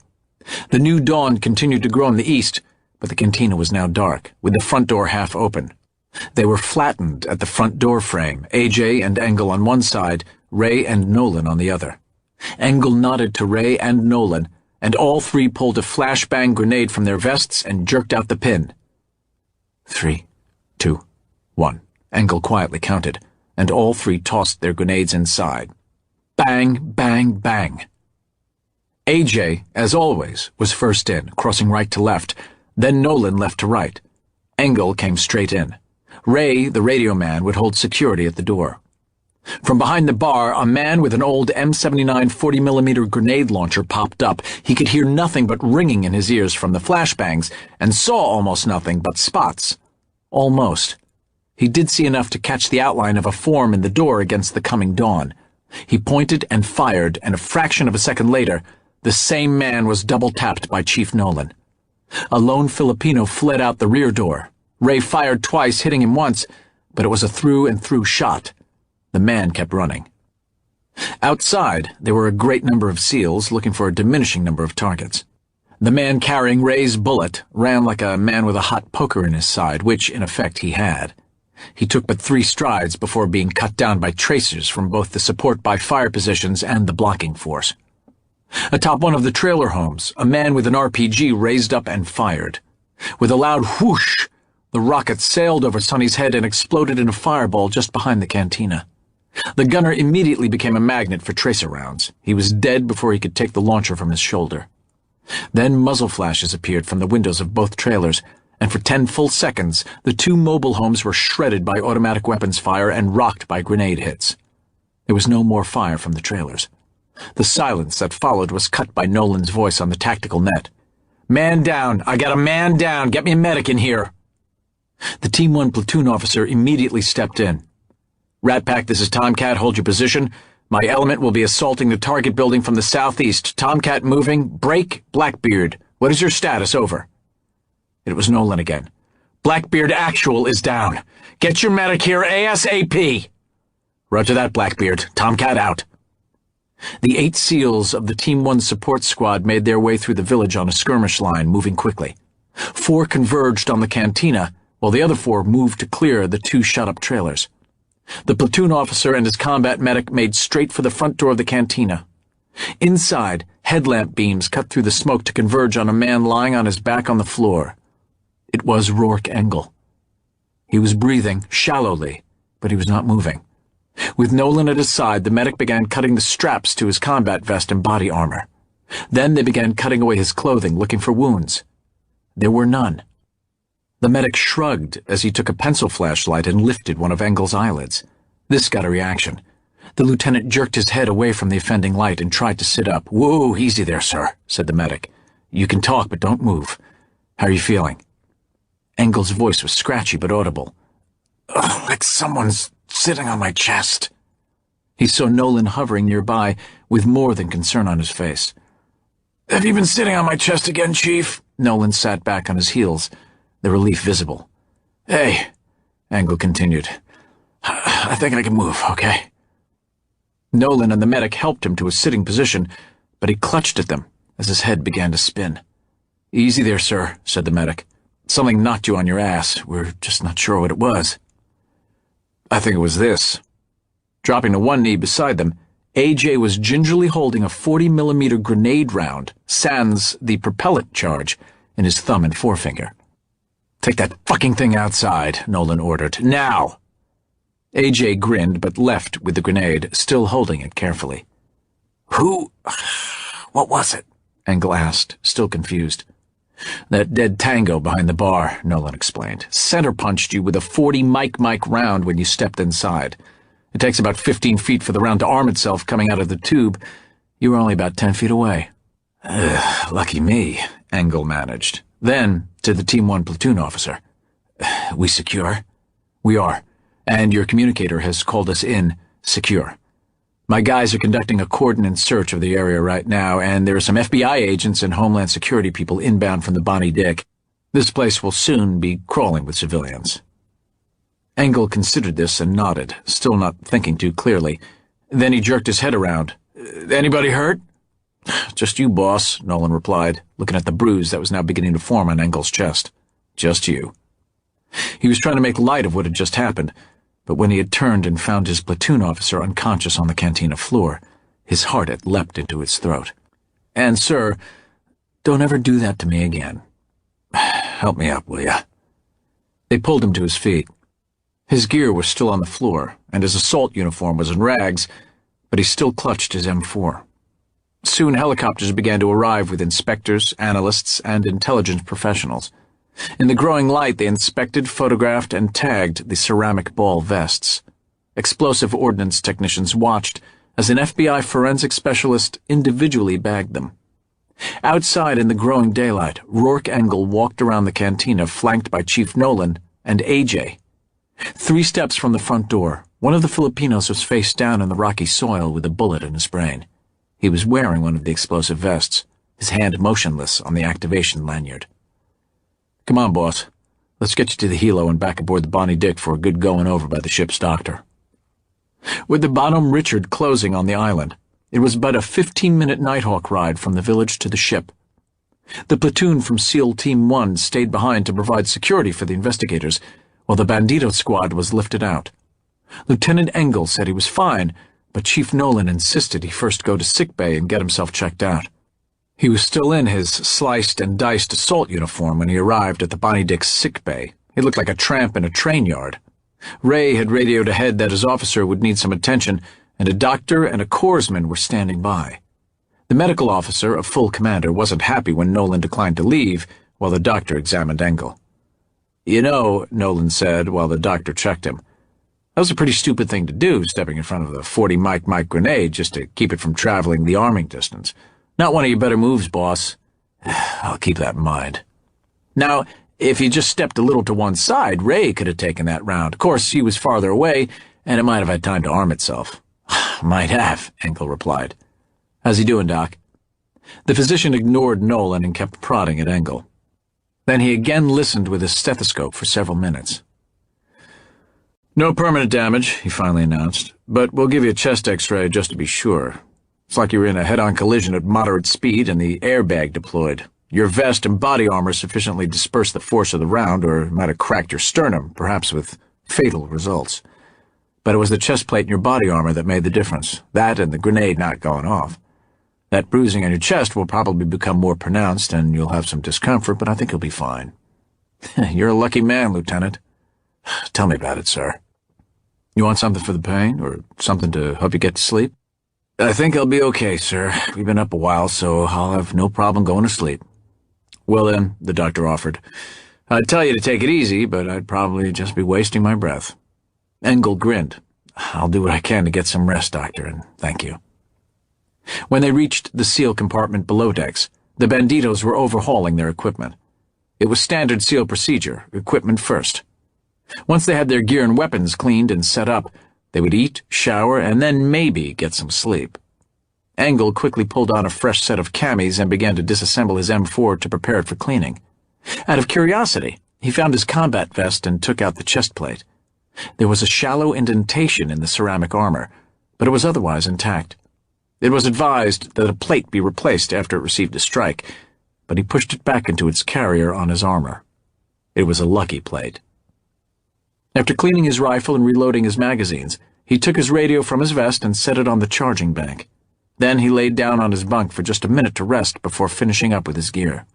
The new dawn continued to grow in the east, but the cantina was now dark, with the front door half open. They were flattened at the front door frame, AJ and Engle on one side, Ray and Nolan on the other. Engle nodded to Ray and Nolan, and all 3 pulled a flashbang grenade from their vests and jerked out the pin. 3, 2, 1. Engle quietly counted, and all 3 tossed their grenades inside. Bang, bang, bang. AJ, as always, was first in, crossing right to left, then Nolan left to right. Engle came straight in. Ray, the radio man, would hold security at the door. From behind the bar, a man with an old M79 40mm grenade launcher popped up. He could hear nothing but ringing in his ears from the flashbangs, and saw almost nothing but spots. Almost. He did see enough to catch the outline of a form in the door against the coming dawn. He pointed and fired, and a fraction of a second later, the same man was double-tapped by Chief Nolan. A lone Filipino fled out the rear door. Ray fired twice, hitting him once, but it was a through-and-through shot. The man kept running. Outside, there were a great number of SEALs looking for a diminishing number of targets. The man carrying Ray's bullet ran like a man with a hot poker in his side, which, in effect, he had. He took but 3 strides before being cut down by tracers from both the support by fire positions and the blocking force. Atop one of the trailer homes, a man with an RPG raised up and fired. With a loud whoosh, the rocket sailed over Sonny's head and exploded in a fireball just behind the cantina. The gunner immediately became a magnet for tracer rounds. He was dead before he could take the launcher from his shoulder. Then muzzle flashes appeared from the windows of both trailers, and for 10 full seconds, the 2 mobile homes were shredded by automatic weapons fire and rocked by grenade hits. There was no more fire from the trailers. The silence that followed was cut by Nolan's voice on the tactical net. "Man down! I got a man down! Get me a medic in here!" The Team 1 platoon officer immediately stepped in. "Rat Pack, this is Tomcat. Hold your position. My element will be assaulting the target building from the southeast. Tomcat moving. Break. Blackbeard. What is your status? Over." It was Nolan again. "Blackbeard actual is down. Get your medic here ASAP." "Roger that, Blackbeard. Tomcat out." The 8 SEALs of the Team 1 support squad made their way through the village on a skirmish line, moving quickly. 4 converged on the cantina, while the other 4 moved to clear the 2 shut-up trailers. The platoon officer and his combat medic made straight for the front door of the cantina. Inside, headlamp beams cut through the smoke to converge on a man lying on his back on the floor. It was Rourke Engle. He was breathing shallowly, but he was not moving. With Nolan at his side, the medic began cutting the straps to his combat vest and body armor. Then they began cutting away his clothing, looking for wounds. There were none. The medic shrugged as he took a pencil flashlight and lifted one of Engle's eyelids. This got a reaction. The lieutenant jerked his head away from the offending light and tried to sit up. "Whoa, easy there, sir," said the medic. "You can talk, but don't move. How are you feeling?" Engle's voice was scratchy but audible. "Like someone's sitting on my chest." He saw Nolan hovering nearby, with more than concern on his face. "Have you been sitting on my chest again, Chief?" Nolan sat back on his heels, the relief visible. "Hey," Engle continued. "I think I can move, okay?" Nolan and the medic helped him to a sitting position, but he clutched at them as his head began to spin. "Easy there, sir," said the medic. "Something knocked you on your ass. We're just not sure what it was." I think it was this. Dropping to one knee beside them, AJ was gingerly holding a 40mm grenade round, sans the propellant charge, in his thumb and forefinger. "Take that fucking thing outside," Nolan ordered. "Now!" AJ grinned but left with the grenade, still holding it carefully. What was it?" Engle asked, still confused. "That dead tango behind the bar," Nolan explained. "Center punched you with a 40 mic round when you stepped inside. It takes about 15 feet for the round to arm itself coming out of the tube. You were only about 10 feet away." Lucky me," Engle managed. Then, to the Team 1 platoon officer. "We secure?" "We are, and your communicator has called us in secure. My guys are conducting a coordinate search of the area right now, and there are some FBI agents and Homeland Security people inbound from the Bonnie Dick. This place will soon be crawling with civilians." Engle considered this and nodded, still not thinking too clearly. Then he jerked his head around. "Anybody hurt?" "Just you, boss," Nolan replied, looking at the bruise that was now beginning to form on Engle's chest. "Just you." He was trying to make light of what had just happened, but when he had turned and found his platoon officer unconscious on the cantina floor, his heart had leapt into his throat. "And, sir, don't ever do that to me again. Help me up, will ya?" They pulled him to his feet. His gear was still on the floor, and his assault uniform was in rags, but he still clutched his M4. Soon helicopters began to arrive with inspectors, analysts, and intelligence professionals. In the growing light, they inspected, photographed, and tagged the ceramic ball vests. Explosive ordnance technicians watched as an FBI forensic specialist individually bagged them. Outside in the growing daylight, Rourke Engle walked around the cantina flanked by Chief Nolan and AJ. 3 steps from the front door, one of the Filipinos was face down in the rocky soil with a bullet in his brain. He was wearing one of the explosive vests, his hand motionless on the activation lanyard. "Come on, boss. Let's get you to the helo and back aboard the Bonnie Dick for a good going over by the ship's doctor." With the Bonhomme Richard closing on the island, it was but a 15-minute Nighthawk ride from the village to the ship. The platoon from SEAL Team 1 stayed behind to provide security for the investigators, while the Bandito squad was lifted out. Lieutenant Engle said he was fine, but Chief Nolan insisted he first go to sickbay and get himself checked out. He was still in his sliced and diced assault uniform when he arrived at the Bonnie Dick's sickbay. He looked like a tramp in a train yard. Ray had radioed ahead that his officer would need some attention, and a doctor and a corpsman were standing by. The medical officer, a full commander, wasn't happy when Nolan declined to leave, while the doctor examined Engle. "You know," Nolan said while the doctor checked him, "that was a pretty stupid thing to do, stepping in front of the 40 mic grenade just to keep it from traveling the arming distance. Not one of your better moves, boss." "I'll keep that in mind." "Now, if you just stepped a little to one side, Ray could have taken that round. Of course, he was farther away, and it might have had time to arm itself." "Might have," Engle replied. "How's he doing, Doc?" The physician ignored Nolan and kept prodding at Engle. Then he again listened with his stethoscope for several minutes. "No permanent damage," he finally announced, "but we'll give you a chest x-ray just to be sure. It's like you were in a head-on collision at moderate speed and the airbag deployed. Your vest and body armor sufficiently dispersed the force of the round, or it might have cracked your sternum, perhaps with fatal results. But it was the chest plate in your body armor that made the difference, that and the grenade not going off. That bruising on your chest will probably become more pronounced, and you'll have some discomfort, but I think you'll be fine." "You're a lucky man, Lieutenant." "Tell me about it, sir." "You want something for the pain, or something to help you get to sleep?" "I think I'll be okay, sir. We've been up a while, so I'll have no problem going to sleep." "Well then," the doctor offered, "I'd tell you to take it easy, but I'd probably just be wasting my breath." Engle grinned. "I'll do what I can to get some rest, Doctor, and thank you." When they reached the SEAL compartment below decks, the Banditos were overhauling their equipment. It was standard SEAL procedure, equipment first. Once they had their gear and weapons cleaned and set up, they would eat, shower, and then maybe get some sleep. Engle quickly pulled on a fresh set of camis and began to disassemble his M4 to prepare it for cleaning. Out of curiosity, he found his combat vest and took out the chest plate. There was a shallow indentation in the ceramic armor, but it was otherwise intact. It was advised that a plate be replaced after it received a strike, but he pushed it back into its carrier on his armor. It was a lucky plate. After cleaning his rifle and reloading his magazines, he took his radio from his vest and set it on the charging bank. Then he laid down on his bunk for just a minute to rest before finishing up with his gear.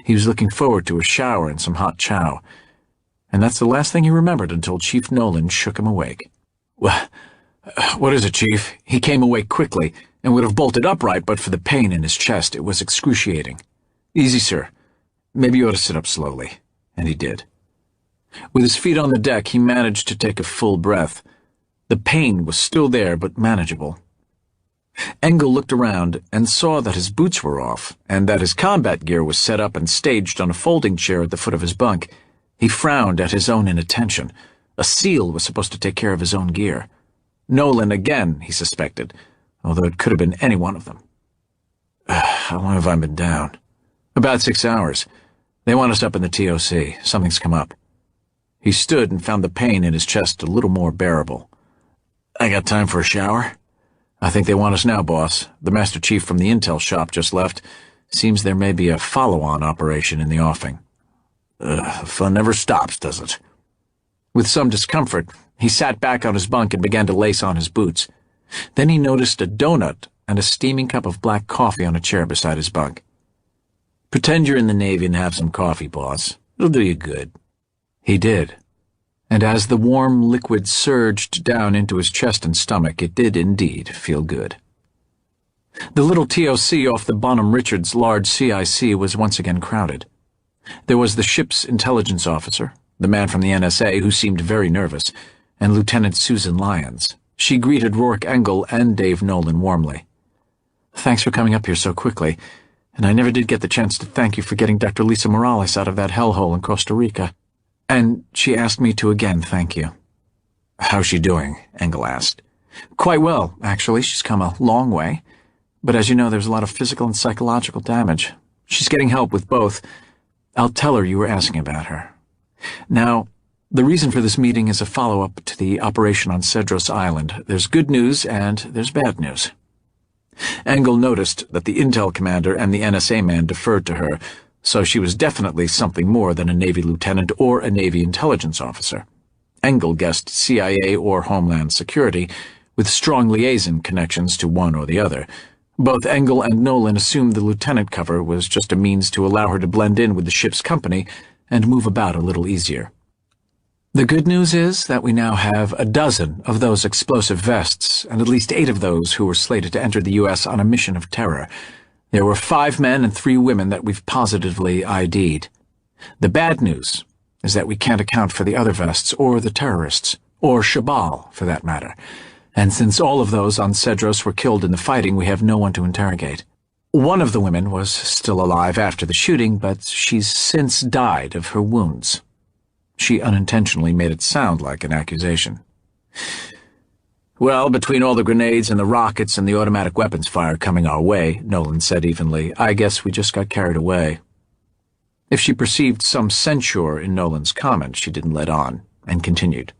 He was looking forward to a shower and some hot chow, and that's the last thing he remembered until Chief Nolan shook him awake. What is it, Chief?" He came awake quickly and would have bolted upright but for the pain in his chest. It was excruciating. "Easy, sir. Maybe you ought to sit up slowly." And he did. With his feet on the deck, he managed to take a full breath. The pain was still there, but manageable. Engle looked around and saw that his boots were off, and that his combat gear was set up and staged on a folding chair at the foot of his bunk. He frowned at his own inattention. A SEAL was supposed to take care of his own gear. Nolan again, he suspected, although it could have been any one of them. "How long have I been down?" "About 6 hours. They want us up in the TOC. Something's come up." He stood and found the pain in his chest a little more bearable. "I got time for a shower?" "I think they want us now, boss. The Master Chief from the intel shop just left. Seems there may be a follow-on operation in the offing." Fun never stops, does it?" With some discomfort, he sat back on his bunk and began to lace on his boots. Then he noticed a donut and a steaming cup of black coffee on a chair beside his bunk. "Pretend you're in the Navy and have some coffee, boss. It'll do you good." He did. And as the warm liquid surged down into his chest and stomach, it did indeed feel good. The little TOC off the Bonham Richards large CIC was once again crowded. There was the ship's intelligence officer, the man from the NSA who seemed very nervous, and Lieutenant Susan Lyons. She greeted Rourke Engle and Dave Nolan warmly. "Thanks for coming up here so quickly, and I never did get the chance to thank you for getting Dr. Lisa Morales out of that hellhole in Costa Rica. And she asked me to again thank you." "How's she doing?" Engle asked. "Quite well, actually. She's come a long way. But as you know, there's a lot of physical and psychological damage. She's getting help with both. I'll tell her you were asking about her. Now, the reason for this meeting is a follow-up to the operation on Cedros Island. There's good news and there's bad news." Engle noticed that the intel commander and the NSA man deferred to her, so she was definitely something more than a Navy lieutenant or a Navy intelligence officer. Engle guessed CIA or Homeland Security, with strong liaison connections to one or the other. Both Engle and Nolan assumed the lieutenant cover was just a means to allow her to blend in with the ship's company and move about a little easier. The good news is that we now have a dozen of those explosive vests, and at least 8 of those who were slated to enter the U.S. on a mission of terror. There were 5 men and 3 women that we've positively ID'd. The bad news is that we can't account for the other vests or the terrorists, or Shabal, for that matter. And since all of those on Cedros were killed in the fighting, we have no one to interrogate. One of the women was still alive after the shooting, but she's since died of her wounds. She unintentionally made it sound like an accusation. "Well, between all the grenades and the rockets and the automatic weapons fire coming our way," Nolan said evenly, "I guess we just got carried away." If she perceived some censure in Nolan's comment, she didn't let on, and continued.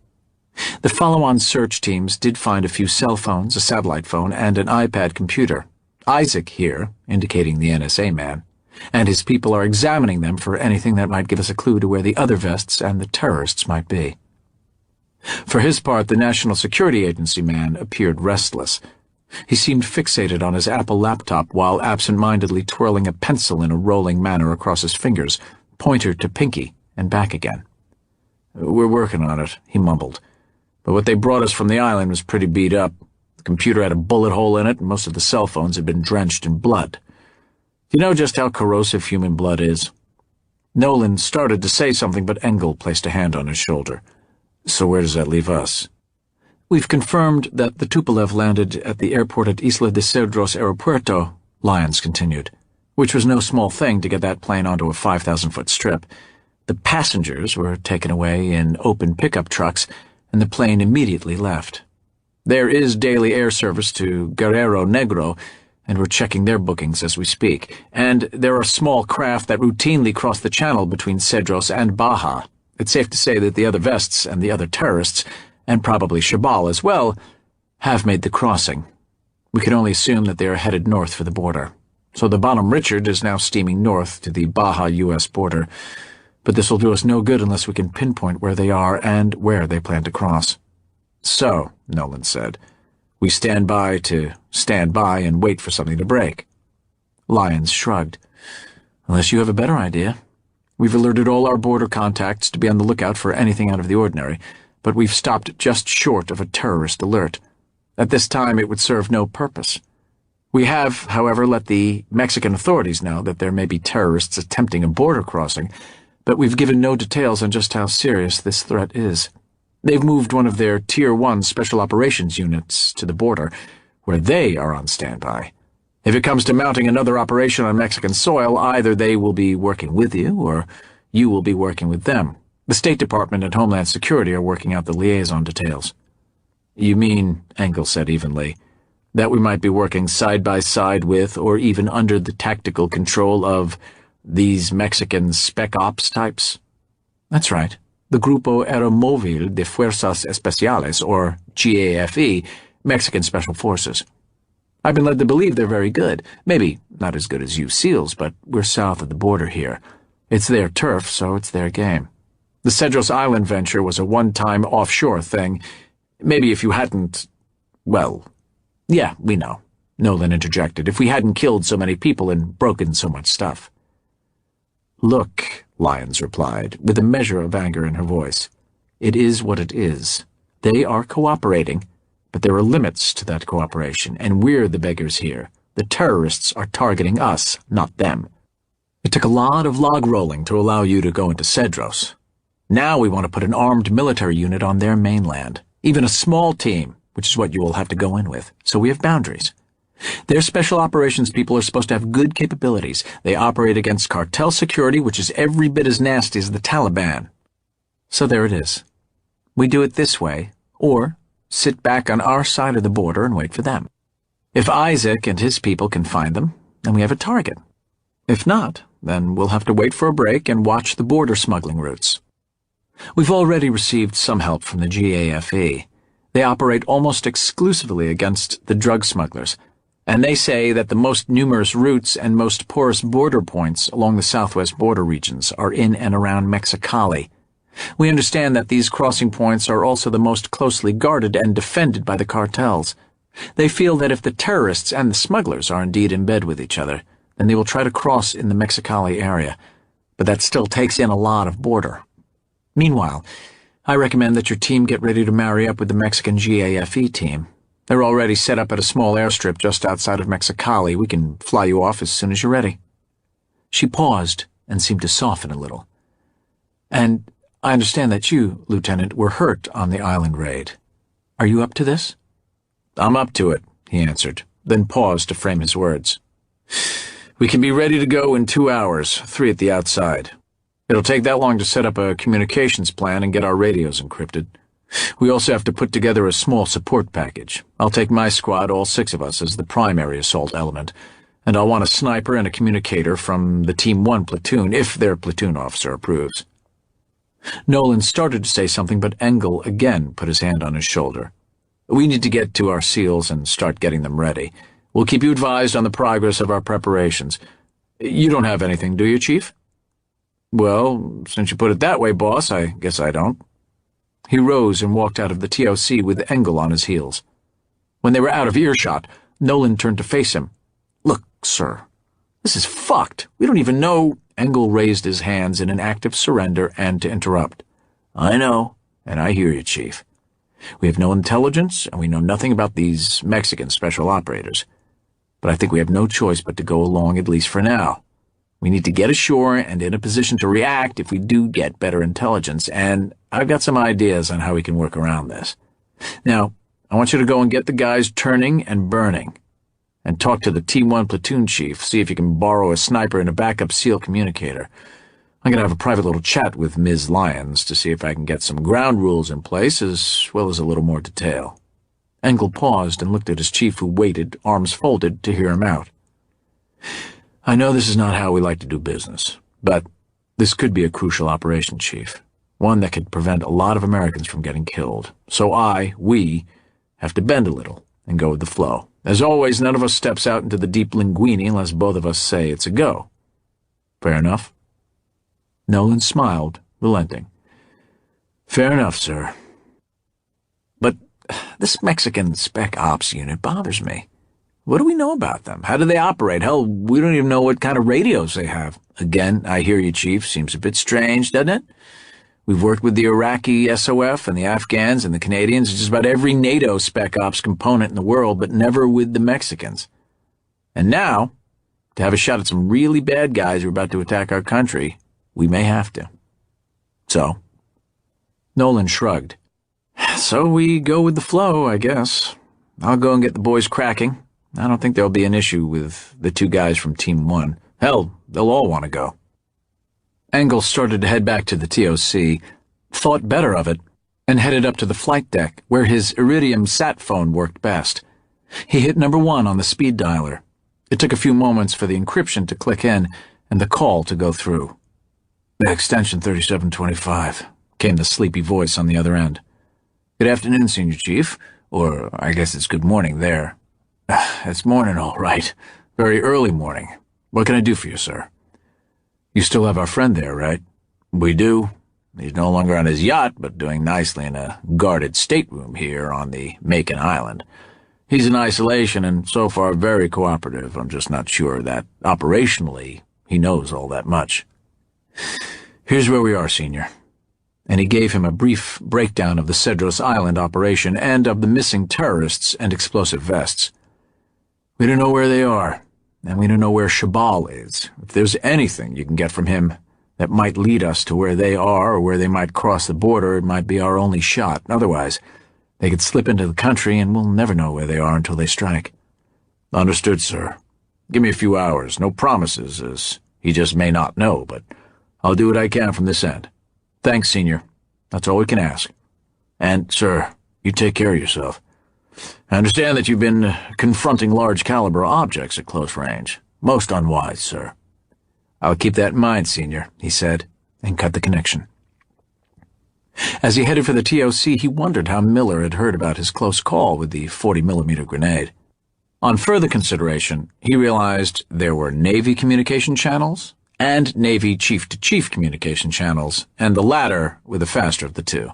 The follow-on search teams did find a few cell phones, a satellite phone, and an iPad computer. Isaac here, indicating the NSA man, and his people are examining them for anything that might give us a clue to where the other vests and the terrorists might be. For his part, the National Security Agency man appeared restless. He seemed fixated on his Apple laptop while absent-mindedly twirling a pencil in a rolling manner across his fingers, pointer to pinky, and back again. "We're working on it," he mumbled. "But what they brought us from the island was pretty beat up. The computer had a bullet hole in it, and most of the cell phones had been drenched in blood. Do you know just how corrosive human blood is?" Nolan started to say something, but Engle placed a hand on his shoulder. "So where does that leave us?" "We've confirmed that the Tupolev landed at the airport at Isla de Cedros Aeropuerto," Lyons continued, which was no small thing to get that plane onto a 5,000-foot strip. The passengers were taken away in open pickup trucks, and the plane immediately left. There is daily air service to Guerrero Negro, and we're checking their bookings as we speak, and there are small craft that routinely cross the channel between Cedros and Baja. It's safe to say that the other vests and the other terrorists, and probably Shabal as well, have made the crossing. We can only assume that they are headed north for the border. So the Bonham Richard is now steaming north to the Baja U.S. border. But this will do us no good unless we can pinpoint where they are and where they plan to cross. So, Nolan said, we stand by and wait for something to break. Lyons shrugged. Unless you have a better idea. We've alerted all our border contacts to be on the lookout for anything out of the ordinary, but we've stopped just short of a terrorist alert. At this time, it would serve no purpose. We have, however, let the Mexican authorities know that there may be terrorists attempting a border crossing, but we've given no details on just how serious this threat is. They've moved one of their Tier 1 Special Operations units to the border, where they are on standby. If it comes to mounting another operation on Mexican soil, either they will be working with you, or you will be working with them. The State Department and Homeland Security are working out the liaison details. You mean, Engle said evenly, that we might be working side by side with, or even under the tactical control of, these Mexican spec ops types? That's right. The Grupo Aeromóvil de Fuerzas Especiales, or GAFE, Mexican Special Forces. I've been led to believe they're very good. Maybe not as good as you SEALs, but we're south of the border here. It's their turf, so it's their game. The Cedros Island venture was a one-time offshore thing. Maybe if you hadn't... Well, yeah, we know, Nolan interjected, if we hadn't killed so many people and broken so much stuff. Look, Lyons replied, with a measure of anger in her voice. It is what it is. They are cooperating, but there are limits to that cooperation, and we're the beggars here. The terrorists are targeting us, not them. It took a lot of log rolling to allow you to go into Cedros. Now we want to put an armed military unit on their mainland, even a small team, which is what you will have to go in with, so we have boundaries. Their special operations people are supposed to have good capabilities. They operate against cartel security, which is every bit as nasty as the Taliban. So there it is. We do it this way, or sit back on our side of the border and wait for them. If Isaac and his people can find them, then we have a target. If not, then we'll have to wait for a break and watch the border smuggling routes. We've already received some help from the GAFE. They operate almost exclusively against the drug smugglers, and they say that the most numerous routes and most porous border points along the southwest border regions are in and around Mexicali. We understand that these crossing points are also the most closely guarded and defended by the cartels. They feel that if the terrorists and the smugglers are indeed in bed with each other, then they will try to cross in the Mexicali area, but that still takes in a lot of border. Meanwhile, I recommend that your team get ready to marry up with the Mexican GAFE team. They're already set up at a small airstrip just outside of Mexicali. We can fly you off as soon as you're ready. She paused and seemed to soften a little. And I understand that you, Lieutenant, were hurt on the island raid. Are you up to this? I'm up to it, he answered, then paused to frame his words. We can be ready to go in 2 hours, 3 at the outside. It'll take that long to set up a communications plan and get our radios encrypted. We also have to put together a small support package. I'll take my squad, all 6 of us, as the primary assault element, and I'll want a sniper and a communicator from the Team 1 platoon, if their platoon officer approves. Nolan started to say something, but Engle again put his hand on his shoulder. We need to get to our SEALs and start getting them ready. We'll keep you advised on the progress of our preparations. You don't have anything, do you, Chief? Well, since you put it that way, boss, I guess I don't. He rose and walked out of the TOC with Engle on his heels. When they were out of earshot, Nolan turned to face him. Look, sir, this is fucked. We don't even know... Engle raised his hands in an act of surrender and to interrupt. I know, and I hear you, Chief. We have no intelligence, and we know nothing about these Mexican special operators. But I think we have no choice but to go along, at least for now. We need to get ashore and in a position to react if we do get better intelligence, and I've got some ideas on how we can work around this. Now, I want you to go and get the guys turning and burning, and talk to the Team 1 platoon chief, see if you can borrow a sniper and a backup SEAL communicator. I'm going to have a private little chat with Ms. Lyons to see if I can get some ground rules in place, as well as a little more detail. Engle paused and looked at his chief, who waited, arms folded, to hear him out. I know this is not how we like to do business, but this could be a crucial operation, Chief. One that could prevent a lot of Americans from getting killed. So we, have to bend a little and go with the flow. As always, none of us steps out into the deep linguini unless both of us say it's a go. Fair enough? Nolan smiled, relenting. Fair enough, sir. But this Mexican Spec Ops unit bothers me. What do we know about them? How do they operate? Hell, we don't even know what kind of radios they have. Again, I hear you, Chief. Seems a bit strange, doesn't it? We've worked with the Iraqi SOF and the Afghans and the Canadians, just about every NATO Spec Ops component in the world, but never with the Mexicans. And now, to have a shot at some really bad guys who are about to attack our country, we may have to. So? Nolan shrugged. So we go with the flow, I guess. I'll go and get the boys cracking. I don't think there'll be an issue with the two guys from Team 1. Hell, they'll all want to go. Engle started to head back to the TOC, thought better of it, and headed up to the flight deck, where his Iridium sat phone worked best. He hit number 1 on the speed dialer. It took a few moments for the encryption to click in and the call to go through. Extension 3725, came the sleepy voice on the other end. Good afternoon, Senior Chief. Or, I guess it's good morning there. It's morning, all right. Very early morning. What can I do for you, sir? You still have our friend there, right? We do. He's no longer on his yacht, but doing nicely in a guarded stateroom here on the Macon Island. He's in isolation and so far very cooperative. I'm just not sure that, operationally, he knows all that much. Here's where we are, Senior. And he gave him a brief breakdown of the Cedros Island operation and of the missing terrorists and explosive vests. We don't know where they are, and we don't know where Shabal is. If there's anything you can get from him that might lead us to where they are or where they might cross the border, it might be our only shot. Otherwise, they could slip into the country and we'll never know where they are until they strike. Understood, sir. Give me a few hours. No promises, as he just may not know, but I'll do what I can from this end. Thanks, Senior. That's all we can ask. And, sir, you take care of yourself. I understand that you've been confronting large-caliber objects at close range. Most unwise, sir. I'll keep that in mind, Senior, he said, and cut the connection. As he headed for the TOC, he wondered how Miller had heard about his close call with the 40mm grenade. On further consideration, he realized there were Navy communication channels and Navy chief-to-chief communication channels, and the latter were the faster of the two.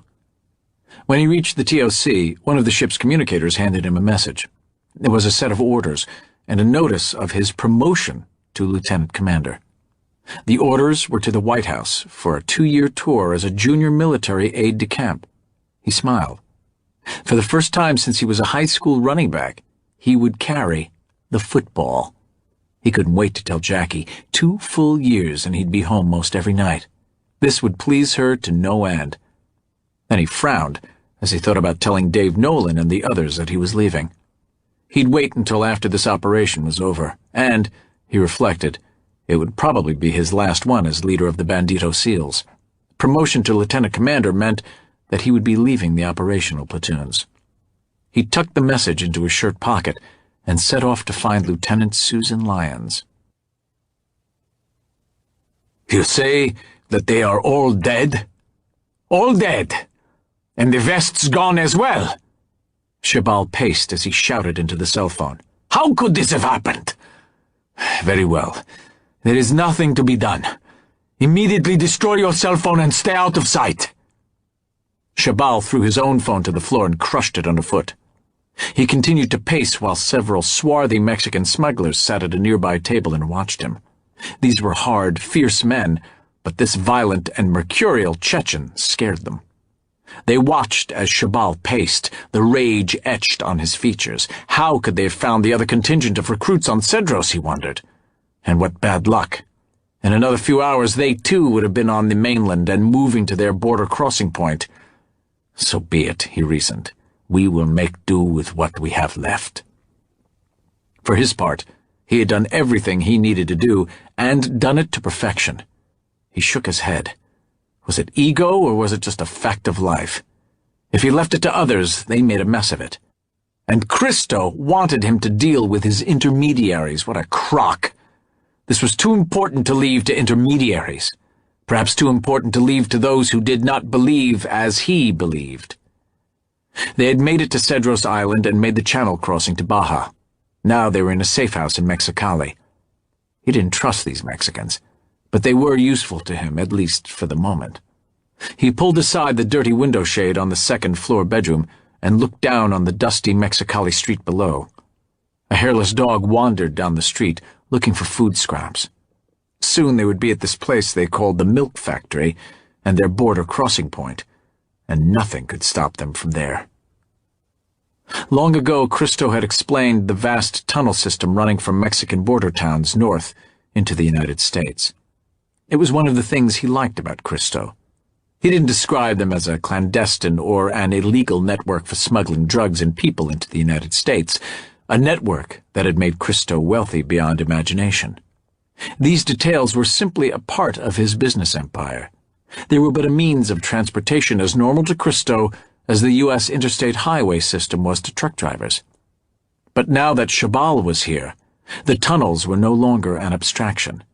When he reached the TOC, one of the ship's communicators handed him a message. It was a set of orders and a notice of his promotion to lieutenant commander. The orders were to the White House for a 2-year tour as a junior military aide-de-camp. He smiled. For the first time since he was a high school running back, he would carry the football. He couldn't wait to tell Jackie. 2 full years and he'd be home most every night. This would please her to no end. Then he frowned as he thought about telling Dave Nolan and the others that he was leaving. He'd wait until after this operation was over, and, he reflected, it would probably be his last one as leader of the Bandito SEALs. Promotion to lieutenant commander meant that he would be leaving the operational platoons. He tucked the message into his shirt pocket and set off to find Lieutenant Susan Lyons. You say that they are all dead? All dead? And the vest's gone as well? Shabal paced as he shouted into the cell phone. How could this have happened? Very well. There is nothing to be done. Immediately destroy your cell phone and stay out of sight. Shabal threw his own phone to the floor and crushed it underfoot. He continued to pace while several swarthy Mexican smugglers sat at a nearby table and watched him. These were hard, fierce men, but this violent and mercurial Chechen scared them. They watched as Shabal paced, the rage etched on his features. How could they have found the other contingent of recruits on Cedros, he wondered. And what bad luck. In another few hours, they too would have been on the mainland and moving to their border crossing point. So be it, he reasoned. We will make do with what we have left. For his part, he had done everything he needed to do, and done it to perfection. He shook his head. Was it ego, or was it just a fact of life? If he left it to others, they made a mess of it. And Christo wanted him to deal with his intermediaries. What a crock! This was too important to leave to intermediaries. Perhaps too important to leave to those who did not believe as he believed. They had made it to Cedros Island and made the channel crossing to Baja. Now they were in a safe house in Mexicali. He didn't trust these Mexicans. but they were useful to him, at least for the moment. He pulled aside the dirty window shade on the second-floor bedroom and looked down on the dusty Mexicali street below. A hairless dog wandered down the street, looking for food scraps. Soon they would be at this place they called the Milk Factory and their border crossing point, and nothing could stop them from there. Long ago, Christo had explained the vast tunnel system running from Mexican border towns north into the United States. It was one of the things he liked about Christo. He didn't describe them as a clandestine or an illegal network for smuggling drugs and people into the United States, a network that had made Christo wealthy beyond imagination. These details were simply a part of his business empire. They were but a means of transportation as normal to Christo as the U.S. interstate highway system was to truck drivers. But now that Shabal was here, the tunnels were no longer an abstraction.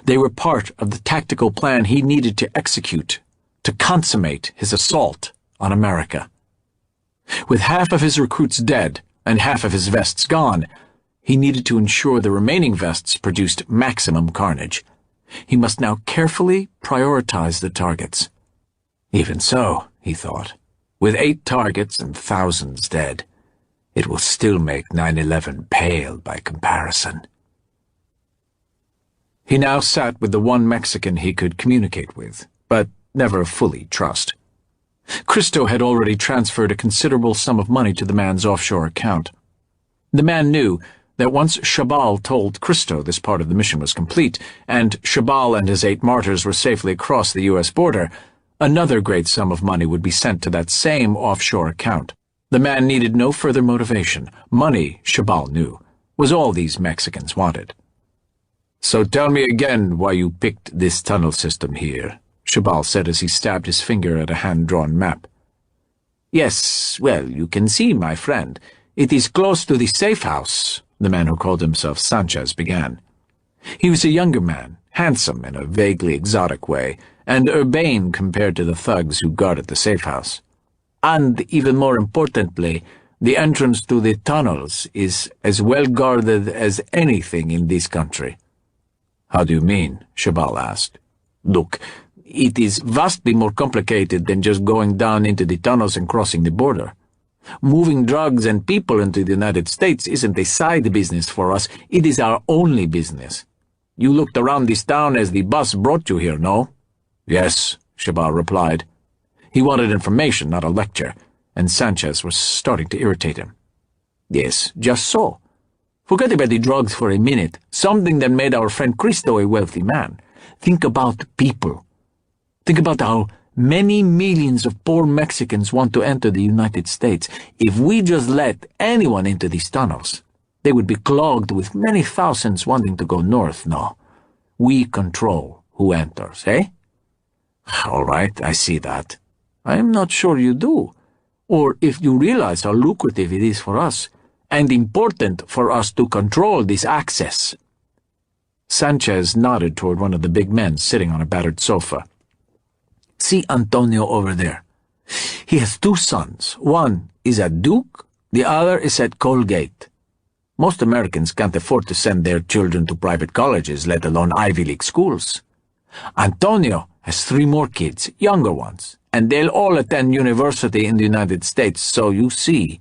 They were part of the tactical plan he needed to execute, to consummate his assault on America. With half of his recruits dead and half of his vests gone, he needed to ensure the remaining vests produced maximum carnage. He must now carefully prioritize the targets. Even so, he thought, with 8 targets and thousands dead, it will still make 9/11 pale by comparison. He now sat with the one Mexican he could communicate with, but never fully trust. Christo had already transferred a considerable sum of money to the man's offshore account. The man knew that once Shabal told Christo this part of the mission was complete, and Shabal and his 8 martyrs were safely across the U.S. border, another great sum of money would be sent to that same offshore account. The man needed no further motivation. Money, Shabal knew, was all these Mexicans wanted. "So tell me again why you picked this tunnel system here," Shabal said as he stabbed his finger at a hand-drawn map. "Yes, well, you can see, my friend. It is close to the safe house," the man who called himself Sanchez began. He was a younger man, handsome in a vaguely exotic way, and urbane compared to the thugs who guarded the safe house. "And, even more importantly, the entrance to the tunnels is as well guarded as anything in this country." "How do you mean?" Shabal asked. "Look, it is vastly more complicated than just going down into the tunnels and crossing the border. Moving drugs and people into the United States isn't a side business for us, it is our only business. You looked around this town as the bus brought you here, no?" "Yes," Shabal replied. He wanted information, not a lecture, and Sanchez was starting to irritate him. "Yes, just so. Forget about the drugs for a minute, something that made our friend Christo a wealthy man. Think about people. Think about how many millions of poor Mexicans want to enter the United States. If we just let anyone into these tunnels, they would be clogged with many thousands wanting to go north, no? We control who enters, eh?" "All right, I see that." "I am not sure you do, or if you realize how lucrative it is for us, and important for us to control this access." Sanchez nodded toward one of the big men sitting on a battered sofa. "See Antonio over there. He has 2 sons. One is at Duke, the other is at Colgate. Most Americans can't afford to send their children to private colleges, let alone Ivy League schools. Antonio has 3 more kids, younger ones, and they'll all attend university in the United States, so you see,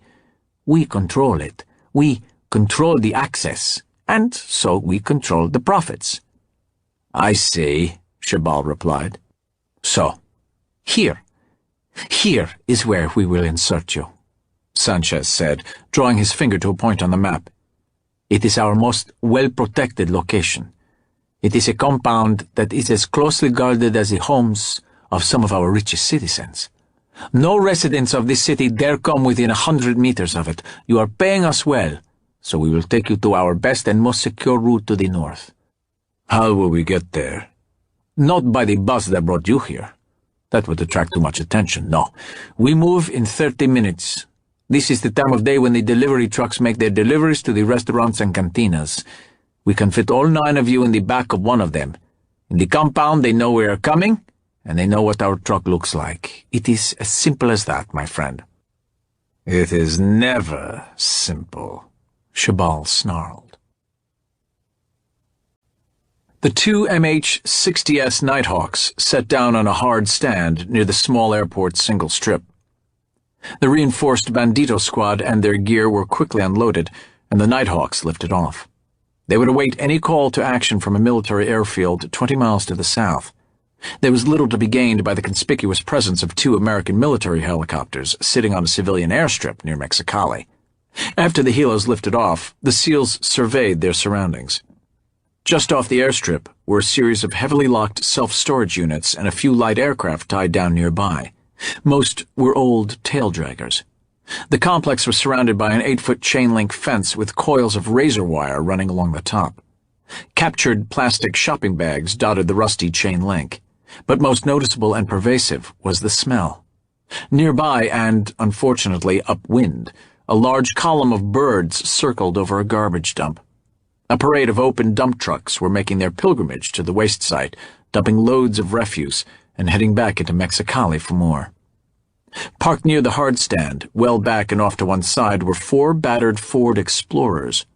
we control it. We control the access, and so we control the profits." "I see," Shabal replied. "So, here is where we will insert you," Sanchez said, drawing his finger to a point on the map. "It is our most well-protected location. It is a compound that is as closely guarded as the homes of some of our richest citizens. No residents of this city dare come within 100 meters of it. You are paying us well, so we will take you to our best and most secure route to the north." "How will we get there?" "Not by the bus that brought you here. That would attract too much attention, no. We move in 30 minutes. This is the time of day when the delivery trucks make their deliveries to the restaurants and cantinas. We can fit all 9 of you in the back of one of them. In the compound, they know we are coming, and they know what our truck looks like. It is as simple as that, my friend." "It is never simple," Shabal snarled. The two MH-60S Nighthawks set down on a hard stand near the small airport's single strip. The reinforced Bandito squad and their gear were quickly unloaded, and the Nighthawks lifted off. They would await any call to action from a military airfield 20 miles to the south. There was little to be gained by the conspicuous presence of two American military helicopters sitting on a civilian airstrip near Mexicali. After the helos lifted off, the SEALs surveyed their surroundings. Just off the airstrip were a series of heavily locked self-storage units and a few light aircraft tied down nearby. Most were old tail-draggers. The complex was surrounded by an 8-foot chain-link fence with coils of razor wire running along the top. Captured plastic shopping bags dotted the rusty chain link, but most noticeable and pervasive was the smell. Nearby and, unfortunately, upwind, a large column of birds circled over a garbage dump. A parade of open dump trucks were making their pilgrimage to the waste site, dumping loads of refuse and heading back into Mexicali for more. Parked near the hard stand, well back and off to one side, were 4 battered Ford Explorers.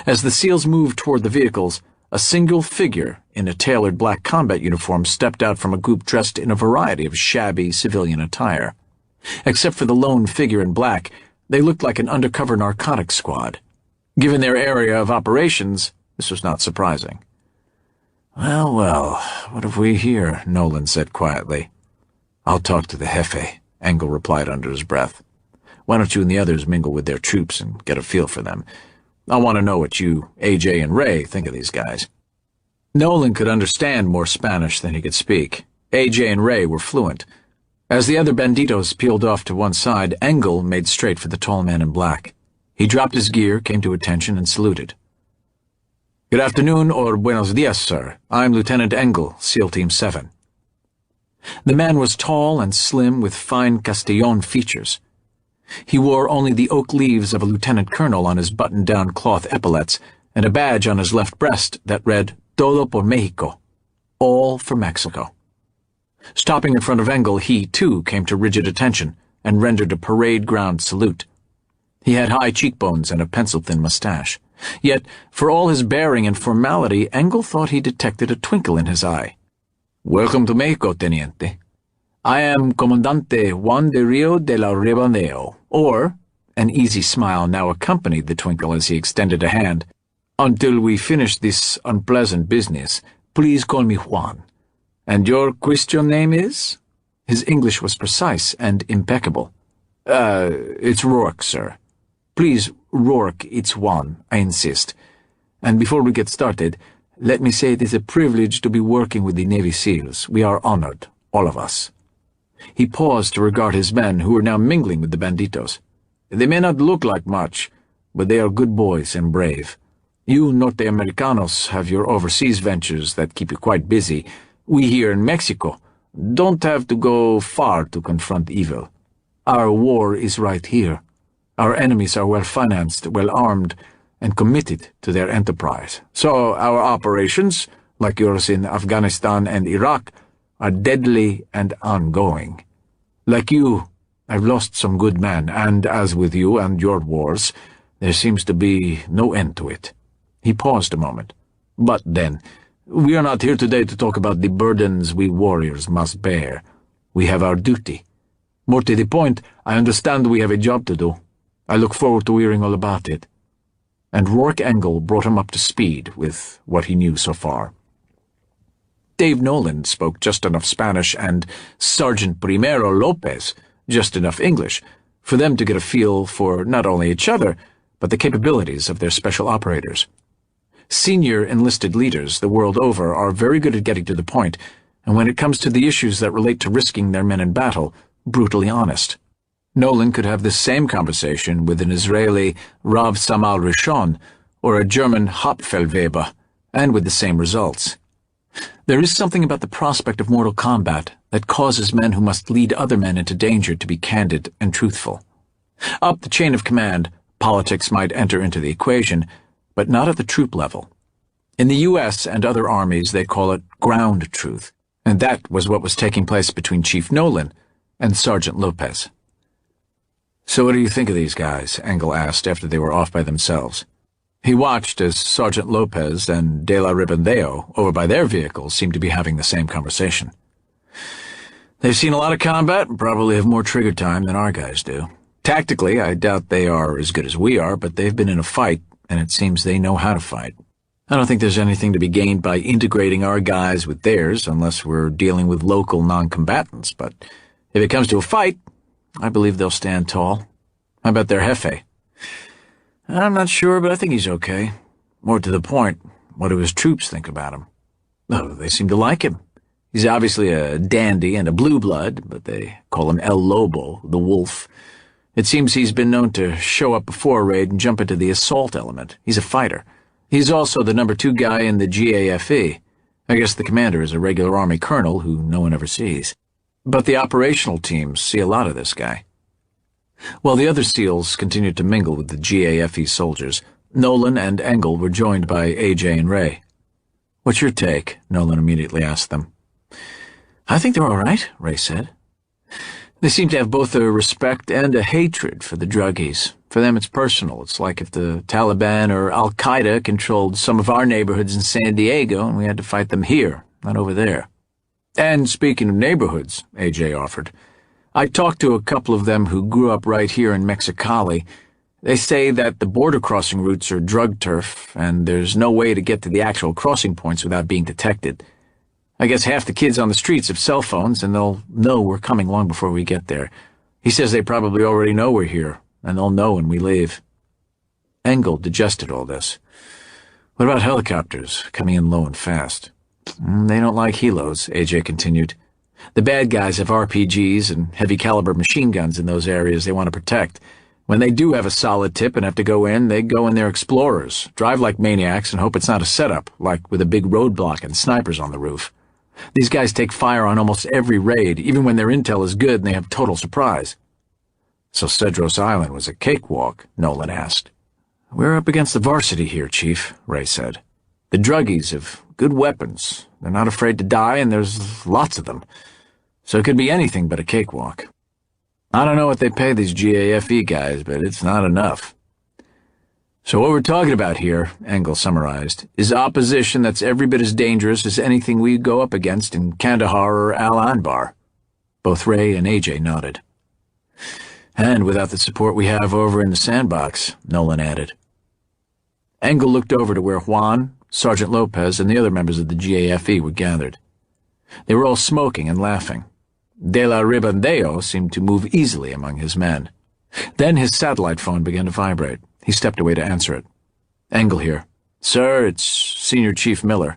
As the SEALs moved toward the vehicles, a single figure in a tailored black combat uniform stepped out from a group dressed in a variety of shabby civilian attire. Except for the lone figure in black, they looked like an undercover narcotics squad. Given their area of operations, this was not surprising. "Well, well, what have we here?" Nolan said quietly. "I'll talk to the Jefe," Engle replied under his breath. "Why don't you and the others mingle with their troops and get a feel for them? I want to know what you, AJ, and Ray think of these guys." Nolan could understand more Spanish than he could speak. AJ and Ray were fluent. As the other banditos peeled off to one side, Engle made straight for the tall man in black. He dropped his gear, came to attention, and saluted. "Good afternoon, or buenos dias, sir. I'm Lieutenant Engle, SEAL Team 7. The man was tall and slim with fine Castellon features. He wore only the oak leaves of a lieutenant colonel on his buttoned-down cloth epaulets and a badge on his left breast that read, "Todo por Mexico," all for Mexico. Stopping in front of Engle, he, too, came to rigid attention and rendered a parade-ground salute. He had high cheekbones and a pencil-thin mustache. Yet, for all his bearing and formality, Engle thought he detected a twinkle in his eye. "Welcome to Mexico, Teniente. I am Comandante Juan de Rio de la Ribaneo," or, an easy smile now accompanied the twinkle as he extended a hand, "until we finish this unpleasant business, please call me Juan. And your Christian name is?" His English was precise and impeccable. It's Rourke, sir." "Please, Rourke, it's Juan, I insist. And before we get started, let me say it is a privilege to be working with the Navy SEALs. We are honored, all of us." He paused to regard his men, who were now mingling with the banditos. "They may not look like much, but they are good boys and brave. You Norte Americanos have your overseas ventures that keep you quite busy. We here in Mexico don't have to go far to confront evil. Our war is right here. Our enemies are well-financed, well-armed, and committed to their enterprise. So our operations, like yours in Afghanistan and Iraq, are deadly and ongoing. Like you, I've lost some good men, and as with you and your wars, there seems to be no end to it." He paused a moment. "But then, we are not here today to talk about the burdens we warriors must bear. We have our duty. More to the point, I understand we have a job to do. I look forward to hearing all about it." And Rourke Engle brought him up to speed with what he knew so far. Dave Nolan spoke just enough Spanish and Sergeant Primero Lopez just enough English for them to get a feel for not only each other, but the capabilities of their special operators. Senior enlisted leaders the world over are very good at getting to the point, and when it comes to the issues that relate to risking their men in battle, brutally honest. Nolan could have this same conversation with an Israeli Rav Samal Rishon or a German Hauptfeldwebel, and with the same results. There is something about the prospect of mortal combat that causes men who must lead other men into danger to be candid and truthful. Up the chain of command, politics might enter into the equation, but not at the troop level. In the U.S. and other armies they call it ground truth, and that was what was taking place between Chief Nolan and Sergeant Lopez. "So what do you think of these guys?" Engle asked after they were off by themselves. He watched as Sergeant Lopez and De La Ribandeo, over by their vehicles, seemed to be having the same conversation. They've seen a lot of combat and probably have more trigger time than our guys do. Tactically, I doubt they are as good as we are, but they've been in a fight, and it seems they know how to fight. I don't think there's anything to be gained by integrating our guys with theirs, unless we're dealing with local non-combatants, but if it comes to a fight, I believe they'll stand tall. How about their Jefe? I'm not sure, but I think he's okay. More to the point, what do his troops think about him? Oh, they seem to like him. He's obviously a dandy and a blue blood, but they call him El Lobo, the wolf. It seems he's been known to show up before a raid and jump into the assault element. He's a fighter. He's also the number 2 guy in the GAFE. I guess the commander is a regular army colonel who no one ever sees. But the operational teams see a lot of this guy. While the other SEALs continued to mingle with the GAFE soldiers, Nolan and Engle were joined by AJ and Ray. "What's your take?" Nolan immediately asked them. "I think they're all right," Ray said. "They seem to have both a respect and a hatred for the druggies. For them it's personal. It's like if the Taliban or Al-Qaeda controlled some of our neighborhoods in San Diego and we had to fight them here, not over there." "And speaking of neighborhoods," AJ offered, "I talked to a couple of them who grew up right here in Mexicali. They say that the border crossing routes are drug turf, and there's no way to get to the actual crossing points without being detected. I guess half the kids on the streets have cell phones, and they'll know we're coming long before we get there. He says they probably already know we're here, and they'll know when we leave." Engle digested all this. "What about helicopters, coming in low and fast?" "They don't like helos," AJ continued. "The bad guys have RPGs and heavy-caliber machine guns in those areas they want to protect. When they do have a solid tip and have to go in, they go in their Explorers, drive like maniacs and hope it's not a setup, like with a big roadblock and snipers on the roof. These guys take fire on almost every raid, even when their intel is good and they have total surprise." "So Cedros Island was a cakewalk?" Nolan asked. "We're up against the varsity here, Chief," Ray said. "The druggies have good weapons. They're not afraid to die, and there's lots of them. So it could be anything but a cakewalk. I don't know what they pay these GAFE guys, but it's not enough." "So what we're talking about here," Engle summarized, "is opposition that's every bit as dangerous as anything we go up against in Kandahar or Al-Anbar." Both Ray and AJ nodded. "And without the support we have over in the sandbox," Nolan added. Engle looked over to where Juan, Sergeant Lopez, and the other members of the GAFE were gathered. They were all smoking and laughing. De La Ribandeo seemed to move easily among his men. Then his satellite phone began to vibrate. He stepped away to answer it. "Engle here." "Sir, it's Senior Chief Miller.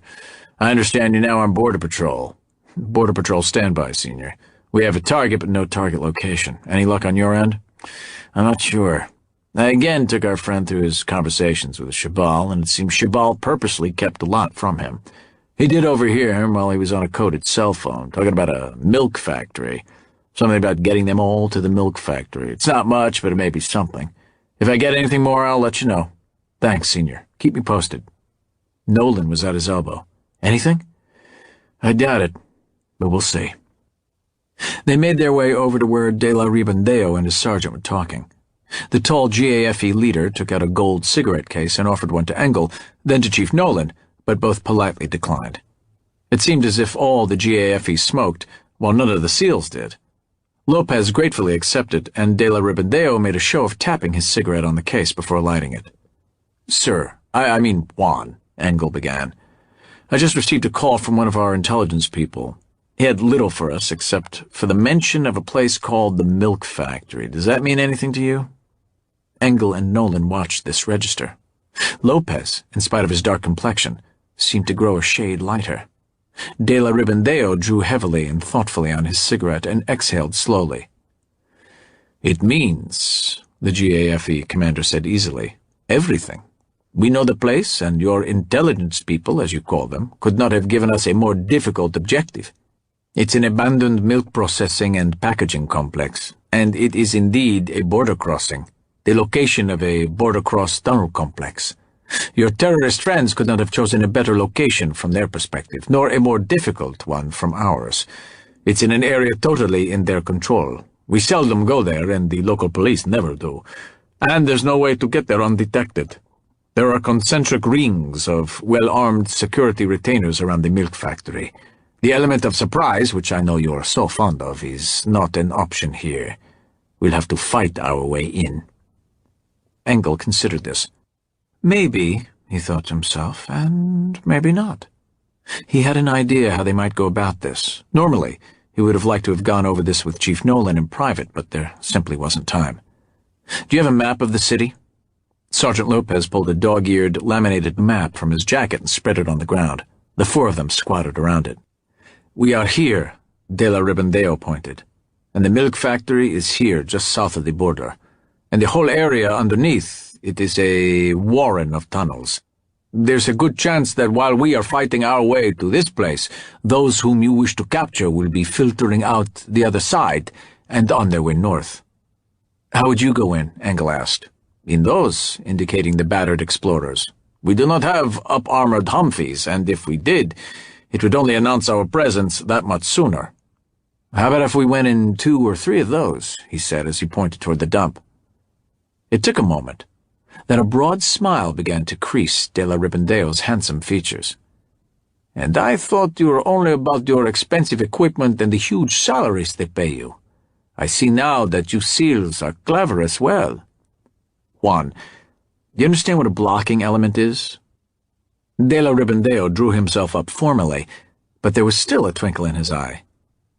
I understand you're now on Border Patrol." "Border Patrol standby, Senior. We have a target, but no target location. Any luck on your end?" "I'm not sure. I again took our friend through his conversations with Shabal, and it seems Shabal purposely kept a lot from him. He did overhear him while he was on a coded cell phone, talking about a milk factory. Something about getting them all to the milk factory. It's not much, but it may be something. If I get anything more, I'll let you know." "Thanks, Senior. Keep me posted." Nolan was at his elbow. "Anything?" "I doubt it, but we'll see." They made their way over to where De La Ribandeo and his sergeant were talking. The tall GAFE leader took out a gold cigarette case and offered one to Engle, then to Chief Nolan, but both politely declined. It seemed as if all the GAFE smoked, while none of the SEALs did. Lopez gratefully accepted, and De La Ribandeo made a show of tapping his cigarette on the case before lighting it. "Sir, I mean Juan," Engle began. "I just received a call from one of our intelligence people. He had little for us except for the mention of a place called the Milk Factory. Does that mean anything to you?" Engle and Nolan watched this register. Lopez, in spite of his dark complexion, seemed to grow a shade lighter. De La Ribandeo drew heavily and thoughtfully on his cigarette and exhaled slowly. "It means," the GAFE commander said easily, "everything. We know the place, and your intelligence people, as you call them, could not have given us a more difficult objective. It's an abandoned milk processing and packaging complex, and it is indeed a border crossing, the location of a border-cross tunnel complex. Your terrorist friends could not have chosen a better location from their perspective, nor a more difficult one from ours. It's in an area totally in their control. We seldom go there, and the local police never do. And there's no way to get there undetected. There are concentric rings of well-armed security retainers around the milk factory. The element of surprise, which I know you are so fond of, is not an option here. We'll have to fight our way in." Engle considered this. Maybe, he thought to himself, and maybe not. He had an idea how they might go about this. Normally, he would have liked to have gone over this with Chief Nolan in private, but there simply wasn't time. "Do you have a map of the city?" Sergeant Lopez pulled a dog-eared, laminated map from his jacket and spread it on the ground. The four of them squatted around it. "We are here," De La Ribandeo pointed, "and the milk factory is here, just south of the border. And the whole area underneath, it is a warren of tunnels. There's a good chance that while we are fighting our way to this place, those whom you wish to capture will be filtering out the other side and on their way north." "How would you go in?" Engle asked. "In those," indicating the battered explorers. "We do not have up-armored Humvees, and if we did, it would only announce our presence that much sooner." "How about if we went in 2 or 3 of those?" he said as he pointed toward the dump. It took a moment. Then a broad smile began to crease De La Ribandeo's handsome features. "And I thought you were only about your expensive equipment and the huge salaries they pay you. I see now that you SEALs are clever as well." "Juan, do you understand what a blocking element is?" De La Ribandeo drew himself up formally, but there was still a twinkle in his eye.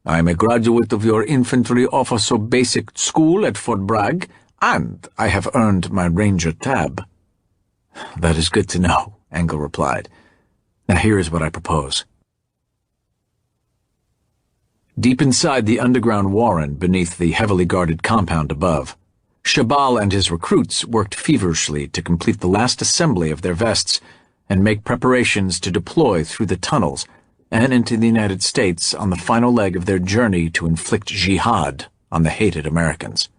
"I am a graduate of your infantry officer basic school at Fort Bragg, and I have earned my Ranger tab." "That is good to know," Engle replied. "Now here is what I propose." Deep inside the underground warren beneath the heavily guarded compound above, Shabal and his recruits worked feverishly to complete the last assembly of their vests and make preparations to deploy through the tunnels and into the United States on the final leg of their journey to inflict jihad on the hated Americans.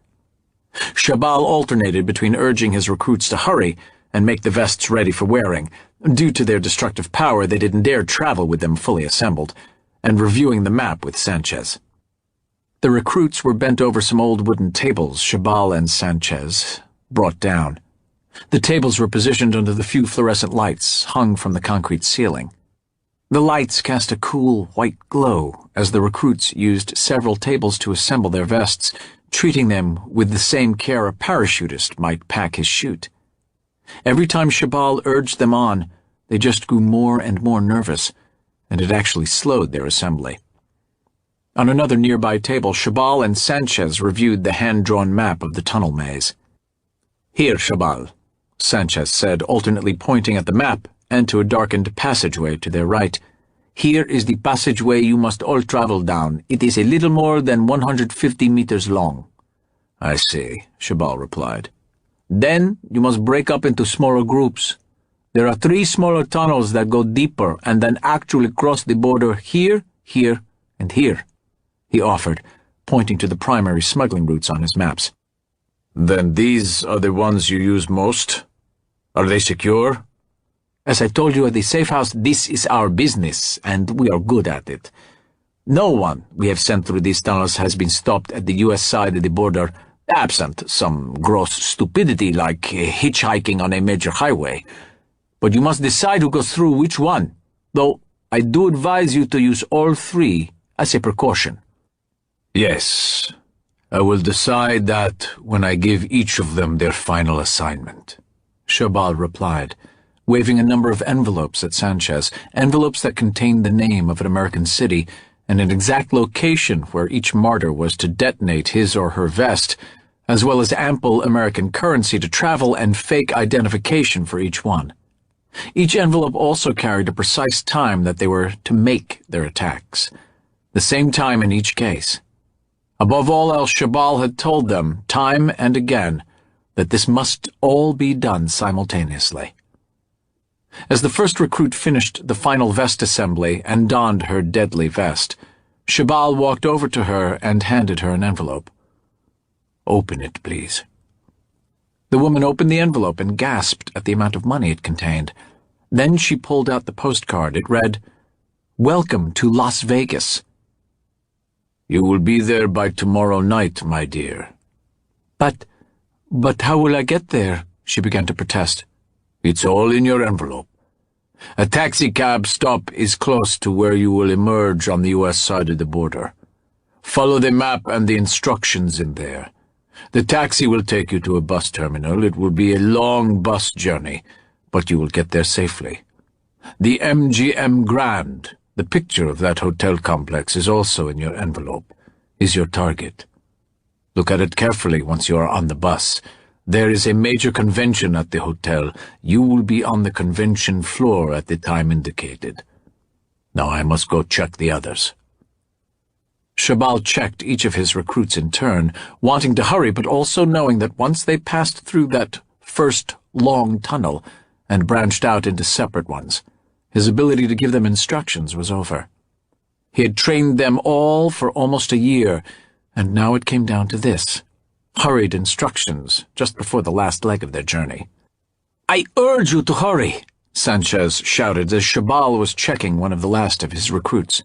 Shabal alternated between urging his recruits to hurry and make the vests ready for wearing. Due to their destructive power, they didn't dare travel with them fully assembled, and reviewing the map with Sanchez. The recruits were bent over some old wooden tables Shabal and Sanchez brought down. The tables were positioned under the few fluorescent lights hung from the concrete ceiling. The lights cast a cool, white glow as the recruits used several tables to assemble their vests, treating them with the same care a parachutist might pack his chute. Every time Shabal urged them on, they just grew more and more nervous, and it actually slowed their assembly. On another nearby table, Shabal and Sanchez reviewed the hand-drawn map of the tunnel maze. "Here, Shabal," Sanchez said, alternately pointing at the map and to a darkened passageway to their right. "Here is the passageway you must all travel down. It is a little more than 150 meters long." "I see," Shabal replied. "Then you must break up into smaller groups. There are 3 smaller tunnels that go deeper and then actually cross the border here, here, and here," he offered, pointing to the primary smuggling routes on his maps. "Then these are the ones you use most? Are they secure?" "As I told you at the safe house, this is our business, and we are good at it. No one we have sent through these tunnels has been stopped at the U.S. side of the border, absent some gross stupidity like hitchhiking on a major highway. But you must decide who goes through which one, though I do advise you to use all 3 as a precaution." "Yes, I will decide that when I give each of them their final assignment," Shabal replied, waving a number of envelopes at Sanchez, envelopes that contained the name of an American city and an exact location where each martyr was to detonate his or her vest, as well as ample American currency to travel and fake identification for each one. Each envelope also carried a precise time that they were to make their attacks, the same time in each case. Above all else, Shabal had told them, time and again, that this must all be done simultaneously. As the first recruit finished the final vest assembly and donned her deadly vest, Shabal walked over to her and handed her an envelope. "Open it, please." The woman opened the envelope and gasped at the amount of money it contained. Then she pulled out the postcard. It read, "Welcome to Las Vegas." "You will be there by tomorrow night, my dear." But how will I get there?" she began to protest. It's all in your envelope. A taxicab stop is close to where you will emerge on the U.S. side of the border. Follow the map and the instructions in there. The taxi will take you to a bus terminal. It will be a long bus journey, but you will get there safely. The MGM Grand, the picture of that hotel complex, is also in your envelope, is your target. Look at it carefully once you are on the bus. There is a major convention at the hotel. You will be on the convention floor at the time indicated. Now I must go check the others. Shabal checked each of his recruits in turn, wanting to hurry but also knowing that once they passed through that first long tunnel and branched out into separate ones, his ability to give them instructions was over. He had trained them all for almost a year, and now it came down to this. Hurried instructions just before the last leg of their journey. "I urge you to hurry," Sanchez shouted as Shabal was checking one of the last of his recruits.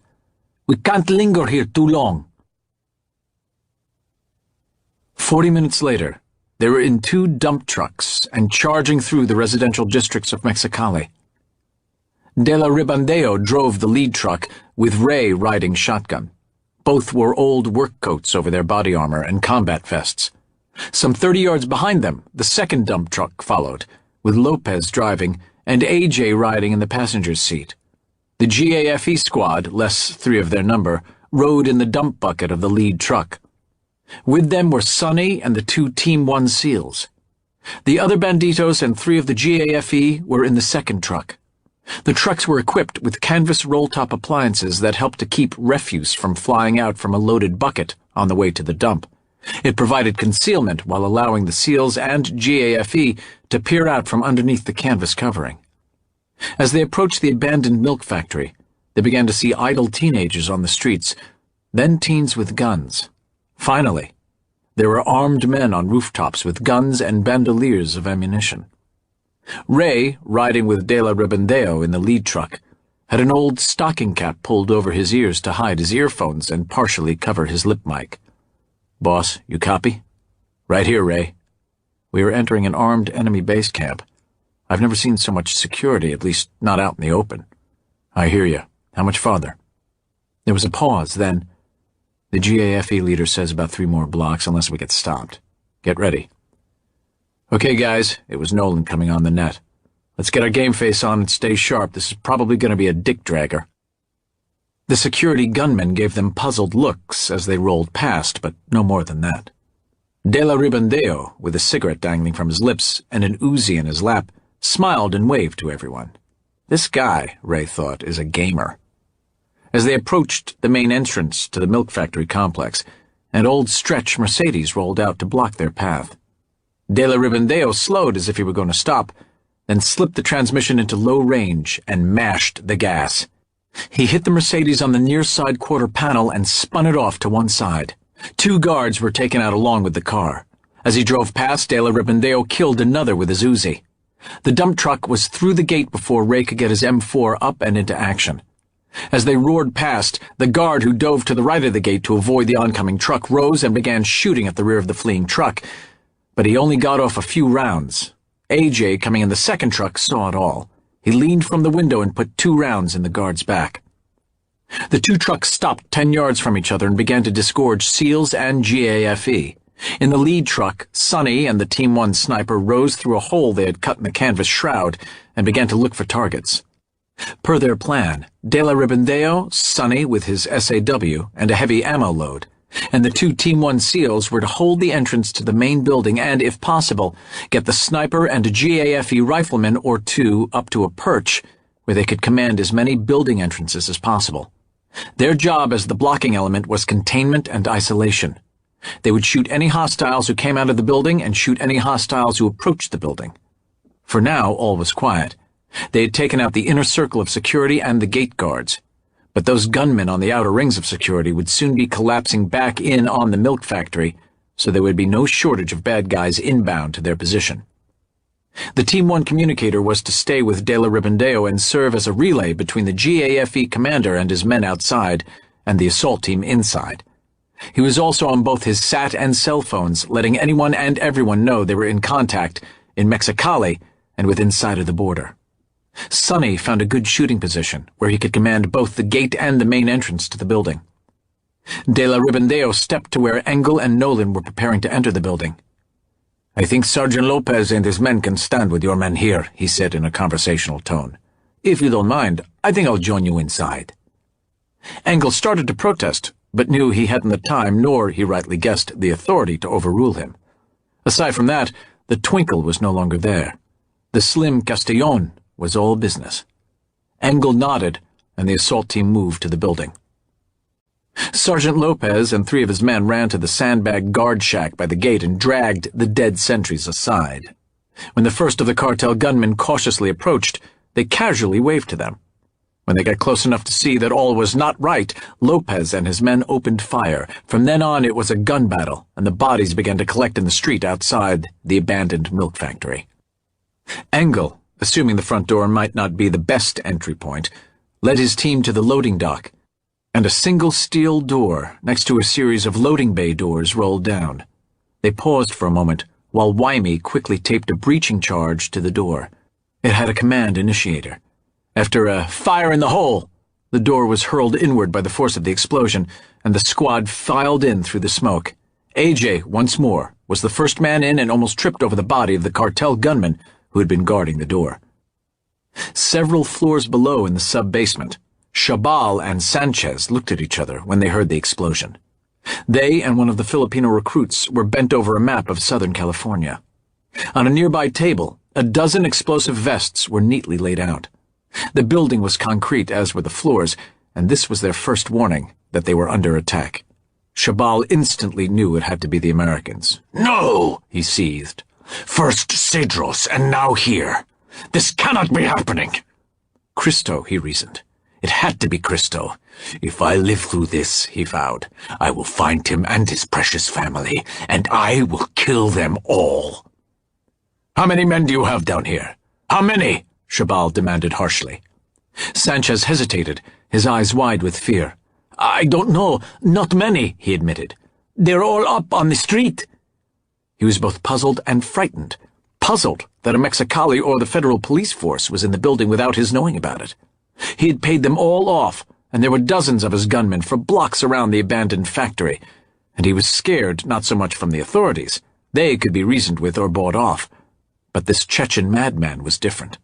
"We can't linger here too long." 40 minutes later, they were in 2 dump trucks and charging through the residential districts of Mexicali. De la Ribandeo drove the lead truck, with Ray riding shotgun. Both wore old work coats over their body armor and combat vests. Some 30 yards behind them, the second dump truck followed, with Lopez driving and AJ riding in the passenger's seat. The GAFE squad, less 3 of their number, rode in the dump bucket of the lead truck. With them were Sonny and the 2 Team 1 SEALs. The other Banditos and 3 of the GAFE were in the second truck. The trucks were equipped with canvas roll-top appliances that helped to keep refuse from flying out from a loaded bucket on the way to the dump. It provided concealment while allowing the SEALs and GAFE to peer out from underneath the canvas covering. As they approached the abandoned milk factory, they began to see idle teenagers on the streets, then teens with guns. Finally, there were armed men on rooftops with guns and bandoliers of ammunition. Ray, riding with De La Ribandeo in the lead truck, had an old stocking cap pulled over his ears to hide his earphones and partially cover his lip mic. "Boss, you copy?" "Right here, Ray. We are entering an armed enemy base camp. I've never seen so much security, at least not out in the open." "I hear you. How much farther?" There was a pause, then, "The GAFE leader says about 3 more blocks unless we get stopped. Get ready." "Okay, guys," it was Nolan coming on the net. "Let's get our game face on and stay sharp. This is probably going to be a dick-dragger." The security gunmen gave them puzzled looks as they rolled past, but no more than that. De La Ribandeo, with a cigarette dangling from his lips and an Uzi in his lap, smiled and waved to everyone. This guy, Ray thought, is a gamer. As they approached the main entrance to the milk factory complex, an old stretch Mercedes rolled out to block their path. De La Ribandeo slowed as if he were going to stop, then slipped the transmission into low range and mashed the gas. He hit the Mercedes on the near side quarter panel and spun it off to one side. 2 guards were taken out along with the car. As he drove past, De La Ribandeo killed another with his Uzi. The dump truck was through the gate before Ray could get his M4 up and into action. As they roared past, the guard who dove to the right of the gate to avoid the oncoming truck rose and began shooting at the rear of the fleeing truck, but he only got off a few rounds. AJ, coming in the second truck, saw it all. He leaned from the window and put 2 rounds in the guard's back. The 2 trucks stopped 10 yards from each other and began to disgorge SEALs and GAFE. In the lead truck, Sonny and the Team 1 sniper rose through a hole they had cut in the canvas shroud and began to look for targets. Per their plan, De La Ribandeo, Sonny with his SAW and a heavy ammo load, and the 2 Team 1 SEALs were to hold the entrance to the main building and, if possible, get the sniper and a GAFE rifleman or 2 up to a perch where they could command as many building entrances as possible. Their job as the blocking element was containment and isolation. They would shoot any hostiles who came out of the building and shoot any hostiles who approached the building. For now, all was quiet. They had taken out the inner circle of security and the gate guards. But those gunmen on the outer rings of security would soon be collapsing back in on the milk factory, so there would be no shortage of bad guys inbound to their position. The Team 1 communicator was to stay with De La Ribandeo and serve as a relay between the GAFE commander and his men outside and the assault team inside. He was also on both his SAT and cell phones, letting anyone and everyone know they were in contact in Mexicali and within sight of the border. Sonny found a good shooting position where he could command both the gate and the main entrance to the building. De la Ribandeo stepped to where Engle and Nolan were preparing to enter the building. "I think Sergeant Lopez and his men can stand with your men here," he said in a conversational tone. "If you don't mind, I think I'll join you inside." Engle started to protest, but knew he hadn't the time, nor, he rightly guessed, the authority to overrule him. Aside from that, the twinkle was no longer there. The slim Castellon was all business. Engle nodded, and the assault team moved to the building. Sergeant Lopez and 3 of his men ran to the sandbag guard shack by the gate and dragged the dead sentries aside. When the first of the cartel gunmen cautiously approached, they casually waved to them. When they got close enough to see that all was not right, Lopez and his men opened fire. From then on, it was a gun battle, and the bodies began to collect in the street outside the abandoned milk factory. Engle, assuming the front door might not be the best entry point, led his team to the loading dock, and a single steel door next to a series of loading bay doors rolled down. They paused for a moment, while Wymie quickly taped a breaching charge to the door. It had a command initiator. After a "fire in the hole," the door was hurled inward by the force of the explosion, and the squad filed in through the smoke. AJ, once more, was the first man in and almost tripped over the body of the cartel gunman who had been guarding the door. Several floors below in the sub-basement, Shabal and Sanchez looked at each other when they heard the explosion. They and one of the Filipino recruits were bent over a map of Southern California. On a nearby table, a dozen explosive vests were neatly laid out. The building was concrete, as were the floors, and this was their first warning that they were under attack. Shabal instantly knew it had to be the Americans. "No!" he seethed. "First Cedros, and now here. This cannot be happening." Christo, he reasoned. It had to be Christo. "If I live through this," he vowed, "I will find him and his precious family, and I will kill them all." "How many men do you have down here? How many?" Shabal demanded harshly. Sanchez hesitated, his eyes wide with fear. "I don't know. Not many," he admitted. "They're all up on the street." He was both puzzled and frightened. Puzzled that a Mexicali or the federal police force was in the building without his knowing about it. He had paid them all off, and there were dozens of his gunmen for blocks around the abandoned factory, and he was scared not so much from the authorities. They could be reasoned with or bought off. But this Chechen madman was different.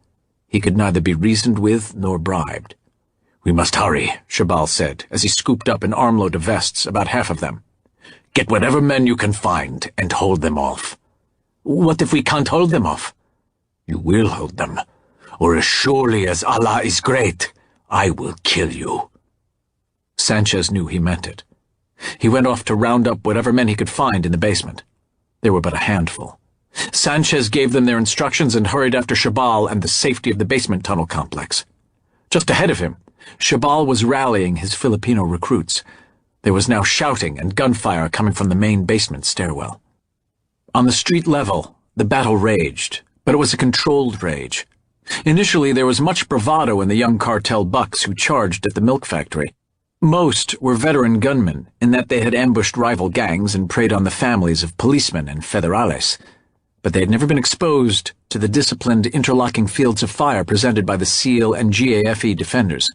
He could neither be reasoned with nor bribed. "We must hurry," Shabal said, as he scooped up an armload of vests, about half of them. "Get whatever men you can find and hold them off." "What if we can't hold them off?" "You will hold them, or as surely as Allah is great, I will kill you." Sanchez knew he meant it. He went off to round up whatever men he could find in the basement. There were but a handful. Sanchez gave them their instructions and hurried after Shabal and the safety of the basement tunnel complex. Just ahead of him, Shabal was rallying his Filipino recruits. There was now shouting and gunfire coming from the main basement stairwell. On the street level, the battle raged, but it was a controlled rage. Initially, there was much bravado in the young cartel bucks who charged at the milk factory. Most were veteran gunmen, in that they had ambushed rival gangs and preyed on the families of policemen and federales, but they had never been exposed to the disciplined interlocking fields of fire presented by the SEAL and GAFE defenders.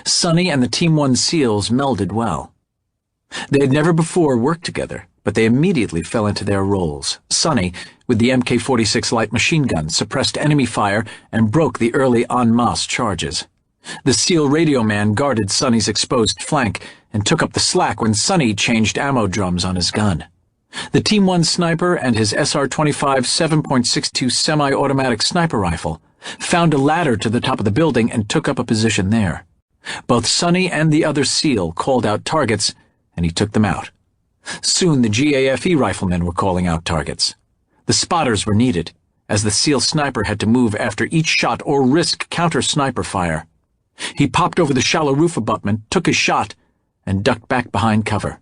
Sonny and the Team 1 SEALs melded well. They had never before worked together, but they immediately fell into their roles. Sonny, with the MK-46 light machine gun, suppressed enemy fire and broke the early en masse charges. The SEAL radio man guarded Sonny's exposed flank and took up the slack when Sonny changed ammo drums on his gun. The Team 1 sniper and his SR-25 7.62 semi-automatic sniper rifle found a ladder to the top of the building and took up a position there. Both Sonny and the other SEAL called out targets, and he took them out. Soon the GAFE riflemen were calling out targets. The spotters were needed, as the SEAL sniper had to move after each shot or risk counter-sniper fire. He popped over the shallow roof abutment, took his shot, and ducked back behind cover.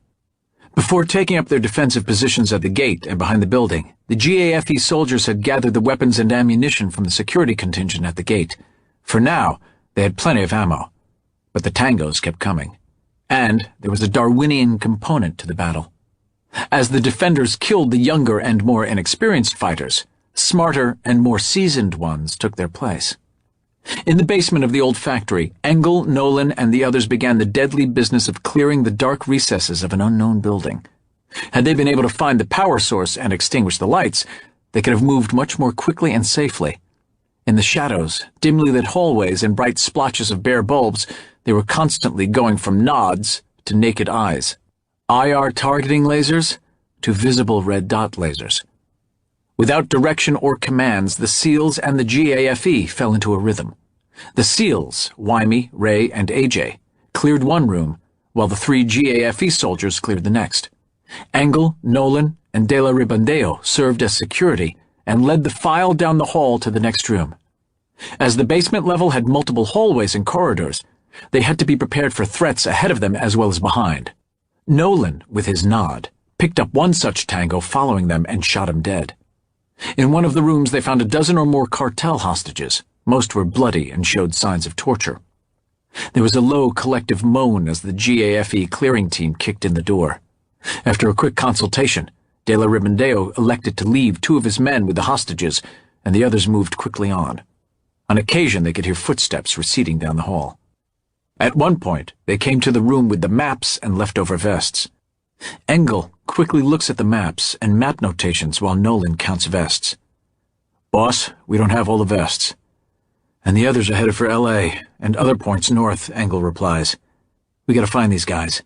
Before taking up their defensive positions at the gate and behind the building, the GAFE soldiers had gathered the weapons and ammunition from the security contingent at the gate. For now, they had plenty of ammo, but the tangos kept coming. And there was a Darwinian component to the battle. As the defenders killed the younger and more inexperienced fighters, Smarter and more seasoned ones took their place. In the basement of the old factory, Engle, Nolan, and the others began the deadly business of clearing the dark recesses of an unknown building. Had they been able to find the power source and extinguish the lights, they could have moved much more quickly and safely. In the shadows, dimly lit hallways, and bright splotches of bare bulbs, they were constantly going from nods to naked eyes, IR targeting lasers to visible red dot lasers. Without direction or commands, the SEALs and the GAFE fell into a rhythm. The SEALs, Wyme, Ray, and AJ, cleared one room, while the 3 GAFE soldiers cleared the next. Engle, Nolan, and De La Ribandeo served as security and led the file down the hall to the next room. As the basement level had multiple hallways and corridors, they had to be prepared for threats ahead of them as well as behind. Nolan, with his nod, picked up one such tango following them and shot him dead. In one of the rooms they found a dozen or more cartel hostages. Most were bloody and showed signs of torture. There was a low collective moan as the GAFE clearing team kicked in the door. After a quick consultation, De La Ribandeo elected to leave 2 of his men with the hostages, and the others moved quickly on. On occasion they could hear footsteps receding down the hall. At one point, they came to the room with the maps and leftover vests. Engle quickly looks at the maps and map notations while Nolan counts vests. "Boss, we don't have all the vests." "And the others are headed for LA and other points north," Engle replies. "We gotta find these guys."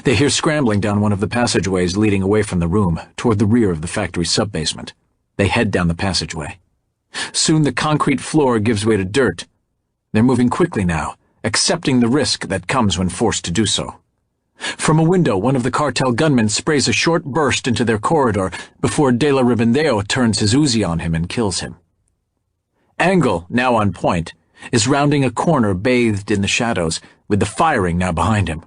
They hear scrambling down one of the passageways leading away from the room, toward the rear of the factory sub-basement. They head down the passageway. Soon the concrete floor gives way to dirt. They're moving quickly now, accepting the risk that comes when forced to do so. From a window, one of the cartel gunmen sprays a short burst into their corridor before De La Ribandeo turns his Uzi on him and kills him. Engle, now on point, is rounding a corner bathed in the shadows, with the firing now behind him.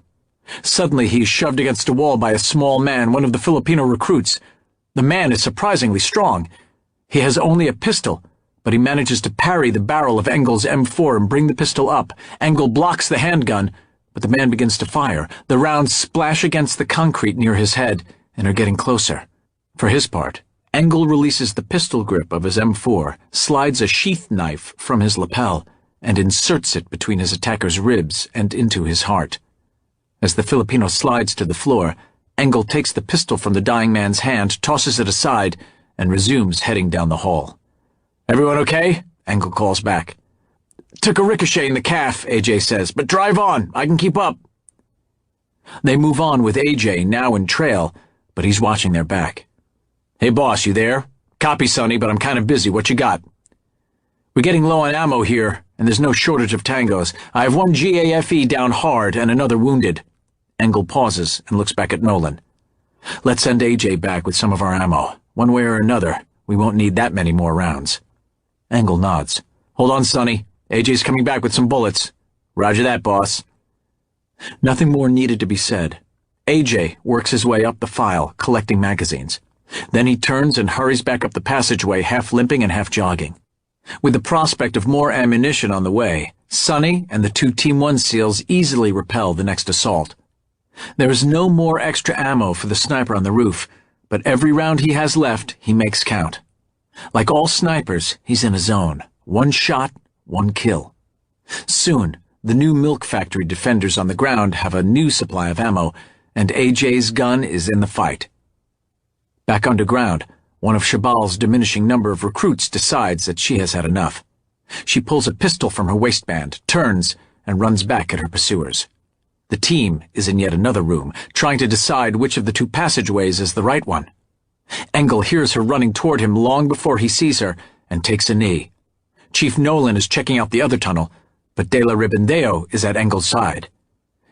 Suddenly he is shoved against a wall by a small man, one of the Filipino recruits. The man is surprisingly strong. He has only a pistol, but he manages to parry the barrel of Engle's M4 and bring the pistol up. Engle blocks the handgun, but the man begins to fire. The rounds splash against the concrete near his head and are getting closer. For his part, Engle releases the pistol grip of his M4, slides a sheath knife from his lapel, and inserts it between his attacker's ribs and into his heart. As the Filipino slides to the floor, Engle takes the pistol from the dying man's hand, tosses it aside, and resumes heading down the hall. "Everyone okay?" Engle calls back. "Took a ricochet in the calf," AJ says, "but drive on. I can keep up." They move on with AJ, now in trail, but he's watching their back. "Hey boss, you there? Copy, Sonny, but I'm kind of busy. What you got?" "We're getting low on ammo here, and there's no shortage of tangos. I have 1 GAFE down hard and another wounded." Engle pauses and looks back at Nolan. "Let's send AJ back with some of our ammo. One way or another, we won't need that many more rounds." Engle nods. "Hold on, Sonny. AJ's coming back with some bullets." "Roger that, boss." Nothing more needed to be said. AJ works his way up the file, collecting magazines. Then he turns and hurries back up the passageway, half limping and half jogging. With the prospect of more ammunition on the way, Sonny and the 2 Team 1 SEALs easily repel the next assault. There is no more extra ammo for the sniper on the roof, but every round he has left, he makes count. Like all snipers, he's in a zone. 1 shot, 1 kill. Soon, the new milk factory defenders on the ground have a new supply of ammo, and AJ's gun is in the fight. Back underground, one of Shabal's diminishing number of recruits decides that she has had enough. She pulls a pistol from her waistband, turns, and runs back at her pursuers. The team is in yet another room, trying to decide which of the 2 passageways is the right one. Engle hears her running toward him long before he sees her and takes a knee. Chief Nolan is checking out the other tunnel, but De La Ribandeo is at Engle's side.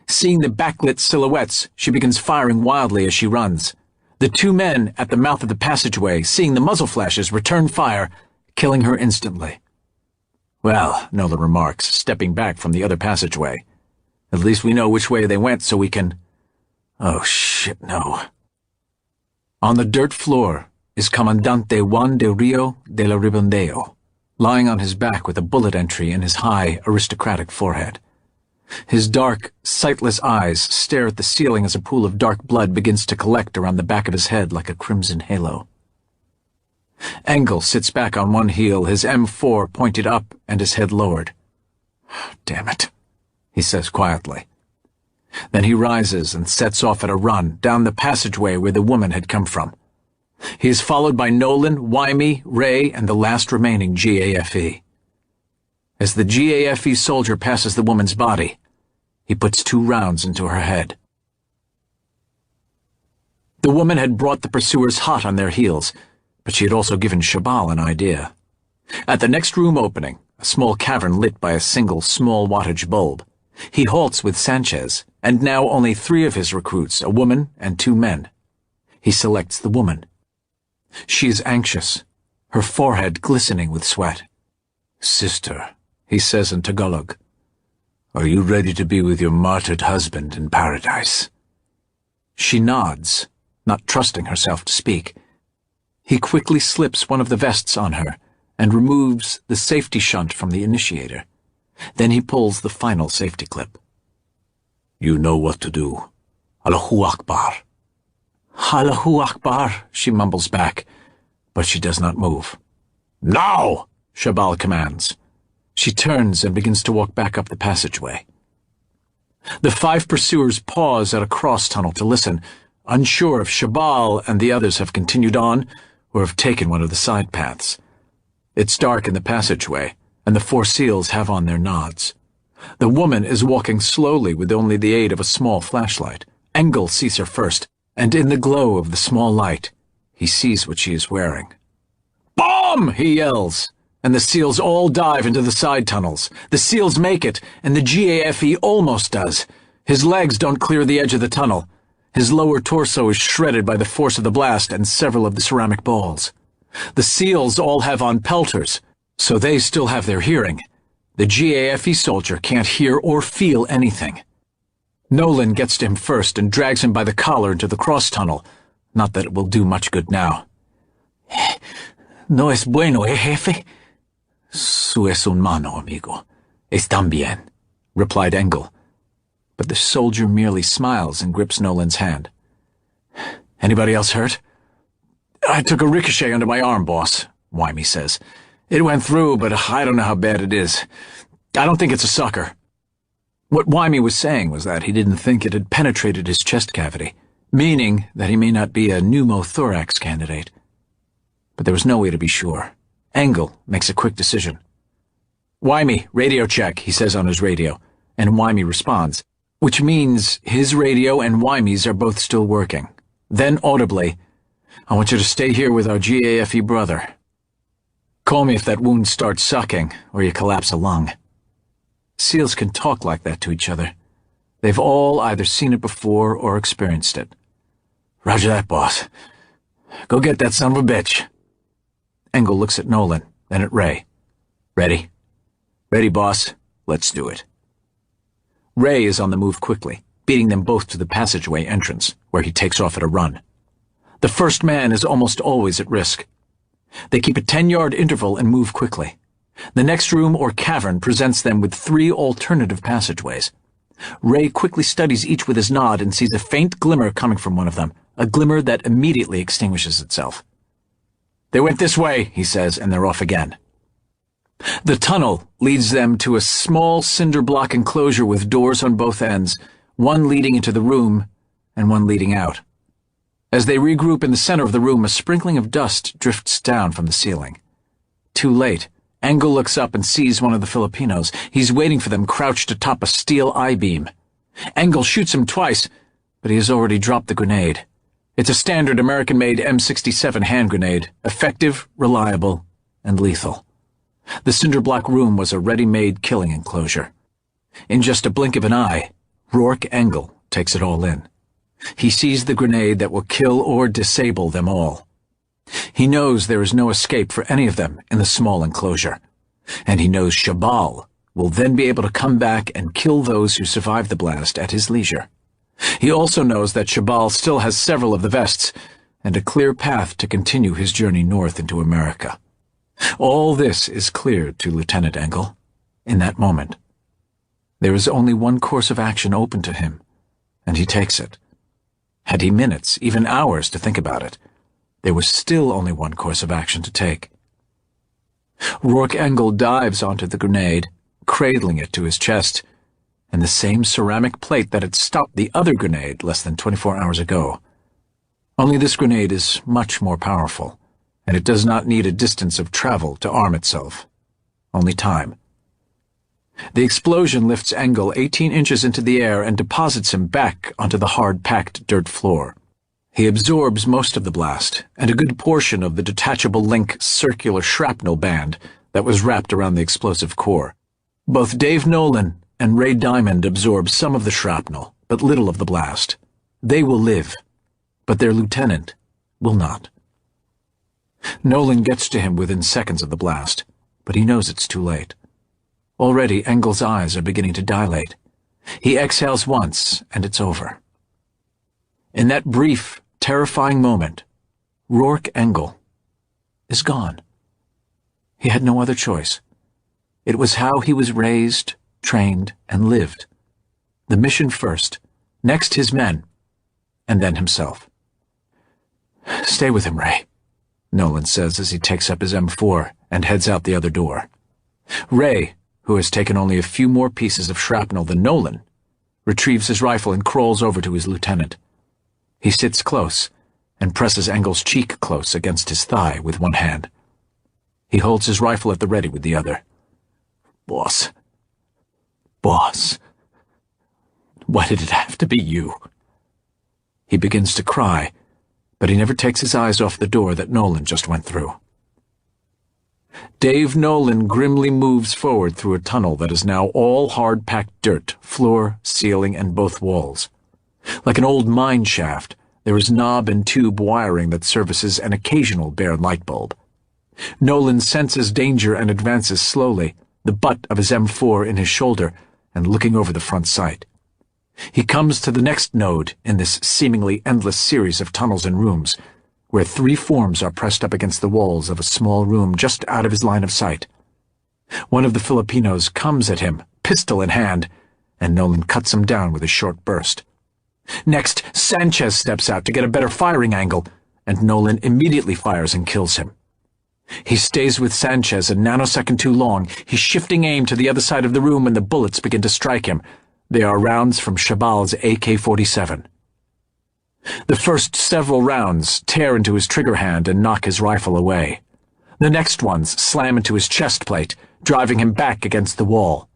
Seeing the backlit silhouettes, she begins firing wildly as she runs. The 2 men at the mouth of the passageway, seeing the muzzle flashes, return fire, killing her instantly. "Well," Nolan remarks, stepping back from the other passageway, "at least we know which way they went so we can—" Oh shit, no. On the dirt floor is Comandante Juan de Rio de la Ribandeo, lying on his back with a bullet entry in his high, aristocratic forehead. His dark, sightless eyes stare at the ceiling as a pool of dark blood begins to collect around the back of his head like a crimson halo. Engle sits back on one heel, his M4 pointed up and his head lowered. "Damn it," he says quietly. Then he rises and sets off at a run down the passageway where the woman had come from. He is followed by Nolan, Wymie, Ray, and the last remaining GAFE. As the GAFE soldier passes the woman's body, he puts 2 rounds into her head. The woman had brought the pursuers hot on their heels, but she had also given Shabal an idea. At the next room opening, a small cavern lit by a single small wattage bulb, he halts with Sanchez, and now only 3 of his recruits, a woman and 2 men. He selects the woman. She is anxious, her forehead glistening with sweat. "Sister," he says in Tagalog, "are you ready to be with your martyred husband in paradise?" She nods, not trusting herself to speak. He quickly slips one of the vests on her and removes the safety shunt from the initiator. Then he pulls the final safety clip. "You know what to do. Allahu Akbar." "Allahu Akbar," she mumbles back, but she does not move. "Now!" Shabal commands. She turns and begins to walk back up the passageway. The 5 pursuers pause at a cross-tunnel to listen, unsure if Shabal and the others have continued on or have taken one of the side paths. It's dark in the passageway, and the 4 SEALs have on their nods. The woman is walking slowly with only the aid of a small flashlight. Engle sees her first, and in the glow of the small light, he sees what she is wearing. "Bomb!" he yells, and the SEALs all dive into the side tunnels. The SEALs make it, and the GAFE almost does. His legs don't clear the edge of the tunnel. His lower torso is shredded by the force of the blast and several of the ceramic balls. The SEALs all have on pelters, so they still have their hearing. The GAFE soldier can't hear or feel anything. Nolan gets to him first and drags him by the collar into the cross-tunnel. Not that it will do much good now. "No es bueno, jefe?" "Su es un mano, amigo. Están bien," replied Engle. But the soldier merely smiles and grips Nolan's hand. "Anybody else hurt?" "I took a ricochet under my arm, boss," Wymie says. "It went through, but I don't know how bad it is. I don't think it's a sucker." What Wymie was saying was that he didn't think it had penetrated his chest cavity, meaning that he may not be a pneumothorax candidate. But there was no way to be sure. Engle makes a quick decision. "Wymie, radio check," he says on his radio, and Wymie responds, which means his radio and Wymie's are both still working. Then audibly, "I want you to stay here with our GAFE brother. Call me if that wound starts sucking or you collapse a lung." SEALs can talk like that to each other. They've all either seen it before or experienced it. "Roger that, boss. Go get that son of a bitch." Engle looks at Nolan, then at Ray. "Ready?" "Ready, boss. Let's do it." Ray is on the move quickly, beating them both to the passageway entrance, where he takes off at a run. The first man is almost always at risk. They keep a 10-yard interval and move quickly. The next room or cavern presents them with 3 alternative passageways. Ray quickly studies each with his nod and sees a faint glimmer coming from one of them, a glimmer that immediately extinguishes itself. "They went this way," he says, and they're off again. The tunnel leads them to a small cinder block enclosure with doors on both ends, one leading into the room and one leading out. As they regroup in the center of the room, a sprinkling of dust drifts down from the ceiling. Too late. Engle looks up and sees one of the Filipinos. He's waiting for them crouched atop a steel I-beam. Engle shoots him twice, but he has already dropped the grenade. It's a standard American-made M67 hand grenade, effective, reliable, and lethal. The cinder block room was a ready-made killing enclosure. In just a blink of an eye, Rourke Engle takes it all in. He sees the grenade that will kill or disable them all. He knows there is no escape for any of them in the small enclosure, and he knows Shabal will then be able to come back and kill those who survive the blast at his leisure. He also knows that Shabal still has several of the vests and a clear path to continue his journey north into America. All this is clear to Lieutenant Engle in that moment. There is only one course of action open to him, and he takes it. Had he minutes, even hours, to think about it, there was still only one course of action to take. Rourke Engle dives onto the grenade, cradling it to his chest, and the same ceramic plate that had stopped the other grenade less than 24 hours ago. Only this grenade is much more powerful, and it does not need a distance of travel to arm itself. Only time. The explosion lifts Engle 18 inches into the air and deposits him back onto the hard-packed dirt floor. He absorbs most of the blast, and a good portion of the detachable link circular shrapnel band that was wrapped around the explosive core. Both Dave Nolan and Ray Diamond absorb some of the shrapnel, but little of the blast. They will live, but their lieutenant will not. Nolan gets to him within seconds of the blast, but he knows it's too late. Already Engle's eyes are beginning to dilate. He exhales once, and it's over. In that brief, terrifying moment, Rourke Engle is gone. He had no other choice. It was how he was raised, trained, and lived. The mission first, next his men, and then himself. "Stay with him, Ray," Nolan says as he takes up his M4 and heads out the other door. Ray, who has taken only a few more pieces of shrapnel than Nolan, retrieves his rifle and crawls over to his lieutenant. He sits close and presses Engle's cheek close against his thigh with one hand. He holds his rifle at the ready with the other. Boss, why did it have to be you?" He begins to cry, but he never takes his eyes off the door that Nolan just went through. Dave Nolan grimly moves forward through a tunnel that is now all hard-packed dirt, floor, ceiling, and both walls. Like an old mine shaft, there is knob and tube wiring that services an occasional bare light bulb. Nolan senses danger and advances slowly, the butt of his M4 in his shoulder and looking over the front sight. He comes to the next node in this seemingly endless series of tunnels and rooms, where three forms are pressed up against the walls of a small room just out of his line of sight. One of the Filipinos comes at him, pistol in hand, and Nolan cuts him down with a short burst. Next, Sanchez steps out to get a better firing angle, and Nolan immediately fires and kills him. He stays with Sanchez a nanosecond too long. He's shifting aim to the other side of the room when the bullets begin to strike him. They are rounds from Shabal's AK-47. The first several rounds tear into his trigger hand and knock his rifle away. The next ones slam into his chest plate, driving him back against the wall.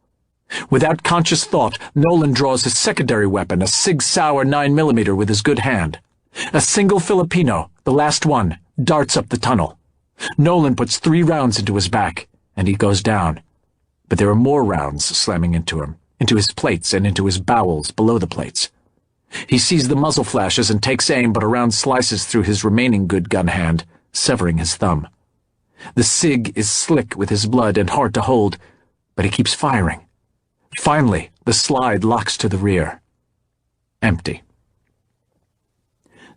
Without conscious thought, Nolan draws his secondary weapon, a Sig Sauer 9mm, with his good hand. A single Filipino, the last one, darts up the tunnel. Nolan puts 3 rounds into his back, and he goes down. But there are more rounds slamming into him, into his plates and into his bowels below the plates. He sees the muzzle flashes and takes aim, but a round slices through his remaining good gun hand, severing his thumb. The Sig is slick with his blood and hard to hold, but he keeps firing. Finally, the slide locks to the rear. Empty.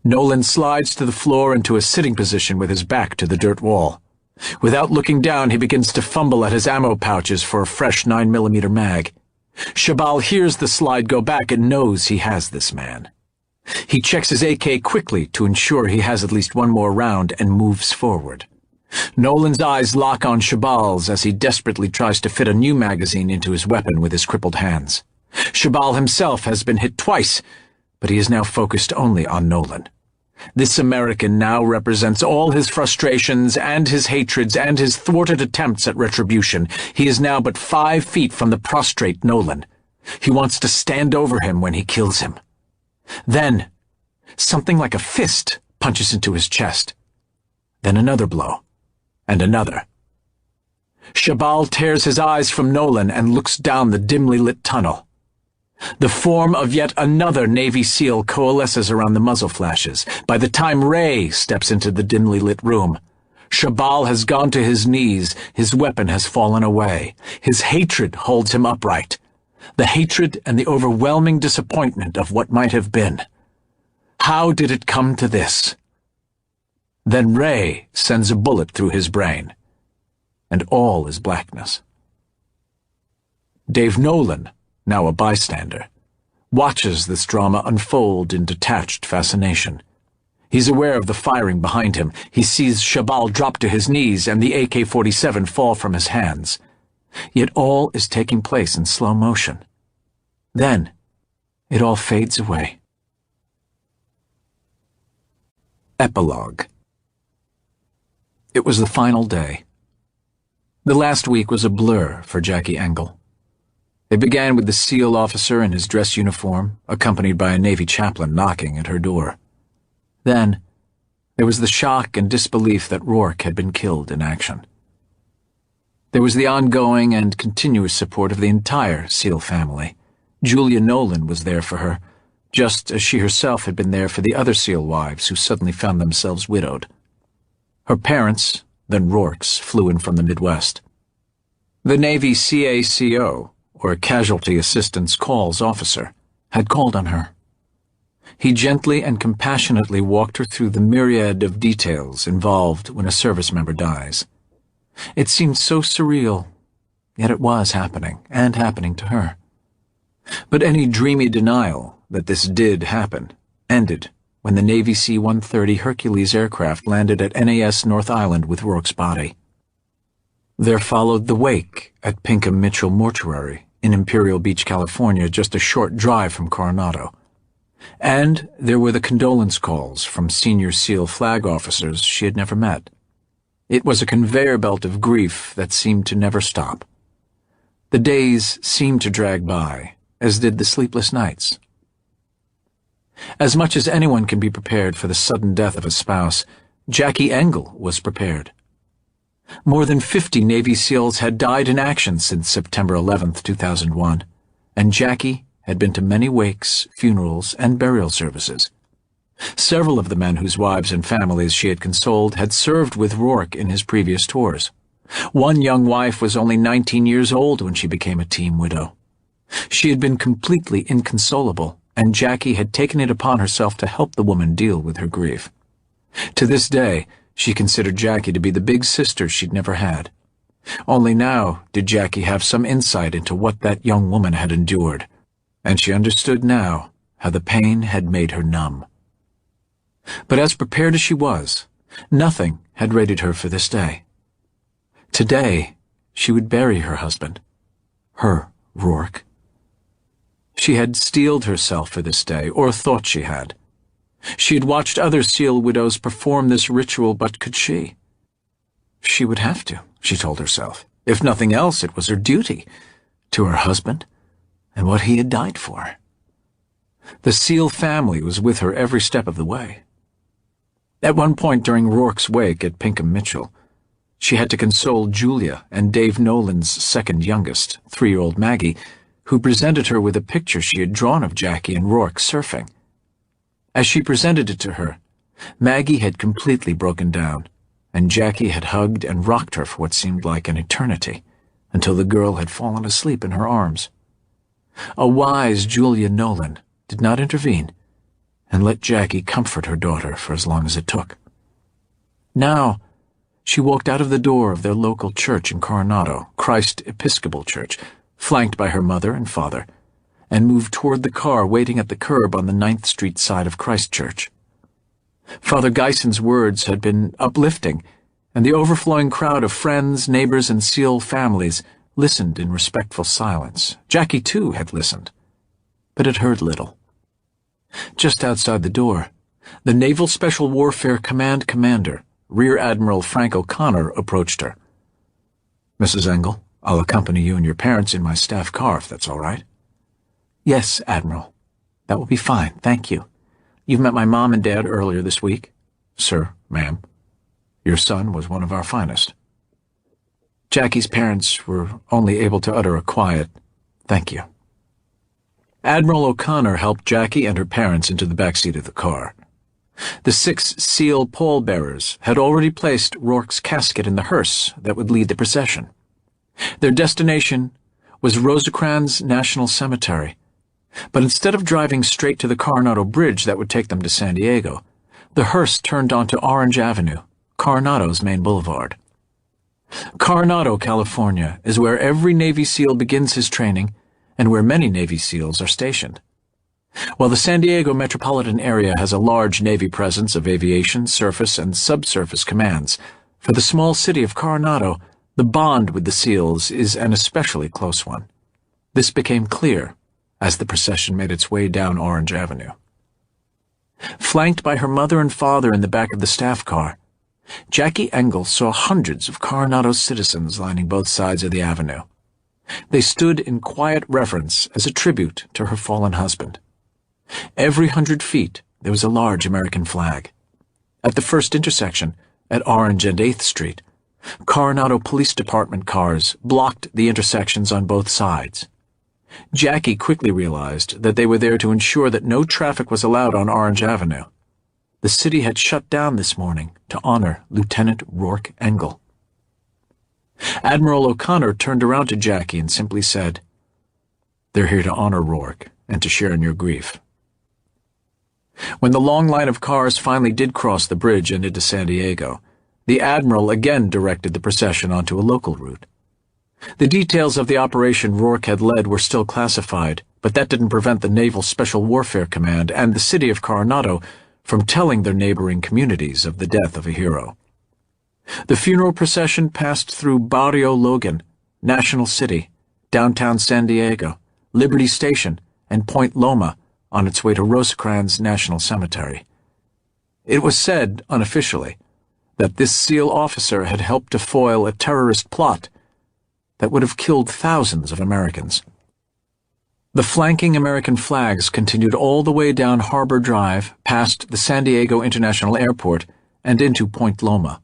Nolan slides to the floor into a sitting position with his back to the dirt wall. Without looking down, he begins to fumble at his ammo pouches for a fresh 9mm mag. Shabal hears the slide go back and knows he has this man. He checks his AK quickly to ensure he has at least one more round and moves forward. Nolan's eyes lock on Shabal's as he desperately tries to fit a new magazine into his weapon with his crippled hands. Shabal himself has been hit twice, but he is now focused only on Nolan. This American now represents all his frustrations and his hatreds and his thwarted attempts at retribution. He is now but 5 feet from the prostrate Nolan. He wants to stand over him when he kills him. Then, something like a fist punches into his chest. Then another blow, and another. Shabal tears his eyes from Nolan and looks down the dimly lit tunnel. The form of yet another Navy SEAL coalesces around the muzzle flashes. By the time Ray steps into the dimly lit room, Shabal has gone to his knees, his weapon has fallen away. His hatred holds him upright. The hatred and the overwhelming disappointment of what might have been. How did it come to this? Then Ray sends a bullet through his brain, and all is blackness. Dave Nolan, now a bystander, watches this drama unfold in detached fascination. He's aware of the firing behind him. He sees Shabal drop to his knees and the AK-47 fall from his hands. Yet all is taking place in slow motion. Then, it all fades away. Epilogue. It was the final day. The last week was a blur for Jackie Engle. It began with the SEAL officer in his dress uniform, accompanied by a Navy chaplain knocking at her door. Then, there was the shock and disbelief that Rourke had been killed in action. There was the ongoing and continuous support of the entire SEAL family. Julia Nolan was there for her, just as she herself had been there for the other SEAL wives who suddenly found themselves widowed. Her parents, then Rourke's, flew in from the Midwest. The Navy CACO, or Casualty Assistance Calls officer, had called on her. He gently and compassionately walked her through the myriad of details involved when a service member dies. It seemed so surreal, yet it was happening, and happening to her. But any dreamy denial that this did happen ended when the Navy C-130 Hercules aircraft landed at NAS North Island with Rourke's body. There followed the wake at Pinkham Mitchell Mortuary in Imperial Beach, California, just a short drive from Coronado. And there were the condolence calls from senior SEAL flag officers she had never met. It was a conveyor belt of grief that seemed to never stop. The days seemed to drag by, as did the sleepless nights. As much as anyone can be prepared for the sudden death of a spouse, Jackie Engle was prepared. More than 50 Navy SEALs had died in action since September 11, 2001, and Jackie had been to many wakes, funerals, and burial services. Several of the men whose wives and families she had consoled had served with Rourke in his previous tours. One young wife was only 19 years old when she became a teen widow. She had been completely inconsolable, and Jackie had taken it upon herself to help the woman deal with her grief. To this day, she considered Jackie to be the big sister she'd never had. Only now did Jackie have some insight into what that young woman had endured, and she understood now how the pain had made her numb. But as prepared as she was, nothing had readied her for this day. Today, she would bury her husband, her Rourke. She had steeled herself for this day, or thought she had. She had watched other SEAL widows perform this ritual, but could she? She would have to, she told herself. If nothing else, it was her duty to her husband and what he had died for. The SEAL family was with her every step of the way. At one point during Rourke's wake at Pinkham Mitchell, she had to console Julia and Dave Nolan's second youngest, 3-year-old Maggie, who presented her with a picture she had drawn of Jackie and Rourke surfing. As she presented it to her, Maggie had completely broken down, and Jackie had hugged and rocked her for what seemed like an eternity, until the girl had fallen asleep in her arms. A wise Julia Nolan did not intervene and let Jackie comfort her daughter for as long as it took. Now, she walked out of the door of their local church in Coronado, Christ Episcopal Church, flanked by her mother and father, and moved toward the car waiting at the curb on the 9th Street side of Christ Church. Father Geison's words had been uplifting, and the overflowing crowd of friends, neighbors, and SEAL families listened in respectful silence. Jackie, too, had listened, but had heard little. Just outside the door, the Naval Special Warfare Command Commander, Rear Admiral Frank O'Connor, approached her. "Mrs. Engle, I'll accompany you and your parents in my staff car, if that's all right." "Yes, Admiral. That will be fine, thank you. You've met my mom and dad earlier this week?" "Sir, ma'am. Your son was one of our finest." Jackie's parents were only able to utter a quiet, "Thank you." Admiral O'Connor helped Jackie and her parents into the back seat of the car. The 6 SEAL pallbearers had already placed Rourke's casket in the hearse that would lead the procession. Their destination was Rosecrans National Cemetery, but instead of driving straight to the Coronado Bridge that would take them to San Diego, the hearse turned onto Orange Avenue, Coronado's main boulevard. Coronado, California, is where every Navy SEAL begins his training and where many Navy SEALs are stationed. While the San Diego metropolitan area has a large Navy presence of aviation, surface, and subsurface commands, for the small city of Coronado, the bond with the SEALs is an especially close one. This became clear as the procession made its way down Orange Avenue. Flanked by her mother and father in the back of the staff car, Jackie Engle saw hundreds of Coronado's citizens lining both sides of the avenue. They stood in quiet reverence as a tribute to her fallen husband. Every 100 feet, there was a large American flag. At the first intersection, at Orange and 8th Street, Coronado Police Department cars blocked the intersections on both sides. Jackie quickly realized that they were there to ensure that no traffic was allowed on Orange Avenue. The city had shut down this morning to honor Lieutenant Rourke Engle. Admiral O'Connor turned around to Jackie and simply said, "They're here to honor Rourke and to share in your grief." When the long line of cars finally did cross the bridge and into San Diego, the Admiral again directed the procession onto a local route. The details of the operation Rourke had led were still classified, but that didn't prevent the Naval Special Warfare Command and the city of Coronado from telling their neighboring communities of the death of a hero. The funeral procession passed through Barrio Logan, National City, downtown San Diego, Liberty Station, and Point Loma on its way to Rosecrans National Cemetery. It was said, unofficially, that this SEAL officer had helped to foil a terrorist plot that would have killed thousands of Americans. The flanking American flags continued all the way down Harbor Drive, past the San Diego International Airport, and into Point Loma.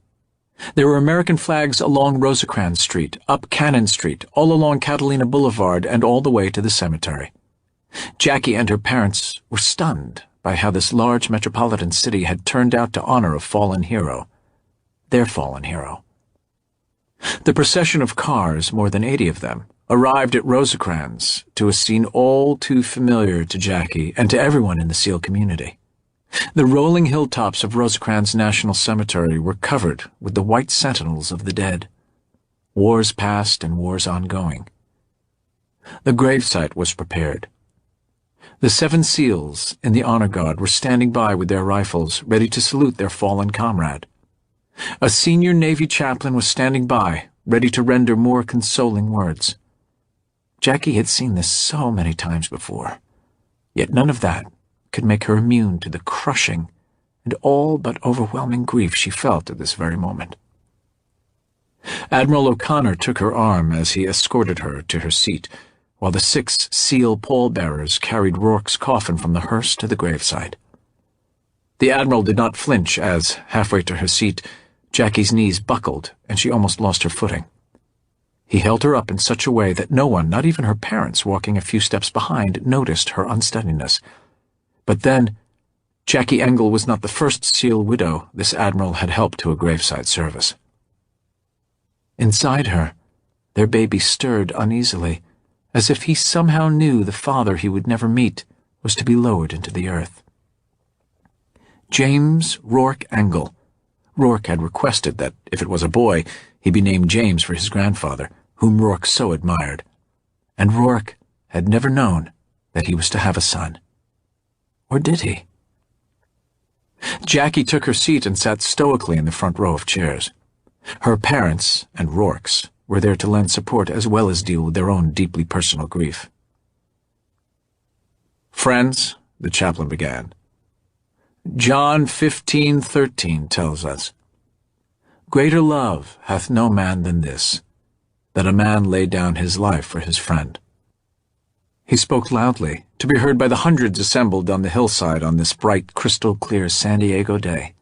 There were American flags along Rosecrans Street, up Cannon Street, all along Catalina Boulevard, and all the way to the cemetery. Jackie and her parents were stunned by how this large metropolitan city had turned out to honor a fallen hero, their fallen hero. The procession of cars, more than 80 of them, arrived at Rosecrans to a scene all too familiar to Jackie and to everyone in the SEAL community. The rolling hilltops of Rosecrans National Cemetery were covered with the white sentinels of the dead. Wars past and wars ongoing. The gravesite was prepared. The 7 SEALs in the honor guard were standing by with their rifles, ready to salute their fallen comrade. A senior Navy chaplain was standing by, ready to render more consoling words. Jackie had seen this so many times before, yet none of that could make her immune to the crushing and all but overwhelming grief she felt at this very moment. Admiral O'Connor took her arm as he escorted her to her seat, while the 6 SEAL pallbearers carried Rourke's coffin from the hearse to the gravesite. The Admiral did not flinch as, halfway to her seat, Jackie's knees buckled and she almost lost her footing. He held her up in such a way that no one, not even her parents walking a few steps behind, noticed her unsteadiness. But then, Jackie Engle was not the first SEAL widow this Admiral had helped to a graveside service. Inside her, their baby stirred uneasily, as if he somehow knew the father he would never meet was to be lowered into the earth. James Rourke Engle. Rourke had requested that, if it was a boy, he be named James for his grandfather, whom Rourke so admired. And Rourke had never known that he was to have a son. Or did he? Jackie took her seat and sat stoically in the front row of chairs. Her parents, and Rourke's, were there to lend support as well as deal with their own deeply personal grief. "Friends," the chaplain began, John 15:13 tells us, "Greater love hath no man than this, that a man lay down his life for his friend." He spoke loudly, to be heard by the hundreds assembled on the hillside on this bright, crystal-clear San Diego day.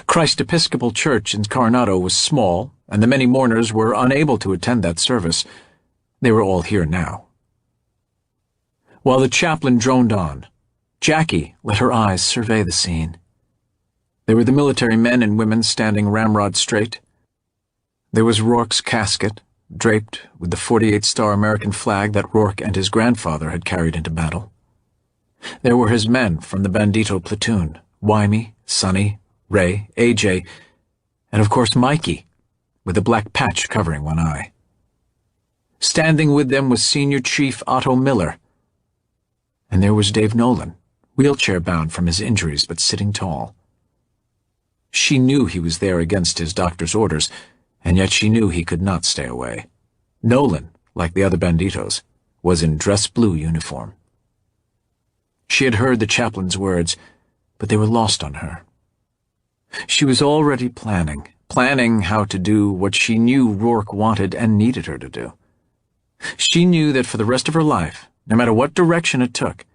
Christ Episcopal Church in Coronado was small, and the many mourners were unable to attend that service. They were all here now. While the chaplain droned on, Jackie let her eyes survey the scene. There were the military men and women standing ramrod straight. There was Rourke's casket, draped with the 48-star American flag that Rourke and his grandfather had carried into battle. There were his men from the Bandito platoon, Wymie, Sonny, Ray, AJ, and of course Mikey, with a black patch covering one eye. Standing with them was Senior Chief Otto Miller. And there was Dave Nolan, wheelchair-bound from his injuries but sitting tall. She knew he was there against his doctor's orders, and yet she knew he could not stay away. Nolan, like the other banditos, was in dress blue uniform. She had heard the chaplain's words, but they were lost on her. She was already planning how to do what she knew Rourke wanted and needed her to do. She knew that for the rest of her life, no matter what direction it took,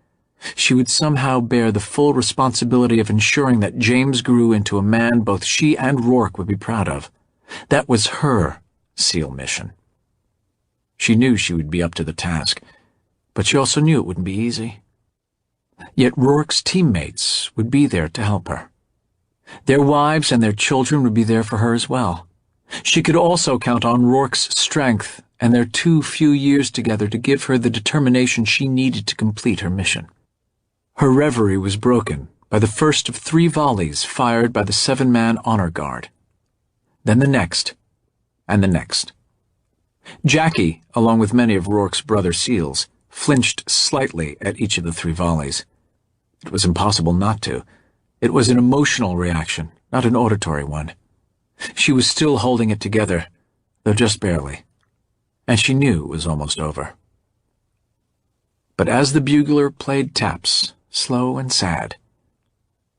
she would somehow bear the full responsibility of ensuring that James grew into a man both she and Rourke would be proud of. That was her SEAL mission. She knew she would be up to the task, but she also knew it wouldn't be easy. Yet Rourke's teammates would be there to help her. Their wives and their children would be there for her as well. She could also count on Rourke's strength and their 2 few years together to give her the determination she needed to complete her mission. Her reverie was broken by the first of 3 volleys fired by the 7-man honor guard. Then the next, and the next. Jackie, along with many of Rourke's brother SEALs, flinched slightly at each of the 3 volleys. It was impossible not to. It was an emotional reaction, not an auditory one. She was still holding it together, though just barely, and she knew it was almost over. But as the bugler played taps, slow and sad,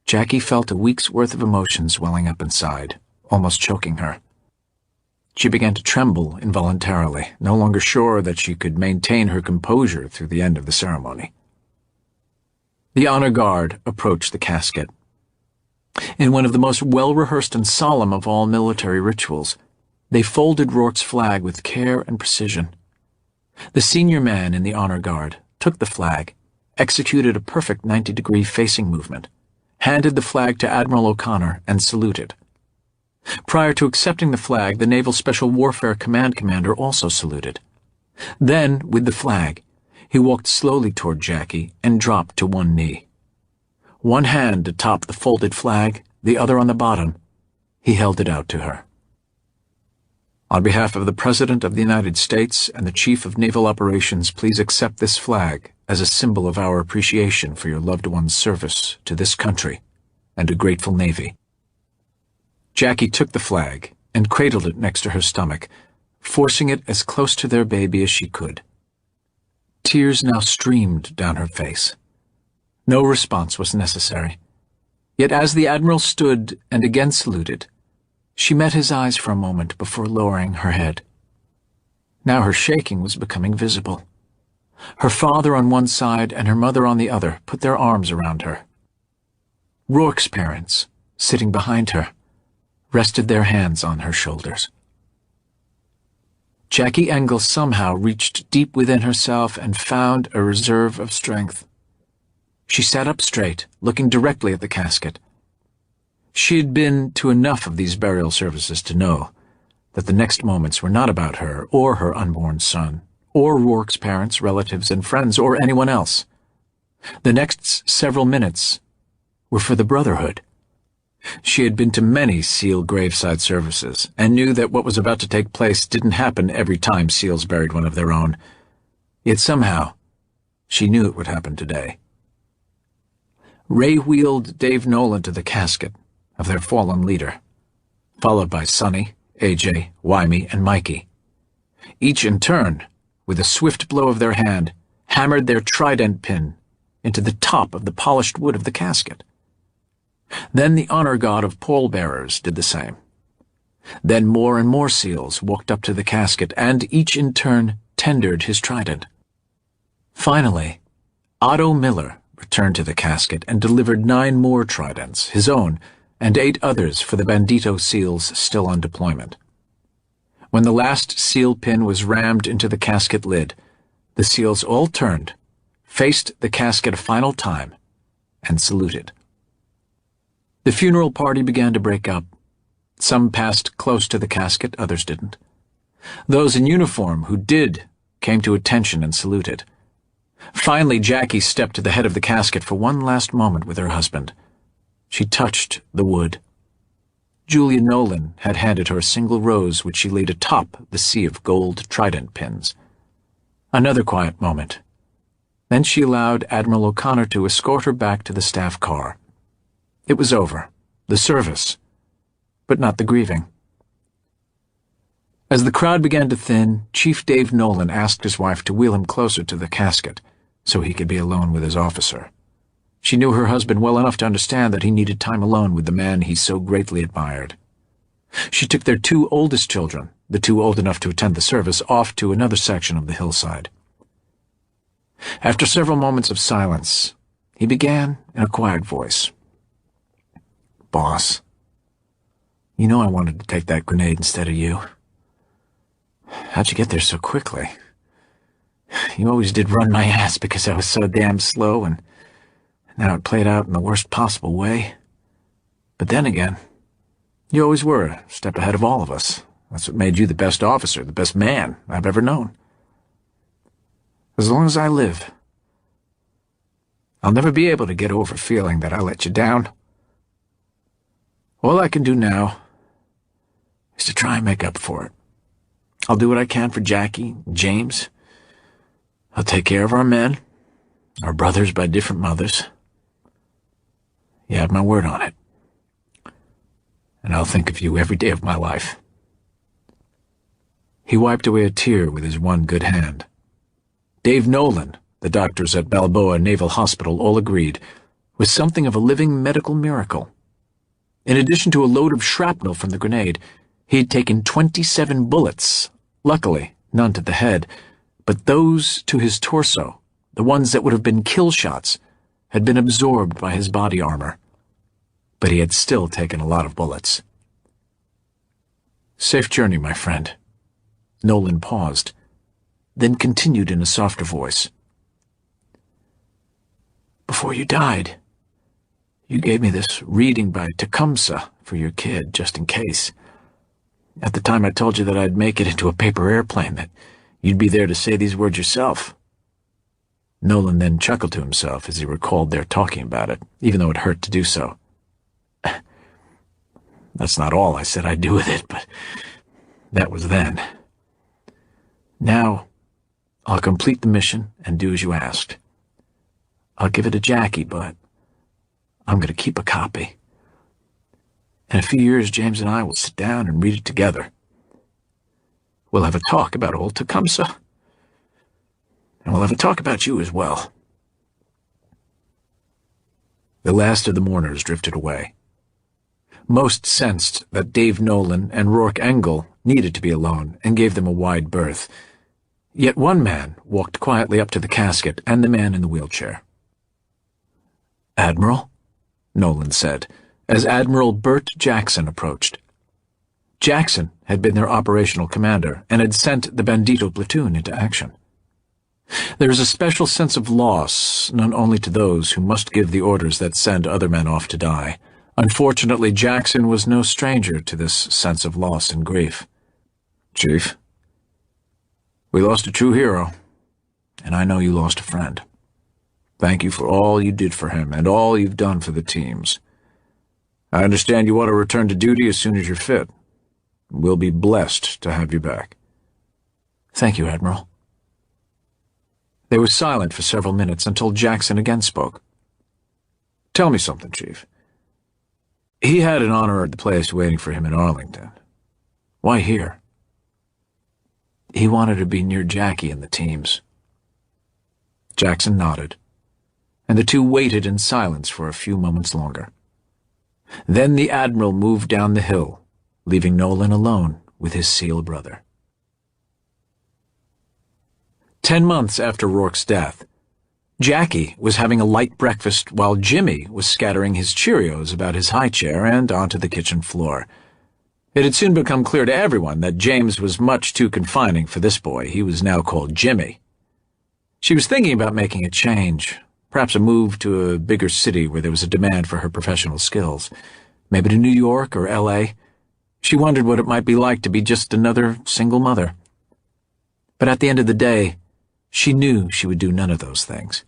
Jackie felt a week's worth of emotions welling up inside, almost choking her. She began to tremble involuntarily, no longer sure that she could maintain her composure through the end of the ceremony. The honor guard approached the casket. In one of the most well-rehearsed and solemn of all military rituals, they folded Rourke's flag with care and precision. The senior man in the honor guard took the flag, executed a perfect 90-degree facing movement, handed the flag to Admiral O'Connor, and saluted. Prior to accepting the flag, the Naval Special Warfare Command Commander also saluted. Then, with the flag, he walked slowly toward Jackie and dropped to one knee. One hand atop the folded flag, the other on the bottom, he held it out to her. On behalf of the President of the United States and the Chief of Naval Operations, please accept this flag as a symbol of our appreciation for your loved one's service to this country and a grateful Navy. Jackie took the flag and cradled it next to her stomach, forcing it as close to their baby as she could. Tears now streamed down her face. No response was necessary. Yet as the Admiral stood and again saluted, she met his eyes for a moment before lowering her head. Now her shaking was becoming visible. Her father on one side and her mother on the other put their arms around her. Rourke's parents, sitting behind her, rested their hands on her shoulders. Jackie Engle somehow reached deep within herself and found a reserve of strength. She sat up straight, looking directly at the casket. She had been to enough of these burial services to know that the next moments were not about her or her unborn son, or Rourke's parents, relatives, and friends, or anyone else. The next several minutes were for the Brotherhood. She had been to many SEAL graveside services and knew that what was about to take place didn't happen every time SEALs buried one of their own. Yet somehow, she knew it would happen today. Ray wheeled Dave Nolan to the casket of their fallen leader, followed by Sonny, AJ, Wymie, and Mikey. Each in turn, with a swift blow of their hand, hammered their trident pin into the top of the polished wood of the casket. Then the honor god of pallbearers did the same. Then more and more SEALs walked up to the casket, and each in turn tendered his trident. Finally, Otto Miller returned to the casket and delivered 9 more tridents, his own, and 8 others for the Bandito SEALs still on deployment. When the last SEAL pin was rammed into the casket lid, the SEALs all turned, faced the casket a final time, and saluted. The funeral party began to break up. Some passed close to the casket, others didn't. Those in uniform who did came to attention and saluted. Finally, Jackie stepped to the head of the casket for one last moment with her husband. She touched the wood. Julia Nolan had handed her a single rose which she laid atop the sea of gold trident pins. Another quiet moment. Then she allowed Admiral O'Connor to escort her back to the staff car. It was over, the service, but not the grieving. As the crowd began to thin, Chief Dave Nolan asked his wife to wheel him closer to the casket so he could be alone with his officer. She knew her husband well enough to understand that he needed time alone with the man he so greatly admired. She took their 2 oldest children, the 2 old enough to attend the service, off to another section of the hillside. After several moments of silence, he began in a quiet voice. "Boss, you know I wanted to take that grenade instead of you. How'd you get there so quickly? You always did run my ass because I was so damn slow, and now it played out in the worst possible way. But then again, you always were a step ahead of all of us. That's what made you the best officer, the best man I've ever known. As long as I live, I'll never be able to get over feeling that I let you down. All I can do now is to try and make up for it. I'll do what I can for Jackie and James. I'll take care of our men, our brothers by different mothers. You have my word on it. And I'll think of you every day of my life." He wiped away a tear with his one good hand. Dave Nolan, the doctors at Balboa Naval Hospital all agreed, was something of a living medical miracle. In addition to a load of shrapnel from the grenade, he had taken 27 bullets, luckily none to the head, but those to his torso, the ones that would have been kill shots, had been absorbed by his body armor. But he had still taken a lot of bullets. "Safe journey, my friend." Nolan paused, then continued in a softer voice. "Before you died, you gave me this reading by Tecumseh for your kid, just in case. At the time I told you that I'd make it into a paper airplane, that you'd be there to say these words yourself." Nolan then chuckled to himself as he recalled their talking about it, even though it hurt to do so. "That's not all I said I'd do with it, but that was then. Now, I'll complete the mission and do as you asked. I'll give it to Jackie, but I'm going to keep a copy. In a few years, James and I will sit down and read it together. We'll have a talk about old Tecumseh, and we'll have a talk about you as well." The last of the mourners drifted away. Most sensed that Dave Nolan and Rourke Engle needed to be alone and gave them a wide berth. Yet one man walked quietly up to the casket and the man in the wheelchair. "Admiral?" Nolan said, as Admiral Bert Jackson approached. Jackson had been their operational commander and had sent the Bandito platoon into action. There is a special sense of loss, known only to those who must give the orders that send other men off to die. Unfortunately, Jackson was no stranger to this sense of loss and grief. "Chief, we lost a true hero, and I know you lost a friend. Thank you for all you did for him and all you've done for the teams. I understand you want to return to duty as soon as you're fit. We'll be blessed to have you back." "Thank you, Admiral." They were silent for several minutes until Jackson again spoke. "Tell me something, Chief. He had an honored place waiting for him in Arlington. Why here?" "He wanted to be near Jackie and the teams." Jackson nodded, and the two waited in silence for a few moments longer. Then the Admiral moved down the hill, leaving Nolan alone with his SEAL brother. 10 months after Rourke's death, Jackie was having a light breakfast while Jimmy was scattering his Cheerios about his high chair and onto the kitchen floor. It had soon become clear to everyone that James was much too confining for this boy. He was now called Jimmy. She was thinking about making a change, perhaps a move to a bigger city where there was a demand for her professional skills, maybe to New York or L.A. She wondered what it might be like to be just another single mother. But at the end of the day, she knew she would do none of those things.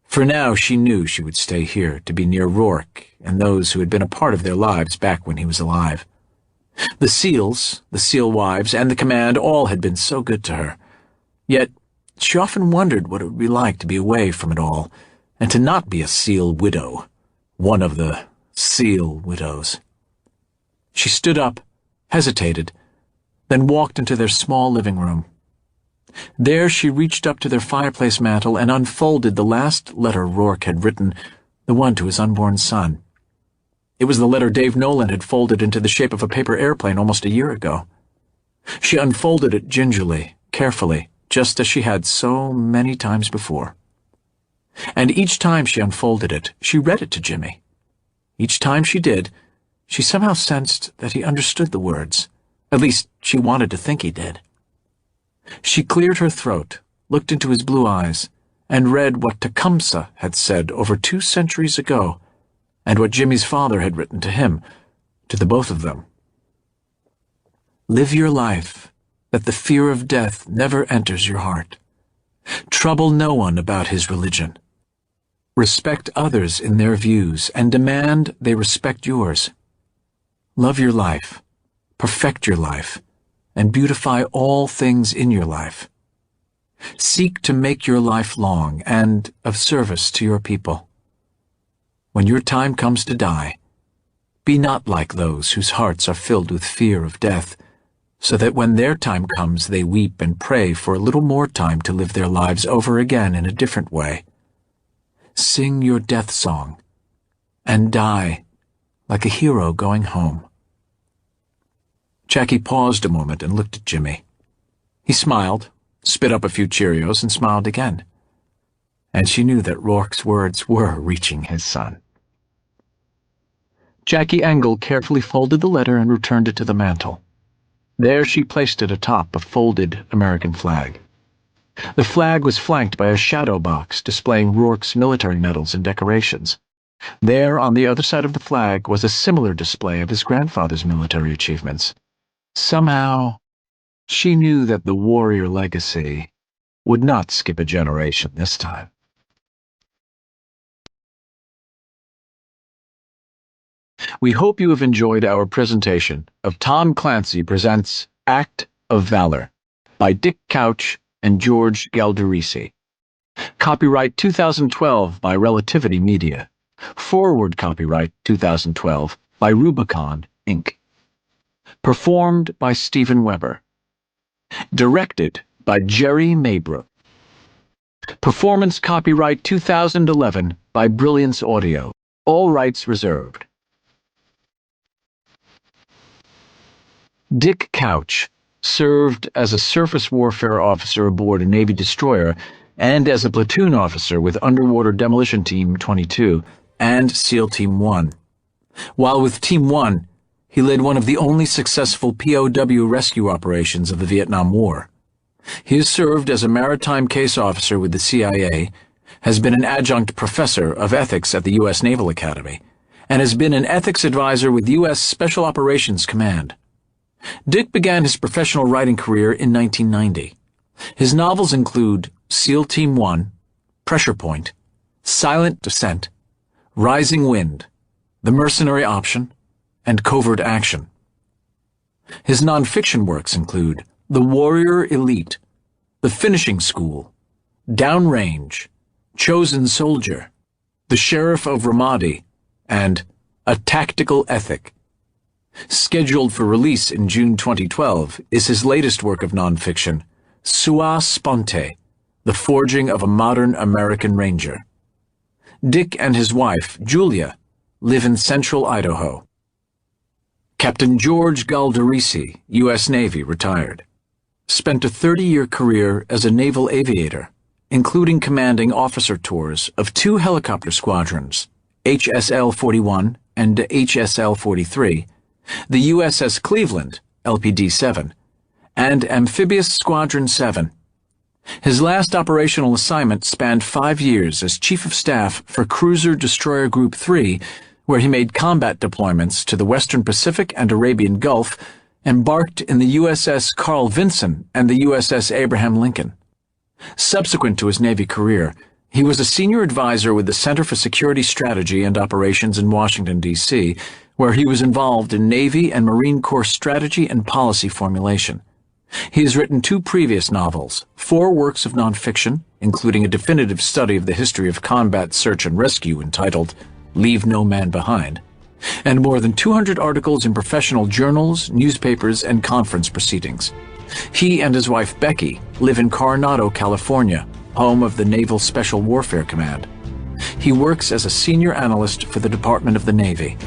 For now, she knew she would stay here to be near Rourke and those who had been a part of their lives back when he was alive. The SEALs, the SEAL wives, and the command all had been so good to her. Yet She often wondered what it would be like to be away from it all, and to not be a SEAL widow, one of the SEAL widows. She stood up, hesitated, then walked into their small living room. There she reached up to their fireplace mantel and unfolded the last letter Rourke had written, the one to his unborn son. It was the letter Dave Nolan had folded into the shape of a paper airplane almost a year ago. She unfolded it gingerly, carefully, just as she had so many times before. And each time she unfolded it, she read it to Jimmy. Each time she did, she somehow sensed that he understood the words. At least, she wanted to think he did. She cleared her throat, looked into his blue eyes, and read what Tecumseh had said over 2 centuries ago, and what Jimmy's father had written to him, to the both of them. Live your life, that the fear of death never enters your heart. Trouble no one about his religion. Respect others in their views, and demand they respect yours. Love your life, perfect your life, and beautify all things in your life. Seek to make your life long and of service to your people. When your time comes to die, be not like those whose hearts are filled with fear of death, so that when their time comes they weep and pray for a little more time to live their lives over again in a different way. Sing your death song, and die like a hero going home. Jackie paused a moment and looked at Jimmy. He smiled, spit up a few Cheerios, and smiled again. And she knew that Rourke's words were reaching his son. Jackie Engle carefully folded the letter and returned it to the mantel. There she placed it atop a folded American flag. The flag was flanked by a shadow box displaying Rourke's military medals and decorations. There, on the other side of the flag, was a similar display of his grandfather's military achievements. Somehow, she knew that the warrior legacy would not skip a generation this time. We hope you have enjoyed our presentation of Tom Clancy Presents Act of Valor by Dick Couch and George Galderisi. Copyright 2012 by Relativity Media. Forward copyright 2012 by Rubicon, Inc. Performed by Stephen Weber. Directed by Jerry Maybrook. Performance copyright 2011 by Brilliance Audio. All rights reserved. Dick Couch served as a surface warfare officer aboard a Navy destroyer and as a platoon officer with Underwater Demolition Team 22 and SEAL Team 1. While with Team 1, he led one of the only successful POW rescue operations of the Vietnam War. He has served as a maritime case officer with the CIA, has been an adjunct professor of ethics at the U.S. Naval Academy, and has been an ethics advisor with U.S. Special Operations Command. Dick began his professional writing career in 1990. His novels include SEAL Team 1, Pressure Point, Silent Descent, Rising Wind, The Mercenary Option, and Covert Action. His nonfiction works include The Warrior Elite, The Finishing School, Downrange, Chosen Soldier, The Sheriff of Ramadi, and A Tactical Ethic. Scheduled for release in June 2012 is his latest work of nonfiction, Sua Sponte, The Forging of a Modern American Ranger. Dick and his wife, Julia, live in central Idaho. Captain George Galderisi, U.S. Navy, retired. Spent a 30-year career as a naval aviator, including commanding officer tours of 2 helicopter squadrons, HSL-41 and HSL-43, the USS Cleveland, LPD-7, and Amphibious Squadron 7. His last operational assignment spanned 5 years as Chief of Staff for Cruiser Destroyer Group 3, where he made combat deployments to the Western Pacific and Arabian Gulf, embarked in the USS Carl Vinson and the USS Abraham Lincoln. Subsequent to his Navy career, he was a senior advisor with the Center for Security Strategy and Operations in Washington, D.C., where he was involved in Navy and Marine Corps strategy and policy formulation. He has written 2 previous novels, 4 works of nonfiction, including a definitive study of the history of combat search and rescue entitled Leave No Man Behind, and more than 200 articles in professional journals, newspapers, and conference proceedings. He and his wife Becky live in Coronado, California, home of the Naval Special Warfare Command. He works as a senior analyst for the Department of the Navy.